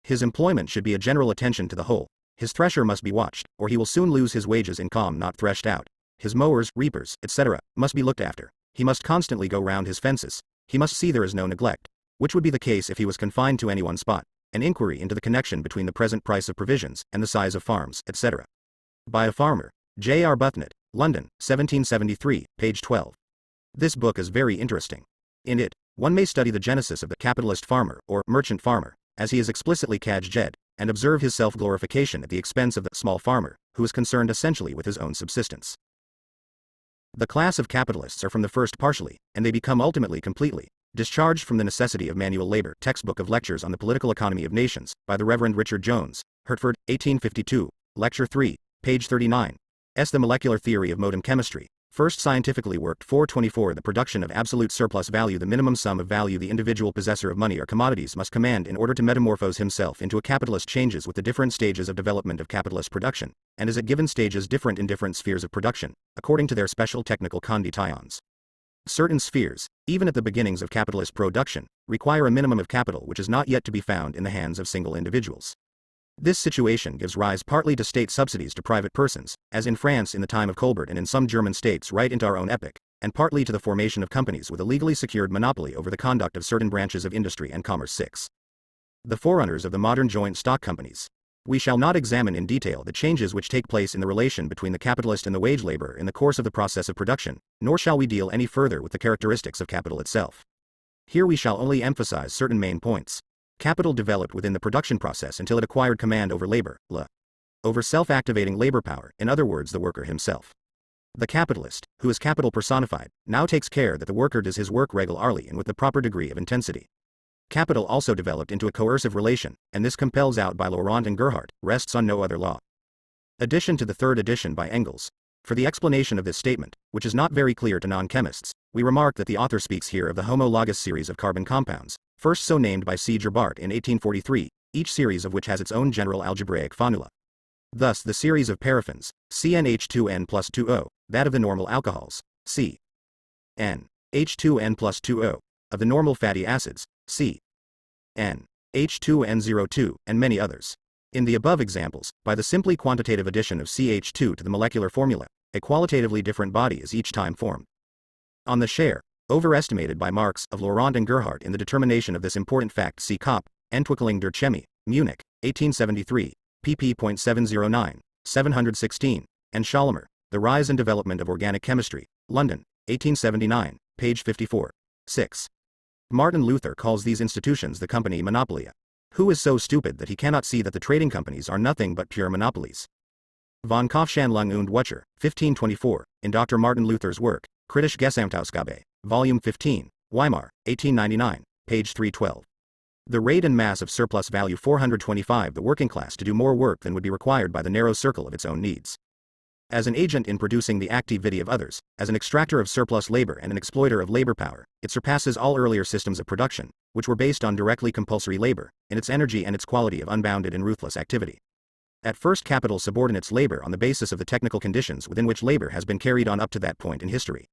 His employment should be a general attention to the whole. His thresher must be watched, or he will soon lose his wages in calm not threshed out. His mowers, reapers, etc., must be looked after. He must constantly go round his fences. He must see there is no neglect, which would be the case if he was confined to any one spot. An inquiry into the connection between the present price of provisions and the size of farms, etc. By a farmer. J. R. Buthnut, London, 1773, page 12. This book is very interesting. In it, one may study the genesis of the capitalist farmer, or merchant farmer, as he is explicitly cadged, and observe his self-glorification at the expense of the small farmer, who is concerned essentially with his own subsistence. The class of capitalists are from the first partially, and they become ultimately completely, discharged from the necessity of manual labor. Textbook of Lectures on the Political Economy of Nations, by the Reverend Richard Jones, Hertford, 1852, Lecture 3, page 39. S. The Molecular Theory of Modern Chemistry. First scientifically worked. 424. The production of absolute surplus value. The minimum sum of value the individual possessor of money or commodities must command in order to metamorphose himself into a capitalist changes with the different stages of development of capitalist production, and is at given stages different in different spheres of production, according to their special technical conditions. Certain spheres, even at the beginnings of capitalist production, require a minimum of capital which is not yet to be found in the hands of single individuals. This situation gives rise partly to state subsidies to private persons, as in France in the time of Colbert and in some German states right into our own epoch, and partly to the formation of companies with a legally secured monopoly over the conduct of certain branches of industry and commerce. 6. The forerunners of the modern joint stock companies. We shall not examine in detail the changes which take place in the relation between the capitalist and the wage laborer in the course of the process of production, nor shall we deal any further with the characteristics of capital itself. Here we shall only emphasize certain main points. Capital developed within the production process until it acquired command over labor, over self-activating labor power, in other words the worker himself. The capitalist, who is capital personified, now takes care that the worker does his work regularly and with the proper degree of intensity. Capital also developed into a coercive relation, and this compels out by Laurent and Gerhardt, rests on no other law. Addition to the third edition by Engels. For the explanation of this statement, which is not very clear to non-chemists, we remark that the author speaks here of the homologous series of carbon compounds, first so named by C. Gerbart in 1843, each series of which has its own general algebraic formula. Thus the series of paraffins, CnH2n plus 2O, that of the normal alcohols, CnH2n plus 2O, of the normal fatty acids, CnH2n02, and many others. In the above examples, by the simply quantitative addition of CH2 to the molecular formula, a qualitatively different body is each time formed. On the share, overestimated by Marx, of Laurent and Gerhardt in the determination of this important fact see Kopp, Entwicklung der Chemie, Munich, 1873, pp.709, 716, and Schollemer, The Rise and Development of Organic Chemistry, London, 1879, page 54. 6. Martin Luther calls these institutions the company monopolia. Who is so stupid that he cannot see that the trading companies are nothing but pure monopolies? Von Kaufhandlung und Wucher, 1524, in Dr. Martin Luther's work, Kritische Gesamtausgabe, Volume 15, Weimar, 1899, page 312. The rate and mass of surplus value 425 the working class to do more work than would be required by the narrow circle of its own needs. As an agent in producing the activity of others, as an extractor of surplus labor and an exploiter of labor power, it surpasses all earlier systems of production, which were based on directly compulsory labor, in its energy and its quality of unbounded and ruthless activity. At first capital subordinates labor on the basis of the technical conditions within which labor has been carried on up to that point in history.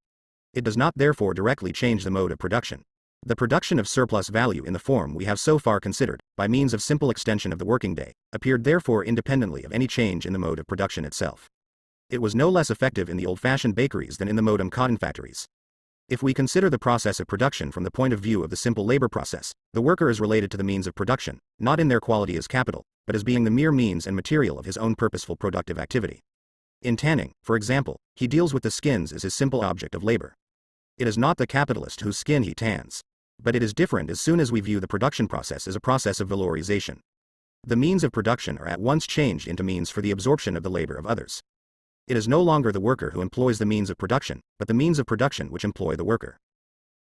It does not therefore directly change the mode of production. The production of surplus value in the form we have so far considered, by means of simple extension of the working day, appeared therefore independently of any change in the mode of production itself. It was no less effective in the old-fashioned bakeries than in the modern cotton factories. If we consider the process of production from the point of view of the simple labor process, the worker is related to the means of production, not in their quality as capital, but as being the mere means and material of his own purposeful productive activity. In tanning, for example, he deals with the skins as his simple object of labor. It is not the capitalist whose skin he tans. But it is different as soon as we view the production process as a process of valorization. The means of production are at once changed into means for the absorption of the labor of others. It is no longer the worker who employs the means of production, but the means of production which employ the worker.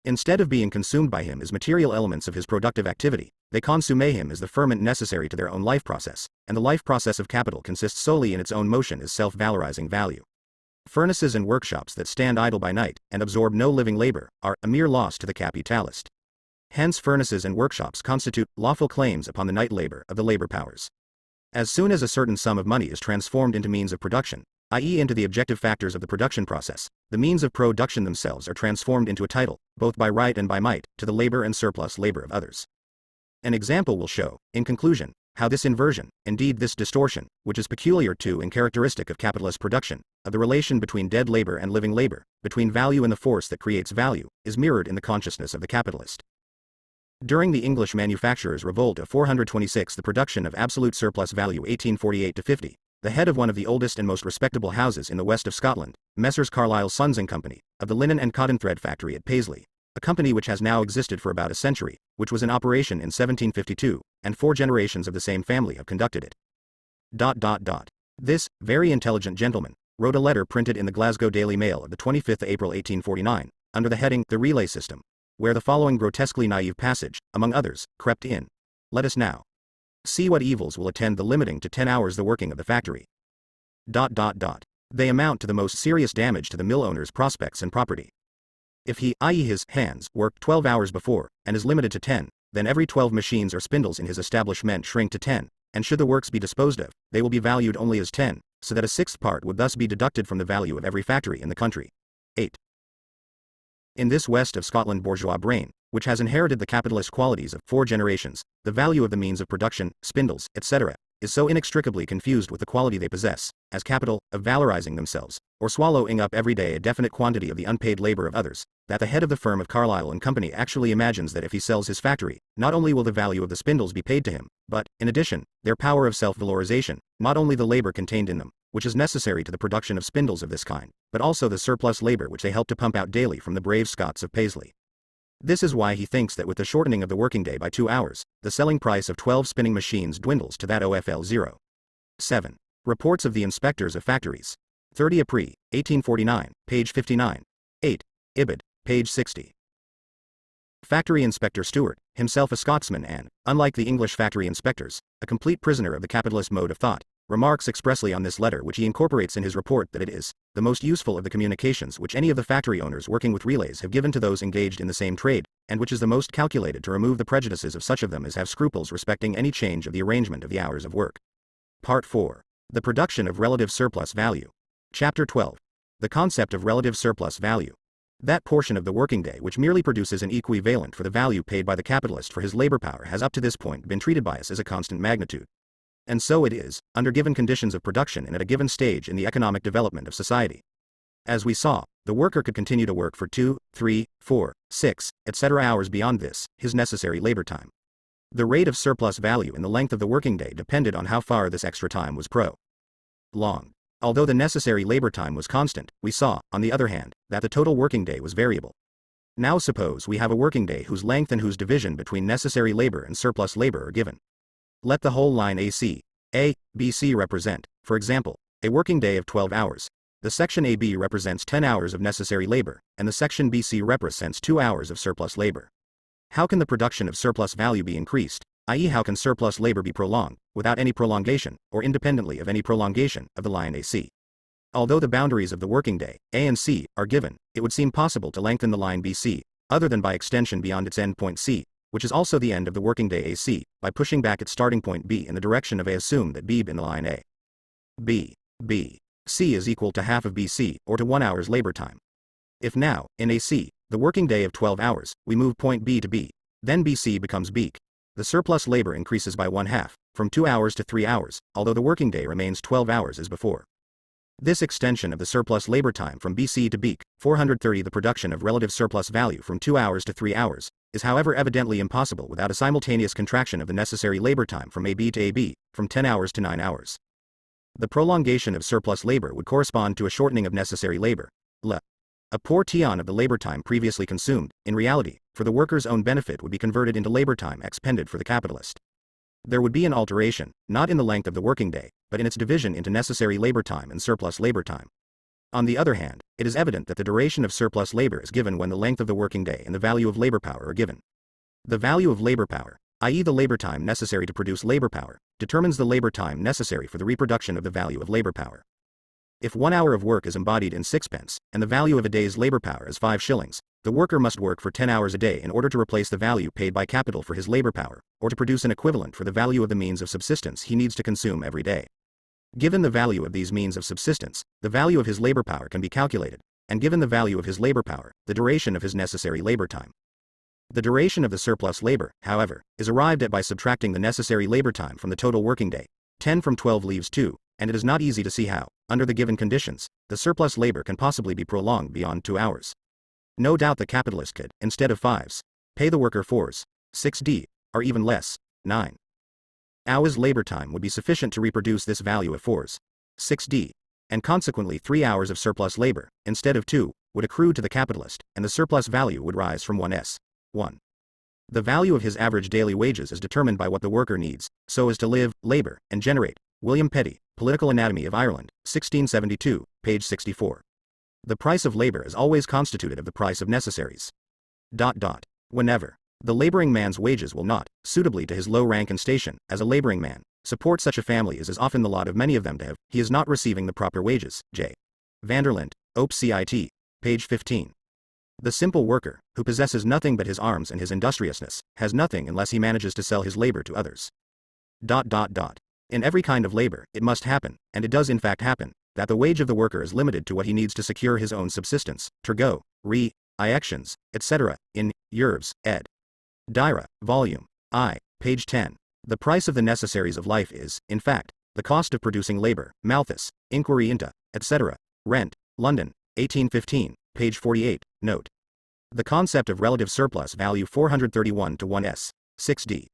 Instead of being consumed by him as material elements of his productive activity, they consume him as the ferment necessary to their own life process, and the life process of capital consists solely in its own motion as self-valorizing value. Furnaces and workshops that stand idle by night, and absorb no living labor, are a mere loss to the capitalist. Hence furnaces and workshops constitute lawful claims upon the night labor of the labor powers. As soon as a certain sum of money is transformed into means of production, i.e. into the objective factors of the production process, the means of production themselves are transformed into a title, both by right and by might, to the labor and surplus labor of others. An example will show, in conclusion, how this inversion, indeed this distortion, which is peculiar to and characteristic of capitalist production, of the relation between dead labor and living labor, between value and the force that creates value, is mirrored in the consciousness of the capitalist. During the English manufacturers' revolt of 426, the production of absolute surplus value 1848-50, the head of one of the oldest and most respectable houses in the west of Scotland, Messrs. Carlyle Sons and Company, of the linen and cotton thread factory at Paisley, a company which has now existed for about a century, which was in operation in 1752, and 4 generations of the same family have conducted it. This very intelligent gentleman wrote a letter printed in the Glasgow Daily Mail of the 25th April 1849, under the heading The Relay System, where the following grotesquely naive passage, among others, crept in. Let us now see what evils will attend the limiting to 10 hours the working of the factory. They amount to the most serious damage to the mill owner's prospects and property. If he, i.e. his hands, worked 12 hours before, and is limited to 10, then every 12 machines or spindles in his establishment shrink to 10, and should the works be disposed of, they will be valued only as 10, so that a sixth part would thus be deducted from the value of every factory in the country. 8. In this west of Scotland bourgeois brain, which has inherited the capitalist qualities of 4 generations, the value of the means of production, spindles, etc., is so inextricably confused with the quality they possess, as capital, of valorizing themselves, or swallowing up every day a definite quantity of the unpaid labor of others, that the head of the firm of Carlyle and Company actually imagines that if he sells his factory, not only will the value of the spindles be paid to him, but, in addition, their power of self-valorization, not only the labor contained in them, which is necessary to the production of spindles of this kind, but also the surplus labor which they help to pump out daily from the brave Scots of Paisley. This is why he thinks that with the shortening of the working day by 2 hours, the selling price of 12 spinning machines dwindles to that OFL 0. 7. Reports of the Inspectors of Factories. 30 April, 1849, page 59. 8. Ibid, page 60. Factory Inspector Stewart, himself a Scotsman and, unlike the English factory inspectors, a complete prisoner of the capitalist mode of thought, remarks expressly on this letter which he incorporates in his report that it is the most useful of the communications which any of the factory owners working with relays have given to those engaged in the same trade, and which is the most calculated to remove the prejudices of such of them as have scruples respecting any change of the arrangement of the hours of work. Part 4. The production of relative surplus value. Chapter 12. The concept of relative surplus value. That portion of the working day which merely produces an equivalent for the value paid by the capitalist for his labor power has up to this point been treated by us as a constant magnitude. And so it is, under given conditions of production and at a given stage in the economic development of society. As we saw, the worker could continue to work for 2, 3, 4, 6, etc. hours beyond this, his necessary labor time. The rate of surplus value in the length of the working day depended on how far this extra time was prolonged. Although the necessary labor time was constant, we saw, on the other hand, that the total working day was variable. Now suppose we have a working day whose length and whose division between necessary labor and surplus labor are given. Let the whole line AC, BC represent, for example, a working day of 12 hours. The section AB represents 10 hours of necessary labor, and the section BC represents 2 hours of surplus labor. How can the production of surplus value be increased, i.e. how can surplus labor be prolonged, without any prolongation, or independently of any prolongation, of the line AC? Although the boundaries of the working day, A and C, are given, it would seem possible to lengthen the line BC, other than by extension beyond its endpoint C, which is also the end of the working day AC, by pushing back its starting point B in the direction of A. Assume that B in the line A. C is equal to half of BC, or to 1 hour's labor time. If now, in AC, the working day of 12 hours, we move point B to B, then BC becomes BC. The surplus labor increases by 1/2, from 2 hours to 3 hours, although the working day remains 12 hours as before. This extension of the surplus labor time from BC to BC, 430 the production of relative surplus value from 2 hours to 3 hours, is however evidently impossible without a simultaneous contraction of the necessary labor time from AB to AB, from 10 hours to 9 hours. The prolongation of surplus labor would correspond to a shortening of necessary labor. A portion of the labor time previously consumed, in reality, for the worker's own benefit would be converted into labor time expended for the capitalist. There would be an alteration, not in the length of the working day, but in its division into necessary labor time and surplus labor time. On the other hand, it is evident that the duration of surplus labor is given when the length of the working day and the value of labor power are given. The value of labor power, i.e. the labor time necessary to produce labor power, determines the labor time necessary for the reproduction of the value of labor power. If 1 hour of work is embodied in 6 pence, and the value of a day's labor power is 5 shillings, the worker must work for 10 hours a day in order to replace the value paid by capital for his labor power, or to produce an equivalent for the value of the means of subsistence he needs to consume every day. Given the value of these means of subsistence, the value of his labor power can be calculated, and given the value of his labor power, the duration of his necessary labor time. The duration of the surplus labor, however, is arrived at by subtracting the necessary labor time from the total working day. 10 from 12 leaves 2, and it is not easy to see how, under the given conditions, the surplus labor can possibly be prolonged beyond 2 hours. No doubt the capitalist could, instead of 5s, pay the worker 4s, 6d, or even less, 9 hours labor time would be sufficient to reproduce this value of 4s, 6d, and consequently 3 hours of surplus labor, instead of 2, would accrue to the capitalist, and the surplus value would rise from 1 The value of his average daily wages is determined by what the worker needs, so as to live, labor, and generate. William Petty, Political Anatomy of Ireland, 1672, page 64. The price of labor is always constituted of the price of necessaries. Whenever the laboring man's wages will not, suitably to his low rank and station, as a laboring man, support such a family as is often the lot of many of them to have, he is not receiving the proper wages. J. Vanderlint, Op. Cit. Page 15. The simple worker, who possesses nothing but his arms and his industriousness, has nothing unless he manages to sell his labor to others. In every kind of labor, it must happen, and it does in fact happen, that the wage of the worker is limited to what he needs to secure his own subsistence. Turgot, Re. iactions, etc., in Yerves, ed. Dyra, Volume I, page 10. The price of the necessaries of life is, in fact, the cost of producing labor. Malthus, Inquiry into, etc. Rent, London, 1815, page 48, note. The concept of relative surplus value 431 to 1s, 6d.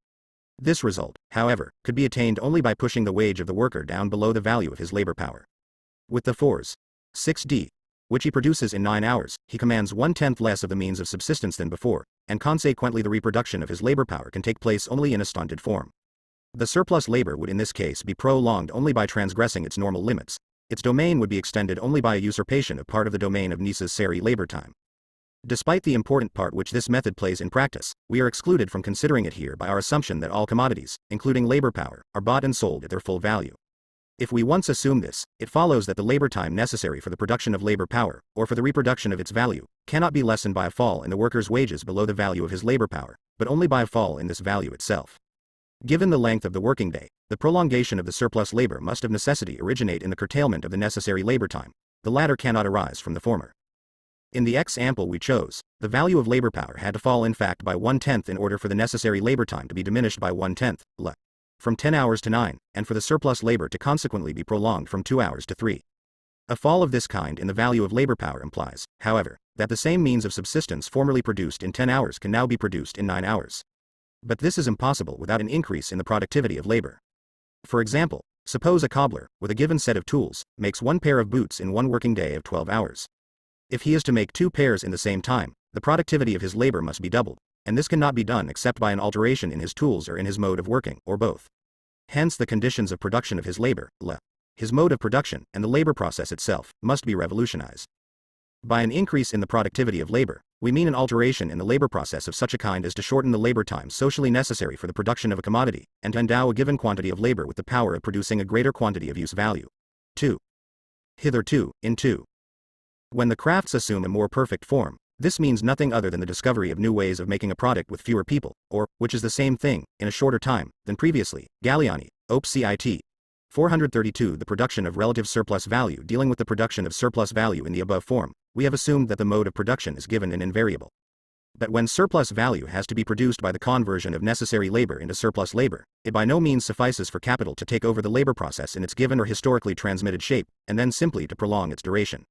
This result, however, could be attained only by pushing the wage of the worker down below the value of his labor power. With the 4s, 6d, which he produces in 9 hours, he commands 1/10 less of the means of subsistence than before, and consequently the reproduction of his labor power can take place only in a stunted form. The surplus labor would in this case be prolonged only by transgressing its normal limits. Its domain would be extended only by a usurpation of part of the domain of necessary labor time. Despite the important part which this method plays in practice, we are excluded from considering it here by our assumption that all commodities, including labor power, are bought and sold at their full value. If we once assume this, it follows that the labor time necessary for the production of labor power, or for the reproduction of its value, cannot be lessened by a fall in the worker's wages below the value of his labor power, but only by a fall in this value itself. Given the length of the working day, the prolongation of the surplus labor must of necessity originate in the curtailment of the necessary labor time. The latter cannot arise from the former. In the example we chose, the value of labor power had to fall in fact by 1/10 in order for the necessary labor time to be diminished by 1/10, from 10 hours to 9, and for the surplus labor to consequently be prolonged from 2 hours to 3. A fall of this kind in the value of labor power implies, however, that the same means of subsistence formerly produced in 10 hours can now be produced in 9 hours. But this is impossible without an increase in the productivity of labor. For example, suppose a cobbler, with a given set of tools, makes 1 pair of boots in 1 working day of 12 hours. If he is to make 2 pairs in the same time, the productivity of his labor must be doubled, and this cannot be done except by an alteration in his tools or in his mode of working, or both. Hence the conditions of production of his labor, his mode of production, and the labor process itself, must be revolutionized. By an increase in the productivity of labor, we mean an alteration in the labor process of such a kind as to shorten the labor time socially necessary for the production of a commodity, and to endow a given quantity of labor with the power of producing a greater quantity of use value. 2. Hitherto, in 2. When the crafts assume a more perfect form, this means nothing other than the discovery of new ways of making a product with fewer people, or, which is the same thing, in a shorter time, than previously. Galliani, Op. Cit. 432. The production of relative surplus value. Dealing with the production of surplus value in the above form, we have assumed that the mode of production is given and invariable. But when surplus value has to be produced by the conversion of necessary labor into surplus labor, it by no means suffices for capital to take over the labor process in its given or historically transmitted shape, and then simply to prolong its duration.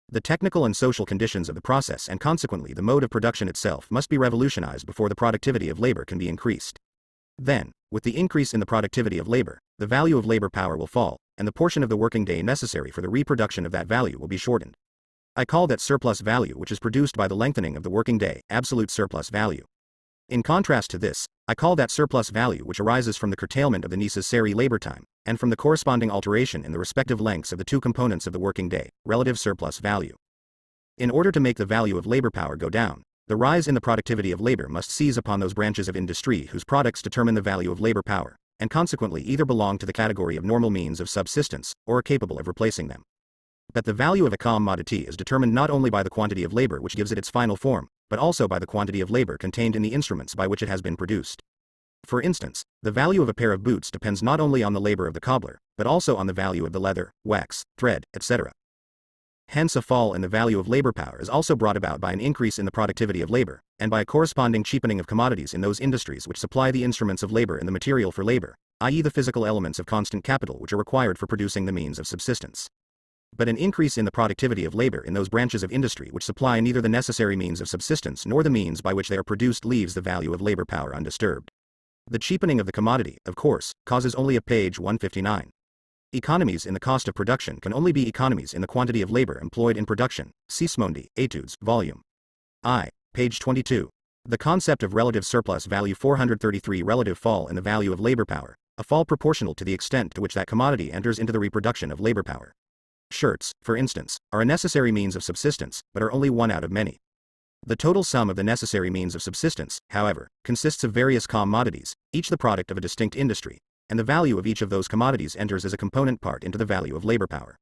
The technical and social conditions of the process and consequently the mode of production itself must be revolutionized before the productivity of labor can be increased. Then, with the increase in the productivity of labor, the value of labor power will fall, and the portion of the working day necessary for the reproduction of that value will be shortened. I call that surplus value which is produced by the lengthening of the working day, absolute surplus value. In contrast to this, I call that surplus value which arises from the curtailment of the necessary labor time, and from the corresponding alteration in the respective lengths of the 2 components of the working day, relative surplus value. In order to make the value of labor power go down, the rise in the productivity of labor must seize upon those branches of industry whose products determine the value of labor power, and consequently either belong to the category of normal means of subsistence, or are capable of replacing them. But the value of a commodity is determined not only by the quantity of labor which gives it its final form, but also by the quantity of labor contained in the instruments by which it has been produced. For instance, the value of a pair of boots depends not only on the labor of the cobbler, but also on the value of the leather, wax, thread, etc. Hence a fall in the value of labor power is also brought about by an increase in the productivity of labor, and by a corresponding cheapening of commodities in those industries which supply the instruments of labor and the material for labor, i.e. the physical elements of constant capital which are required for producing the means of subsistence. But an increase in the productivity of labor in those branches of industry which supply neither the necessary means of subsistence nor the means by which they are produced leaves the value of labor power undisturbed. The cheapening of the commodity, of course, causes only a page 159. Economies in the cost of production can only be economies in the quantity of labor employed in production. Sismondi, Etudes, Volume I, page 22. The concept of relative surplus value 433. Relative fall in the value of labor power, a fall proportional to the extent to which that commodity enters into the reproduction of labor power. Shirts, for instance, are a necessary means of subsistence, but are only one out of many. The total sum of the necessary means of subsistence, however, consists of various commodities, each the product of a distinct industry, and the value of each of those commodities enters as a component part into the value of labor power.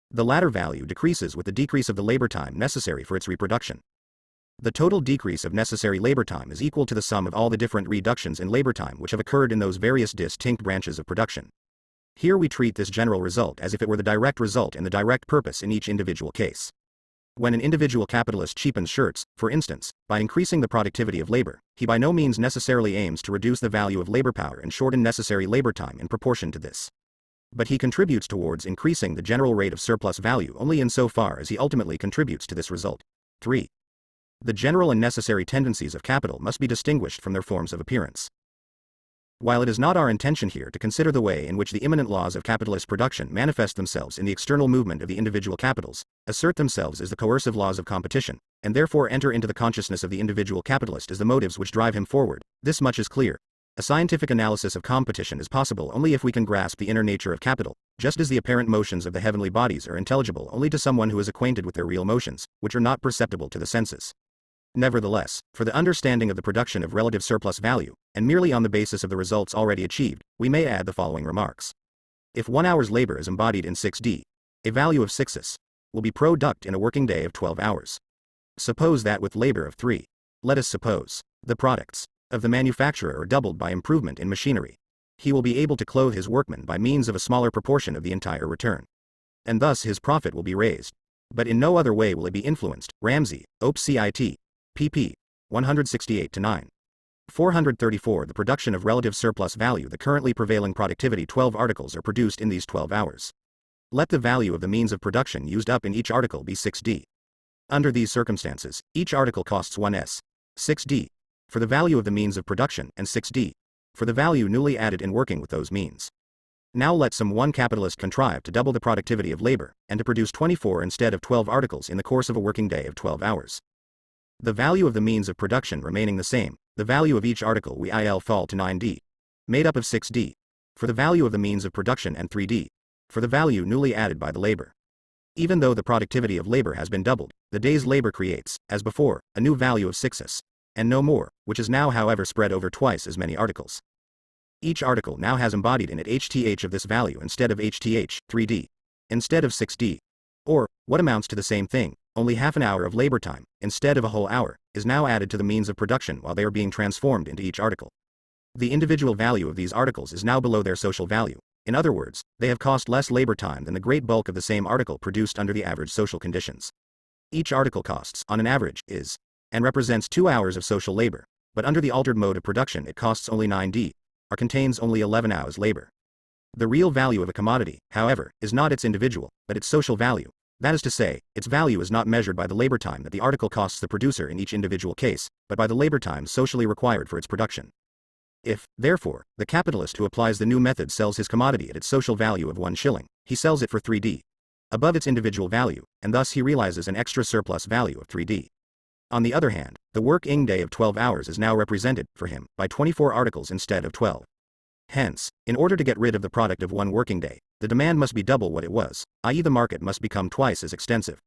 The latter value decreases with the decrease of the labor time necessary for its reproduction. The total decrease of necessary labor time is equal to the sum of all the different reductions in labor time which have occurred in those various distinct branches of production. Here we treat this general result as if it were the direct result and the direct purpose in each individual case. When an individual capitalist cheapens shirts, for instance, by increasing the productivity of labor, he by no means necessarily aims to reduce the value of labor power and shorten necessary labor time in proportion to this. But he contributes towards increasing the general rate of surplus value only insofar as he ultimately contributes to this result. 3. The general and necessary tendencies of capital must be distinguished from their forms of appearance. While it is not our intention here to consider the way in which the immanent laws of capitalist production manifest themselves in the external movement of the individual capitals, assert themselves as the coercive laws of competition, and therefore enter into the consciousness of the individual capitalist as the motives which drive him forward, this much is clear. A scientific analysis of competition is possible only if we can grasp the inner nature of capital, just as the apparent motions of the heavenly bodies are intelligible only to someone who is acquainted with their real motions, which are not perceptible to the senses. Nevertheless, for the understanding of the production of relative surplus value, and merely on the basis of the results already achieved, we may add the following remarks. If 1 hour's labor is embodied in 6d, a value of 6s will be product in a working day of 12 hours. Suppose that with labor of 3. Let us suppose the products of the manufacturer are doubled by improvement in machinery. He will be able to clothe his workmen by means of a smaller proportion of the entire return. And thus his profit will be raised. But in no other way will it be influenced. Ramsey, Op. Cit. pp. 168-9. 434 The production of relative surplus value. The currently prevailing productivity 12 articles are produced in these 12 hours. Let the value of the means of production used up in each article be 6d. Under these circumstances, each article costs 1s. 6d. For the value of the means of production, and 6d. For the value newly added in working with those means. Now let some one capitalist contrive to double the productivity of labor, and to produce 24 instead of 12 articles in the course of a working day of 12 hours. The value of the means of production remaining the same, the value of each article will fall to 9d, made up of 6d, for the value of the means of production and 3d, for the value newly added by the labor. Even though the productivity of labor has been doubled, the day's labor creates, as before, a new value of 6s, and no more, which is now however spread over twice as many articles. Each article now has embodied in it HTH of this value instead of HTH, 3d, instead of 6d. Or, what amounts to the same thing, only half an hour of labor time, instead of a whole hour, is now added to the means of production while they are being transformed into each article. The individual value of these articles is now below their social value. In other words, they have cost less labor time than the great bulk of the same article produced under the average social conditions. Each article costs, on an average, is, and represents 2 hours of social labor, but under the altered mode of production it costs only 9d, or contains only 11 hours labor. The real value of a commodity, however, is not its individual, but its social value. That is to say, its value is not measured by the labor time that the article costs the producer in each individual case, but by the labor time socially required for its production. If, therefore, the capitalist who applies the new method sells his commodity at its social value of 1 shilling, he sells it for 3d, above its individual value, and thus he realizes an extra surplus value of 3d. On the other hand, the working day of 12 hours is now represented, for him, by 24 articles instead of 12. Hence, in order to get rid of the product of 1 working day, the demand must be double what it was, i.e. the market must become twice as extensive.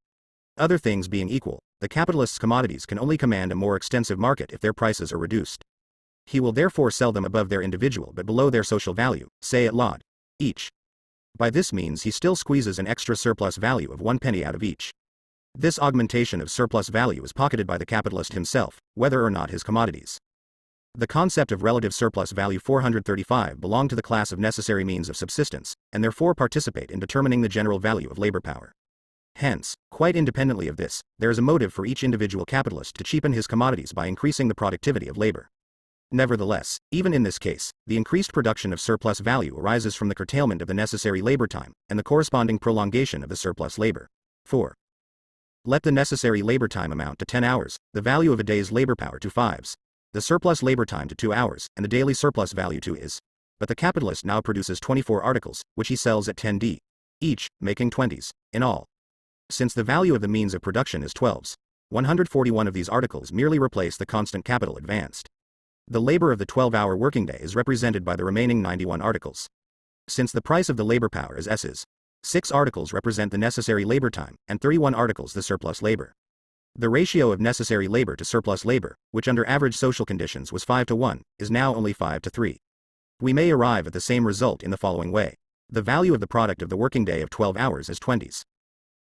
Other things being equal, the capitalist's commodities can only command a more extensive market if their prices are reduced. He will therefore sell them above their individual but below their social value, say at Lod. Each. By this means he still squeezes an extra surplus value of 1 penny out of each. This augmentation of surplus value is pocketed by the capitalist himself, whether or not his commodities. The concept of relative surplus value 435 belong to the class of necessary means of subsistence, and therefore participate in determining the general value of labor power. Hence, quite independently of this, there is a motive for each individual capitalist to cheapen his commodities by increasing the productivity of labor. Nevertheless, even in this case, the increased production of surplus value arises from the curtailment of the necessary labor time, and the corresponding prolongation of the surplus labor. 4. Let the necessary labor time amount to 10 hours, the value of a day's labor power to 5s. The surplus labor time to 2 hours, and the daily surplus value to is. But the capitalist now produces 24 articles, which he sells at 10d, each, making 20s, in all. Since the value of the means of production is 12s, 141 of these articles merely replace the constant capital advanced. The labor of the 12-hour working day is represented by the remaining 91 articles. Since the price of the labor power is S's, 6 articles represent the necessary labor time, and 31 articles the surplus labor. The ratio of necessary labor to surplus labor, which under average social conditions was 5 to 1, is now only 5 to 3. We may arrive at the same result in the following way. The value of the product of the working day of 12 hours is 20s.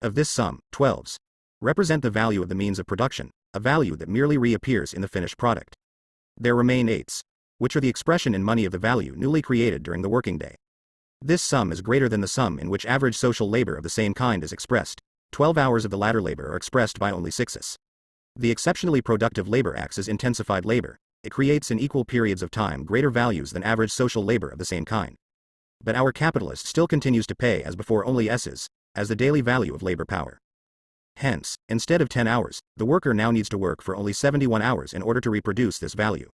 Of this sum, 12s represent the value of the means of production, a value that merely reappears in the finished product. There remain 8s, which are the expression in money of the value newly created during the working day. This sum is greater than the sum in which average social labor of the same kind is expressed. 12 hours of the latter labor are expressed by only 6s. The exceptionally productive labor acts as intensified labor. It creates in equal periods of time greater values than average social labor of the same kind. But our capitalist still continues to pay as before only S's, as the daily value of labor power. Hence, instead of 10 hours, the worker now needs to work for only 71 hours in order to reproduce this value.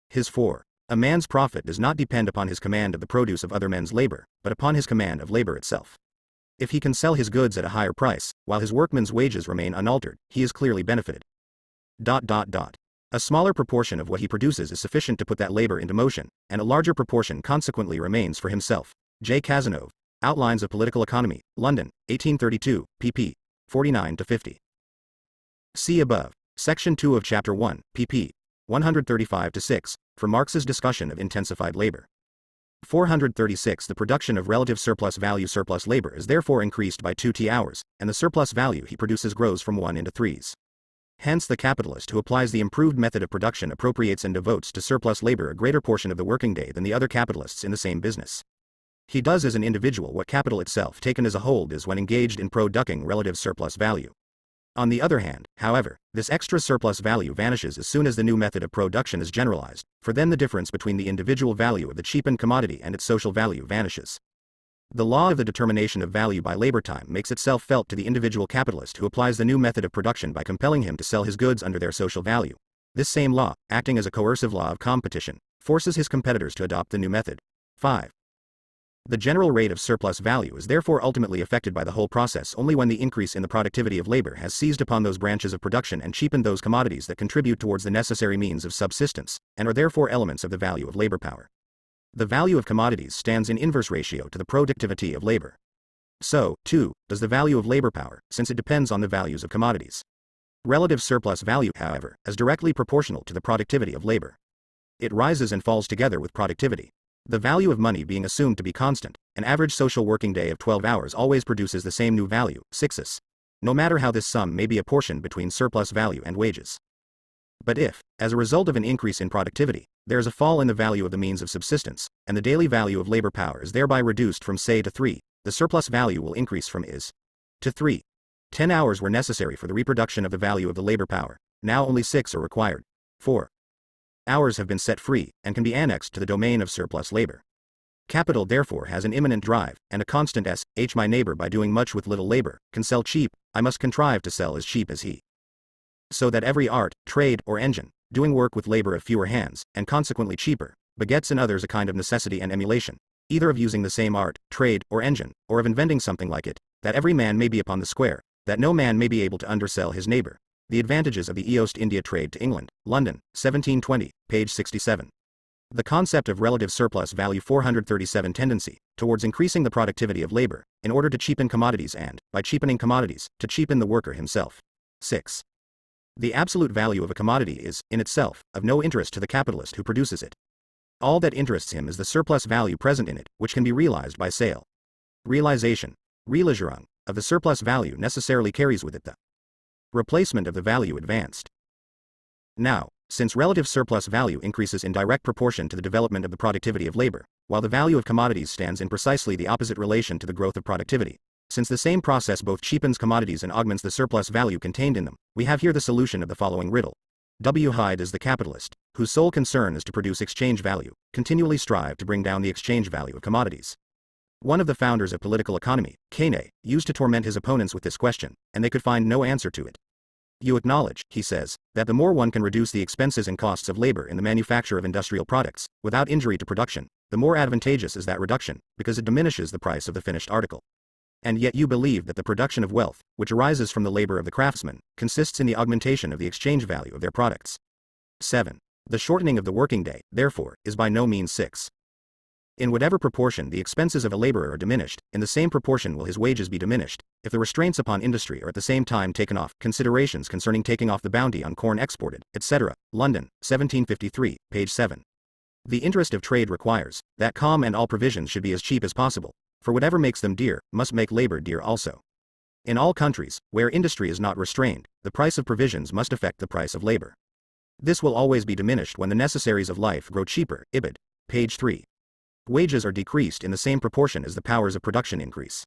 His 4. A man's profit does not depend upon his command of the produce of other men's labor, but upon his command of labor itself. If he can sell his goods at a higher price, while his workmen's wages remain unaltered, he is clearly benefited. A smaller proportion of what he produces is sufficient to put that labor into motion, and a larger proportion consequently remains for himself. J. Cazenove, Outlines of Political Economy, London, 1832, pp. 49-50. See above, Section 2 of Chapter 1, pp. 135-6, for Marx's discussion of intensified labor. 436 The production of relative surplus value surplus labor is therefore increased by 2t hours, and the surplus value he produces grows from 1 into 3s. Hence the capitalist who applies the improved method of production appropriates and devotes to surplus labor a greater portion of the working day than the other capitalists in the same business. He does as an individual what capital itself taken as a whole does when engaged in producing relative surplus value. On the other hand, however, this extra surplus value vanishes as soon as the new method of production is generalized, for then the difference between the individual value of the cheapened commodity and its social value vanishes. The law of the determination of value by labor time makes itself felt to the individual capitalist who applies the new method of production by compelling him to sell his goods under their social value. This same law, acting as a coercive law of competition, forces his competitors to adopt the new method. 5. The general rate of surplus value is therefore ultimately affected by the whole process only when the increase in the productivity of labor has seized upon those branches of production and cheapened those commodities that contribute towards the necessary means of subsistence, and are therefore elements of the value of labor power. The value of commodities stands in inverse ratio to the productivity of labor. So, too, does the value of labor power, since it depends on the values of commodities. Relative surplus value, however, is directly proportional to the productivity of labor. It rises and falls together with productivity. The value of money being assumed to be constant, an average social working day of 12 hours always produces the same new value, 6s, no matter how this sum may be apportioned between surplus value and wages. But if, as a result of an increase in productivity, there is a fall in the value of the means of subsistence, and the daily value of labor power is thereby reduced from say to 3, the surplus value will increase from is to 3. 10 hours were necessary for the reproduction of the value of the labor power, now only 6 are required. 4 hours have been set free, and can be annexed to the domain of surplus labor. Capital therefore has an immanent drive, and a constant S. My neighbor by doing much with little labor, can sell cheap, I must contrive to sell as cheap as he. So that every art, trade, or engine, doing work with labor of fewer hands, and consequently cheaper, begets in others a kind of necessity and emulation, either of using the same art, trade, or engine, or of inventing something like it, that every man may be upon the square, that no man may be able to undersell his neighbor. The Advantages of the East India Trade to England, London, 1720, page 67. The concept of relative surplus value 437 tendency towards increasing the productivity of labor, in order to cheapen commodities and, by cheapening commodities, to cheapen the worker himself. 6. The absolute value of a commodity is, in itself, of no interest to the capitalist who produces it. All that interests him is the surplus value present in it, which can be realized by sale. Realization, realizierung, of the surplus value necessarily carries with it the replacement of the value advanced. Now, since relative surplus value increases in direct proportion to the development of the productivity of labor, while the value of commodities stands in precisely the opposite relation to the growth of productivity, since the same process both cheapens commodities and augments the surplus value contained in them, we have here the solution of the following riddle. Why does the capitalist, whose sole concern is to produce exchange value, continually strive to bring down the exchange value of commodities? One of the founders of political economy, Keynes, used to torment his opponents with this question, and they could find no answer to it. You acknowledge, he says, that the more one can reduce the expenses and costs of labor in the manufacture of industrial products, without injury to production, the more advantageous is that reduction, because it diminishes the price of the finished article. And yet you believe that the production of wealth, which arises from the labor of the craftsmen, consists in the augmentation of the exchange value of their products. 7. The shortening of the working day, therefore, is by no means 6. In whatever proportion the expenses of a laborer are diminished, in the same proportion will his wages be diminished, if the restraints upon industry are at the same time taken off. Considerations concerning taking off the bounty on corn exported, etc., London, 1753, page 7. The interest of trade requires that com and all provisions should be as cheap as possible, for whatever makes them dear, must make labor dear also. In all countries, where industry is not restrained, the price of provisions must affect the price of labor. This will always be diminished when the necessaries of life grow cheaper, Ibid, page 3. Wages are decreased in the same proportion as the powers of production increase.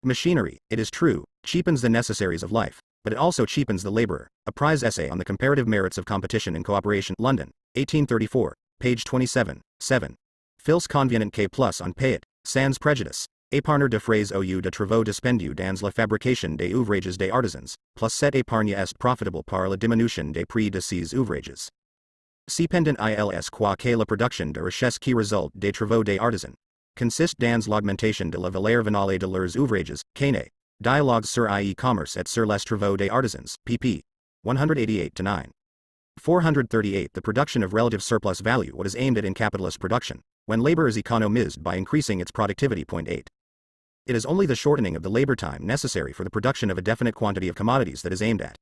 Machinery, it is true, cheapens the necessaries of life, but it also cheapens the laborer. A prize essay on the comparative merits of competition and cooperation. London, 1834, page 27, 7. Fils convenient que plus on payet, sans préjudice. Épargne de frais au de travaux dispendieux dans la fabrication des ouvrages des artisans, plus cette épargne est profitable par la diminution des prix de ces ouvrages. Cependant ils quoi que la production de richesse qui résulte des travaux des artisans consiste dans l'augmentation de la valeur venale de leurs ouvrages, Kane. Dialogues sur e-commerce et sur les travaux des artisans, pp. 188-9. 438 The production of relative surplus value. What is aimed at in capitalist production, when labor is economized by increasing its productivity. 8. It is only the shortening of the labor time necessary for the production of a definite quantity of commodities that is aimed at.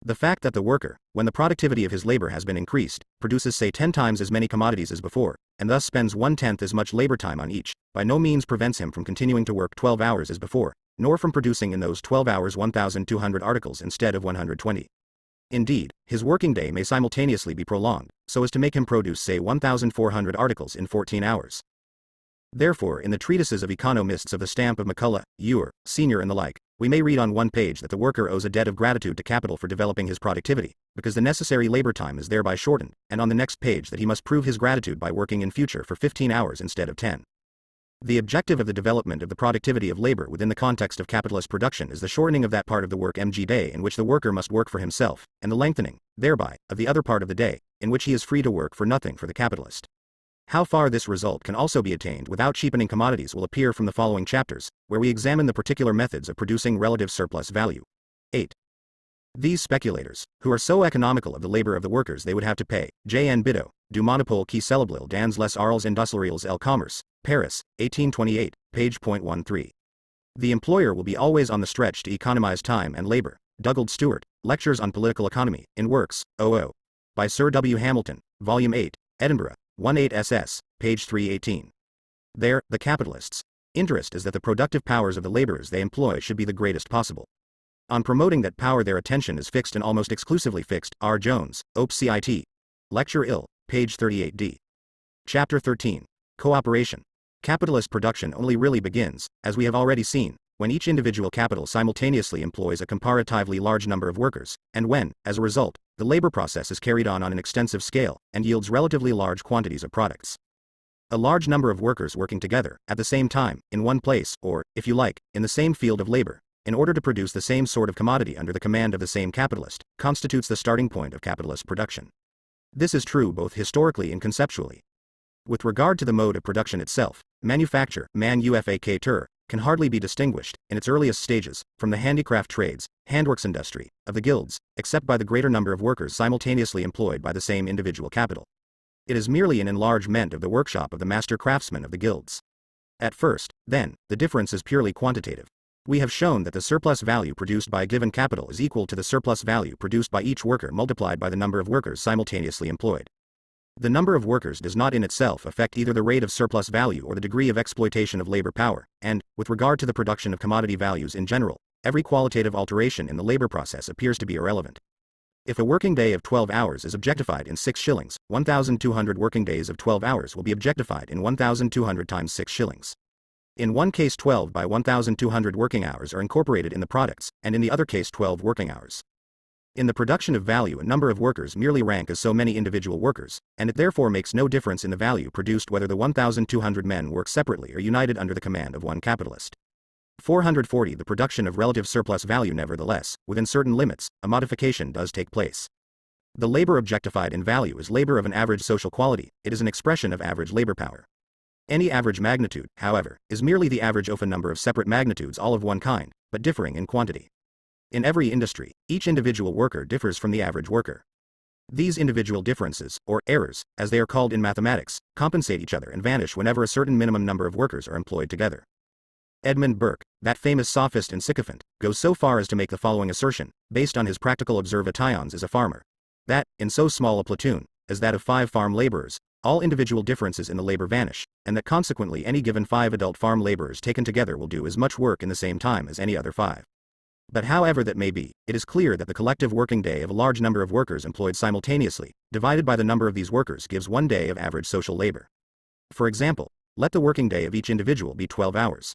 The fact that the worker, when the productivity of his labor has been increased, produces say 10 times as many commodities as before, and thus spends 1/10 as much labor time on each, by no means prevents him from continuing to work 12 hours as before, nor from producing in those 12 hours 1,200 articles instead of 120. Indeed, his working day may simultaneously be prolonged, so as to make him produce say 1,400 articles in 14 hours. Therefore, in the treatises of economists of the stamp of McCulloch, Ure, Sr. and the like, we may read on one page that the worker owes a debt of gratitude to capital for developing his productivity, because the necessary labor time is thereby shortened, and on the next page that he must prove his gratitude by working in future for 15 hours instead of 10. The objective of the development of the productivity of labor within the context of capitalist production is the shortening of that part of the work mg day in which the worker must work for himself, and the lengthening, thereby, of the other part of the day, in which he is free to work for nothing for the capitalist. How far this result can also be attained without cheapening commodities will appear from the following chapters, where we examine the particular methods of producing relative surplus value. 8. These speculators, who are so economical of the labor of the workers they would have to pay, J.N. Biddot, du monopole qui célèbre dans les arts industriels et commerce, Paris, 1828, page .13. The employer will be always on the stretch to economize time and labor. Dugald Stewart, Lectures on Political Economy, in Works, O.O. by Sir W. Hamilton, Volume 8, Edinburgh, 18 ss, page 318. There, the capitalists' interest is that the productive powers of the laborers they employ should be the greatest possible. On promoting that power their attention is fixed and almost exclusively fixed. R. Jones, Op. Cit. Lecture ill, page 38d. Chapter 13. Cooperation. Capitalist production only really begins, as we have already seen, when each individual capital simultaneously employs a comparatively large number of workers, and when, as a result, the labor process is carried on an extensive scale, and yields relatively large quantities of products. A large number of workers working together, at the same time, in one place, or, if you like, in the same field of labor, in order to produce the same sort of commodity under the command of the same capitalist, constitutes the starting point of capitalist production. This is true both historically and conceptually. With regard to the mode of production itself, manufacture, manufacture, can hardly be distinguished, in its earliest stages, from the handicraft trades, handworks industry, of the guilds, except by the greater number of workers simultaneously employed by the same individual capital. It is merely an enlargement of the workshop of the master craftsmen of the guilds. At first, then, the difference is purely quantitative. We have shown that the surplus value produced by a given capital is equal to the surplus value produced by each worker multiplied by the number of workers simultaneously employed. The number of workers does not in itself affect either the rate of surplus value or the degree of exploitation of labor power, and, with regard to the production of commodity values in general, every qualitative alteration in the labor process appears to be irrelevant. If a working day of 12 hours is objectified in 6 shillings, 1,200 working days of 12 hours will be objectified in 1,200 times 6 shillings. In one case 12 by 1,200 working hours are incorporated in the products, and in the other case 12 working hours. In the production of value a number of workers merely rank as so many individual workers, and it therefore makes no difference in the value produced whether the 1,200 men work separately or united under the command of one capitalist. 440 The production of relative surplus value. Nevertheless, within certain limits, a modification does take place. The labor objectified in value is labor of an average social quality, it is an expression of average labor power. Any average magnitude, however, is merely the average of a number of separate magnitudes all of one kind, but differing in quantity. In every industry, each individual worker differs from the average worker. These individual differences, or errors, as they are called in mathematics, compensate each other and vanish whenever a certain minimum number of workers are employed together. Edmund Burke, that famous sophist and sycophant, goes so far as to make the following assertion, based on his practical observations as a farmer, that, in so small a platoon, as that of 5 farm laborers, all individual differences in the labor vanish, and that consequently any given 5 adult farm laborers taken together will do as much work in the same time as any other 5. But however that may be, it is clear that the collective working day of a large number of workers employed simultaneously, divided by the number of these workers gives 1 day of average social labor. For example, let the working day of each individual be 12 hours.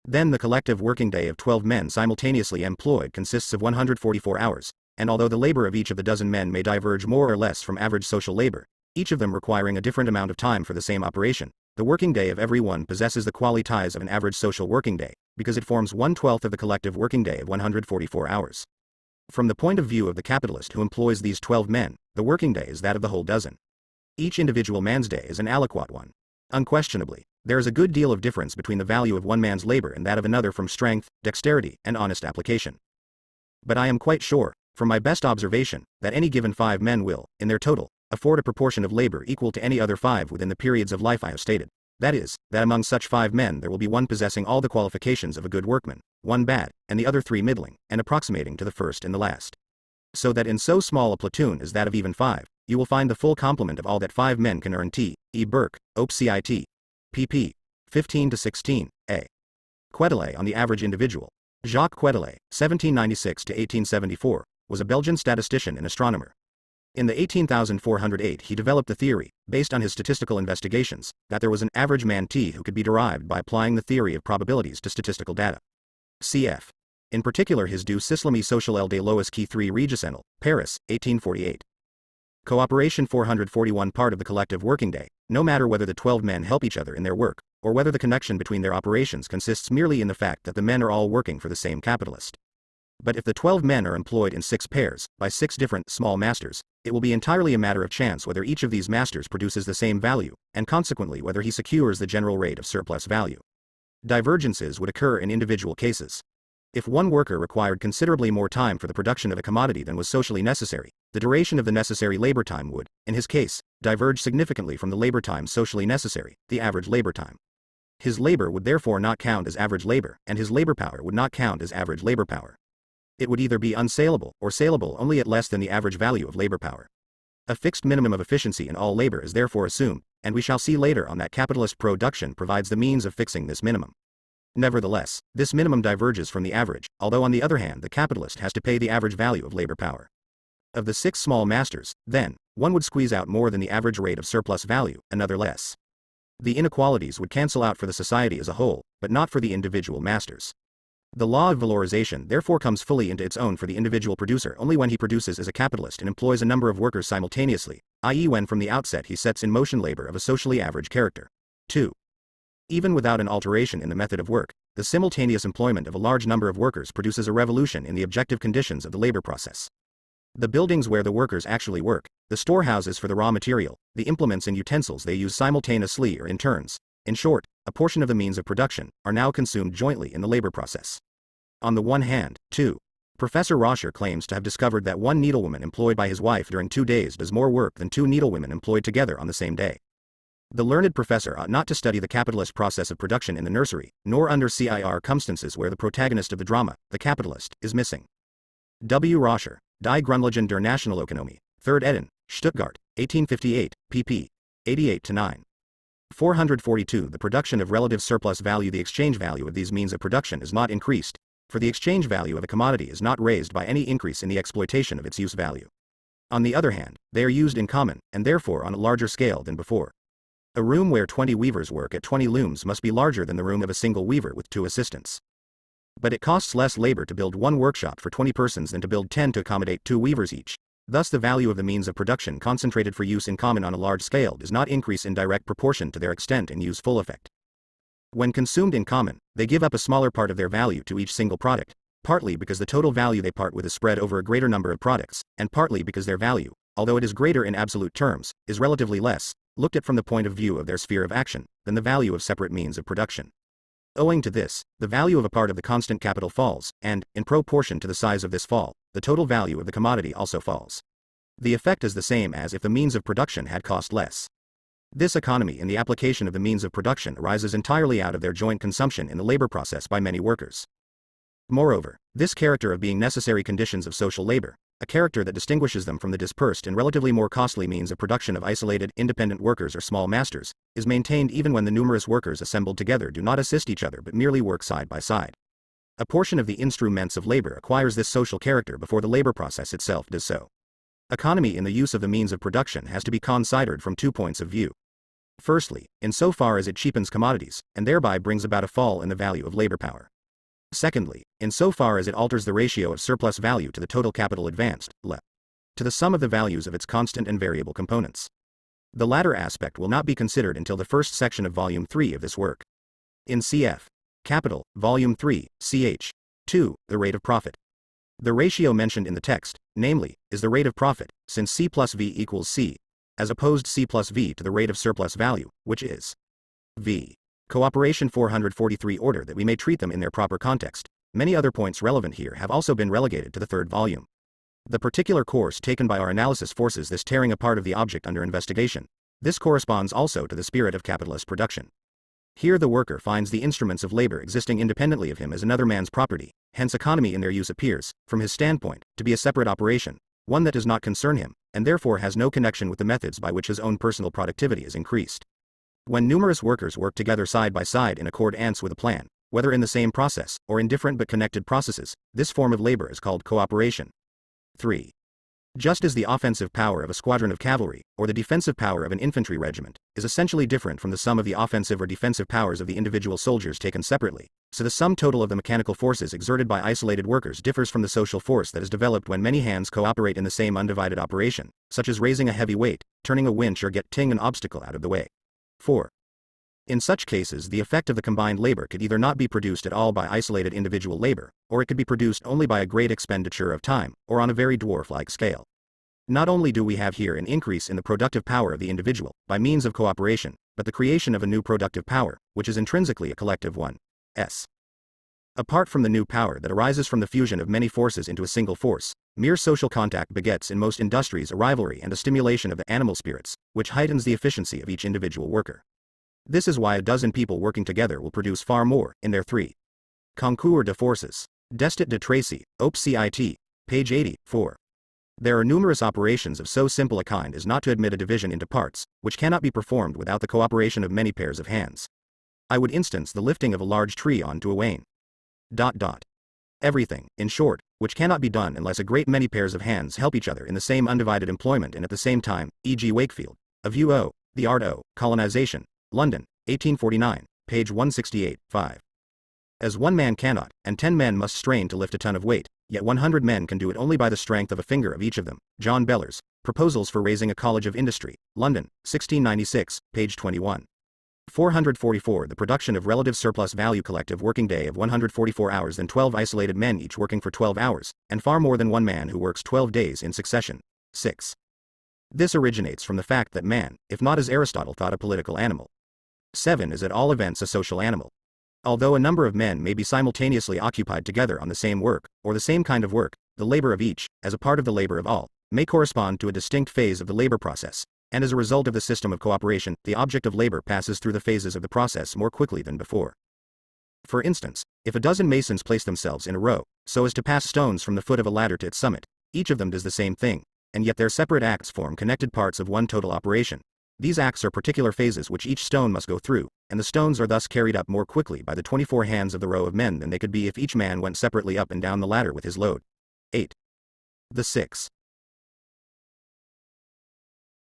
Then the collective working day of 12 men simultaneously employed consists of 144 hours, and although the labor of each of the dozen men may diverge more or less from average social labor, each of them requiring a different amount of time for the same operation, the working day of every one possesses the qualities of an average social working day, because it forms 1/12 of the collective working day of 144 hours. From the point of view of the capitalist who employs these 12 men, the working day is that of the whole dozen. Each individual man's day is an aliquot one. Unquestionably, there is a good deal of difference between the value of one man's labor and that of another from strength, dexterity, and honest application. But I am quite sure, from my best observation, that any given 5 men will, in their total, afford a proportion of labor equal to any other 5 within the periods of life I have stated. That is, that among such 5 men there will be one possessing all the qualifications of a good workman, one bad, and the other 3 middling, and approximating to the first and the last. So that in so small a platoon as that of even 5, you will find the full complement of all that 5 men can earn. T. E. Burke, Op. Cit. pp. 15-16, a. Quetelet on the average individual. Jacques Quetelet, 1796-1874, was a Belgian statistician and astronomer. In the 18408 he developed the theory, based on his statistical investigations, that there was an average man T who could be derived by applying the theory of probabilities to statistical data. Cf. In particular his Du Système social des lois qui 3 Regisennel, Paris, 1848. Cooperation 441 part of the collective working day, no matter whether the 12 men help each other in their work, or whether the connection between their operations consists merely in the fact that the men are all working for the same capitalist. But if the 12 men are employed in 6 pairs, by 6 different small masters, it will be entirely a matter of chance whether each of these masters produces the same value, and consequently whether he secures the general rate of surplus value. Divergences would occur in individual cases. If one worker required considerably more time for the production of a commodity than was socially necessary, the duration of the necessary labor time would, in his case, diverge significantly from the labor time socially necessary, the average labor time. His labor would therefore not count as average labor, and his labor power would not count as average labor power. It would either be unsaleable or saleable only at less than the average value of labor power. A fixed minimum of efficiency in all labor is therefore assumed, and we shall see later on that capitalist production provides the means of fixing this minimum. Nevertheless, this minimum diverges from the average, although on the other hand the capitalist has to pay the average value of labor power. Of the 6 small masters, then, one would squeeze out more than the average rate of surplus value, another less. The inequalities would cancel out for the society as a whole, but not for the individual masters. The law of valorization therefore comes fully into its own for the individual producer only when he produces as a capitalist and employs a number of workers simultaneously, i.e. when from the outset he sets in motion labor of a socially average character. 2. Even without an alteration in the method of work, the simultaneous employment of a large number of workers produces a revolution in the objective conditions of the labor process. The buildings where the workers actually work, the storehouses for the raw material, the implements and utensils they use simultaneously or in turns, in short, a portion of the means of production, are now consumed jointly in the labor process. On the one hand, too, Professor Roscher claims to have discovered that one needlewoman employed by his wife during 2 days does more work than 2 needlewomen employed together on the same day. The learned professor ought not to study the capitalist process of production in the nursery, nor under circumstances where the protagonist of the drama, the capitalist, is missing. W. Roscher, Die Grundlagen der Nationalökonomie, 3rd eden, Stuttgart, 1858, pp. 88-9. 442 The production of relative surplus value. The exchange value of these means of production is not increased, for the exchange value of a commodity is not raised by any increase in the exploitation of its use value. On the other hand, they are used in common, and therefore on a larger scale than before. A room where 20 weavers work at 20 looms must be larger than the room of a single weaver with 2 assistants. But it costs less labor to build one workshop for 20 persons than to build 10 to accommodate 2 weavers each. Thus the value of the means of production concentrated for use in common on a large scale does not increase in direct proportion to their extent and useful effect. When consumed in common, they give up a smaller part of their value to each single product, partly because the total value they part with is spread over a greater number of products, and partly because their value, although it is greater in absolute terms, is relatively less, looked at from the point of view of their sphere of action, than the value of separate means of production. Owing to this, the value of a part of the constant capital falls, and, in proportion to the size of this fall, the total value of the commodity also falls. The effect is the same as if the means of production had cost less. This economy in the application of the means of production arises entirely out of their joint consumption in the labor process by many workers. Moreover, this character of being necessary conditions of social labor, a character that distinguishes them from the dispersed and relatively more costly means of production of isolated, independent workers or small masters, is maintained even when the numerous workers assembled together do not assist each other but merely work side by side. A portion of the instruments of labor acquires this social character before the labor process itself does so. Economy in the use of the means of production has to be considered from 2 points of view. Firstly, insofar as it cheapens commodities, and thereby brings about a fall in the value of labor power. Secondly, insofar as it alters the ratio of surplus value to the total capital advanced, to the sum of the values of its constant and variable components. The latter aspect will not be considered until the first section of Volume 3 of this work. In cf. Capital, Volume 3, ch. 2, the rate of profit. The ratio mentioned in the text, namely, is the rate of profit, since C plus V equals C, as opposed C plus V to the rate of surplus value, which is V. Cooperation 443 order that we may treat them in their proper context. Many other points relevant here have also been relegated to the third volume. The particular course taken by our analysis forces this tearing apart of the object under investigation. This corresponds also to the spirit of capitalist production. Here the worker finds the instruments of labor existing independently of him as another man's property, hence economy in their use appears, from his standpoint, to be a separate operation, one that does not concern him, and therefore has no connection with the methods by which his own personal productivity is increased. When numerous workers work together side by side in accord with a plan, whether in the same process, or in different but connected processes, this form of labor is called cooperation. 3. Just as the offensive power of a squadron of cavalry, or the defensive power of an infantry regiment, is essentially different from the sum of the offensive or defensive powers of the individual soldiers taken separately, so the sum total of the mechanical forces exerted by isolated workers differs from the social force that is developed when many hands cooperate in the same undivided operation, such as raising a heavy weight, turning a winch or getting an obstacle out of the way. 4. In such cases, the effect of the combined labor could either not be produced at all by isolated individual labor, or it could be produced only by a great expenditure of time, or on a very dwarf-like scale. Not only do we have here an increase in the productive power of the individual, by means of cooperation, but the creation of a new productive power, which is intrinsically a collective one. Apart from the new power that arises from the fusion of many forces into a single force, mere social contact begets in most industries a rivalry and a stimulation of the animal spirits, which heightens the efficiency of each individual worker. This is why a dozen people working together will produce far more, in their 3 Concours de forces. Destit de Tracy, Op. Cit. Page 80, 4. There are numerous operations of so simple a kind as not to admit a division into parts, which cannot be performed without the cooperation of many pairs of hands. I would instance the lifting of a large tree on to a wain. Everything, in short, which cannot be done unless a great many pairs of hands help each other in the same undivided employment and at the same time, e.g. Wakefield, A View O, The Art O, Colonization, London, 1849, page 168, 5. As one man cannot, and 10 men must strain to lift a ton of weight, yet 100 men can do it only by the strength of a finger of each of them. John Bellers, Proposals for Raising a College of Industry, London, 1696, page 21. 444 The production of relative surplus value collective working day of 144 hours than 12 isolated men each working for 12 hours, and far more than one man who works 12 days in succession. 6. This originates from the fact that man, if not as Aristotle thought a political animal, 7 is at all events a social animal. Although a number of men may be simultaneously occupied together on the same work, or the same kind of work, the labor of each, as a part of the labor of all, may correspond to a distinct phase of the labor process, and as a result of the system of cooperation, the object of labor passes through the phases of the process more quickly than before. For instance, if a dozen masons place themselves in a row, so as to pass stones from the foot of a ladder to its summit, each of them does the same thing, and yet their separate acts form connected parts of one total operation. These acts are particular phases which each stone must go through, and the stones are thus carried up more quickly by the 24 hands of the row of men than they could be if each man went separately up and down the ladder with his load. 8. The 6.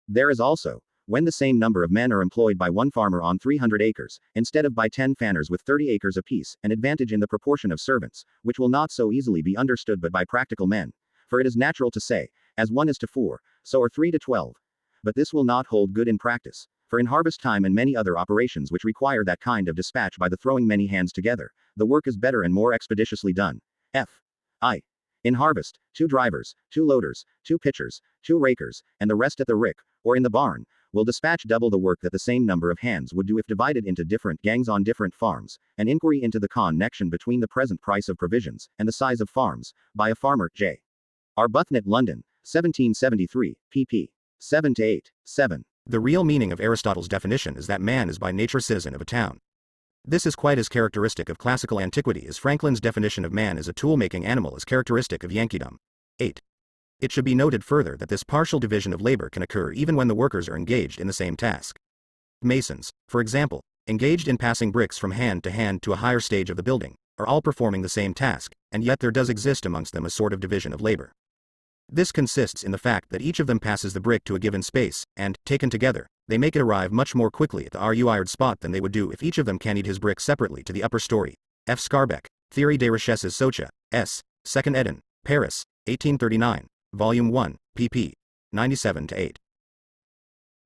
There is also, when the same number of men are employed by one farmer on 300 acres, instead of by 10 fanners with 30 acres apiece, an advantage in the proportion of servants, which will not so easily be understood but by practical men, for it is natural to say, as 1 is to 4, so are 3 to 12. But this will not hold good in practice, for in harvest time and many other operations which require that kind of dispatch by the throwing many hands together, the work is better and more expeditiously done. F.I. In harvest, 2 drivers, 2 loaders, 2 pitchers, 2 rakers, and the rest at the rick, or in the barn, will dispatch double the work that the same number of hands would do if divided into different gangs on different farms. An inquiry into the connection between the present price of provisions and the size of farms, by a farmer, J. Arbuthnot, London, 1773, pp. 7-8, 7. The real meaning of Aristotle's definition is that man is by nature citizen of a town. This is quite as characteristic of classical antiquity as Franklin's definition of man as a tool-making animal is characteristic of Yankeedom. 8. It should be noted further that this partial division of labor can occur even when the workers are engaged in the same task. Masons, for example, engaged in passing bricks from hand to hand to a higher stage of the building, are all performing the same task, and yet there does exist amongst them a sort of division of labor. This consists in the fact that each of them passes the brick to a given space, and, taken together, they make it arrive much more quickly at the required spot than they would do if each of them carried his brick separately to the upper story. F. Scarbeck, Theorie des richesses sociales, S. 2nd eden, Paris, 1839, Volume 1, pp. 97-8.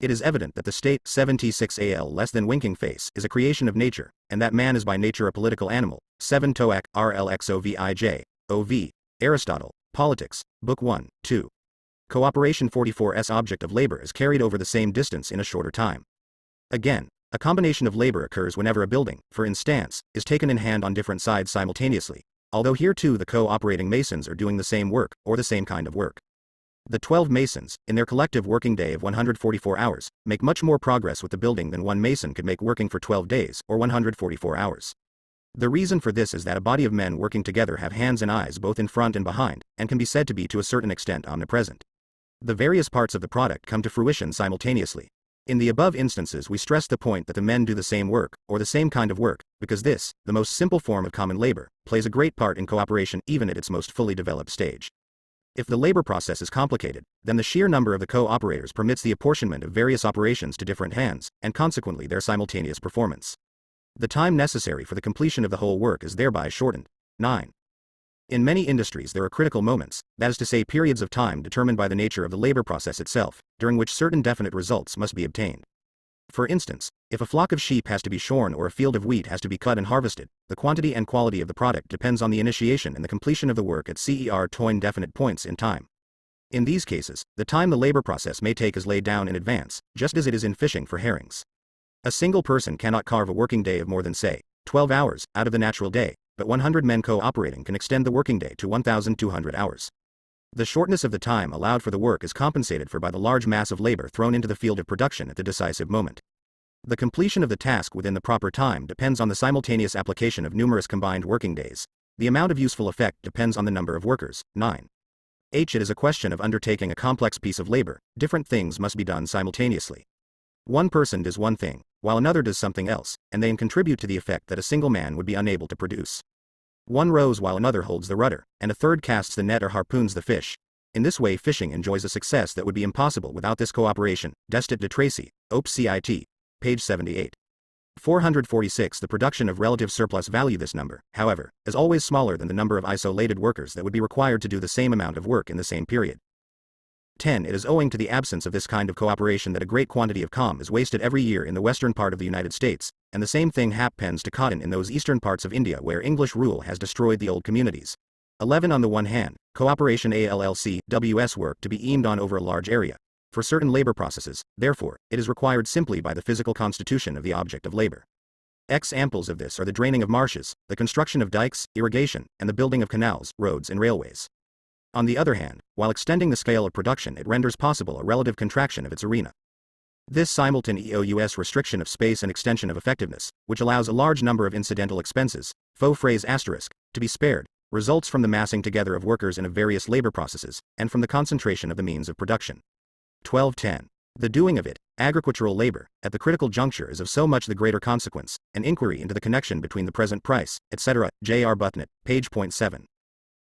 It is evident that the state 76al less than winking face is a creation of nature, and that man is by nature a political animal. 7 Toac, Rlxovij, O.V. Aristotle, Politics, Book 1, 2. Cooperation 44's object of labor is carried over the same distance in a shorter time. Again, a combination of labor occurs whenever a building, for instance, is taken in hand on different sides simultaneously, although here too the co-operating masons are doing the same work, or the same kind of work. The 12 masons, in their collective working day of 144 hours, make much more progress with the building than one mason could make working for 12 days, or 144 hours. The reason for this is that a body of men working together have hands and eyes both in front and behind, and can be said to be to a certain extent omnipresent. The various parts of the product come to fruition simultaneously. In the above instances we stress the point that the men do the same work, or the same kind of work, because this, the most simple form of common labor, plays a great part in cooperation even at its most fully developed stage. If the labor process is complicated, then the sheer number of the co-operators permits the apportionment of various operations to different hands, and consequently their simultaneous performance. The time necessary for the completion of the whole work is thereby shortened. 9. In many industries there are critical moments, that is to say periods of time determined by the nature of the labor process itself, during which certain definite results must be obtained. For instance, if a flock of sheep has to be shorn or a field of wheat has to be cut and harvested, the quantity and quality of the product depends on the initiation and the completion of the work at certain definite points in time. In these cases, the time the labor process may take is laid down in advance, just as it is in fishing for herrings. A single person cannot carve a working day of more than, say, 12 hours, out of the natural day, but 100 men co-operating can extend the working day to 1,200 hours. The shortness of the time allowed for the work is compensated for by the large mass of labor thrown into the field of production at the decisive moment. The completion of the task within the proper time depends on the simultaneous application of numerous combined working days. The amount of useful effect depends on the number of workers. 9. It is a question of undertaking a complex piece of labor. Different things must be done simultaneously. One person does one thing, while another does something else, and they contribute to the effect that a single man would be unable to produce. One rows while another holds the rudder, and a third casts the net or harpoons the fish. In this way fishing enjoys a success that would be impossible without this cooperation. Destot de Tracy, Op. Cit. Page 78. 446 The production of relative surplus value. This number, however, is always smaller than the number of isolated workers that would be required to do the same amount of work in the same period. 10. It is owing to the absence of this kind of cooperation that a great quantity of com is wasted every year in the western part of the United States, and the same thing happens to cotton in those eastern parts of India where English rule has destroyed the old communities. 11. On the one hand, cooperation ALLC-WS work to be aimed on over a large area. For certain labor processes, therefore, it is required simply by the physical constitution of the object of labor. Examples of this are the draining of marshes, the construction of dikes, irrigation, and the building of canals, roads and railways. On the other hand, while extending the scale of production it renders possible a relative contraction of its arena. This simultaneous restriction of space and extension of effectiveness, which allows a large number of incidental expenses, faux phrase asterisk, to be spared, results from the massing together of workers in various labor processes, and from the concentration of the means of production. 12.10. The doing of it, agricultural labor, at the critical juncture is of so much the greater consequence, an inquiry into the connection between the present price, etc. J.R. Buthnett, page 7.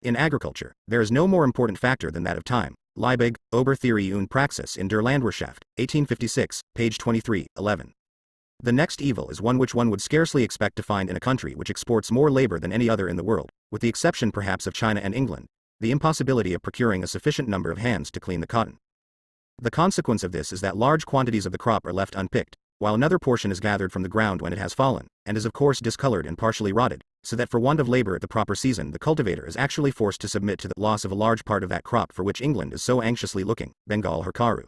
In agriculture, there is no more important factor than that of time. Liebig, Ober Theorie und Praxis in der Landwirtschaft, 1856, page 23, 11. The next evil is one which one would scarcely expect to find in a country which exports more labor than any other in the world, with the exception perhaps of China and England, the impossibility of procuring a sufficient number of hands to clean the cotton. The consequence of this is that large quantities of the crop are left unpicked, while another portion is gathered from the ground when it has fallen, and is of course discolored and partially rotted, so that for want of labor at the proper season the cultivator is actually forced to submit to the loss of a large part of that crop for which England is so anxiously looking. Bengal Herkaru.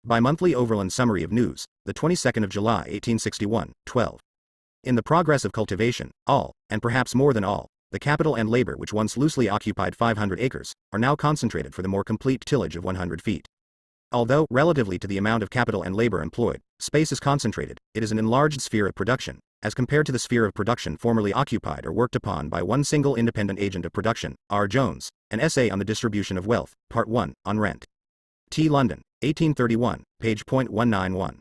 By Monthly Overland Summary of News, the 22nd of July 1861, 12. In the progress of cultivation, all, and perhaps more than all, the capital and labor which once loosely occupied 500 acres, are now concentrated for the more complete tillage of 100 feet. Although, relatively to the amount of capital and labor employed, space is concentrated, it is an enlarged sphere of production, as compared to the sphere of production formerly occupied or worked upon by one single independent agent of production. R. Jones, An Essay on the Distribution of Wealth, Part 1, on Rent. T. London, 1831, page .191.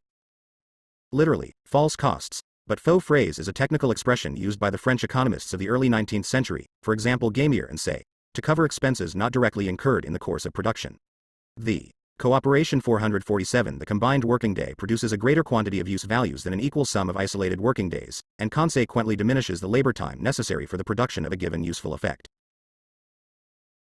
Literally, false costs, but faux phrase is a technical expression used by the French economists of the early 19th century, for example Gamier and Say, to cover expenses not directly incurred in the course of production. The Cooperation 447. The combined working day produces a greater quantity of use values than an equal sum of isolated working days, and consequently diminishes the labor time necessary for the production of a given useful effect.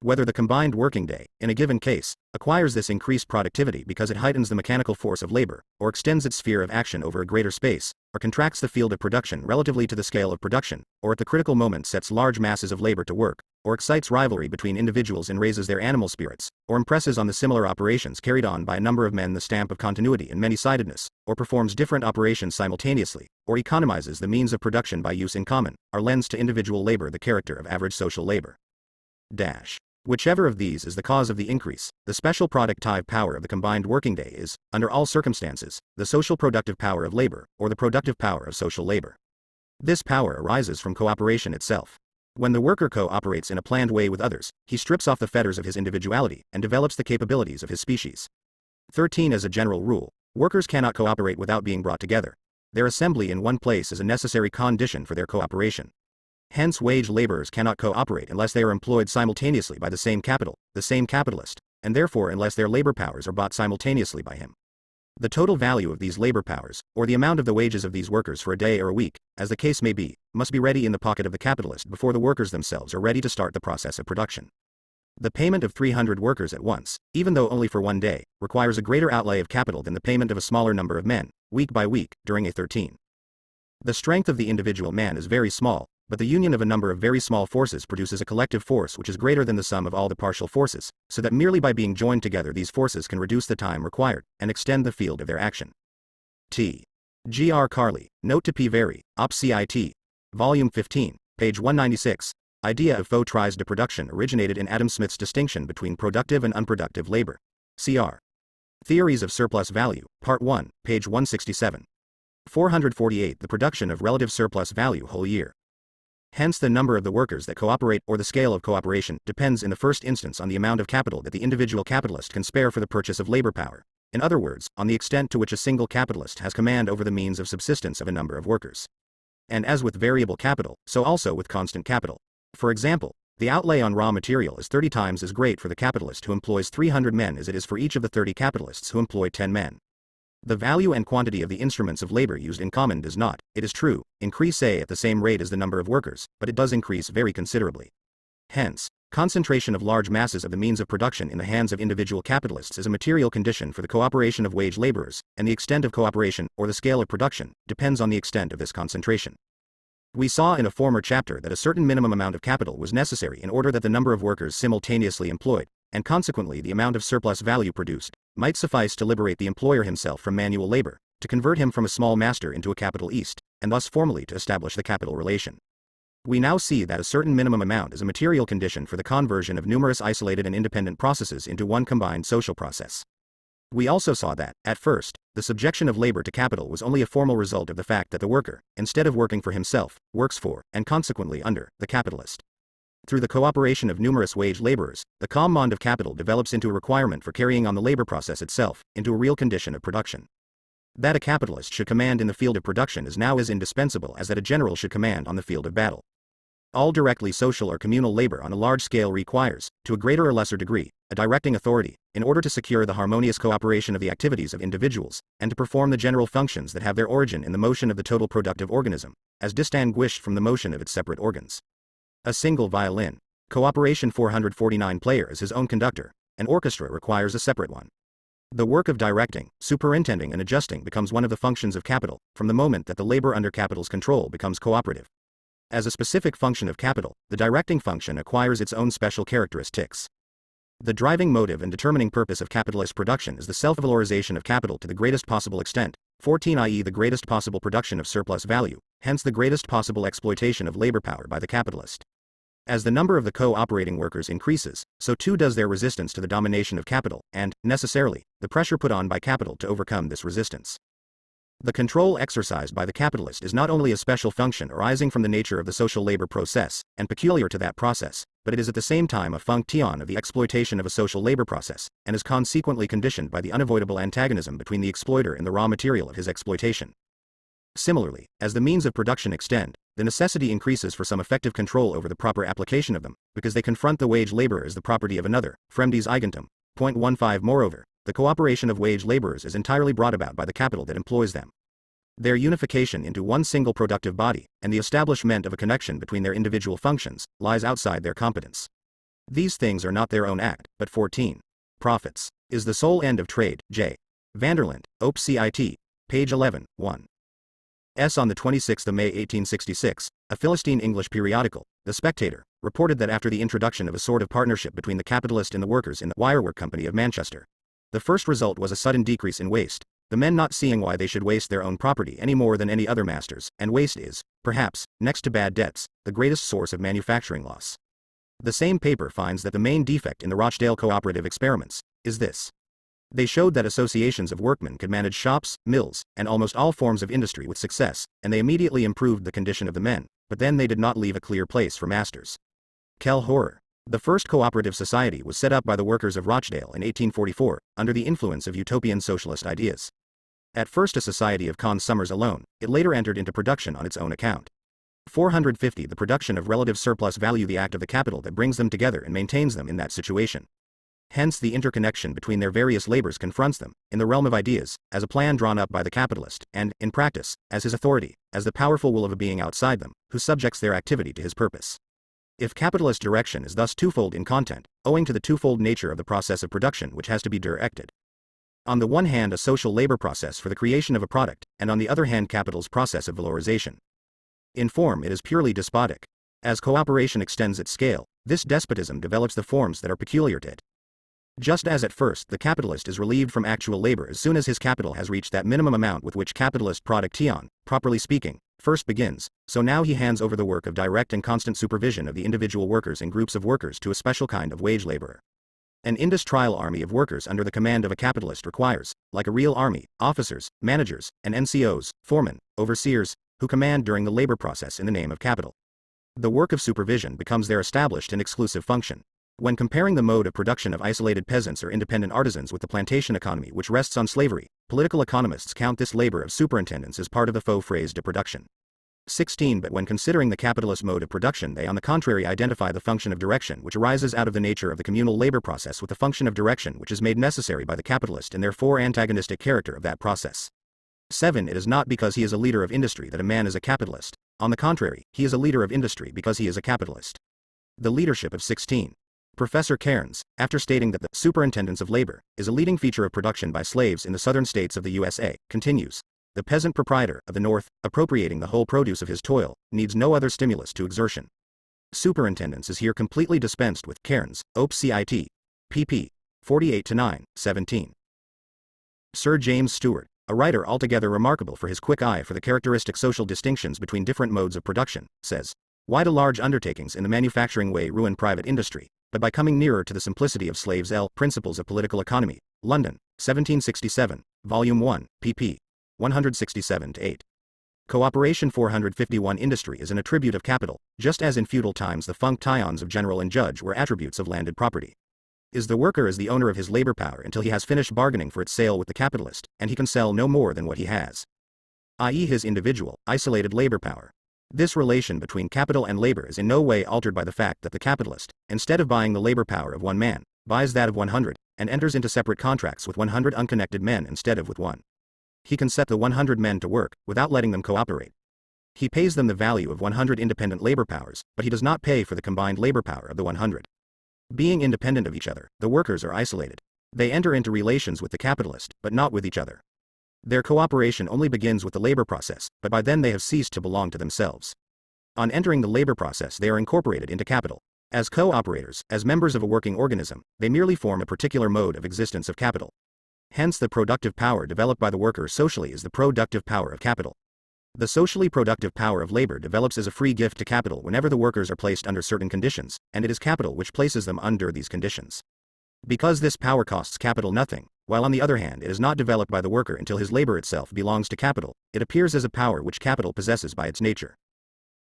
Whether the combined working day, in a given case, acquires this increased productivity because it heightens the mechanical force of labor, or extends its sphere of action over a greater space, or contracts the field of production relatively to the scale of production, or at the critical moment sets large masses of labor to work, or excites rivalry between individuals and raises their animal spirits, or impresses on the similar operations carried on by a number of men the stamp of continuity and many-sidedness, or performs different operations simultaneously, or economizes the means of production by use in common, are lends to individual labor the character of average social labor. Whichever of these is the cause of the increase, the special productive power of the combined working day is, under all circumstances, the social productive power of labor, or the productive power of social labor. This power arises from cooperation itself. When the worker cooperates in a planned way with others, he strips off the fetters of his individuality and develops the capabilities of his species. 13. As a general rule, workers cannot cooperate without being brought together. Their assembly in one place is a necessary condition for their cooperation. Hence, wage laborers cannot cooperate unless they are employed simultaneously by the same capitalist, and therefore unless their labor powers are bought simultaneously by him. The total value of these labor powers, or the amount of the wages of these workers for a day or a week, as the case may be, must be ready in the pocket of the capitalist before the workers themselves are ready to start the process of production. The payment of 300 workers at once, even though only for one day, requires a greater outlay of capital than the payment of a smaller number of men, week by week, during a 13. The strength of the individual man is very small, but the union of a number of very small forces produces a collective force which is greater than the sum of all the partial forces, so that merely by being joined together these forces can reduce the time required, and extend the field of their action. T. G. R. Carley, Note to P. Very, Op. Cit. Volume 15, page 196, Idea of faux travail de production originated in Adam Smith's distinction between productive and unproductive labor. Cr. Theories of Surplus Value, Part 1, page 167. 448. The production of relative surplus value whole year. Hence the number of the workers that cooperate, or the scale of cooperation, depends in the first instance on the amount of capital that the individual capitalist can spare for the purchase of labor power. In other words, on the extent to which a single capitalist has command over the means of subsistence of a number of workers. And as with variable capital, so also with constant capital. For example, the outlay on raw material is 30 times as great for the capitalist who employs 300 men as it is for each of the 30 capitalists who employ 10 men. The value and quantity of the instruments of labor used in common does not, it is true, increase at the same rate as the number of workers, but it does increase very considerably. Hence, concentration of large masses of the means of production in the hands of individual capitalists is a material condition for the cooperation of wage laborers, and the extent of cooperation, or the scale of production, depends on the extent of this concentration. We saw in a former chapter that a certain minimum amount of capital was necessary in order that the number of workers simultaneously employed, and consequently the amount of surplus value produced, might suffice to liberate the employer himself from manual labor, to convert him from a small master into a capitalist, and thus formally to establish the capital relation. We now see that a certain minimum amount is a material condition for the conversion of numerous isolated and independent processes into one combined social process. We also saw that, at first, the subjection of labor to capital was only a formal result of the fact that the worker, instead of working for himself, works for, and consequently under, the capitalist. Through the cooperation of numerous wage laborers, the command of capital develops into a requirement for carrying on the labor process itself, into a real condition of production. That a capitalist should command in the field of production is now as indispensable as that a general should command on the field of battle. All directly social or communal labor on a large scale requires, to a greater or lesser degree, a directing authority, in order to secure the harmonious cooperation of the activities of individuals, and to perform the general functions that have their origin in the motion of the total productive organism, as distinguished from the motion of its separate organs. A single violin, cooperation 449 player is his own conductor, an orchestra requires a separate one. The work of directing, superintending and adjusting becomes one of the functions of capital, from the moment that the labor under capital's control becomes cooperative. As a specific function of capital, the directing function acquires its own special characteristics. The driving motive and determining purpose of capitalist production is the self-valorization of capital to the greatest possible extent, 14 i.e. the greatest possible production of surplus value, hence the greatest possible exploitation of labor power by the capitalist. As the number of the co-operating workers increases, so too does their resistance to the domination of capital, and, necessarily, the pressure put on by capital to overcome this resistance. The control exercised by the capitalist is not only a special function arising from the nature of the social labor process, and peculiar to that process, but it is at the same time a function of the exploitation of a social labor process, and is consequently conditioned by the unavoidable antagonism between the exploiter and the raw material of his exploitation. Similarly, as the means of production extend, the necessity increases for some effective control over the proper application of them, because they confront the wage laborer as the property of another, fremdes eigentum, .15 Moreover, the cooperation of wage laborers is entirely brought about by the capital that employs them. Their unification into one single productive body, and the establishment of a connection between their individual functions, lies outside their competence. These things are not their own act, but 14. Profits is the sole end of trade. J. Vanderland, Op. Cit. Page 11, 1. On the 26th of May 1866, a Philistine English periodical, The Spectator, reported that after the introduction of a sort of partnership between the capitalist and the workers in the Wirework Company of Manchester, the first result was a sudden decrease in waste, the men not seeing why they should waste their own property any more than any other masters, and waste is, perhaps, next to bad debts, the greatest source of manufacturing loss. The same paper finds that the main defect in the Rochdale cooperative experiments is this. They showed that associations of workmen could manage shops, mills, and almost all forms of industry with success, and they immediately improved the condition of the men, but then they did not leave a clear place for masters. Quel horror! The first cooperative society was set up by the workers of Rochdale in 1844, under the influence of utopian socialist ideas. At first a society of consumers alone, it later entered into production on its own account. 450 The production of relative surplus value, the act of the capital that brings them together and maintains them in that situation. Hence the interconnection between their various labors confronts them, in the realm of ideas, as a plan drawn up by the capitalist, and, in practice, as his authority, as the powerful will of a being outside them, who subjects their activity to his purpose. If capitalist direction is thus twofold in content, owing to the twofold nature of the process of production which has to be directed. On the one hand a social labor process for the creation of a product, and on the other hand capital's process of valorization. In form it is purely despotic. As cooperation extends its scale, this despotism develops the forms that are peculiar to it. Just as at first the capitalist is relieved from actual labor as soon as his capital has reached that minimum amount with which capitalist production, properly speaking, first begins, so now he hands over the work of direct and constant supervision of the individual workers and groups of workers to a special kind of wage laborer. An industrial army of workers under the command of a capitalist requires, like a real army, officers, managers, and NCOs, foremen, overseers, who command during the labor process in the name of capital. The work of supervision becomes their established and exclusive function. When comparing the mode of production of isolated peasants or independent artisans with the plantation economy which rests on slavery, political economists count this labor of superintendence as part of the faux phrase de production. 16 But when considering the capitalist mode of production they on the contrary identify the function of direction which arises out of the nature of the communal labor process with the function of direction which is made necessary by the capitalist and therefore antagonistic character of that process. 7 It is not because he is a leader of industry that a man is a capitalist, on the contrary, he is a leader of industry because he is a capitalist. The leadership of 16. Professor Cairns, after stating that the superintendence of labor is a leading feature of production by slaves in the southern states of the USA, continues, the peasant proprietor of the North, appropriating the whole produce of his toil, needs no other stimulus to exertion. Superintendence is here completely dispensed with. Cairns, Op. Cit. pp. 48-9, 17. Sir James Stewart, a writer altogether remarkable for his quick eye for the characteristic social distinctions between different modes of production, says, why do large undertakings in the manufacturing way ruin private industry? But by coming nearer to the simplicity of slaves. Principles of Political Economy, London, 1767, Volume 1, pp. 167-8. Cooperation 451 Industry is an attribute of capital, just as in feudal times the functions of general and judge were attributes of landed property. Is the worker as the owner of his labor power until he has finished bargaining for its sale with the capitalist, and he can sell no more than what he has, i.e. his individual, isolated labor power. This relation between capital and labor is in no way altered by the fact that the capitalist, instead of buying the labor power of one man, buys that of 100, and enters into separate contracts with 100 unconnected men instead of with one. He can set the 100 men to work, without letting them cooperate. He pays them the value of 100 independent labor powers, but he does not pay for the combined labor power of the 100. Being independent of each other, the workers are isolated. They enter into relations with the capitalist, but not with each other. Their cooperation only begins with the labor process, but by then they have ceased to belong to themselves. On entering the labor process they are incorporated into capital. As co-operators, as members of a working organism, they merely form a particular mode of existence of capital. Hence the productive power developed by the worker socially is the productive power of capital. The socially productive power of labor develops as a free gift to capital whenever the workers are placed under certain conditions, and it is capital which places them under these conditions. Because this power costs capital nothing, while on the other hand it is not developed by the worker until his labor itself belongs to capital, it appears as a power which capital possesses by its nature.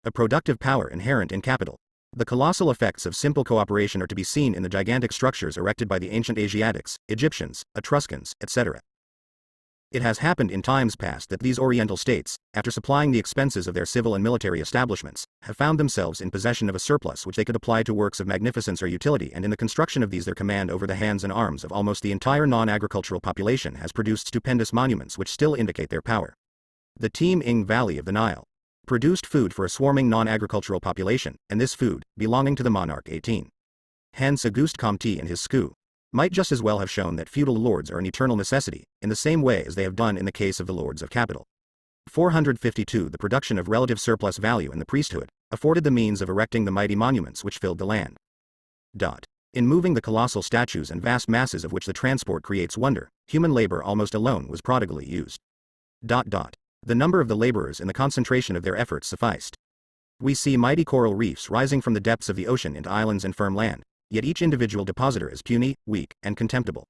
A productive power inherent in capital. The colossal effects of simple cooperation are to be seen in the gigantic structures erected by the ancient Asiatics, Egyptians, Etruscans, etc. It has happened in times past that these Oriental states, after supplying the expenses of their civil and military establishments, have found themselves in possession of a surplus which they could apply to works of magnificence or utility, and in the construction of these their command over the hands and arms of almost the entire non-agricultural population has produced stupendous monuments which still indicate their power. The Team Ing Valley of the Nile produced food for a swarming non-agricultural population, and this food, belonging to the monarch 18. Hence Auguste Comte and his SCU might just as well have shown that feudal lords are an eternal necessity, in the same way as they have done in the case of the lords of capital. 452 The production of relative surplus value in the priesthood afforded the means of erecting the mighty monuments which filled the land. In moving the colossal statues and vast masses of which the transport creates wonder, human labor almost alone was prodigally used. The number of the laborers and the concentration of their efforts sufficed. We see mighty coral reefs rising from the depths of the ocean into islands and firm land, yet each individual depositor is puny, weak, and contemptible.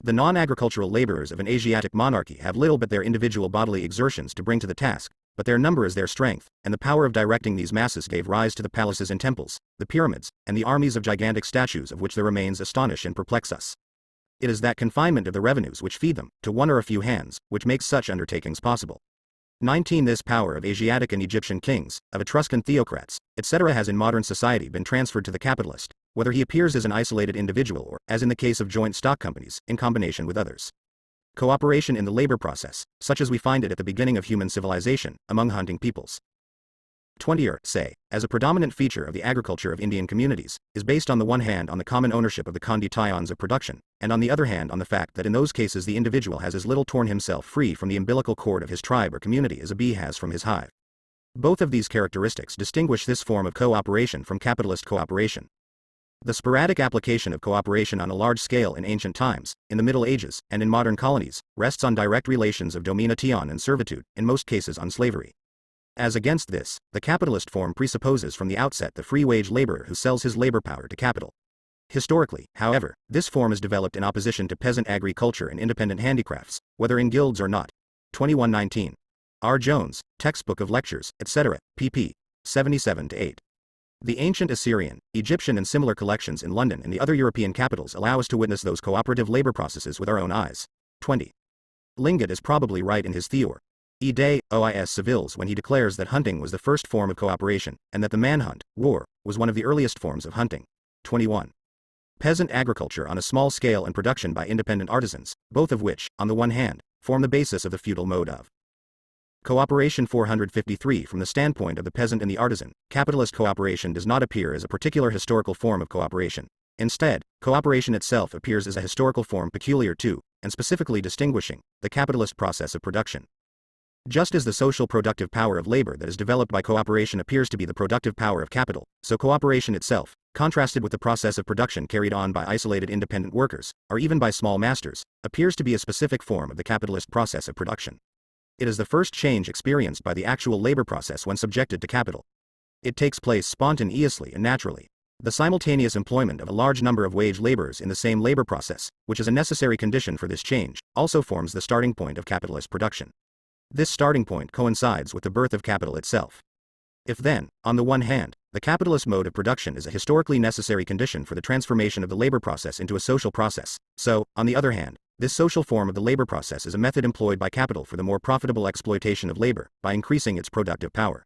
The non-agricultural laborers of an Asiatic monarchy have little but their individual bodily exertions to bring to the task, but their number is their strength, and the power of directing these masses gave rise to the palaces and temples, the pyramids, and the armies of gigantic statues of which the remains astonish and perplex us. It is that confinement of the revenues which feed them, to one or a few hands, which makes such undertakings possible. 19 This power of Asiatic and Egyptian kings, of Etruscan theocrats, etc. has in modern society been transferred to the capitalist, whether he appears as an isolated individual or, as in the case of joint stock companies, in combination with others. Cooperation in the labor process, such as we find it at the beginning of human civilization, among hunting peoples. 20 say, as a predominant feature of the agriculture of Indian communities, is based on the one hand on the common ownership of the conditions of production, and on the other hand on the fact that in those cases the individual has as little torn himself free from the umbilical cord of his tribe or community as a bee has from his hive. Both of these characteristics distinguish this form of cooperation from capitalist cooperation. The sporadic application of cooperation on a large scale in ancient times, in the Middle Ages, and in modern colonies, rests on direct relations of domination and servitude, in most cases on slavery. As against this, the capitalist form presupposes from the outset the free wage laborer who sells his labor power to capital. Historically, however, this form is developed in opposition to peasant agriculture and independent handicrafts, whether in guilds or not. 2119. R. Jones, Textbook of Lectures, etc., pp. 77-8. The ancient Assyrian, Egyptian and similar collections in London and the other European capitals allow us to witness those cooperative labor processes with our own eyes. 20. Lingot is probably right in his Theor. De Ois Civiles when he declares that hunting was the first form of cooperation, and that the manhunt, war, was one of the earliest forms of hunting. 21. Peasant agriculture on a small scale and production by independent artisans, both of which, on the one hand, form the basis of the feudal mode of cooperation. 453 From the standpoint of the peasant and the artisan, capitalist cooperation does not appear as a particular historical form of cooperation. Instead, cooperation itself appears as a historical form peculiar to, and specifically distinguishing, the capitalist process of production. Just as the social productive power of labor that is developed by cooperation appears to be the productive power of capital, so cooperation itself, contrasted with the process of production carried on by isolated independent workers, or even by small masters, appears to be a specific form of the capitalist process of production. It is the first change experienced by the actual labor process when subjected to capital. It takes place spontaneously and naturally. The simultaneous employment of a large number of wage laborers in the same labor process, which is a necessary condition for this change, also forms the starting point of capitalist production. This starting point coincides with the birth of capital itself. If then, on the one hand, the capitalist mode of production is a historically necessary condition for the transformation of the labor process into a social process, so, on the other hand, this social form of the labor process is a method employed by capital for the more profitable exploitation of labor, by increasing its productive power.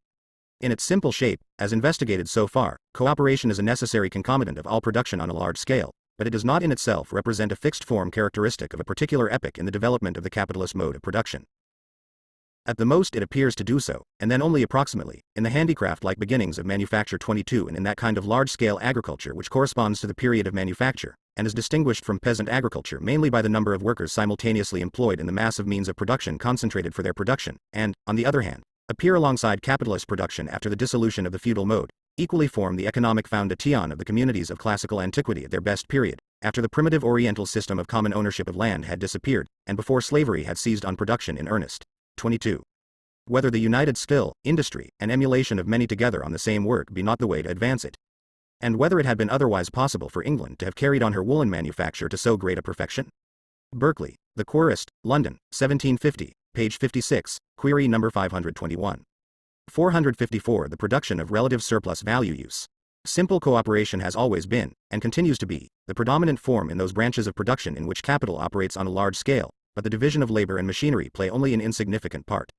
In its simple shape, as investigated so far, cooperation is a necessary concomitant of all production on a large scale, but it does not in itself represent a fixed form characteristic of a particular epoch in the development of the capitalist mode of production. At the most it appears to do so, and then only approximately, in the handicraft-like beginnings of manufacture 22 and in that kind of large-scale agriculture which corresponds to the period of manufacture, and is distinguished from peasant agriculture mainly by the number of workers simultaneously employed in the mass of means of production concentrated for their production, and, on the other hand, appear alongside capitalist production after the dissolution of the feudal mode, equally form the economic foundation of the communities of classical antiquity at their best period, after the primitive Oriental system of common ownership of land had disappeared, and before slavery had seized on production in earnest. 22. Whether the united skill, industry, and emulation of many together on the same work be not the way to advance it. And whether it had been otherwise possible for England to have carried on her woolen manufacture to so great a perfection? Berkeley, The Querist, London, 1750, page 56, query number 521. 454 The production of relative surplus value use. Simple cooperation has always been, and continues to be, the predominant form in those branches of production in which capital operates on a large scale, but the division of labor and machinery play only an insignificant part.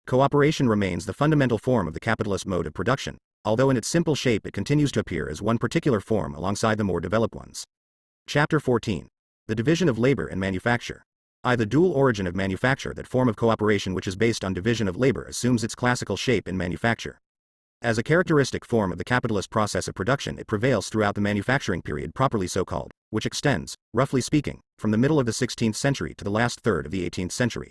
Cooperation remains the fundamental form of the capitalist mode of production, although in its simple shape it continues to appear as one particular form alongside the more developed ones. Chapter 14. The division of labor and manufacture. The dual origin of manufacture. That form of cooperation which is based on division of labor assumes its classical shape in manufacture. As a characteristic form of the capitalist process of production, it prevails throughout the manufacturing period properly so called, which extends, roughly speaking, from the middle of the 16th century to the last third of the 18th century.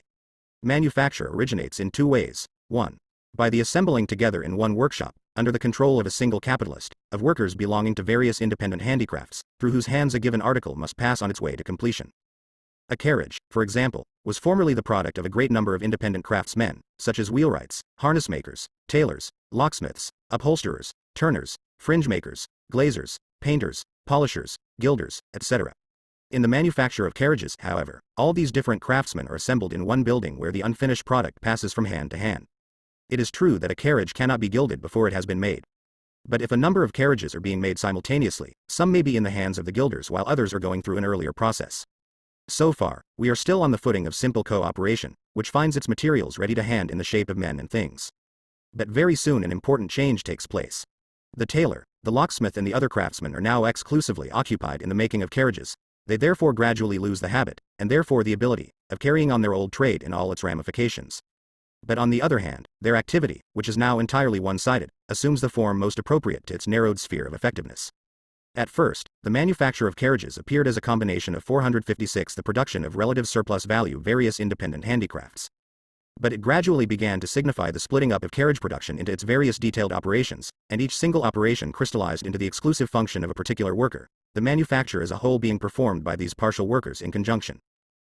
Manufacture originates in two ways. 1. By the assembling together in one workshop, under the control of a single capitalist, of workers belonging to various independent handicrafts, through whose hands a given article must pass on its way to completion. A carriage, for example, was formerly the product of a great number of independent craftsmen, such as wheelwrights, harness makers, tailors, locksmiths, upholsterers, turners, fringe makers, glazers, painters, polishers, gilders, etc. In the manufacture of carriages, however, all these different craftsmen are assembled in one building where the unfinished product passes from hand to hand. It is true that a carriage cannot be gilded before it has been made. But if a number of carriages are being made simultaneously, some may be in the hands of the gilders while others are going through an earlier process. So far, we are still on the footing of simple cooperation, which finds its materials ready to hand in the shape of men and things. But very soon an important change takes place. The tailor, the locksmith and the other craftsmen are now exclusively occupied in the making of carriages. They therefore gradually lose the habit, and therefore the ability, of carrying on their old trade in all its ramifications. But on the other hand, their activity, which is now entirely one-sided, assumes the form most appropriate to its narrowed sphere of effectiveness. At first, the manufacture of carriages appeared as a combination of 456 the production of relative surplus value various independent handicrafts. But it gradually began to signify the splitting up of carriage production into its various detailed operations, and each single operation crystallized into the exclusive function of a particular worker, the manufacture as a whole being performed by these partial workers in conjunction.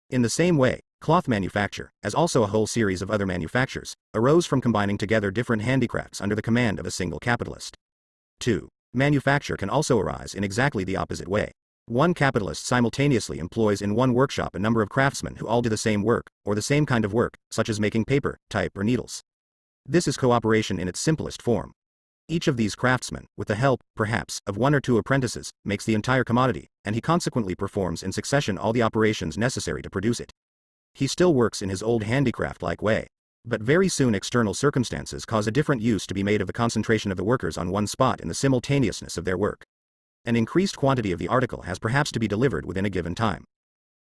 In the same way, cloth manufacture, as also a whole series of other manufactures, arose from combining together different handicrafts under the command of a single capitalist. 2. Manufacture can also arise in exactly the opposite way. One capitalist simultaneously employs in one workshop a number of craftsmen who all do the same work, or the same kind of work, such as making paper, type or needles. This is cooperation in its simplest form. Each of these craftsmen, with the help, perhaps, of one or two apprentices, makes the entire commodity, and he consequently performs in succession all the operations necessary to produce it. He still works in his old handicraft-like way. But very soon external circumstances cause a different use to be made of the concentration of the workers on one spot in the simultaneousness of their work. An increased quantity of the article has perhaps to be delivered within a given time.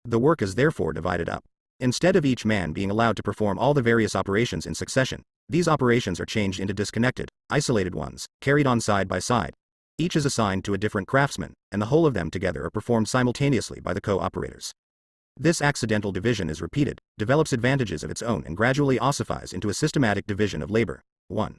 The work is therefore divided up. Instead of each man being allowed to perform all the various operations in succession, these operations are changed into disconnected, isolated ones, carried on side by side. Each is assigned to a different craftsman, and the whole of them together are performed simultaneously by the co-operators. This accidental division is repeated, develops advantages of its own and gradually ossifies into a systematic division of labor. 1.